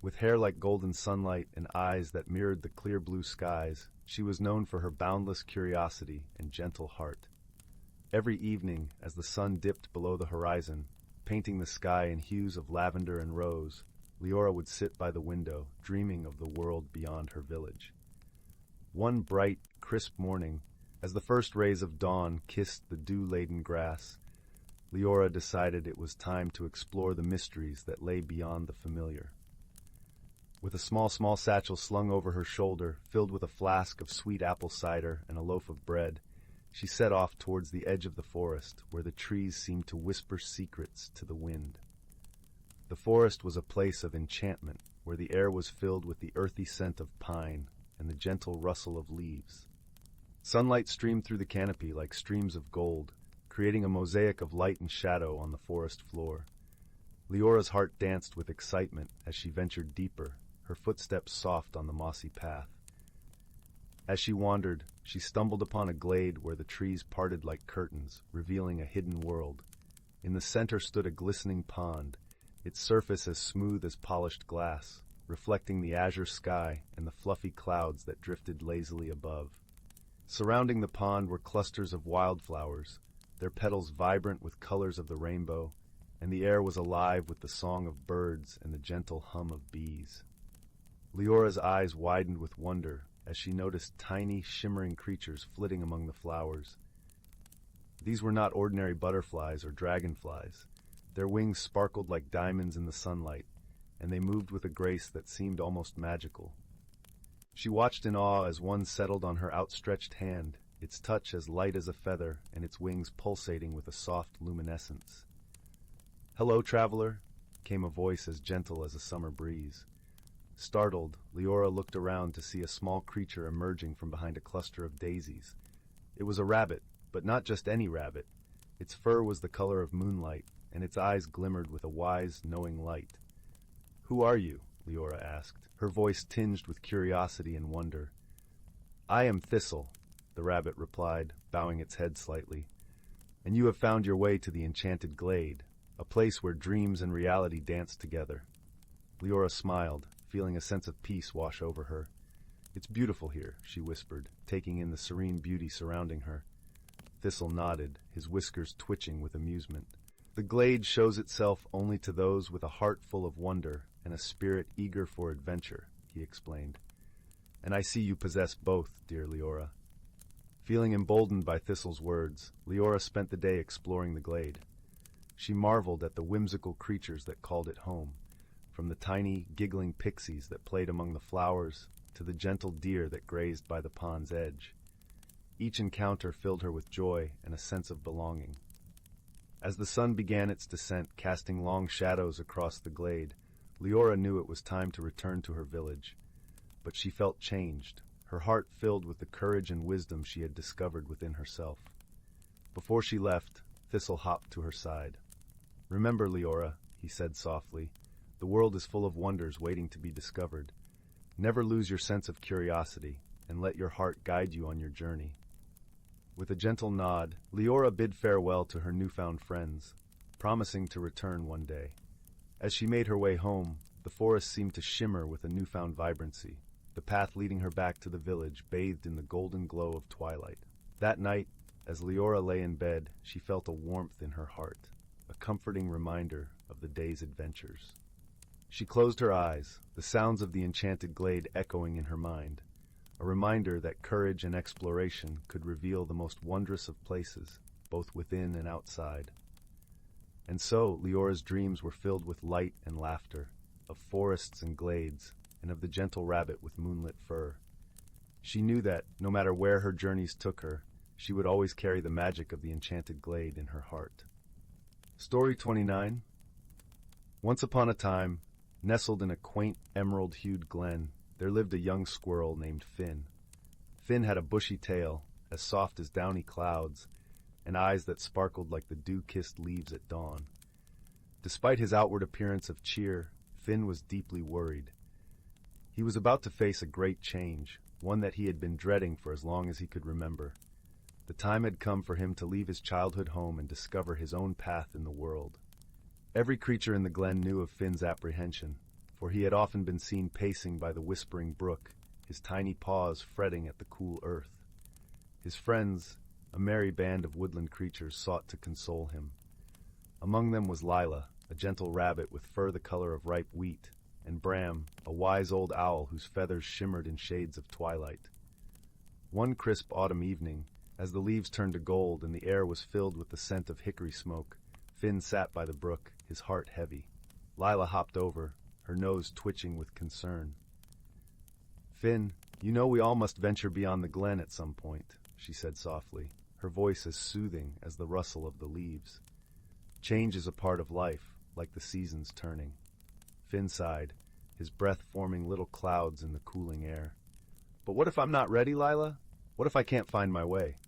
Speaker 1: With hair like golden sunlight and eyes that mirrored the clear blue skies, she was known for her boundless curiosity and gentle heart. Every evening, as the sun dipped below the horizon, painting the sky in hues of lavender and rose, Leora would sit by the window, dreaming of the world beyond her village. One bright, crisp morning, As the first rays of dawn kissed the dew-laden grass, Leora decided it was time to explore the mysteries that lay beyond the familiar. With a small satchel slung over her shoulder, filled with a flask of sweet apple cider and a loaf of bread, she set off towards the edge of the forest, where the trees seemed to whisper secrets to the wind. The forest was a place of enchantment, where the air was filled with the earthy scent of pine and the gentle rustle of leaves. Sunlight streamed through the canopy like streams of gold, creating a mosaic of light and shadow on the forest floor. Leora's heart danced with excitement as she ventured deeper, her footsteps soft on the mossy path. As she wandered, she stumbled upon a glade where the trees parted like curtains, revealing a hidden world. In the center stood a glistening pond, its surface as smooth as polished glass, reflecting the azure sky and the fluffy clouds that drifted lazily above. Surrounding the pond were clusters of wildflowers, their petals vibrant with colors of the rainbow, and the air was alive with the song of birds and the gentle hum of bees. Leora's eyes widened with wonder as she noticed tiny, shimmering creatures flitting among the flowers. These were not ordinary butterflies or dragonflies. Their wings sparkled like diamonds in the sunlight, and they moved with a grace that seemed almost magical. She watched in awe as one settled on her outstretched hand, its touch as light as a feather and its wings pulsating with a soft luminescence. "Hello, traveler," came a voice as gentle as a summer breeze. Startled, Leora looked around to see a small creature emerging from behind a cluster of daisies. It was a rabbit, but not just any rabbit. Its fur was the color of moonlight, and its eyes glimmered with a wise, knowing light. "Who are you?" Leora asked, her voice tinged with curiosity and wonder. "I am Thistle," the rabbit replied, bowing its head slightly. "And you have found your way to the Enchanted Glade, a place where dreams and reality dance together." Leora smiled, feeling a sense of peace wash over her. "It's beautiful here," she whispered, taking in the serene beauty surrounding her. Thistle nodded, his whiskers twitching with amusement. "The glade shows itself only to those with a heart full of wonder and a spirit eager for adventure," he explained. "And I see you possess both, dear Leora." Feeling emboldened by Thistle's words, Leora spent the day exploring the glade. She marveled at the whimsical creatures that called it home, from the tiny, giggling pixies that played among the flowers to the gentle deer that grazed by the pond's edge. Each encounter filled her with joy and a sense of belonging. As the sun began its descent, casting long shadows across the glade, Leora knew it was time to return to her village. But she felt changed, her heart filled with the courage and wisdom she had discovered within herself. Before she left, Thistle hopped to her side. "Remember, Leora," he said softly, "the world is full of wonders waiting to be discovered. Never lose your sense of curiosity, and let your heart guide you on your journey." With a gentle nod, Leora bid farewell to her newfound friends, promising to return one day. As she made her way home, the forest seemed to shimmer with a newfound vibrancy, the path leading her back to the village bathed in the golden glow of twilight. That night, as Leora lay in bed, she felt a warmth in her heart, a comforting reminder of the day's adventures. She closed her eyes, the sounds of the Enchanted Glade echoing in her mind, a reminder that courage and exploration could reveal the most wondrous of places, both within and outside. And so Leora's dreams were filled with light and laughter, of forests and glades, and of the gentle rabbit with moonlit fur. She knew that, no matter where her journeys took her, she would always carry the magic of the Enchanted Glade in her heart. Story 29. Once upon a time, nestled in a quaint, emerald-hued glen, there lived a young squirrel named Finn. Finn had a bushy tail, as soft as downy clouds, and eyes that sparkled like the dew-kissed leaves at dawn. Despite his outward appearance of cheer, Finn was deeply worried. He was about to face a great change, one that he had been dreading for as long as he could remember. The time had come for him to leave his childhood home and discover his own path in the world. Every creature in the glen knew of Finn's apprehension, for he had often been seen pacing by the whispering brook, his tiny paws fretting at the cool earth. His friends, a merry band of woodland creatures, sought to console him. Among them was Lila, a gentle rabbit with fur the color of ripe wheat, and Bram, a wise old owl whose feathers shimmered in shades of twilight. One crisp autumn evening, As the leaves turned to gold and the air was filled with the scent of hickory smoke, Finn sat by the brook, his heart heavy. Lila hopped over, her nose twitching with concern. "Finn, you know we all must venture beyond the glen at some point," she said softly, her voice as soothing as the rustle of the leaves. "Change is a part of life, like the seasons turning." Finn sighed, his breath forming little clouds in the cooling air. "But what if I'm not ready, Lila? What if I can't find my way?"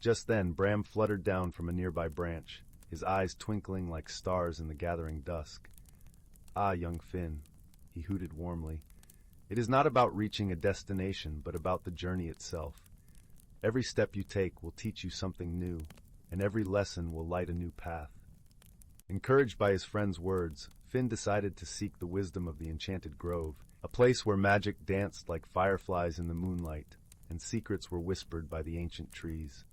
Speaker 1: Just then, Bram fluttered down from a nearby branch, his eyes twinkling like stars in the gathering dusk. "Ah, young Finn," he hooted warmly. "It is not about reaching a destination, but about the journey itself. Every step you take will teach you something new, and every lesson will light a new path." Encouraged by his friend's words, Finn decided to seek the wisdom of the Enchanted Grove, a place where magic danced like fireflies in the moonlight, and secrets were whispered by the ancient trees.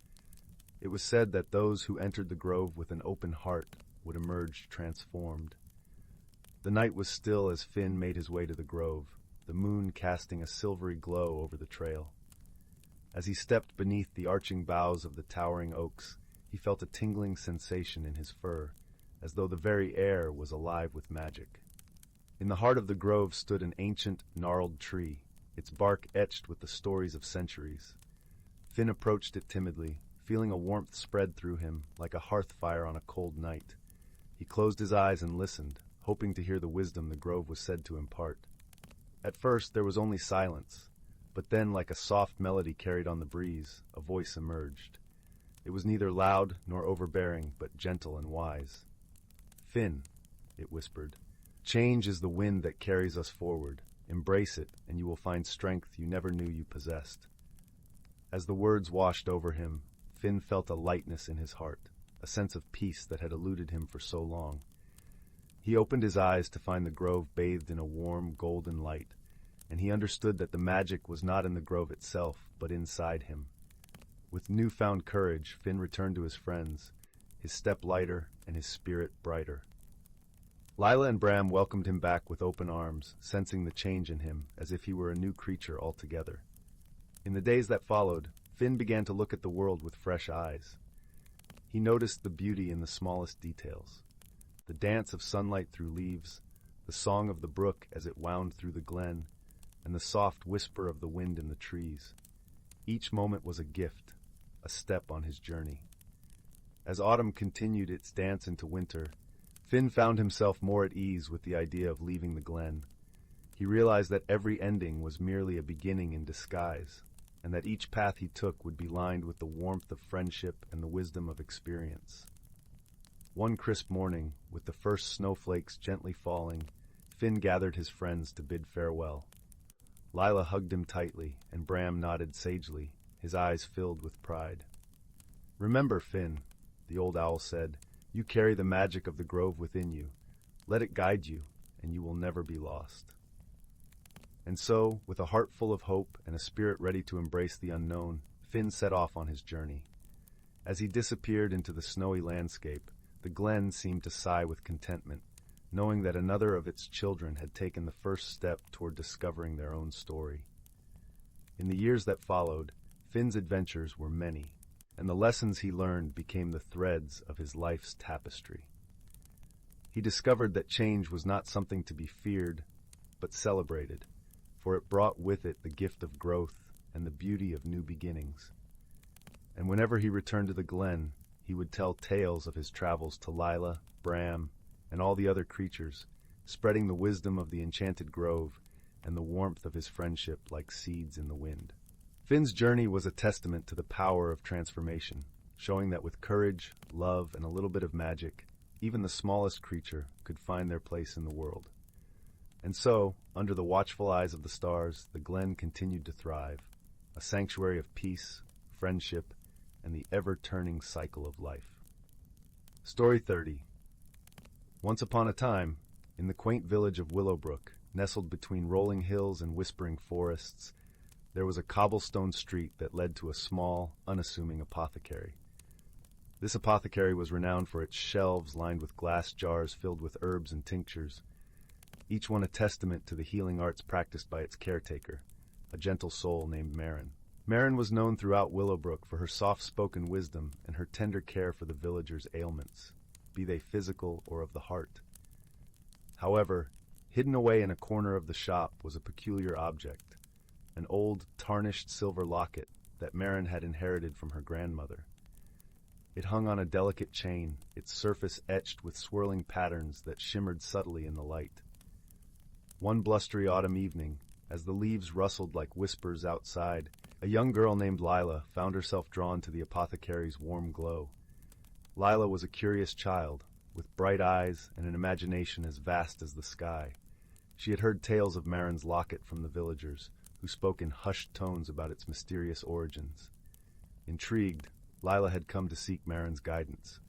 Speaker 1: It was said that those who entered the grove with an open heart would emerge transformed. The night was still as Finn made his way to the grove, the moon casting a silvery glow over the trail. As he stepped beneath the arching boughs of the towering oaks, he felt a tingling sensation in his fur, as though the very air was alive with magic. In the heart of the grove stood an ancient, gnarled tree, its bark etched with the stories of centuries. Finn approached it timidly, feeling a warmth spread through him like a hearth fire on a cold night. He closed his eyes and listened, hoping to hear the wisdom the grove was said to impart. At first there was only silence, but then, like a soft melody carried on the breeze, a voice emerged. It was neither loud nor overbearing, but gentle and wise. "Finn," it whispered, "change is the wind that carries us forward. Embrace it, and you will find strength you never knew you possessed." As the words washed over him, Finn felt a lightness in his heart, a sense of peace that had eluded him for so long. He opened his eyes to find the grove bathed in a warm, golden light, and he understood that the magic was not in the grove itself, but inside him. With newfound courage, Finn returned to his friends, his step lighter and his spirit brighter. Lila and Bram welcomed him back with open arms, sensing the change in him, as if he were a new creature altogether. In the days that followed, Finn began to look at the world with fresh eyes. He noticed the beauty in the smallest details. The dance of sunlight through leaves, the song of the brook as it wound through the glen, and the soft whisper of the wind in the trees. Each moment was a gift, a step on his journey. As autumn continued its dance into winter, Finn found himself more at ease with the idea of leaving the glen. He realized that every ending was merely a beginning in disguise, and that each path he took would be lined with the warmth of friendship and the wisdom of experience. One crisp morning, with the first snowflakes gently falling, Finn gathered his friends to bid farewell. Lila hugged him tightly, and Bram nodded sagely, his eyes filled with pride. "Remember, Finn," the old owl said, "you carry the magic of the grove within you. Let it guide you, and you will never be lost." And so, with a heart full of hope and a spirit ready to embrace the unknown, Finn set off on his journey. As he disappeared into the snowy landscape, the glen seemed to sigh with contentment, knowing that another of its children had taken the first step toward discovering their own story. In the years that followed, Finn's adventures were many, and the lessons he learned became the threads of his life's tapestry. He discovered that change was not something to be feared, but celebrated, for it brought with it the gift of growth and the beauty of new beginnings. And whenever he returned to the glen, he would tell tales of his travels to Lila, Bram, and all the other creatures, spreading the wisdom of the Enchanted Grove and the warmth of his friendship like seeds in the wind. Finn's journey was a testament to the power of transformation, showing that with courage, love, and a little bit of magic, even the smallest creature could find their place in the world. And so, under the watchful eyes of the stars, the glen continued to thrive, a sanctuary of peace, friendship, and the ever-turning cycle of life. Story 30. Once upon a time, in the quaint village of Willowbrook, nestled between rolling hills and whispering forests, there was a cobblestone street that led to a small, unassuming apothecary. This apothecary was renowned for its shelves lined with glass jars filled with herbs and tinctures, each one a testament to the healing arts practiced by its caretaker, a gentle soul named Marin. Marin was known throughout Willowbrook for her soft-spoken wisdom and her tender care for the villagers' ailments, be they physical or of the heart. However, hidden away in a corner of the shop was a peculiar object, an old, tarnished silver locket that Marin had inherited from her grandmother. It hung on a delicate chain, its surface etched with swirling patterns that shimmered subtly in the light. One blustery autumn evening, as the leaves rustled like whispers outside, a young girl named Lila found herself drawn to the apothecary's warm glow. Lila was a curious child, with bright eyes and an imagination as vast as the sky. She had heard tales of Marin's locket from the villagers, who spoke in hushed tones about its mysterious origins. Intrigued, Lila had come to seek Marin's guidance.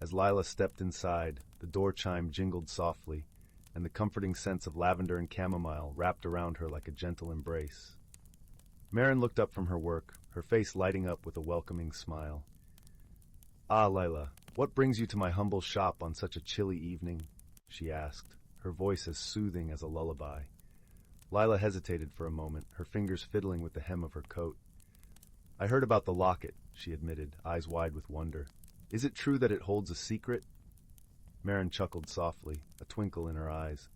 Speaker 1: As Lila stepped inside, the door chime jingled softly, and the comforting scents of lavender and chamomile wrapped around her like a gentle embrace. Marin looked up from her work, her face lighting up with a welcoming smile. "Ah, Lila, what brings you to my humble shop on such a chilly evening?" she asked, her voice as soothing as a lullaby. Lila hesitated for a moment, her fingers fiddling with the hem of her coat. "I heard about the locket," she admitted, eyes wide with wonder. "Is it true that it holds a secret?" Marin chuckled softly, a twinkle in her eyes.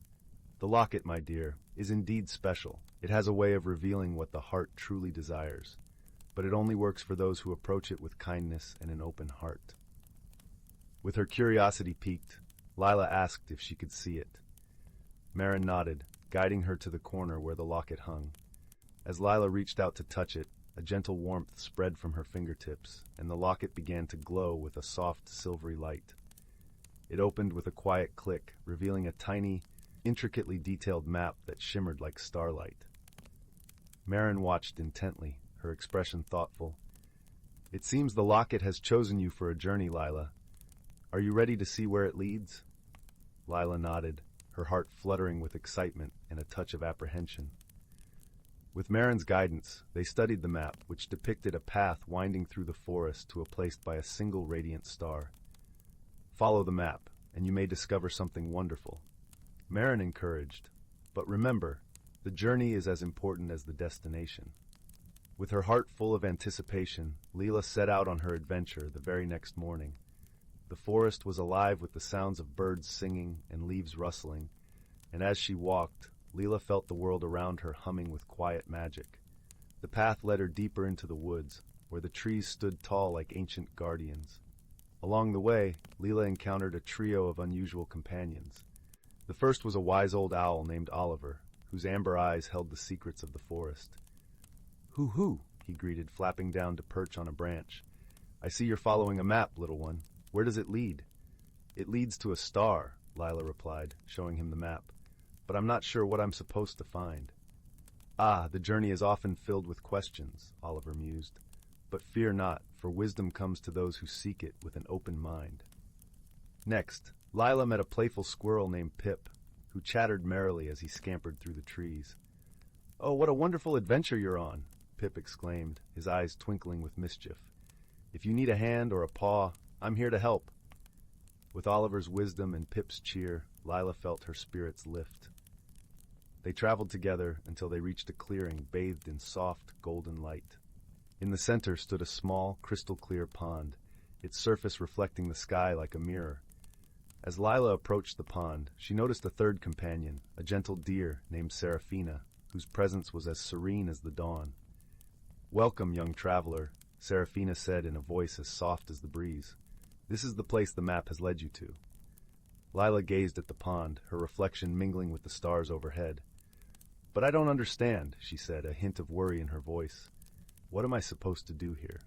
Speaker 1: "The locket, my dear, is indeed special. It has a way of revealing what the heart truly desires, but it only works for those who approach it with kindness and an open heart." With her curiosity piqued, Lila asked if she could see it. Marin nodded, guiding her to the corner where the locket hung. As Lila reached out to touch it, a gentle warmth spread from her fingertips, and the locket began to glow with a soft, silvery light. It opened with a quiet click, revealing a tiny, intricately detailed map that shimmered like starlight. Marin watched intently, her expression thoughtful. "It seems the locket has chosen you for a journey, Lila. Are you ready to see where it leads?" Lila nodded, her heart fluttering with excitement and a touch of apprehension. With Marin's guidance, they studied the map, which depicted a path winding through the forest to a place by a single radiant star. "Follow the map, and you may discover something wonderful," Marin encouraged. "But remember, the journey is as important as the destination." With her heart full of anticipation, Lila set out on her adventure the very next morning. The forest was alive with the sounds of birds singing and leaves rustling, and as she walked, Lila felt the world around her humming with quiet magic. The path led her deeper into the woods, where the trees stood tall like ancient guardians. Along the way, Lila encountered a trio of unusual companions. The first was a wise old owl named Oliver, whose amber eyes held the secrets of the forest. "Hoo-hoo," he greeted, flapping down to perch on a branch. "I see you're following a map, little one. Where does it lead?" "It leads to a star," Lila replied, showing him the map. "But I'm not sure what I'm supposed to find." "Ah, the journey is often filled with questions," Oliver mused. "But fear not, for wisdom comes to those who seek it with an open mind." Next, Lila met a playful squirrel named Pip, who chattered merrily as he scampered through the trees. "Oh, what a wonderful adventure you're on!" Pip exclaimed, his eyes twinkling with mischief. "If you need a hand or a paw, I'm here to help." With Oliver's wisdom and Pip's cheer, Lila felt her spirits lift. They traveled together until they reached a clearing bathed in soft, golden light. In the center stood a small, crystal-clear pond, its surface reflecting the sky like a mirror. As Lila approached the pond, she noticed a third companion, a gentle deer named Seraphina, whose presence was as serene as the dawn. "Welcome, young traveler," Seraphina said in a voice as soft as the breeze. "This is the place the map has led you to." Lila gazed at the pond, her reflection mingling with the stars overhead. "But I don't understand," she said, a hint of worry in her voice. "What am I supposed to do here?"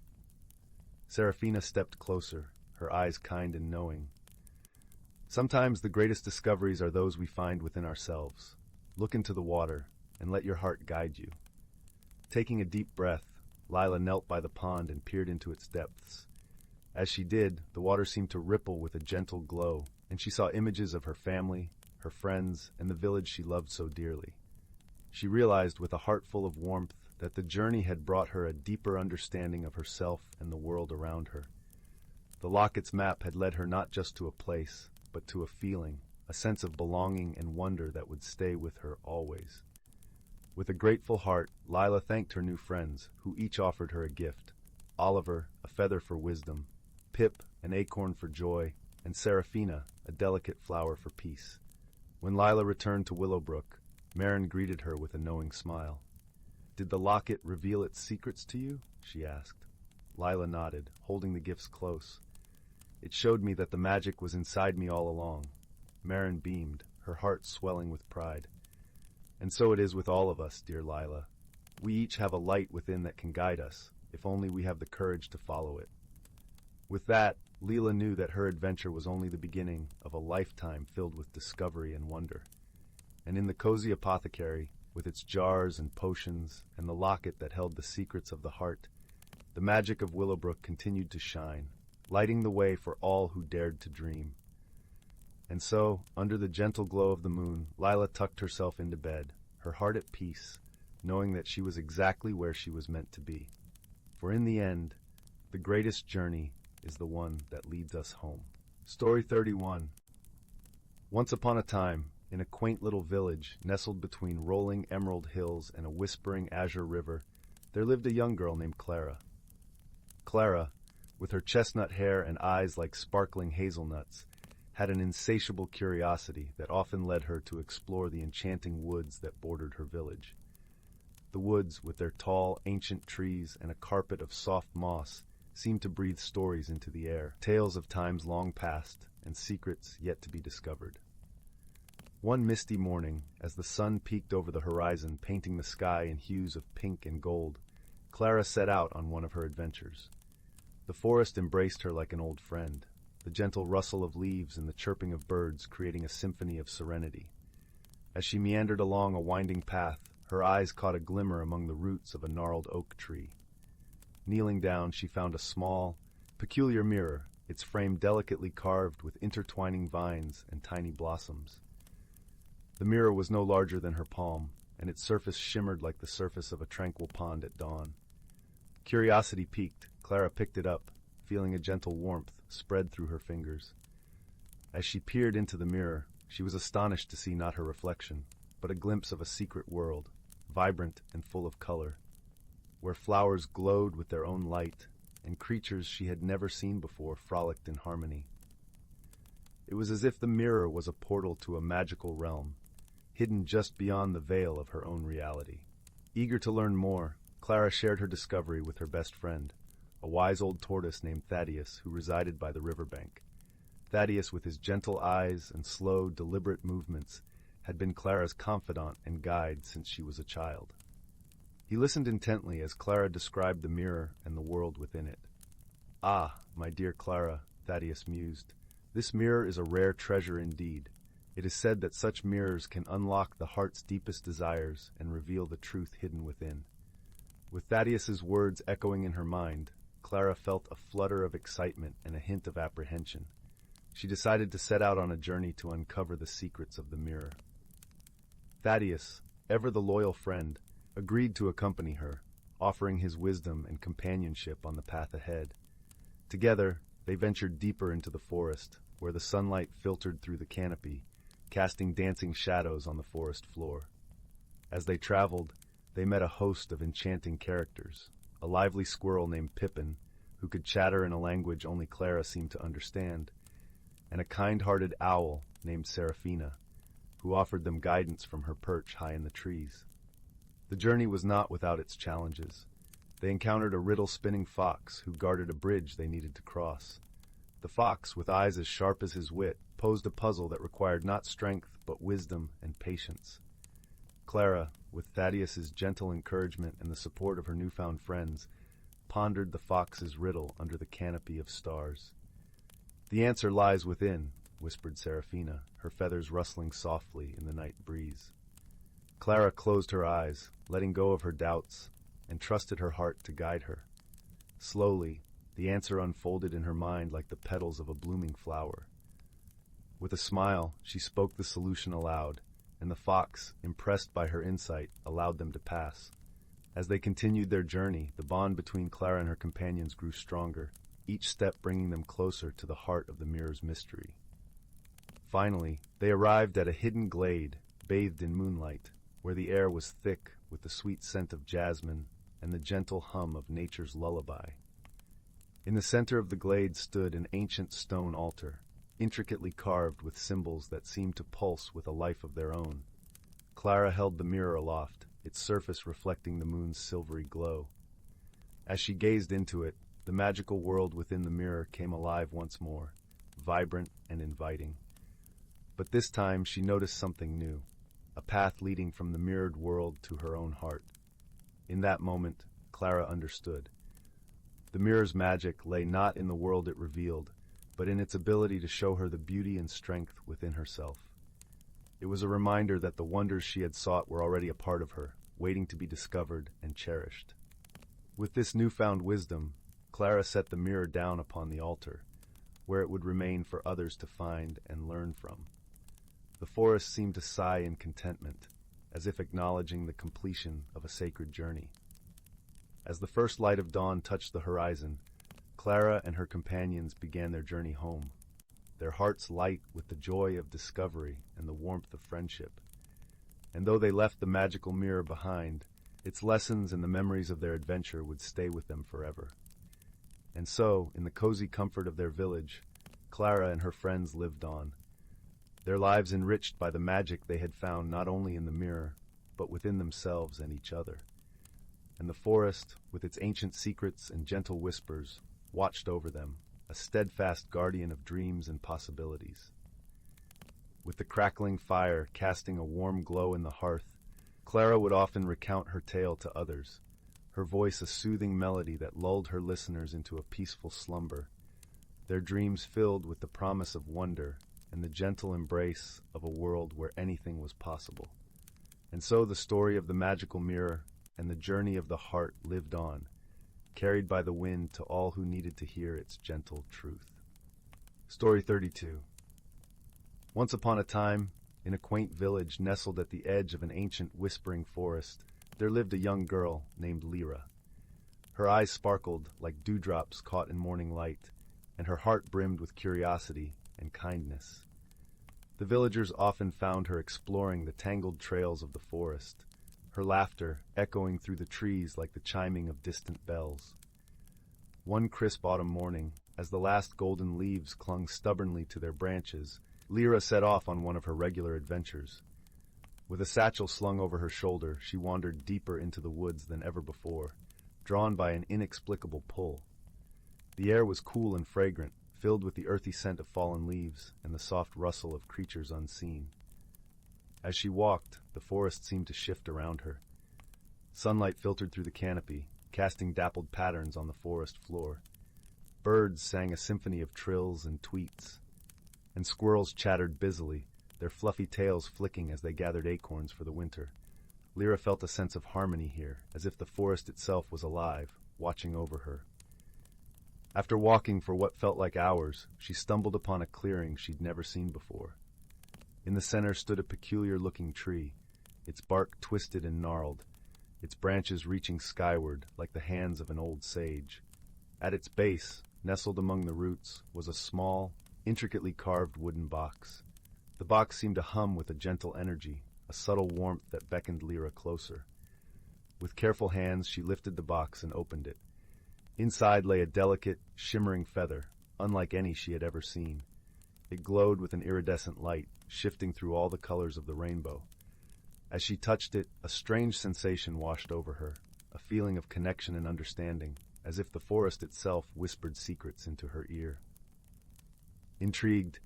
Speaker 1: Seraphina stepped closer, her eyes kind and knowing. "Sometimes the greatest discoveries are those we find within ourselves. Look into the water, and let your heart guide you." Taking a deep breath, Lila knelt by the pond and peered into its depths. As she did, the water seemed to ripple with a gentle glow, and she saw images of her family, her friends, and the village she loved so dearly. She realized with a heart full of warmth that the journey had brought her a deeper understanding of herself and the world around her. The locket's map had led her not just to a place, but to a feeling, a sense of belonging and wonder that would stay with her always. With a grateful heart, Lila thanked her new friends, who each offered her a gift. Oliver, a feather for wisdom, Pip, an acorn for joy, and Seraphina, a delicate flower for peace. When Lila returned to Willowbrook, Marin greeted her with a knowing smile. "Did the locket reveal its secrets to you?" she asked. Lila nodded, holding the gifts close. "It showed me that the magic was inside me all along." Marin beamed, her heart swelling with pride. "And so it is with all of us, dear Lila. We each have a light within that can guide us, if only we have the courage to follow it." With that, Leela knew that her adventure was only the beginning of a lifetime filled with discovery and wonder. And in the cozy apothecary, with its jars and potions and the locket that held the secrets of the heart, the magic of Willowbrook continued to shine, lighting the way for all who dared to dream. And so, under the gentle glow of the moon, Lila tucked herself into bed, her heart at peace, knowing that she was exactly where she was meant to be. For in the end, the greatest journey is the one that leads us home. Story 31. Once upon a time, in a quaint little village nestled between rolling emerald hills and a whispering azure river, there lived a young girl named Clara. Clara, with her chestnut hair and eyes like sparkling hazelnuts, had an insatiable curiosity that often led her to explore the enchanting woods that bordered her village. The woods, with their tall, ancient trees and a carpet of soft moss, seemed to breathe stories into the air, tales of times long past and secrets yet to be discovered. One misty morning, as the sun peeked over the horizon, painting the sky in hues of pink and gold, Clara set out on one of her adventures. The forest embraced her like an old friend, the gentle rustle of leaves and the chirping of birds creating a symphony of serenity. As she meandered along a winding path, her eyes caught a glimmer among the roots of a gnarled oak tree. Kneeling down, she found a small, peculiar mirror, its frame delicately carved with intertwining vines and tiny blossoms. The mirror was no larger than her palm, and its surface shimmered like the surface of a tranquil pond at dawn. Curiosity piqued, Clara picked it up, feeling a gentle warmth spread through her fingers. As she peered into the mirror, she was astonished to see not her reflection, but a glimpse of a secret world, vibrant and full of color, where flowers glowed with their own light, and creatures she had never seen before frolicked in harmony. It was as if the mirror was a portal to a magical realm, hidden just beyond the veil of her own reality. Eager to learn more, Clara shared her discovery with her best friend, a wise old tortoise named Thaddeus who resided by the riverbank. Thaddeus, with his gentle eyes and slow, deliberate movements, had been Clara's confidant and guide since she was a child. He listened intently as Clara described the mirror and the world within it. "Ah, my dear Clara," Thaddeus mused, "this mirror is a rare treasure indeed. It is said that such mirrors can unlock the heart's deepest desires and reveal the truth hidden within." With Thaddeus's words echoing in her mind, Clara felt a flutter of excitement and a hint of apprehension. She decided to set out on a journey to uncover the secrets of the mirror. Thaddeus, ever the loyal friend, agreed to accompany her, offering his wisdom and companionship on the path ahead. Together, they ventured deeper into the forest, where the sunlight filtered through the canopy, casting dancing shadows on the forest floor. As they traveled, they met a host of enchanting characters, a lively squirrel named Pippin, who could chatter in a language only Clara seemed to understand, and a kind-hearted owl named Seraphina, who offered them guidance from her perch high in the trees. The journey was not without its challenges. They encountered a riddle-spinning fox who guarded a bridge they needed to cross. The fox, with eyes as sharp as his wit, posed a puzzle that required not strength but wisdom and patience. Clara, with Thaddeus's gentle encouragement and the support of her newfound friends, pondered the fox's riddle under the canopy of stars. "The answer lies within," whispered Seraphina, her feathers rustling softly in the night breeze. Clara closed her eyes, letting go of her doubts, and trusted her heart to guide her. Slowly, the answer unfolded in her mind like the petals of a blooming flower. With a smile, she spoke the solution aloud, and the fox, impressed by her insight, allowed them to pass. As they continued their journey, the bond between Clara and her companions grew stronger, each step bringing them closer to the heart of the mirror's mystery. Finally, they arrived at a hidden glade, bathed in moonlight, where the air was thick with the sweet scent of jasmine and the gentle hum of nature's lullaby. In the center of the glade stood an ancient stone altar, intricately carved with symbols that seemed to pulse with a life of their own. Clara held the mirror aloft, its surface reflecting the moon's silvery glow. As she gazed into it, the magical world within the mirror came alive once more, vibrant and inviting. But this time she noticed something new, a path leading from the mirrored world to her own heart. In that moment, Clara understood. The mirror's magic lay not in the world it revealed, but in its ability to show her the beauty and strength within herself. It was a reminder that the wonders she had sought were already a part of her, waiting to be discovered and cherished. With this newfound wisdom, Clara set the mirror down upon the altar, where it would remain for others to find and learn from. The forest seemed to sigh in contentment, as if acknowledging the completion of a sacred journey. As the first light of dawn touched the horizon, Clara and her companions began their journey home, their hearts light with the joy of discovery and the warmth of friendship. And though they left the magical mirror behind, its lessons and the memories of their adventure would stay with them forever. And so, in the cozy comfort of their village, Clara and her friends lived on, their lives enriched by the magic they had found not only in the mirror, but within themselves and each other. And the forest, with its ancient secrets and gentle whispers, watched over them, a steadfast guardian of dreams and possibilities. With the crackling fire casting a warm glow in the hearth, Clara would often recount her tale to others, her voice a soothing melody that lulled her listeners into a peaceful slumber, their dreams filled with the promise of wonder and the gentle embrace of a world where anything was possible. And so the story of the magical mirror and the journey of the heart lived on, carried by the wind to all who needed to hear its gentle truth. Story 32. Once upon a time, in a quaint village nestled at the edge of an ancient whispering forest, there lived a young girl named Lyra. Her eyes sparkled like dewdrops caught in morning light, and her heart brimmed with curiosity and kindness. The villagers often found her exploring the tangled trails of the forest, her laughter echoing through the trees like the chiming of distant bells. One crisp autumn morning, as the last golden leaves clung stubbornly to their branches, Lyra set off on one of her regular adventures. With a satchel slung over her shoulder, she wandered deeper into the woods than ever before, drawn by an inexplicable pull. The air was cool and fragrant, filled with the earthy scent of fallen leaves and the soft rustle of creatures unseen. As she walked, the forest seemed to shift around her. Sunlight filtered through the canopy, casting dappled patterns on the forest floor. Birds sang a symphony of trills and tweets, and squirrels chattered busily, their fluffy tails flicking as they gathered acorns for the winter. Lyra felt a sense of harmony here, as if the forest itself was alive, watching over her. After walking for what felt like hours, she stumbled upon a clearing she'd never seen before. In the center stood a peculiar-looking tree, its bark twisted and gnarled, its branches reaching skyward like the hands of an old sage. At its base, nestled among the roots, was a small, intricately carved wooden box. The box seemed to hum with a gentle energy, a subtle warmth that beckoned Lyra closer. With careful hands, she lifted the box and opened it. Inside lay a delicate, shimmering feather, unlike any she had ever seen. It glowed with an iridescent light, shifting through all the colors of the rainbow. As she touched it, a strange sensation washed over her, a feeling of connection and understanding, as if the forest itself whispered secrets into her ear. Intrigued,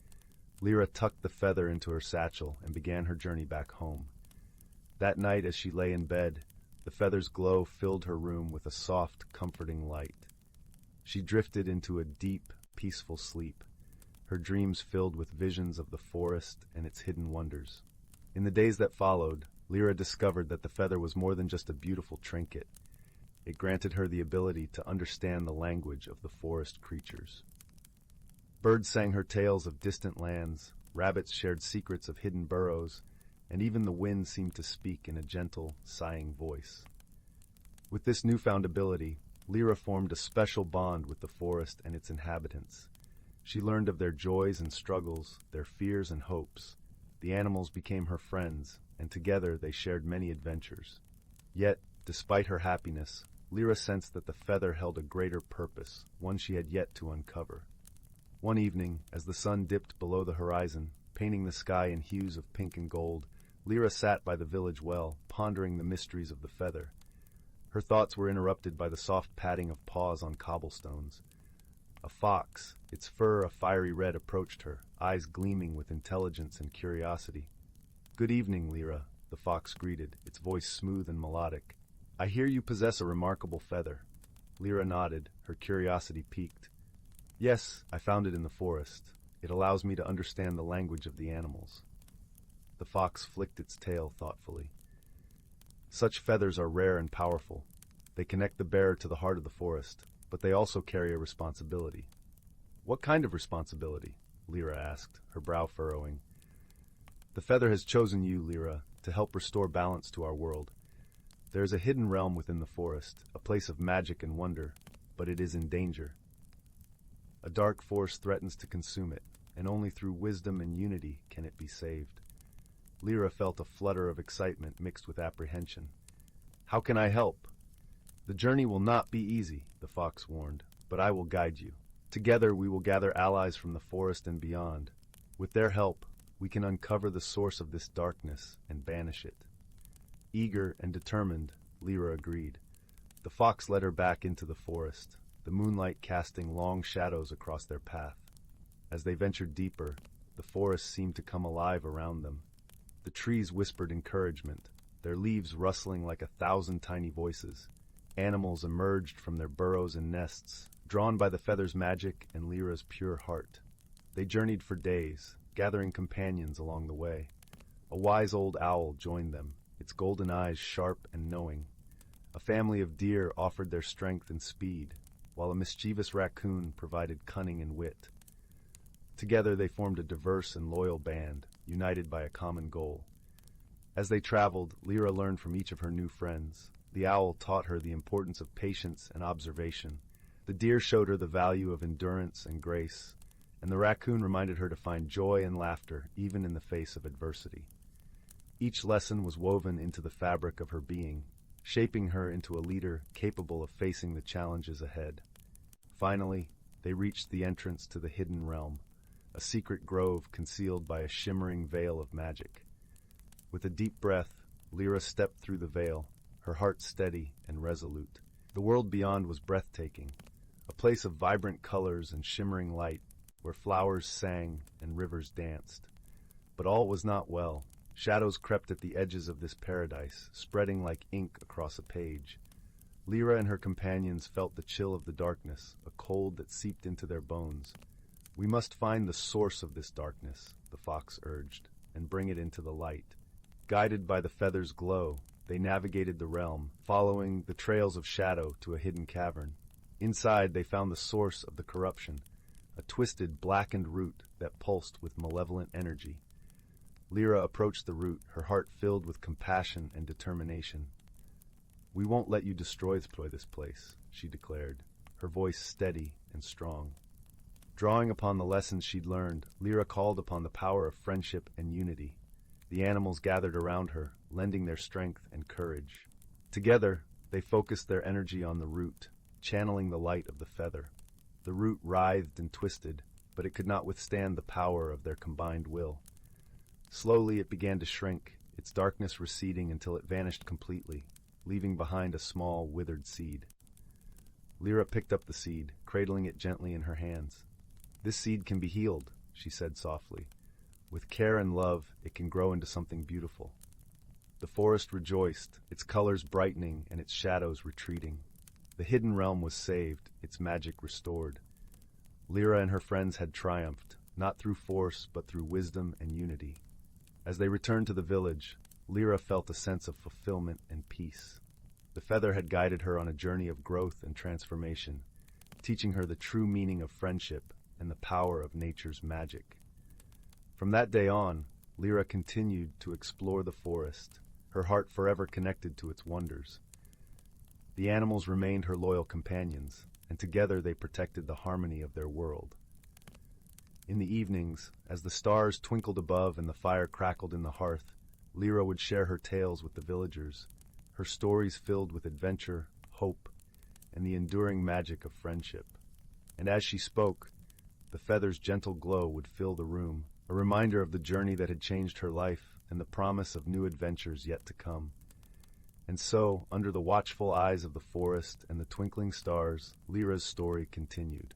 Speaker 1: Lyra tucked the feather into her satchel and began her journey back home. That night, as she lay in bed, the feather's glow filled her room with a soft, comforting light. She drifted into a deep, peaceful sleep, her dreams filled with visions of the forest and its hidden wonders. In the days that followed, Lyra discovered that the feather was more than just a beautiful trinket. It granted her the ability to understand the language of the forest creatures. Birds sang her tales of distant lands, rabbits shared secrets of hidden burrows, and even the wind seemed to speak in a gentle, sighing voice. With this newfound ability, Lyra formed a special bond with the forest and its inhabitants. She learned of their joys and struggles, their fears and hopes. The animals became her friends, and together they shared many adventures. Yet, despite her happiness, Lyra sensed that the feather held a greater purpose, one she had yet to uncover. One evening, as the sun dipped below the horizon, painting the sky in hues of pink and gold, Lyra sat by the village well, pondering the mysteries of the feather. Her thoughts were interrupted by the soft padding of paws on cobblestones. A fox, its fur a fiery red, approached her, eyes gleaming with intelligence and curiosity. "Good evening, Lyra," the fox greeted, its voice smooth and melodic. "I hear you possess a remarkable feather." Lyra nodded, her curiosity piqued. "Yes, I found it in the forest. It allows me to understand the language of the animals." The fox flicked its tail thoughtfully. "Such feathers are rare and powerful. They connect the bearer to the heart of the forest, but they also carry a responsibility." "What kind of responsibility?" Lyra asked, her brow furrowing. "The feather has chosen you, Lyra, to help restore balance to our world. There is a hidden realm within the forest, a place of magic and wonder, but it is in danger. A dark force threatens to consume it, and only through wisdom and unity can it be saved." Lyra felt a flutter of excitement mixed with apprehension. "How can I help?" "The journey will not be easy," the fox warned, "but I will guide you. Together we will gather allies from the forest and beyond. With their help, we can uncover the source of this darkness and banish it." Eager and determined, Lyra agreed. The fox led her back into the forest, the moonlight casting long shadows across their path. As they ventured deeper, the forest seemed to come alive around them. The trees whispered encouragement, their leaves rustling like 1,000 tiny voices. Animals emerged from their burrows and nests, drawn by the feather's magic and Lyra's pure heart. They journeyed for days, gathering companions along the way. A wise old owl joined them, its golden eyes sharp and knowing. A family of deer offered their strength and speed, while a mischievous raccoon provided cunning and wit. Together they formed a diverse and loyal band, united by a common goal. As they traveled, Lyra learned from each of her new friends. The owl taught her the importance of patience and observation. The deer showed her the value of endurance and grace, and the raccoon reminded her to find joy and laughter even in the face of adversity. Each lesson was woven into the fabric of her being, shaping her into a leader capable of facing the challenges ahead. Finally, they reached the entrance to the hidden realm, a secret grove concealed by a shimmering veil of magic. With a deep breath, Lyra stepped through the veil, her heart steady and resolute. The world beyond was breathtaking, a place of vibrant colors and shimmering light, where flowers sang and rivers danced. But all was not well. Shadows crept at the edges of this paradise, spreading like ink across a page. Lyra and her companions felt the chill of the darkness, a cold that seeped into their bones. "We must find the source of this darkness," the fox urged, "and bring it into the light." Guided by the feather's glow, they navigated the realm, following the trails of shadow to a hidden cavern. Inside, they found the source of the corruption, a twisted, blackened root that pulsed with malevolent energy. Lyra approached the root, her heart filled with compassion and determination. "We won't let you destroy this place," she declared, her voice steady and strong. Drawing upon the lessons she'd learned, Lyra called upon the power of friendship and unity. The animals gathered around her, lending their strength and courage. Together, they focused their energy on the root, channeling the light of the feather. The root writhed and twisted, but it could not withstand the power of their combined will. Slowly it began to shrink, its darkness receding until it vanished completely, leaving behind a small, withered seed. Lyra picked up the seed, cradling it gently in her hands. "This seed can be healed," she said softly. "With care and love, it can grow into something beautiful." The forest rejoiced, its colors brightening and its shadows retreating. The hidden realm was saved, its magic restored. Lyra and her friends had triumphed, not through force, but through wisdom and unity. As they returned to the village, Lyra felt a sense of fulfillment and peace. The feather had guided her on a journey of growth and transformation, teaching her the true meaning of friendship and the power of nature's magic. From that day on, Lyra continued to explore the forest, her heart forever connected to its wonders. The animals remained her loyal companions, and together they protected the harmony of their world. In the evenings, as the stars twinkled above and the fire crackled in the hearth, Lyra would share her tales with the villagers, her stories filled with adventure, hope, and the enduring magic of friendship. And as she spoke, the feather's gentle glow would fill the room, a reminder of the journey that had changed her life and the promise of new adventures yet to come. And so, under the watchful eyes of the forest and the twinkling stars, Lyra's story continued,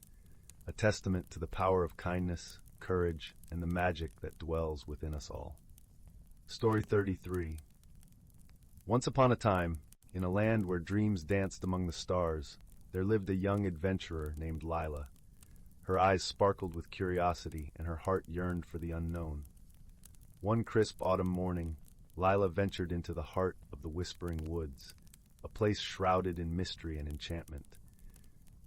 Speaker 1: a testament to the power of kindness, courage, and the magic that dwells within us all. Story 33. Once upon a time, in a land where dreams danced among the stars, there lived a young adventurer named Lila. Her eyes sparkled with curiosity, and her heart yearned for the unknown. One crisp autumn morning, Lila ventured into the heart of the Whispering Woods, a place shrouded in mystery and enchantment.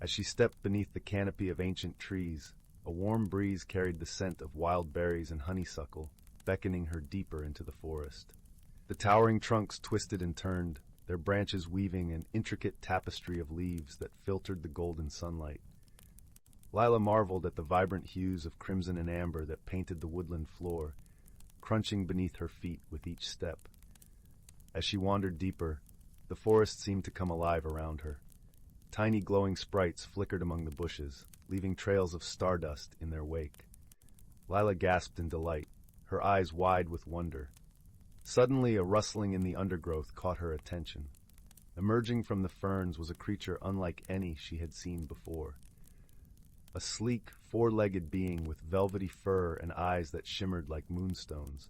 Speaker 1: As she stepped beneath the canopy of ancient trees, a warm breeze carried the scent of wild berries and honeysuckle, beckoning her deeper into the forest. The towering trunks twisted and turned, their branches weaving an intricate tapestry of leaves that filtered the golden sunlight. Lila marveled at the vibrant hues of crimson and amber that painted the woodland floor, crunching beneath her feet with each step. As she wandered deeper, the forest seemed to come alive around her. Tiny glowing sprites flickered among the bushes, leaving trails of stardust in their wake. Lila gasped in delight, her eyes wide with wonder. Suddenly, a rustling in the undergrowth caught her attention. Emerging from the ferns was a creature unlike any she had seen before. A sleek, four-legged being with velvety fur and eyes that shimmered like moonstones.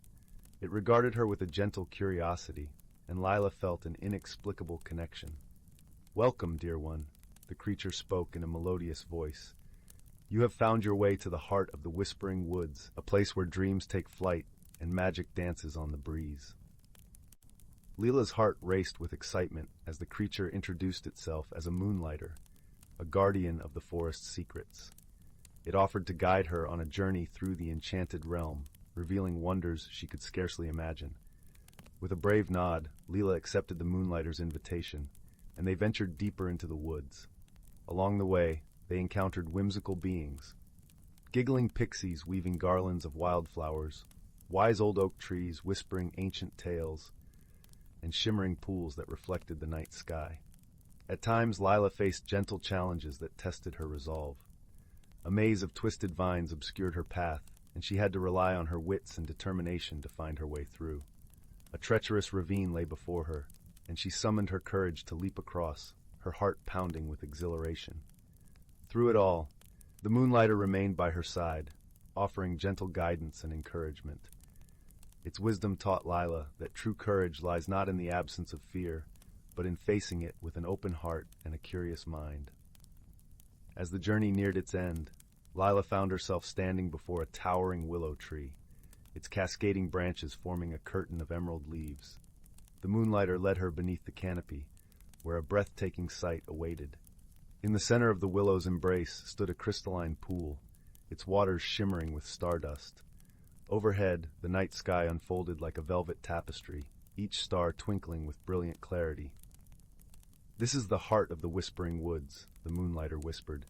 Speaker 1: It regarded her with a gentle curiosity, and Lila felt an inexplicable connection. "Welcome, dear one," the creature spoke in a melodious voice. "You have found your way to the heart of the Whispering Woods, a place where dreams take flight and magic dances on the breeze." Lila's heart raced with excitement as the creature introduced itself as a moonlighter, a guardian of the forest's secrets. It offered to guide her on a journey through the enchanted realm, revealing wonders she could scarcely imagine. With a brave nod, Lila accepted the moonlighter's invitation, and they ventured deeper into the woods. Along the way, they encountered whimsical beings, giggling pixies weaving garlands of wildflowers, wise old oak trees whispering ancient tales, and shimmering pools that reflected the night sky. At times, Lila faced gentle challenges that tested her resolve. A maze of twisted vines obscured her path, and she had to rely on her wits and determination to find her way through. A treacherous ravine lay before her, and she summoned her courage to leap across, her heart pounding with exhilaration. Through it all, the moonlighter remained by her side, offering gentle guidance and encouragement. Its wisdom taught Lila that true courage lies not in the absence of fear, but in facing it with an open heart and a curious mind. As the journey neared its end, Lila found herself standing before a towering willow tree, its cascading branches forming a curtain of emerald leaves. The moonlighter led her beneath the canopy, where a breathtaking sight awaited. In the center of the willow's embrace stood a crystalline pool, its waters shimmering with stardust. Overhead, the night sky unfolded like a velvet tapestry, each star twinkling with brilliant clarity. "This is the heart of the Whispering Woods," the moonlighter whispered,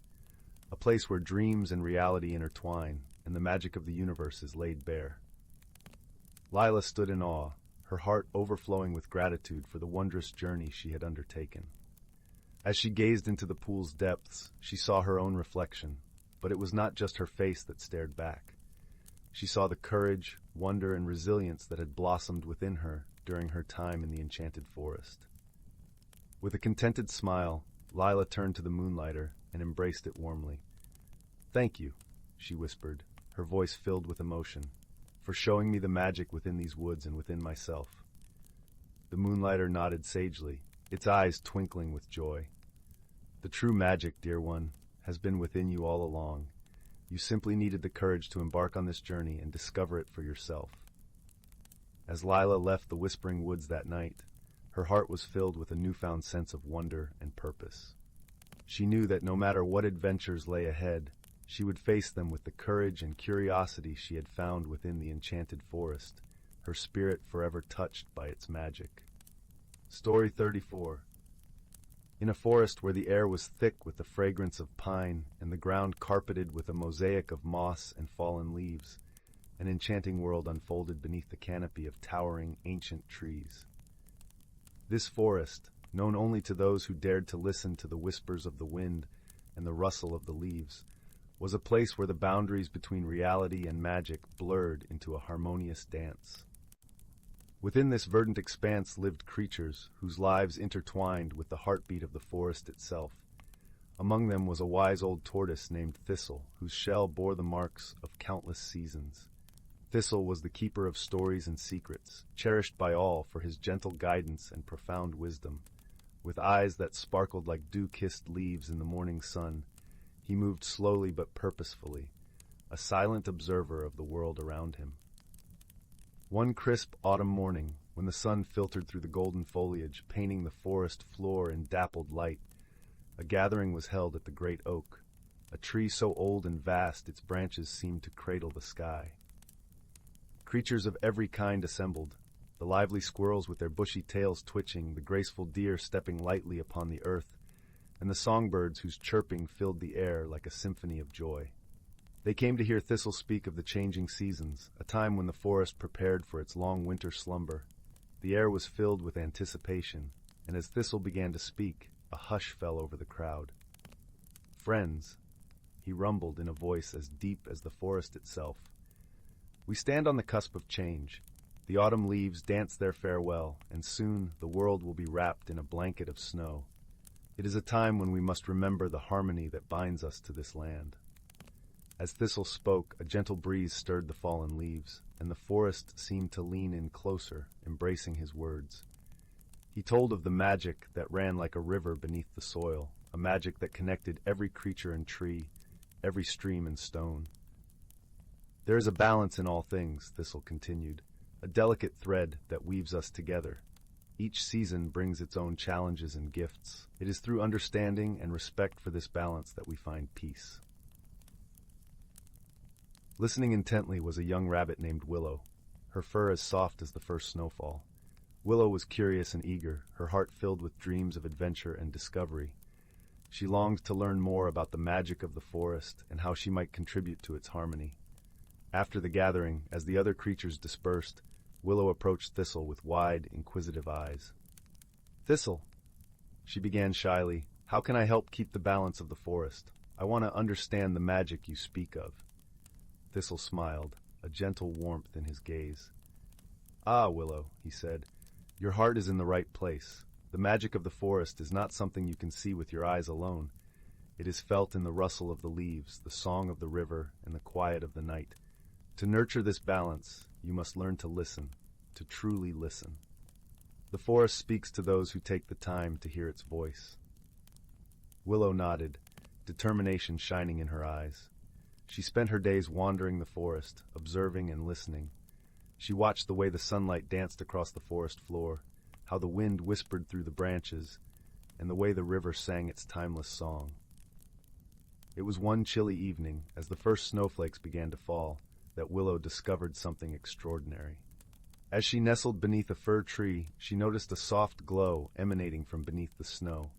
Speaker 1: "a place where dreams and reality intertwine, and the magic of the universe is laid bare." Lila stood in awe, her heart overflowing with gratitude for the wondrous journey she had undertaken. As she gazed into the pool's depths, she saw her own reflection, but it was not just her face that stared back. She saw the courage, wonder, and resilience that had blossomed within her during her time in the enchanted forest. With a contented smile, Lila turned to the moonlighter and embraced it warmly. "Thank you," she whispered, her voice filled with emotion, "for showing me the magic within these woods and within myself." The moonlighter nodded sagely, its eyes twinkling with joy. "The true magic, dear one, has been within you all along. You simply needed the courage to embark on this journey and discover it for yourself." As Lila left the Whispering Woods that night, her heart was filled with a newfound sense of wonder and purpose. She knew that no matter what adventures lay ahead, she would face them with the courage and curiosity she had found within the enchanted forest, her spirit forever touched by its magic. Story 34. In a forest where the air was thick with the fragrance of pine and the ground carpeted with a mosaic of moss and fallen leaves, an enchanting world unfolded beneath the canopy of towering ancient trees. This forest, known only to those who dared to listen to the whispers of the wind and the rustle of the leaves, was a place where the boundaries between reality and magic blurred into a harmonious dance. Within this verdant expanse lived creatures whose lives intertwined with the heartbeat of the forest itself. Among them was a wise old tortoise named Thistle, whose shell bore the marks of countless seasons. Thistle was the keeper of stories and secrets, cherished by all for his gentle guidance and profound wisdom. With eyes that sparkled like dew-kissed leaves in the morning sun, he moved slowly but purposefully, a silent observer of the world around him. One crisp autumn morning, when the sun filtered through the golden foliage, painting the forest floor in dappled light, a gathering was held at the great oak, a tree so old and vast its branches seemed to cradle the sky. Creatures of every kind assembled, the lively squirrels with their bushy tails twitching, the graceful deer stepping lightly upon the earth, and the songbirds whose chirping filled the air like a symphony of joy. They came to hear Thistle speak of the changing seasons, a time when the forest prepared for its long winter slumber. The air was filled with anticipation, and as Thistle began to speak, a hush fell over the crowd. "Friends," he rumbled in a voice as deep as the forest itself, "we stand on the cusp of change. The autumn leaves dance their farewell, and soon the world will be wrapped in a blanket of snow. It is a time when we must remember the harmony that binds us to this land." As Thistle spoke, a gentle breeze stirred the fallen leaves, and the forest seemed to lean in closer, embracing his words. He told of the magic that ran like a river beneath the soil, a magic that connected every creature and tree, every stream and stone. "There is a balance in all things," Thistle continued, "a delicate thread that weaves us together. Each season brings its own challenges and gifts. It is through understanding and respect for this balance that we find peace." Listening intently was a young rabbit named Willow, her fur as soft as the first snowfall. Willow was curious and eager, her heart filled with dreams of adventure and discovery. She longed to learn more about the magic of the forest and how she might contribute to its harmony. After the gathering, as the other creatures dispersed, Willow approached Thistle with wide, inquisitive eyes. "Thistle," she began shyly, "how can I help keep the balance of the forest? I want to understand the magic you speak of." Thistle smiled, a gentle warmth in his gaze. "Ah, Willow," he said, "your heart is in the right place. The magic of the forest is not something you can see with your eyes alone. It is felt in the rustle of the leaves, the song of the river, and the quiet of the night. To nurture this balance, you must learn to listen, to truly listen. The forest speaks to those who take the time to hear its voice." Willow nodded, determination shining in her eyes. She spent her days wandering the forest, observing and listening. She watched the way the sunlight danced across the forest floor, how the wind whispered through the branches, and the way the river sang its timeless song. It was one chilly evening, as the first snowflakes began to fall, that Willow discovered something extraordinary. As she nestled beneath a fir tree, she noticed a soft glow emanating from beneath the snow.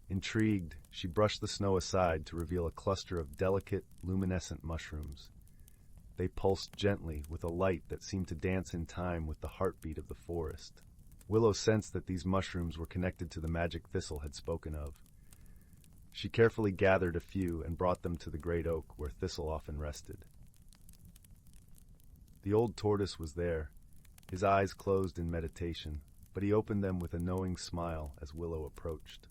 Speaker 1: Intrigued, she brushed the snow aside to reveal a cluster of delicate, luminescent mushrooms. They pulsed gently with a light that seemed to dance in time with the heartbeat of the forest. Willow sensed that these mushrooms were connected to the magic Thistle had spoken of. She carefully gathered a few and brought them to the great oak where Thistle often rested. The old tortoise was there, his eyes closed in meditation, but he opened them with a knowing smile as Willow approached.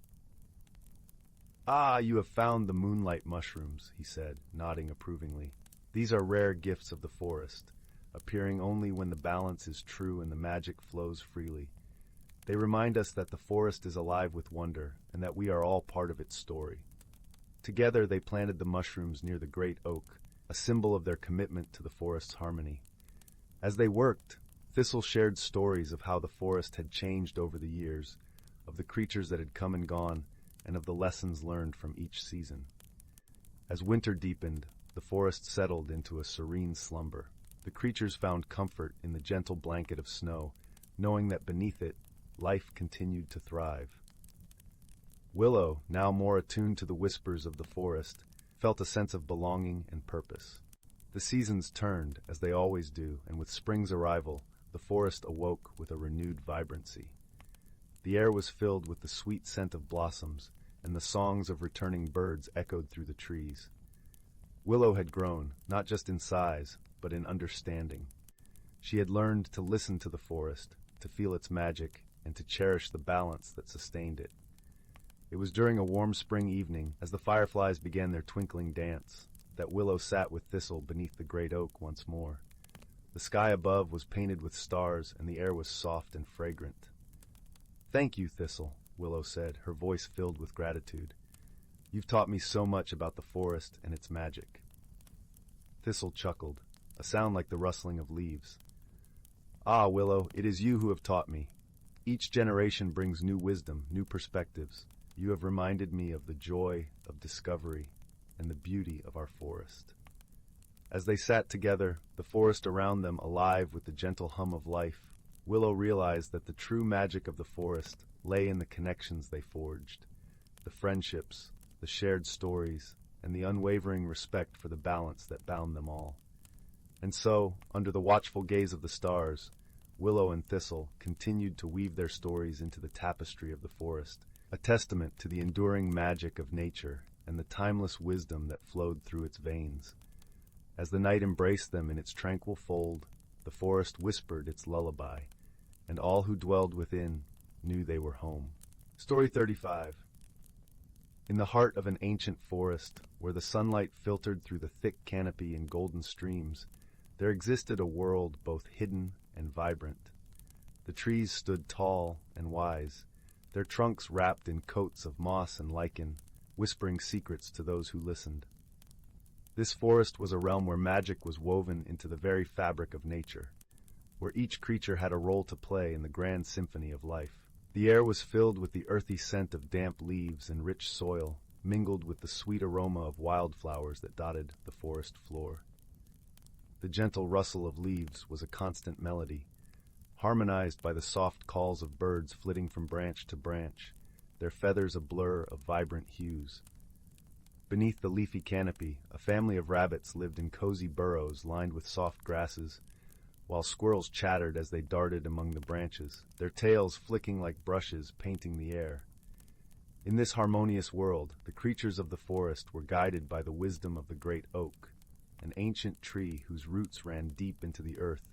Speaker 1: "Ah, you have found the moonlight mushrooms," he said, nodding approvingly. "These are rare gifts of the forest, appearing only when the balance is true and the magic flows freely. They remind us that the forest is alive with wonder and that we are all part of its story." Together they planted the mushrooms near the great oak, a symbol of their commitment to the forest's harmony. As they worked, Thistle shared stories of how the forest had changed over the years, of the creatures that had come and gone, and of the lessons learned from each season. As winter deepened, the forest settled into a serene slumber. The creatures found comfort in the gentle blanket of snow, knowing that beneath it, life continued to thrive. Willow, now more attuned to the whispers of the forest, felt a sense of belonging and purpose. The seasons turned, as they always do, and with spring's arrival, the forest awoke with a renewed vibrancy. The air was filled with the sweet scent of blossoms, and the songs of returning birds echoed through the trees. Willow had grown, not just in size, but in understanding. She had learned to listen to the forest, to feel its magic, and to cherish the balance that sustained it. It was during a warm spring evening, as the fireflies began their twinkling dance, that Willow sat with Thistle beneath the great oak once more. The sky above was painted with stars, and the air was soft and fragrant. "Thank you, Thistle," Willow said, her voice filled with gratitude. "You've taught me so much about the forest and its magic." Thistle chuckled, a sound like the rustling of leaves. "Ah, Willow, it is you who have taught me. Each generation brings new wisdom, new perspectives. You have reminded me of the joy of discovery and the beauty of our forest." As they sat together, the forest around them alive with the gentle hum of life, Willow realized that the true magic of the forest lay in the connections they forged, the friendships, the shared stories, and the unwavering respect for the balance that bound them all. And so, under the watchful gaze of the stars, Willow and Thistle continued to weave their stories into the tapestry of the forest, a testament to the enduring magic of nature and the timeless wisdom that flowed through its veins. As the night embraced them in its tranquil fold, the forest whispered its lullaby, and all who dwelled within knew they were home. Story 35. In the heart of an ancient forest, where the sunlight filtered through the thick canopy in golden streams, there existed a world both hidden and vibrant. The trees stood tall and wise, their trunks wrapped in coats of moss and lichen, whispering secrets to those who listened. This forest was a realm where magic was woven into the very fabric of nature, where each creature had a role to play in the grand symphony of life. The air was filled with the earthy scent of damp leaves and rich soil, mingled with the sweet aroma of wildflowers that dotted the forest floor. The gentle rustle of leaves was a constant melody, harmonized by the soft calls of birds flitting from branch to branch, their feathers a blur of vibrant hues. Beneath the leafy canopy, a family of rabbits lived in cozy burrows lined with soft grasses, while squirrels chattered as they darted among the branches, their tails flicking like brushes painting the air. In this harmonious world, the creatures of the forest were guided by the wisdom of the great oak, an ancient tree whose roots ran deep into the earth,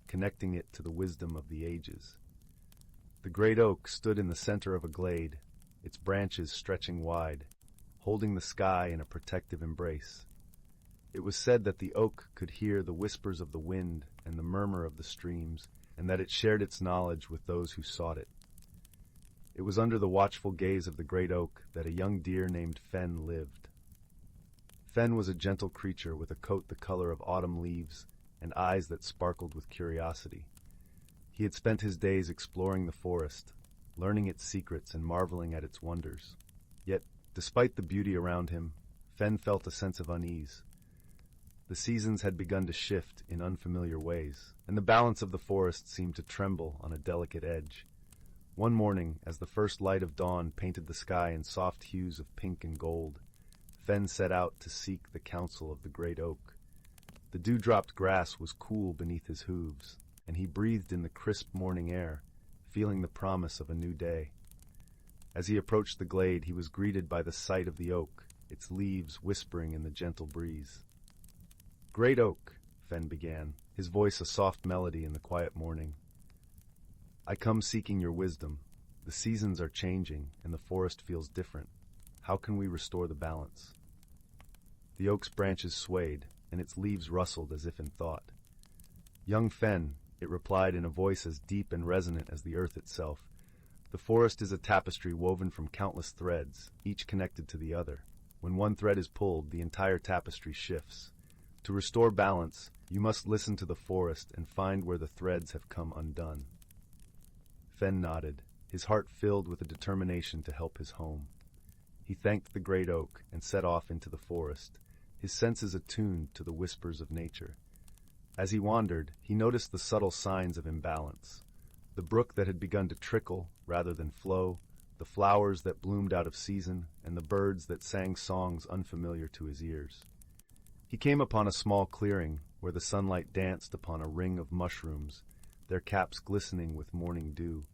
Speaker 1: connecting it to the wisdom of the ages. The great oak stood in the center of a glade, its branches stretching wide, holding the sky in a protective embrace. It was said that the oak could hear the whispers of the wind and the murmur of the streams, and that it shared its knowledge with those who sought it. It was under the watchful gaze of the great oak that a young deer named Fen lived. Fen was a gentle creature with a coat the color of autumn leaves and eyes that sparkled with curiosity. He had spent his days exploring the forest, learning its secrets and marveling at its wonders. Yet, despite the beauty around him, Fen felt a sense of unease. The seasons had begun to shift in unfamiliar ways, and the balance of the forest seemed to tremble on a delicate edge. One morning, as the first light of dawn painted the sky in soft hues of pink and gold, Fen set out to seek the counsel of the great oak. The dew-dropped grass was cool beneath his hooves, and he breathed in the crisp morning air, feeling the promise of a new day. As he approached the glade, he was greeted by the sight of the oak, its leaves whispering in the gentle breeze. "Great oak," Fen began, his voice a soft melody in the quiet morning. "I come seeking your wisdom. The seasons are changing, and the forest feels different. How can we restore the balance?" The oak's branches swayed, and its leaves rustled as if in thought. "Young Fen," it replied in a voice as deep and resonant as the earth itself, "the forest is a tapestry woven from countless threads, each connected to the other. When one thread is pulled, the entire tapestry shifts. To restore balance, you must listen to the forest and find where the threads have come undone." Fen nodded, his heart filled with a determination to help his home. He thanked the great oak and set off into the forest, his senses attuned to the whispers of nature. As he wandered, he noticed the subtle signs of imbalance: the brook that had begun to trickle rather than flow, the flowers that bloomed out of season, and the birds that sang songs unfamiliar to his ears. He came upon a small clearing where the sunlight danced upon a ring of mushrooms, their caps glistening with morning dew.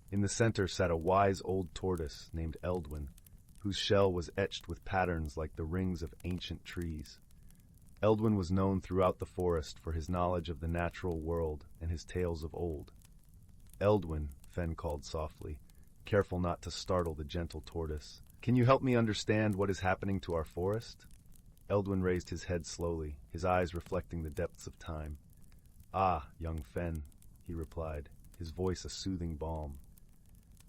Speaker 1: In the center sat a wise old tortoise named Eldwin, whose shell was etched with patterns like the rings of ancient trees. Eldwin was known throughout the forest for his knowledge of the natural world and his tales of old. Eldwin, Fen called softly, careful not to startle the gentle tortoise. Can you help me understand what is happening to our forest? Eldwin raised his head slowly, his eyes reflecting the depths of time. Ah, young Fen, he replied, his voice a soothing balm.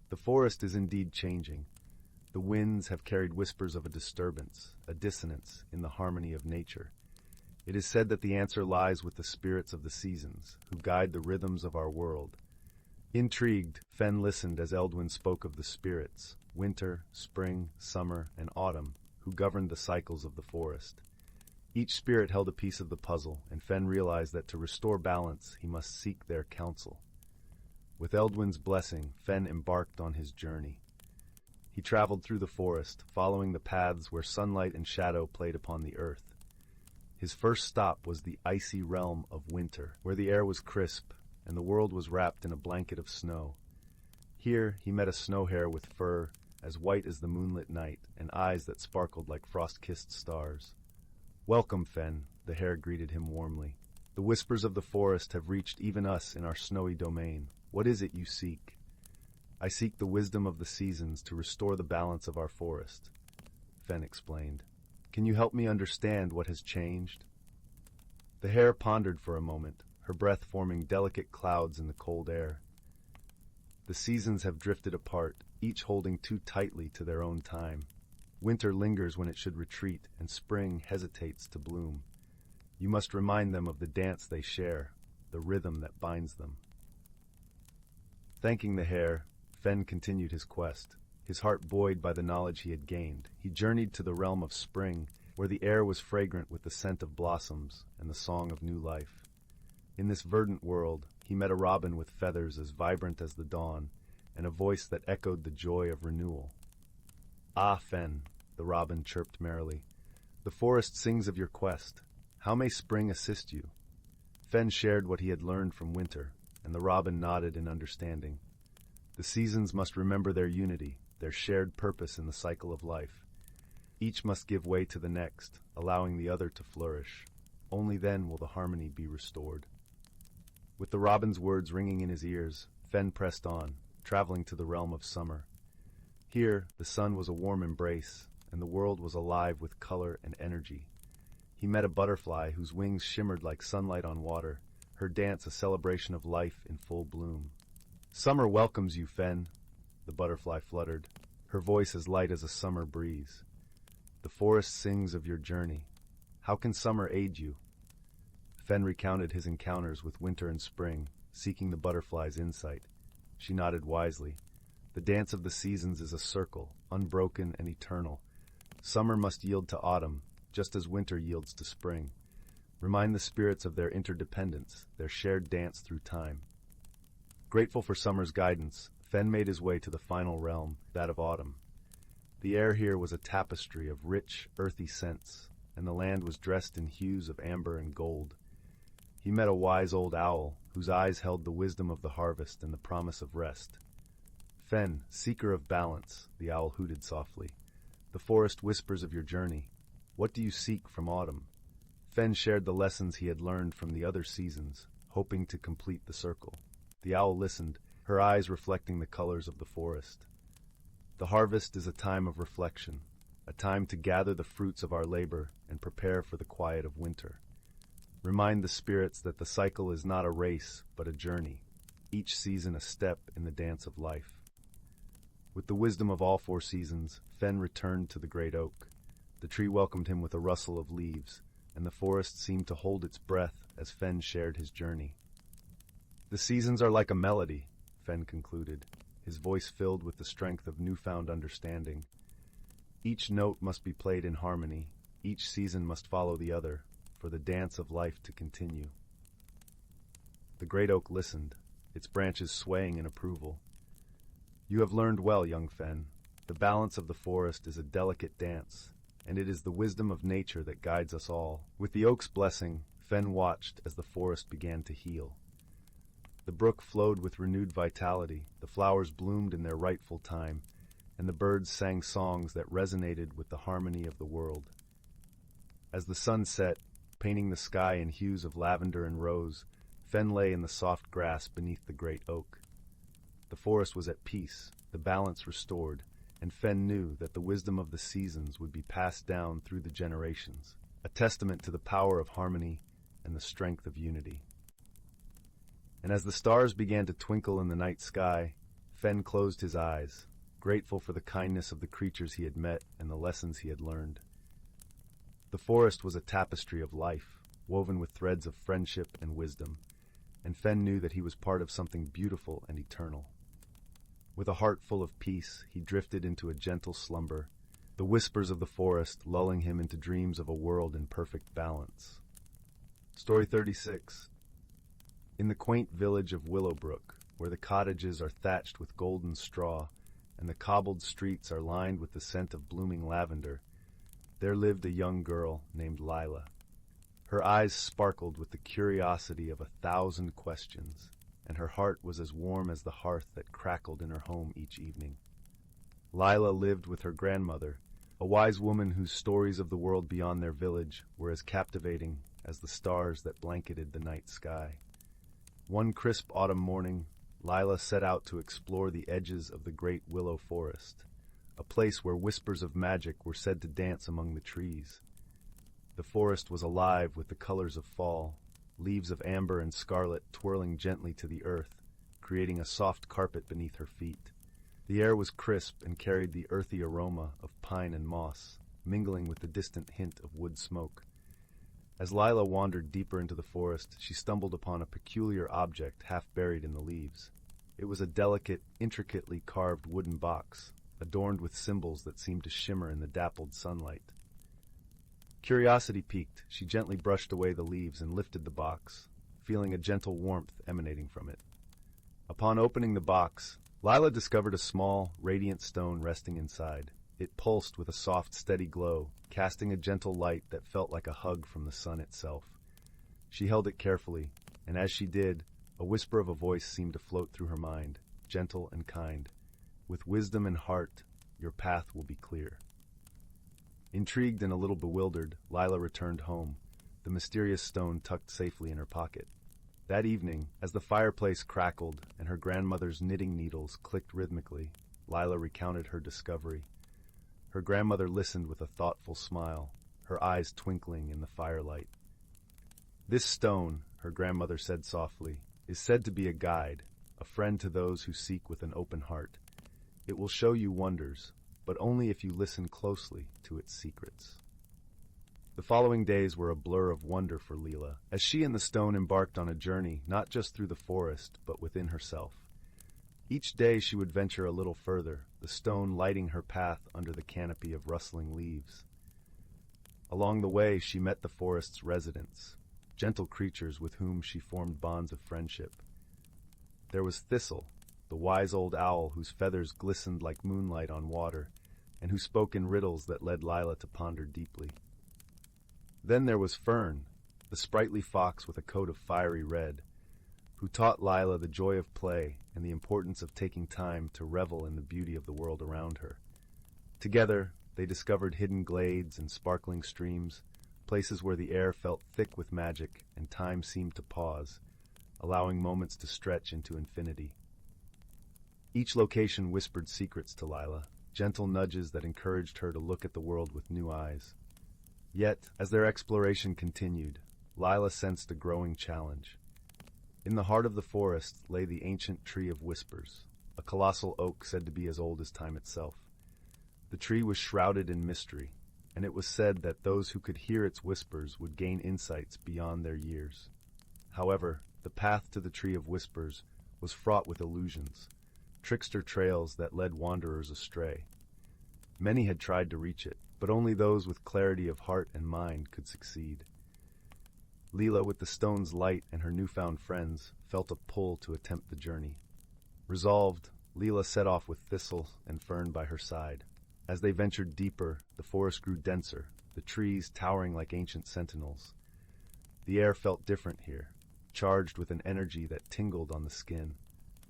Speaker 1: The forest is indeed changing. The winds have carried whispers of a disturbance, a dissonance in the harmony of nature. It is said that the answer lies with the spirits of the seasons, who guide the rhythms of our world. Intrigued, Fen listened as Eldwin spoke of the spirits, winter, spring, summer, and autumn, who governed the cycles of the forest. Each spirit held a piece of the puzzle, and Fen realized that to restore balance, he must seek their counsel. With Eldwin's blessing, Fen embarked on his journey. He traveled through the forest, following the paths where sunlight and shadow played upon the earth. His first stop was the icy realm of winter, where the air was crisp and the world was wrapped in a blanket of snow. Here he met a snow hare with fur as white as the moonlit night and eyes that sparkled like frost-kissed stars. "Welcome, Fen," the hare greeted him warmly. "The whispers of the forest have reached even us in our snowy domain. What is it you seek?" "I seek the wisdom of the seasons to restore the balance of our forest," Fen explained. "Can you help me understand what has changed?" The hare pondered for a moment, her breath forming delicate clouds in the cold air. "The seasons have drifted apart, each holding too tightly to their own time. Winter lingers when it should retreat, and spring hesitates to bloom. You must remind them of the dance they share, the rhythm that binds them." Thanking the hare, Fen continued his quest. His heart buoyed by the knowledge he had gained, he journeyed to the realm of spring, where the air was fragrant with the scent of blossoms and the song of new life. In this verdant world, he met a robin with feathers as vibrant as the dawn, and a voice that echoed the joy of renewal. "Ah, Fen," the robin chirped merrily, "the forest sings of your quest. How may spring assist you?" Fen shared what he had learned from winter, and the robin nodded in understanding. The seasons must remember their unity, their shared purpose in the cycle of life. Each must give way to the next, allowing the other to flourish. Only then will the harmony be restored. With the robin's words ringing in his ears, Fen pressed on, traveling to the realm of summer. Here, the sun was a warm embrace, and the world was alive with color and energy. He met a butterfly whose wings shimmered like sunlight on water, her dance a celebration of life in full bloom. "Summer welcomes you, Fen," the butterfly fluttered, her voice as light as a summer breeze. "The forest sings of your journey. How can summer aid you?" Fen recounted his encounters with winter and spring, seeking the butterfly's insight. She nodded wisely. "The dance of the seasons is a circle, unbroken and eternal. Summer must yield to autumn, just as winter yields to spring. Remind the spirits of their interdependence, their shared dance through time." Grateful for summer's guidance, Fen made his way to the final realm, that of autumn. The air here was a tapestry of rich, earthy scents, and the land was dressed in hues of amber and gold. He met a wise old owl, whose eyes held the wisdom of the harvest and the promise of rest. "Fen, seeker of balance," the owl hooted softly. "The forest whispers of your journey. What do you seek from autumn?" Fen shared the lessons he had learned from the other seasons, hoping to complete the circle. The owl listened, her eyes reflecting the colors of the forest. "The harvest is a time of reflection, a time to gather the fruits of our labor and prepare for the quiet of winter. Remind the spirits that the cycle is not a race, but a journey, each season a step in the dance of life." With the wisdom of all four seasons, Fen returned to the great oak. The tree welcomed him with a rustle of leaves, and the forest seemed to hold its breath as Fen shared his journey. "The seasons are like a melody," Fen concluded, his voice filled with the strength of newfound understanding. "Each note must be played in harmony, each season must follow the other, for the dance of life to continue." The great oak listened, its branches swaying in approval. "You have learned well, young Fen. The balance of the forest is a delicate dance, and it is the wisdom of nature that guides us all." With the oak's blessing, Fen watched as the forest began to heal. The brook flowed with renewed vitality, the flowers bloomed in their rightful time, and the birds sang songs that resonated with the harmony of the world. As the sun set, painting the sky in hues of lavender and rose, Fen lay in the soft grass beneath the great oak. The forest was at peace, the balance restored, and Fen knew that the wisdom of the seasons would be passed down through the generations, a testament to the power of harmony and the strength of unity. And as the stars began to twinkle in the night sky, Fen closed his eyes, grateful for the kindness of the creatures he had met and the lessons he had learned. The forest was a tapestry of life, woven with threads of friendship and wisdom, and Fen knew that he was part of something beautiful and eternal. With a heart full of peace, he drifted into a gentle slumber, the whispers of the forest lulling him into dreams of a world in perfect balance. Story 36. In the quaint village of Willow, where the cottages are thatched with golden straw and the cobbled streets are lined with the scent of blooming lavender, there lived a young girl named Lila. Her eyes sparkled with the curiosity of 1,000 questions, and her heart was as warm as the hearth that crackled in her home each evening. Lila lived with her grandmother, a wise woman whose stories of the world beyond their village were as captivating as the stars that blanketed the night sky. One crisp autumn morning, Lila set out to explore the edges of the great willow forest, a place where whispers of magic were said to dance among the trees. The forest was alive with the colors of fall, leaves of amber and scarlet twirling gently to the earth, creating a soft carpet beneath her feet. The air was crisp and carried the earthy aroma of pine and moss, mingling with the distant hint of wood smoke. As Lila wandered deeper into the forest, she stumbled upon a peculiar object half buried in the leaves. It was a delicate, intricately carved wooden box, adorned with symbols that seemed to shimmer in the dappled sunlight. Curiosity piqued, she gently brushed away the leaves and lifted the box, feeling a gentle warmth emanating from it. Upon opening the box, Lila discovered a small, radiant stone resting inside. It pulsed with a soft, steady glow, casting a gentle light that felt like a hug from the sun itself. She held it carefully, and as she did, a whisper of a voice seemed to float through her mind, gentle and kind. With wisdom and heart, your path will be clear. Intrigued and a little bewildered, Lila returned home, the mysterious stone tucked safely in her pocket. That evening, as the fireplace crackled and her grandmother's knitting needles clicked rhythmically, Lila recounted her discovery. Her grandmother listened with a thoughtful smile, her eyes twinkling in the firelight. "This stone," her grandmother said softly, "is said to be a guide, a friend to those who seek with an open heart. It will show you wonders, but only if you listen closely to its secrets." The following days were a blur of wonder for Lila, as she and the stone embarked on a journey not just through the forest, but within herself. Each day she would venture a little further, the stone lighting her path under the canopy of rustling leaves. Along the way she met the forest's residents, gentle creatures with whom she formed bonds of friendship. There was Thistle, the wise old owl whose feathers glistened like moonlight on water, and who spoke in riddles that led Lila to ponder deeply. Then there was Fern, the sprightly fox with a coat of fiery red, who taught Lila the joy of play and the importance of taking time to revel in the beauty of the world around her. Together, they discovered hidden glades and sparkling streams, places where the air felt thick with magic and time seemed to pause, allowing moments to stretch into infinity. Each location whispered secrets to Lila, gentle nudges that encouraged her to look at the world with new eyes. Yet, as their exploration continued, Lila sensed a growing challenge. In the heart of the forest lay the ancient Tree of Whispers, a colossal oak said to be as old as time itself. The tree was shrouded in mystery, and it was said that those who could hear its whispers would gain insights beyond their years. However, the path to the Tree of Whispers was fraught with illusions, trickster trails that led wanderers astray. Many had tried to reach it, but only those with clarity of heart and mind could succeed. Lila, with the stone's light and her newfound friends, felt a pull to attempt the journey. Resolved, Lila set off with Thistle and Fern by her side. As they ventured deeper, the forest grew denser, the trees towering like ancient sentinels. The air felt different here, charged with an energy that tingled on the skin.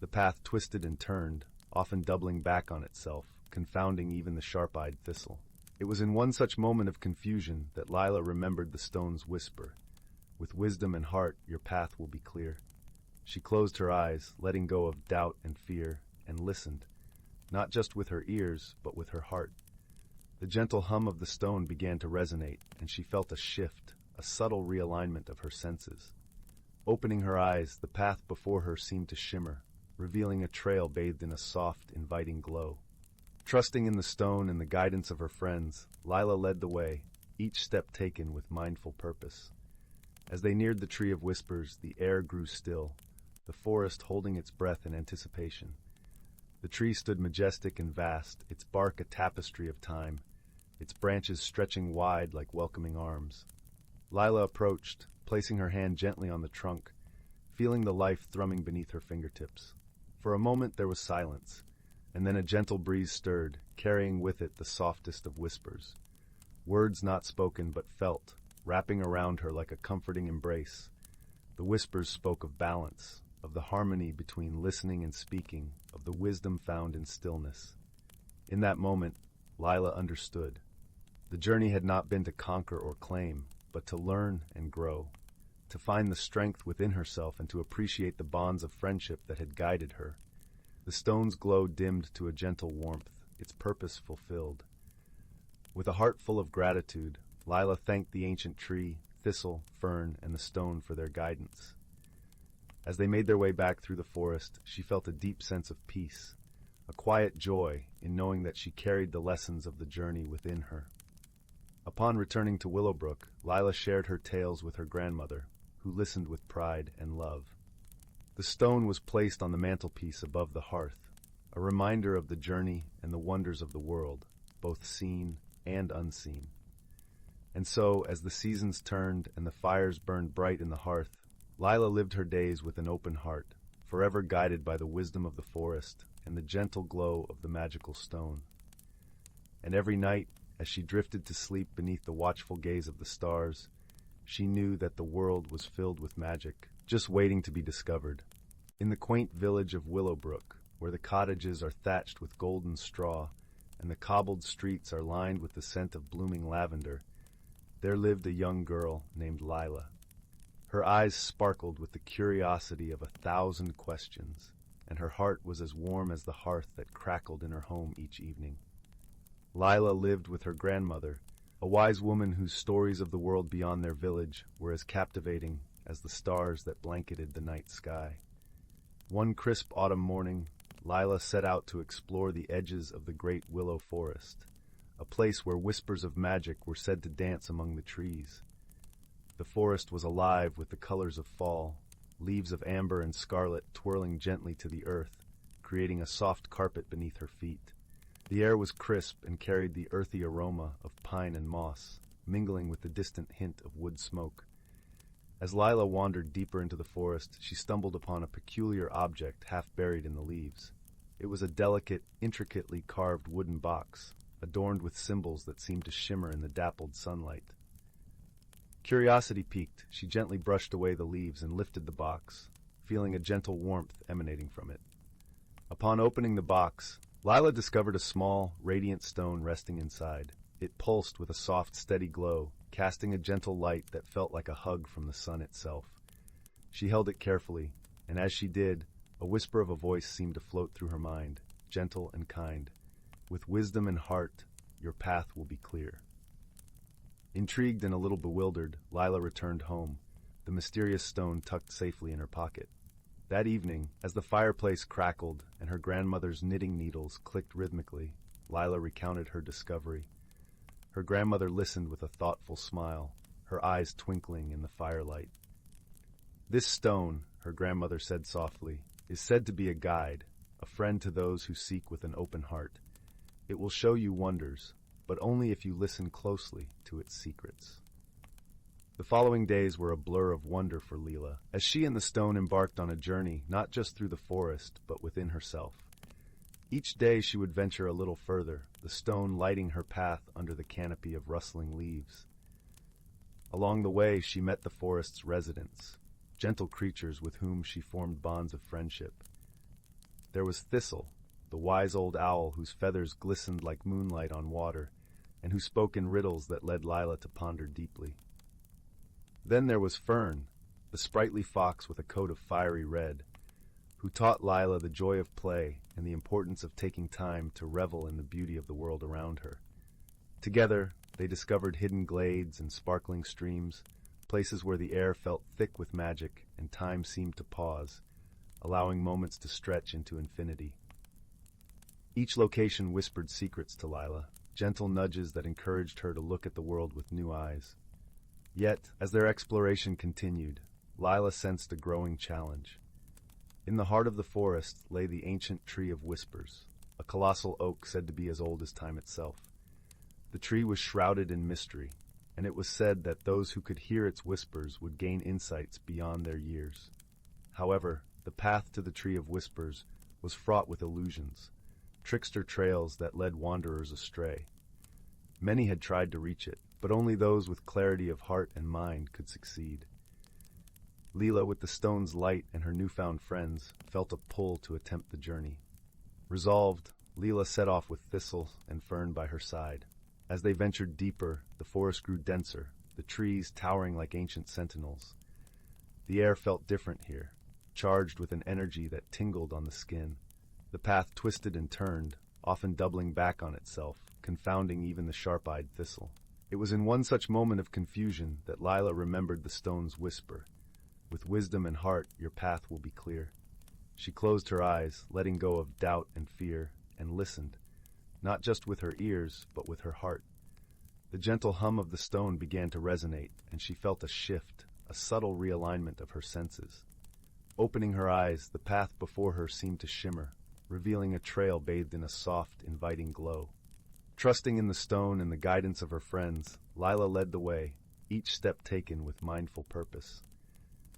Speaker 1: The path twisted and turned, often doubling back on itself, confounding even the sharp-eyed thistle. It was in one such moment of confusion that Lila remembered the stone's whisper. With wisdom and heart, your path will be clear. She closed her eyes, letting go of doubt and fear, and listened, not just with her ears, but with her heart. The gentle hum of the stone began to resonate, and she felt a shift, a subtle realignment of her senses. Opening her eyes, the path before her seemed to shimmer, revealing a trail bathed in a soft, inviting glow. Trusting in the stone and the guidance of her friends, Lila led the way, each step taken with mindful purpose. As they neared the Tree of Whispers, the air grew still, the forest holding its breath in anticipation. The tree stood majestic and vast, its bark a tapestry of time, its branches stretching wide like welcoming arms. Lila approached, placing her hand gently on the trunk, feeling the life thrumming beneath her fingertips. For a moment there was silence, and then a gentle breeze stirred, carrying with it the softest of whispers. Words not spoken but felt, wrapping around her like a comforting embrace. The whispers spoke of balance, of the harmony between listening and speaking, of the wisdom found in stillness. In that moment, Lila understood. The journey had not been to conquer or claim, but to learn and grow, to find the strength within herself and to appreciate the bonds of friendship that had guided her. The stone's glow dimmed to a gentle warmth, its purpose fulfilled. With a heart full of gratitude, Lila thanked the ancient tree, thistle, fern, and the stone for their guidance. As they made their way back through the forest, she felt a deep sense of peace, a quiet joy in knowing that she carried the lessons of the journey within her. Upon returning to Willowbrook, Lila shared her tales with her grandmother, who listened with pride and love. The stone was placed on the mantelpiece above the hearth, a reminder of the journey and the wonders of the world, both seen and unseen. And so, as the seasons turned and the fires burned bright in the hearth, Lila lived her days with an open heart, forever guided by the wisdom of the forest and the gentle glow of the magical stone. And every night, as she drifted to sleep beneath the watchful gaze of the stars, she knew that the world was filled with magic, just waiting to be discovered. In the quaint village of Willowbrook, where the cottages are thatched with golden straw and the cobbled streets are lined with the scent of blooming lavender, there lived a young girl named Lila. Her eyes sparkled with the curiosity of 1,000 questions, and her heart was as warm as the hearth that crackled in her home each evening. Lila lived with her grandmother, a wise woman whose stories of the world beyond their village were as captivating as the stars that blanketed the night sky. One crisp autumn morning, Lila set out to explore the edges of the great willow forest, a place where whispers of magic were said to dance among the trees. The forest was alive with the colors of fall, leaves of amber and scarlet twirling gently to the earth, creating a soft carpet beneath her feet. The air was crisp and carried the earthy aroma of pine and moss, mingling with the distant hint of wood smoke. As Lila wandered deeper into the forest, she stumbled upon a peculiar object half buried in the leaves. It was a delicate, intricately carved wooden box, adorned with symbols that seemed to shimmer in the dappled sunlight. Curiosity piqued, she gently brushed away the leaves and lifted the box, feeling a gentle warmth emanating from it. Upon opening the box, Lila discovered a small, radiant stone resting inside. It pulsed with a soft, steady glow, casting a gentle light that felt like a hug from the sun itself. She held it carefully, and as she did, a whisper of a voice seemed to float through her mind, gentle and kind. With wisdom and heart, your path will be clear. Intrigued and a little bewildered, Lila returned home, the mysterious stone tucked safely in her pocket. That evening, as the fireplace crackled and her grandmother's knitting needles clicked rhythmically, Lila recounted her discovery. Her grandmother listened with a thoughtful smile, her eyes twinkling in the firelight. "This stone," her grandmother said softly, "is said to be a guide, a friend to those who seek with an open heart. It will show you wonders, but only if you listen closely to its secrets." The following days were a blur of wonder for Lila, as she and the stone embarked on a journey not just through the forest, but within herself. Each day she would venture a little further, the stone lighting her path under the canopy of rustling leaves. Along the way she met the forest's residents, gentle creatures with whom she formed bonds of friendship. There was Thistle, the wise old owl whose feathers glistened like moonlight on water, and who spoke in riddles that led Lila to ponder deeply. Then there was Fern, the sprightly fox with a coat of fiery red, who taught Lila the joy of play and the importance of taking time to revel in the beauty of the world around her. Together, they discovered hidden glades and sparkling streams, places where the air felt thick with magic and time seemed to pause, allowing moments to stretch into infinity. Each location whispered secrets to Lila, gentle nudges that encouraged her to look at the world with new eyes. Yet, as their exploration continued, Lila sensed a growing challenge. In the heart of the forest lay the ancient Tree of Whispers, a colossal oak said to be as old as time itself. The tree was shrouded in mystery, and it was said that those who could hear its whispers would gain insights beyond their years. However, the path to the Tree of Whispers was fraught with illusions, trickster trails that led wanderers astray. Many had tried to reach it, but only those with clarity of heart and mind could succeed. Lila, with the stone's light and her newfound friends, felt a pull to attempt the journey. Resolved, Lila set off with Thistle and Fern by her side. As they ventured deeper, the forest grew denser, the trees towering like ancient sentinels. The air felt different here, charged with an energy that tingled on the skin. The path twisted and turned, often doubling back on itself, confounding even the sharp-eyed Thistle. It was in one such moment of confusion that Lila remembered the stone's whisper. With wisdom and heart, your path will be clear. She closed her eyes, letting go of doubt and fear, and listened, not just with her ears, but with her heart. The gentle hum of the stone began to resonate, and she felt a shift, a subtle realignment of her senses. Opening her eyes, the path before her seemed to shimmer, revealing a trail bathed in a soft, inviting glow. Trusting in the stone and the guidance of her friends, Lila led the way, each step taken with mindful purpose.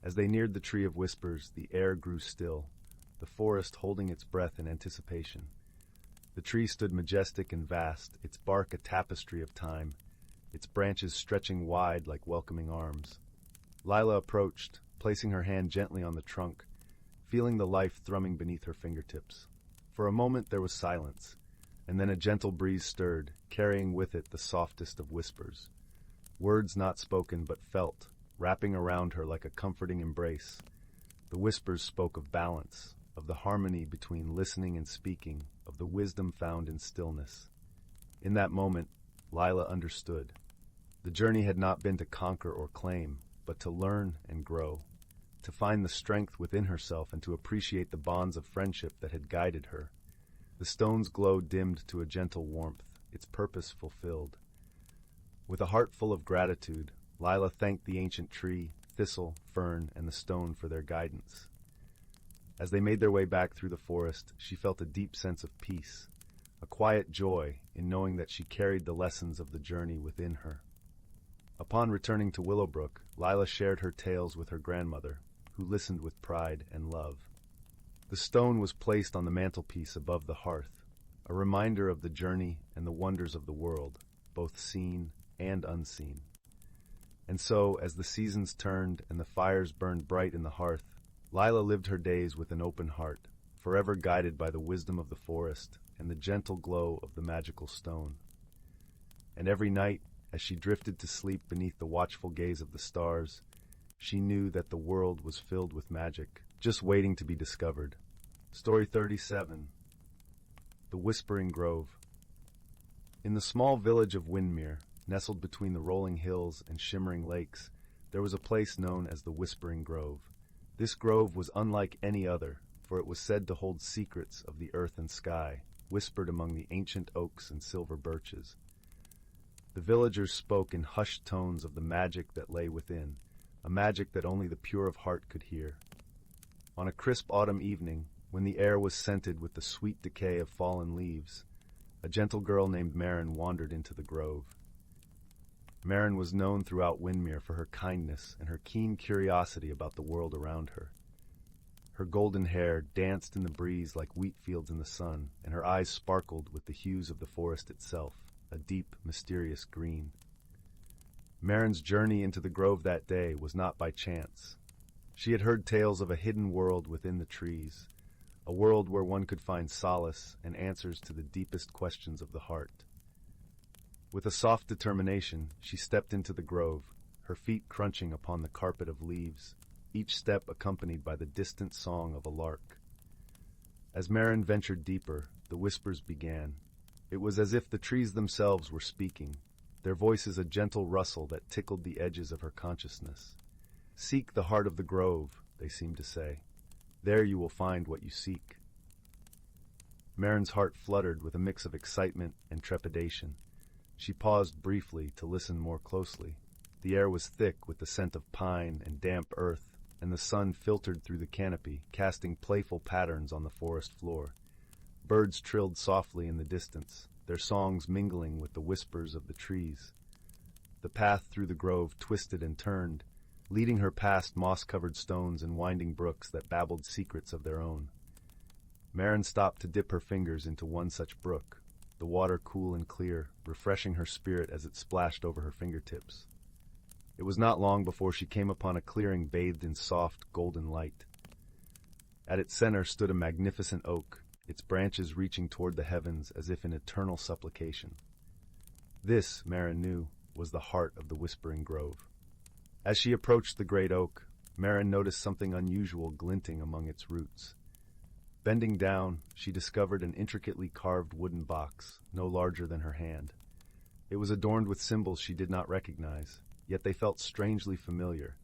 Speaker 1: As they neared the Tree of Whispers, the air grew still, the forest holding its breath in anticipation. The tree stood majestic and vast, its bark a tapestry of time, its branches stretching wide like welcoming arms. Lila approached, placing her hand gently on the trunk, feeling the life thrumming beneath her fingertips. For a moment there was silence, and then a gentle breeze stirred, carrying with it the softest of whispers. Words not spoken but felt, wrapping around her like a comforting embrace. The whispers spoke of balance, of the harmony between listening and speaking, of the wisdom found in stillness. In that moment, Lila understood. The journey had not been to conquer or claim, but to learn and grow, to find the strength within herself and to appreciate the bonds of friendship that had guided her. The stone's glow dimmed to a gentle warmth, its purpose fulfilled. With a heart full of gratitude, Lila thanked the ancient tree, Thistle, Fern, and the stone for their guidance. As they made their way back through the forest, she felt a deep sense of peace, a quiet joy in knowing that she carried the lessons of the journey within her. Upon returning to Willowbrook, Lila shared her tales with her grandmother, who listened with pride and love. The stone was placed on the mantelpiece above the hearth, a reminder of the journey and the wonders of the world, both seen and unseen. And so, as the seasons turned and the fires burned bright in the hearth, Lila lived her days with an open heart, forever guided by the wisdom of the forest and the gentle glow of the magical stone. And every night, as she drifted to sleep beneath the watchful gaze of the stars, she knew that the world was filled with magic, just waiting to be discovered. Story 37. The Whispering Grove. In the small village of Windmere, nestled between the rolling hills and shimmering lakes, there was a place known as the Whispering Grove. This grove was unlike any other, for it was said to hold secrets of the earth and sky, whispered among the ancient oaks and silver birches. The villagers spoke in hushed tones of the magic that lay within, a magic that only the pure of heart could hear. On a crisp autumn evening, when the air was scented with the sweet decay of fallen leaves, a gentle girl named Marin wandered into the grove. Marin was known throughout Windmere for her kindness and her keen curiosity about the world around her. Her golden hair danced in the breeze like wheat fields in the sun, and her eyes sparkled with the hues of the forest itself, a deep, mysterious green. Marin's journey into the grove that day was not by chance. She had heard tales of a hidden world within the trees, a world where one could find solace and answers to the deepest questions of the heart. With a soft determination, she stepped into the grove, her feet crunching upon the carpet of leaves, each step accompanied by the distant song of a lark. As Marin ventured deeper, the whispers began. It was as if the trees themselves were speaking, their voices a gentle rustle that tickled the edges of her consciousness. "Seek the heart of the grove," they seemed to say. "There you will find what you seek." Marin's heart fluttered with a mix of excitement and trepidation. She paused briefly to listen more closely. The air was thick with the scent of pine and damp earth, and the sun filtered through the canopy, casting playful patterns on the forest floor. Birds trilled softly in the distance, their songs mingling with the whispers of the trees. The path through the grove twisted and turned, leading her past moss-covered stones and winding brooks that babbled secrets of their own. Marin stopped to dip her fingers into one such brook, the water cool and clear, refreshing her spirit as it splashed over her fingertips. It was not long before she came upon a clearing bathed in soft, golden light. At its center stood a magnificent oak, its branches reaching toward the heavens as if in eternal supplication. This, Marin knew, was the heart of the Whispering Grove. As she approached the great oak, Marin noticed something unusual glinting among its roots. Bending down, she discovered an intricately carved wooden box, no larger than her hand. It was adorned with symbols she did not recognize, yet they felt strangely familiar,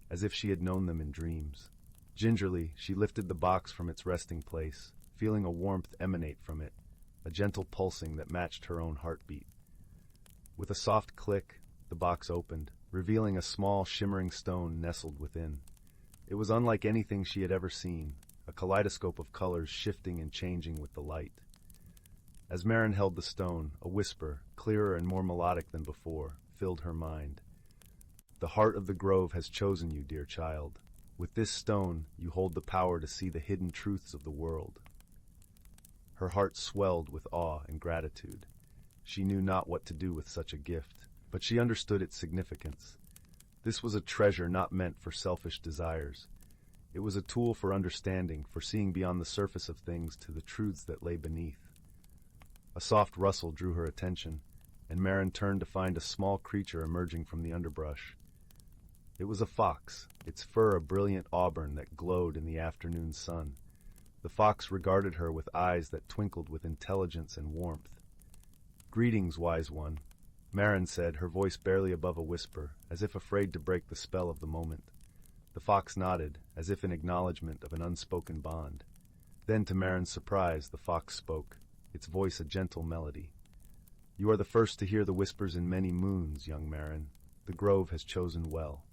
Speaker 1: as if she had known them in dreams. Gingerly, she lifted the box from its resting place, feeling a warmth emanate from it, a gentle pulsing that matched her own heartbeat. With a soft click, the box opened, revealing a small, shimmering stone nestled within. It was unlike anything she had ever seen, a kaleidoscope of colors shifting and changing with the light. As Marin held the stone, a whisper, clearer and more melodic than before, filled her mind. "The heart of the grove has chosen you, dear child. With this stone, you hold the power to see the hidden truths of the world." Her heart swelled with awe and gratitude. She knew not what to do with such a gift, but she understood its significance. This was a treasure not meant for selfish desires. It was a tool for understanding, for seeing beyond the surface of things to the truths that lay beneath. A soft rustle drew her attention, and Marin turned to find a small creature emerging from the underbrush. It was a fox, its fur a brilliant auburn that glowed in the afternoon sun. The fox regarded her with eyes that twinkled with intelligence and warmth. "Greetings, wise one," Marin said, her voice barely above a whisper, as if afraid to break the spell of the moment. The fox nodded, as if in acknowledgement of an unspoken bond. Then, to Marin's surprise, the fox spoke, its voice a gentle melody. "You are the first to hear the whispers in many moons, young Marin. The grove has chosen well."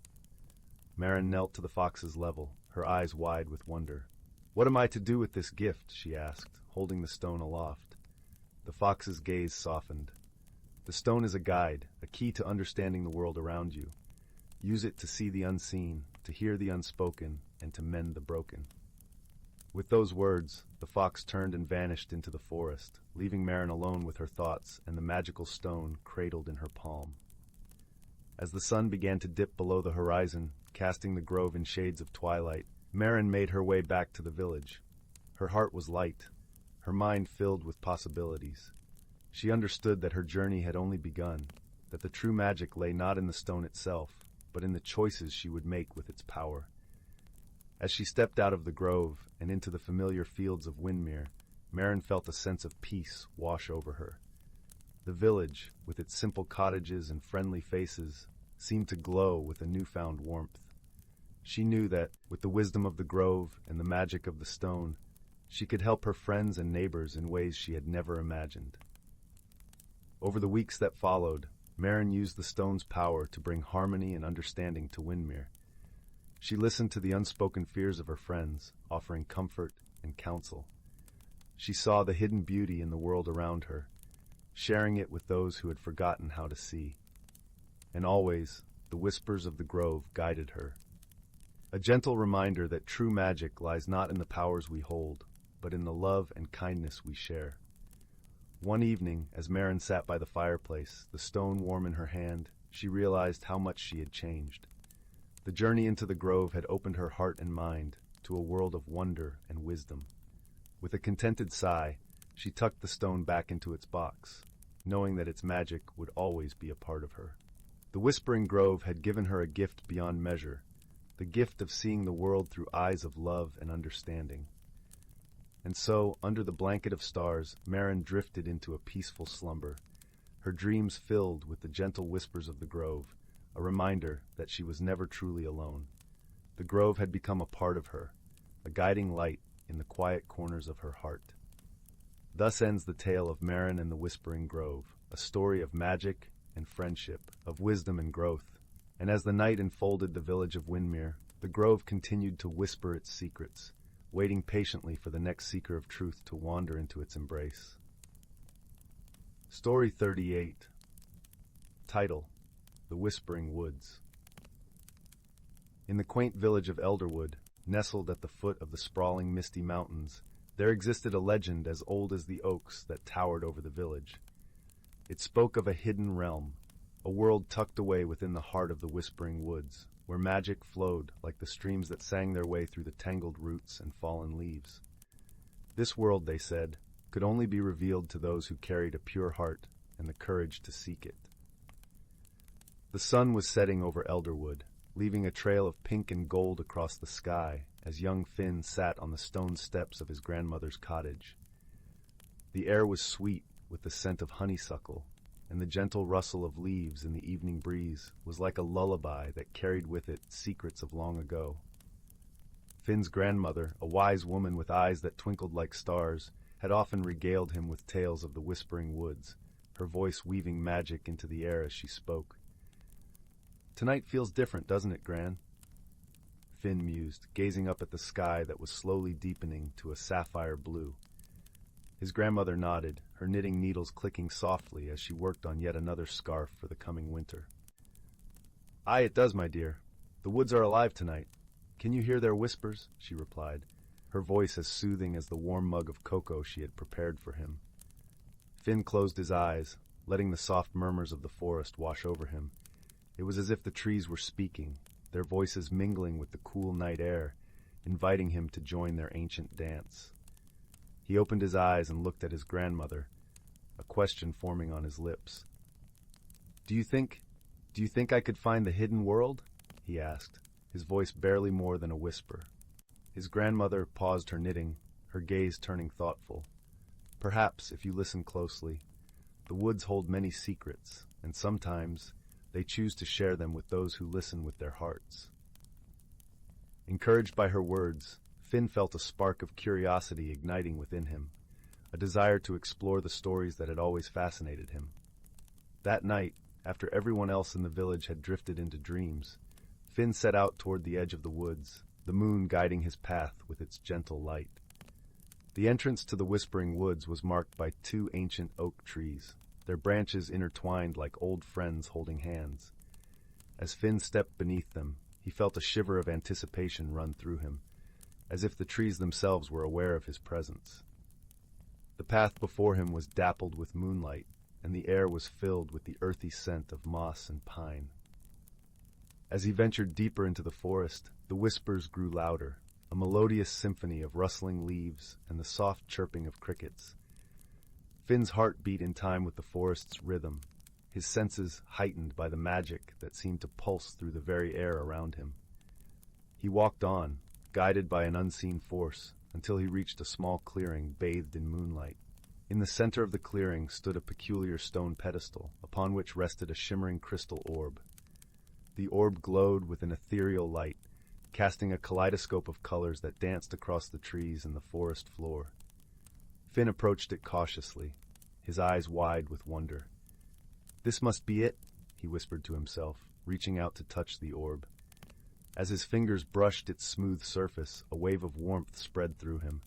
Speaker 1: Marin knelt to the fox's level, her eyes wide with wonder. "What am I to do with this gift?" she asked, holding the stone aloft. The fox's gaze softened. "The stone is a guide, a key to understanding the world around you. Use it to see the unseen, to hear the unspoken, and to mend the broken." With those words, the fox turned and vanished into the forest, leaving Marin alone with her thoughts and the magical stone cradled in her palm. As the sun began to dip below the horizon, casting the grove in shades of twilight, Marin made her way back to the village. Her heart was light, her mind filled with possibilities. She understood that her journey had only begun, that the true magic lay not in the stone itself, but in the choices she would make with its power. As she stepped out of the grove and into the familiar fields of Windmere, Marin felt a sense of peace wash over her. The village, with its simple cottages and friendly faces, seemed to glow with a newfound warmth. She knew that, with the wisdom of the grove and the magic of the stone, she could help her friends and neighbors in ways she had never imagined. Over the weeks that followed, Marin used the stone's power to bring harmony and understanding to Windmere. She listened to the unspoken fears of her friends, offering comfort and counsel. She saw the hidden beauty in the world around her, sharing it with those who had forgotten how to see. And always, the whispers of the grove guided her. A gentle reminder that true magic lies not in the powers we hold, but in the love and kindness we share. One evening, as Marin sat by the fireplace, the stone warm in her hand, she realized how much she had changed. The journey into the grove had opened her heart and mind to a world of wonder and wisdom. With a contented sigh, she tucked the stone back into its box, knowing that its magic would always be a part of her. The Whispering Grove had given her a gift beyond measure, the gift of seeing the world through eyes of love and understanding. And so, under the blanket of stars, Marin drifted into a peaceful slumber, her dreams filled with the gentle whispers of the grove, a reminder that she was never truly alone. The grove had become a part of her, a guiding light in the quiet corners of her heart. Thus ends the tale of Marin and the Whispering Grove, a story of magic and friendship, of wisdom and growth. And as the night enfolded the village of Windmere, the grove continued to whisper its secrets, waiting patiently for the next seeker of truth to wander into its embrace. Story 38. Title: The Whispering Woods. In the quaint village of Elderwood, nestled at the foot of the sprawling Misty Mountains, there existed a legend as old as the oaks that towered over the village. It spoke of a hidden realm, a world tucked away within the heart of the Whispering Woods, where magic flowed like the streams that sang their way through the tangled roots and fallen leaves. This world, they said, could only be revealed to those who carried a pure heart and the courage to seek it. The sun was setting over Elderwood, leaving a trail of pink and gold across the sky as young Finn sat on the stone steps of his grandmother's cottage. The air was sweet with the scent of honeysuckle, and the gentle rustle of leaves in the evening breeze was like a lullaby that carried with it secrets of long ago. Finn's grandmother, a wise woman with eyes that twinkled like stars, had often regaled him with tales of the Whispering Woods, her voice weaving magic into the air as she spoke. "Tonight feels different, doesn't it, Gran?" Finn mused, gazing up at the sky that was slowly deepening to a sapphire blue. His grandmother nodded, her knitting needles clicking softly as she worked on yet another scarf for the coming winter. "Aye, it does, my dear. The woods are alive tonight. Can you hear their whispers?" she replied, her voice as soothing as the warm mug of cocoa she had prepared for him. Finn closed his eyes, letting the soft murmurs of the forest wash over him. It was as if the trees were speaking, their voices mingling with the cool night air, inviting him to join their ancient dance. He opened his eyes and looked at his grandmother, a question forming on his lips. Do you think I could find the hidden world?" he asked, his voice barely more than a whisper. His grandmother paused her knitting, her gaze turning thoughtful. "Perhaps, if you listen closely. The woods hold many secrets, and sometimes they choose to share them with those who listen with their hearts." Encouraged by her words, Finn felt a spark of curiosity igniting within him, a desire to explore the stories that had always fascinated him. That night, after everyone else in the village had drifted into dreams, Finn set out toward the edge of the woods, the moon guiding his path with its gentle light. The entrance to the Whispering Woods was marked by 2 ancient oak trees, their branches intertwined like old friends holding hands. As Finn stepped beneath them, he felt a shiver of anticipation run through him, as if the trees themselves were aware of his presence. The path before him was dappled with moonlight, and the air was filled with the earthy scent of moss and pine. As he ventured deeper into the forest, the whispers grew louder, a melodious symphony of rustling leaves and the soft chirping of crickets. Finn's heart beat in time with the forest's rhythm, his senses heightened by the magic that seemed to pulse through the very air around him. He walked on, guided by an unseen force, until he reached a small clearing bathed in moonlight. In the center of the clearing stood a peculiar stone pedestal, upon which rested a shimmering crystal orb. The orb glowed with an ethereal light, casting a kaleidoscope of colors that danced across the trees and the forest floor. Finn approached it cautiously, his eyes wide with wonder. "This must be it," he whispered to himself, reaching out to touch the orb. As his fingers brushed its smooth surface, a wave of warmth spread through him,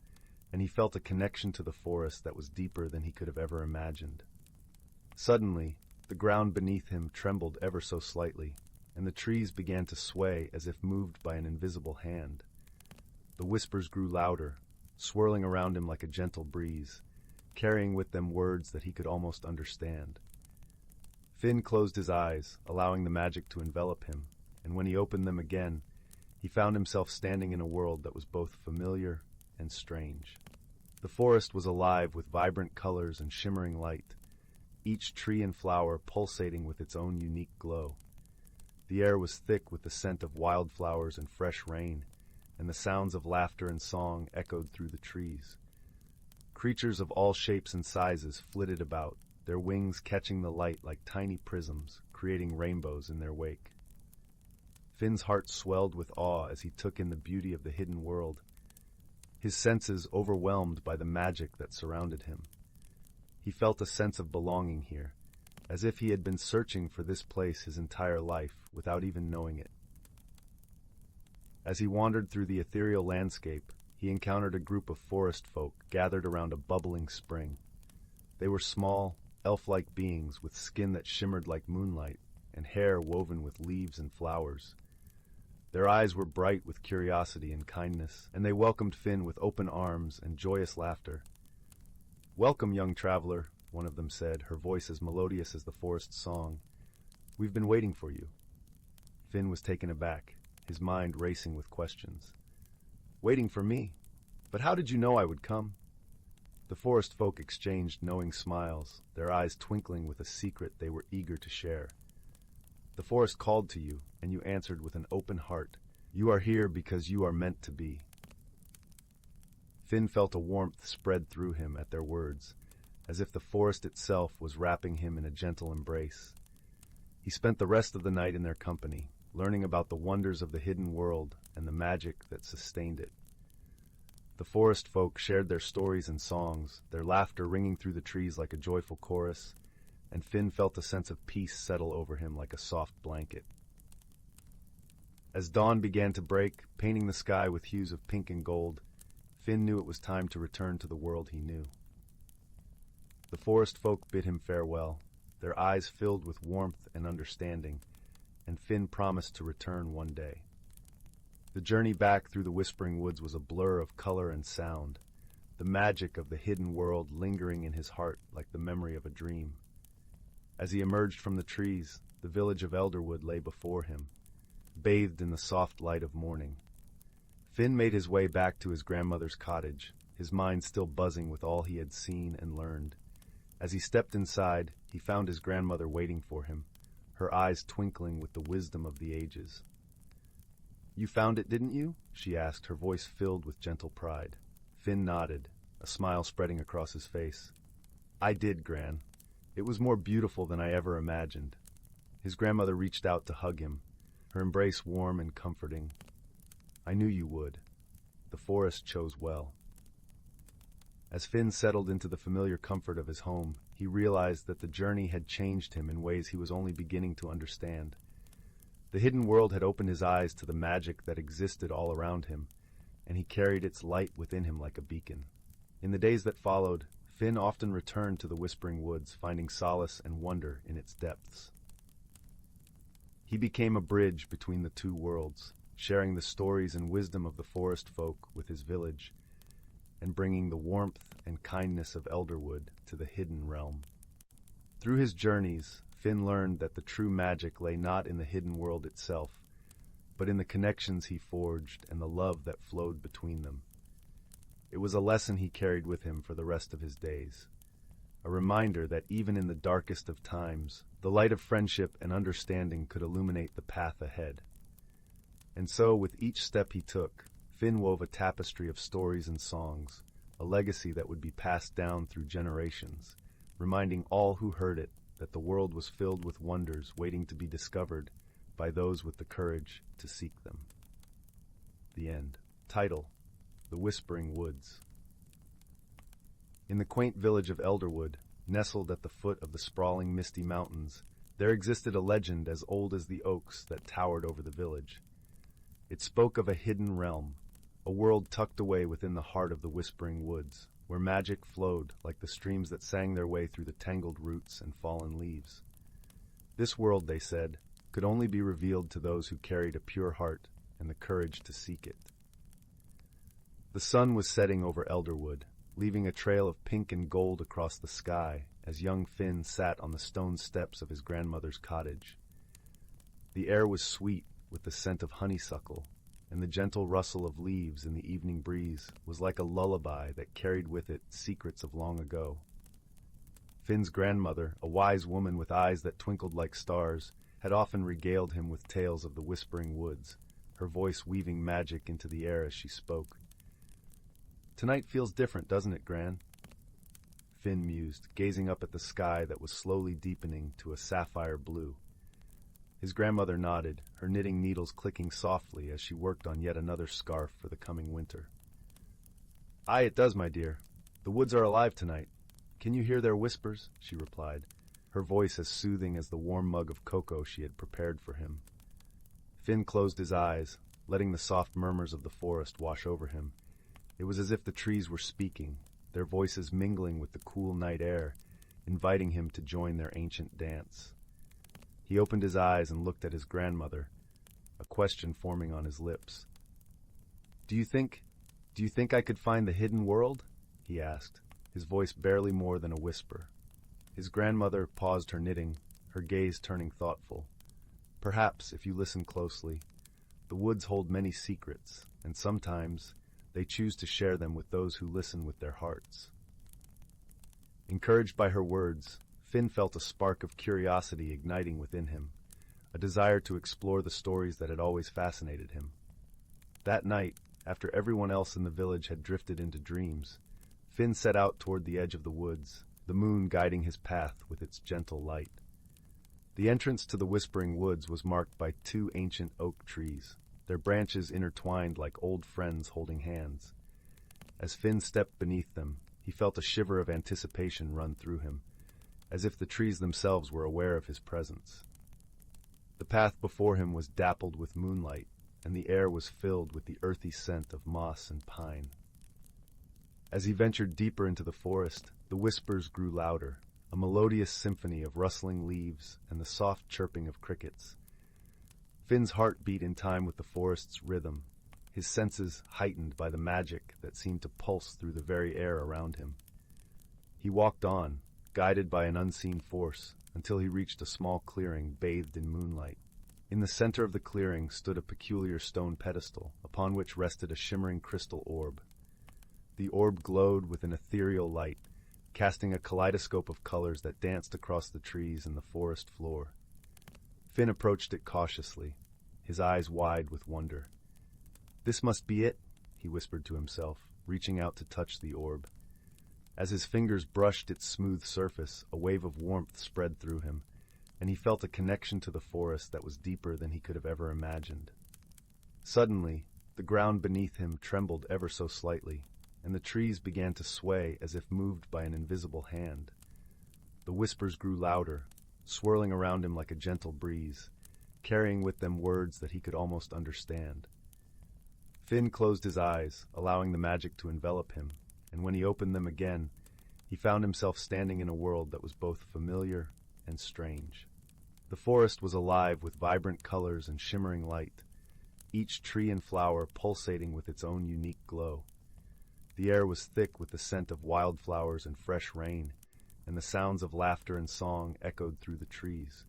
Speaker 1: and he felt a connection to the forest that was deeper than he could have ever imagined. Suddenly, the ground beneath him trembled ever so slightly, and the trees began to sway as if moved by an invisible hand. The whispers grew louder, swirling around him like a gentle breeze, carrying with them words that he could almost understand. Finn closed his eyes, allowing the magic to envelop him, and when he opened them again, he found himself standing in a world that was both familiar and strange. The forest was alive with vibrant colors and shimmering light, each tree and flower pulsating with its own unique glow. The air was thick with the scent of wildflowers and fresh rain, and the sounds of laughter and song echoed through the trees. Creatures of all shapes and sizes flitted about, their wings catching the light like tiny prisms, creating rainbows in their wake. Finn's heart swelled with awe as he took in the beauty of the hidden world, his senses overwhelmed by the magic that surrounded him. He felt a sense of belonging here, as if he had been searching for this place his entire life without even knowing it. As he wandered through the ethereal landscape, he encountered a group of forest folk gathered around a bubbling spring. They were small, elf-like beings with skin that shimmered like moonlight and hair woven with leaves and flowers. Their eyes were bright with curiosity and kindness, and they welcomed Finn with open arms and joyous laughter. "Welcome, young traveler," one of them said, her voice as melodious as the forest's song. "We've been waiting for you." Finn was taken aback, his mind racing with questions. "Waiting for me? But how did you know I would come?" The forest folk exchanged knowing smiles, their eyes twinkling with a secret they were eager to share. "The forest called to you, and you answered with an open heart. You are here because you are meant to be." Finn felt a warmth spread through him at their words, as if the forest itself was wrapping him in a gentle embrace. He spent the rest of the night in their company, learning about the wonders of the hidden world and the magic that sustained it. The forest folk shared their stories and songs, their laughter ringing through the trees like a joyful chorus, and Finn felt a sense of peace settle over him like a soft blanket. As dawn began to break, painting the sky with hues of pink and gold, Finn knew it was time to return to the world he knew. The forest folk bid him farewell, their eyes filled with warmth and understanding, and Finn promised to return one day. The journey back through the whispering woods was a blur of color and sound, the magic of the hidden world lingering in his heart like the memory of a dream. As he emerged from the trees, the village of Elderwood lay before him, bathed in the soft light of morning. Finn made his way back to his grandmother's cottage, his mind still buzzing with all he had seen and learned. As he stepped inside, he found his grandmother waiting for him, her eyes twinkling with the wisdom of the ages. "You found it, didn't you?" she asked, her voice filled with gentle pride. Finn nodded, a smile spreading across his face. "I did, Gran. It was more beautiful than I ever imagined." His grandmother reached out to hug him, her embrace warm and comforting. "I knew you would. The forest chose well." As Finn settled into the familiar comfort of his home, he realized that the journey had changed him in ways he was only beginning to understand. The hidden world had opened his eyes to the magic that existed all around him, and he carried its light within him like a beacon. In the days that followed, Finn often returned to the Whispering Woods, finding solace and wonder in its depths. He became a bridge between the two worlds, sharing the stories and wisdom of the forest folk with his village, and bringing the warmth and kindness of Elderwood to the hidden realm. Through his journeys, Finn learned that the true magic lay not in the hidden world itself, but in the connections he forged and the love that flowed between them. It was a lesson he carried with him for the rest of his days, a reminder that even in the darkest of times, the light of friendship and understanding could illuminate the path ahead. And so, with each step he took, Finn wove a tapestry of stories and songs, a legacy that would be passed down through generations, reminding all who heard it that the world was filled with wonders waiting to be discovered by those with the courage to seek them. The end. Title: The Whispering Woods. In the quaint village of Elderwood, nestled at the foot of the sprawling Misty Mountains, there existed a legend as old as the oaks that towered over the village. It spoke of a hidden realm, a world tucked away within the heart of the Whispering Woods, where magic flowed like the streams that sang their way through the tangled roots and fallen leaves. This world, they said, could only be revealed to those who carried a pure heart and the courage to seek it. The sun was setting over Elderwood, leaving a trail of pink and gold across the sky as young Finn sat on the stone steps of his grandmother's cottage. The air was sweet, with the scent of honeysuckle, and the gentle rustle of leaves in the evening breeze was like a lullaby that carried with it secrets of long ago. Finn's grandmother, a wise woman with eyes that twinkled like stars, had often regaled him with tales of the whispering woods, her voice weaving magic into the air as she spoke. "Tonight feels different, doesn't it, Gran?" Finn mused, gazing up at the sky that was slowly deepening to a sapphire blue. His grandmother nodded, her knitting needles clicking softly as she worked on yet another scarf for the coming winter. "Aye, it does, my dear. The woods are alive tonight. Can you hear their whispers?" she replied, her voice as soothing as the warm mug of cocoa she had prepared for him. Finn closed his eyes, letting the soft murmurs of the forest wash over him. It was as if the trees were speaking, their voices mingling with the cool night air, inviting him to join their ancient dance. He opened his eyes and looked at his grandmother, a question forming on his lips. Do you think I could find the hidden world?" he asked, his voice barely more than a whisper. His grandmother paused her knitting, her gaze turning thoughtful. "Perhaps, if you listen closely. The woods hold many secrets, and sometimes they choose to share them with those who listen with their hearts." Encouraged by her words, Finn felt a spark of curiosity igniting within him, a desire to explore the stories that had always fascinated him. That night, after everyone else in the village had drifted into dreams, Finn set out toward the edge of the woods, the moon guiding his path with its gentle light. The entrance to the Whispering Woods was marked by 2 ancient oak trees, their branches intertwined like old friends holding hands. As Finn stepped beneath them, he felt a shiver of anticipation run through him, as if the trees themselves were aware of his presence. The path before him was dappled with moonlight, and the air was filled with the earthy scent of moss and pine. As he ventured deeper into the forest, the whispers grew louder, a melodious symphony of rustling leaves and the soft chirping of crickets. Finn's heart beat in time with the forest's rhythm, his senses heightened by the magic that seemed to pulse through the very air around him. He walked on, guided by an unseen force, until he reached a small clearing bathed in moonlight. In the center of the clearing stood a peculiar stone pedestal, upon which rested a shimmering crystal orb. The orb glowed with an ethereal light, casting a kaleidoscope of colors that danced across the trees and the forest floor. Finn approached it cautiously, his eyes wide with wonder. "This must be it," he whispered to himself, reaching out to touch the orb. As his fingers brushed its smooth surface, a wave of warmth spread through him, and he felt a connection to the forest that was deeper than he could have ever imagined. Suddenly, the ground beneath him trembled ever so slightly, and the trees began to sway as if moved by an invisible hand. The whispers grew louder, swirling around him like a gentle breeze, carrying with them words that he could almost understand. Finn closed his eyes, allowing the magic to envelop him, and when he opened them again, he found himself standing in a world that was both familiar and strange. The forest was alive with vibrant colors and shimmering light, each tree and flower pulsating with its own unique glow. The air was thick with the scent of wildflowers and fresh rain, and the sounds of laughter and song echoed through the trees.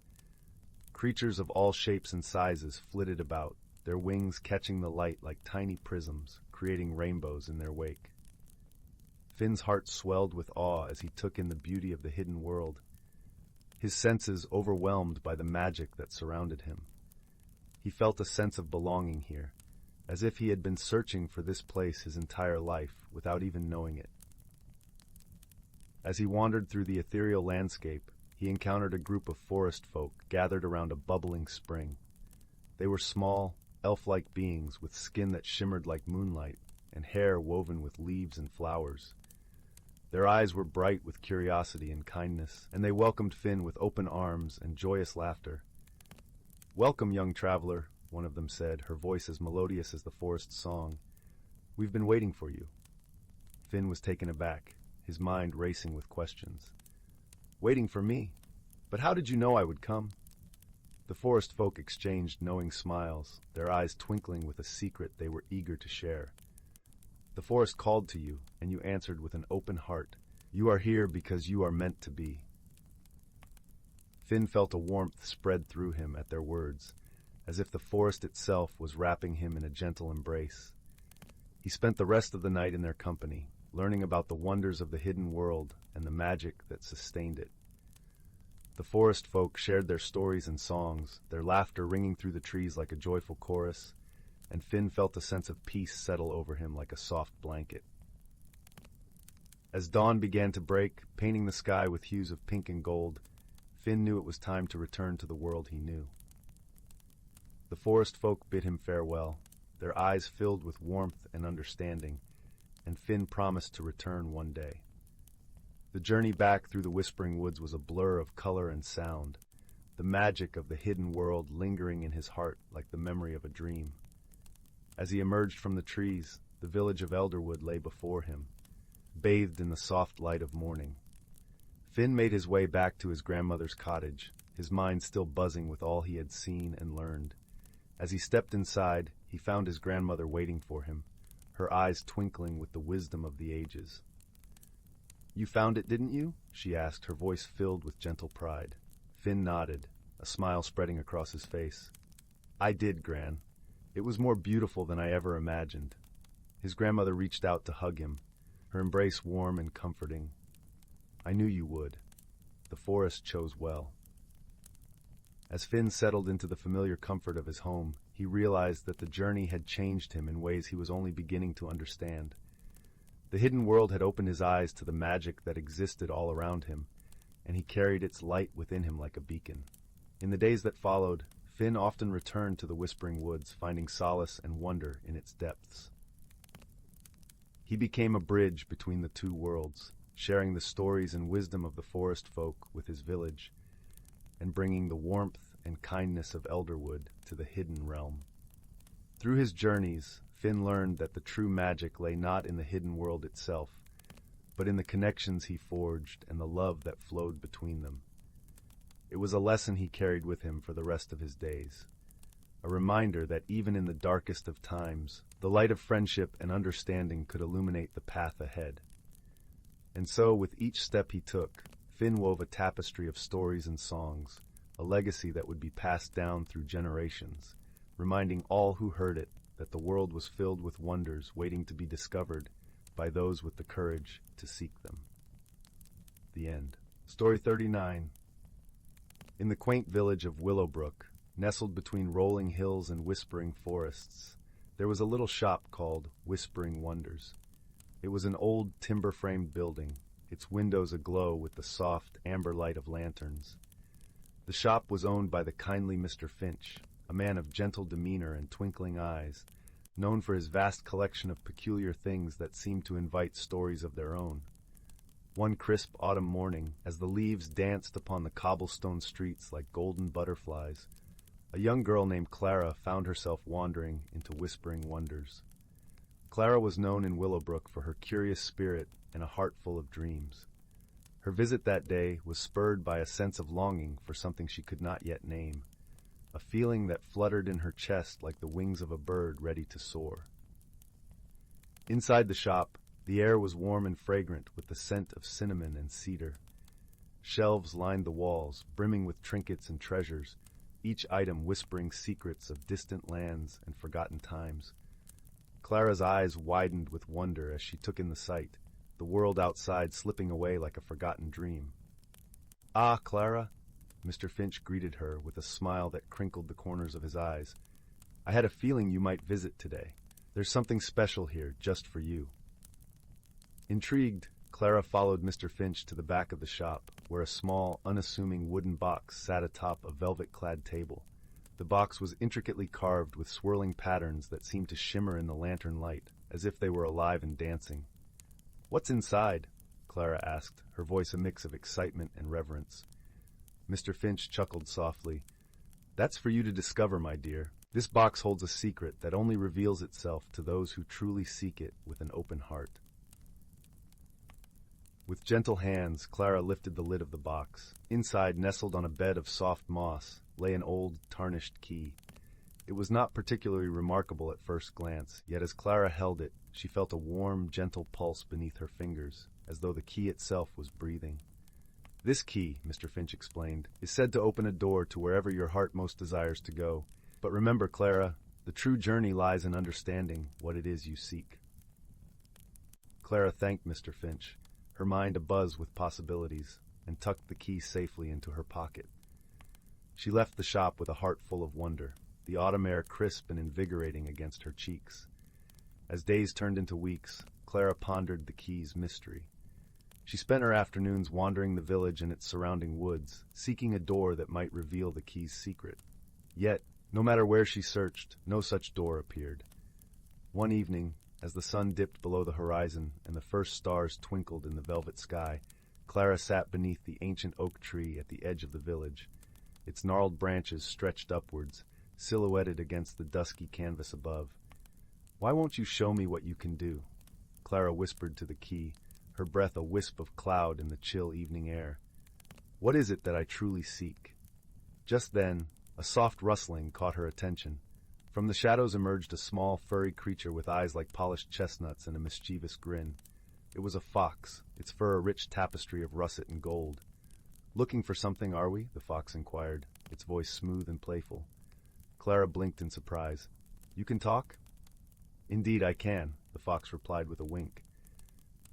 Speaker 1: Creatures of all shapes and sizes flitted about, their wings catching the light like tiny prisms, creating rainbows in their wake. Finn's heart swelled with awe as he took in the beauty of the hidden world, his senses overwhelmed by the magic that surrounded him. He felt a sense of belonging here, as if he had been searching for this place his entire life without even knowing it. As he wandered through the ethereal landscape, he encountered a group of forest folk gathered around a bubbling spring. They were small, elf-like beings with skin that shimmered like moonlight and hair woven with leaves and flowers. Their eyes were bright with curiosity and kindness, and they welcomed Finn with open arms and joyous laughter. "Welcome, young traveler," one of them said, her voice as melodious as the forest's song. "We've been waiting for you." Finn was taken aback, his mind racing with questions. "Waiting for me? But how did you know I would come?" The forest folk exchanged knowing smiles, their eyes twinkling with a secret they were eager to share. "The forest called to you, and you answered with an open heart. You are here because you are meant to be." Finn felt a warmth spread through him at their words, as if the forest itself was wrapping him in a gentle embrace. He spent the rest of the night in their company, learning about the wonders of the hidden world and the magic that sustained it. The forest folk shared their stories and songs, their laughter ringing through the trees like a joyful chorus, and Finn felt a sense of peace settle over him like a soft blanket. As dawn began to break, painting the sky with hues of pink and gold, Finn knew it was time to return to the world he knew. The forest folk bid him farewell, their eyes filled with warmth and understanding, and Finn promised to return one day. The journey back through the whispering woods was a blur of color and sound, the magic of the hidden world lingering in his heart like the memory of a dream. As he emerged from the trees, the village of Elderwood lay before him, bathed in the soft light of morning. Finn made his way back to his grandmother's cottage, his mind still buzzing with all he had seen and learned. As he stepped inside, he found his grandmother waiting for him, her eyes twinkling with the wisdom of the ages. "You found it, didn't you?" she asked, her voice filled with gentle pride. Finn nodded, a smile spreading across his face. "I did, Gran. It was more beautiful than I ever imagined." His grandmother reached out to hug him, her embrace warm and comforting. "I knew you would. The forest chose well." As Finn settled into the familiar comfort of his home, he realized that the journey had changed him in ways he was only beginning to understand. The hidden world had opened his eyes to the magic that existed all around him, and he carried its light within him like a beacon. In the days that followed, Finn often returned to the Whispering Woods, finding solace and wonder in its depths. He became a bridge between the two worlds, sharing the stories and wisdom of the forest folk with his village, and bringing the warmth and kindness of Elderwood to the hidden realm. Through his journeys, Finn learned that the true magic lay not in the hidden world itself, but in the connections he forged and the love that flowed between them. It was a lesson he carried with him for the rest of his days, a reminder that even in the darkest of times, the light of friendship and understanding could illuminate the path ahead. And so, with each step he took, Finn wove a tapestry of stories and songs, a legacy that would be passed down through generations, reminding all who heard it that the world was filled with wonders waiting to be discovered by those with the courage to seek them. The end. Story 39. In the quaint village of Willowbrook, nestled between rolling hills and whispering forests, there was a little shop called Whispering Wonders. It was an old timber-framed building, its windows aglow with the soft amber light of lanterns. The shop was owned by the kindly Mr. Finch, a man of gentle demeanor and twinkling eyes, known for his vast collection of peculiar things that seemed to invite stories of their own. One crisp autumn morning, as the leaves danced upon the cobblestone streets like golden butterflies, a young girl named Clara found herself wandering into Whispering Wonders. Clara was known in Willowbrook for her curious spirit and a heart full of dreams. Her visit that day was spurred by a sense of longing for something she could not yet name, a feeling that fluttered in her chest like the wings of a bird ready to soar. Inside the shop, the air was warm and fragrant with the scent of cinnamon and cedar. Shelves lined the walls, brimming with trinkets and treasures, each item whispering secrets of distant lands and forgotten times. Clara's eyes widened with wonder as she took in the sight, the world outside slipping away like a forgotten dream. "Ah, Clara," Mr. Finch greeted her with a smile that crinkled the corners of his eyes. "I had a feeling you might visit today. There's something special here just for you." Intrigued, Clara followed Mr. Finch to the back of the shop, where a small, unassuming wooden box sat atop a velvet-clad table. The box was intricately carved with swirling patterns that seemed to shimmer in the lantern light, as if they were alive and dancing. "What's inside?" Clara asked, her voice a mix of excitement and reverence. Mr. Finch chuckled softly. "That's for you to discover, my dear. This box holds a secret that only reveals itself to those who truly seek it with an open heart." With gentle hands, Clara lifted the lid of the box. Inside, nestled on a bed of soft moss, lay an old, tarnished key. It was not particularly remarkable at first glance, yet as Clara held it, she felt a warm, gentle pulse beneath her fingers, as though the key itself was breathing. "This key," Mr. Finch explained, "is said to open a door to wherever your heart most desires to go. But remember, Clara, the true journey lies in understanding what it is you seek. Clara thanked Mr. Finch, her mind abuzz with possibilities, and tucked the key safely into her pocket. She left the shop with a heart full of wonder, the autumn air crisp and invigorating against her cheeks. As days turned into weeks, Clara pondered the key's mystery. She spent her afternoons wandering the village and its surrounding woods, seeking a door that might reveal the key's secret. Yet, no matter where she searched, no such door appeared. One evening, as the sun dipped below the horizon and the first stars twinkled in the velvet sky, Clara sat beneath the ancient oak tree at the edge of the village. Its gnarled branches stretched upwards, silhouetted against the dusky canvas above. "Why won't you show me what you can do?" Clara whispered to the key, her breath a wisp of cloud in the chill evening air. "What is it that I truly seek?" Just then, a soft rustling caught her attention. From the shadows emerged a small, furry creature with eyes like polished chestnuts and a mischievous grin. It was a fox, its fur a rich tapestry of russet and gold. "Looking for something, are we?" the fox inquired, its voice smooth and playful. Clara blinked in surprise. "You can talk?" "Indeed I can," the fox replied with a wink.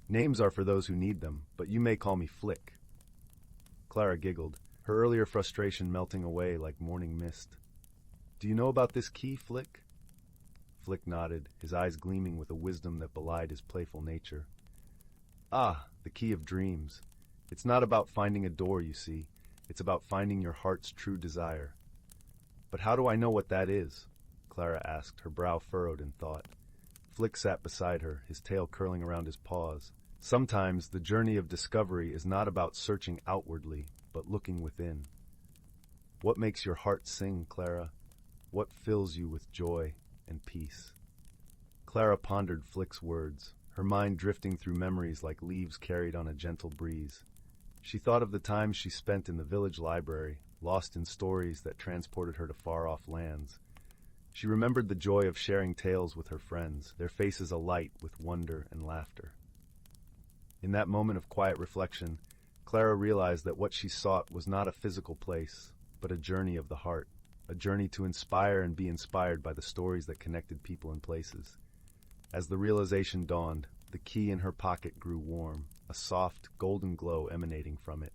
Speaker 1: "Names are for those who need them, but you may call me Flick." Clara giggled, her earlier frustration melting away like morning mist. "Do you know about this key, Flick?" Flick nodded, his eyes gleaming with a wisdom that belied his playful nature. "Ah, the key of dreams. It's not about finding a door, you see. It's about finding your heart's true desire." "But how do I know what that is?" Clara asked, her brow furrowed in thought. Flick sat beside her, his tail curling around his paws. "Sometimes the journey of discovery is not about searching outwardly, but looking within." "What makes your heart sing, Clara? What fills you with joy and peace?" Clara pondered Flick's words, her mind drifting through memories like leaves carried on a gentle breeze. She thought of the times she spent in the village library, lost in stories that transported her to far-off lands. She remembered the joy of sharing tales with her friends, their faces alight with wonder and laughter. In that moment of quiet reflection, Clara realized that what she sought was not a physical place, but a journey of the heart, a journey to inspire and be inspired by the stories that connected people and places. As the realization dawned, the key in her pocket grew warm, a soft, golden glow emanating from it.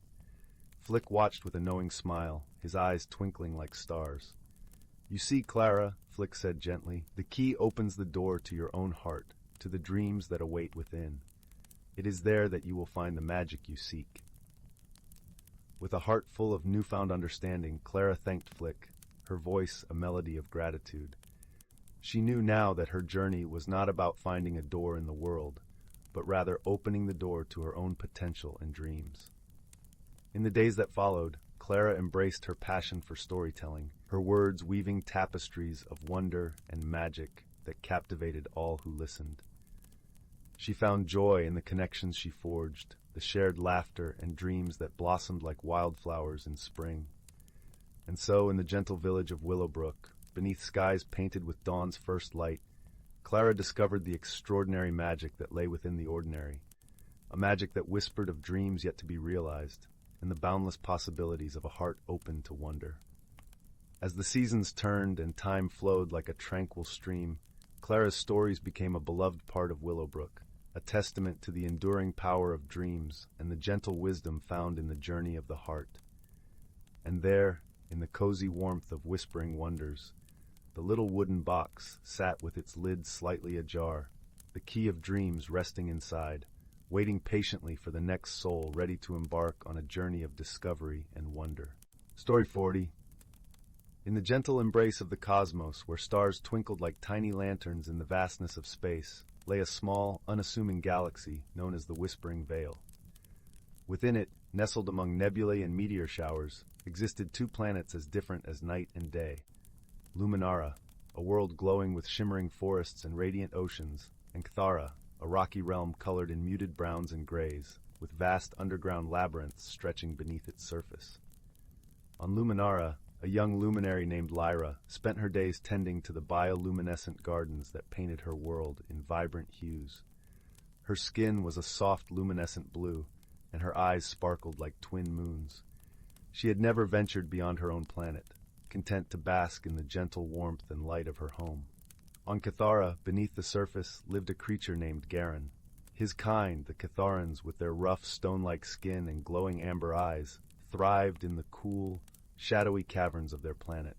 Speaker 1: Flick watched with a knowing smile, his eyes twinkling like stars. "You see, Clara," Flick said gently, "the key opens the door to your own heart, to the dreams that await within. It is there that you will find the magic you seek." With a heart full of newfound understanding, Clara thanked Flick, her voice a melody of gratitude. She knew now that her journey was not about finding a door in the world, but rather opening the door to her own potential and dreams. In the days that followed, Clara embraced her passion for storytelling, her words weaving tapestries of wonder and magic that captivated all who listened. She found joy in the connections she forged, the shared laughter and dreams that blossomed like wildflowers in spring. And so, in the gentle village of Willowbrook, beneath skies painted with dawn's first light, Clara discovered the extraordinary magic that lay within the ordinary, a magic that whispered of dreams yet to be realized, and the boundless possibilities of a heart open to wonder. As the seasons turned and time flowed like a tranquil stream, Clara's stories became a beloved part of Willowbrook, a testament to the enduring power of dreams and the gentle wisdom found in the journey of the heart. And there, in the cozy warmth of whispering wonders, the little wooden box sat with its lid slightly ajar, the key of dreams resting inside, waiting patiently for the next soul ready to embark on a journey of discovery and wonder. Story 40. In the gentle embrace of the cosmos, where stars twinkled like tiny lanterns in the vastness of space, lay a small, unassuming galaxy known as the Whispering Veil. Within it, nestled among nebulae and meteor showers, existed two planets as different as night and day. Luminara, a world glowing with shimmering forests and radiant oceans, and Cthara, a rocky realm colored in muted browns and grays, with vast underground labyrinths stretching beneath its surface. On Luminara, a young luminary named Lyra spent her days tending to the bioluminescent gardens that painted her world in vibrant hues. Her skin was a soft luminescent blue, and her eyes sparkled like twin moons. She had never ventured beyond her own planet, content to bask in the gentle warmth and light of her home. On Cathara, beneath the surface, lived a creature named Garin. His kind, the Catharans, with their rough stone-like skin and glowing amber eyes, thrived in the cool, shadowy caverns of their planet.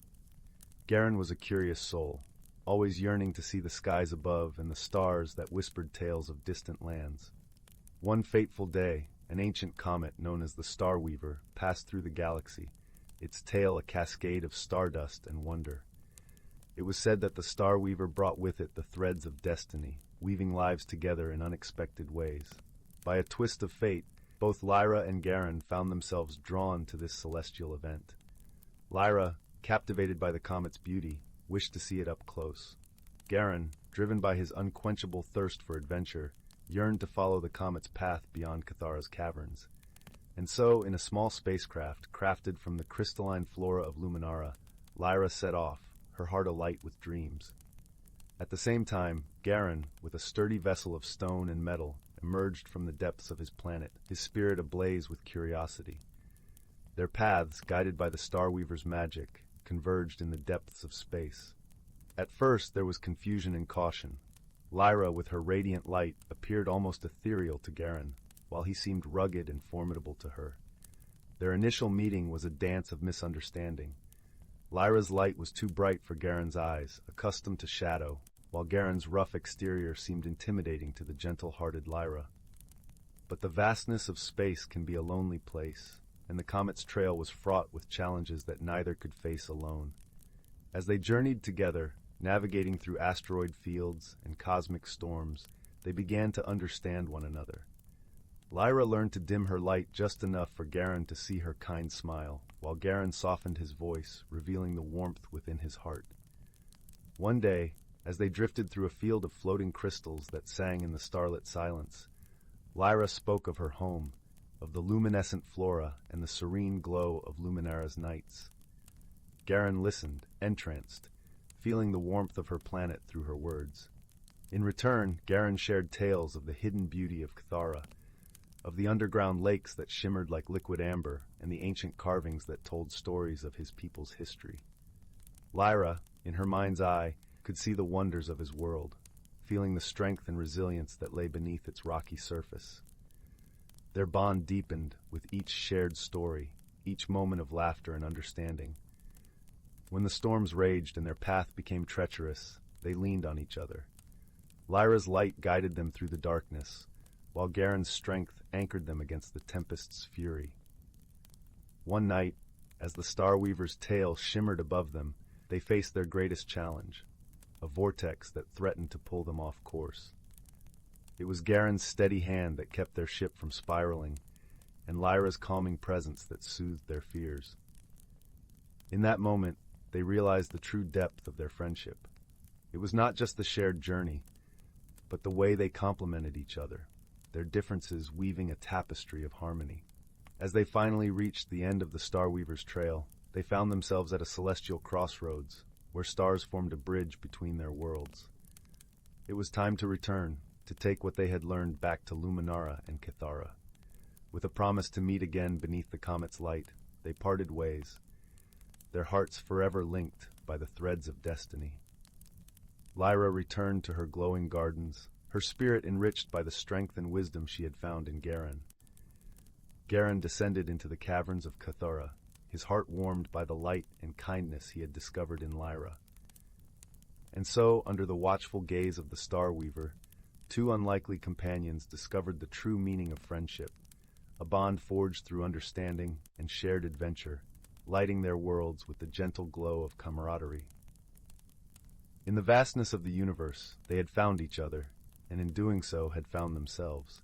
Speaker 1: Garin was a curious soul, always yearning to see the skies above and the stars that whispered tales of distant lands. One fateful day, an ancient comet known as the Star Weaver passed through the galaxy, its tail a cascade of stardust and wonder. It was said that the Star Weaver brought with it the threads of destiny, weaving lives together in unexpected ways. By a twist of fate, both Lyra and Garin found themselves drawn to this celestial event. Lyra, captivated by the comet's beauty, wished to see it up close. Garin, driven by his unquenchable thirst for adventure, yearned to follow the comet's path beyond Cathara's caverns. And so, in a small spacecraft crafted from the crystalline flora of Luminara, Lyra set off, her heart alight with dreams. At the same time, Garin, with a sturdy vessel of stone and metal, emerged from the depths of his planet, his spirit ablaze with curiosity. Their paths, guided by the Star Weaver's magic, converged in the depths of space. At first there was confusion and caution. Lyra, with her radiant light, appeared almost ethereal to Garin, while he seemed rugged and formidable to her. Their initial meeting was a dance of misunderstanding. Lyra's light was too bright for Garin's eyes, accustomed to shadow, while Garin's rough exterior seemed intimidating to the gentle-hearted Lyra. But the vastness of space can be a lonely place, and the comet's trail was fraught with challenges that neither could face alone. As they journeyed together, navigating through asteroid fields and cosmic storms, they began to understand one another. Lyra learned to dim her light just enough for Garin to see her kind smile, while Garin softened his voice, revealing the warmth within his heart. One day, as they drifted through a field of floating crystals that sang in the starlit silence, Lyra spoke of her home, of the luminescent flora and the serene glow of Luminara's nights. Garin listened, entranced, feeling the warmth of her planet through her words. In return, Garin shared tales of the hidden beauty of Cathara, of the underground lakes that shimmered like liquid amber, and the ancient carvings that told stories of his people's history. Lyra, in her mind's eye, could see the wonders of his world, feeling the strength and resilience that lay beneath its rocky surface. Their bond deepened with each shared story, each moment of laughter and understanding. When the storms raged and their path became treacherous, they leaned on each other. Lyra's light guided them through the darkness, while Garin's strength anchored them against the tempest's fury. One night, as the Star Weaver's tail shimmered above them, they faced their greatest challenge, a vortex that threatened to pull them off course. It was Garin's steady hand that kept their ship from spiraling, and Lyra's calming presence that soothed their fears. In that moment, they realized the true depth of their friendship. It was not just the shared journey, but the way they complemented each other, their differences weaving a tapestry of harmony. As they finally reached the end of the Star Weaver's trail, they found themselves at a celestial crossroads, where stars formed a bridge between their worlds. It was time to return, to take what they had learned back to Luminara and Cathara. With a promise to meet again beneath the comet's light, they parted ways, their hearts forever linked by the threads of destiny. Lyra returned to her glowing gardens, her spirit enriched by the strength and wisdom she had found in Garin. Garin descended into the caverns of Cathara, his heart warmed by the light and kindness he had discovered in Lyra. And so, under the watchful gaze of the Star Weaver, two unlikely companions discovered the true meaning of friendship, a bond forged through understanding and shared adventure, lighting their worlds with the gentle glow of camaraderie. In the vastness of the universe, they had found each other, and in doing so had found themselves.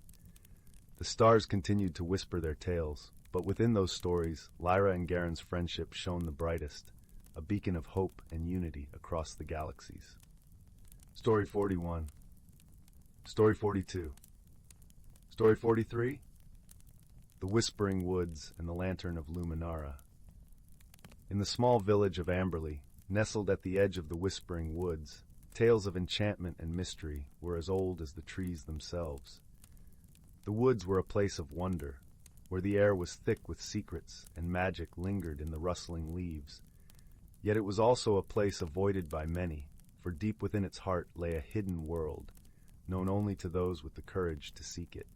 Speaker 1: The stars continued to whisper their tales, but within those stories, Lyra and Garin's friendship shone the brightest, a beacon of hope and unity across the galaxies. Story 41. Story 42. Story 43. The Whispering Woods and the Lantern of Luminara. In the small village of Amberley, nestled at the edge of the Whispering Woods, tales of enchantment and mystery were as old as the trees themselves. The woods were a place of wonder, where the air was thick with secrets and magic lingered in the rustling leaves. Yet it was also a place avoided by many, for deep within its heart lay a hidden world, known only to those with the courage to seek it.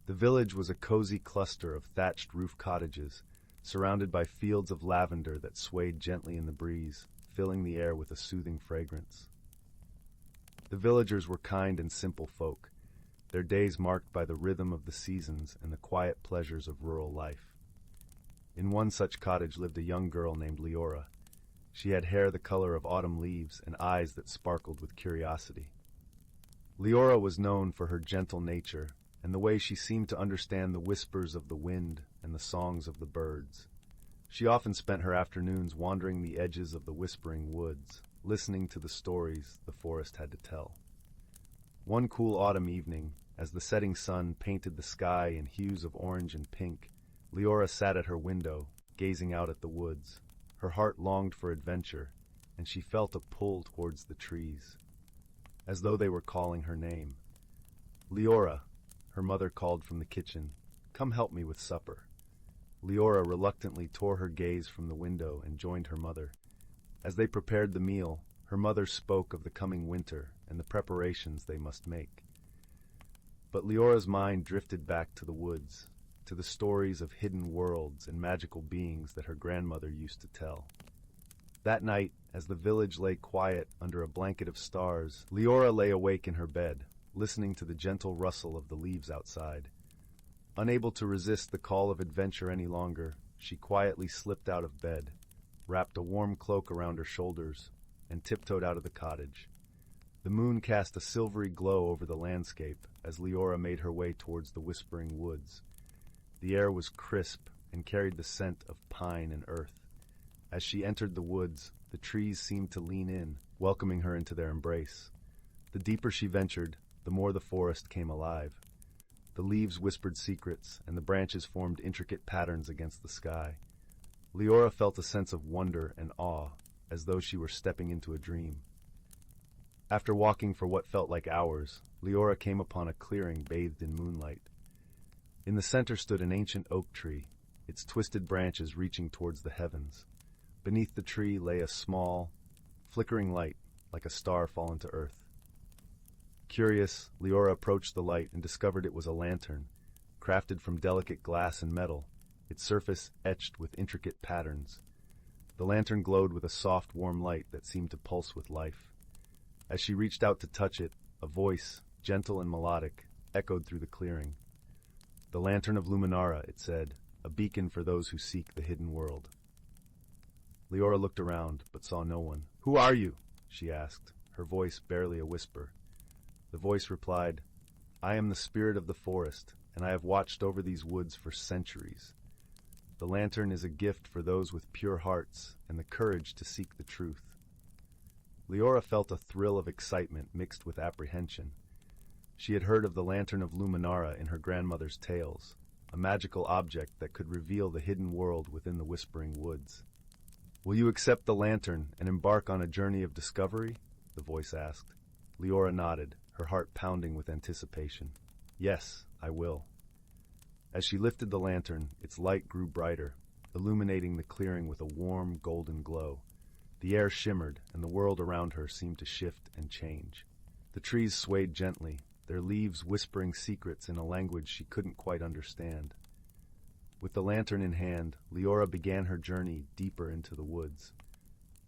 Speaker 1: The village was a cozy cluster of thatched roof cottages, surrounded by fields of lavender that swayed gently in the breeze, filling the air with a soothing fragrance. The villagers were kind and simple folk, their days marked by the rhythm of the seasons and the quiet pleasures of rural life. In one such cottage lived a young girl named Leora. She had hair the color of autumn leaves and eyes that sparkled with curiosity. Leora was known for her gentle nature and the way she seemed to understand the whispers of the wind and the songs of the birds. She often spent her afternoons wandering the edges of the whispering woods, listening to the stories the forest had to tell. One cool autumn evening, as the setting sun painted the sky in hues of orange and pink, Leora sat at her window, gazing out at the woods. Her heart longed for adventure, and she felt a pull towards the trees, as though they were calling her name. "Leora," her mother called from the kitchen, "come help me with supper." Leora reluctantly tore her gaze from the window and joined her mother. As they prepared the meal, her mother spoke of the coming winter and the preparations they must make. But Leora's mind drifted back to the woods, to the stories of hidden worlds and magical beings that her grandmother used to tell. That night, as the village lay quiet under a blanket of stars, Leora lay awake in her bed, listening to the gentle rustle of the leaves outside. Unable to resist the call of adventure any longer, she quietly slipped out of bed, wrapped a warm cloak around her shoulders, and tiptoed out of the cottage. The moon cast a silvery glow over the landscape as Leora made her way towards the whispering woods. The air was crisp and carried the scent of pine and earth. As she entered the woods, the trees seemed to lean in, welcoming her into their embrace. The deeper she ventured, the more the forest came alive. The leaves whispered secrets, and the branches formed intricate patterns against the sky. Leora felt a sense of wonder and awe, as though she were stepping into a dream. After walking for what felt like hours, Leora came upon a clearing bathed in moonlight. In the center stood an ancient oak tree, its twisted branches reaching towards the heavens. Beneath the tree lay a small, flickering light, like a star fallen to earth. Curious, Leora approached the light and discovered it was a lantern, crafted from delicate glass and metal, its surface etched with intricate patterns. The lantern glowed with a soft, warm light that seemed to pulse with life. As she reached out to touch it, a voice, gentle and melodic, echoed through the clearing. "The Lantern of Luminara," it said, "a beacon for those who seek the hidden world." Leora looked around, but saw no one. "Who are you?" she asked, her voice barely a whisper. The voice replied, "I am the spirit of the forest, and I have watched over these woods for centuries. The lantern is a gift for those with pure hearts and the courage to seek the truth." Leora felt a thrill of excitement mixed with apprehension. She had heard of the Lantern of Luminara in her grandmother's tales, a magical object that could reveal the hidden world within the whispering woods. "Will you accept the lantern and embark on a journey of discovery?" the voice asked. Leora nodded, her heart pounding with anticipation. "Yes, I will." As she lifted the lantern, its light grew brighter, illuminating the clearing with a warm, golden glow. The air shimmered, and the world around her seemed to shift and change. The trees swayed gently, their leaves whispering secrets in a language she couldn't quite understand. With the lantern in hand, Leora began her journey deeper into the woods.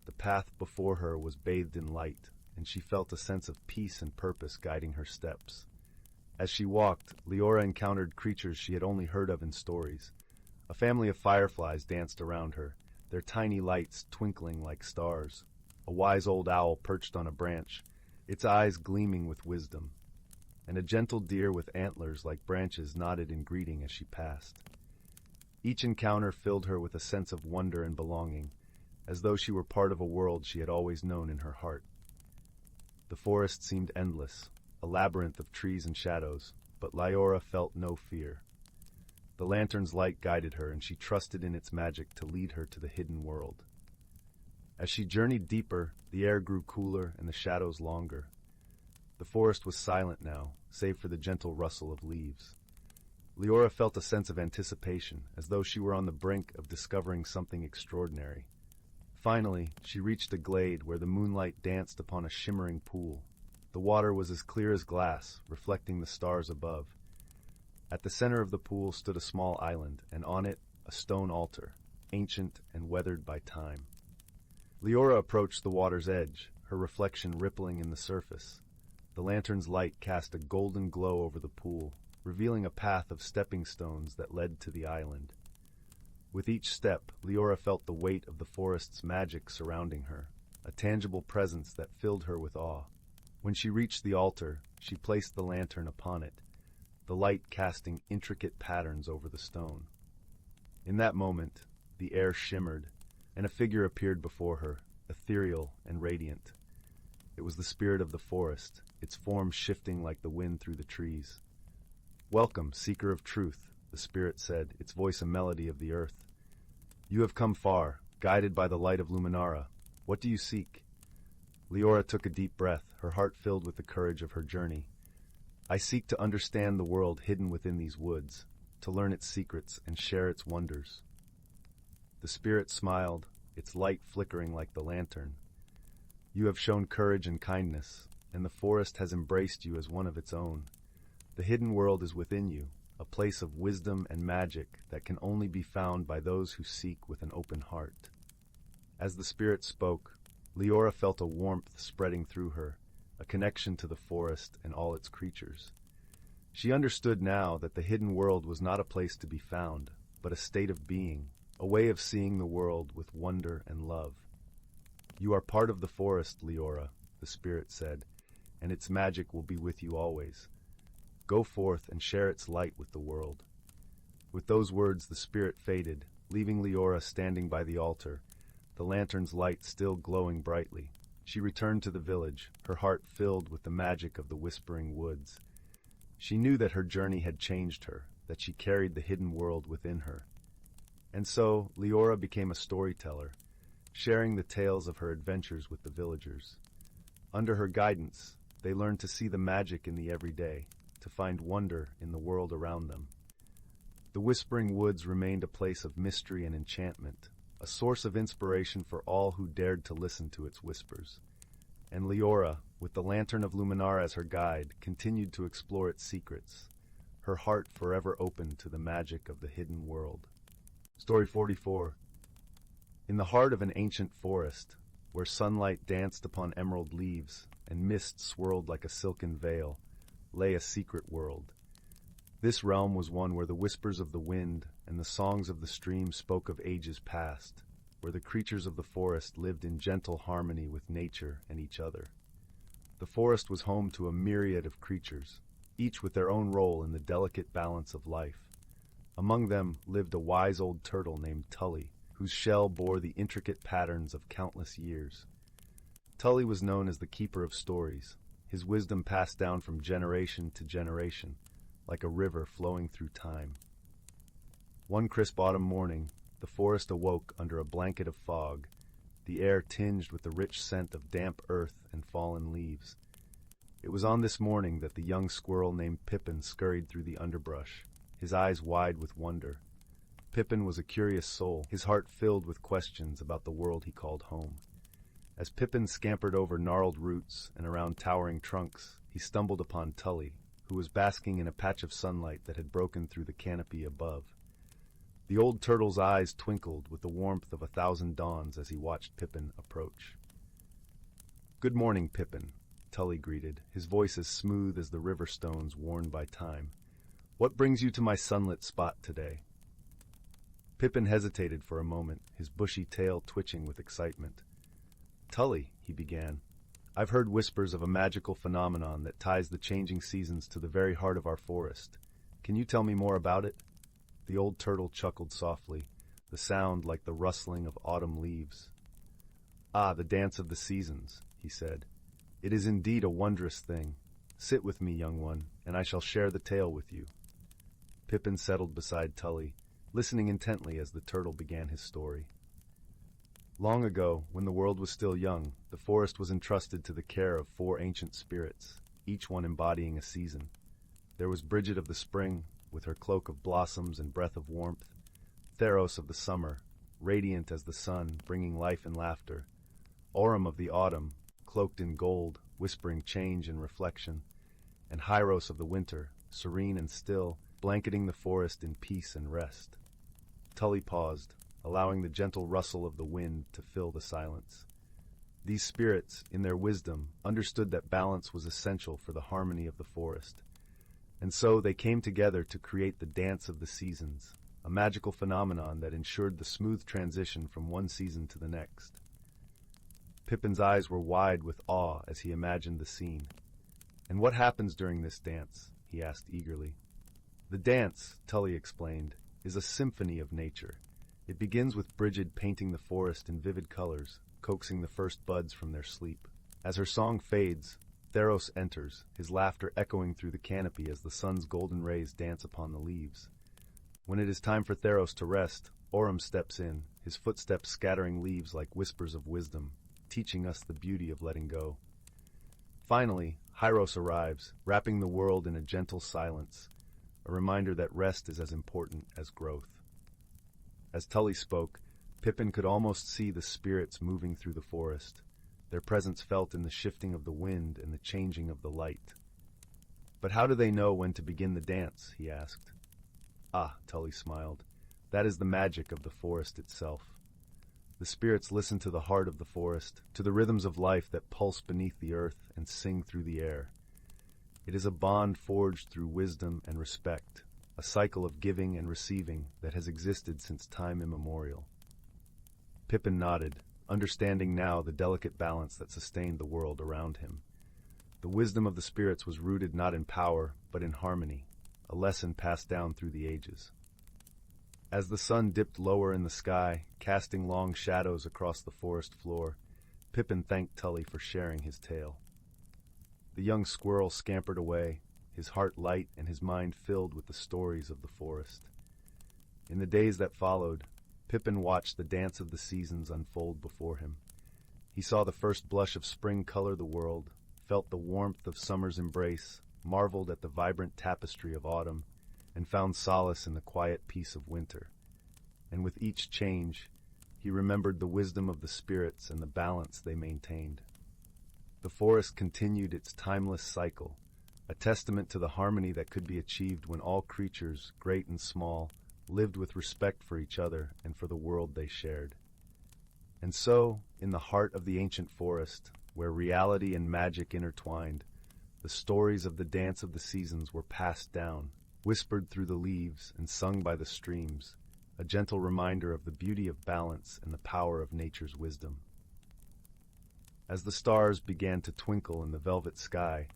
Speaker 1: The path before her was bathed in light, and she felt a sense of peace and purpose guiding her steps. As she walked, Leora encountered creatures she had only heard of in stories. A family of fireflies danced around her, their tiny lights twinkling like stars. A wise old owl perched on a branch, its eyes gleaming with wisdom. And a gentle deer with antlers like branches nodded in greeting as she passed. Each encounter filled her with a sense of wonder and belonging, as though she were part of a world she had always known in her heart. The forest seemed endless, a labyrinth of trees and shadows, but Leora felt no fear. The lantern's light guided her, and she trusted in its magic to lead her to the hidden world. As she journeyed deeper, the air grew cooler and the shadows longer. The forest was silent now, save for the gentle rustle of leaves. Leora felt a sense of anticipation, as though she were on the brink of discovering something extraordinary. Finally, she reached a glade where the moonlight danced upon a shimmering pool. The water was as clear as glass, reflecting the stars above. At the center of the pool stood a small island, and on it, a stone altar, ancient and weathered by time. Leora approached the water's edge, her reflection rippling in the surface. The lantern's light cast a golden glow over the pool, revealing a path of stepping stones that led to the island. With each step, Leora felt the weight of the forest's magic surrounding her, a tangible presence that filled her with awe. When she reached the altar, she placed the lantern upon it, the light casting intricate patterns over the stone. In that moment, the air shimmered, and a figure appeared before her, ethereal and radiant. It was the spirit of the forest, its form shifting like the wind through the trees. "Welcome, seeker of truth," the spirit said, its voice a melody of the earth. "You have come far, guided by the light of Luminara. What do you seek?" Leora took a deep breath, her heart filled with the courage of her journey. "I seek to understand the world hidden within these woods, to learn its secrets and share its wonders." The spirit smiled, its light flickering like the lantern. "You have shown courage and kindness, and the forest has embraced you as one of its own. The hidden world is within you, a place of wisdom and magic that can only be found by those who seek with an open heart." As the spirit spoke, Leora felt a warmth spreading through her, a connection to the forest and all its creatures. She understood now that the hidden world was not a place to be found, but a state of being, a way of seeing the world with wonder and love. "You are part of the forest, Leora," the spirit said, "and its magic will be with you always. Go forth and share its light with the world." With those words, the spirit faded, leaving Leora standing by the altar, the lantern's light still glowing brightly. She returned to the village, her heart filled with the magic of the whispering woods. She knew that her journey had changed her, that she carried the hidden world within her. And so, Leora became a storyteller, sharing the tales of her adventures with the villagers. Under her guidance, they learned to see the magic in the everyday, to find wonder in the world around them. The Whispering Woods remained a place of mystery and enchantment, a source of inspiration for all who dared to listen to its whispers. And Leora, with the Lantern of Luminar as her guide, continued to explore its secrets, her heart forever open to the magic of the hidden world. Story 44. In the heart of an ancient forest, where sunlight danced upon emerald leaves and mist swirled like a silken veil, lay a secret world. This realm was one where the whispers of the wind and the songs of the stream spoke of ages past, where the creatures of the forest lived in gentle harmony with nature and each other. The forest was home to a myriad of creatures, each with their own role in the delicate balance of life. Among them lived a wise old turtle named Tully, whose shell bore the intricate patterns of countless years. Tully was known as the keeper of stories, his wisdom passed down from generation to generation, like a river flowing through time. One crisp autumn morning, the forest awoke under a blanket of fog, the air tinged with the rich scent of damp earth and fallen leaves. It was on this morning that the young squirrel named Pippin scurried through the underbrush, his eyes wide with wonder. Pippin was a curious soul, his heart filled with questions about the world he called home. As Pippin scampered over gnarled roots and around towering trunks, he stumbled upon Tully, who was basking in a patch of sunlight that had broken through the canopy above. The old turtle's eyes twinkled with the warmth of 1,000 dawns as he watched Pippin approach. "Good morning, Pippin," Tully greeted, his voice as smooth as the river stones worn by time. "What brings you to my sunlit spot today?" Pippin hesitated for a moment, his bushy tail twitching with excitement. "Tully," he began, "I've heard whispers of a magical phenomenon that ties the changing seasons to the very heart of our forest. Can you tell me more about it?" The old turtle chuckled softly, the sound like the rustling of autumn leaves. "Ah, the dance of the seasons," he said. "It is indeed a wondrous thing. Sit with me, young one, and I shall share the tale with you." Pippin settled beside Tully, listening intently as the turtle began his story. Long ago, when the world was still young, the forest was entrusted to the care of 4 ancient spirits, each one embodying a season. There was Bridget of the spring, with her cloak of blossoms and breath of warmth, Theros of the summer, radiant as the sun, bringing life and laughter. Aurum of the autumn, cloaked in gold, whispering change and reflection. And Hyros of the winter, serene and still, blanketing the forest in peace and rest. Tully paused, allowing the gentle rustle of the wind to fill the silence. These spirits, in their wisdom, understood that balance was essential for the harmony of the forest. And so they came together to create the Dance of the Seasons, a magical phenomenon that ensured the smooth transition from one season to the next. Pippin's eyes were wide with awe as he imagined the scene. "And what happens during this dance?" he asked eagerly. "The dance," Tully explained, "is a symphony of nature. It begins with Brigid painting the forest in vivid colors, coaxing the first buds from their sleep. As her song fades, Theros enters, his laughter echoing through the canopy as the sun's golden rays dance upon the leaves. When it is time for Theros to rest, Aurum steps in, his footsteps scattering leaves like whispers of wisdom, teaching us the beauty of letting go. Finally, Hyros arrives, wrapping the world in a gentle silence, a reminder that rest is as important as growth. As Tully spoke, Pippin could almost see the spirits moving through the forest, their presence felt in the shifting of the wind and the changing of the light. "But how do they know when to begin the dance?" he asked. "Ah," Tully smiled, "that is the magic of the forest itself. The spirits listen to the heart of the forest, to the rhythms of life that pulse beneath the earth and sing through the air. It is a bond forged through wisdom and respect, a cycle of giving and receiving that has existed since time immemorial." Pippin nodded, understanding now the delicate balance that sustained the world around him. The wisdom of the spirits was rooted not in power, but in harmony, a lesson passed down through the ages. As the sun dipped lower in the sky, casting long shadows across the forest floor, Pippin thanked Tully for sharing his tale. The young squirrel scampered away, his heart light and his mind filled with the stories of the forest. In the days that followed, Pippin watched the dance of the seasons unfold before him. He saw the first blush of spring color the world, felt the warmth of summer's embrace, marveled at the vibrant tapestry of autumn, and found solace in the quiet peace of winter. And with each change, he remembered the wisdom of the spirits and the balance they maintained. The forest continued its timeless cycle, a testament to the harmony that could be achieved when all creatures, great and small, lived with respect for each other and for the world they shared. And so, in the heart of the ancient forest, where reality and magic intertwined, the stories of the Dance of the Seasons were passed down, whispered through the leaves and sung by the streams, a gentle reminder of the beauty of balance and the power of nature's wisdom. As the stars began to twinkle in the velvet sky,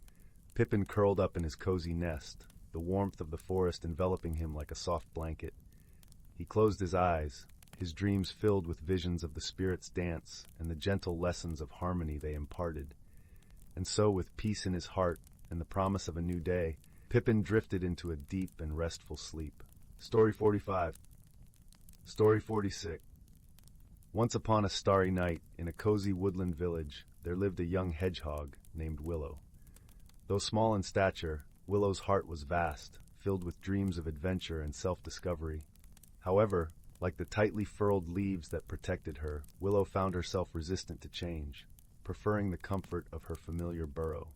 Speaker 1: Pippin curled up in his cozy nest, the warmth of the forest enveloping him like a soft blanket. He closed his eyes, his dreams filled with visions of the spirits' dance and the gentle lessons of harmony they imparted. And so, with peace in his heart and the promise of a new day, Pippin drifted into a deep and restful sleep. Story 45. Story 46. Once upon a starry night, in a cozy woodland village, there lived a young hedgehog named Willow. Though small in stature, Willow's heart was vast, filled with dreams of adventure and self-discovery. However, like the tightly furled leaves that protected her, Willow found herself resistant to change, preferring the comfort of her familiar burrow.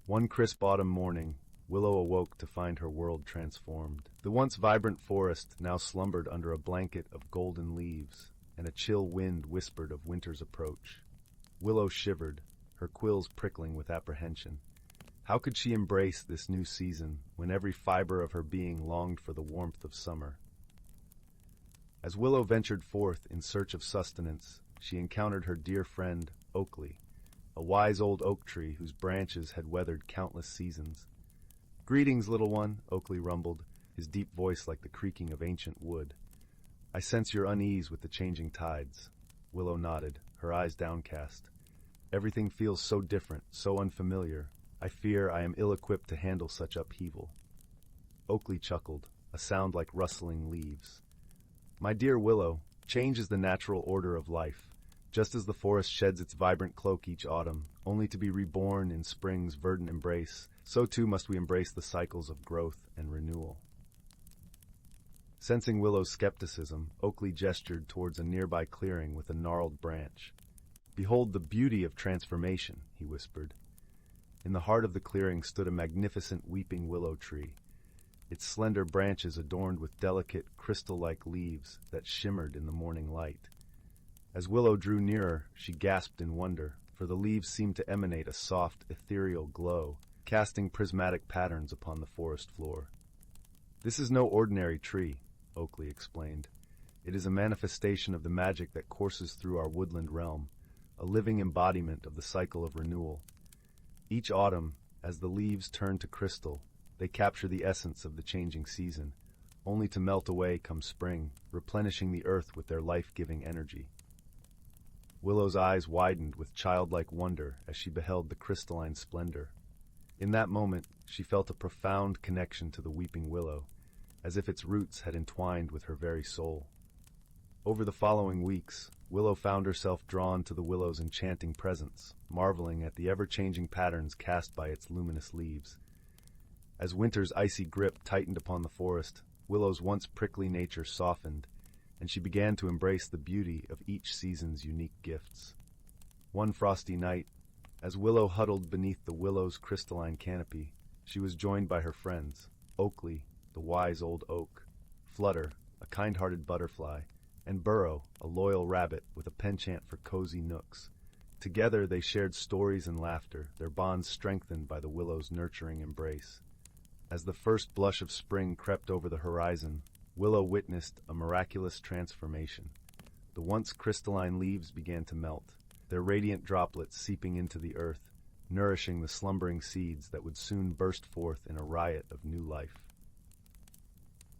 Speaker 1: One crisp autumn morning, Willow awoke to find her world transformed. The once vibrant forest now slumbered under a blanket of golden leaves, and a chill wind whispered of winter's approach. Willow shivered, her quills prickling with apprehension. How could she embrace this new season when every fiber of her being longed for the warmth of summer? As Willow ventured forth in search of sustenance, she encountered her dear friend, Oakley, a wise old oak tree whose branches had weathered countless seasons. "Greetings, little one," Oakley rumbled, his deep voice like the creaking of ancient wood. "I sense your unease with the changing tides." Willow nodded, her eyes downcast. "Everything feels so different, so unfamiliar. I fear I am ill-equipped to handle such upheaval." Oakley chuckled, a sound like rustling leaves. "My dear Willow, change is the natural order of life. Just as the forest sheds its vibrant cloak each autumn, only to be reborn in spring's verdant embrace, so too must we embrace the cycles of growth and renewal." Sensing Willow's skepticism, Oakley gestured towards a nearby clearing with a gnarled branch. "Behold the beauty of transformation," he whispered. In the heart of the clearing stood a magnificent weeping willow tree, its slender branches adorned with delicate, crystal-like leaves that shimmered in the morning light. As Willow drew nearer, she gasped in wonder, for the leaves seemed to emanate a soft, ethereal glow, casting prismatic patterns upon the forest floor. "This is no ordinary tree," Oakley explained. "It is a manifestation of the magic that courses through our woodland realm, a living embodiment of the cycle of renewal. Each autumn, as the leaves turn to crystal, they capture the essence of the changing season, only to melt away come spring, replenishing the earth with their life-giving energy." Willow's eyes widened with childlike wonder as she beheld the crystalline splendor. In that moment, she felt a profound connection to the weeping willow, as if its roots had entwined with her very soul. Over the following weeks, Willow found herself drawn to the willow's enchanting presence, marveling at the ever-changing patterns cast by its luminous leaves. As winter's icy grip tightened upon the forest, Willow's once prickly nature softened, and she began to embrace the beauty of each season's unique gifts. One frosty night, as Willow huddled beneath the willow's crystalline canopy, she was joined by her friends, Oakley, the wise old oak, Flutter, a kind-hearted butterfly, and Burrow, a loyal rabbit with a penchant for cozy nooks. Together they shared stories and laughter, their bonds strengthened by the willow's nurturing embrace. As the first blush of spring crept over the horizon, Willow witnessed a miraculous transformation. The once crystalline leaves began to melt, their radiant droplets seeping into the earth, nourishing the slumbering seeds that would soon burst forth in a riot of new life.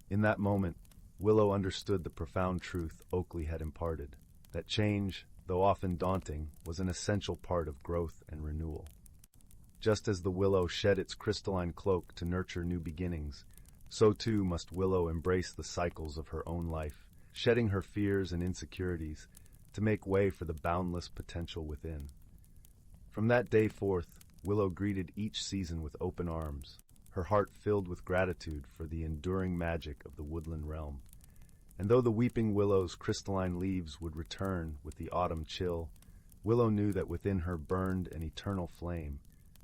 Speaker 1: In that moment, Willow understood the profound truth Oakley had imparted, that change, though often daunting, was an essential part of growth and renewal. Just as the willow shed its crystalline cloak to nurture new beginnings, so too must Willow embrace the cycles of her own life, shedding her fears and insecurities to make way for the boundless potential within. From that day forth, Willow greeted each season with open arms, her heart filled with gratitude for the enduring magic of the woodland realm. And though the weeping willow's crystalline leaves would return with the autumn chill, Willow knew that within her burned an eternal flame,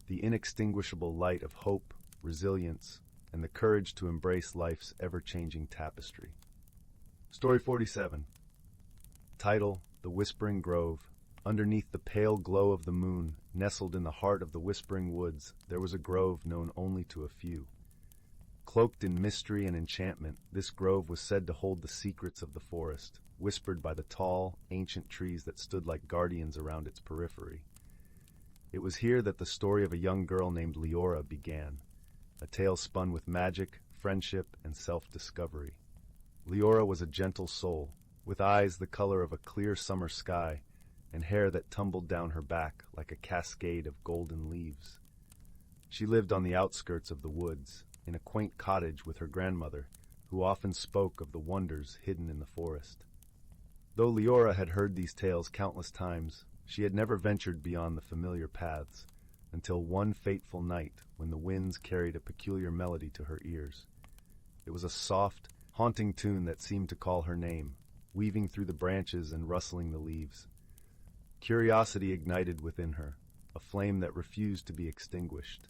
Speaker 1: the inextinguishable light of hope, resilience, and the courage to embrace life's ever-changing tapestry. Story 47. Title: The Whispering Grove. Underneath the pale glow of the moon, nestled in the heart of the Whispering Woods, there was a grove known only to a few. Cloaked in mystery and enchantment, this grove was said to hold the secrets of the forest, whispered by the tall, ancient trees that stood like guardians around its periphery. It was here that the story of a young girl named Leora began, a tale spun with magic, friendship, and self-discovery. Leora was a gentle soul, with eyes the color of a clear summer sky, and hair that tumbled down her back like a cascade of golden leaves. She lived on the outskirts of the woods, in a quaint cottage with her grandmother, who often spoke of the wonders hidden in the forest. Though Leora had heard these tales countless times, she had never ventured beyond the familiar paths, until one fateful night when the winds carried a peculiar melody to her ears. It was a soft, haunting tune that seemed to call her name, weaving through the branches and rustling the leaves. Curiosity ignited within her, a flame that refused to be extinguished.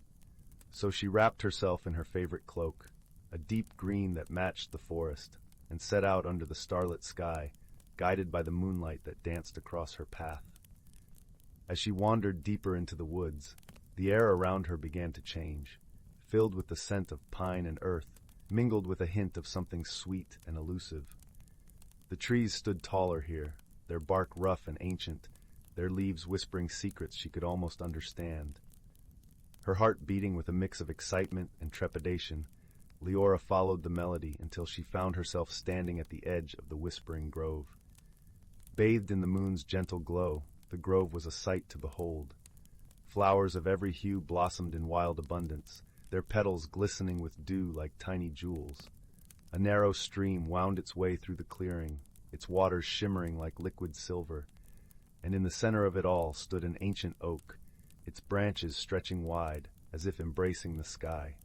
Speaker 1: So she wrapped herself in her favorite cloak, a deep green that matched the forest, and set out under the starlit sky, guided by the moonlight that danced across her path. As she wandered deeper into the woods, the air around her began to change, filled with the scent of pine and earth, mingled with a hint of something sweet and elusive. The trees stood taller here, their bark rough and ancient, their leaves whispering secrets she could almost understand. Her heart beating with a mix of excitement and trepidation, Leora followed the melody until she found herself standing at the edge of the Whispering Grove. Bathed in the moon's gentle glow, the grove was a sight to behold. Flowers of every hue blossomed in wild abundance, their petals glistening with dew like tiny jewels. A narrow stream wound its way through the clearing, its waters shimmering like liquid silver, and in the center of it all stood an ancient oak, its branches stretching wide, as if embracing the sky.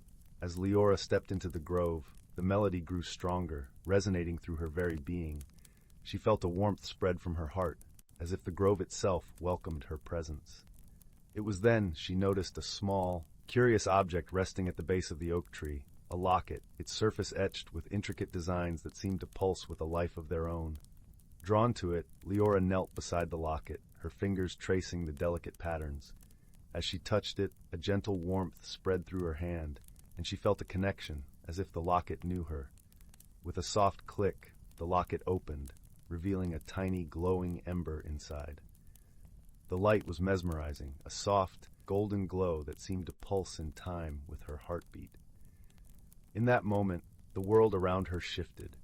Speaker 1: As Leora stepped into the grove, The melody grew stronger, resonating through her very being. She felt a warmth spread from her heart, as if the grove itself welcomed her presence. It was then she noticed a small, curious object resting at the base of the oak tree, a locket, its surface etched with intricate designs that seemed to pulse with a life of their own. Drawn to it, Leora knelt beside the locket, her fingers tracing the delicate patterns. As she touched it, a gentle warmth spread through her hand, and she felt a connection, as if the locket knew her. With a soft click, the locket opened, revealing a tiny glowing ember inside. The light was mesmerizing, a soft, golden glow that seemed to pulse in time with her heartbeat. In that moment, the world around her shifted.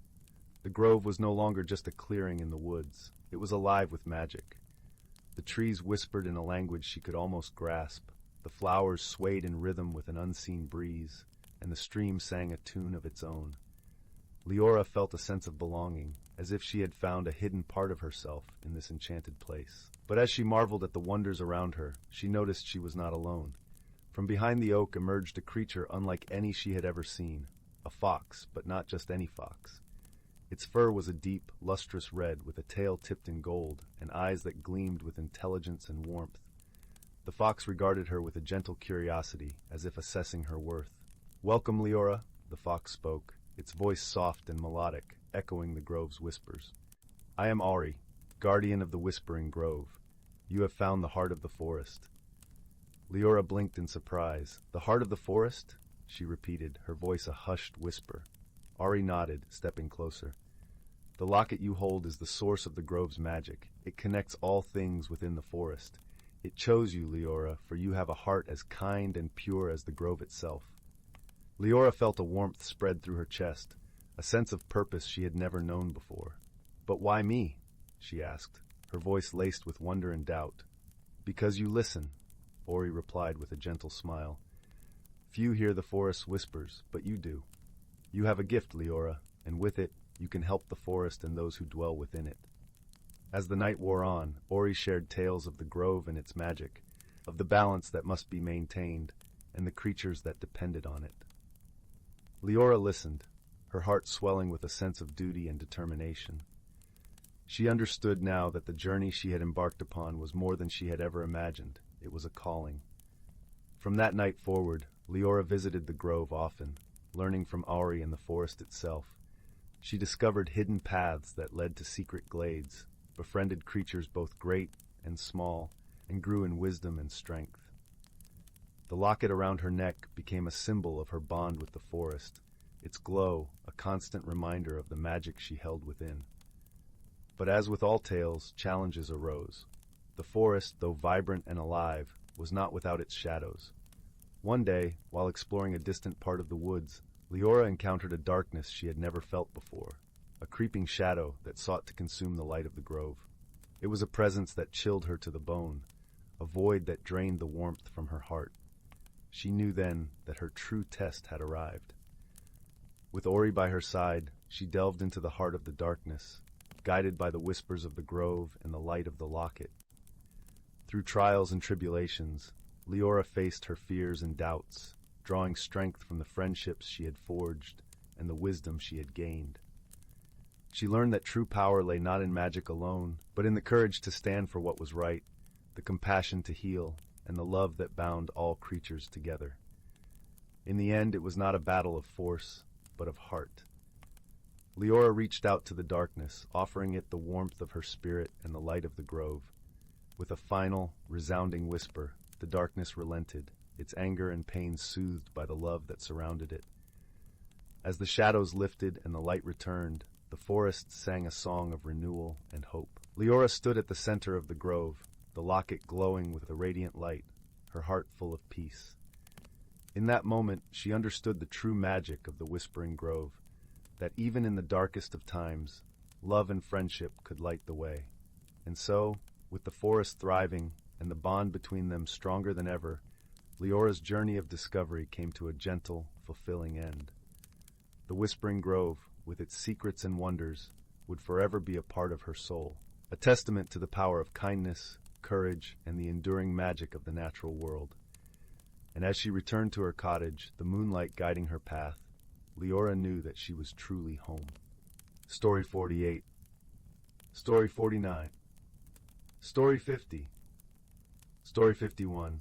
Speaker 1: The grove was no longer just a clearing in the woods. It was alive with magic. The trees whispered in a language she could almost grasp. The flowers swayed in rhythm with an unseen breeze, and the stream sang a tune of its own. Leora felt a sense of belonging, as if she had found a hidden part of herself in this enchanted place. But as she marveled at the wonders around her, she noticed she was not alone. From behind the oak emerged a creature unlike any she had ever seen, a fox, but not just any fox. Its fur was a deep, lustrous red with a tail tipped in gold and eyes that gleamed with intelligence and warmth. The fox regarded her with a gentle curiosity, as if assessing her worth. "Welcome, Leora," the fox spoke, its voice soft and melodic, echoing the grove's whispers. "I am Ari, guardian of the Whispering Grove. You have found the heart of the forest." Leora blinked in surprise. "The heart of the forest?" she repeated, her voice a hushed whisper. Ari nodded, stepping closer. "The locket you hold is the source of the grove's magic. It connects all things within the forest. It chose you, Leora, for you have a heart as kind and pure as the grove itself." Leora felt a warmth spread through her chest, a sense of purpose she had never known before. "But why me?" she asked, her voice laced with wonder and doubt. "Because you listen," Ori replied with a gentle smile. "Few hear the forest's whispers, but you do. You have a gift, Leora, and with it, you can help the forest and those who dwell within it." As the night wore on, Ori shared tales of the grove and its magic, of the balance that must be maintained, and the creatures that depended on it. Leora listened, her heart swelling with a sense of duty and determination. She understood now that the journey she had embarked upon was more than she had ever imagined. It was a calling. From that night forward, Leora visited the grove often, learning from Ari and the forest itself. She discovered hidden paths that led to secret glades, befriended creatures both great and small, and grew in wisdom and strength. The locket around her neck became a symbol of her bond with the forest, its glow a constant reminder of the magic she held within. But as with all tales, challenges arose. The forest, though vibrant and alive, was not without its shadows. One day, while exploring a distant part of the woods, Leora encountered a darkness she had never felt before, a creeping shadow that sought to consume the light of the grove. It was a presence that chilled her to the bone, a void that drained the warmth from her heart. She knew then that her true test had arrived. With Ori by her side, she delved into the heart of the darkness, guided by the whispers of the grove and the light of the locket. Through trials and tribulations, Leora faced her fears and doubts, drawing strength from the friendships she had forged and the wisdom she had gained. She learned that true power lay not in magic alone, but in the courage to stand for what was right, the compassion to heal, and the love that bound all creatures together. In the end, it was not a battle of force, but of heart. Leora reached out to the darkness, offering it the warmth of her spirit and the light of the grove. With a final, resounding whisper, the darkness relented, its anger and pain soothed by the love that surrounded it. As the shadows lifted and the light returned, the forest sang a song of renewal and hope. Leora stood at the center of the grove, the locket glowing with a radiant light, her heart full of peace. In that moment, she understood the true magic of the Whispering Grove, that even in the darkest of times, love and friendship could light the way. And so, with the forest thriving and the bond between them stronger than ever, Leora's journey of discovery came to a gentle, fulfilling end. The Whispering Grove, with its secrets and wonders, would forever be a part of her soul, a testament to the power of kindness, courage, and the enduring magic of the natural world. And as she returned to her cottage, the moonlight guiding her path, Leora knew that she was truly home. Story 48. Story 49. Story 50. Story 51.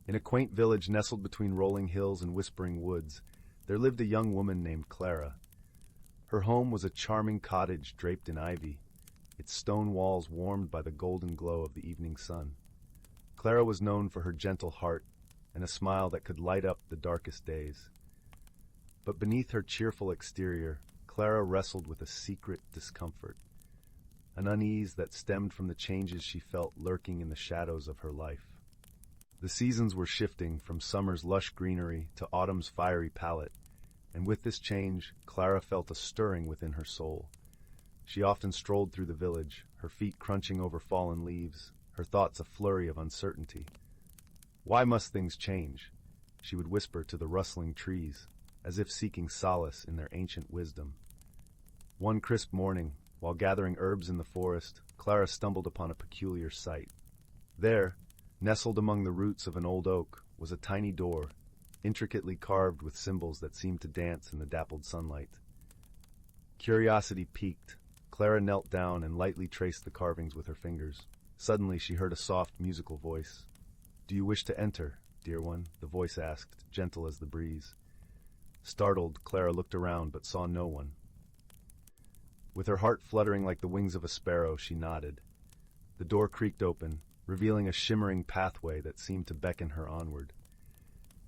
Speaker 1: In a quaint village nestled between rolling hills and whispering woods, there lived a young woman named Clara. Her home was a charming cottage draped in ivy, its stone walls warmed by the golden glow of the evening sun. Clara was known for her gentle heart and a smile that could light up the darkest days. But beneath her cheerful exterior, Clara wrestled with a secret discomfort, an unease that stemmed from the changes she felt lurking in the shadows of her life. The seasons were shifting from summer's lush greenery to autumn's fiery palette, and with this change, Clara felt a stirring within her soul. She often strolled through the village, her feet crunching over fallen leaves, her thoughts a flurry of uncertainty. Why must things change? She would whisper to the rustling trees, as if seeking solace in their ancient wisdom. One crisp morning, while gathering herbs in the forest, Clara stumbled upon a peculiar sight. There, nestled among the roots of an old oak, was a tiny door, intricately carved with symbols that seemed to dance in the dappled sunlight. Curiosity piqued, Clara knelt down and lightly traced the carvings with her fingers. Suddenly she heard a soft, musical voice. "Do you wish to enter, dear one?" the voice asked, gentle as the breeze. Startled, Clara looked around but saw no one. With her heart fluttering like the wings of a sparrow, she nodded. The door creaked open, revealing a shimmering pathway that seemed to beckon her onward.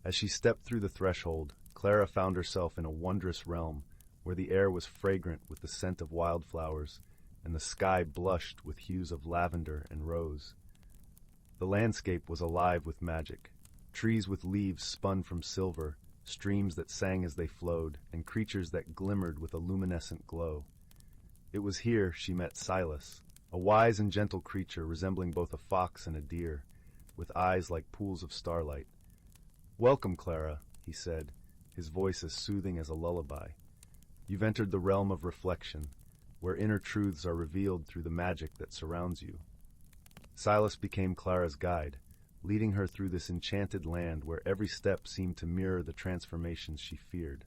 Speaker 1: As she stepped through the threshold, Clara found herself in a wondrous realm where the air was fragrant with the scent of wildflowers and the sky blushed with hues of lavender and rose. The landscape was alive with magic, trees with leaves spun from silver, streams that sang as they flowed, and creatures that glimmered with a luminescent glow. It was here she met Silas, a wise and gentle creature resembling both a fox and a deer, with eyes like pools of starlight. "Welcome, Clara," he said, his voice as soothing as a lullaby. "You've entered the realm of reflection, where inner truths are revealed through the magic that surrounds you." Silas became Clara's guide, leading her through this enchanted land where every step seemed to mirror the transformations she feared.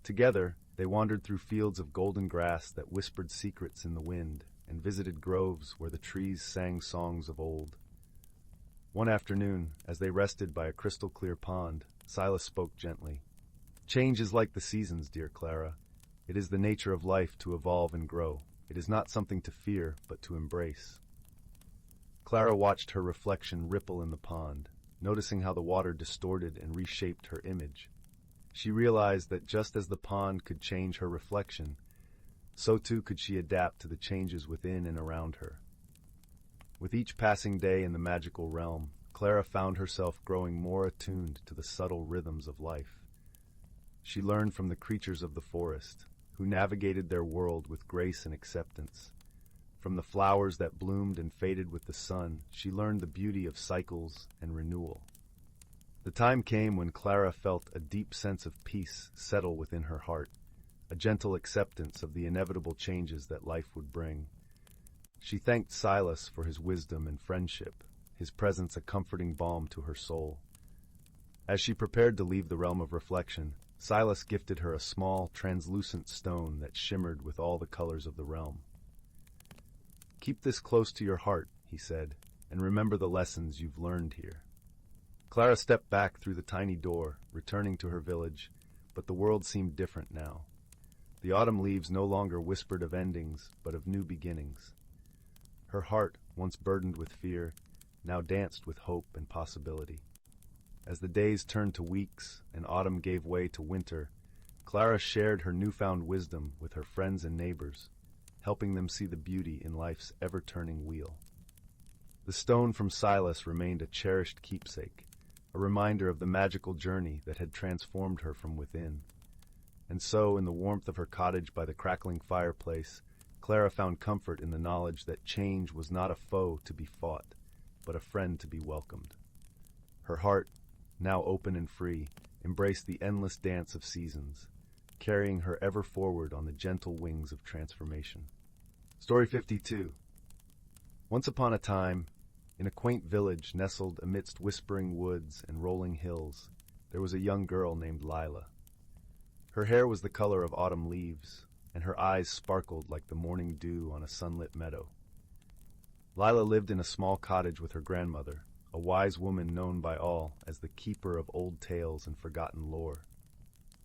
Speaker 1: Together, they wandered through fields of golden grass that whispered secrets in the wind and visited groves where the trees sang songs of old. One afternoon, as they rested by a crystal-clear pond, Silas spoke gently. "Change is like the seasons, dear Clara. It is the nature of life to evolve and grow. It is not something to fear, but to embrace." Clara watched her reflection ripple in the pond, noticing how the water distorted and reshaped her image. She realized that just as the pond could change her reflection, so too could she adapt to the changes within and around her. With each passing day in the magical realm, Clara found herself growing more attuned to the subtle rhythms of life. She learned from the creatures of the forest, who navigated their world with grace and acceptance. From the flowers that bloomed and faded with the sun, she learned the beauty of cycles and renewal. The time came when Clara felt a deep sense of peace settle within her heart, a gentle acceptance of the inevitable changes that life would bring. She thanked Silas for his wisdom and friendship, his presence a comforting balm to her soul. As she prepared to leave the realm of reflection, Silas gifted her a small, translucent stone that shimmered with all the colors of the realm. "Keep this close to your heart," he said, "and remember the lessons you've learned here." Clara stepped back through the tiny door, returning to her village, but the world seemed different now. The autumn leaves no longer whispered of endings, but of new beginnings. Her heart, once burdened with fear, now danced with hope and possibility. As the days turned to weeks and autumn gave way to winter, Clara shared her newfound wisdom with her friends and neighbors, helping them see the beauty in life's ever-turning wheel. The stone from Silas remained a cherished keepsake, a reminder of the magical journey that had transformed her from within. And so, in the warmth of her cottage by the crackling fireplace, Clara found comfort in the knowledge that change was not a foe to be fought, but a friend to be welcomed. Her heart, now open and free, embraced the endless dance of seasons, carrying her ever forward on the gentle wings of transformation. Story 52. Once upon a time, in a quaint village nestled amidst whispering woods and rolling hills, there was a young girl named Lila. Her hair was the color of autumn leaves, and her eyes sparkled like the morning dew on a sunlit meadow. Lila lived in a small cottage with her grandmother, a wise woman known by all as the keeper of old tales and forgotten lore.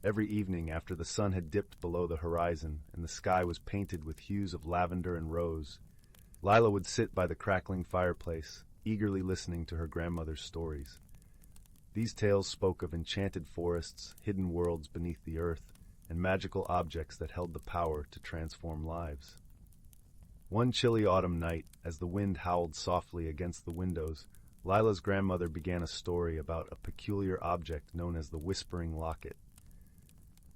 Speaker 1: Every evening after the sun had dipped below the horizon and the sky was painted with hues of lavender and rose, Lila would sit by the crackling fireplace, eagerly listening to her grandmother's stories. These tales spoke of enchanted forests, hidden worlds beneath the earth, and magical objects that held the power to transform lives. One chilly autumn night, as the wind howled softly against the windows, Lila's grandmother began a story about a peculiar object known as the Whispering Locket.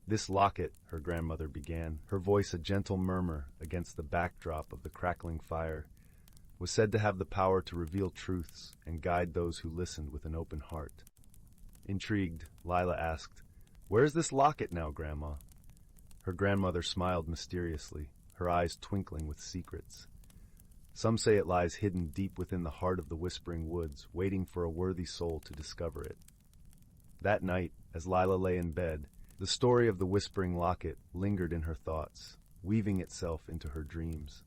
Speaker 1: This locket, her grandmother began, her voice a gentle murmur against the backdrop of the crackling fire, was said to have the power to reveal truths and guide those who listened with an open heart. Intrigued, Lila asked, "Where's this locket now, Grandma?" Her grandmother smiled mysteriously, her eyes twinkling with secrets. Some say it lies hidden deep within the heart of the Whispering Woods, waiting for a worthy soul to discover it. That night, as Lila lay in bed, the story of the Whispering Locket lingered in her thoughts, weaving itself into her dreams.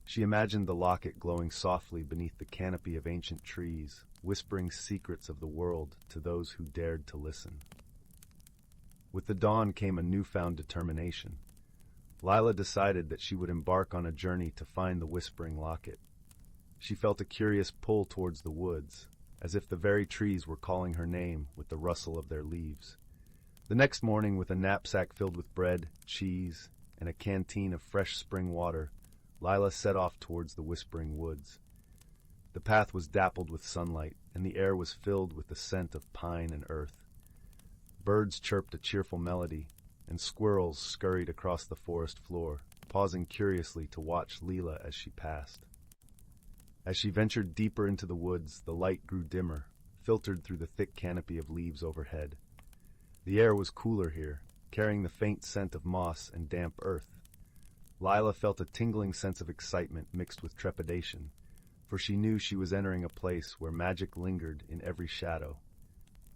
Speaker 1: She imagined the locket glowing softly beneath the canopy of ancient trees, whispering secrets of the world to those who dared to listen. With the dawn came a newfound determination. Lila decided that she would embark on a journey to find the Whispering Locket. She felt a curious pull towards the woods, as if the very trees were calling her name with the rustle of their leaves. The next morning, with a knapsack filled with bread, cheese, and a canteen of fresh spring water, Lila set off towards the Whispering Woods. The path was dappled with sunlight, and the air was filled with the scent of pine and earth. Birds chirped a cheerful melody, and squirrels scurried across the forest floor, pausing curiously to watch Lila as she passed. As she ventured deeper into the woods, the light grew dimmer, filtered through the thick canopy of leaves overhead. The air was cooler here, carrying the faint scent of moss and damp earth. Lila felt a tingling sense of excitement mixed with trepidation, for she knew she was entering a place where magic lingered in every shadow.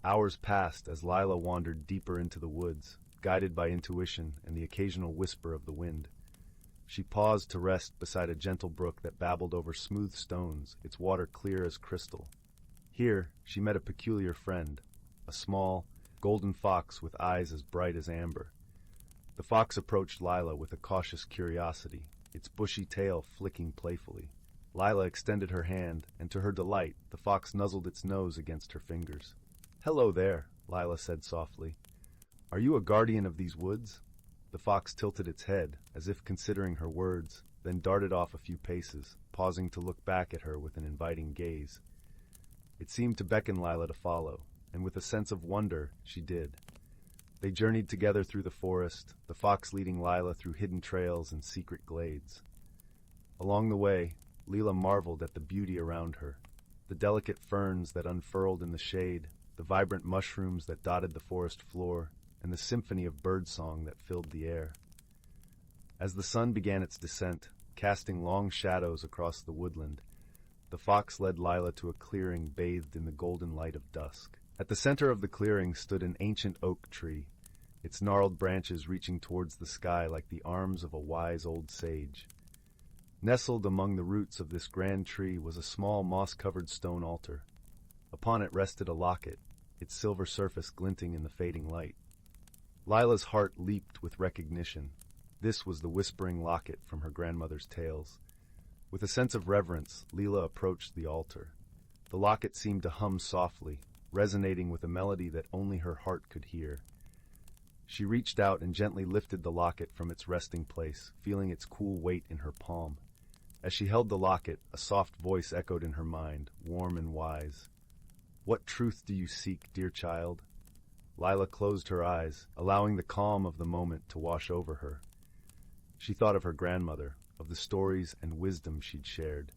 Speaker 1: Hours passed as Lila wandered deeper into the woods, guided by intuition and the occasional whisper of the wind. She paused to rest beside a gentle brook that babbled over smooth stones, its water clear as crystal. Here, she met a peculiar friend, a small, golden fox with eyes as bright as amber. The fox approached Lila with a cautious curiosity, its bushy tail flicking playfully. Lila extended her hand, and to her delight, the fox nuzzled its nose against her fingers. "Hello there," Lila said softly. "Are you a guardian of these woods?" The fox tilted its head, as if considering her words, then darted off a few paces, pausing to look back at her with an inviting gaze. It seemed to beckon Lila to follow, and with a sense of wonder, she did. They journeyed together through the forest, the fox leading Lila through hidden trails and secret glades. Along the way, Lila marveled at the beauty around her, the delicate ferns that unfurled in the shade, the vibrant mushrooms that dotted the forest floor, and the symphony of birdsong that filled the air. As the sun began its descent, casting long shadows across the woodland, the fox led Lila to a clearing bathed in the golden light of dusk. At the center of the clearing stood an ancient oak tree, its gnarled branches reaching towards the sky like the arms of a wise old sage. Nestled among the roots of this grand tree was a small moss-covered stone altar. Upon it rested a locket, its silver surface glinting in the fading light. Lila's heart leaped with recognition. This was the Whispering Locket from her grandmother's tales. With a sense of reverence, Lila approached the altar. The locket seemed to hum softly, resonating with a melody that only her heart could hear. She reached out and gently lifted the locket from its resting place, feeling its cool weight in her palm. As she held the locket, a soft voice echoed in her mind, warm and wise. "What truth do you seek, dear child?" Lila closed her eyes, allowing the calm of the moment to wash over her. She thought of her grandmother, of the stories and wisdom she'd shared.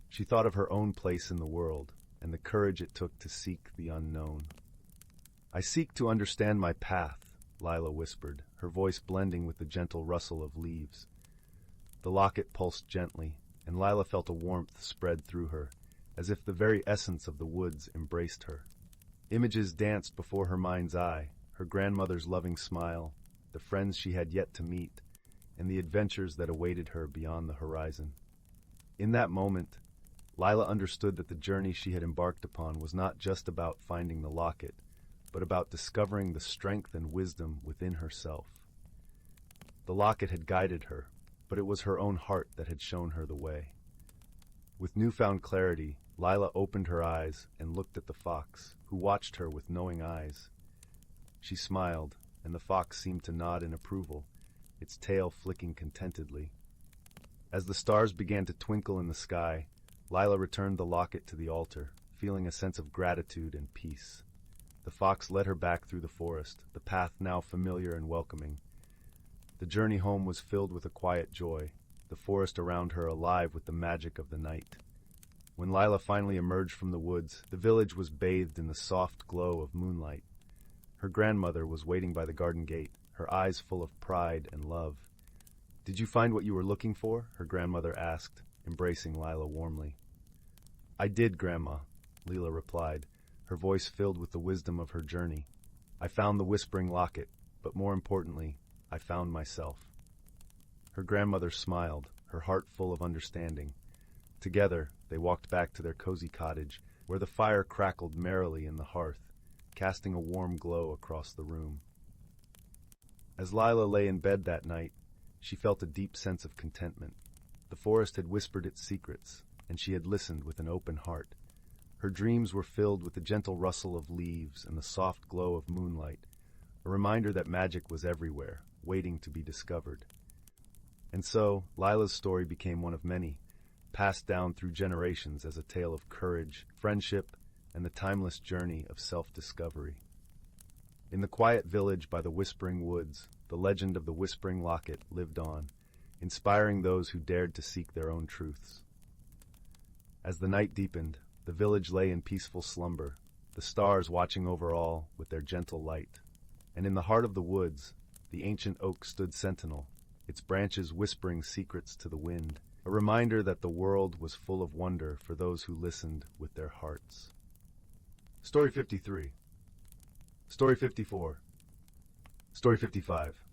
Speaker 1: She thought of her own place in the world, and the courage it took to seek the unknown. "I seek to understand my path," Lila whispered, her voice blending with the gentle rustle of leaves. The locket pulsed gently, and Lila felt a warmth spread through her, as if the very essence of the woods embraced her. Images danced before her mind's eye, her grandmother's loving smile, the friends she had yet to meet, and the adventures that awaited her beyond the horizon. In that moment, Lila understood that the journey she had embarked upon was not just about finding the locket, but about discovering the strength and wisdom within herself. The locket had guided her, but it was her own heart that had shown her the way. With newfound clarity, Lila opened her eyes and looked at the fox, who watched her with knowing eyes. She smiled, and the fox seemed to nod in approval, its tail flicking contentedly. As the stars began to twinkle in the sky, Lila returned the locket to the altar, feeling a sense of gratitude and peace. The fox led her back through the forest, the path now familiar and welcoming. The journey home was filled with a quiet joy, the forest around her alive with the magic of the night. When Lila finally emerged from the woods, the village was bathed in the soft glow of moonlight. Her grandmother was waiting by the garden gate, her eyes full of pride and love. "Did you find what you were looking for?" her grandmother asked, embracing Lila warmly. "I did, Grandma," Lila replied, her voice filled with the wisdom of her journey. "I found the whispering locket, but more importantly, I found myself." Her grandmother smiled, her heart full of understanding. Together, they walked back to their cozy cottage, where the fire crackled merrily in the hearth, casting a warm glow across the room. As Lila lay in bed that night, she felt a deep sense of contentment. The forest had whispered its secrets, and she had listened with an open heart. Her dreams were filled with the gentle rustle of leaves and the soft glow of moonlight, a reminder that magic was everywhere, waiting to be discovered. And so, Lila's story became one of many, passed down through generations as a tale of courage, friendship, and the timeless journey of self-discovery. In the quiet village by the Whispering Woods, the legend of the Whispering Locket lived on, inspiring those who dared to seek their own truths. As the night deepened, the village lay in peaceful slumber, the stars watching over all with their gentle light. And in the heart of the woods, the ancient oak stood sentinel, its branches whispering secrets to the wind, a reminder that the world was full of wonder for those who listened with their hearts. Story 53. Story 54. Story 55.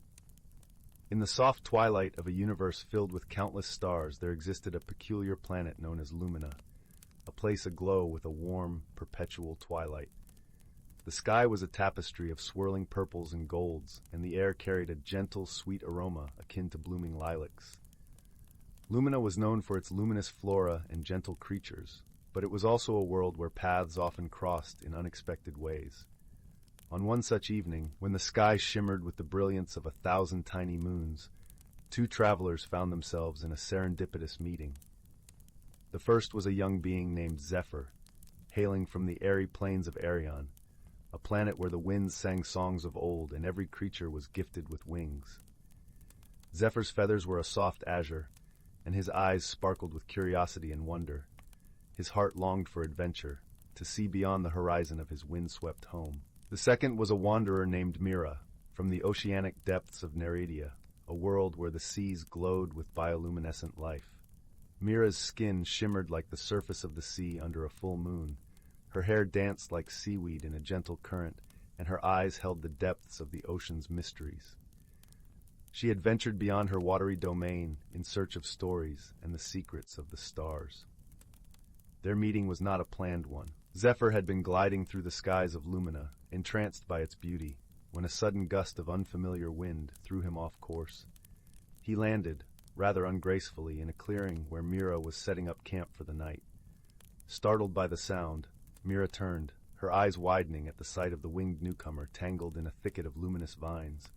Speaker 1: In the soft twilight of a universe filled with countless stars, there existed a peculiar planet known as Lumina, a place aglow with a warm, perpetual twilight. The sky was a tapestry of swirling purples and golds, and the air carried a gentle, sweet aroma akin to blooming lilacs. Lumina was known for its luminous flora and gentle creatures, but it was also a world where paths often crossed in unexpected ways. On one such evening, when the sky shimmered with the brilliance of 1,000 tiny moons, two travelers found themselves in a serendipitous meeting. The first was a young being named Zephyr, hailing from the airy plains of Arion, a planet where the winds sang songs of old and every creature was gifted with wings. Zephyr's feathers were a soft azure, and his eyes sparkled with curiosity and wonder. His heart longed for adventure, to see beyond the horizon of his windswept home. The second was a wanderer named Mira, from the oceanic depths of Nereida, a world where the seas glowed with bioluminescent life. Mira's skin shimmered like the surface of the sea under a full moon. Her hair danced like seaweed in a gentle current, and her eyes held the depths of the ocean's mysteries. She had ventured beyond her watery domain in search of stories and the secrets of the stars. Their meeting was not a planned one. Zephyr had been gliding through the skies of Lumina, entranced by its beauty, when a sudden gust of unfamiliar wind threw him off course. He landed, rather ungracefully, in a clearing where Mira was setting up camp for the night. Startled by the sound, Mira turned, her eyes widening at the sight of the winged newcomer tangled in a thicket of luminous vines.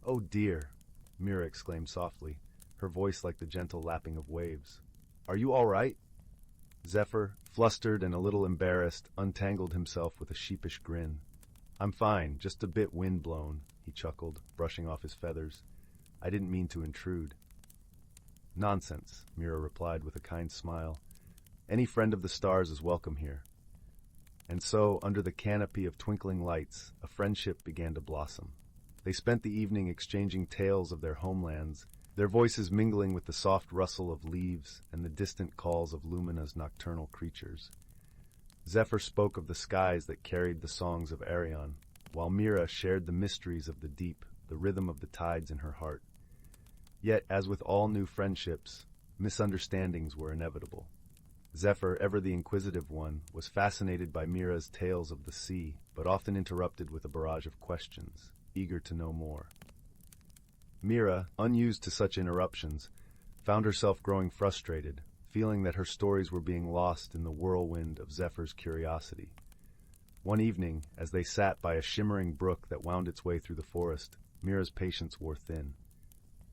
Speaker 1: "Oh dear," Mira exclaimed softly, her voice like the gentle lapping of waves. "Are you all right?" Zephyr, flustered and a little embarrassed, untangled himself with a sheepish grin. "I'm fine, just a bit wind-blown," he chuckled, brushing off his feathers. "I didn't mean to intrude." "Nonsense," Mira replied with a kind smile. "Any friend of the stars is welcome here." And so, under the canopy of twinkling lights, a friendship began to blossom. They spent the evening exchanging tales of their homelands, their voices mingling with the soft rustle of leaves and the distant calls of Lumina's nocturnal creatures. Zephyr spoke of the skies that carried the songs of Arion, while Mira shared the mysteries of the deep, the rhythm of the tides in her heart. Yet, as with all new friendships, misunderstandings were inevitable. Zephyr, ever the inquisitive one, was fascinated by Mira's tales of the sea, but often interrupted with a barrage of questions, eager to know more. Mira, unused to such interruptions, found herself growing frustrated, feeling that her stories were being lost in the whirlwind of Zephyr's curiosity. One evening, as they sat by a shimmering brook that wound its way through the forest, Mira's patience wore thin.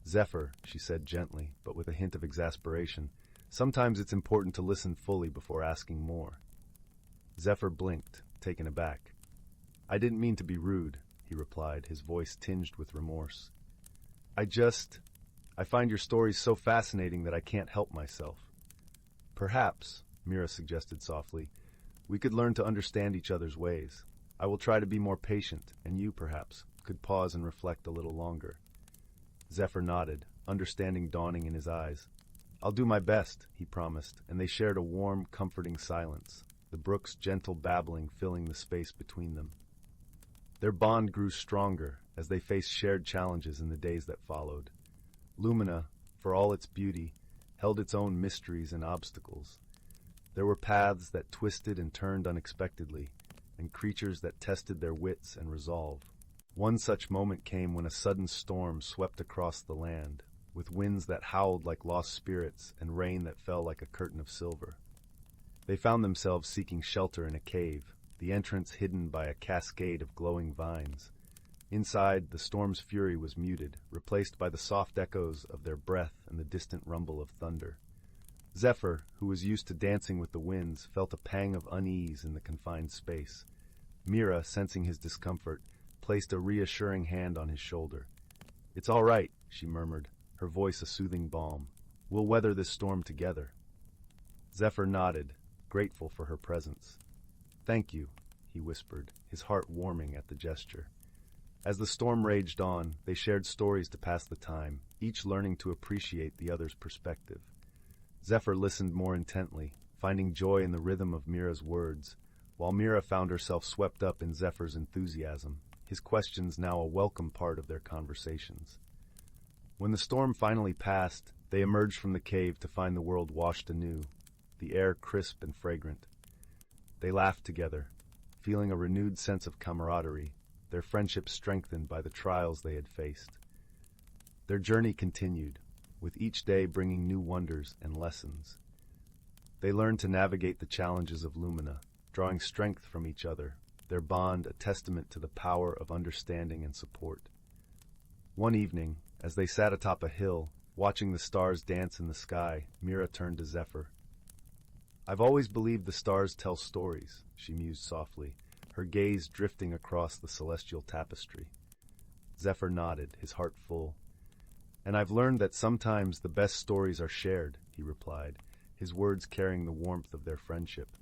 Speaker 1: "Zephyr," she said gently, but with a hint of exasperation, "sometimes it's important to listen fully before asking more." Zephyr blinked, taken aback. "I didn't mean to be rude," he replied, his voice tinged with remorse. I find your stories so fascinating that I can't help myself." "Perhaps," Mira suggested softly, "we could learn to understand each other's ways. I will try to be more patient, and you, perhaps, could pause and reflect a little longer." Zephyr nodded, understanding dawning in his eyes. "I'll do my best," he promised, and they shared a warm, comforting silence, the brook's gentle babbling filling the space between them. Their bond grew stronger as they faced shared challenges in the days that followed. Lumina, for all its beauty, held its own mysteries and obstacles. There were paths that twisted and turned unexpectedly, and creatures that tested their wits and resolve. One such moment came when a sudden storm swept across the land, with winds that howled like lost spirits and rain that fell like a curtain of silver. They found themselves seeking shelter in a cave, the entrance hidden by a cascade of glowing vines. Inside, the storm's fury was muted, replaced by the soft echoes of their breath and the distant rumble of thunder. Zephyr, who was used to dancing with the winds, felt a pang of unease in the confined space. Mira, sensing his discomfort, placed a reassuring hand on his shoulder. "It's all right," she murmured, her voice a soothing balm. "We'll weather this storm together." Zephyr nodded, grateful for her presence. "Thank you," he whispered, his heart warming at the gesture. As the storm raged on, they shared stories to pass the time, each learning to appreciate the other's perspective. Zephyr listened more intently, finding joy in the rhythm of Mira's words, while Mira found herself swept up in Zephyr's enthusiasm, his questions now a welcome part of their conversations. When the storm finally passed, they emerged from the cave to find the world washed anew, the air crisp and fragrant. They laughed together, feeling a renewed sense of camaraderie, their friendship strengthened by the trials they had faced. Their journey continued, with each day bringing new wonders and lessons. They learned to navigate the challenges of Lumina, drawing strength from each other, their bond a testament to the power of understanding and support. One evening, as they sat atop a hill, watching the stars dance in the sky, Mira turned to Zephyr. "I've always believed the stars tell stories," she mused softly, her gaze drifting across the celestial tapestry. Zephyr nodded, his heart full. "And I've learned that sometimes the best stories are shared," he replied, his words carrying the warmth of their friendship.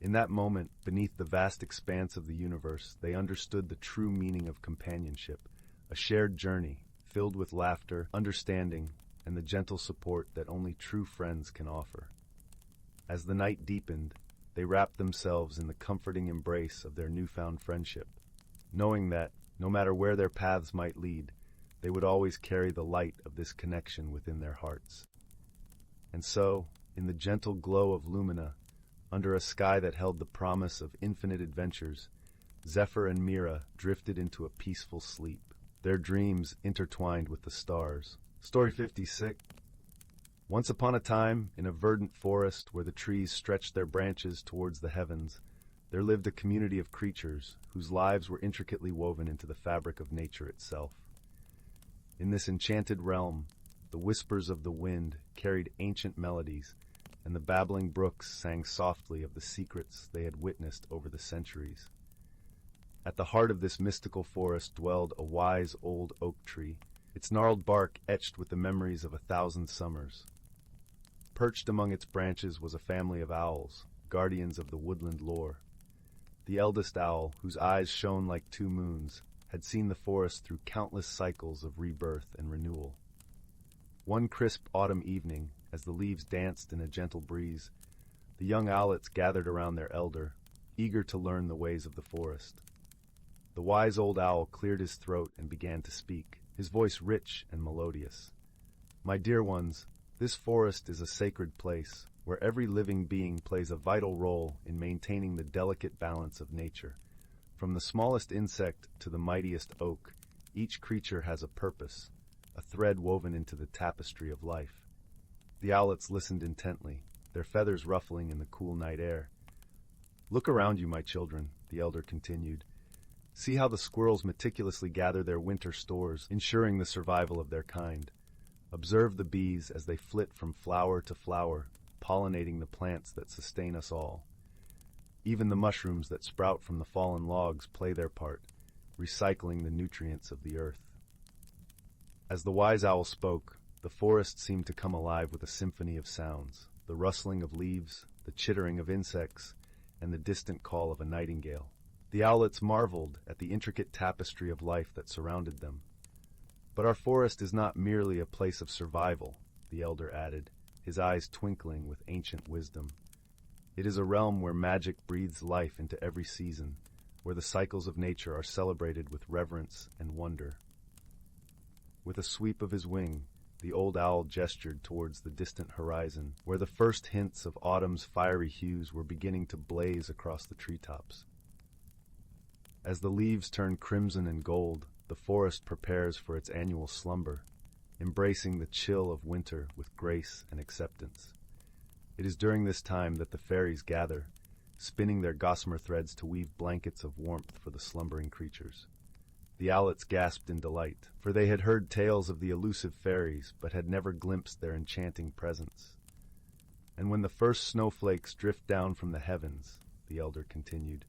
Speaker 1: In that moment, beneath the vast expanse of the universe, they understood the true meaning of companionship, a shared journey, filled with laughter, understanding, and the gentle support that only true friends can offer. As the night deepened, they wrapped themselves in the comforting embrace of their newfound friendship, knowing that, no matter where their paths might lead, they would always carry the light of this connection within their hearts. And so, in the gentle glow of Lumina, under a sky that held the promise of infinite adventures, Zephyr and Mira drifted into a peaceful sleep, their dreams intertwined with the stars. Story 56. Once upon a time, in a verdant forest where the trees stretched their branches towards the heavens, there lived a community of creatures whose lives were intricately woven into the fabric of nature itself. In this enchanted realm, the whispers of the wind carried ancient melodies, and the babbling brooks sang softly of the secrets they had witnessed over the centuries. At the heart of this mystical forest dwelled a wise old oak tree, its gnarled bark etched with the memories of 1,000 summers. Perched among its branches was a family of owls, guardians of the woodland lore. The eldest owl, whose eyes shone like 2 moons, had seen the forest through countless cycles of rebirth and renewal. One crisp autumn evening, as the leaves danced in a gentle breeze, the young owlets gathered around their elder, eager to learn the ways of the forest. The wise old owl cleared his throat and began to speak, his voice rich and melodious. My dear ones, this forest is a sacred place where every living being plays a vital role in maintaining the delicate balance of nature. From the smallest insect to the mightiest oak, each creature has a purpose, a thread woven into the tapestry of life. The owlets listened intently, their feathers ruffling in the cool night air. Look around you, my children, the elder continued. See how the squirrels meticulously gather their winter stores, ensuring the survival of their kind. Observe the bees as they flit from flower to flower, pollinating the plants that sustain us all. Even the mushrooms that sprout from the fallen logs play their part, recycling the nutrients of the earth. As the wise owl spoke, the forest seemed to come alive with a symphony of sounds, the rustling of leaves, the chittering of insects, and the distant call of a nightingale. The owlets marveled at the intricate tapestry of life that surrounded them. But our forest is not merely a place of survival, the elder added, his eyes twinkling with ancient wisdom. It is a realm where magic breathes life into every season, where the cycles of nature are celebrated with reverence and wonder. With a sweep of his wing, the old owl gestured towards the distant horizon, where the first hints of autumn's fiery hues were beginning to blaze across the treetops. As the leaves turn crimson and gold, the forest prepares for its annual slumber, embracing the chill of winter with grace and acceptance. It is during this time that the fairies gather, spinning their gossamer threads to weave blankets of warmth for the slumbering creatures. The owlets gasped in delight, for they had heard tales of the elusive fairies, but had never glimpsed their enchanting presence. And when the first snowflakes drift down from the heavens, the elder continued,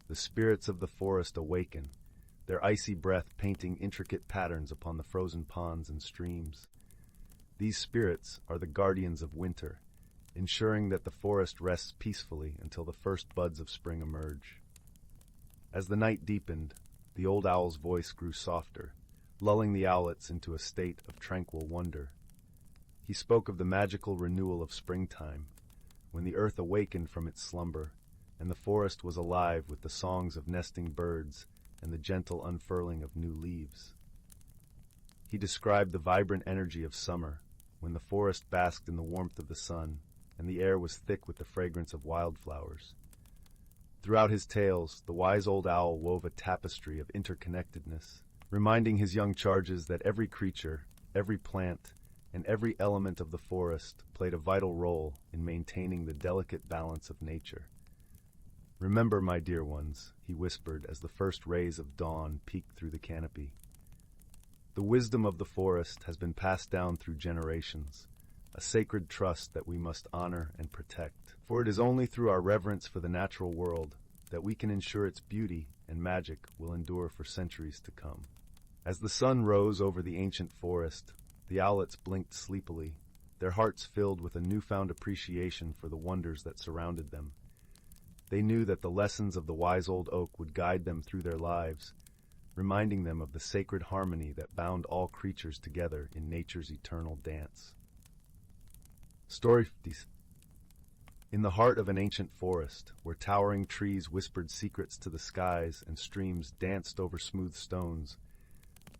Speaker 1: the spirits of the forest awaken, their icy breath painting intricate patterns upon the frozen ponds and streams. These spirits are the guardians of winter, ensuring that the forest rests peacefully until the first buds of spring emerge. As the night deepened, the old owl's voice grew softer, lulling the owlets into a state of tranquil wonder. He spoke of the magical renewal of springtime, when the earth awakened from its slumber, and the forest was alive with the songs of nesting birds and the gentle unfurling of new leaves. He described the vibrant energy of summer, when the forest basked in the warmth of the sun, and the air was thick with the fragrance of wildflowers. Throughout his tales, the wise old owl wove a tapestry of interconnectedness, reminding his young charges that every creature, every plant, and every element of the forest played a vital role in maintaining the delicate balance of nature. Remember, my dear ones, he whispered as the first rays of dawn peeked through the canopy. The wisdom of the forest has been passed down through generations, a sacred trust that we must honor and protect. For it is only through our reverence for the natural world that we can ensure its beauty and magic will endure for centuries to come. As the sun rose over the ancient forest, the owlets blinked sleepily, their hearts filled with a newfound appreciation for the wonders that surrounded them. They knew that the lessons of the wise old oak would guide them through their lives, reminding them of the sacred harmony that bound all creatures together in nature's eternal dance. Story 50. In the heart of an ancient forest, where towering trees whispered secrets to the skies and streams danced over smooth stones,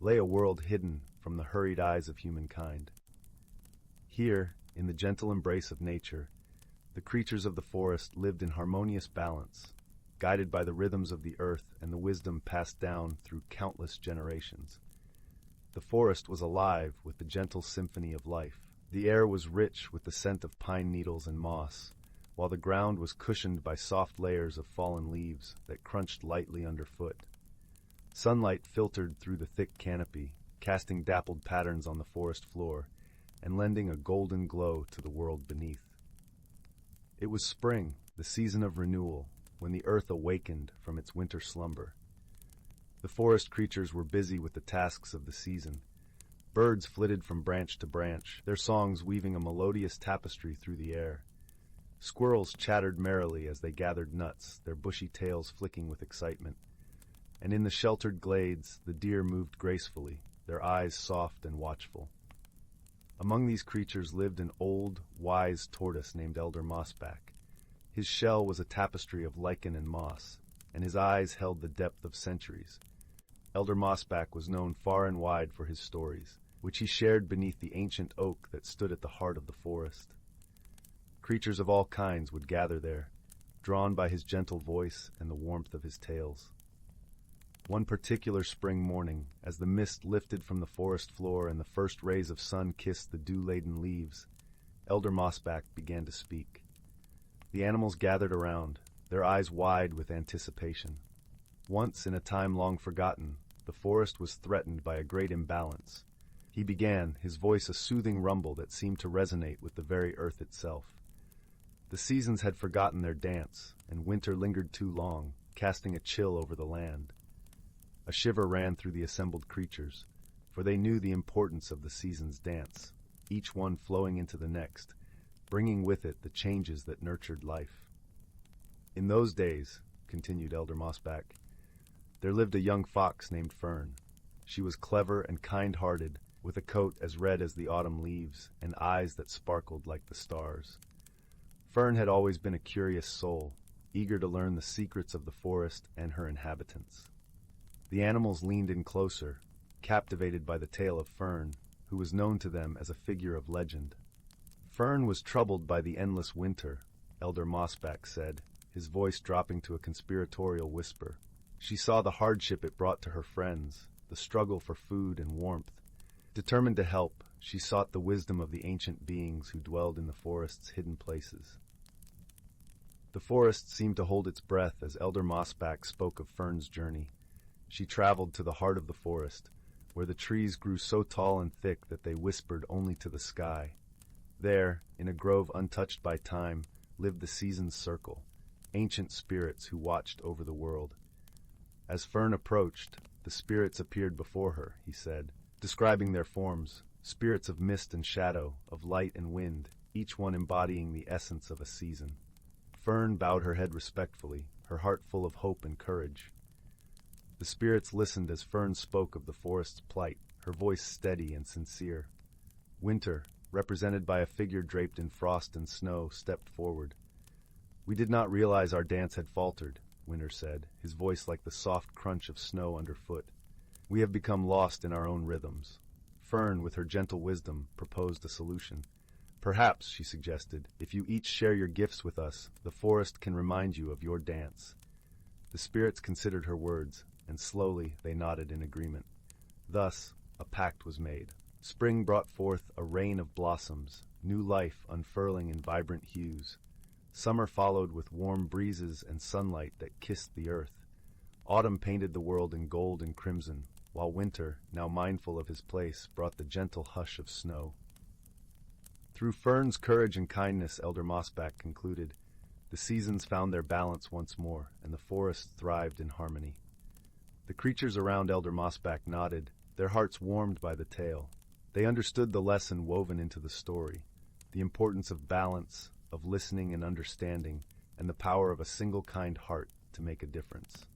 Speaker 1: lay a world hidden from the hurried eyes of humankind. Here, in the gentle embrace of nature, the creatures of the forest lived in harmonious balance, guided by the rhythms of the earth and the wisdom passed down through countless generations. The forest was alive with the gentle symphony of life. The air was rich with the scent of pine needles and moss, while the ground was cushioned by soft layers of fallen leaves that crunched lightly underfoot. Sunlight filtered through the thick canopy, casting dappled patterns on the forest floor and lending a golden glow to the world beneath. It was spring, the season of renewal, when the earth awakened from its winter slumber. The forest creatures were busy with the tasks of the season. Birds flitted from branch to branch, their songs weaving a melodious tapestry through the air. Squirrels chattered merrily as they gathered nuts, their bushy tails flicking with excitement. And in the sheltered glades, the deer moved gracefully, their eyes soft and watchful. Among these creatures lived an old, wise tortoise named Elder Mossback. His shell was a tapestry of lichen and moss, and his eyes held the depth of centuries, Elder Mossback was known far and wide for his stories, which he shared beneath the ancient oak that stood at the heart of the forest. Creatures of all kinds would gather there, drawn by his gentle voice and the warmth of his tales. One particular spring morning, as the mist lifted from the forest floor and the first rays of sun kissed the dew-laden leaves, Elder Mossback began to speak. The animals gathered around, their eyes wide with anticipation. Once, in a time long forgotten, the forest was threatened by a great imbalance. He began, his voice a soothing rumble that seemed to resonate with the very earth itself. The seasons had forgotten their dance, and winter lingered too long, casting a chill over the land. A shiver ran through the assembled creatures, for they knew the importance of the season's dance, each one flowing into the next, bringing with it the changes that nurtured life. In those days, continued Elder Mossback, there lived a young fox named Fern. She was clever and kind-hearted, with a coat as red as the autumn leaves and eyes that sparkled like the stars. Fern had always been a curious soul, eager to learn the secrets of the forest and her inhabitants. The animals leaned in closer, captivated by the tale of Fern, who was known to them as a figure of legend. Fern was troubled by the endless winter, Elder Mossback said, his voice dropping to a conspiratorial whisper. She saw the hardship it brought to her friends, the struggle for food and warmth. Determined to help, she sought the wisdom of the ancient beings who dwelled in the forest's hidden places. The forest seemed to hold its breath as Elder Mossback spoke of Fern's journey. She traveled to the heart of the forest, where the trees grew so tall and thick that they whispered only to the sky. There, in a grove untouched by time, lived the season's circle, ancient spirits who watched over the world. As Fern approached, the spirits appeared before her, he said, describing their forms, spirits of mist and shadow, of light and wind, each one embodying the essence of a season. Fern bowed her head respectfully, her heart full of hope and courage. The spirits listened as Fern spoke of the forest's plight, her voice steady and sincere. Winter, represented by a figure draped in frost and snow, stepped forward. We did not realize our dance had faltered, Winter said, his voice like the soft crunch of snow underfoot. We have become lost in our own rhythms. Fern, with her gentle wisdom, proposed a solution. Perhaps, she suggested, if you each share your gifts with us, the forest can remind you of your dance. The spirits considered her words, and slowly they nodded in agreement. Thus, a pact was made. Spring brought forth a rain of blossoms, new life unfurling in vibrant hues. Summer followed with warm breezes and sunlight that kissed the earth. Autumn painted the world in gold and crimson, while winter, now mindful of his place, brought the gentle hush of snow. Through Fern's courage and kindness, Elder Mossback concluded, the seasons found their balance once more, and the forest thrived in harmony. The creatures around Elder Mossback nodded, their hearts warmed by the tale. They understood the lesson woven into the story, the importance of balance, of listening and understanding, and the power of a single kind heart to make a difference.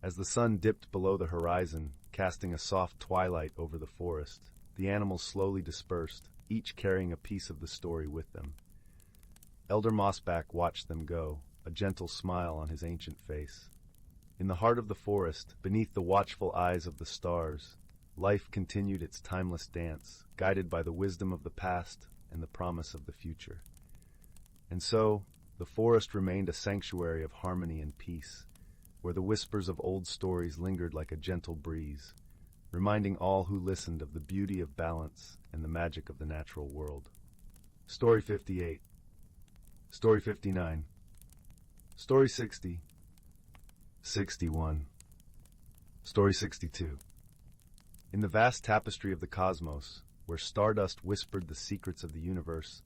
Speaker 1: As the sun dipped below the horizon, casting a soft twilight over the forest, the animals slowly dispersed, each carrying a piece of the story with them. Elder Mossback watched them go, a gentle smile on his ancient face. In the heart of the forest, beneath the watchful eyes of the stars, life continued its timeless dance, guided by the wisdom of the past and the promise of the future. And so, the forest remained a sanctuary of harmony and peace, where the whispers of old stories lingered like a gentle breeze, reminding all who listened of the beauty of balance and the magic of the natural world. Story 58. Story 59. Story 60. 61. Story 62. In the vast tapestry of the cosmos, where stardust whispered the secrets of the universe,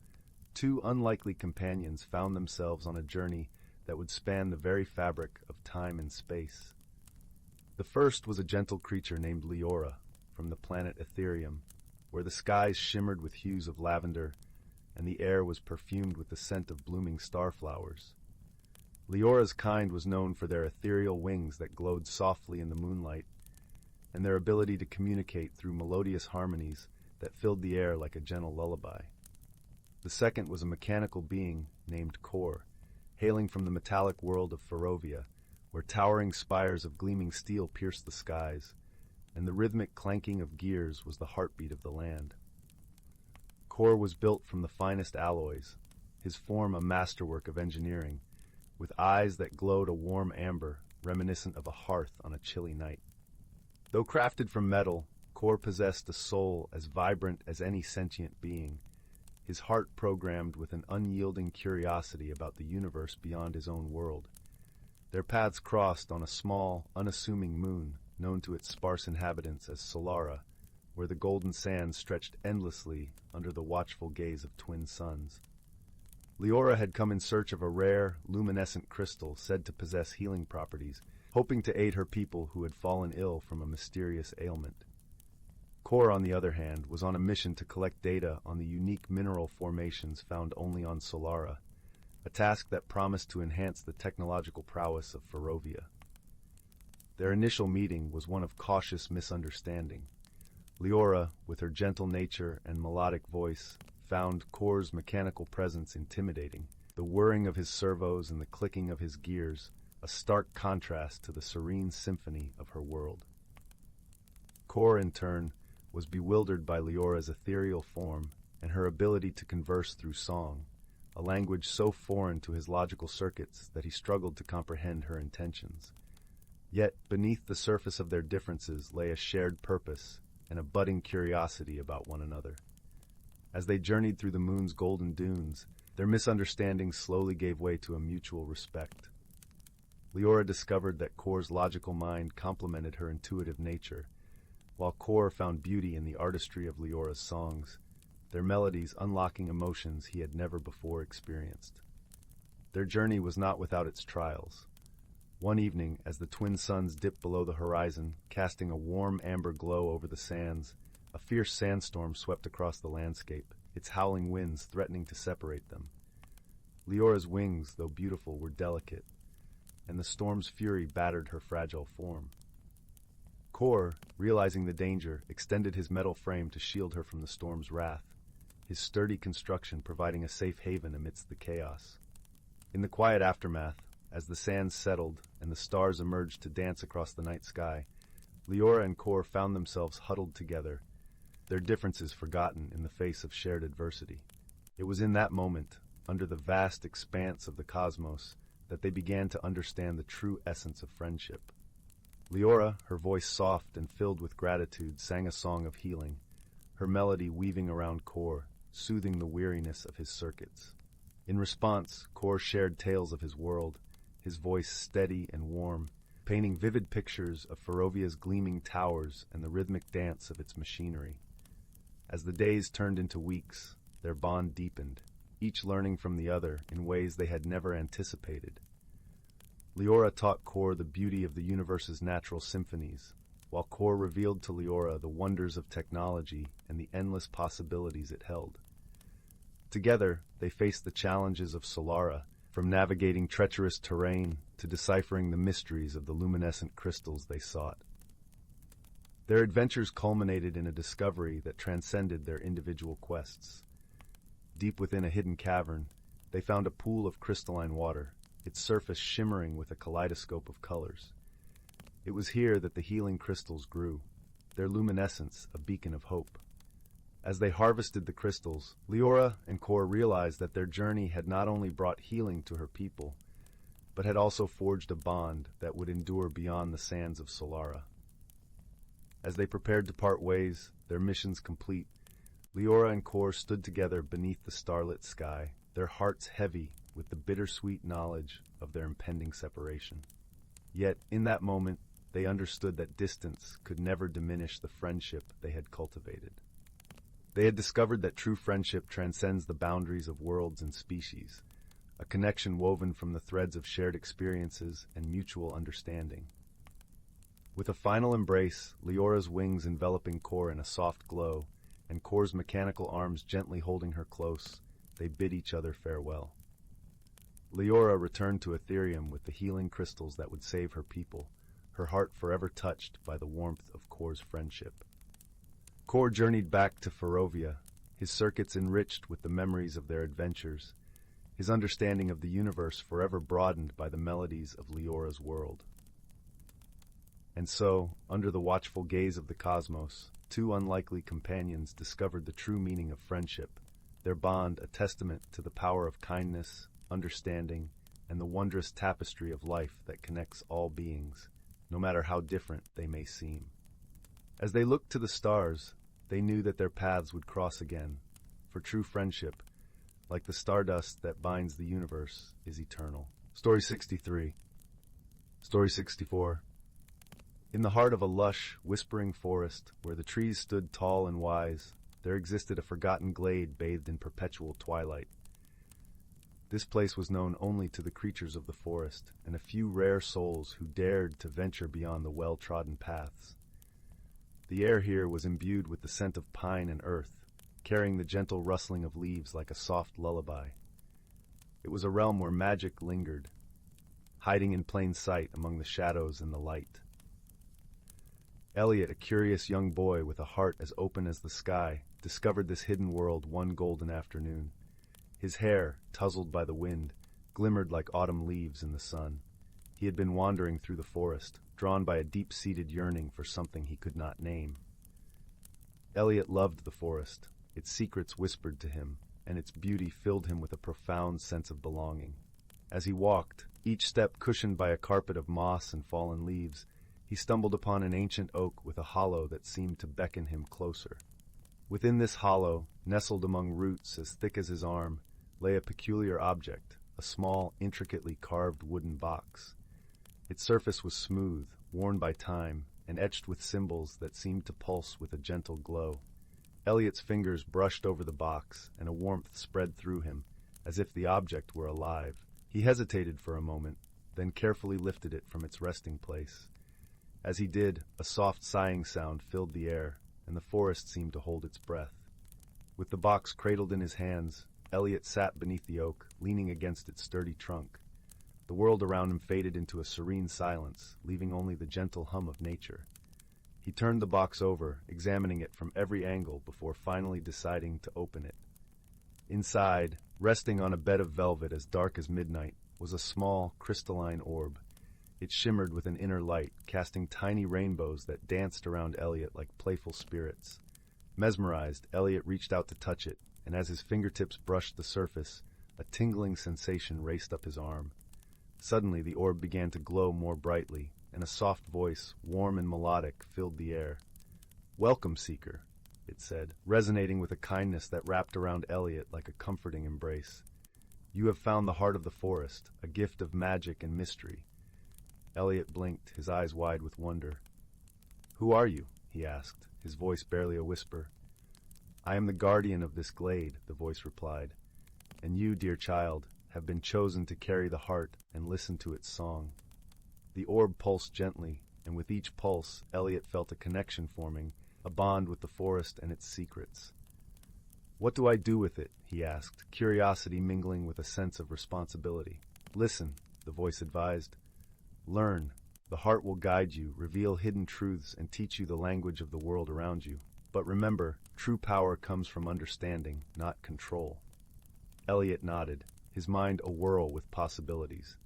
Speaker 1: two unlikely companions found themselves on a journey that would span the very fabric of time and space. The first was a gentle creature named Leora, from the planet Ethereum, where the skies shimmered with hues of lavender and the air was perfumed with the scent of blooming starflowers. Leora's kind was known for their ethereal wings that glowed softly in the moonlight, and their ability to communicate through melodious harmonies that filled the air like a gentle lullaby. The second was a mechanical being named Kor, hailing from the metallic world of Ferovia, where towering spires of gleaming steel pierced the skies, and the rhythmic clanking of gears was the heartbeat of the land. Kor was built from the finest alloys, his form a masterwork of engineering, with eyes that glowed a warm amber, reminiscent of a hearth on a chilly night. Though crafted from metal, Kor possessed a soul as vibrant as any sentient being, his heart programmed with an unyielding curiosity about the universe beyond his own world. Their paths crossed on a small, unassuming moon, known to its sparse inhabitants as Solara, where the golden sands stretched endlessly under the watchful gaze of twin suns. Leora had come in search of a rare, luminescent crystal said to possess healing properties, hoping to aid her people who had fallen ill from a mysterious ailment. Kor, on the other hand, was on a mission to collect data on the unique mineral formations found only on Solara, a task that promised to enhance the technological prowess of Ferovia. Their initial meeting was one of cautious misunderstanding. Leora, with her gentle nature and melodic voice, found Kor's mechanical presence intimidating, the whirring of his servos and the clicking of his gears a stark contrast to the serene symphony of her world. Kor, in turn, was bewildered by Leora's ethereal form and her ability to converse through song, a language so foreign to his logical circuits that he struggled to comprehend her intentions. Yet, beneath the surface of their differences lay a shared purpose and a budding curiosity about one another. As they journeyed through the moon's golden dunes, their misunderstanding slowly gave way to a mutual respect. Leora discovered that Kor's logical mind complemented her intuitive nature, while Kor found beauty in the artistry of Leora's songs, their melodies unlocking emotions he had never before experienced. Their journey was not without its trials. One evening, as the twin suns dipped below the horizon, casting a warm amber glow over the sands, a fierce sandstorm swept across the landscape, its howling winds threatening to separate them. Leora's wings, though beautiful, were delicate, and the storm's fury battered her fragile form. Kor, realizing the danger, extended his metal frame to shield her from the storm's wrath, his sturdy construction providing a safe haven amidst the chaos. In the quiet aftermath, as the sands settled and the stars emerged to dance across the night sky, Leora and Kor found themselves huddled together, their differences forgotten in the face of shared adversity. It was in that moment, under the vast expanse of the cosmos, that they began to understand the true essence of friendship. Leora, her voice soft and filled with gratitude, sang a song of healing, her melody weaving around Kor, soothing the weariness of his circuits. In response, Kor shared tales of his world, his voice steady and warm, painting vivid pictures of Ferovia's gleaming towers and the rhythmic dance of its machinery. As the days turned into weeks, their bond deepened, each learning from the other in ways they had never anticipated. Leora taught Kor the beauty of the universe's natural symphonies, while Kor revealed to Leora the wonders of technology and the endless possibilities it held. Together, they faced the challenges of Solara, from navigating treacherous terrain to deciphering the mysteries of the luminescent crystals they sought. Their adventures culminated in a discovery that transcended their individual quests. Deep within a hidden cavern, they found a pool of crystalline water, its surface shimmering with a kaleidoscope of colors. It was here that the healing crystals grew, their luminescence a beacon of hope. As they harvested the crystals, Leora and Kor realized that their journey had not only brought healing to her people, but had also forged a bond that would endure beyond the sands of Solara. As they prepared to part ways, their missions complete, Leora and Kor stood together beneath the starlit sky, their hearts heavy with the bittersweet knowledge of their impending separation. Yet, in that moment, they understood that distance could never diminish the friendship they had cultivated. They had discovered that true friendship transcends the boundaries of worlds and species, a connection woven from the threads of shared experiences and mutual understanding. With a final embrace, Leora's wings enveloping Kor in a soft glow, and Kor's mechanical arms gently holding her close, they bid each other farewell. Leora returned to Ethereum with the healing crystals that would save her people, her heart forever touched by the warmth of Kor's friendship. Kor journeyed back to Ferovia, his circuits enriched with the memories of their adventures, his understanding of the universe forever broadened by the melodies of Leora's world. And so, under the watchful gaze of the cosmos, two unlikely companions discovered the true meaning of friendship, their bond a testament to the power of kindness, understanding, and the wondrous tapestry of life that connects all beings, no matter how different they may seem. As they looked to the stars, they knew that their paths would cross again, for true friendship, like the stardust that binds the universe, is eternal. Story 63. Story 64. In the heart of a lush, whispering forest, where the trees stood tall and wise, there existed a forgotten glade bathed in perpetual twilight. This place was known only to the creatures of the forest, and a few rare souls who dared to venture beyond the well-trodden paths. The air here was imbued with the scent of pine and earth, carrying the gentle rustling of leaves like a soft lullaby. It was a realm where magic lingered, hiding in plain sight among the shadows and the light. Elliot, a curious young boy with a heart as open as the sky, discovered this hidden world one golden afternoon. His hair, tousled by the wind, glimmered like autumn leaves in the sun. He had been wandering through the forest, drawn by a deep-seated yearning for something he could not name. Elliot loved the forest. Its secrets whispered to him, and its beauty filled him with a profound sense of belonging. As he walked, each step cushioned by a carpet of moss and fallen leaves, he stumbled upon an ancient oak with a hollow that seemed to beckon him closer. Within this hollow, nestled among roots as thick as his arm, lay a peculiar object, a small, intricately carved wooden box. Its surface was smooth, worn by time, and etched with symbols that seemed to pulse with a gentle glow. Elliot's fingers brushed over the box, and a warmth spread through him, as if the object were alive. He hesitated for a moment, then carefully lifted it from its resting place. As he did, a soft sighing sound filled the air, and the forest seemed to hold its breath. With the box cradled in his hands, Elliot sat beneath the oak, leaning against its sturdy trunk. The world around him faded into a serene silence, leaving only the gentle hum of nature. He turned the box over, examining it from every angle before finally deciding to open it. Inside, resting on a bed of velvet as dark as midnight, was a small, crystalline orb. It shimmered with an inner light, casting tiny rainbows that danced around Elliot like playful spirits. Mesmerized, Elliot reached out to touch it, and as his fingertips brushed the surface, a tingling sensation raced up his arm. Suddenly, the orb began to glow more brightly, and a soft voice, warm and melodic, filled the air. "Welcome, Seeker," it said, resonating with a kindness that wrapped around Elliot like a comforting embrace. "You have found the heart of the forest, a gift of magic and mystery." Elliot blinked, his eyes wide with wonder. "Who are you?" he asked, his voice barely a whisper. "I am the guardian of this glade," the voice replied. "And you, dear child, have been chosen to carry the heart and listen to its song." The orb pulsed gently, and with each pulse, Elliot felt a connection forming, a bond with the forest and its secrets. "What do I do with it?" he asked, curiosity mingling with a sense of responsibility. "Listen," the voice advised. "Learn. The heart will guide you, reveal hidden truths, and teach you the language of the world around you. But remember, true power comes from understanding, not control." Elliot nodded, his mind awhirl with possibilities.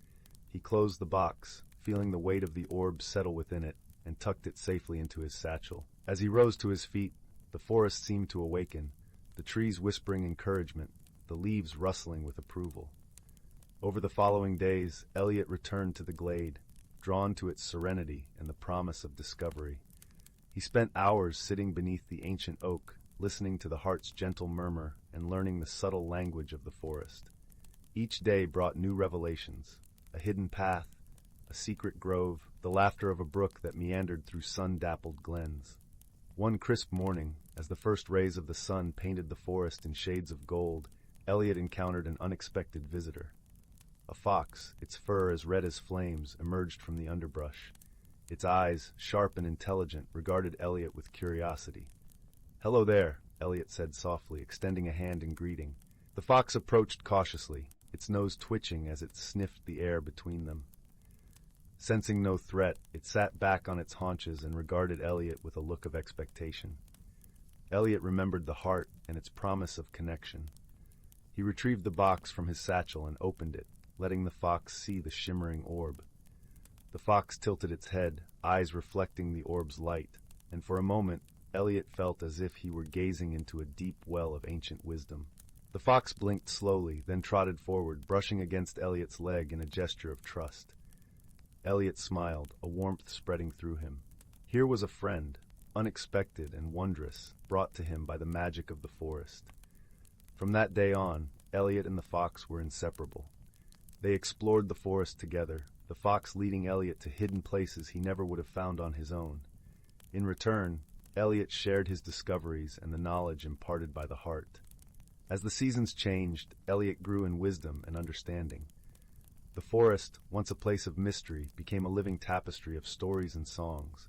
Speaker 1: He closed the box, feeling the weight of the orb settle within it, and tucked it safely into his satchel. As he rose to his feet, the forest seemed to awaken, the trees whispering encouragement, the leaves rustling with approval. Over the following days, Elliot returned to the glade, drawn to its serenity and the promise of discovery. He spent hours sitting beneath the ancient oak, listening to the heart's gentle murmur and learning the subtle language of the forest. Each day brought new revelations, a hidden path, a secret grove, the laughter of a brook that meandered through sun-dappled glens. One crisp morning, as the first rays of the sun painted the forest in shades of gold, Elliot encountered an unexpected visitor. A fox, its fur as red as flames, emerged from the underbrush. Its eyes, sharp and intelligent, regarded Elliot with curiosity. "Hello there," Elliot said softly, extending a hand in greeting. The fox approached cautiously, its nose twitching as it sniffed the air between them. Sensing no threat, it sat back on its haunches and regarded Elliot with a look of expectation. Elliot remembered the heart and its promise of connection. He retrieved the box from his satchel and opened it, letting the fox see the shimmering orb. The fox tilted its head, eyes reflecting the orb's light, and for a moment, Elliot felt as if he were gazing into a deep well of ancient wisdom. The fox blinked slowly, then trotted forward, brushing against Elliot's leg in a gesture of trust. Elliot smiled, a warmth spreading through him. Here was a friend, unexpected and wondrous, brought to him by the magic of the forest. From that day on, Elliot and the fox were inseparable. They explored the forest together, the fox leading Elliot to hidden places he never would have found on his own. In return, Elliot shared his discoveries and the knowledge imparted by the heart. As the seasons changed, Elliot grew in wisdom and understanding. The forest, once a place of mystery, became a living tapestry of stories and songs.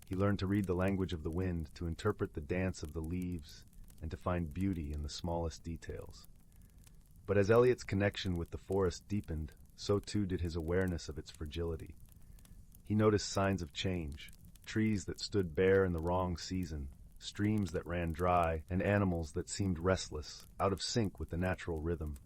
Speaker 1: He learned to read the language of the wind, to interpret the dance of the leaves, and to find beauty in the smallest details. But as Elliot's connection with the forest deepened, so too did his awareness of its fragility. He noticed signs of change, trees that stood bare in the wrong season, streams that ran dry, and animals that seemed restless, out of sync with the natural rhythm.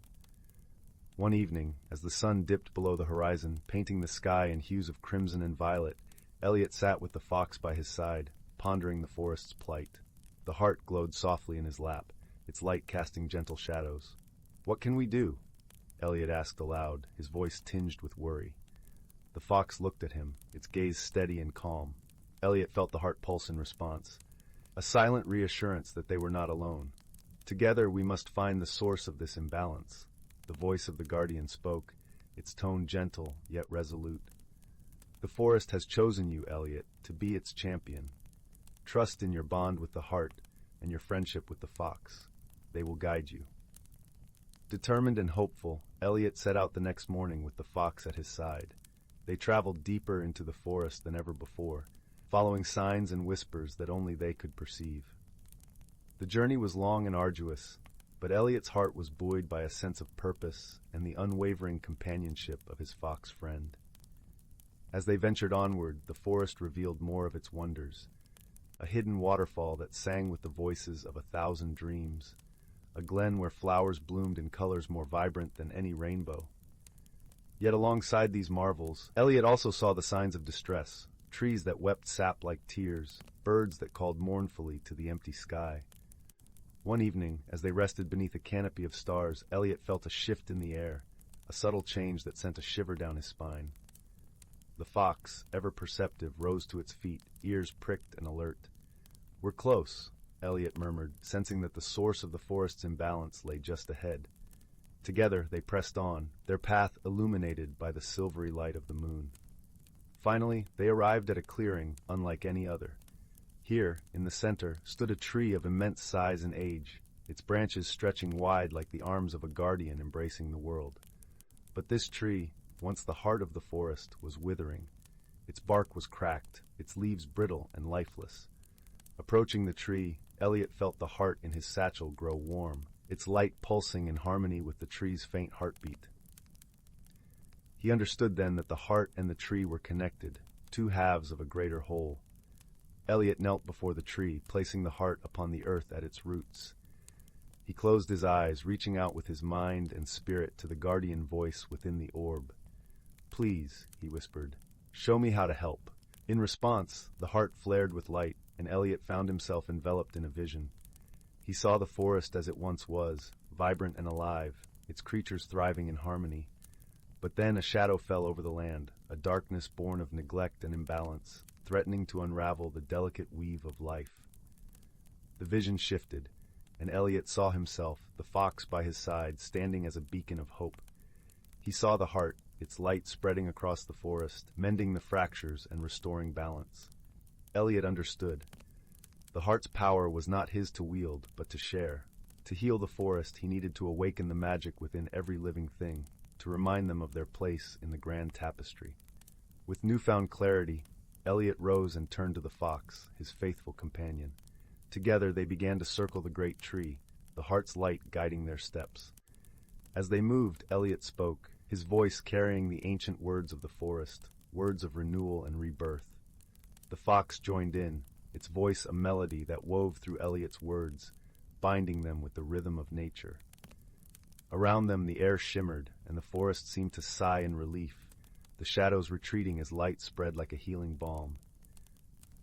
Speaker 1: One evening, as the sun dipped below the horizon, painting the sky in hues of crimson and violet, Elliot sat with the fox by his side, pondering the forest's plight. The heart glowed softly in his lap, its light casting gentle shadows. "What can we do?" Elliot asked aloud, his voice tinged with worry. The fox looked at him, its gaze steady and calm. Elliot felt the heart pulse in response, a silent reassurance that they were not alone. "Together we must find the source of this imbalance." The voice of the guardian spoke, its tone gentle yet resolute. "The forest has chosen you, Elliot, to be its champion. Trust in your bond with the heart and your friendship with the fox. They will guide you." Determined and hopeful, Elliot set out the next morning with the fox at his side. They traveled deeper into the forest than ever before, following signs and whispers that only they could perceive. The journey was long and arduous, but Elliot's heart was buoyed by a sense of purpose and the unwavering companionship of his fox friend. As they ventured onward, the forest revealed more of its wonders. A hidden waterfall that sang with the voices of 1,000 dreams, a glen where flowers bloomed in colors more vibrant than any rainbow. Yet alongside these marvels, Elliot also saw the signs of distress, trees that wept sap like tears, birds that called mournfully to the empty sky. One evening, as they rested beneath a canopy of stars, Elliot felt a shift in the air, a subtle change that sent a shiver down his spine. The fox, ever perceptive, rose to its feet, ears pricked and alert. "We're close," Elliot murmured, sensing that the source of the forest's imbalance lay just ahead. Together they pressed on, their path illuminated by the silvery light of the moon. Finally, they arrived at a clearing unlike any other. Here, in the center, stood a tree of immense size and age, its branches stretching wide like the arms of a guardian embracing the world. But this tree, once the heart of the forest, was withering. Its bark was cracked, its leaves brittle and lifeless. Approaching the tree, Elliot felt the heart in his satchel grow warm, its light pulsing in harmony with the tree's faint heartbeat. He understood then that the heart and the tree were connected, two halves of a greater whole. Elliot knelt before the tree, placing the heart upon the earth at its roots. He closed his eyes, reaching out with his mind and spirit to the guardian voice within the orb. "Please," he whispered, "show me how to help." In response, the heart flared with light, and Elliot found himself enveloped in a vision. He saw the forest as it once was, vibrant and alive, its creatures thriving in harmony. But then a shadow fell over the land, a darkness born of neglect and imbalance, threatening to unravel the delicate weave of life. The vision shifted, and Elliot saw himself, the fox by his side, standing as a beacon of hope. He saw the heart, its light spreading across the forest, mending the fractures and restoring balance. Elliot understood. The heart's power was not his to wield, but to share. To heal the forest, he needed to awaken the magic within every living thing, to remind them of their place in the grand tapestry. With newfound clarity, Elliot rose and turned to the fox, his faithful companion. Together they began to circle the great tree, the heart's light guiding their steps. As they moved, Elliot spoke, his voice carrying the ancient words of the forest, words of renewal and rebirth. The fox joined in, its voice a melody that wove through Elliot's words, binding them with the rhythm of nature. Around them the air shimmered, and the forest seemed to sigh in relief, the shadows retreating as light spread like a healing balm.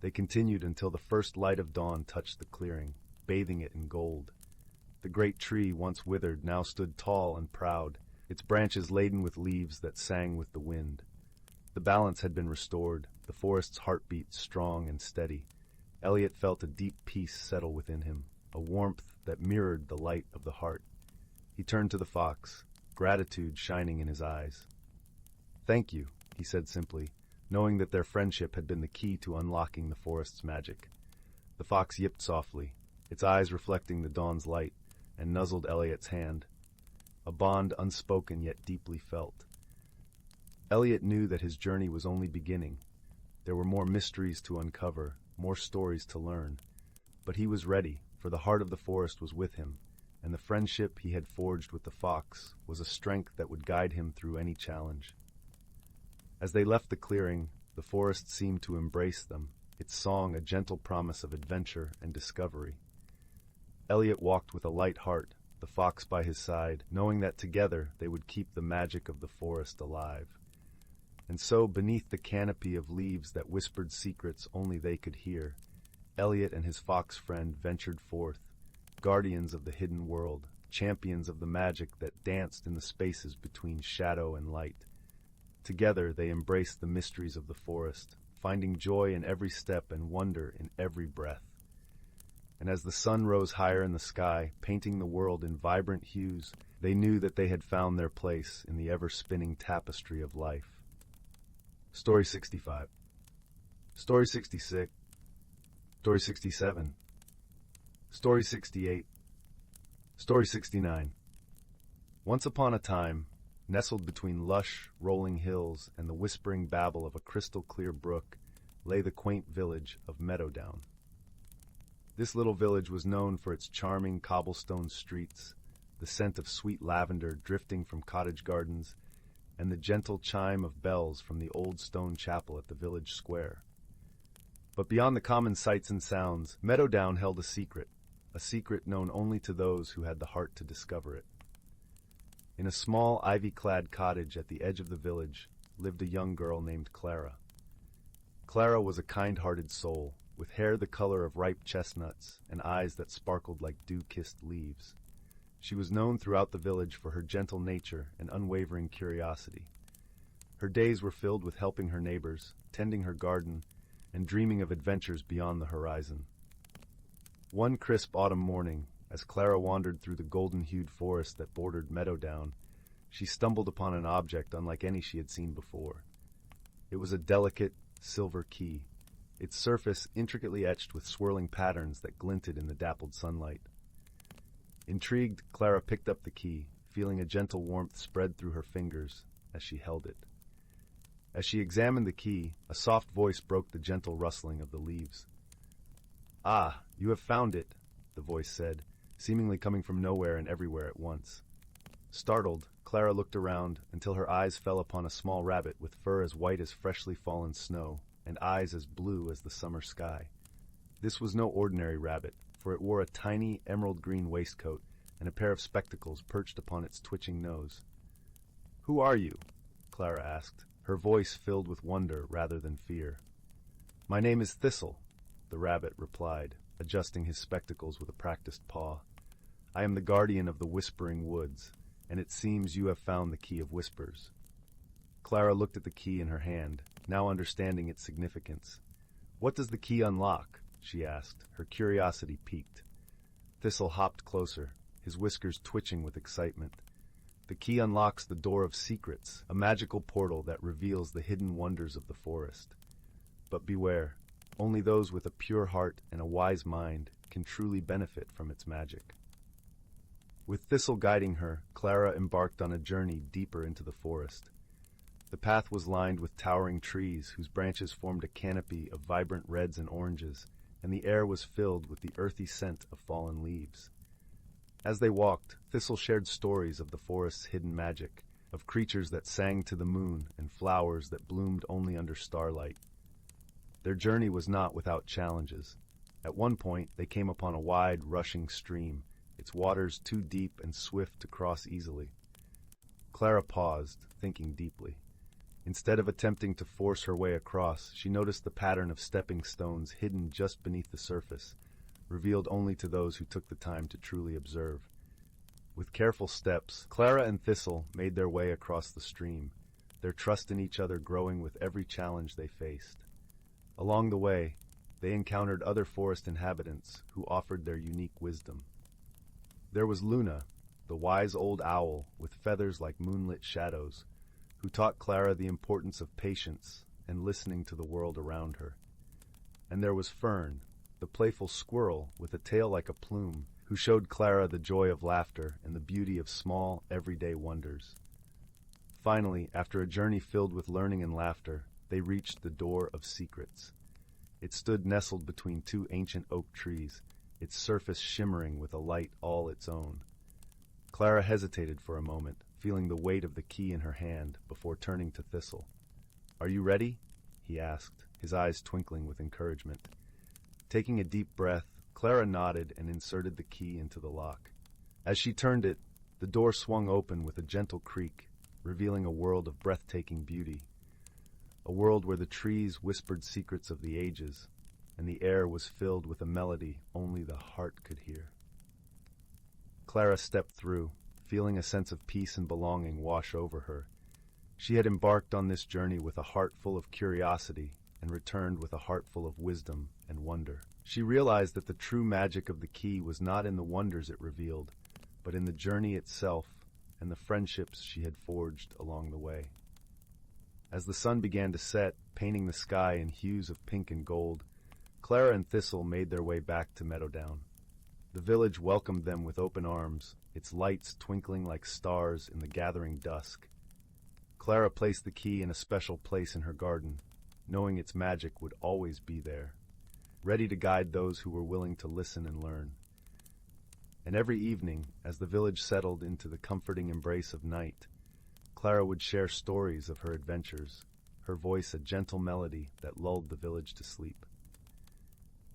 Speaker 1: They continued until the first light of dawn touched the clearing, bathing it in gold. The great tree, once withered, now stood tall and proud, its branches laden with leaves that sang with the wind. The balance had been restored, the forest's heartbeat strong and steady. Elliot felt a deep peace settle within him, a warmth that mirrored the light of the heart. He turned to the fox, gratitude shining in his eyes. "Thank you," he said simply, knowing that their friendship had been the key to unlocking the forest's magic. The fox yipped softly, its eyes reflecting the dawn's light, and nuzzled Elliot's hand, a bond unspoken yet deeply felt. Elliot knew that his journey was only beginning. There were more mysteries to uncover, more stories to learn. But he was ready, for the heart of the forest was with him, and the friendship he had forged with the fox was a strength that would guide him through any challenge. As they left the clearing, the forest seemed to embrace them, its song a gentle promise of adventure and discovery. Elliot walked with a light heart, the fox by his side, knowing that together they would keep the magic of the forest alive. And so, beneath the canopy of leaves that whispered secrets only they could hear, Elliot and his fox friend ventured forth, guardians of the hidden world, champions of the magic that danced in the spaces between shadow and light. Together they embraced the mysteries of the forest, finding joy in every step and wonder in every breath. And as the sun rose higher in the sky, painting the world in vibrant hues, they knew that they had found their place in the ever-spinning tapestry of life. Story 65. Story 66. Story 67. Story 68. Story 69. Once upon a time, nestled between lush, rolling hills and the whispering babble of a crystal-clear brook, lay the quaint village of Meadowdown. This little village was known for its charming cobblestone streets, the scent of sweet lavender drifting from cottage gardens, and the gentle chime of bells from the old stone chapel at the village square. But beyond the common sights and sounds, Meadowdown held a secret known only to those who had the heart to discover it. In a small, ivy-clad cottage at the edge of the village lived a young girl named Clara. Clara was a kind-hearted soul, with hair the color of ripe chestnuts and eyes that sparkled like dew-kissed leaves. She was known throughout the village for her gentle nature and unwavering curiosity. Her days were filled with helping her neighbors, tending her garden, and dreaming of adventures beyond the horizon. One crisp autumn morning, as Clara wandered through the golden-hued forest that bordered Meadowdown, she stumbled upon an object unlike any she had seen before. It was a delicate, silver key, its surface intricately etched with swirling patterns that glinted in the dappled sunlight. Intrigued, Clara picked up the key, feeling a gentle warmth spread through her fingers as she held it. As she examined the key, a soft voice broke the gentle rustling of the leaves. "Ah, you have found it," the voice said, seemingly coming from nowhere and everywhere at once. Startled, Clara looked around until her eyes fell upon a small rabbit with fur as white as freshly fallen snow and eyes as blue as the summer sky. This was no ordinary rabbit, for it wore a tiny emerald-green waistcoat and a pair of spectacles perched upon its twitching nose. "Who are you?" Clara asked, her voice filled with wonder rather than fear. "My name is Thistle," the rabbit replied, adjusting his spectacles with a practiced paw. "I am the guardian of the Whispering Woods, and it seems you have found the Key of Whispers." Clara looked at the key in her hand, now understanding its significance. "What does the key unlock?" she asked, her curiosity piqued. Thistle hopped closer, his whiskers twitching with excitement. "The key unlocks the Door of Secrets, a magical portal that reveals the hidden wonders of the forest. But beware, only those with a pure heart and a wise mind can truly benefit from its magic." With Thistle guiding her, Clara embarked on a journey deeper into the forest. The path was lined with towering trees whose branches formed a canopy of vibrant reds and oranges, and the air was filled with the earthy scent of fallen leaves. As they walked, Thistle shared stories of the forest's hidden magic, of creatures that sang to the moon and flowers that bloomed only under starlight. Their journey was not without challenges. At one point, they came upon a wide, rushing stream, its waters too deep and swift to cross easily. Clara paused, thinking deeply. Instead of attempting to force her way across, she noticed the pattern of stepping stones hidden just beneath the surface, revealed only to those who took the time to truly observe. With careful steps, Clara and Thistle made their way across the stream, their trust in each other growing with every challenge they faced. Along the way, they encountered other forest inhabitants who offered their unique wisdom. There was Luna, the wise old owl with feathers like moonlit shadows, who taught Clara the importance of patience and listening to the world around her. And there was Fern, the playful squirrel with a tail like a plume, who showed Clara the joy of laughter and the beauty of small, everyday wonders. Finally, after a journey filled with learning and laughter, they reached the Door of Secrets. It stood nestled between two ancient oak trees, its surface shimmering with a light all its own. Clara hesitated for a moment, feeling the weight of the key in her hand, before turning to Thistle. "Are you ready?" he asked, his eyes twinkling with encouragement. Taking a deep breath, Clara nodded and inserted the key into the lock. As she turned it, the door swung open with a gentle creak, revealing a world of breathtaking beauty. A world where the trees whispered secrets of the ages, and the air was filled with a melody only the heart could hear. Clara stepped through, feeling a sense of peace and belonging wash over her. She had embarked on this journey with a heart full of curiosity and returned with a heart full of wisdom and wonder. She realized that the true magic of the key was not in the wonders it revealed, but in the journey itself and the friendships she had forged along the way. As the sun began to set, painting the sky in hues of pink and gold, Clara and Thistle made their way back to Meadowdown. The village welcomed them with open arms, its lights twinkling like stars in the gathering dusk. Clara placed the key in a special place in her garden, knowing its magic would always be there, ready to guide those who were willing to listen and learn. And every evening, as the village settled into the comforting embrace of night, Clara would share stories of her adventures, her voice a gentle melody that lulled the village to sleep.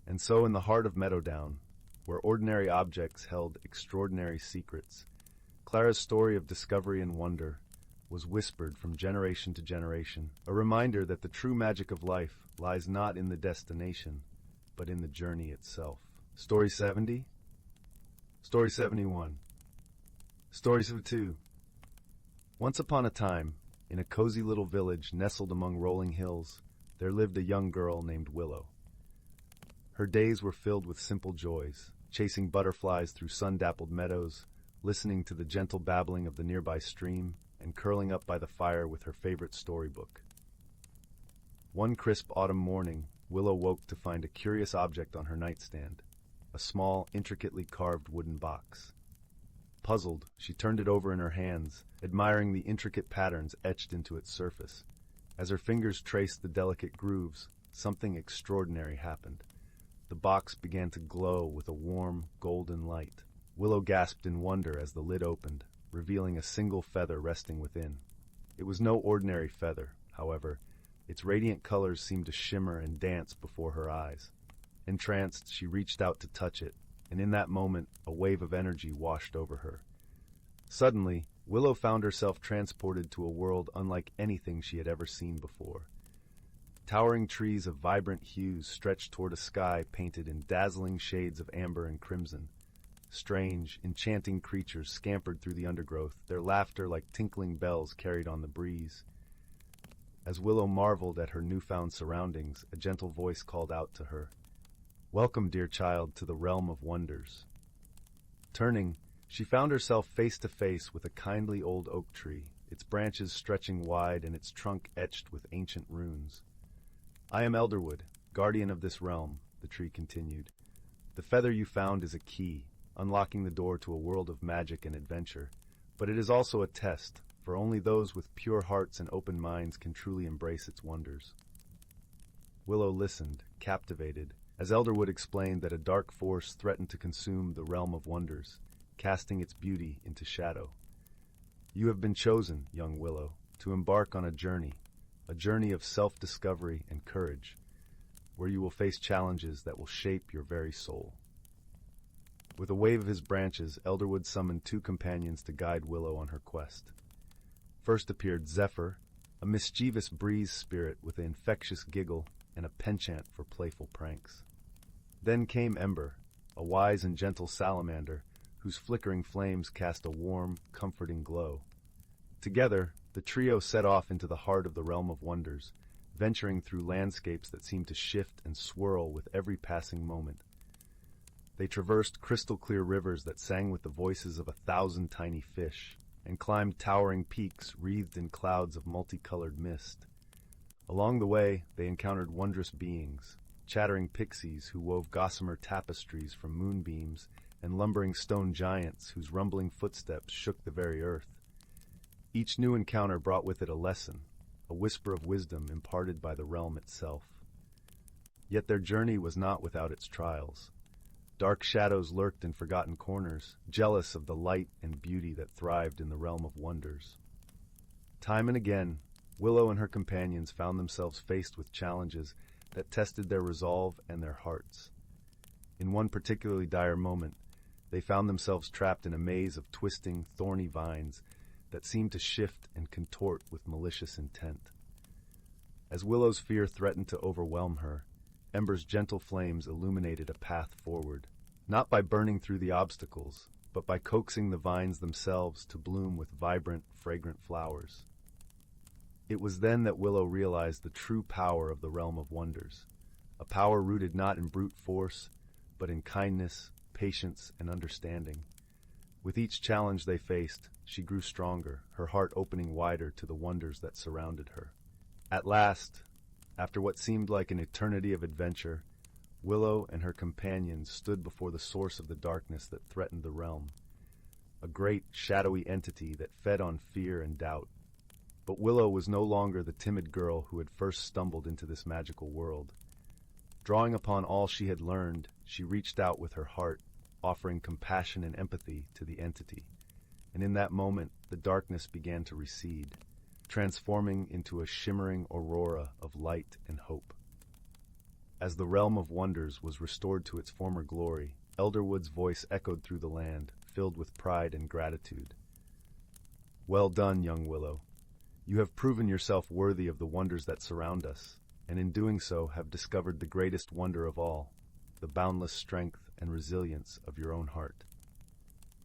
Speaker 1: And so in the heart of Meadowdown, where ordinary objects held extraordinary secrets, Clara's story of discovery and wonder was whispered from generation to generation, a reminder that the true magic of life lies not in the destination, but in the journey itself. Story 70? Story 71. Story 72. Once upon a time, in a cozy little village nestled among rolling hills, there lived a young girl named Willow. Her days were filled with simple joys, chasing butterflies through sun-dappled meadows, listening to the gentle babbling of the nearby stream, and curling up by the fire with her favorite storybook. One crisp autumn morning, Willow woke to find a curious object on her nightstand, a small, intricately carved wooden box. Puzzled, she turned it over in her hands, admiring the intricate patterns etched into its surface. As her fingers traced the delicate grooves, something extraordinary happened. The box began to glow with a warm, golden light. Willow gasped in wonder as the lid opened, revealing a single feather resting within. It was no ordinary feather, however. Its radiant colors seemed to shimmer and dance before her eyes. Entranced, she reached out to touch it, and in that moment, a wave of energy washed over her. Suddenly, Willow found herself transported to a world unlike anything she had ever seen before. Towering trees of vibrant hues stretched toward a sky painted in dazzling shades of amber and crimson. Strange, enchanting creatures scampered through the undergrowth, their laughter like tinkling bells carried on the breeze. As Willow marveled at her newfound surroundings, a gentle voice called out to her, "Welcome, dear child, to the realm of wonders." Turning, she found herself face to face with a kindly old oak tree, its branches stretching wide and its trunk etched with ancient runes. "I am Elderwood, guardian of this realm," the tree continued. "The feather you found is a key, unlocking the door to a world of magic and adventure, but it is also a test, for only those with pure hearts and open minds can truly embrace its wonders." Willow listened, captivated, as Elderwood explained that a dark force threatened to consume the realm of wonders, casting its beauty into shadow. "You have been chosen, young Willow, to embark on a journey of self-discovery and courage, where you will face challenges that will shape your very soul." With a wave of his branches, Elderwood summoned two companions to guide Willow on her quest. First appeared Zephyr, a mischievous breeze spirit with an infectious giggle and a penchant for playful pranks. Then came Ember, a wise and gentle salamander whose flickering flames cast a warm, comforting glow. Together, the trio set off into the heart of the realm of wonders, venturing through landscapes that seemed to shift and swirl with every passing moment. They traversed crystal-clear rivers that sang with the voices of 1,000 tiny fish, and climbed towering peaks wreathed in clouds of multicolored mist. Along the way, they encountered wondrous beings, chattering pixies who wove gossamer tapestries from moonbeams, and lumbering stone giants whose rumbling footsteps shook the very earth. Each new encounter brought with it a lesson, a whisper of wisdom imparted by the realm itself. Yet their journey was not without its trials. Dark shadows lurked in forgotten corners, jealous of the light and beauty that thrived in the realm of wonders. Time and again, Willow and her companions found themselves faced with challenges that tested their resolve and their hearts. In one particularly dire moment, they found themselves trapped in a maze of twisting, thorny vines that seemed to shift and contort with malicious intent. As Willow's fear threatened to overwhelm her, Ember's gentle flames illuminated a path forward, not by burning through the obstacles, but by coaxing the vines themselves to bloom with vibrant, fragrant flowers. It was then that Willow realized the true power of the realm of wonders, a power rooted not in brute force, but in kindness, patience, and understanding. With each challenge they faced, she grew stronger, her heart opening wider to the wonders that surrounded her. At last, after what seemed like an eternity of adventure, Willow and her companions stood before the source of the darkness that threatened the realm, a great, shadowy entity that fed on fear and doubt. But Willow was no longer the timid girl who had first stumbled into this magical world. Drawing upon all she had learned, she reached out with her heart, offering compassion and empathy to the entity. And in that moment, the darkness began to recede, transforming into a shimmering aurora of light and hope. As the realm of wonders was restored to its former glory, Elderwood's voice echoed through the land, filled with pride and gratitude. "Well done, young Willow. You have proven yourself worthy of the wonders that surround us, and in doing so have discovered the greatest wonder of all, the boundless strength and resilience of your own heart."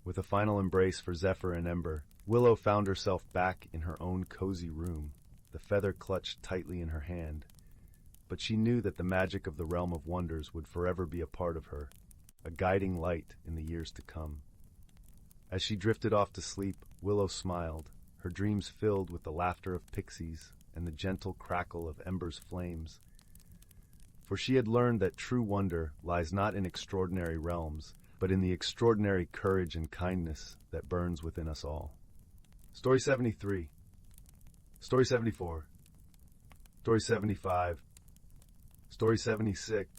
Speaker 1: With a final embrace for Zephyr and Ember, Willow found herself back in her own cozy room, the feather clutched tightly in her hand. But she knew that the magic of the realm of wonders would forever be a part of her, a guiding light in the years to come. As she drifted off to sleep, Willow smiled, her dreams filled with the laughter of pixies and the gentle crackle of Ember's flames. For she had learned that true wonder lies not in extraordinary realms, but in the extraordinary courage and kindness that burns within us all. Story 73. Story 74. Story 75. Story 76.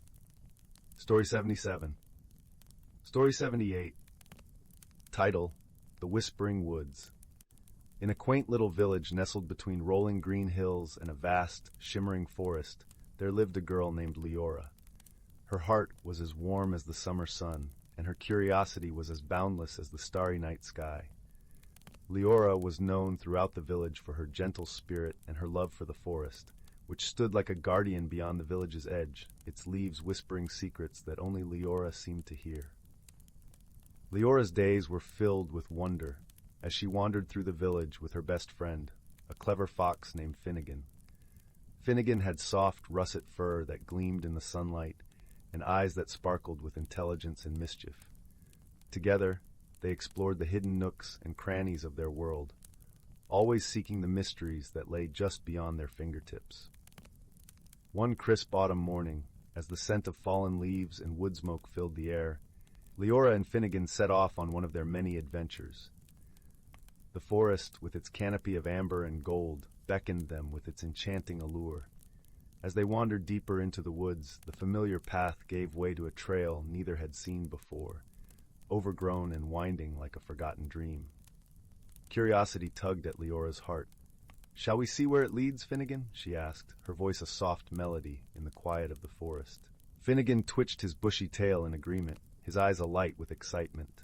Speaker 1: Story 77. Story 78. Title: The Whispering Woods. In a quaint little village nestled between rolling green hills and a vast, shimmering forest, there lived a girl named Leora. Her heart was as warm as the summer sun, and her curiosity was as boundless as the starry night sky. Leora was known throughout the village for her gentle spirit and her love for the forest, which stood like a guardian beyond the village's edge, its leaves whispering secrets that only Leora seemed to hear. Leora's days were filled with wonder as she wandered through the village with her best friend, a clever fox named Finnegan. Finnegan had soft, russet fur that gleamed in the sunlight and eyes that sparkled with intelligence and mischief. Together, they explored the hidden nooks and crannies of their world, always seeking the mysteries that lay just beyond their fingertips. One crisp autumn morning, as the scent of fallen leaves and wood smoke filled the air, Leora and Finnegan set off on one of their many adventures. The forest, with its canopy of amber and gold, beckoned them with its enchanting allure. As they wandered deeper into the woods, the familiar path gave way to a trail neither had seen before, overgrown and winding like a forgotten dream. Curiosity tugged at Leora's heart. "Shall we see where it leads, Finnegan?" she asked, her voice a soft melody in the quiet of the forest. Finnegan twitched his bushy tail in agreement, his eyes alight with excitement.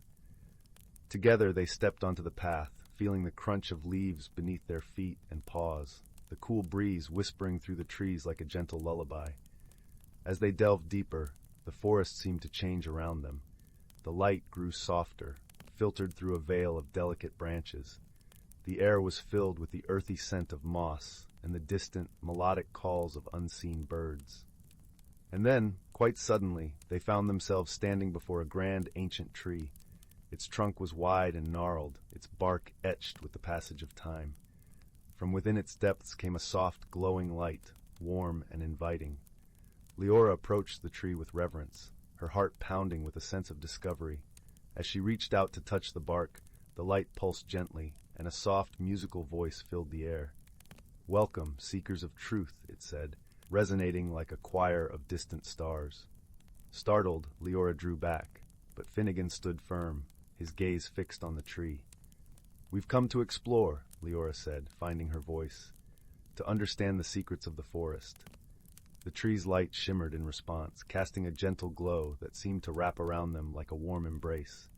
Speaker 1: Together they stepped onto the path, feeling the crunch of leaves beneath their feet and paws, the cool breeze whispering through the trees like a gentle lullaby. As they delved deeper, the forest seemed to change around them. The light grew softer, filtered through a veil of delicate branches. The air was filled with the earthy scent of moss and the distant, melodic calls of unseen birds. And then, quite suddenly, they found themselves standing before a grand ancient tree. Its trunk was wide and gnarled, its bark etched with the passage of time. From within its depths came a soft, glowing light, warm and inviting. Leora approached the tree with reverence, her heart pounding with a sense of discovery. As she reached out to touch the bark, the light pulsed gently, and a soft, musical voice filled the air. "Welcome, seekers of truth," it said, resonating like a choir of distant stars. Startled, Leora drew back, but Finnegan stood firm, his gaze fixed on the tree. "We've come to explore," Leora said, finding her voice, "to understand the secrets of the forest." The tree's light shimmered in response, casting a gentle glow that seemed to wrap around them like a warm embrace.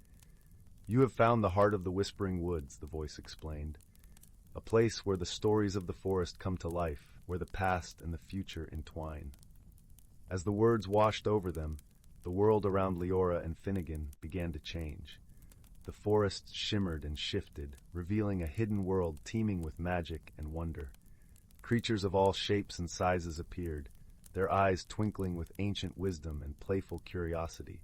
Speaker 1: "You have found the heart of the Whispering Woods," the voice explained. "A place where the stories of the forest come to life, where the past and the future entwine." As the words washed over them, the world around Leora and Finnegan began to change. The forest shimmered and shifted, revealing a hidden world teeming with magic and wonder. Creatures of all shapes and sizes appeared, their eyes twinkling with ancient wisdom and playful curiosity.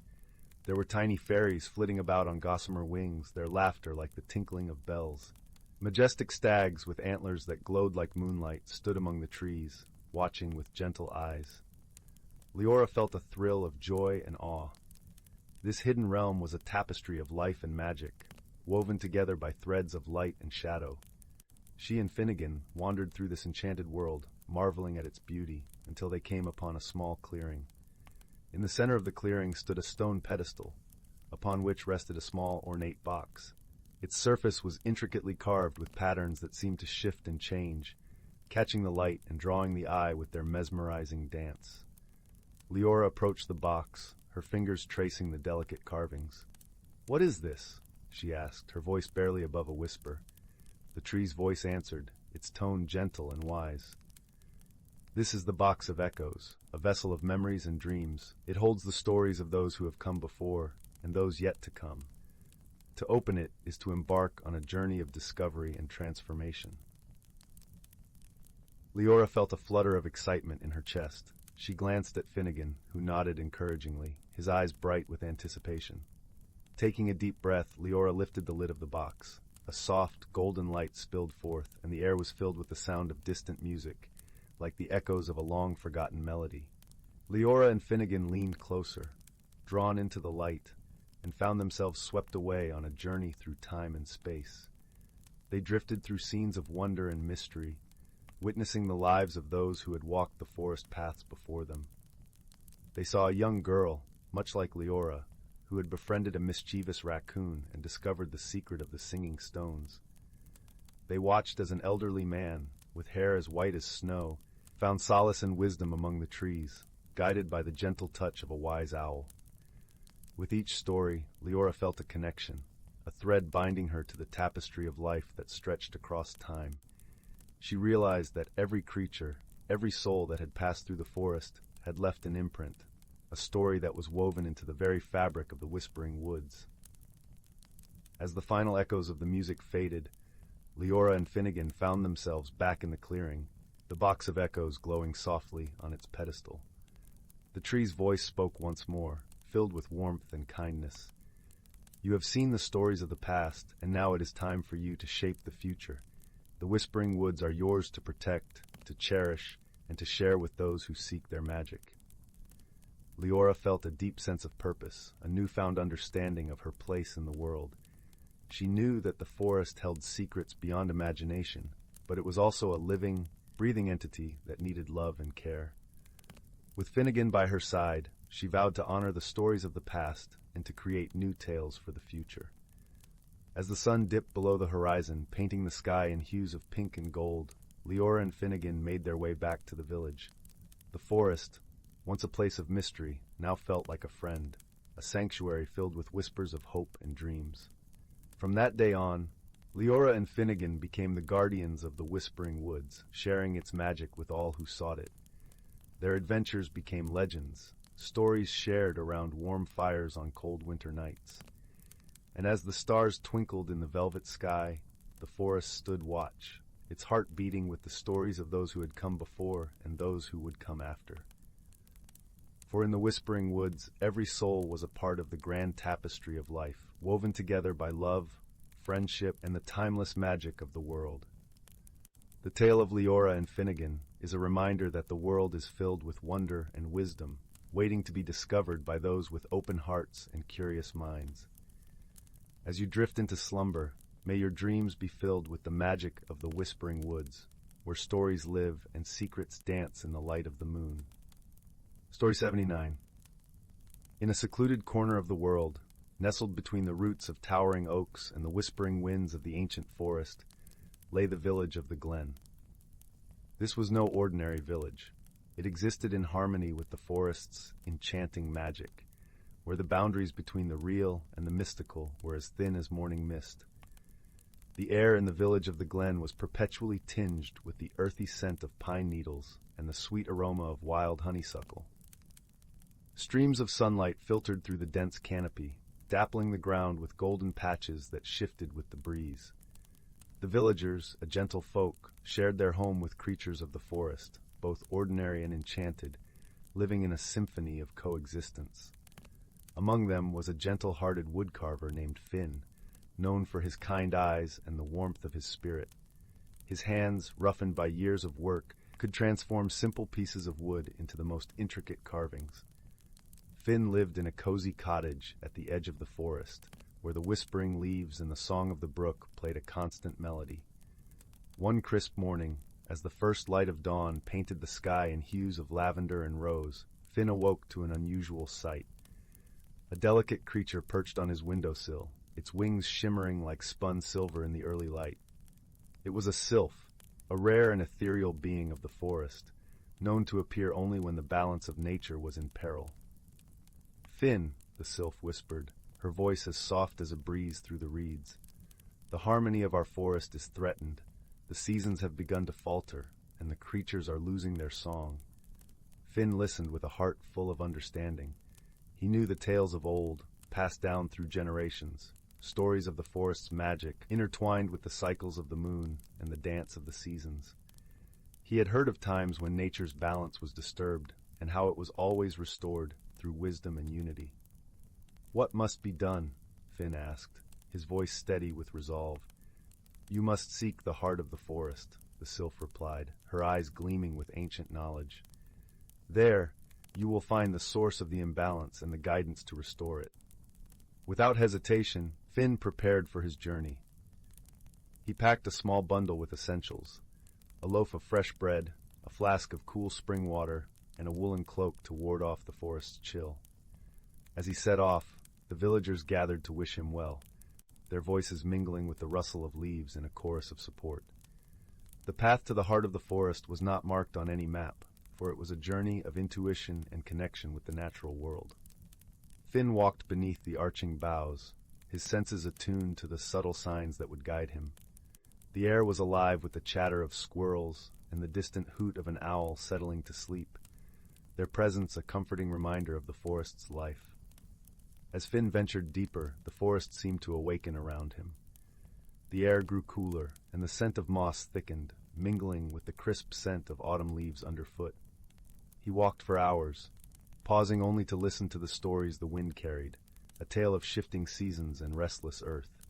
Speaker 1: There were tiny fairies flitting about on gossamer wings, their laughter like the tinkling of bells. Majestic stags with antlers that glowed like moonlight stood among the trees, watching with gentle eyes. Leora felt a thrill of joy and awe. This hidden realm was a tapestry of life and magic, woven together by threads of light and shadow. She and Finnegan wandered through this enchanted world, marveling at its beauty, until they came upon a small clearing. In the center of the clearing stood a stone pedestal, upon which rested a small ornate box. Its surface was intricately carved with patterns that seemed to shift and change, catching the light and drawing the eye with their mesmerizing dance. Leora approached the box, her fingers tracing the delicate carvings. "What is this?" she asked, her voice barely above a whisper. The tree's voice answered, its tone gentle and wise. "This is the Box of Echoes, a vessel of memories and dreams. It holds the stories of those who have come before and those yet to come. To open it is to embark on a journey of discovery and transformation." Leora felt a flutter of excitement in her chest. She glanced at Finnegan, who nodded encouragingly, his eyes bright with anticipation. Taking a deep breath, Leora lifted the lid of the box. A soft, golden light spilled forth, and the air was filled with the sound of distant music, like the echoes of a long-forgotten melody. Leora and Finnegan leaned closer, drawn into the light, and found themselves swept away on a journey through time and space. They drifted through scenes of wonder and mystery, witnessing the lives of those who had walked the forest paths before them. They saw a young girl, much like Leora, who had befriended a mischievous raccoon and discovered the secret of the singing stones. They watched as an elderly man, with hair as white as snow, found solace and wisdom among the trees, guided by the gentle touch of a wise owl. With each story, Leora felt a connection, a thread binding her to the tapestry of life that stretched across time. She realized that every creature, every soul that had passed through the forest, had left an imprint, a story that was woven into the very fabric of the Whispering Woods. As the final echoes of the music faded, Leora and Finnegan found themselves back in the clearing, the Box of Echoes glowing softly on its pedestal. The tree's voice spoke once more, filled with warmth and kindness. "You have seen the stories of the past, and now it is time for you to shape the future. The Whispering Woods are yours to protect, to cherish, and to share with those who seek their magic." Leora felt a deep sense of purpose, a newfound understanding of her place in the world. She knew that the forest held secrets beyond imagination, but it was also a living, breathing entity that needed love and care. With Finnegan by her side, she vowed to honor the stories of the past and to create new tales for the future. As the sun dipped below the horizon, painting the sky in hues of pink and gold, Leora and Finnegan made their way back to the village. The forest, once a place of mystery, now felt like a friend. a sanctuary filled with whispers of hope and dreams. From that day on, Leora and Finnegan became the guardians of the Whispering Woods, sharing its magic with all who sought it. Their adventures became legends, stories shared around warm fires on cold winter nights. And as the stars twinkled in the velvet sky, the forest stood watch, its heart beating with the stories of those who had come before and those who would come after. For in the Whispering Woods, every soul was a part of the grand tapestry of life, woven together by love, friendship, and the timeless magic of the world. The tale of Leora and Finnegan is a reminder that the world is filled with wonder and wisdom, waiting to be discovered by those with open hearts and curious minds. As you drift into slumber, may your dreams be filled with the magic of the Whispering Woods, where stories live and secrets dance in the light of the moon. Story 79. In a secluded corner of the world, nestled between the roots of towering oaks and the whispering winds of the ancient forest, lay the village of the Glen. This was no ordinary village. It existed in harmony with the forest's enchanting magic, where the boundaries between the real and the mystical were as thin as morning mist. The air in the village of the Glen was perpetually tinged with the earthy scent of pine needles and the sweet aroma of wild honeysuckle. Streams of sunlight filtered through the dense canopy, dappling the ground with golden patches that shifted with the breeze. The villagers, a gentle folk, shared their home with creatures of the forest, both ordinary and enchanted, living in a symphony of coexistence. Among them was a gentle-hearted woodcarver named Finn, known for his kind eyes and the warmth of his spirit. His hands, roughened by years of work, could transform simple pieces of wood into the most intricate carvings. Finn lived in a cozy cottage at the edge of the forest, where the whispering leaves and the song of the brook played a constant melody. One crisp morning, as the first light of dawn painted the sky in hues of lavender and rose, Finn awoke to an unusual sight. A delicate creature perched on his windowsill, its wings shimmering like spun silver in the early light. It was a sylph, a rare and ethereal being of the forest, known to appear only when the balance of nature was in peril. "Finn," the sylph whispered, her voice as soft as a breeze through the reeds. "The harmony of our forest is threatened. The seasons have begun to falter, and the creatures are losing their song." Finn listened with a heart full of understanding. He knew the tales of old, passed down through generations, stories of the forest's magic, intertwined with the cycles of the moon and the dance of the seasons. He had heard of times when nature's balance was disturbed, and how it was always restored through wisdom and unity. "What must be done?" Finn asked, his voice steady with resolve. "You must seek the heart of the forest," the sylph replied, her eyes gleaming with ancient knowledge. "There, you will find the source of the imbalance and the guidance to restore it." Without hesitation, Finn prepared for his journey. He packed a small bundle with essentials: a loaf of fresh bread, a flask of cool spring water, and a woolen cloak to ward off the forest's chill. As he set off, the villagers gathered to wish him well, their voices mingling with the rustle of leaves in a chorus of support. The path to the heart of the forest was not marked on any map, for it was a journey of intuition and connection with the natural world. Finn walked beneath the arching boughs, his senses attuned to the subtle signs that would guide him. The air was alive with the chatter of squirrels and the distant hoot of an owl settling to sleep, their presence a comforting reminder of the forest's life. As Finn ventured deeper, the forest seemed to awaken around him. The air grew cooler, and the scent of moss thickened, mingling with the crisp scent of autumn leaves underfoot. He walked for hours, pausing only to listen to the stories the wind carried, a tale of shifting seasons and restless earth.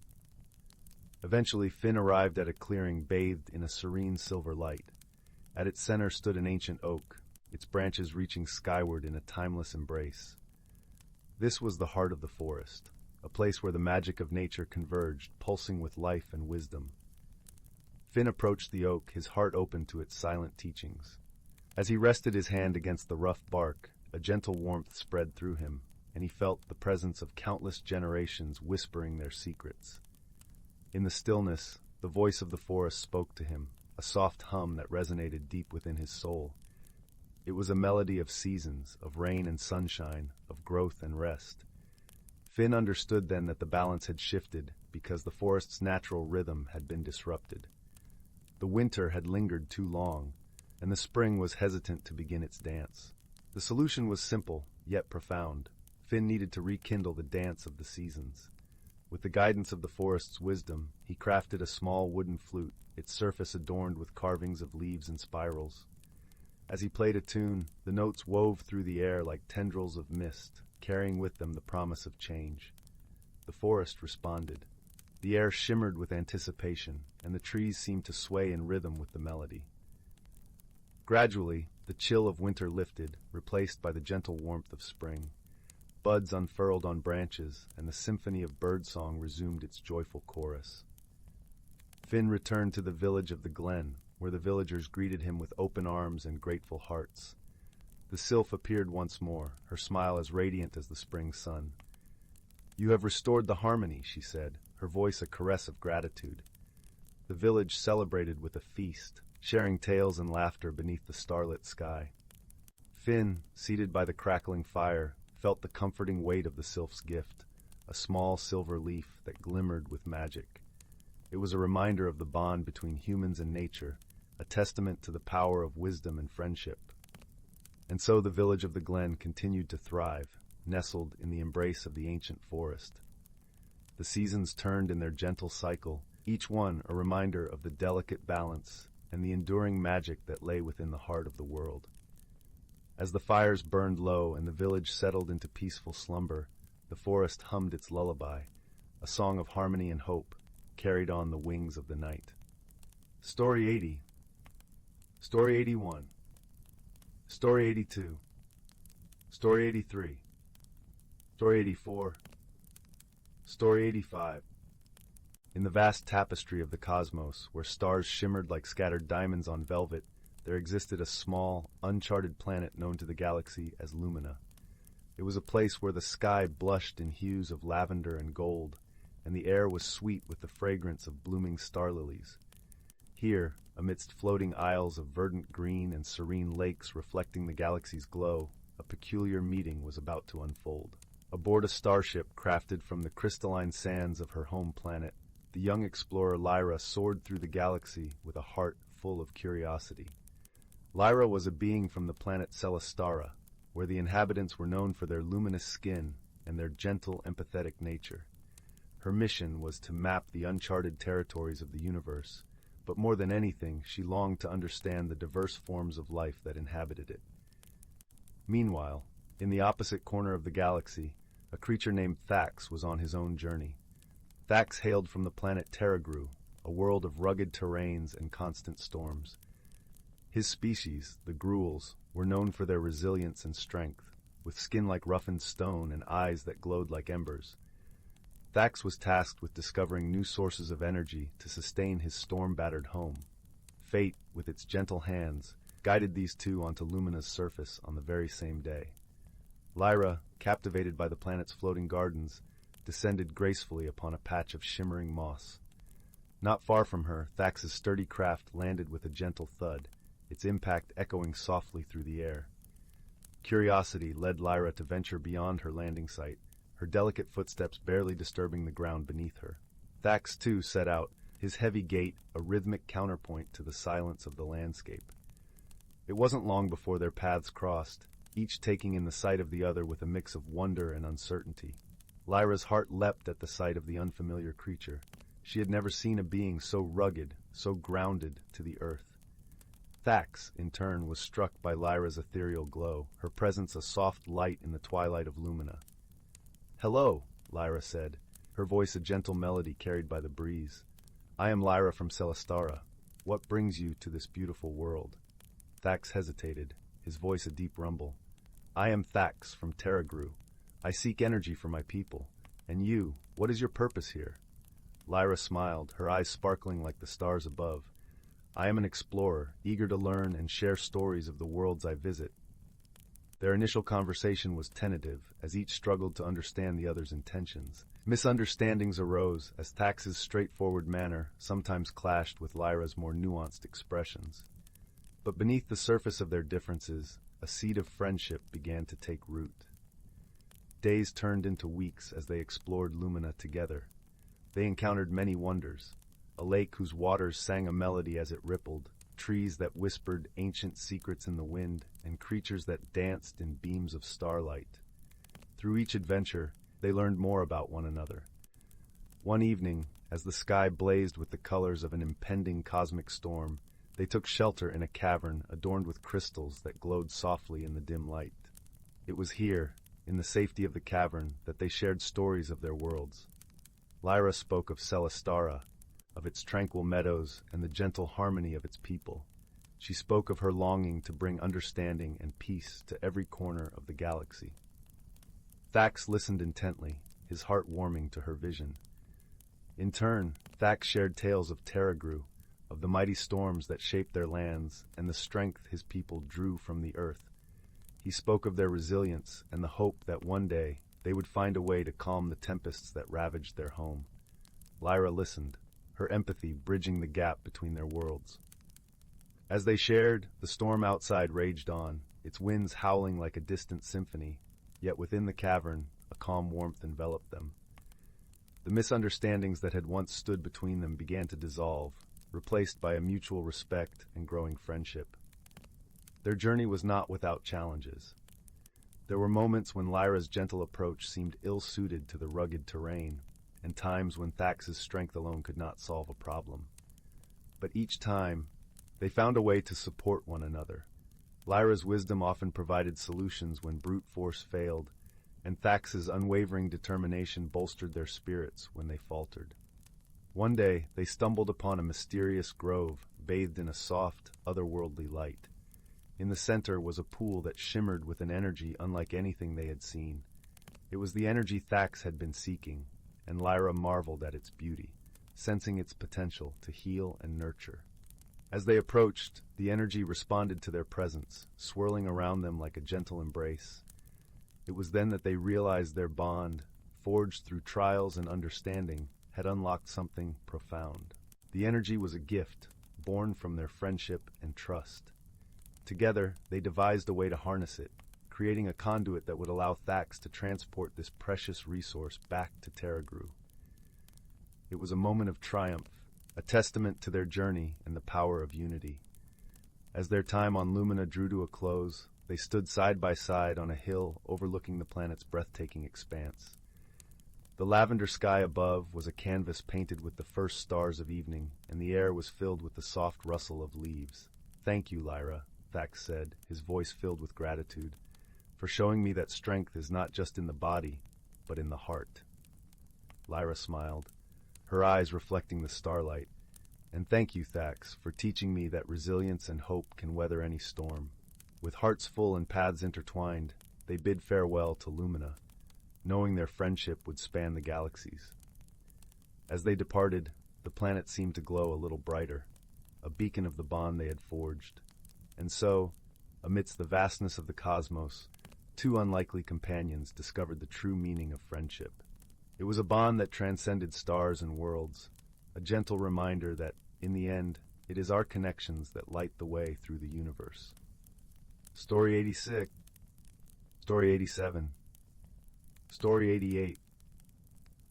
Speaker 1: Eventually, Finn arrived at a clearing bathed in a serene silver light. At its center stood an ancient oak, its branches reaching skyward in a timeless embrace. This was the heart of the forest, a place where the magic of nature converged, pulsing with life and wisdom. Finn approached the oak, his heart open to its silent teachings. As he rested his hand against the rough bark, a gentle warmth spread through him, and he felt the presence of countless generations whispering their secrets. In the stillness, the voice of the forest spoke to him, a soft hum that resonated deep within his soul. It was a melody of seasons, of rain and sunshine, of growth and rest. Finn understood then that the balance had shifted because the forest's natural rhythm had been disrupted. The winter had lingered too long, and the spring was hesitant to begin its dance. The solution was simple, yet profound. Finn needed to rekindle the dance of the seasons. With the guidance of the forest's wisdom, he crafted a small wooden flute, its surface adorned with carvings of leaves and spirals. As he played a tune, the notes wove through the air like tendrils of mist, carrying with them the promise of change. The forest responded. The air shimmered with anticipation, and the trees seemed to sway in rhythm with the melody. Gradually, the chill of winter lifted, replaced by the gentle warmth of spring. Buds unfurled on branches, and the symphony of birdsong resumed its joyful chorus. Finn returned to the village of the glen, where the villagers greeted him with open arms and grateful hearts. The sylph appeared once more, her smile as radiant as the spring sun. "You have restored the harmony," she said, her voice a caress of gratitude. The village celebrated with a feast, sharing tales and laughter beneath the starlit sky. Finn, seated by the crackling fire, felt the comforting weight of the sylph's gift, a small silver leaf that glimmered with magic. It was a reminder of the bond between humans and nature, a testament to the power of wisdom and friendship. And so the village of the glen continued to thrive, nestled in the embrace of the ancient forest. The seasons turned in their gentle cycle, each one a reminder of the delicate balance and the enduring magic that lay within the heart of the world. As the fires burned low and the village settled into peaceful slumber, the forest hummed its lullaby, a song of harmony and hope, carried on the wings of the night. Story 80. Story 81. Story 82. Story 83. Story 84. Story 85. In the vast tapestry of the cosmos, where stars shimmered like scattered diamonds on velvet, there existed a small, uncharted planet known to the galaxy as Lumina. It was a place where the sky blushed in hues of lavender and gold, and the air was sweet with the fragrance of blooming star lilies. Here, amidst floating isles of verdant green and serene lakes reflecting the galaxy's glow, a peculiar meeting was about to unfold. Aboard a starship crafted from the crystalline sands of her home planet, the young explorer Lyra soared through the galaxy with a heart full of curiosity. Lyra was a being from the planet Celestara, where the inhabitants were known for their luminous skin and their gentle, empathetic nature. Her mission was to map the uncharted territories of the universe, but more than anything, she longed to understand the diverse forms of life that inhabited it. Meanwhile, in the opposite corner of the galaxy, a creature named Thax was on his own journey. Thax hailed from the planet Terragru, a world of rugged terrains and constant storms. His species, the Gruels, were known for their resilience and strength, with skin like roughened stone and eyes that glowed like embers. Thax was tasked with discovering new sources of energy to sustain his storm-battered home. Fate, with its gentle hands, guided these two onto Lumina's surface on the very same day. Lyra, captivated by the planet's floating gardens, descended gracefully upon a patch of shimmering moss. Not far from her, Thax's sturdy craft landed with a gentle thud, its impact echoing softly through the air. Curiosity led Lyra to venture beyond her landing site, her delicate footsteps barely disturbing the ground beneath her. Thax, too, set out, his heavy gait a rhythmic counterpoint to the silence of the landscape. It wasn't long before their paths crossed, each taking in the sight of the other with a mix of wonder and uncertainty. Lyra's heart leapt at the sight of the unfamiliar creature. She had never seen a being so rugged, so grounded to the earth. Thax, in turn, was struck by Lyra's ethereal glow, her presence a soft light in the twilight of Lumina. "Hello," Lyra said, her voice a gentle melody carried by the breeze. "I am Lyra from Celestara. What brings you to this beautiful world?" Thax hesitated, his voice a deep rumble. "I am Thax from Terragru. I seek energy for my people. And you, what is your purpose here?" Lyra smiled, her eyes sparkling like the stars above. "I am an explorer, eager to learn and share stories of the worlds I visit." Their initial conversation was tentative, as each struggled to understand the other's intentions. Misunderstandings arose, as Thax's straightforward manner sometimes clashed with Lyra's more nuanced expressions. But beneath the surface of their differences, a seed of friendship began to take root. Days turned into weeks as they explored Lumina together. They encountered many wonders: a lake whose waters sang a melody as it rippled, trees that whispered ancient secrets in the wind, and creatures that danced in beams of starlight. Through each adventure, they learned more about one another. One evening, as the sky blazed with the colors of an impending cosmic storm, they took shelter in a cavern adorned with crystals that glowed softly in the dim light. It was here, in the safety of the cavern, that they shared stories of their worlds. Lyra spoke of Celestara, of its tranquil meadows and the gentle harmony of its people. She spoke of her longing to bring understanding and peace to every corner of the galaxy. Thax listened intently, his heart warming to her vision. In turn, Thax shared tales of Terragru, of the mighty storms that shaped their lands and the strength his people drew from the earth. He spoke of their resilience and the hope that one day they would find a way to calm the tempests that ravaged their home. Lyra listened, her empathy bridging the gap between their worlds. As they shared, the storm outside raged on, its winds howling like a distant symphony, yet within the cavern, a calm warmth enveloped them. The misunderstandings that had once stood between them began to dissolve, replaced by a mutual respect and growing friendship. Their journey was not without challenges. There were moments when Lyra's gentle approach seemed ill-suited to the rugged terrain, and times when Thax's strength alone could not solve a problem. But each time, they found a way to support one another. Lyra's wisdom often provided solutions when brute force failed, and Thax's unwavering determination bolstered their spirits when they faltered. One day, they stumbled upon a mysterious grove bathed in a soft, otherworldly light. In the center was a pool that shimmered with an energy unlike anything they had seen. It was the energy Thax had been seeking, and Lyra marveled at its beauty, sensing its potential to heal and nurture. As they approached, the energy responded to their presence, swirling around them like a gentle embrace. It was then that they realized their bond, forged through trials and understanding, had unlocked something profound. The energy was a gift, born from their friendship and trust. Together, they devised a way to harness it, creating a conduit that would allow Thax to transport this precious resource back to Terragru. It was a moment of triumph, a testament to their journey and the power of unity. As their time on Lumina drew to a close, they stood side by side on a hill overlooking the planet's breathtaking expanse. The lavender sky above was a canvas painted with the first stars of evening, and the air was filled with the soft rustle of leaves. "Thank you, Lyra," Thax said, his voice filled with gratitude, "for showing me that strength is not just in the body, but in the heart." Lyra smiled, her eyes reflecting the starlight. "And thank you, Thax, for teaching me that resilience and hope can weather any storm." With hearts full and paths intertwined, they bid farewell to Lumina, knowing their friendship would span the galaxies. As they departed, the planet seemed to glow a little brighter, a beacon of the bond they had forged. And so, amidst the vastness of the cosmos, two unlikely companions discovered the true meaning of friendship. It was a bond that transcended stars and worlds, a gentle reminder that, in the end, it is our connections that light the way through the universe. Story 86, Story 87, Story 88.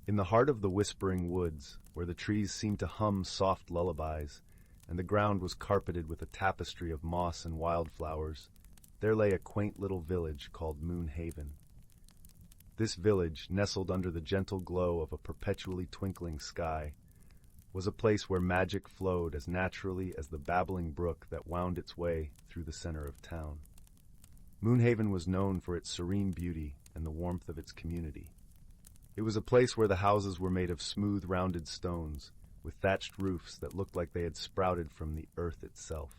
Speaker 1: In the heart of the whispering woods, where the trees seemed to hum soft lullabies, and the ground was carpeted with a tapestry of moss and wildflowers, there lay a quaint little village called Moonhaven. This village, nestled under the gentle glow of a perpetually twinkling sky, was a place where magic flowed as naturally as the babbling brook that wound its way through the center of town. Moonhaven was known for its serene beauty and the warmth of its community. It was a place where the houses were made of smooth, rounded stones, with thatched roofs that looked like they had sprouted from the earth itself.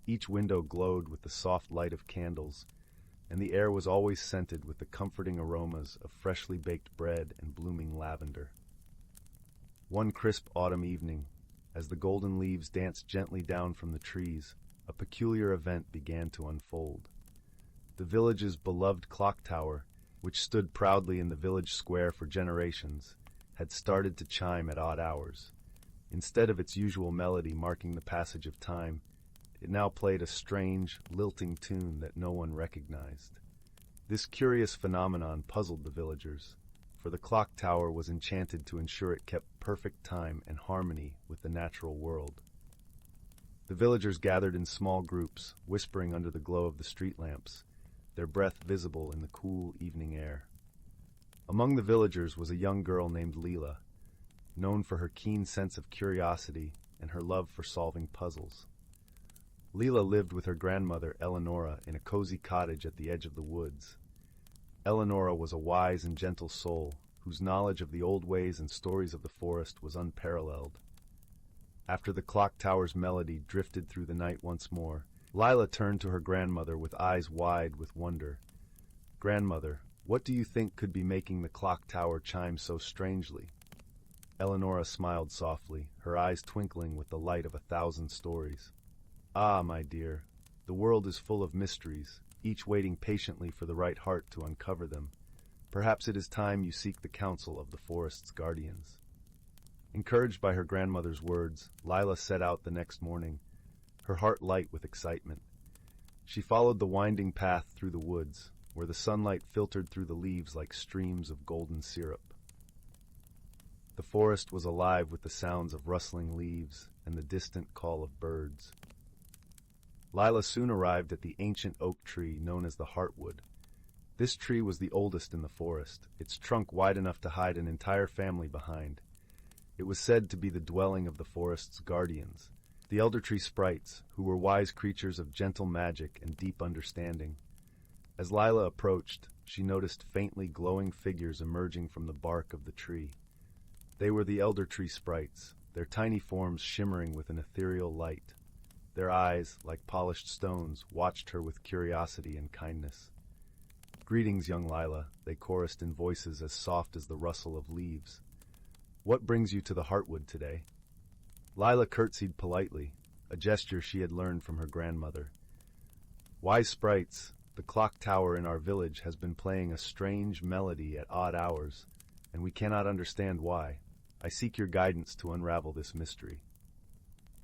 Speaker 1: Each window glowed with the soft light of candles, and the air was always scented with the comforting aromas of freshly baked bread and blooming lavender. One crisp autumn evening, as the golden leaves danced gently down from the trees, a peculiar event began to unfold. The village's beloved clock tower, which stood proudly in the village square for generations, had started to chime at odd hours. Instead of its usual melody marking the passage of time, it now played a strange, lilting tune that no one recognized. This curious phenomenon puzzled the villagers, for the clock tower was enchanted to ensure it kept perfect time and harmony with the natural world. The villagers gathered in small groups, whispering under the glow of the street lamps, their breath visible in the cool evening air. Among the villagers was a young girl named Leela, known for her keen sense of curiosity and her love for solving puzzles. Leela lived with her grandmother, Eleonora, in a cozy cottage at the edge of the woods. Eleonora was a wise and gentle soul, whose knowledge of the old ways and stories of the forest was unparalleled. After the clock tower's melody drifted through the night once more, Lila turned to her grandmother with eyes wide with wonder. "Grandmother, what do you think could be making the clock tower chime so strangely?" Eleonora smiled softly, her eyes twinkling with the light of 1,000 stories. "Ah, my dear, the world is full of mysteries, each waiting patiently for the right heart to uncover them. Perhaps it is time you seek the counsel of the forest's guardians." Encouraged by her grandmother's words, Lila set out the next morning, her heart light with excitement. She followed the winding path through the woods, where the sunlight filtered through the leaves like streams of golden syrup. The forest was alive with the sounds of rustling leaves and the distant call of birds. Lila soon arrived at the ancient oak tree known as the Heartwood. This tree was the oldest in the forest, its trunk wide enough to hide an entire family behind. It was said to be the dwelling of the forest's guardians, the elder tree sprites, who were wise creatures of gentle magic and deep understanding. As Lila approached, she noticed faintly glowing figures emerging from the bark of the tree. They were the elder tree sprites, their tiny forms shimmering with an ethereal light. Their eyes, like polished stones, watched her with curiosity and kindness. "Greetings, young Lila," they chorused in voices as soft as the rustle of leaves. "What brings you to the Heartwood today?" Lila curtsied politely, a gesture she had learned from her grandmother. "Wise sprites, the clock tower in our village has been playing a strange melody at odd hours, and we cannot understand why. I seek your guidance to unravel this mystery."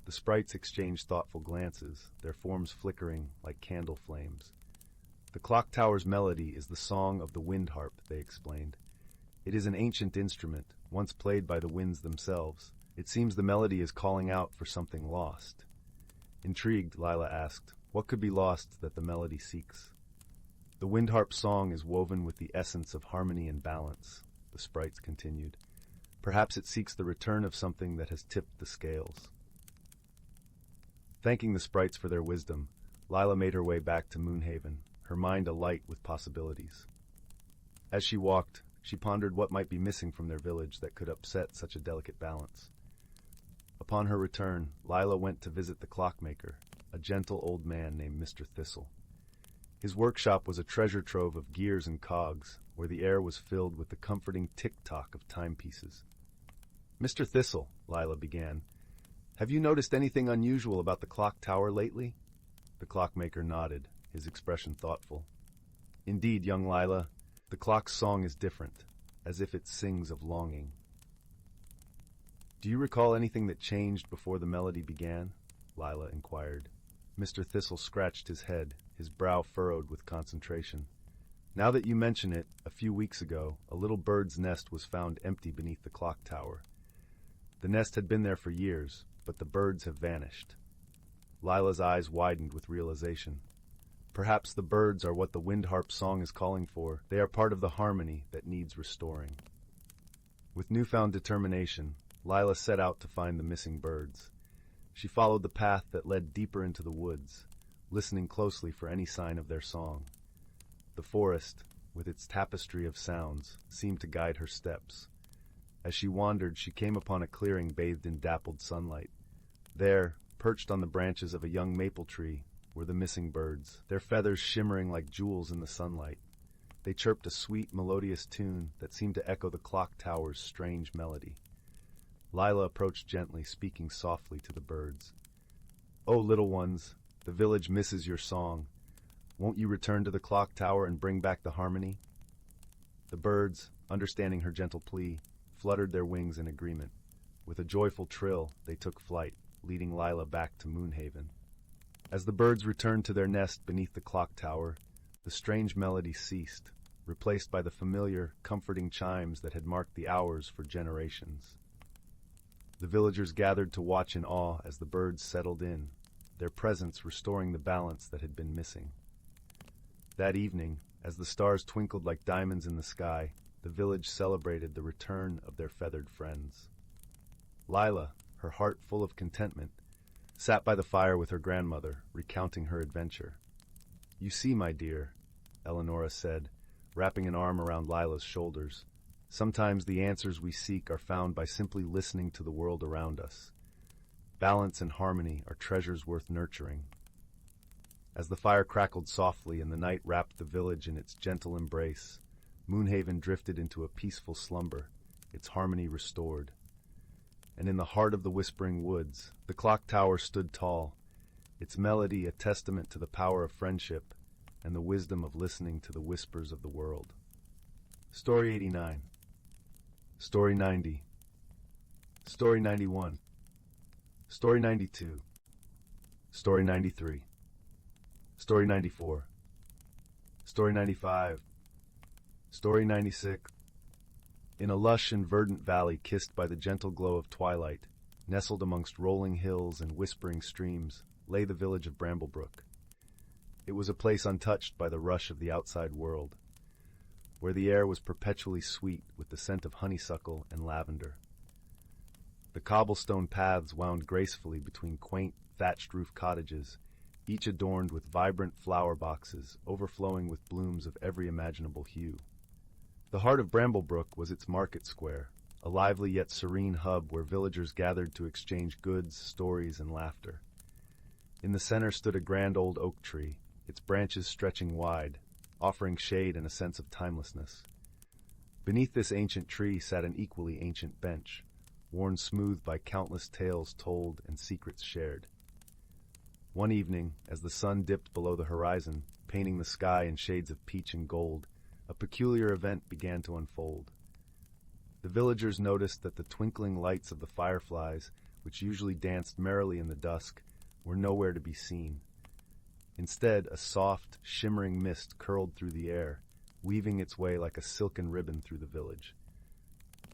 Speaker 1: The sprites exchanged thoughtful glances, their forms flickering like candle flames. "The clock tower's melody is the song of the wind harp," they explained. "It is an ancient instrument, once played by the winds themselves. It seems the melody is calling out for something lost." Intrigued, Lila asked, "What could be lost that the melody seeks?" "The wind harp's song is woven with the essence of harmony and balance," the sprites continued. "Perhaps it seeks the return of something that has tipped the scales." Thanking the sprites for their wisdom, Lila made her way back to Moonhaven, her mind alight with possibilities. As she walked, she pondered what might be missing from their village that could upset such a delicate balance. Upon her return, Lila went to visit the clockmaker, a gentle old man named Mr. Thistle. His workshop was a treasure trove of gears and cogs, where the air was filled with the comforting tick-tock of timepieces. "Mr. Thistle," Lila began, "have you noticed anything unusual about the clock tower lately?" The clockmaker nodded, his expression thoughtful. "Indeed, young Lila, the clock's song is different, as if it sings of longing." "Do you recall anything that changed before the melody began?" Lila inquired. Mr. Thistle scratched his head, his brow furrowed with concentration. "Now that you mention it, a few weeks ago, a little bird's nest was found empty beneath the clock tower. The nest had been there for years, but the birds have vanished." Lila's eyes widened with realization. Perhaps the birds are what the wind harp song is calling for. They are part of the harmony that needs restoring. With newfound determination, Lila set out to find the missing birds. She followed the path that led deeper into the woods, listening closely for any sign of their song. The forest, with its tapestry of sounds, seemed to guide her steps. As she wandered, she came upon a clearing bathed in dappled sunlight. There, perched on the branches of a young maple tree, were the missing birds, their feathers shimmering like jewels in the sunlight. They chirped a sweet, melodious tune that seemed to echo the clock tower's strange melody. Lila approached gently, speaking softly to the birds. "Oh, little ones, the village misses your song. Won't you return to the clock tower and bring back the harmony?" The birds, understanding her gentle plea, fluttered their wings in agreement. With a joyful trill, they took flight, leading Lila back to Moonhaven. As the birds returned to their nest beneath the clock tower, the strange melody ceased, replaced by the familiar, comforting chimes that had marked the hours for generations. The villagers gathered to watch in awe as the birds settled in, their presence restoring the balance that had been missing. That evening, as the stars twinkled like diamonds in the sky, the village celebrated the return of their feathered friends. Lila, her heart full of contentment, sat by the fire with her grandmother, recounting her adventure. "You see, my dear," Eleonora said, wrapping an arm around Lila's shoulders, "sometimes the answers we seek are found by simply listening to the world around us. Balance and harmony are treasures worth nurturing." As the fire crackled softly and the night wrapped the village in its gentle embrace, Moonhaven drifted into a peaceful slumber, its harmony restored. And in the heart of the whispering woods, the clock tower stood tall, its melody a testament to the power of friendship and the wisdom of listening to the whispers of the world. Story 89. Story 90. Story 91. Story 92. Story 93. Story 94. Story 95. Story 96. In a lush and verdant valley kissed by the gentle glow of twilight, nestled amongst rolling hills and whispering streams, lay the village of Bramblebrook. It was a place untouched by the rush of the outside world, where the air was perpetually sweet with the scent of honeysuckle and lavender. The cobblestone paths wound gracefully between quaint, thatched-roof cottages, each adorned with vibrant flower boxes overflowing with blooms of every imaginable hue. The heart of Bramblebrook was its market square, a lively yet serene hub where villagers gathered to exchange goods, stories, and laughter. In the center stood a grand old oak tree, its branches stretching wide, offering shade and a sense of timelessness. Beneath this ancient tree sat an equally ancient bench, worn smooth by countless tales told and secrets shared. One evening, as the sun dipped below the horizon, painting the sky in shades of peach and gold, a peculiar event began to unfold. The villagers noticed that the twinkling lights of the fireflies, which usually danced merrily in the dusk, were nowhere to be seen. Instead, a soft, shimmering mist curled through the air, weaving its way like a silken ribbon through the village.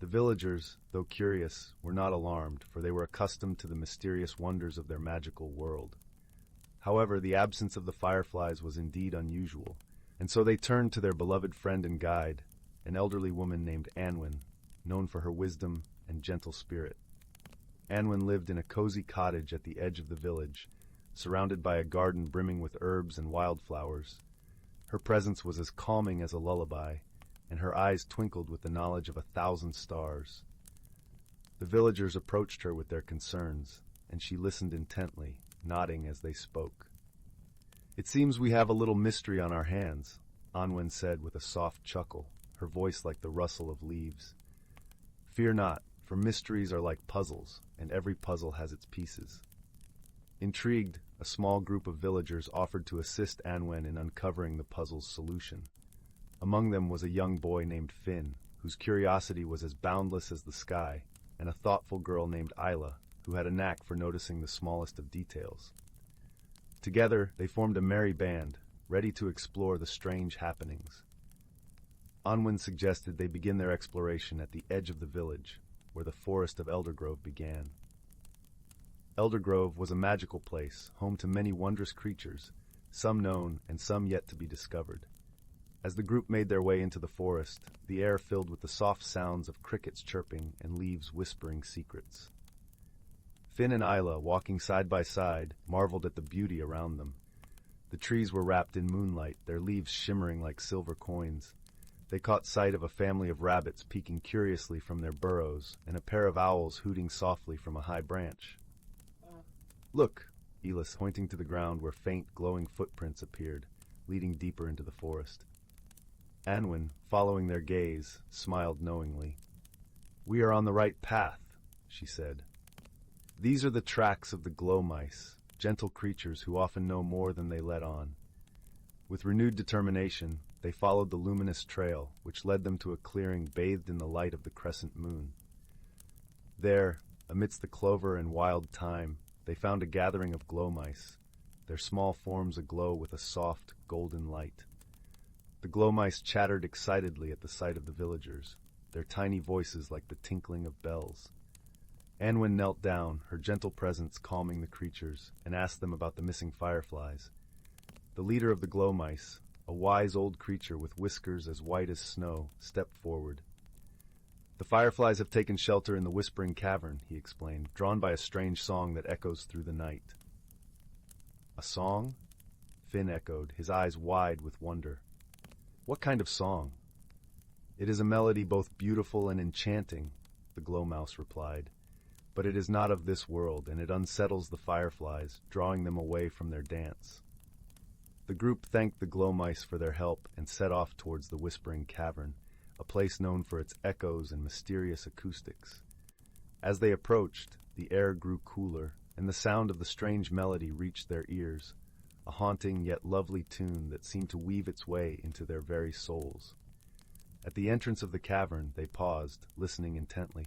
Speaker 1: The villagers, though curious, were not alarmed, for they were accustomed to the mysterious wonders of their magical world. However, the absence of the fireflies was indeed unusual, and so they turned to their beloved friend and guide, an elderly woman named Anwen, known for her wisdom and gentle spirit. Anwen lived in a cozy cottage at the edge of the village, surrounded by a garden brimming with herbs and wildflowers. Her presence was as calming as a lullaby, and her eyes twinkled with the knowledge of 1,000 stars. The villagers approached her with their concerns, and she listened intently, nodding as they spoke. "It seems we have a little mystery on our hands," Anwen said with a soft chuckle, her voice like the rustle of leaves. "Fear not, for mysteries are like puzzles, and every puzzle has its pieces." Intrigued, a small group of villagers offered to assist Anwen in uncovering the puzzle's solution. Among them was a young boy named Finn, whose curiosity was as boundless as the sky, and a thoughtful girl named Isla, who had a knack for noticing the smallest of details. Together, they formed a merry band, ready to explore the strange happenings. Anwen suggested they begin their exploration at the edge of the village, where the forest of Eldergrove began. Eldergrove was a magical place, home to many wondrous creatures, some known and some yet to be discovered. As the group made their way into the forest, the air filled with the soft sounds of crickets chirping and leaves whispering secrets. Finn and Isla, walking side by side, marveled at the beauty around them. The trees were wrapped in moonlight, their leaves shimmering like silver coins. They caught sight of a family of rabbits peeking curiously from their burrows, and a pair of owls hooting softly from a high branch. "Look," Elis, pointing to the ground where faint, glowing footprints appeared, leading deeper into the forest. Anwen, following their gaze, smiled knowingly. "We are on the right path," she said. "These are the tracks of the glow mice, gentle creatures who often know more than they let on." With renewed determination, they followed the luminous trail, which led them to a clearing bathed in the light of the crescent moon. There, amidst the clover and wild thyme, they found a gathering of glow mice, their small forms aglow with a soft, golden light. The glow mice chattered excitedly at the sight of the villagers, their tiny voices like the tinkling of bells. Anwen knelt down, her gentle presence calming the creatures, and asked them about the missing fireflies. The leader of the glow mice, a wise old creature with whiskers as white as snow, stepped forward. The fireflies have taken shelter in the Whispering Cavern, he explained, drawn by a strange song that echoes through the night. A song? Finn echoed, his eyes wide with wonder. What kind of song? It is a melody both beautiful and enchanting, the glow mouse replied. But it is not of this world, and it unsettles the fireflies, drawing them away from their dance. The group thanked the glow mice for their help and set off towards the Whispering Cavern, a place known for its echoes and mysterious acoustics. As they approached, the air grew cooler, and the sound of the strange melody reached their ears, a haunting yet lovely tune that seemed to weave its way into their very souls. At the entrance of the cavern, they paused, listening intently.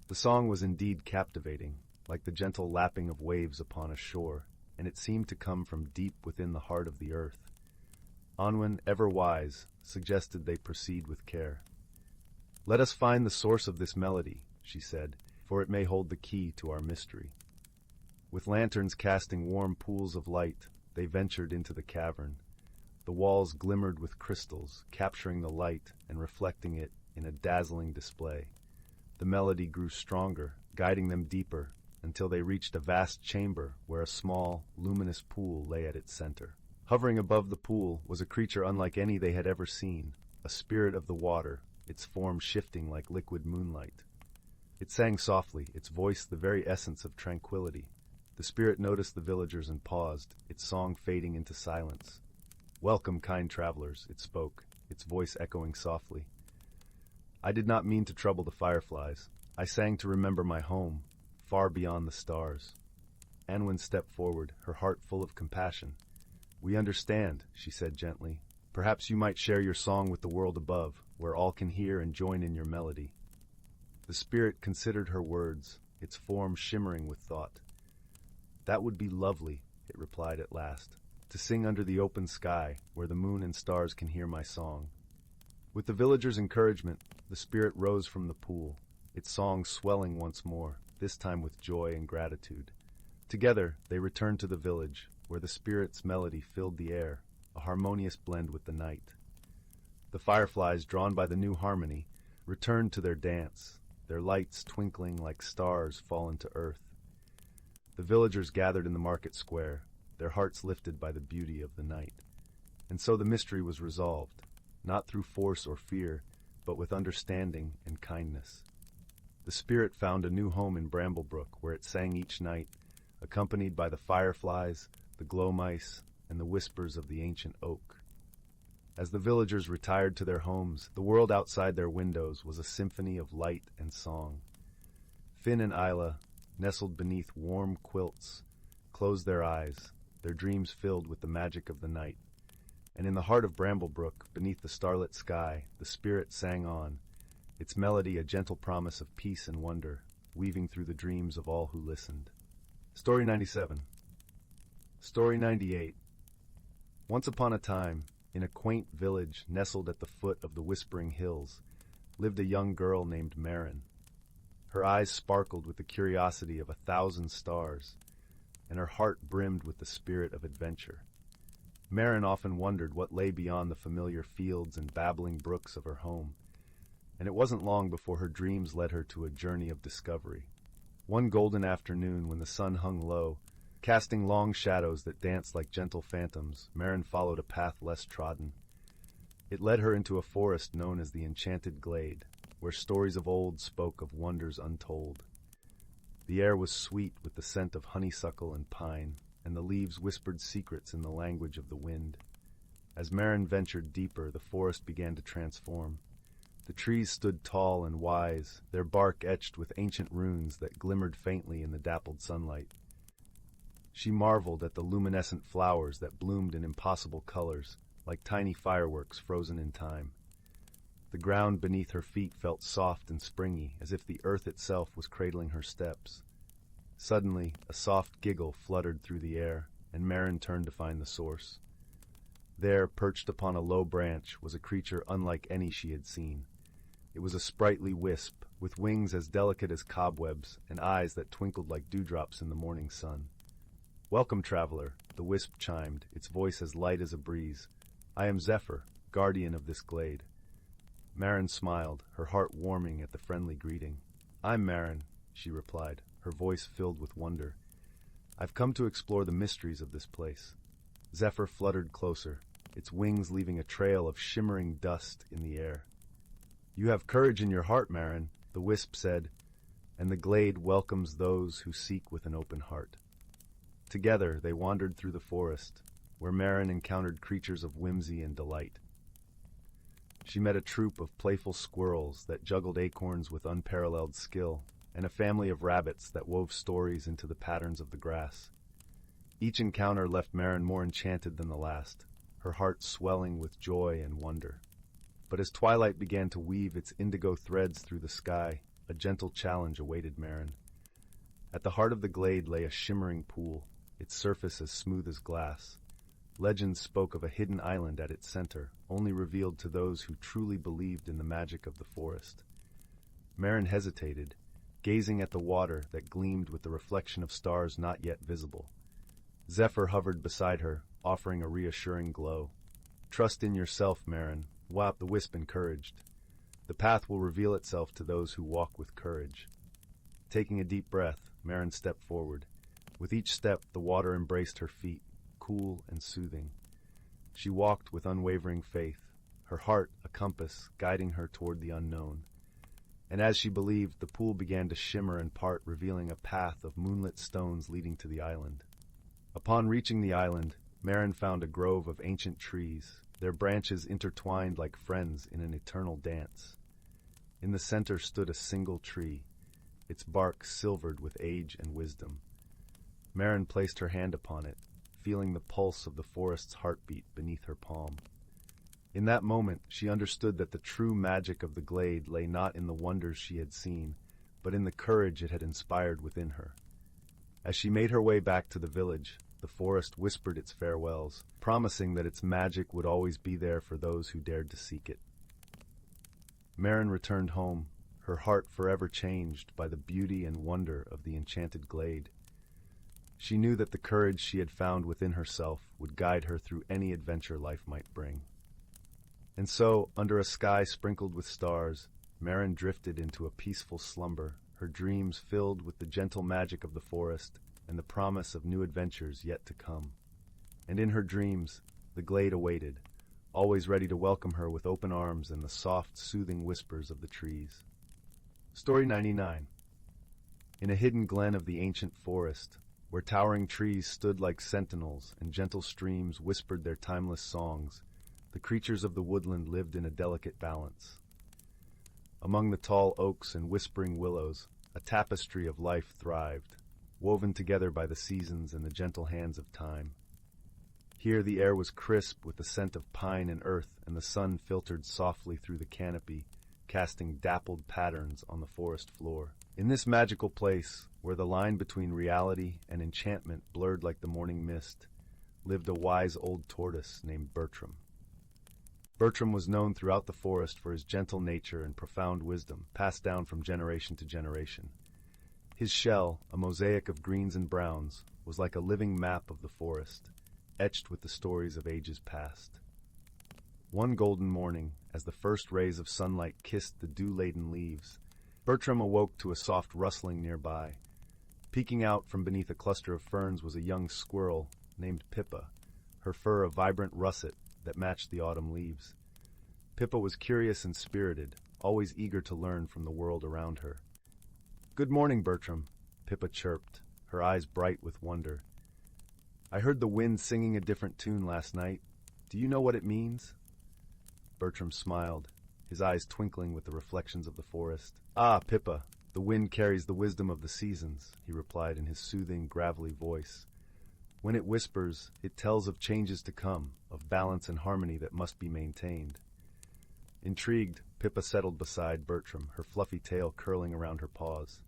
Speaker 1: The song was indeed captivating, like the gentle lapping of waves upon a shore, and it seemed to come from deep within the heart of the earth. Anwen, ever wise, suggested they proceed with care. "Let us find the source of this melody," she said, "for it may hold the key to our mystery." With lanterns casting warm pools of light, they ventured into the cavern. The walls glimmered with crystals, capturing the light and reflecting it in a dazzling display. The melody grew stronger, guiding them deeper, until they reached a vast chamber where a small, luminous pool lay at its center. Hovering above the pool was a creature unlike any they had ever seen, a spirit of the water, its form shifting like liquid moonlight. It sang softly, its voice the very essence of tranquility. The spirit noticed the villagers and paused, its song fading into silence. "Welcome, kind travelers," it spoke, its voice echoing softly. "I did not mean to trouble the fireflies. I sang to remember my home, far beyond the stars." Anwen stepped forward, her heart full of compassion. "We understand," she said gently. "Perhaps you might share your song with the world above, where all can hear and join in your melody." The spirit considered her words, its form shimmering with thought. "That would be lovely," it replied at last, "to sing under the open sky, where the moon and stars can hear my song." With the villagers' encouragement, the spirit rose from the pool, its song swelling once more, this time with joy and gratitude. Together, they returned to the village, where the spirit's melody filled the air, a harmonious blend with the night. The fireflies, drawn by the new harmony, returned to their dance, their lights twinkling like stars fallen to earth. The villagers gathered in the market square, their hearts lifted by the beauty of the night. And so the mystery was resolved, not through force or fear, but with understanding and kindness. The spirit found a new home in Bramblebrook, where it sang each night, accompanied by the fireflies, the glow mice, and the whispers of the ancient oak. As the villagers retired to their homes, the world outside their windows was a symphony of light and song. Finn and Isla, nestled beneath warm quilts, closed their eyes, their dreams filled with the magic of the night. And in the heart of Bramblebrook, beneath the starlit sky, the spirit sang on, its melody a gentle promise of peace and wonder, weaving through the dreams of all who listened. Story 97. Story 98. Once upon a time, in a quaint village nestled at the foot of the Whispering Hills, lived a young girl named Marin. Her eyes sparkled with the curiosity of 1,000 stars, and her heart brimmed with the spirit of adventure. Marin often wondered what lay beyond the familiar fields and babbling brooks of her home, and it wasn't long before her dreams led her to a journey of discovery. One golden afternoon, when the sun hung low, casting long shadows that danced like gentle phantoms, Marin followed a path less trodden. It led her into a forest known as the Enchanted Glade, where stories of old spoke of wonders untold. The air was sweet with the scent of honeysuckle and pine, and the leaves whispered secrets in the language of the wind. As Marin ventured deeper, the forest began to transform. The trees stood tall and wise, their bark etched with ancient runes that glimmered faintly in the dappled sunlight. She marveled at the luminescent flowers that bloomed in impossible colors, like tiny fireworks frozen in time. The ground beneath her feet felt soft and springy, as if the earth itself was cradling her steps. Suddenly, a soft giggle fluttered through the air, and Marin turned to find the source. There, perched upon a low branch, was a creature unlike any she had seen. It was a sprightly wisp, with wings as delicate as cobwebs and eyes that twinkled like dewdrops in the morning sun. "Welcome, traveler," the wisp chimed, its voice as light as a breeze. "I am Zephyr, guardian of this glade." Marin smiled, her heart warming at the friendly greeting. "I'm Marin," she replied, her voice filled with wonder. "I've come to explore the mysteries of this place." Zephyr fluttered closer, its wings leaving a trail of shimmering dust in the air. "You have courage in your heart, Marin," the wisp said, "and the glade welcomes those who seek with an open heart." Together they wandered through the forest, where Marin encountered creatures of whimsy and delight. She met a troop of playful squirrels that juggled acorns with unparalleled skill, and a family of rabbits that wove stories into the patterns of the grass. Each encounter left Marin more enchanted than the last, her heart swelling with joy and wonder. But as twilight began to weave its indigo threads through the sky, a gentle challenge awaited Marin. At the heart of the glade lay a shimmering pool, its surface as smooth as glass. Legends spoke of a hidden island at its center, only revealed to those who truly believed in the magic of the forest. Marin hesitated, gazing at the water that gleamed with the reflection of stars not yet visible. Zephyr hovered beside her, offering a reassuring glow. "Trust in yourself, Marin," the wisp encouraged. "The path will reveal itself to those who walk with courage." Taking a deep breath, Marin stepped forward. With each step, the water embraced her feet, cool and soothing. She walked with unwavering faith, her heart a compass guiding her toward the unknown. And as she believed, the pool began to shimmer and part, revealing a path of moonlit stones leading to the island. Upon reaching the island, Marin found a grove of ancient trees, their branches intertwined like friends in an eternal dance. In the center stood a single tree, its bark silvered with age and wisdom. Marin placed her hand upon it, feeling the pulse of the forest's heartbeat beneath her palm. In that moment, she understood that the true magic of the glade lay not in the wonders she had seen, but in the courage it had inspired within her. As she made her way back to the village, the forest whispered its farewells, promising that its magic would always be there for those who dared to seek it. Marin returned home, her heart forever changed by the beauty and wonder of the enchanted glade. She knew that the courage she had found within herself would guide her through any adventure life might bring. And so, under a sky sprinkled with stars, Marin drifted into a peaceful slumber, her dreams filled with the gentle magic of the forest and the promise of new adventures yet to come. And in her dreams, the glade awaited, always ready to welcome her with open arms and the soft, soothing whispers of the trees. Story 99. In a hidden glen of the ancient forest, where towering trees stood like sentinels and gentle streams whispered their timeless songs, the creatures of the woodland lived in a delicate balance. Among the tall oaks and whispering willows, a tapestry of life thrived, woven together by the seasons and the gentle hands of time. Here the air was crisp with the scent of pine and earth, and the sun filtered softly through the canopy, casting dappled patterns on the forest floor. In this magical place, where the line between reality and enchantment blurred like the morning mist, lived a wise old tortoise named Bertram. Bertram was known throughout the forest for his gentle nature and profound wisdom, passed down from generation to generation. His shell, a mosaic of greens and browns, was like a living map of the forest, etched with the stories of ages past. One golden morning, as the first rays of sunlight kissed the dew-laden leaves, Bertram awoke to a soft rustling nearby. Peeking out from beneath a cluster of ferns was a young squirrel named Pippa, her fur a vibrant russet that matched the autumn leaves. Pippa was curious and spirited, always eager to learn from the world around her. "Good morning, Bertram," Pippa chirped, her eyes bright with wonder. "I heard the wind singing a different tune last night. Do you know what it means?" Bertram smiled, his eyes twinkling with the reflections of the forest. "Ah, Pippa, the wind carries the wisdom of the seasons," he replied in his soothing, gravelly voice. "When it whispers, it tells of changes to come, of balance and harmony that must be maintained." Intrigued, Pippa settled beside Bertram, her fluffy tail curling around her paws.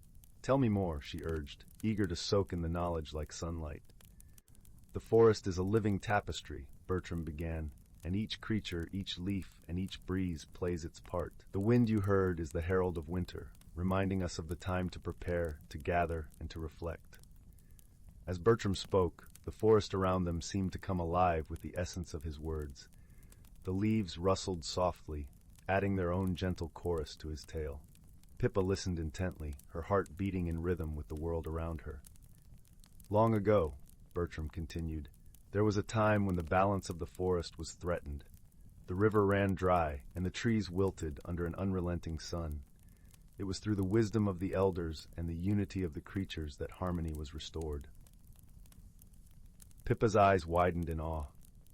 Speaker 1: "Tell me more," she urged, eager to soak in the knowledge like sunlight. "The forest is a living tapestry," Bertram began, and each creature, each leaf, and each breeze plays its part. The wind you heard is the herald of winter, reminding us of the time to prepare, to gather, and to reflect. As Bertram spoke, the forest around them seemed to come alive with the essence of his words. The leaves rustled softly, adding their own gentle chorus to his tale. Pippa listened intently, her heart beating in rhythm with the world around her. Long ago, Bertram continued, there was a time when the balance of the forest was threatened. The river ran dry, and the trees wilted under an unrelenting sun. It was through the wisdom of the elders and the unity of the creatures that harmony was restored. Pippa's eyes widened in awe.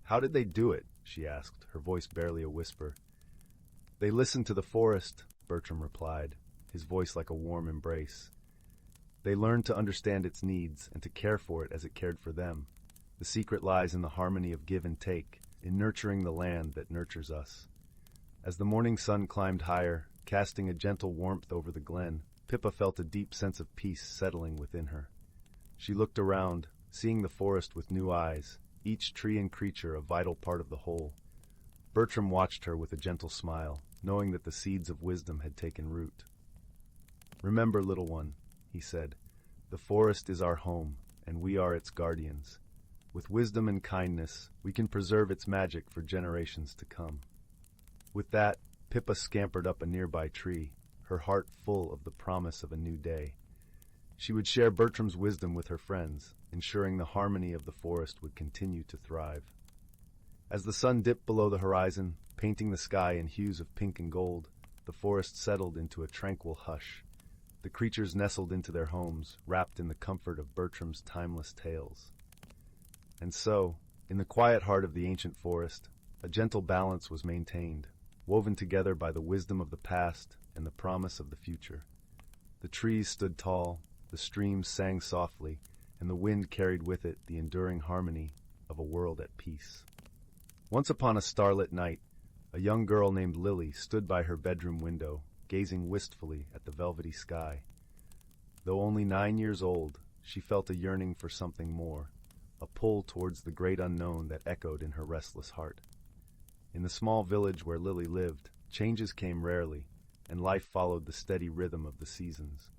Speaker 1: How did they do it? She asked, her voice barely a whisper. They listened to the forest, Bertram replied, his voice like a warm embrace. They learned to understand its needs and to care for it as it cared for them. The secret lies in the harmony of give and take, in nurturing the land that nurtures us. As the morning sun climbed higher, casting a gentle warmth over the glen, Pippa felt a deep sense of peace settling within her. She looked around, seeing the forest with new eyes, each tree and creature a vital part of the whole. Bertram watched her with a gentle smile, knowing that the seeds of wisdom had taken root. Remember, little one, he said, the forest is our home, and we are its guardians. With wisdom and kindness, we can preserve its magic for generations to come. With that, Pippa scampered up a nearby tree, her heart full of the promise of a new day. She would share Bertram's wisdom with her friends, ensuring the harmony of the forest would continue to thrive. As the sun dipped below the horizon, painting the sky in hues of pink and gold, the forest settled into a tranquil hush. The creatures nestled into their homes, wrapped in the comfort of Bertram's timeless tales. And so, in the quiet heart of the ancient forest, a gentle balance was maintained, woven together by the wisdom of the past and the promise of the future. The trees stood tall, the streams sang softly, and the wind carried with it the enduring harmony of a world at peace. Once upon a starlit night, a young girl named Lily stood by her bedroom window, gazing wistfully at the velvety sky. Though only 9 years old, she felt a yearning for something more, a pull towards the great unknown that echoed in her restless heart. In the small village where Lily lived, changes came rarely, and life followed the steady rhythm of the seasons.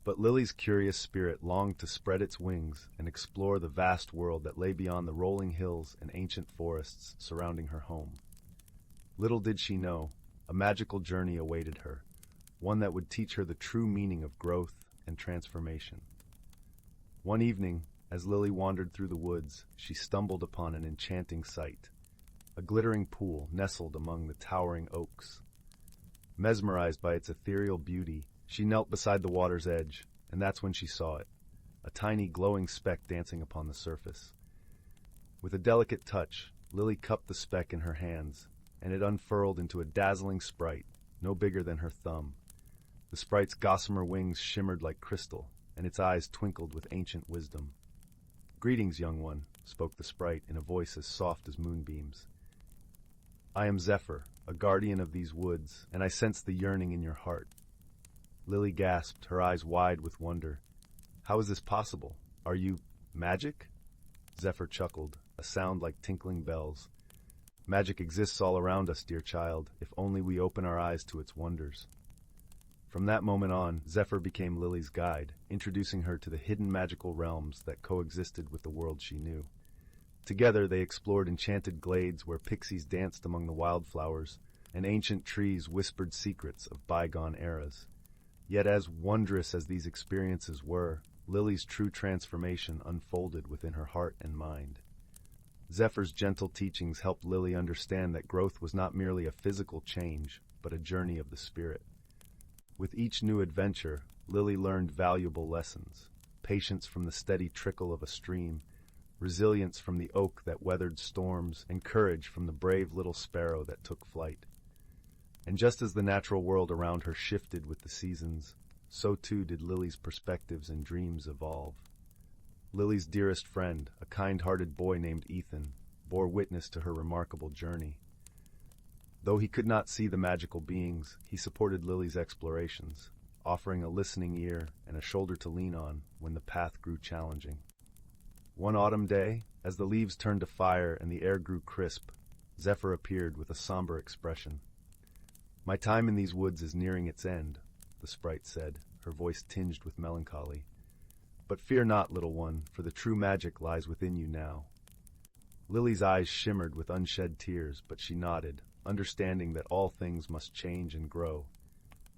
Speaker 1: But Lily's curious spirit longed to spread its wings and explore the vast world that lay beyond the rolling hills and ancient forests surrounding her home. Little did she know, a magical journey awaited her, one that would teach her the true meaning of growth and transformation. One evening, as Lily wandered through the woods, she stumbled upon an enchanting sight, a glittering pool nestled among the towering oaks. Mesmerized by its ethereal beauty, she knelt beside the water's edge, and that's when she saw it, a tiny glowing speck dancing upon the surface. With a delicate touch, Lily cupped the speck in her hands, and it unfurled into a dazzling sprite, no bigger than her thumb. The sprite's gossamer wings shimmered like crystal, and its eyes twinkled with ancient wisdom. "Greetings, young one," spoke the sprite in a voice as soft as moonbeams. "I am Zephyr, a guardian of these woods, and I sense the yearning in your heart." Lily gasped, her eyes wide with wonder. "How is this possible? Are you magic?" Zephyr chuckled, a sound like tinkling bells. "Magic exists all around us, dear child, if only we open our eyes to its wonders." From that moment on, Zephyr became Lily's guide, introducing her to the hidden magical realms that coexisted with the world she knew. Together they explored enchanted glades where pixies danced among the wildflowers, and ancient trees whispered secrets of bygone eras. Yet as wondrous as these experiences were, Lily's true transformation unfolded within her heart and mind. Zephyr's gentle teachings helped Lily understand that growth was not merely a physical change, but a journey of the spirit. With each new adventure, Lily learned valuable lessons: patience from the steady trickle of a stream, resilience from the oak that weathered storms, and courage from the brave little sparrow that took flight. And just as the natural world around her shifted with the seasons, so too did Lily's perspectives and dreams evolve. Lily's dearest friend, a kind-hearted boy named Ethan, bore witness to her remarkable journey. Though he could not see the magical beings, he supported Lily's explorations, offering a listening ear and a shoulder to lean on when the path grew challenging. One autumn day, as the leaves turned to fire and the air grew crisp, Zephyr appeared with a somber expression. "My time in these woods is nearing its end," the sprite said, her voice tinged with melancholy. "But fear not, little one, for the true magic lies within you now." Lily's eyes shimmered with unshed tears, but she nodded, understanding that all things must change and grow.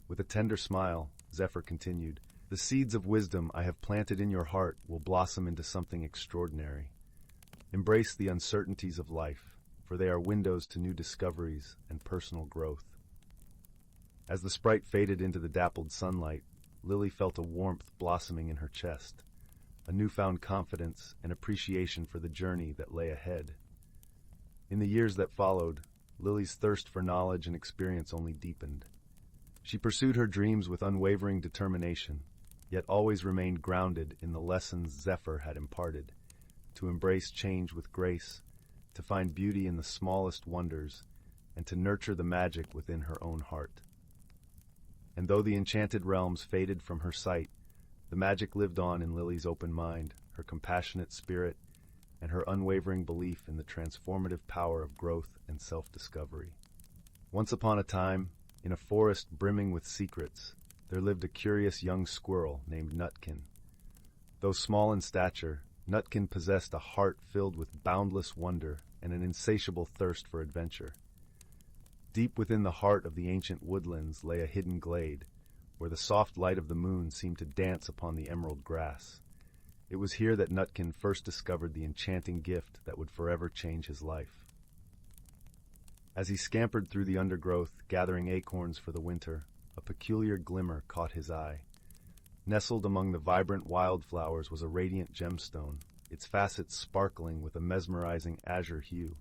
Speaker 1: With a tender smile, Zephyr continued, "The seeds of wisdom I have planted in your heart will blossom into something extraordinary. Embrace the uncertainties of life, for they are windows to new discoveries and personal growth." As the sprite faded into the dappled sunlight, Lily felt a warmth blossoming in her chest, a newfound confidence and appreciation for the journey that lay ahead. In the years that followed, Lily's thirst for knowledge and experience only deepened. She pursued her dreams with unwavering determination, yet always remained grounded in the lessons Zephyr had imparted, to embrace change with grace, to find beauty in the smallest wonders, and to nurture the magic within her own heart. And though the enchanted realms faded from her sight, the magic lived on in Lily's open mind, her compassionate spirit, and her unwavering belief in the transformative power of growth and self-discovery. Once upon a time, in a forest brimming with secrets, there lived a curious young squirrel named Nutkin. Though small in stature, Nutkin possessed a heart filled with boundless wonder and an insatiable thirst for adventure. Deep within the heart of the ancient woodlands lay a hidden glade, where the soft light of the moon seemed to dance upon the emerald grass. It was here that Nutkin first discovered the enchanting gift that would forever change his life. As he scampered through the undergrowth, gathering acorns for the winter, a peculiar glimmer caught his eye. Nestled among the vibrant wildflowers was a radiant gemstone, its facets sparkling with a mesmerizing azure hue.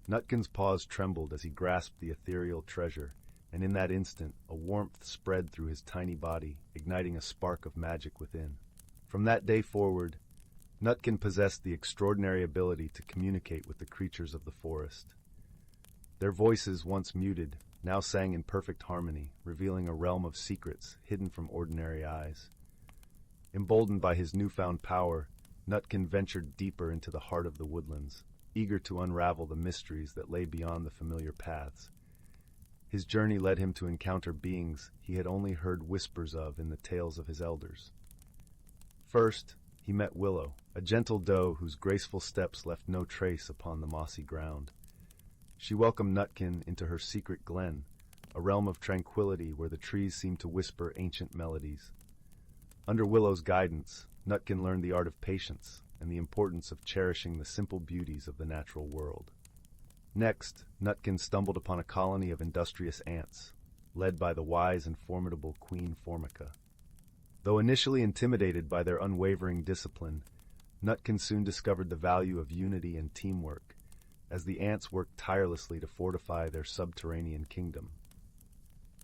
Speaker 1: Nutkin's paws trembled as he grasped the ethereal treasure, and in that instant a warmth spread through his tiny body, igniting a spark of magic within. From that day forward, Nutkin possessed the extraordinary ability to communicate with the creatures of the forest. Their voices, once muted, now sang in perfect harmony, revealing a realm of secrets hidden from ordinary eyes. Emboldened by his newfound power, Nutkin ventured deeper into the heart of the woodlands, eager to unravel the mysteries that lay beyond the familiar paths. His journey led him to encounter beings he had only heard whispers of in the tales of his elders. First, he met Willow, a gentle doe whose graceful steps left no trace upon the mossy ground. She welcomed Nutkin into her secret glen, a realm of tranquility where the trees seemed to whisper ancient melodies. Under Willow's guidance, Nutkin learned the art of patience and the importance of cherishing the simple beauties of the natural world. Next, Nutkin stumbled upon a colony of industrious ants, led by the wise and formidable Queen Formica. Though initially intimidated by their unwavering discipline, Nutkin soon discovered the value of unity and teamwork, as the ants worked tirelessly to fortify their subterranean kingdom.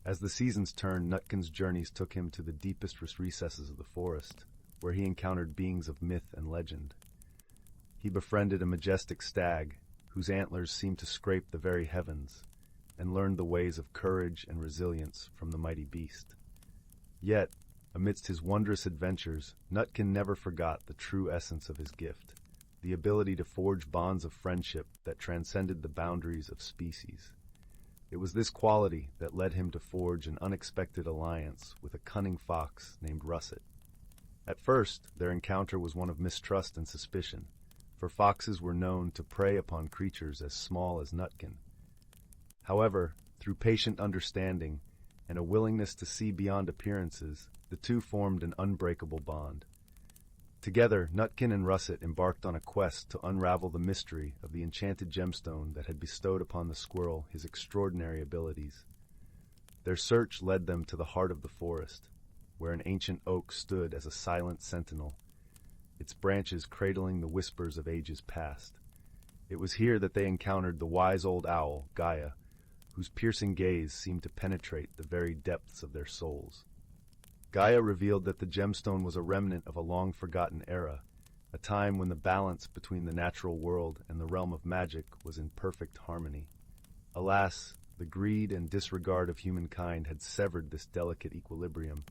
Speaker 1: As the seasons turned, Nutkin's journeys took him to the deepest recesses of the forest, where he encountered beings of myth and legend. He befriended a majestic stag, whose antlers seemed to scrape the very heavens, and learned the ways of courage and resilience from the mighty beast. Yet, amidst his wondrous adventures, Nutkin never forgot the true essence of his gift, the ability to forge bonds of friendship that transcended the boundaries of species. It was this quality that led him to forge an unexpected alliance with a cunning fox named Russet. At first, their encounter was one of mistrust and suspicion, for foxes were known to prey upon creatures as small as Nutkin. However, through patient understanding and a willingness to see beyond appearances, the two formed an unbreakable bond. Together, Nutkin and Russet embarked on a quest to unravel the mystery of the enchanted gemstone that had bestowed upon the squirrel his extraordinary abilities. Their search led them to the heart of the forest, where an ancient oak stood as a silent sentinel, its branches cradling the whispers of ages past. It was here that they encountered the wise old owl, Gaia, whose piercing gaze seemed to penetrate the very depths of their souls. Gaia revealed that the gemstone was a remnant of a long-forgotten era, a time when the balance between the natural world and the realm of magic was in perfect harmony. Alas, the greed and disregard of humankind had severed this delicate equilibrium,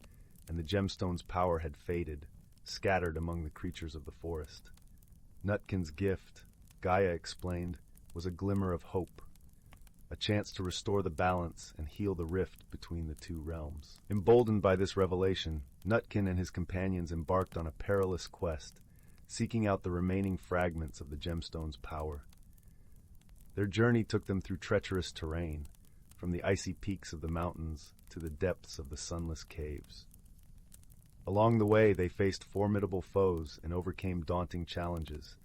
Speaker 1: and the gemstone's power had faded, scattered among the creatures of the forest. Nutkin's gift, Gaia explained, was a glimmer of hope, a chance to restore the balance and heal the rift between the two realms. Emboldened by this revelation, Nutkin and his companions embarked on a perilous quest, seeking out the remaining fragments of the gemstone's power. Their journey took them through treacherous terrain, from the icy peaks of the mountains to the depths of the sunless caves. Along the way, they faced formidable foes and overcame daunting challenges,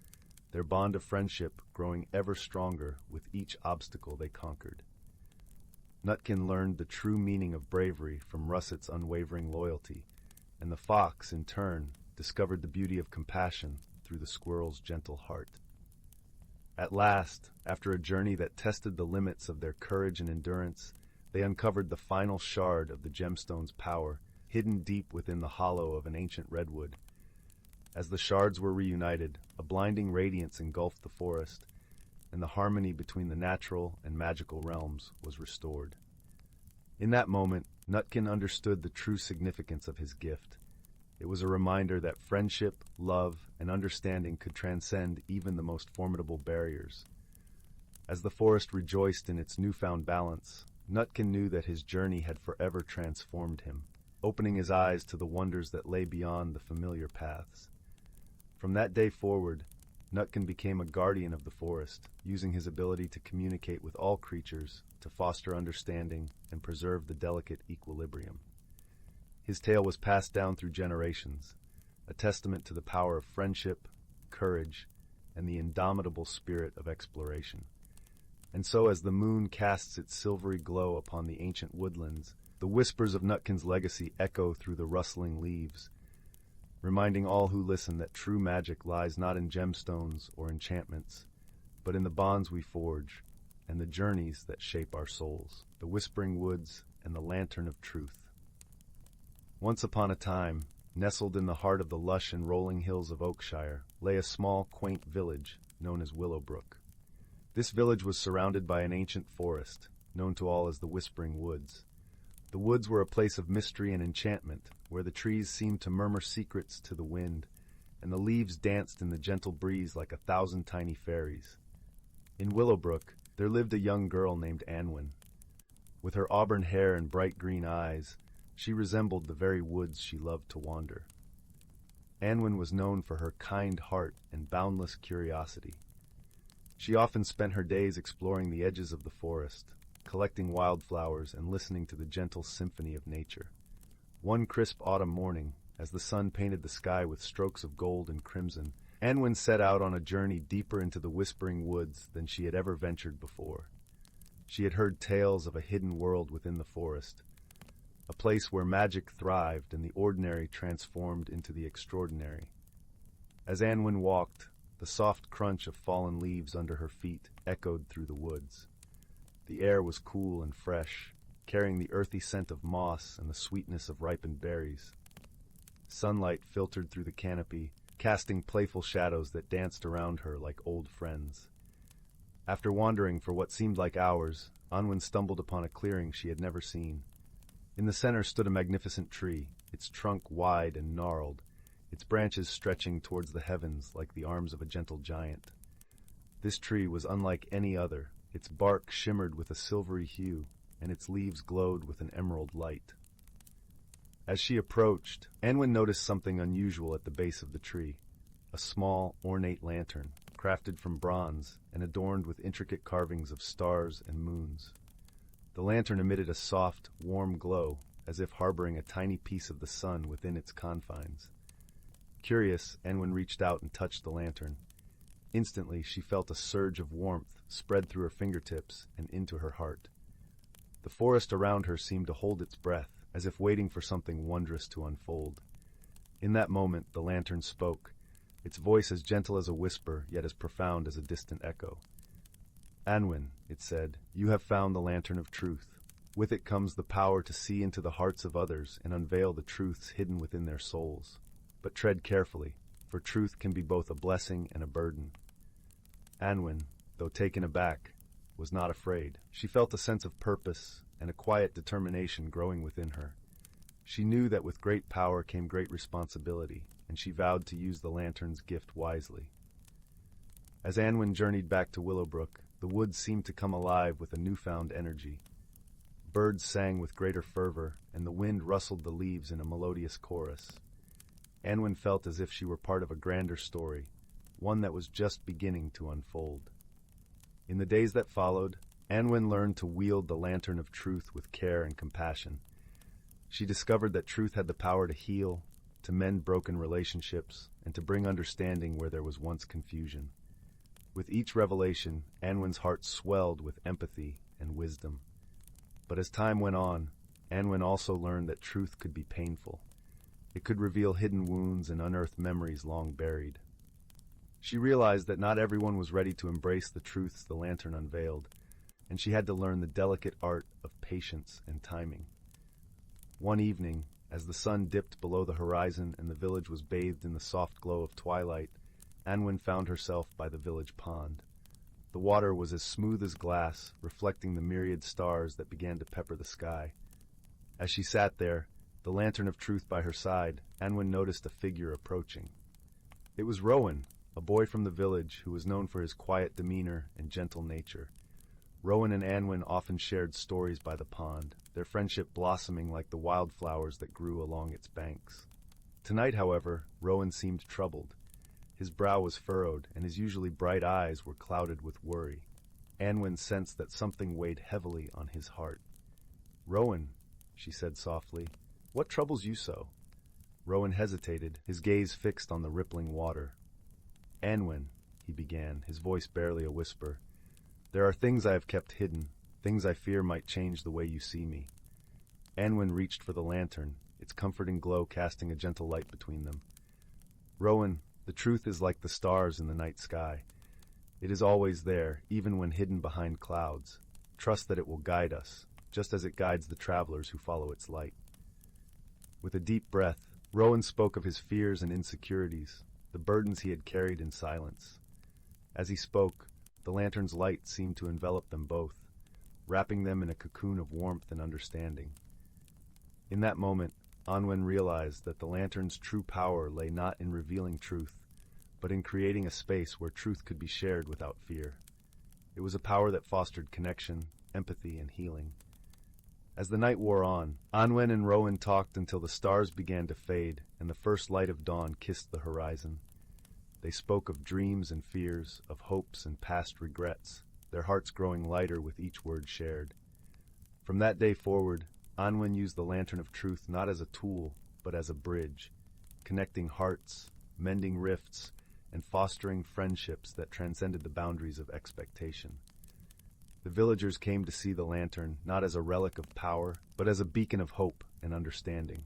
Speaker 1: their bond of friendship growing ever stronger with each obstacle they conquered. Nutkin learned the true meaning of bravery from Russet's unwavering loyalty, and the fox, in turn, discovered the beauty of compassion through the squirrel's gentle heart. At last, after a journey that tested the limits of their courage and endurance, they uncovered the final shard of the gemstone's power, hidden deep within the hollow of an ancient redwood. As the shards were reunited, a blinding radiance engulfed the forest, and the harmony between the natural and magical realms was restored. In that moment, Nutkin understood the true significance of his gift. It was a reminder that friendship, love, and understanding could transcend even the most formidable barriers. As the forest rejoiced in its newfound balance, Nutkin knew that his journey had forever transformed him, opening his eyes to the wonders that lay beyond the familiar paths. From that day forward, Nutkin became a guardian of the forest, using his ability to communicate with all creatures to foster understanding and preserve the delicate equilibrium. His tale was passed down through generations, a testament to the power of friendship, courage, and the indomitable spirit of exploration. And so, as the moon casts its silvery glow upon the ancient woodlands, the whispers of Nutkin's legacy echo through the rustling leaves, reminding all who listen that true magic lies not in gemstones or enchantments, but in the bonds we forge and the journeys that shape our souls, the whispering woods and the lantern of truth. Once upon a time, nestled in the heart of the lush and rolling hills of Oakshire, lay a small, quaint village known as Willow. This village was surrounded by an ancient forest, known to all as the Whispering Woods. The woods were a place of mystery and enchantment, where the trees seemed to murmur secrets to the wind, and the leaves danced in the gentle breeze like 1,000 tiny fairies. In Willowbrook, there lived a young girl named Anwen. With her auburn hair and bright green eyes, she resembled the very woods she loved to wander. Anwen was known for her kind heart and boundless curiosity. She often spent her days exploring the edges of the forest, collecting wildflowers and listening to the gentle symphony of nature. One crisp autumn morning, as the sun painted the sky with strokes of gold and crimson, Anwen set out on a journey deeper into the Whispering Woods than she had ever ventured before. She had heard tales of a hidden world within the forest, a place where magic thrived and the ordinary transformed into the extraordinary. As Anwen walked, the soft crunch of fallen leaves under her feet echoed through the woods. The air was cool and fresh, carrying the earthy scent of moss and the sweetness of ripened berries. Sunlight filtered through the canopy, casting playful shadows that danced around her like old friends. After wandering for what seemed like hours, Anwen stumbled upon a clearing she had never seen. In the center stood a magnificent tree, its trunk wide and gnarled, its branches stretching towards the heavens like the arms of a gentle giant. This tree was unlike any other. Its bark shimmered with a silvery hue, and its leaves glowed with an emerald light. As she approached, Anwen noticed something unusual at the base of the tree, a small, ornate lantern, crafted from bronze and adorned with intricate carvings of stars and moons. The lantern emitted a soft, warm glow, as if harboring a tiny piece of the sun within its confines. Curious, Anwen reached out and touched the lantern. Instantly, she felt a surge of warmth spread through her fingertips and into her heart. The forest around her seemed to hold its breath, as if waiting for something wondrous to unfold. In that moment, the lantern spoke, its voice as gentle as a whisper, yet as profound as a distant echo. "Anwen," it said, "you have found the lantern of truth. With it comes the power to see into the hearts of others and unveil the truths hidden within their souls. But tread carefully, for truth can be both a blessing and a burden." Anwen, though taken aback, was not afraid. She felt a sense of purpose and a quiet determination growing within her. She knew that with great power came great responsibility, and she vowed to use the lantern's gift wisely. As Anwen journeyed back to Willowbrook, The woods seemed to come alive with a newfound energy. Birds sang with greater fervor, and the wind rustled the leaves in a melodious chorus. Anwen felt as if she were part of a grander story, one that was just beginning to unfold. In the days that followed, Anwen learned to wield the lantern of truth with care and compassion. She discovered that truth had the power to heal, to mend broken relationships, and to bring understanding where there was once confusion. With each revelation, Anwen's heart swelled with empathy and wisdom. But as time went on, Anwen also learned that truth could be painful. It could reveal hidden wounds and unearth memories long buried. She realized that not everyone was ready to embrace the truths the lantern unveiled, and she had to learn the delicate art of patience and timing. One evening, as the sun dipped below the horizon and the village was bathed in the soft glow of twilight, Anwen found herself by the village pond. The water was as smooth as glass, reflecting the myriad stars that began to pepper the sky. As she sat there, the lantern of truth by her side, Anwen noticed a figure approaching. It was Rowan, a boy from the village who was known for his quiet demeanor and gentle nature. Rowan and Anwen often shared stories by the pond, their friendship blossoming like the wildflowers that grew along its banks. Tonight, however, Rowan seemed troubled. His brow was furrowed, and his usually bright eyes were clouded with worry. Anwen sensed that something weighed heavily on his heart. "Rowan," she said softly, "what troubles you so?" Rowan hesitated, his gaze fixed on the rippling water. "Anwen," he began, his voice barely a whisper, "there are things I have kept hidden, things I fear might change the way you see me." Anwen reached for the lantern, its comforting glow casting a gentle light between them. "Rowan, the truth is like the stars in the night sky. It is always there, even when hidden behind clouds. Trust that it will guide us, just as it guides the travelers who follow its light." With a deep breath, Rowan spoke of his fears and insecurities, the burdens he had carried in silence. As he spoke, the lantern's light seemed to envelop them both, wrapping them in a cocoon of warmth and understanding. In that moment, Anwen realized that the lantern's true power lay not in revealing truth, but in creating a space where truth could be shared without fear. It was a power that fostered connection, empathy, and healing. As the night wore on, Anwen and Rowan talked until the stars began to fade and the first light of dawn kissed the horizon. They spoke of dreams and fears, of hopes and past regrets, their hearts growing lighter with each word shared. From that day forward, Anwen used the lantern of truth not as a tool, but as a bridge, connecting hearts, mending rifts, and fostering friendships that transcended the boundaries of expectation. The villagers came to see the lantern not as a relic of power, but as a beacon of hope and understanding.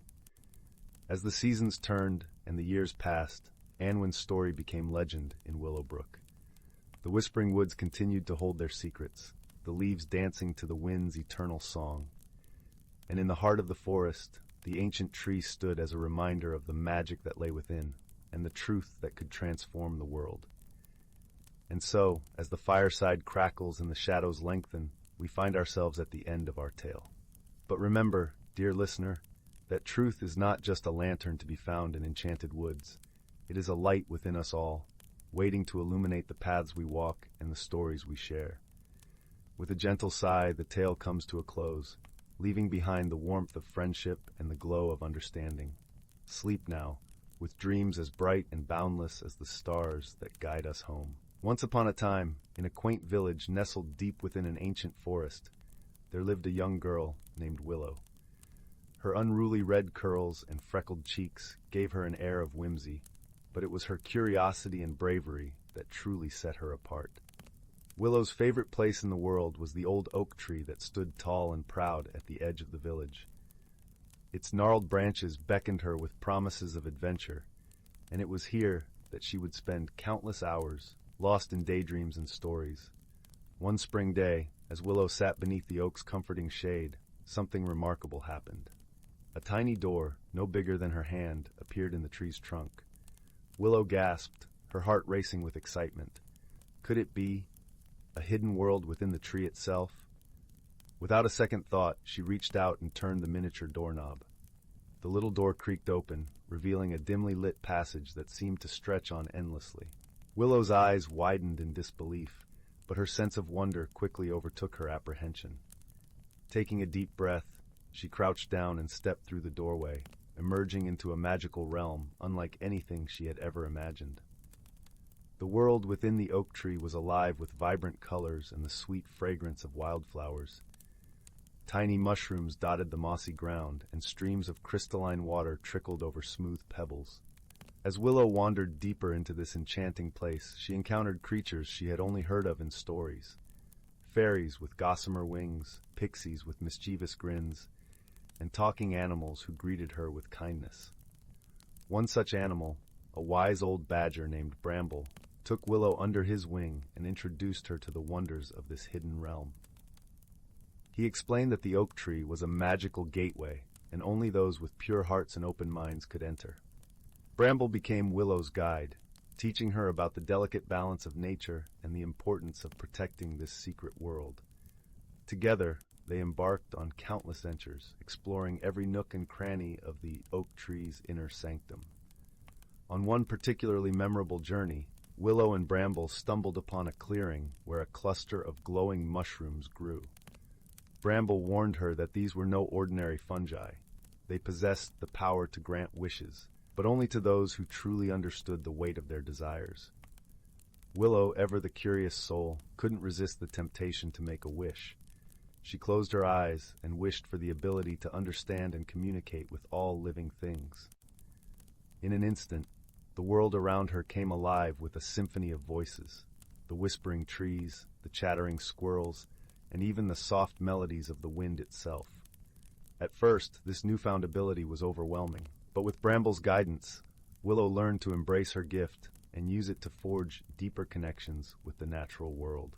Speaker 1: As the seasons turned and the years passed, Anwen's story became legend in Willowbrook. The Whispering Woods continued to hold their secrets, the leaves dancing to the wind's eternal song. And in the heart of the forest, the ancient tree stood as a reminder of the magic that lay within, and the truth that could transform the world. And so, as the fireside crackles and the shadows lengthen, we find ourselves at the end of our tale. But remember, dear listener, that truth is not just a lantern to be found in enchanted woods. It is a light within us all, waiting to illuminate the paths we walk and the stories we share. With a gentle sigh, the tale comes to a close, leaving behind the warmth of friendship and the glow of understanding. Sleep now, with dreams as bright and boundless as the stars that guide us home. Once upon a time, in a quaint village nestled deep within an ancient forest, there lived a young girl named Willow. Her unruly red curls and freckled cheeks gave her an air of whimsy, but it was her curiosity and bravery that truly set her apart. Willow's favorite place in the world was the old oak tree that stood tall and proud at the edge of the village. Its gnarled branches beckoned her with promises of adventure, and it was here that she would spend countless hours, lost in daydreams and stories. One spring day, as Willow sat beneath the oak's comforting shade, something remarkable happened. A tiny door, no bigger than her hand, appeared in the tree's trunk. Willow gasped, her heart racing with excitement. Could it be a hidden world within the tree itself? Without a second thought, she reached out and turned the miniature doorknob. The little door creaked open, revealing a dimly lit passage that seemed to stretch on endlessly. Willow's eyes widened in disbelief. but her sense of wonder quickly overtook her apprehension. Taking a deep breath, she crouched down and stepped through the doorway, emerging into a magical realm unlike anything she had ever imagined. The world within the oak tree was alive with vibrant colors and the sweet fragrance of wildflowers. Tiny mushrooms dotted the mossy ground, and streams of crystalline water trickled over smooth pebbles. As Willow wandered deeper into this enchanting place, she encountered creatures she had only heard of in stories. Fairies with gossamer wings, pixies with mischievous grins, and talking animals who greeted her with kindness. One such animal, a wise old badger named Bramble, took Willow under his wing and introduced her to the wonders of this hidden realm. He explained that the oak tree was a magical gateway, and only those with pure hearts and open minds could enter. Bramble became Willow's guide, teaching her about the delicate balance of nature and the importance of protecting this secret world. Together, they embarked on countless ventures, exploring every nook and cranny of the oak tree's inner sanctum. On one particularly memorable journey, Willow and Bramble stumbled upon a clearing where a cluster of glowing mushrooms grew. Bramble warned her that these were no ordinary fungi. They possessed the power to grant wishes, but only to those who truly understood the weight of their desires. Willow, ever the curious soul, couldn't resist the temptation to make a wish. She closed her eyes and wished for the ability to understand and communicate with all living things. In an instant, the world around her came alive with a symphony of voices, the whispering trees, the chattering squirrels, and even the soft melodies of the wind itself. At first, this newfound ability was overwhelming, but with Bramble's guidance, Willow learned to embrace her gift and use it to forge deeper connections with the natural world.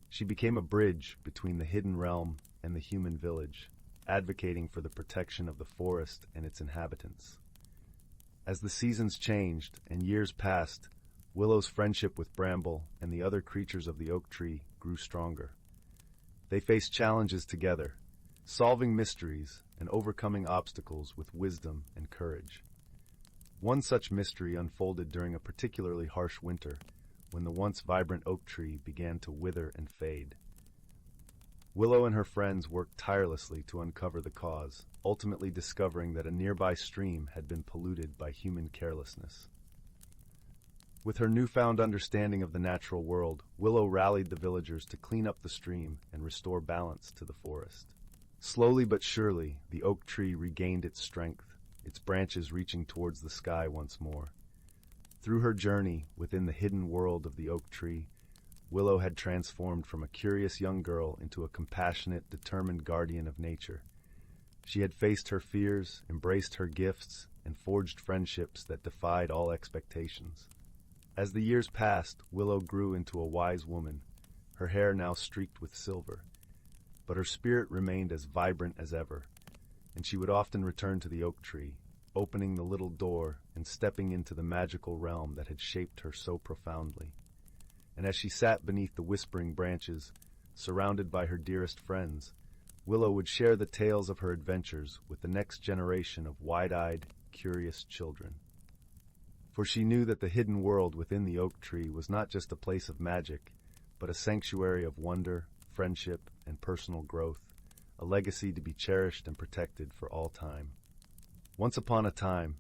Speaker 1: She became a bridge between the hidden realm and the human village, advocating for the protection of the forest and its inhabitants. As the seasons changed and years passed, Willow's friendship with Bramble and the other creatures of the oak tree grew stronger. They faced challenges together, solving mysteries and overcoming obstacles with wisdom and courage. One such mystery unfolded during a particularly harsh winter, when the once vibrant oak tree began to wither and fade. Willow and her friends worked tirelessly to uncover the cause, ultimately discovering that a nearby stream had been polluted by human carelessness. With her newfound understanding of the natural world, Willow rallied the villagers to clean up the stream and restore balance to the forest. Slowly but surely, the oak tree regained its strength, its branches reaching towards the sky once more. Through her journey within the hidden world of the oak tree, Willow had transformed from a curious young girl into a compassionate, determined guardian of nature. She had faced her fears, embraced her gifts, and forged friendships that defied all expectations. As the years passed, Willow grew into a wise woman, her hair now streaked with silver. But her spirit remained as vibrant as ever, and she would often return to the oak tree, opening the little door and stepping into the magical realm that had shaped her so profoundly. And as she sat beneath the whispering branches, surrounded by her dearest friends, Willow would share the tales of her adventures with the next generation of wide-eyed, curious children. For she knew that the hidden world within the oak tree was not just a place of magic, but a sanctuary of wonder, friendship, and personal growth, a legacy to be cherished and protected for all time. Once upon a time,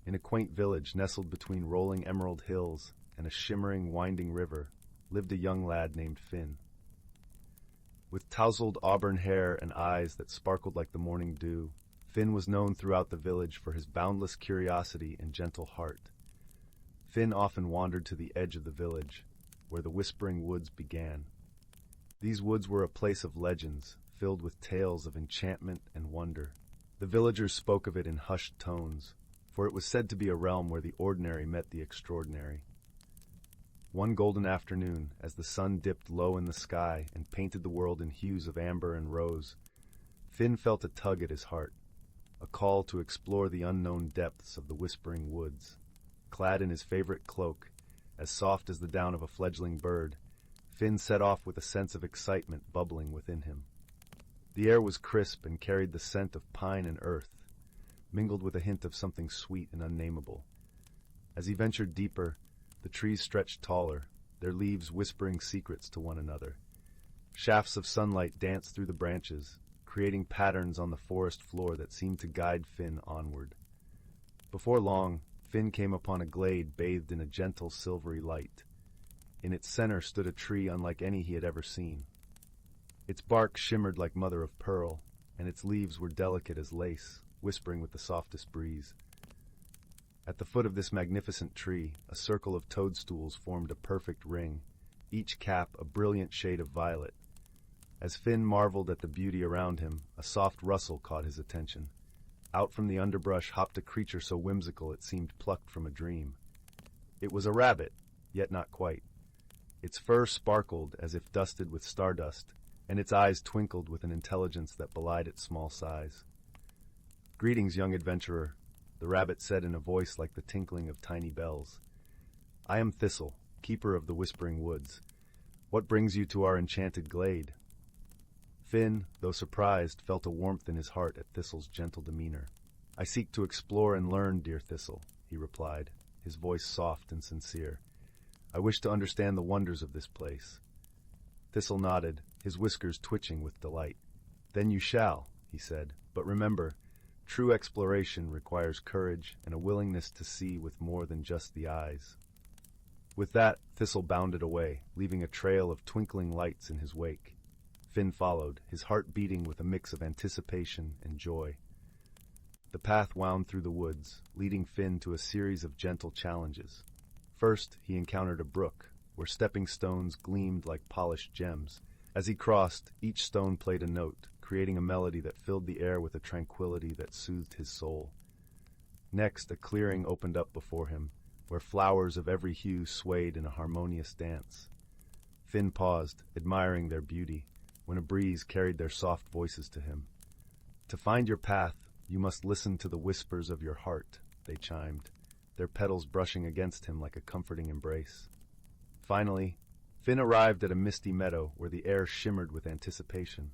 Speaker 1: in a quaint village nestled between rolling emerald hills and a shimmering, winding river, lived a young lad named Finn. With tousled auburn hair and eyes that sparkled like the morning dew, Finn was known throughout the village for his boundless curiosity and gentle heart. Finn often wandered to the edge of the village, where the whispering woods began. These woods were a place of legends, filled with tales of enchantment and wonder. The villagers spoke of it in hushed tones, for it was said to be a realm where the ordinary met the extraordinary. One golden afternoon, as the sun dipped low in the sky and painted the world in hues of amber and rose, Finn felt a tug at his heart, a call to explore the unknown depths of the whispering woods. Clad in his favorite cloak, as soft as the down of a fledgling bird, Finn set off with a sense of excitement bubbling within him. The air was crisp and carried the scent of pine and earth, mingled with a hint of something sweet and unnameable. As he ventured deeper, the trees stretched taller, their leaves whispering secrets to one another. Shafts of sunlight danced through the branches, creating patterns on the forest floor that seemed to guide Finn onward. Before long, Finn came upon a glade bathed in a gentle silvery light. In its center stood a tree unlike any he had ever seen. Its bark shimmered like mother of pearl, and its leaves were delicate as lace, whispering with the softest breeze. At the foot of this magnificent tree, a circle of toadstools formed a perfect ring, each cap a brilliant shade of violet. As Finn marveled at the beauty around him, a soft rustle caught his attention. Out from the underbrush hopped a creature so whimsical it seemed plucked from a dream. It was a rabbit, yet not quite. Its fur sparkled as if dusted with stardust, and its eyes twinkled with an intelligence that belied its small size. "Greetings, young adventurer," the rabbit said in a voice like the tinkling of tiny bells. "I am Thistle, keeper of the Whispering Woods. What brings you to our enchanted glade?" Finn, though surprised, felt a warmth in his heart at Thistle's gentle demeanor. "I seek to explore and learn, dear Thistle," he replied, his voice soft and sincere. "I wish to understand the wonders of this place." Thistle nodded, his whiskers twitching with delight. "Then you shall," he said, "but remember, true exploration requires courage and a willingness to see with more than just the eyes." With that, Thistle bounded away, leaving a trail of twinkling lights in his wake. Finn followed, his heart beating with a mix of anticipation and joy. The path wound through the woods, leading Finn to a series of gentle challenges. First, he encountered a brook, where stepping stones gleamed like polished gems. As he crossed, each stone played a note, creating a melody that filled the air with a tranquility that soothed his soul. Next, a clearing opened up before him, where flowers of every hue swayed in a harmonious dance. Finn paused, admiring their beauty, when a breeze carried their soft voices to him. "To find your path, you must listen to the whispers of your heart," they chimed, their petals brushing against him like a comforting embrace. Finally, Finn arrived at a misty meadow where the air shimmered with anticipation.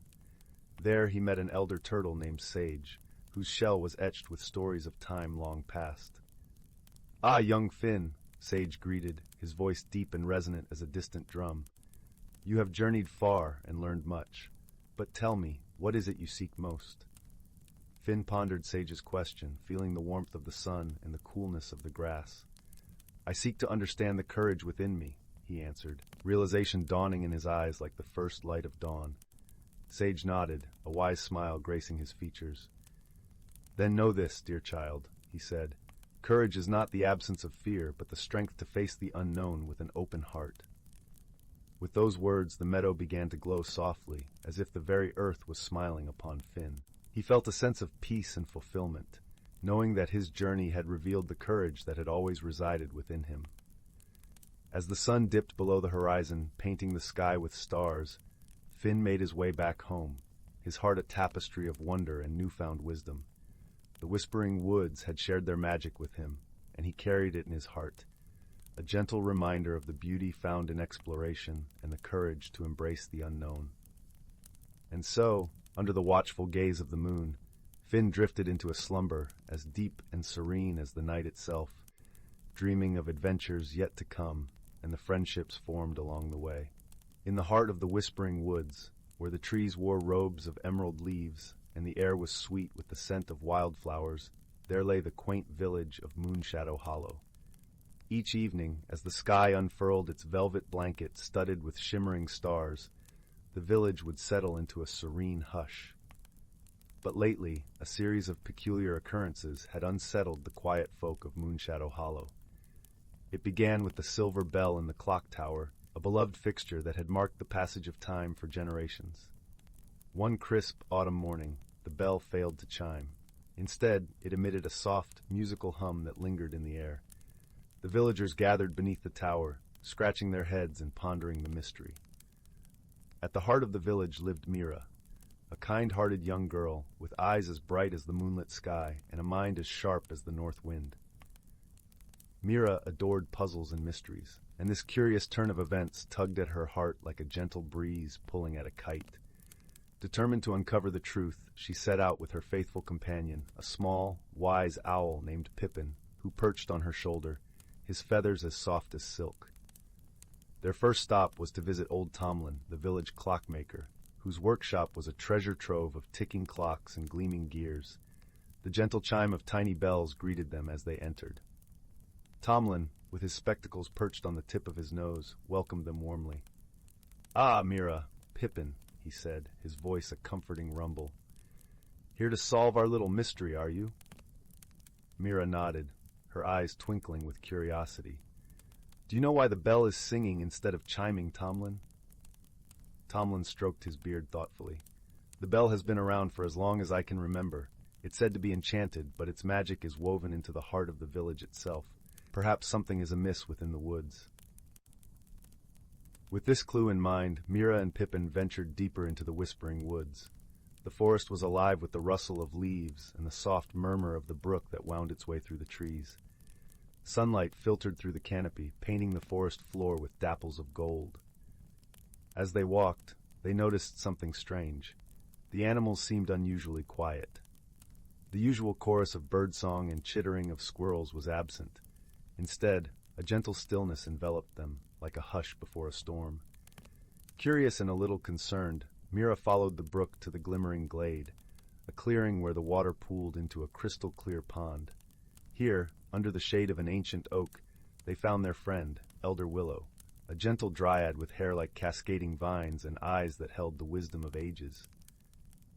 Speaker 1: There he met an elder turtle named Sage, whose shell was etched with stories of time long past. "Ah, young Finn," Sage greeted, his voice deep and resonant as a distant drum. "You have journeyed far and learned much. But tell me, what is it you seek most?" Finn pondered Sage's question, feeling the warmth of the sun and the coolness of the grass. "I seek to understand the courage within me," he answered, realization dawning in his eyes like the first light of dawn. Sage nodded, a wise smile gracing his features. "Then know this, dear child," he said. "Courage is not the absence of fear, but the strength to face the unknown with an open heart." With those words, the meadow began to glow softly, as if the very earth was smiling upon Finn. He felt a sense of peace and fulfillment, knowing that his journey had revealed the courage that had always resided within him. As the sun dipped below the horizon, painting the sky with stars, Finn made his way back home, his heart a tapestry of wonder and newfound wisdom. The Whispering Woods had shared their magic with him, and he carried it in his heart, a gentle reminder of the beauty found in exploration and the courage to embrace the unknown. And so, under the watchful gaze of the moon, Finn drifted into a slumber as deep and serene as the night itself, dreaming of adventures yet to come and the friendships formed along the way. In the heart of the Whispering Woods, where the trees wore robes of emerald leaves and the air was sweet with the scent of wildflowers, there lay the quaint village of Moonshadow Hollow. Each evening, as the sky unfurled its velvet blanket studded with shimmering stars, the village would settle into a serene hush. But lately, a series of peculiar occurrences had unsettled the quiet folk of Moonshadow Hollow. It began with the silver bell in the clock tower, a beloved fixture that had marked the passage of time for generations. One crisp autumn morning, the bell failed to chime. Instead, it emitted a soft, musical hum that lingered in the air. The villagers gathered beneath the tower, scratching their heads and pondering the mystery. At the heart of the village lived Mira, a kind-hearted young girl with eyes as bright as the moonlit sky and a mind as sharp as the north wind. Mira adored puzzles and mysteries, and this curious turn of events tugged at her heart like a gentle breeze pulling at a kite. Determined to uncover the truth, she set out with her faithful companion, a small, wise owl named Pippin, who perched on her shoulder, his feathers as soft as silk. Their first stop was to visit old Tomlin, the village clockmaker, whose workshop was a treasure trove of ticking clocks and gleaming gears. The gentle chime of tiny bells greeted them as they entered. Tomlin, with his spectacles perched on the tip of his nose, welcomed them warmly. "Ah, Mira, Pippin," he said, his voice a comforting rumble. "Here to solve our little mystery, are you?" Mira nodded, her eyes twinkling with curiosity. "Do you know why the bell is singing instead of chiming, Tomlin?" Tomlin stroked his beard thoughtfully. "The bell has been around for as long as I can remember. It's said to be enchanted, but its magic is woven into the heart of the village itself. Perhaps something is amiss within the woods." With this clue in mind, Mira and Pippin ventured deeper into the whispering woods. The forest was alive with the rustle of leaves and the soft murmur of the brook that wound its way through the trees. Sunlight filtered through the canopy, painting the forest floor with dapples of gold. As they walked, they noticed something strange. The animals seemed unusually quiet. The usual chorus of birdsong and chittering of squirrels was absent. Instead, a gentle stillness enveloped them, like a hush before a storm. Curious and a little concerned, Mira followed the brook to the glimmering glade, a clearing where the water pooled into a crystal-clear pond. Here, under the shade of an ancient oak, they found their friend, Elder Willow, a gentle dryad with hair like cascading vines and eyes that held the wisdom of ages.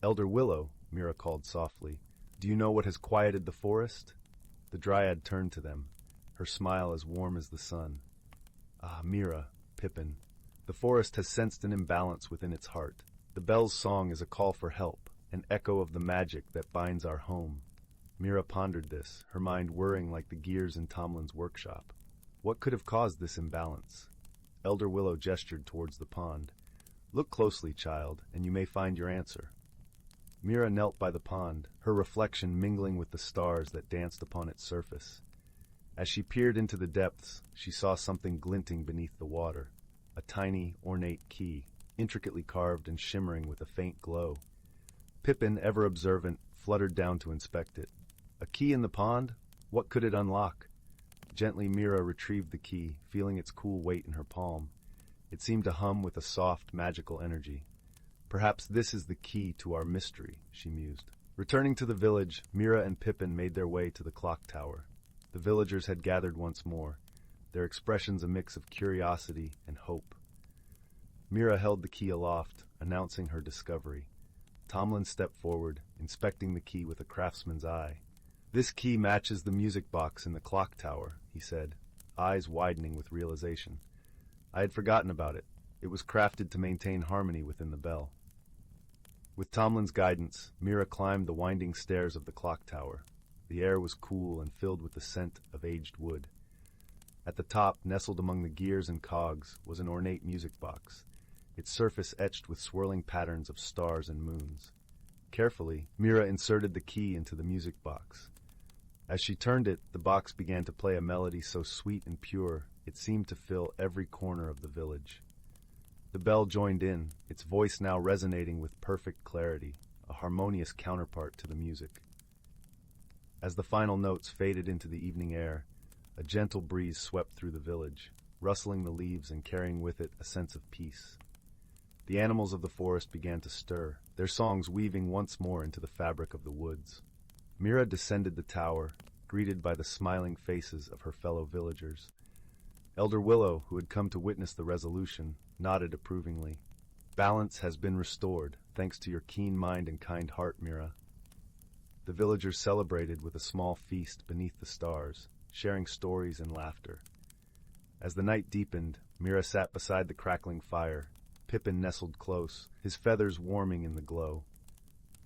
Speaker 1: "Elder Willow," Mira called softly, "do you know what has quieted the forest?" The dryad turned to them, her smile as warm as the sun. "Ah, Mira, Pippin, the forest has sensed an imbalance within its heart. The bell's song is a call for help, an echo of the magic that binds our home." Mira pondered this, her mind whirring like the gears in Tomlin's workshop. What could have caused this imbalance? Elder Willow gestured towards the pond. "Look closely, child, and you may find your answer." Mira knelt by the pond, her reflection mingling with the stars that danced upon its surface. As she peered into the depths, she saw something glinting beneath the water, a tiny, ornate key, intricately carved and shimmering with a faint glow. Pippin, ever observant, fluttered down to inspect it. A key in the pond? What could it unlock? Gently Mira retrieved the key, feeling its cool weight in her palm. It seemed to hum with a soft, magical energy. "Perhaps this is the key to our mystery," she mused. Returning to the village, Mira and Pippin made their way to the clock tower. The villagers had gathered once more, their expressions a mix of curiosity and hope. Mira held the key aloft, announcing her discovery. Tomlin stepped forward, inspecting the key with a craftsman's eye. "This key matches the music box in the clock tower," he said, eyes widening with realization. "I had forgotten about it. It was crafted to maintain harmony within the bell." With Tomlin's guidance, Mira climbed the winding stairs of the clock tower. The air was cool and filled with the scent of aged wood. At the top, nestled among the gears and cogs, was an ornate music box, its surface etched with swirling patterns of stars and moons. Carefully, Mira inserted the key into the music box. As she turned it, the box began to play a melody so sweet and pure it seemed to fill every corner of the village. The bell joined in, its voice now resonating with perfect clarity, a harmonious counterpart to the music. As the final notes faded into the evening air, a gentle breeze swept through the village, rustling the leaves and carrying with it a sense of peace. The animals of the forest began to stir, their songs weaving once more into the fabric of the woods. Mira descended the tower, greeted by the smiling faces of her fellow villagers. Elder Willow, who had come to witness the resolution, nodded approvingly. "Balance has been restored, thanks to your keen mind and kind heart, Mira." The villagers celebrated with a small feast beneath the stars, sharing stories and laughter. As the night deepened, Mira sat beside the crackling fire. Pippin nestled close, his feathers warming in the glow.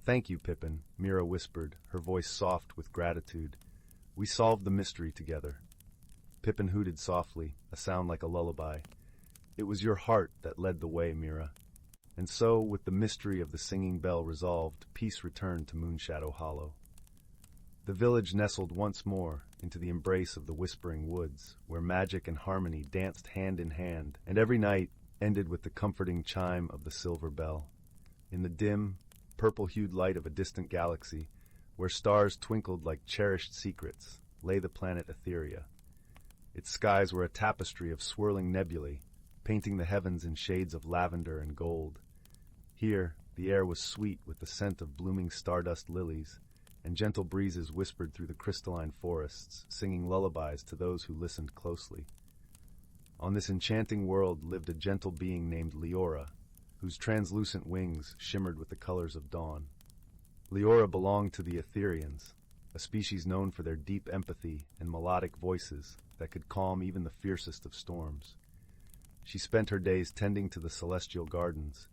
Speaker 1: "Thank you, Pippin," Mira whispered, her voice soft with gratitude. "We solved the mystery together." Pippin hooted softly, a sound like a lullaby. "It was your heart that led the way, Mira." And so, with the mystery of the singing bell resolved, peace returned to Moonshadow Hollow. The village nestled once more into the embrace of the whispering woods, where magic and harmony danced hand in hand, and every night ended with the comforting chime of the silver bell. In the dim, purple-hued light of a distant galaxy, where stars twinkled like cherished secrets, lay the planet Etheria. Its skies were a tapestry of swirling nebulae, painting the heavens in shades of lavender and gold. Here, the air was sweet with the scent of blooming stardust lilies, and gentle breezes whispered through the crystalline forests, singing lullabies to those who listened closely. On this enchanting world lived a gentle being named Leora, whose translucent wings shimmered with the colors of dawn. Leora belonged to the Etherians, a species known for their deep empathy and melodic voices that could calm even the fiercest of storms. She spent her days tending to the celestial gardens,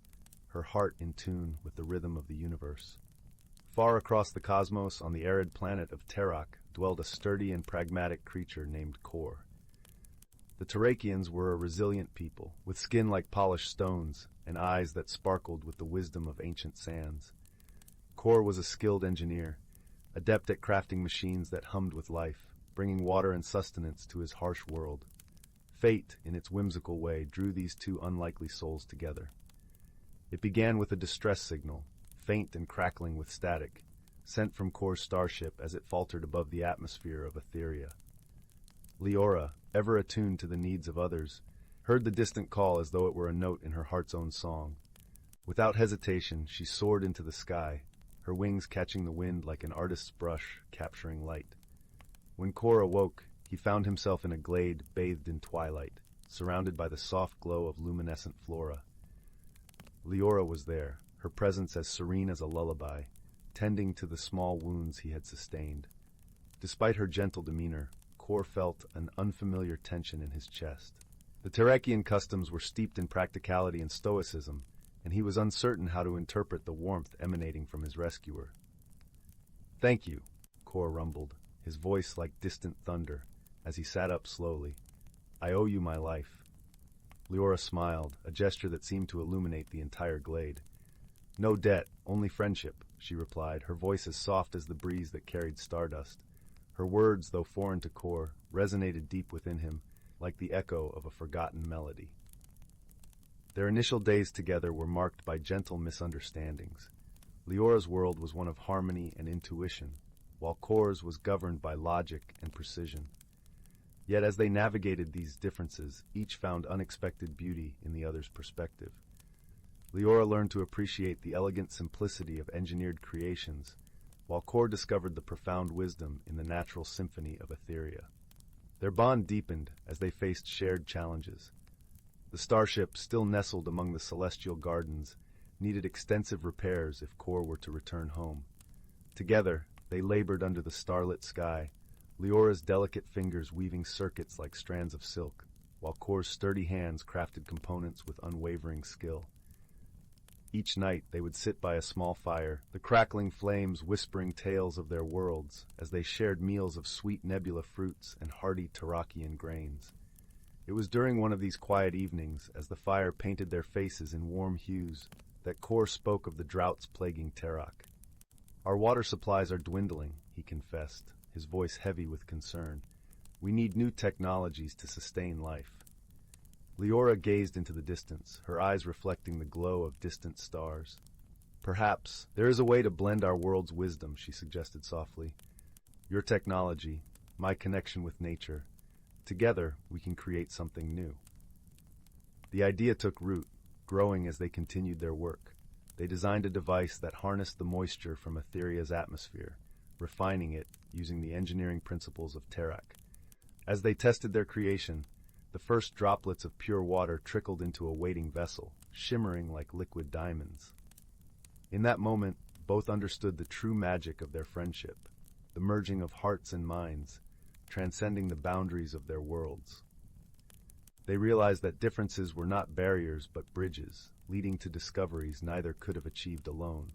Speaker 1: her heart in tune with the rhythm of the universe. Far across the cosmos, on the arid planet of Terak, dwelled a sturdy and pragmatic creature named Kor. The Terakians were a resilient people, with skin like polished stones and eyes that sparkled with the wisdom of ancient sands. Kor was a skilled engineer, adept at crafting machines that hummed with life, bringing water and sustenance to his harsh world. Fate, in its whimsical way, drew these two unlikely souls together. It began with a distress signal, faint and crackling with static, sent from Kor's starship as it faltered above the atmosphere of Etheria. Leora, ever attuned to the needs of others, heard the distant call as though it were a note in her heart's own song. Without hesitation, she soared into the sky, her wings catching the wind like an artist's brush capturing light. When Kor awoke, he found himself in a glade bathed in twilight, surrounded by the soft glow of luminescent flora. Leora was there, her presence as serene as a lullaby, tending to the small wounds he had sustained. Despite her gentle demeanor, Kor felt an unfamiliar tension in his chest. The Terakian customs were steeped in practicality and stoicism, and he was uncertain how to interpret the warmth emanating from his rescuer. "Thank you," Kor rumbled, his voice like distant thunder, as he sat up slowly. "I owe you my life." Leora smiled, a gesture that seemed to illuminate the entire glade. "No debt, only friendship," she replied, her voice as soft as the breeze that carried stardust. Her words, though foreign to Kor, resonated deep within him, like the echo of a forgotten melody. Their initial days together were marked by gentle misunderstandings. Leora's world was one of harmony and intuition, while Kor's was governed by logic and precision. Yet as they navigated these differences, each found unexpected beauty in the other's perspective. Leora learned to appreciate the elegant simplicity of engineered creations, while Kor discovered the profound wisdom in the natural symphony of Etheria. Their bond deepened as they faced shared challenges. The starship, still nestled among the celestial gardens, needed extensive repairs if Kor were to return home. Together, they labored under the starlit sky, Leora's delicate fingers weaving circuits like strands of silk, while Kor's sturdy hands crafted components with unwavering skill. Each night they would sit by a small fire, the crackling flames whispering tales of their worlds, as they shared meals of sweet nebula fruits and hearty Terakian grains. It was during one of these quiet evenings, as the fire painted their faces in warm hues, that Kor spoke of the droughts plaguing Terak. "Our water supplies are dwindling," he confessed, his voice heavy with concern. "We need new technologies to sustain life." Leora gazed into the distance, her eyes reflecting the glow of distant stars. "Perhaps there is a way to blend our world's wisdom," she suggested softly. "Your technology, my connection with nature. Together, we can create something new." The idea took root, growing as they continued their work. They designed a device that harnessed the moisture from Etheria's atmosphere, refining it using the engineering principles of Terak. As they tested their creation, the first droplets of pure water trickled into a waiting vessel, shimmering like liquid diamonds. In that moment, both understood the true magic of their friendship, the merging of hearts and minds, transcending the boundaries of their worlds. They realized that differences were not barriers but bridges, leading to discoveries neither could have achieved alone.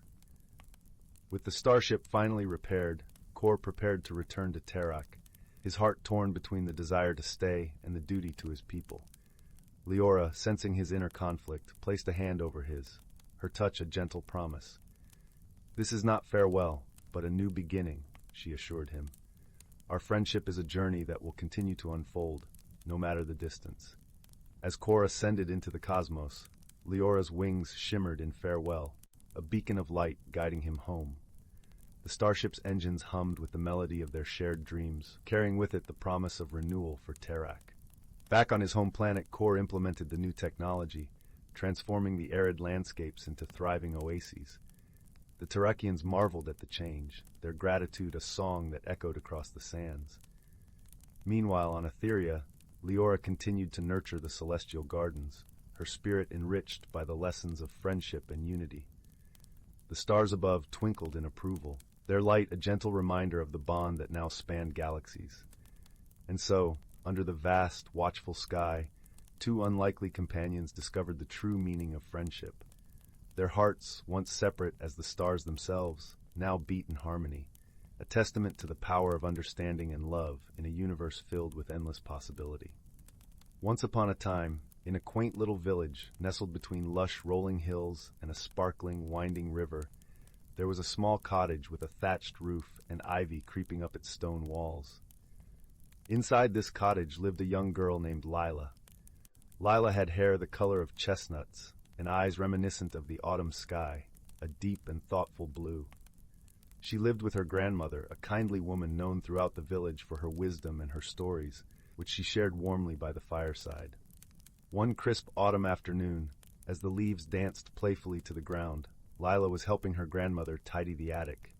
Speaker 1: With the starship finally repaired, Kor prepared to return to Terak, his heart torn between the desire to stay and the duty to his people. Leora, sensing his inner conflict, placed a hand over his, her touch a gentle promise. "This is not farewell, but a new beginning," she assured him. "Our friendship is a journey that will continue to unfold, no matter the distance." As Kor ascended into the cosmos, Leora's wings shimmered in farewell, a beacon of light guiding him home. The starship's engines hummed with the melody of their shared dreams, carrying with it the promise of renewal for Terak. Back on his home planet, Kor implemented the new technology, transforming the arid landscapes into thriving oases. The Terrakians marveled at the change, their gratitude a song that echoed across the sands. Meanwhile, on Etheria, Leora continued to nurture the celestial gardens, her spirit enriched by the lessons of friendship and unity. The stars above twinkled in approval, their light a gentle reminder of the bond that now spanned galaxies. And so, under the vast, watchful sky, two unlikely companions discovered the true meaning of friendship. Their hearts, once separate as the stars themselves, now beat in harmony, a testament to the power of understanding and love in a universe filled with endless possibility. Once upon a time, in a quaint little village nestled between lush rolling hills and a sparkling, winding river, there was a small cottage with a thatched roof and ivy creeping up its stone walls. Inside this cottage lived a young girl named Lila. Lila had hair the color of chestnuts and eyes reminiscent of the autumn sky, a deep and thoughtful blue. She lived with her grandmother, a kindly woman known throughout the village for her wisdom and her stories, which she shared warmly by the fireside. One crisp autumn afternoon, as the leaves danced playfully to the ground, Lila was helping her grandmother tidy the attic.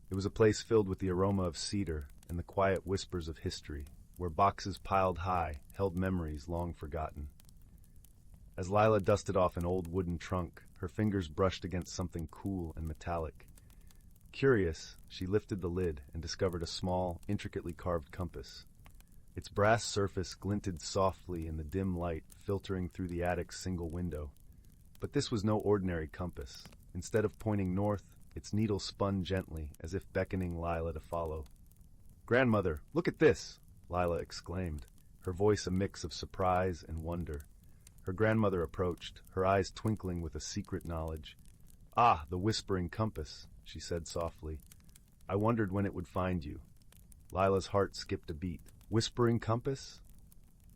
Speaker 1: It was a place filled with the aroma of cedar and the quiet whispers of history, where boxes piled high held memories long forgotten. As Lila dusted off an old wooden trunk, her fingers brushed against something cool and metallic. Curious, she lifted the lid and discovered a small, intricately carved compass. Its brass surface glinted softly in the dim light filtering through the attic's single window. But this was no ordinary compass. Instead of pointing north, its needle spun gently, as if beckoning Lila to follow. "Grandmother, look at this!" Lila exclaimed, her voice a mix of surprise and wonder. Her grandmother approached, her eyes twinkling with a secret knowledge. "Ah, the whispering compass," she said softly. "I wondered when it would find you." Lila's heart skipped a beat. "Whispering compass?"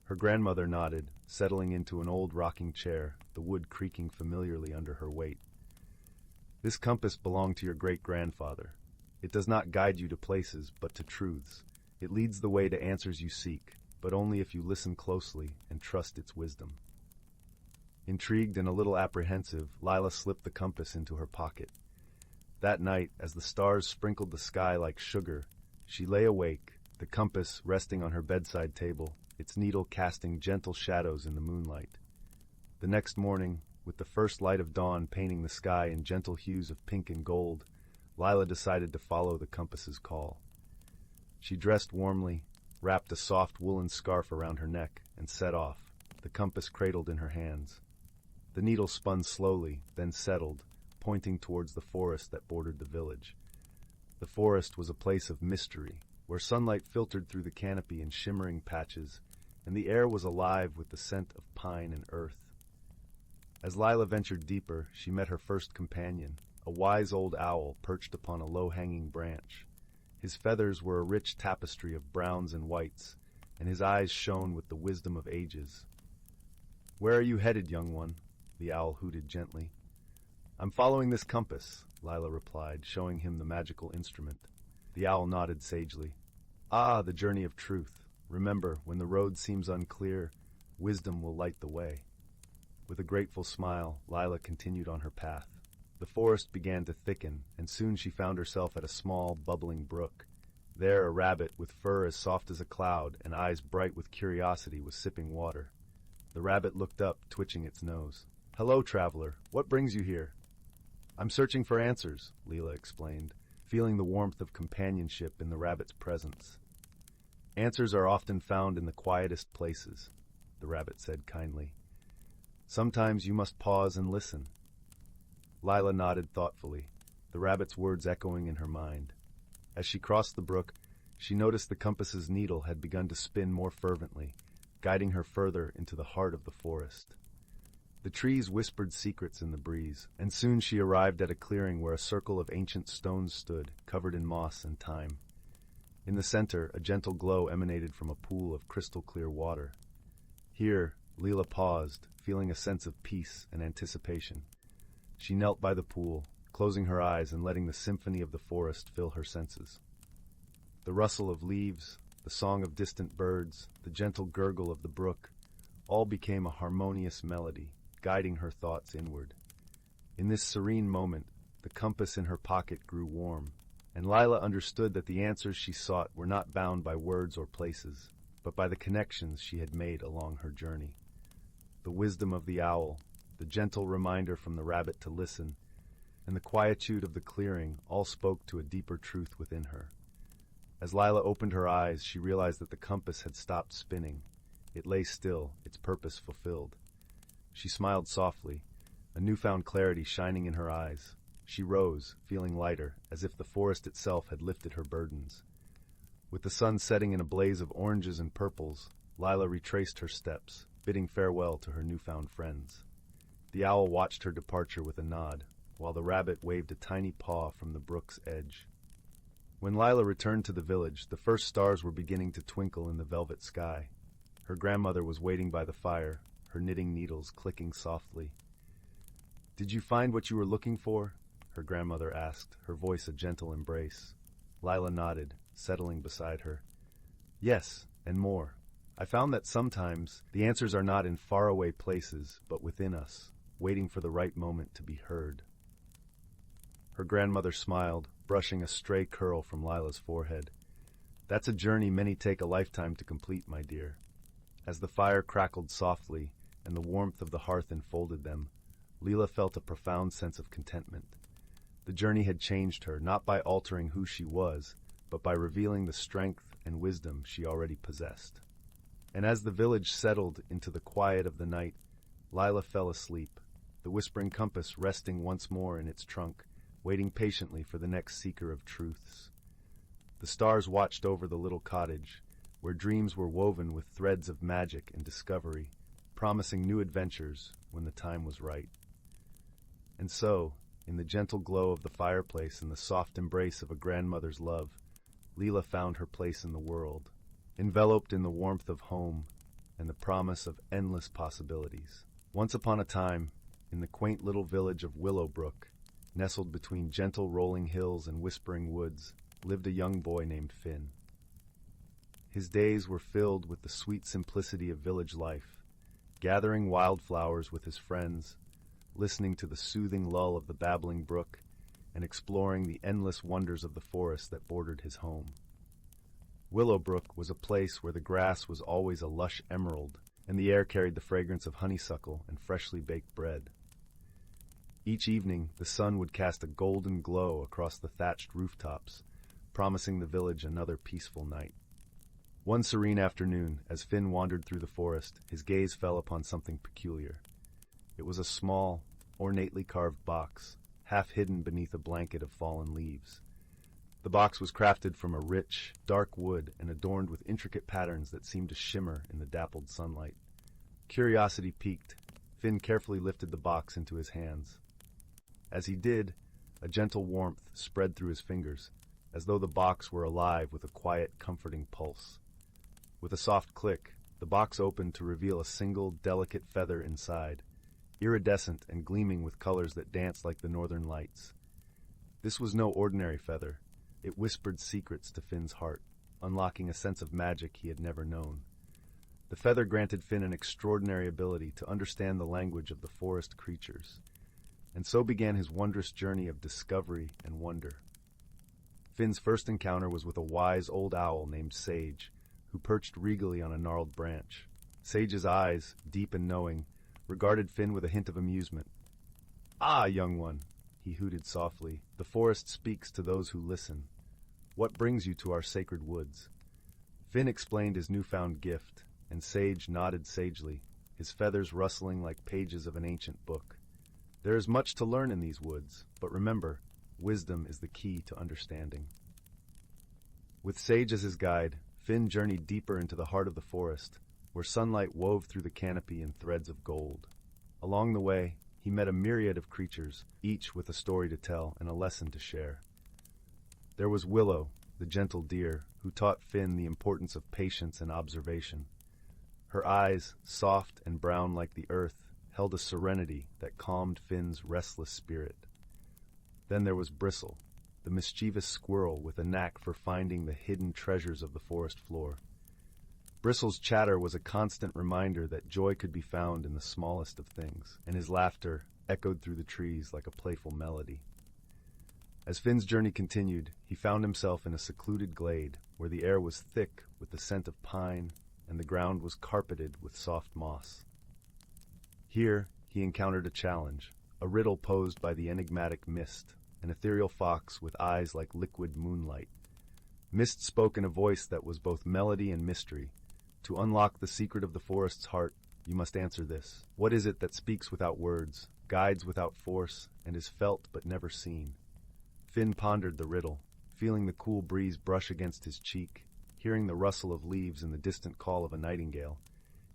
Speaker 1: Her grandmother nodded, settling into an old rocking chair, the wood creaking familiarly under her weight. "This compass belonged to your great-grandfather. It does not guide you to places, but to truths. It leads the way to answers you seek, but only if you listen closely and trust its wisdom." Intrigued and a little apprehensive, Lila slipped the compass into her pocket. That night, as the stars sprinkled the sky like sugar, she lay awake, the compass resting on her bedside table, its needle casting gentle shadows in the moonlight. The next morning, with the first light of dawn painting the sky in gentle hues of pink and gold, Lila decided to follow the compass's call. She dressed warmly, wrapped a soft woolen scarf around her neck, and set off, the compass cradled in her hands. The needle spun slowly, then settled, pointing towards the forest that bordered the village. The forest was a place of mystery, where sunlight filtered through the canopy in shimmering patches, and the air was alive with the scent of pine and earth. As Lila ventured deeper, she met her first companion, a wise old owl perched upon a low-hanging branch. His feathers were a rich tapestry of browns and whites, and his eyes shone with the wisdom of ages. "Where are you headed, young one?" the owl hooted gently. "I'm following this compass," Lila replied, showing him the magical instrument. The owl nodded sagely. "Ah, the journey of truth. Remember, when the road seems unclear, wisdom will light the way." With a grateful smile, Lila continued on her path. The forest began to thicken, and soon she found herself at a small, bubbling brook. There a rabbit, with fur as soft as a cloud and eyes bright with curiosity, was sipping water. The rabbit looked up, twitching its nose. "Hello, traveler. What brings you here?" "I'm searching for answers," Lila explained, feeling the warmth of companionship in the rabbit's presence. "Answers are often found in the quietest places," the rabbit said kindly. "Sometimes you must pause and listen." Lila nodded thoughtfully, the rabbit's words echoing in her mind. As she crossed the brook, she noticed the compass's needle had begun to spin more fervently, guiding her further into the heart of the forest. The trees whispered secrets in the breeze, and soon she arrived at a clearing where a circle of ancient stones stood, covered in moss and thyme. In the center, a gentle glow emanated from a pool of crystal-clear water. Here, Lila paused, feeling a sense of peace and anticipation. She knelt by the pool, closing her eyes and letting the symphony of the forest fill her senses. The rustle of leaves, the song of distant birds, the gentle gurgle of the brook, all became a harmonious melody, guiding her thoughts inward. In this serene moment, the compass in her pocket grew warm, and Lila understood that the answers she sought were not bound by words or places, but by the connections she had made along her journey. The wisdom of the owl, the gentle reminder from the rabbit to listen, and the quietude of the clearing all spoke to a deeper truth within her. As Lila opened her eyes, she realized that the compass had stopped spinning. It lay still, its purpose fulfilled. She smiled softly, a newfound clarity shining in her eyes. She rose, feeling lighter, as if the forest itself had lifted her burdens. With the sun setting in a blaze of oranges and purples, Lila retraced her steps, bidding farewell to her newfound friends. The owl watched her departure with a nod, while the rabbit waved a tiny paw from the brook's edge. When Lila returned to the village, the first stars were beginning to twinkle in the velvet sky. Her grandmother was waiting by the fire, her knitting needles clicking softly. "Did you find what you were looking for?" her grandmother asked, her voice a gentle embrace. Lila nodded, settling beside her. "Yes, and more. I found that sometimes the answers are not in faraway places, but within us, waiting for the right moment to be heard." Her grandmother smiled, brushing a stray curl from Lila's forehead. "That's a journey many take a lifetime to complete, my dear." As the fire crackled softly and the warmth of the hearth enfolded them, Lila felt a profound sense of contentment. The journey had changed her, not by altering who she was, but by revealing the strength and wisdom she already possessed. And as the village settled into the quiet of the night, Lila fell asleep, the whispering compass resting once more in its trunk, waiting patiently for the next seeker of truths. The stars watched over the little cottage, where dreams were woven with threads of magic and discovery, promising new adventures when the time was right. And so, in the gentle glow of the fireplace and the soft embrace of a grandmother's love, Lila found her place in the world, enveloped in the warmth of home and the promise of endless possibilities. Once upon a time, in the quaint little village of Willow, nestled between gentle rolling hills and whispering woods, lived a young boy named Finn. His days were filled with the sweet simplicity of village life, gathering wildflowers with his friends, listening to the soothing lull of the babbling brook, and exploring the endless wonders of the forest that bordered his home. Willowbrook was a place where the grass was always a lush emerald, and the air carried the fragrance of honeysuckle and freshly baked bread. Each evening, the sun would cast a golden glow across the thatched rooftops, promising the village another peaceful night. One serene afternoon, as Finn wandered through the forest, his gaze fell upon something peculiar. It was a small, ornately carved box, half hidden beneath a blanket of fallen leaves. The box was crafted from a rich, dark wood and adorned with intricate patterns that seemed to shimmer in the dappled sunlight. Curiosity piqued, Finn carefully lifted the box into his hands. As he did, a gentle warmth spread through his fingers, as though the box were alive with a quiet, comforting pulse. With a soft click, the box opened to reveal a single, delicate feather inside, iridescent and gleaming with colors that danced like the northern lights. This was no ordinary feather. It whispered secrets to Finn's heart, unlocking a sense of magic he had never known. The feather granted Finn an extraordinary ability to understand the language of the forest creatures, and so began his wondrous journey of discovery and wonder. Finn's first encounter was with a wise old owl named Sage, who perched regally on a gnarled branch. Sage's eyes, deep and knowing, regarded Finn with a hint of amusement. "Ah, young one," he hooted softly, "the forest speaks to those who listen. What brings you to our sacred woods?" Finn explained his newfound gift, and Sage nodded sagely, his feathers rustling like pages of an ancient book. "There is much to learn in these woods, but remember, wisdom is the key to understanding." With Sage as his guide, Finn journeyed deeper into the heart of the forest, where sunlight wove through the canopy in threads of gold. Along the way, he met a myriad of creatures, each with a story to tell and a lesson to share. There was Willow, the gentle deer, who taught Finn the importance of patience and observation. Her eyes, soft and brown like the earth, held a serenity that calmed Finn's restless spirit. Then there was Bristle, the mischievous squirrel with a knack for finding the hidden treasures of the forest floor. Bristle's chatter was a constant reminder that joy could be found in the smallest of things, and his laughter echoed through the trees like a playful melody. As Finn's journey continued, he found himself in a secluded glade where the air was thick with the scent of pine and the ground was carpeted with soft moss. Here, he encountered a challenge, a riddle posed by the enigmatic Mist, an ethereal fox with eyes like liquid moonlight. Mist spoke in a voice that was both melody and mystery. To unlock the secret of the forest's heart, you must answer this. What is it that speaks without words, guides without force, and is felt but never seen? Finn pondered the riddle, feeling the cool breeze brush against his cheek, hearing the rustle of leaves and the distant call of a nightingale.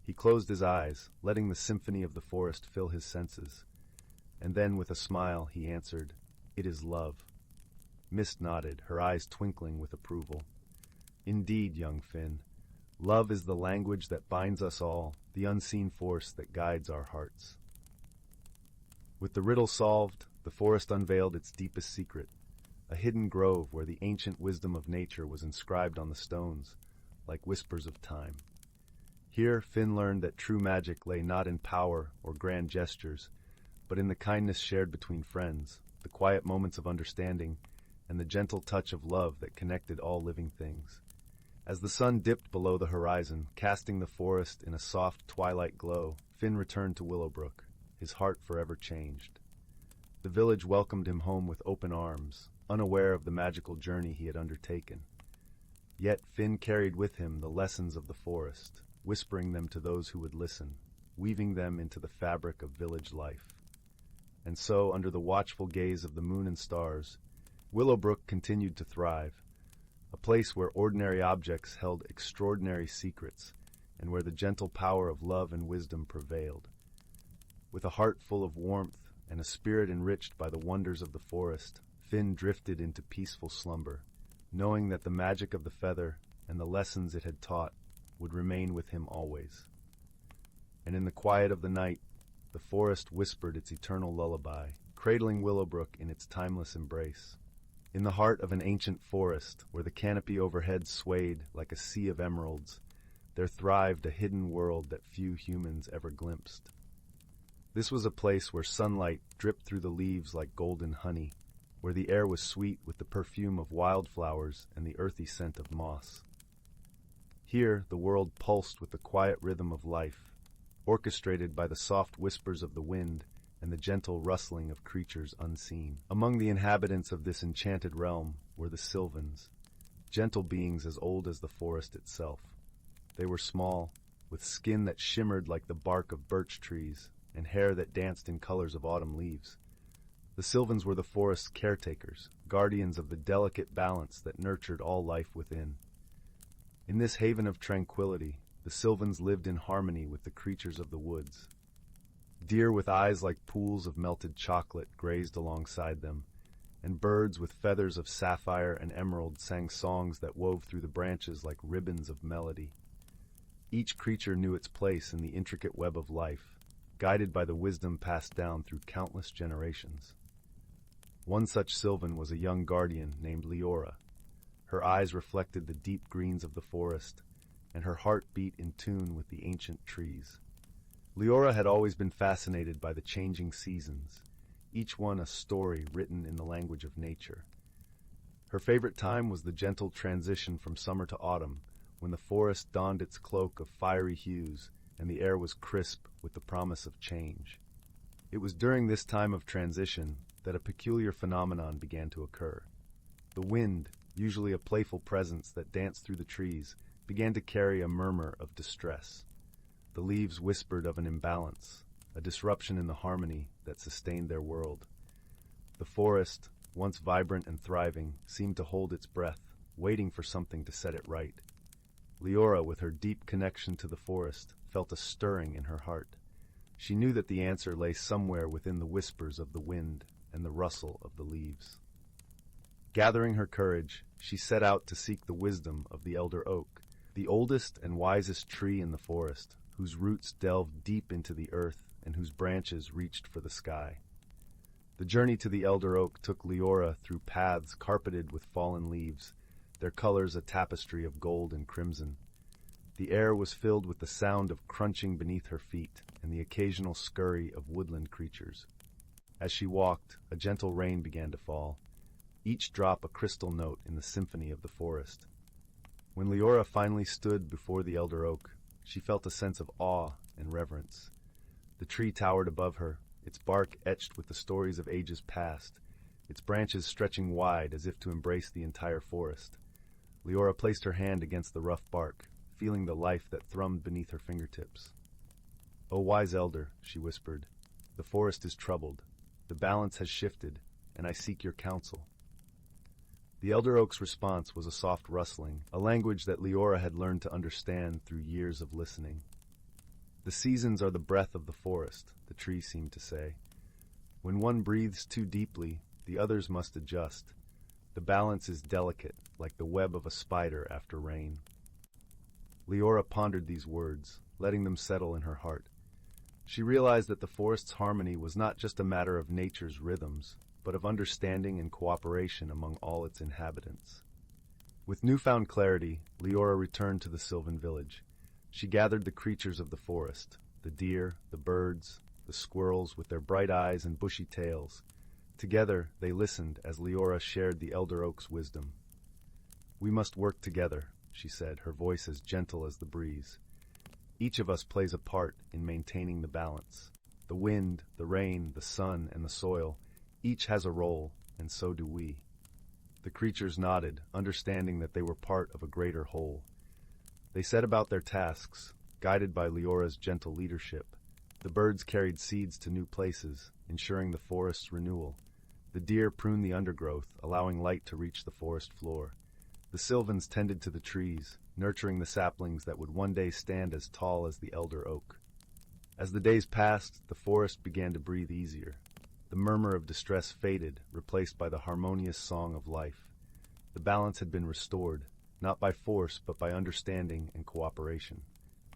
Speaker 1: He closed his eyes, letting the symphony of the forest fill his senses. And then, with a smile, he answered, "It is love." Mist nodded, her eyes twinkling with approval. "Indeed, young Finn, love is the language that binds us all, the unseen force that guides our hearts." With the riddle solved, the forest unveiled its deepest secret, a hidden grove where the ancient wisdom of nature was inscribed on the stones, like whispers of time. Here, Finn learned that true magic lay not in power or grand gestures, but in the kindness shared between friends, the quiet moments of understanding, and the gentle touch of love that connected all living things. As the sun dipped below the horizon, casting the forest in a soft twilight glow, Finn returned to Willowbrook, his heart forever changed. The village welcomed him home with open arms, unaware of the magical journey he had undertaken. Yet Finn carried with him the lessons of the forest, whispering them to those who would listen, weaving them into the fabric of village life. And so, under the watchful gaze of the moon and stars, Willowbrook continued to thrive, a place where ordinary objects held extraordinary secrets, and where the gentle power of love and wisdom prevailed. With a heart full of warmth and a spirit enriched by the wonders of the forest, Finn drifted into peaceful slumber, knowing that the magic of the feather and the lessons it had taught would remain with him always. And in the quiet of the night, the forest whispered its eternal lullaby, cradling Willowbrook in its timeless embrace. In the heart of an ancient forest, where the canopy overhead swayed like a sea of emeralds, there thrived a hidden world that few humans ever glimpsed. This was a place where sunlight dripped through the leaves like golden honey, where the air was sweet with the perfume of wildflowers and the earthy scent of moss. Here, the world pulsed with the quiet rhythm of life, orchestrated by the soft whispers of the wind and the gentle rustling of creatures unseen. Among the inhabitants of this enchanted realm were the Sylvans, gentle beings as old as the forest itself. They were small, with skin that shimmered like the bark of birch trees, and hair that danced in colors of autumn leaves. The Sylvans were the forest's caretakers, guardians of the delicate balance that nurtured all life within. In this haven of tranquility, the Sylvans lived in harmony with the creatures of the woods. Deer with eyes like pools of melted chocolate grazed alongside them, and birds with feathers of sapphire and emerald sang songs that wove through the branches like ribbons of melody. Each creature knew its place in the intricate web of life, guided by the wisdom passed down through countless generations. One such Sylvan was a young guardian named Leora. Her eyes reflected the deep greens of the forest, and her heart beat in tune with the ancient trees. Leora had always been fascinated by the changing seasons, each one a story written in the language of nature. Her favorite time was the gentle transition from summer to autumn, when the forest donned its cloak of fiery hues and the air was crisp with the promise of change. It was during this time of transition that a peculiar phenomenon began to occur. The wind, usually a playful presence that danced through the trees, began to carry a murmur of distress. The leaves whispered of an imbalance, a disruption in the harmony that sustained their world. The forest, once vibrant and thriving, seemed to hold its breath, waiting for something to set it right. Leora, with her deep connection to the forest, felt a stirring in her heart. She knew that the answer lay somewhere within the whispers of the wind and the rustle of the leaves. Gathering her courage, she set out to seek the wisdom of the elder oak, the oldest and wisest tree in the forest, whose roots delved deep into the earth and whose branches reached for the sky. The journey to the elder oak took Leora through paths carpeted with fallen leaves, their colors a tapestry of gold and crimson. The air was filled with the sound of crunching beneath her feet and the occasional scurry of woodland creatures. As she walked, a gentle rain began to fall, each drop a crystal note in the symphony of the forest. When Leora finally stood before the elder oak, she felt a sense of awe and reverence. The tree towered above her, its bark etched with the stories of ages past, its branches stretching wide as if to embrace the entire forest. Leora placed her hand against the rough bark, feeling the life that thrummed beneath her fingertips. "O wise elder," she whispered, "the forest is troubled. The balance has shifted, and I seek your counsel." The elder oak's response was a soft rustling, a language that Leora had learned to understand through years of listening. "The seasons are the breath of the forest," the tree seemed to say. "When one breathes too deeply, the others must adjust. The balance is delicate, like the web of a spider after rain." Leora pondered these words, letting them settle in her heart. She realized that the forest's harmony was not just a matter of nature's rhythms, but of understanding and cooperation among all its inhabitants. With newfound clarity, Leora returned to the sylvan village. She gathered the creatures of the forest, the deer, the birds, the squirrels with their bright eyes and bushy tails. Together, they listened as Leora shared the elder oak's wisdom. "We must work together," she said, her voice as gentle as the breeze. "Each of us plays a part in maintaining the balance. The wind, the rain, the sun, and the soil, each has a role, and so do we." The creatures nodded, understanding that they were part of a greater whole. They set about their tasks, guided by Leora's gentle leadership. The birds carried seeds to new places, ensuring the forest's renewal. The deer pruned the undergrowth, allowing light to reach the forest floor. The sylvans tended to the trees, nurturing the saplings that would one day stand as tall as the elder oak. As the days passed, the forest began to breathe easier. The murmur of distress faded, replaced by the harmonious song of life. The balance had been restored, not by force but by understanding and cooperation.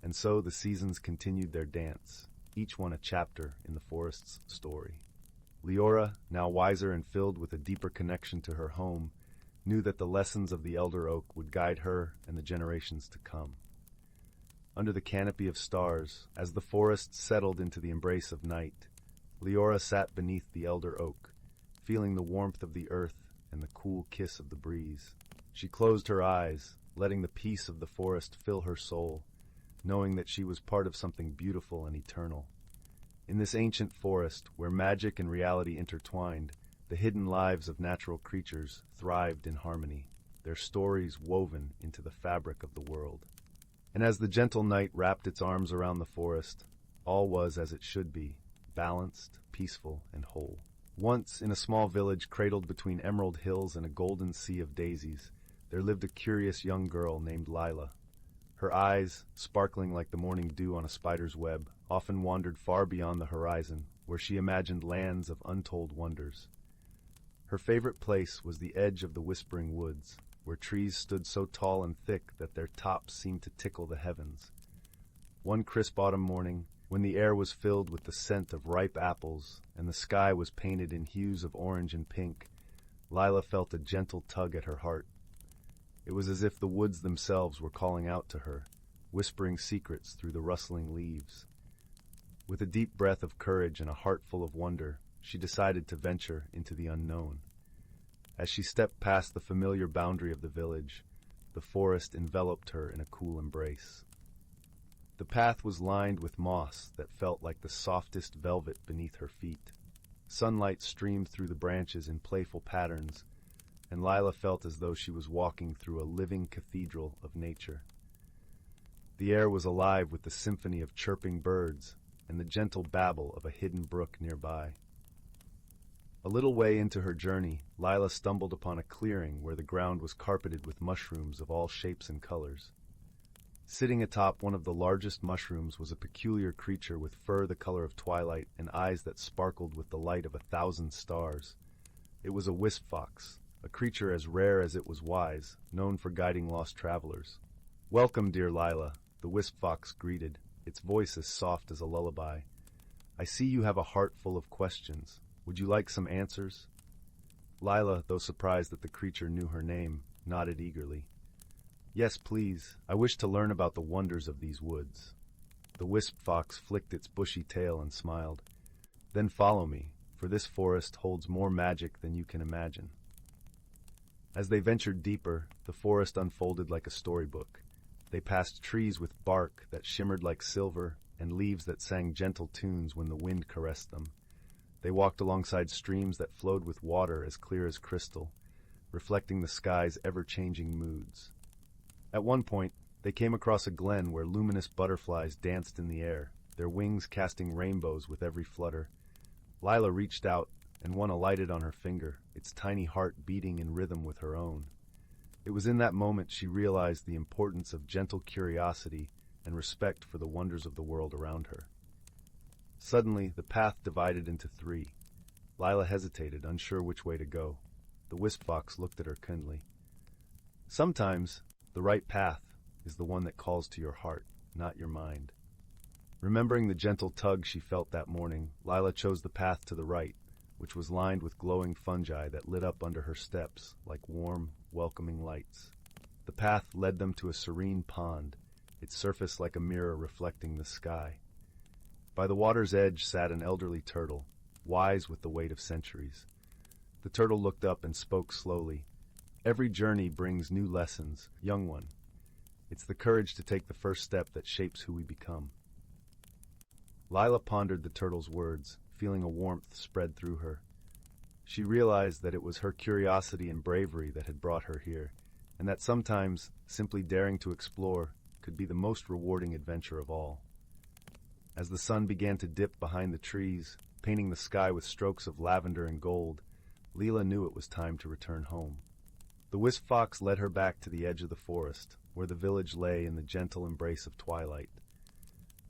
Speaker 1: And so the seasons continued their dance, each one a chapter in the forest's story. Leora, now wiser and filled with a deeper connection to her home, knew that the lessons of the elder oak would guide her and the generations to come. Under the canopy of stars, as the forest settled into the embrace of night, Leora sat beneath the elder oak, feeling the warmth of the earth and the cool kiss of the breeze. She closed her eyes, letting the peace of the forest fill her soul, knowing that she was part of something beautiful and eternal. In this ancient forest, where magic and reality intertwined, the hidden lives of natural creatures thrived in harmony, their stories woven into the fabric of the world. And as the gentle night wrapped its arms around the forest, all was as it should be, balanced, peaceful, and whole. Once, in a small village cradled between emerald hills and a golden sea of daisies, there lived a curious young girl named Lila. Her eyes, sparkling like the morning dew on a spider's web, often wandered far beyond the horizon, where she imagined lands of untold wonders. Her favorite place was the edge of the whispering woods, where trees stood so tall and thick that their tops seemed to tickle the heavens. One crisp autumn morning, when the air was filled with the scent of ripe apples and the sky was painted in hues of orange and pink, Lila felt a gentle tug at her heart. It was as if the woods themselves were calling out to her, whispering secrets through the rustling leaves. With a deep breath of courage and a heart full of wonder, she decided to venture into the unknown. As she stepped past the familiar boundary of the village, the forest enveloped her in a cool embrace. The path was lined with moss that felt like the softest velvet beneath her feet. Sunlight streamed through the branches in playful patterns, and Lila felt as though she was walking through a living cathedral of nature. The air was alive with the symphony of chirping birds and the gentle babble of a hidden brook nearby. A little way into her journey, Lila stumbled upon a clearing where the ground was carpeted with mushrooms of all shapes and colors. Sitting atop one of the largest mushrooms was a peculiar creature with fur the color of twilight and eyes that sparkled with the light of 1,000 stars. It was a wisp fox, a creature as rare as it was wise, known for guiding lost travelers. "Welcome, dear Lila," the wisp fox greeted, its voice as soft as a lullaby. "I see you have a heart full of questions. Would you like some answers? Lila, though surprised that the creature knew her name, nodded eagerly. Yes, please. I wish to learn about the wonders of these woods. The wisp fox flicked its bushy tail and smiled. Then follow me, for this forest holds more magic than you can imagine. As they ventured deeper, the forest unfolded like a storybook. They passed trees with bark that shimmered like silver and leaves that sang gentle tunes when the wind caressed them. They walked alongside streams that flowed with water as clear as crystal, reflecting the sky's ever-changing moods. At one point, they came across a glen where luminous butterflies danced in the air, their wings casting rainbows with every flutter. Lila reached out, and one alighted on her finger, its tiny heart beating in rhythm with her own. It was in that moment she realized the importance of gentle curiosity and respect for the wonders of the world around her. Suddenly, the path divided into three. Lila hesitated, unsure which way to go. The wisp fox looked at her kindly. Sometimes, the right path is the one that calls to your heart, not your mind. Remembering the gentle tug she felt that morning, Lila chose the path to the right, which was lined with glowing fungi that lit up under her steps like warm, welcoming lights. The path led them to a serene pond, its surface like a mirror reflecting the sky. By the water's edge sat an elderly turtle, wise with the weight of centuries. The turtle looked up and spoke slowly. Every journey brings new lessons, young one. It's the courage to take the first step that shapes who we become. Lila pondered the turtle's words, feeling a warmth spread through her. She realized that it was her curiosity and bravery that had brought her here, and that sometimes simply daring to explore could be the most rewarding adventure of all. As the sun began to dip behind the trees, painting the sky with strokes of lavender and gold, Lila knew it was time to return home. The wisp fox led her back to the edge of the forest, where the village lay in the gentle embrace of twilight.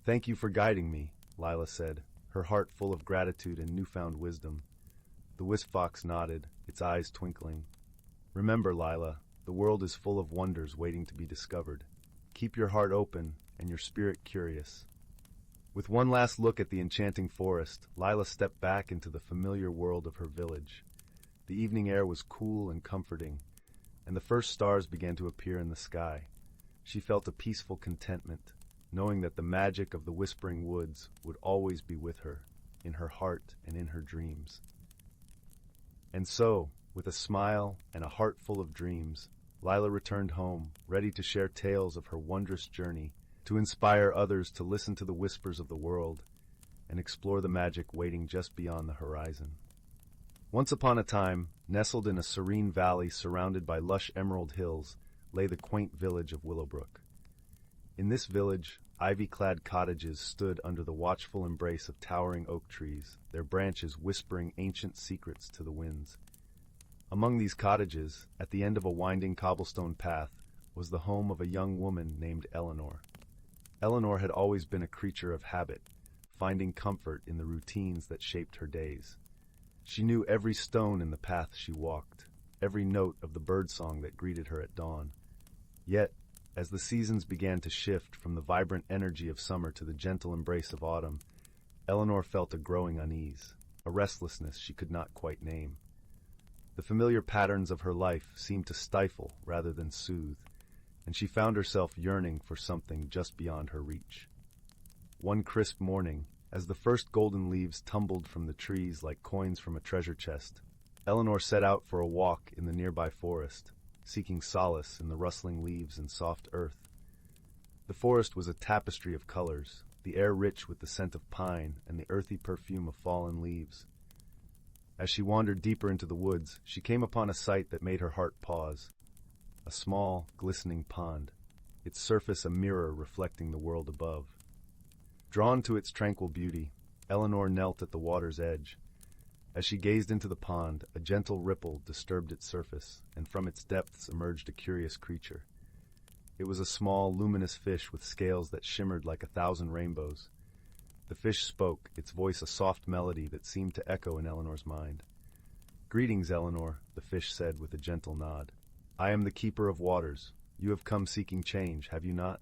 Speaker 1: "Thank you for guiding me," Lila said, her heart full of gratitude and newfound wisdom. The wisp fox nodded, its eyes twinkling. "Remember, Lila, the world is full of wonders waiting to be discovered. Keep your heart open and your spirit curious." With one last look at the enchanting forest, Lila stepped back into the familiar world of her village. The evening air was cool and comforting, and the first stars began to appear in the sky. She felt a peaceful contentment, knowing that the magic of the whispering woods would always be with her, in her heart and in her dreams. And so, with a smile and a heart full of dreams, Lila returned home, ready to share tales of her wondrous journey, to inspire others to listen to the whispers of the world and explore the magic waiting just beyond the horizon. Once upon a time, nestled in a serene valley surrounded by lush emerald hills, lay the quaint village of Willowbrook. In this village, ivy-clad cottages stood under the watchful embrace of towering oak trees, their branches whispering ancient secrets to the winds. Among these cottages, at the end of a winding cobblestone path, was the home of a young woman named Eleanor. Eleanor had always been a creature of habit, finding comfort in the routines that shaped her days. She knew every stone in the path she walked, every note of the birdsong that greeted her at dawn. Yet, as the seasons began to shift from the vibrant energy of summer to the gentle embrace of autumn, Eleanor felt a growing unease, a restlessness she could not quite name. The familiar patterns of her life seemed to stifle rather than soothe, and she found herself yearning for something just beyond her reach. One crisp morning, as the first golden leaves tumbled from the trees like coins from a treasure chest, Eleanor set out for a walk in the nearby forest, seeking solace in the rustling leaves and soft earth. The forest was a tapestry of colors, the air rich with the scent of pine and the earthy perfume of fallen leaves. As she wandered deeper into the woods, she came upon a sight that made her heart pause. A small, glistening pond, its surface a mirror reflecting the world above. Drawn to its tranquil beauty, Eleanor knelt at the water's edge. As she gazed into the pond, a gentle ripple disturbed its surface, and from its depths emerged a curious creature. It was a small, luminous fish with scales that shimmered like 1,000 rainbows. The fish spoke, its voice a soft melody that seemed to echo in Eleanor's mind. "Greetings, Eleanor," the fish said with a gentle nod. "I am the keeper of waters. You have come seeking change, have you not?"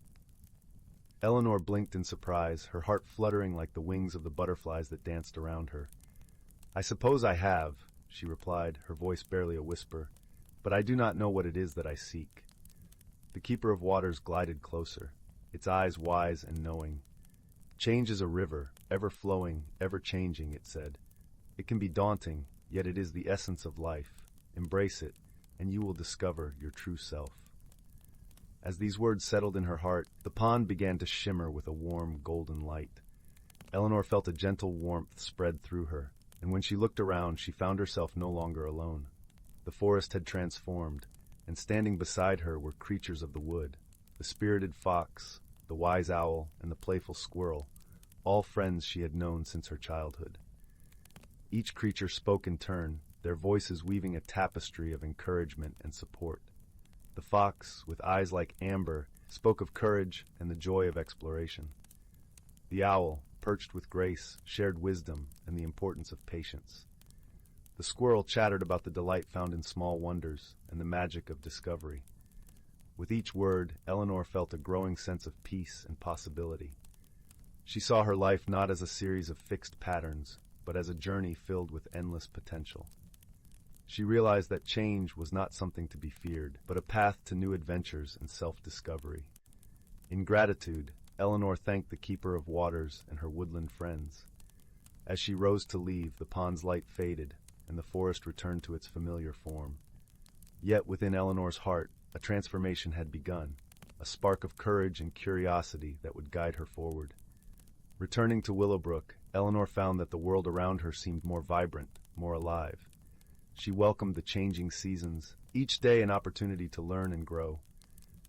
Speaker 1: Eleanor blinked in surprise, her heart fluttering like the wings of the butterflies that danced around her. "I suppose I have," she replied, her voice barely a whisper, "but I do not know what it is that I seek." The Keeper of Waters glided closer, its eyes wise and knowing. "Change is a river, ever flowing, ever changing," it said. "It can be daunting, yet it is the essence of life. Embrace it, and you will discover your true self." As these words settled in her heart, the pond began to shimmer with a warm, golden light. Eleanor felt a gentle warmth spread through her, and when she looked around, she found herself no longer alone. The forest had transformed, and standing beside her were creatures of the wood, the spirited fox, the wise owl, and the playful squirrel, all friends she had known since her childhood. Each creature spoke in turn, their voices weaving a tapestry of encouragement and support. The fox, with eyes like amber, spoke of courage and the joy of exploration. The owl, perched with grace, shared wisdom and the importance of patience. The squirrel chattered about the delight found in small wonders and the magic of discovery. With each word, Eleanor felt a growing sense of peace and possibility. She saw her life not as a series of fixed patterns, but as a journey filled with endless potential. She realized that change was not something to be feared, but a path to new adventures and self-discovery. In gratitude, Eleanor thanked the Keeper of Waters and her woodland friends. As she rose to leave, the pond's light faded, and the forest returned to its familiar form. Yet within Eleanor's heart, a transformation had begun, a spark of courage and curiosity that would guide her forward. Returning to Willowbrook, Eleanor found that the world around her seemed more vibrant, more alive. She welcomed the changing seasons, each day an opportunity to learn and grow.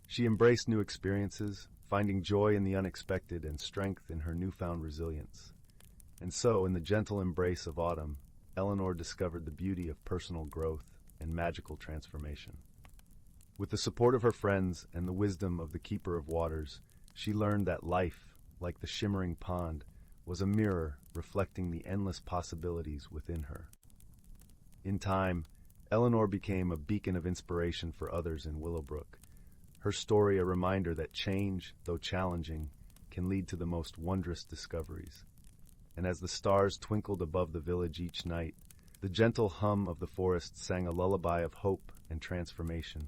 Speaker 1: She embraced new experiences, finding joy in the unexpected and strength in her newfound resilience. And so, in the gentle embrace of autumn, Eleanor discovered the beauty of personal growth and magical transformation. With the support of her friends and the wisdom of the Keeper of Waters, she learned that life, like the shimmering pond, was a mirror reflecting the endless possibilities within her. In time, Eleanor became a beacon of inspiration for others in Willowbrook, her story a reminder that change, though challenging, can lead to the most wondrous discoveries. And as the stars twinkled above the village each night, the gentle hum of the forest sang a lullaby of hope and transformation,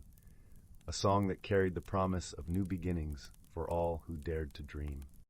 Speaker 1: a song that carried the promise of new beginnings for all who dared to dream.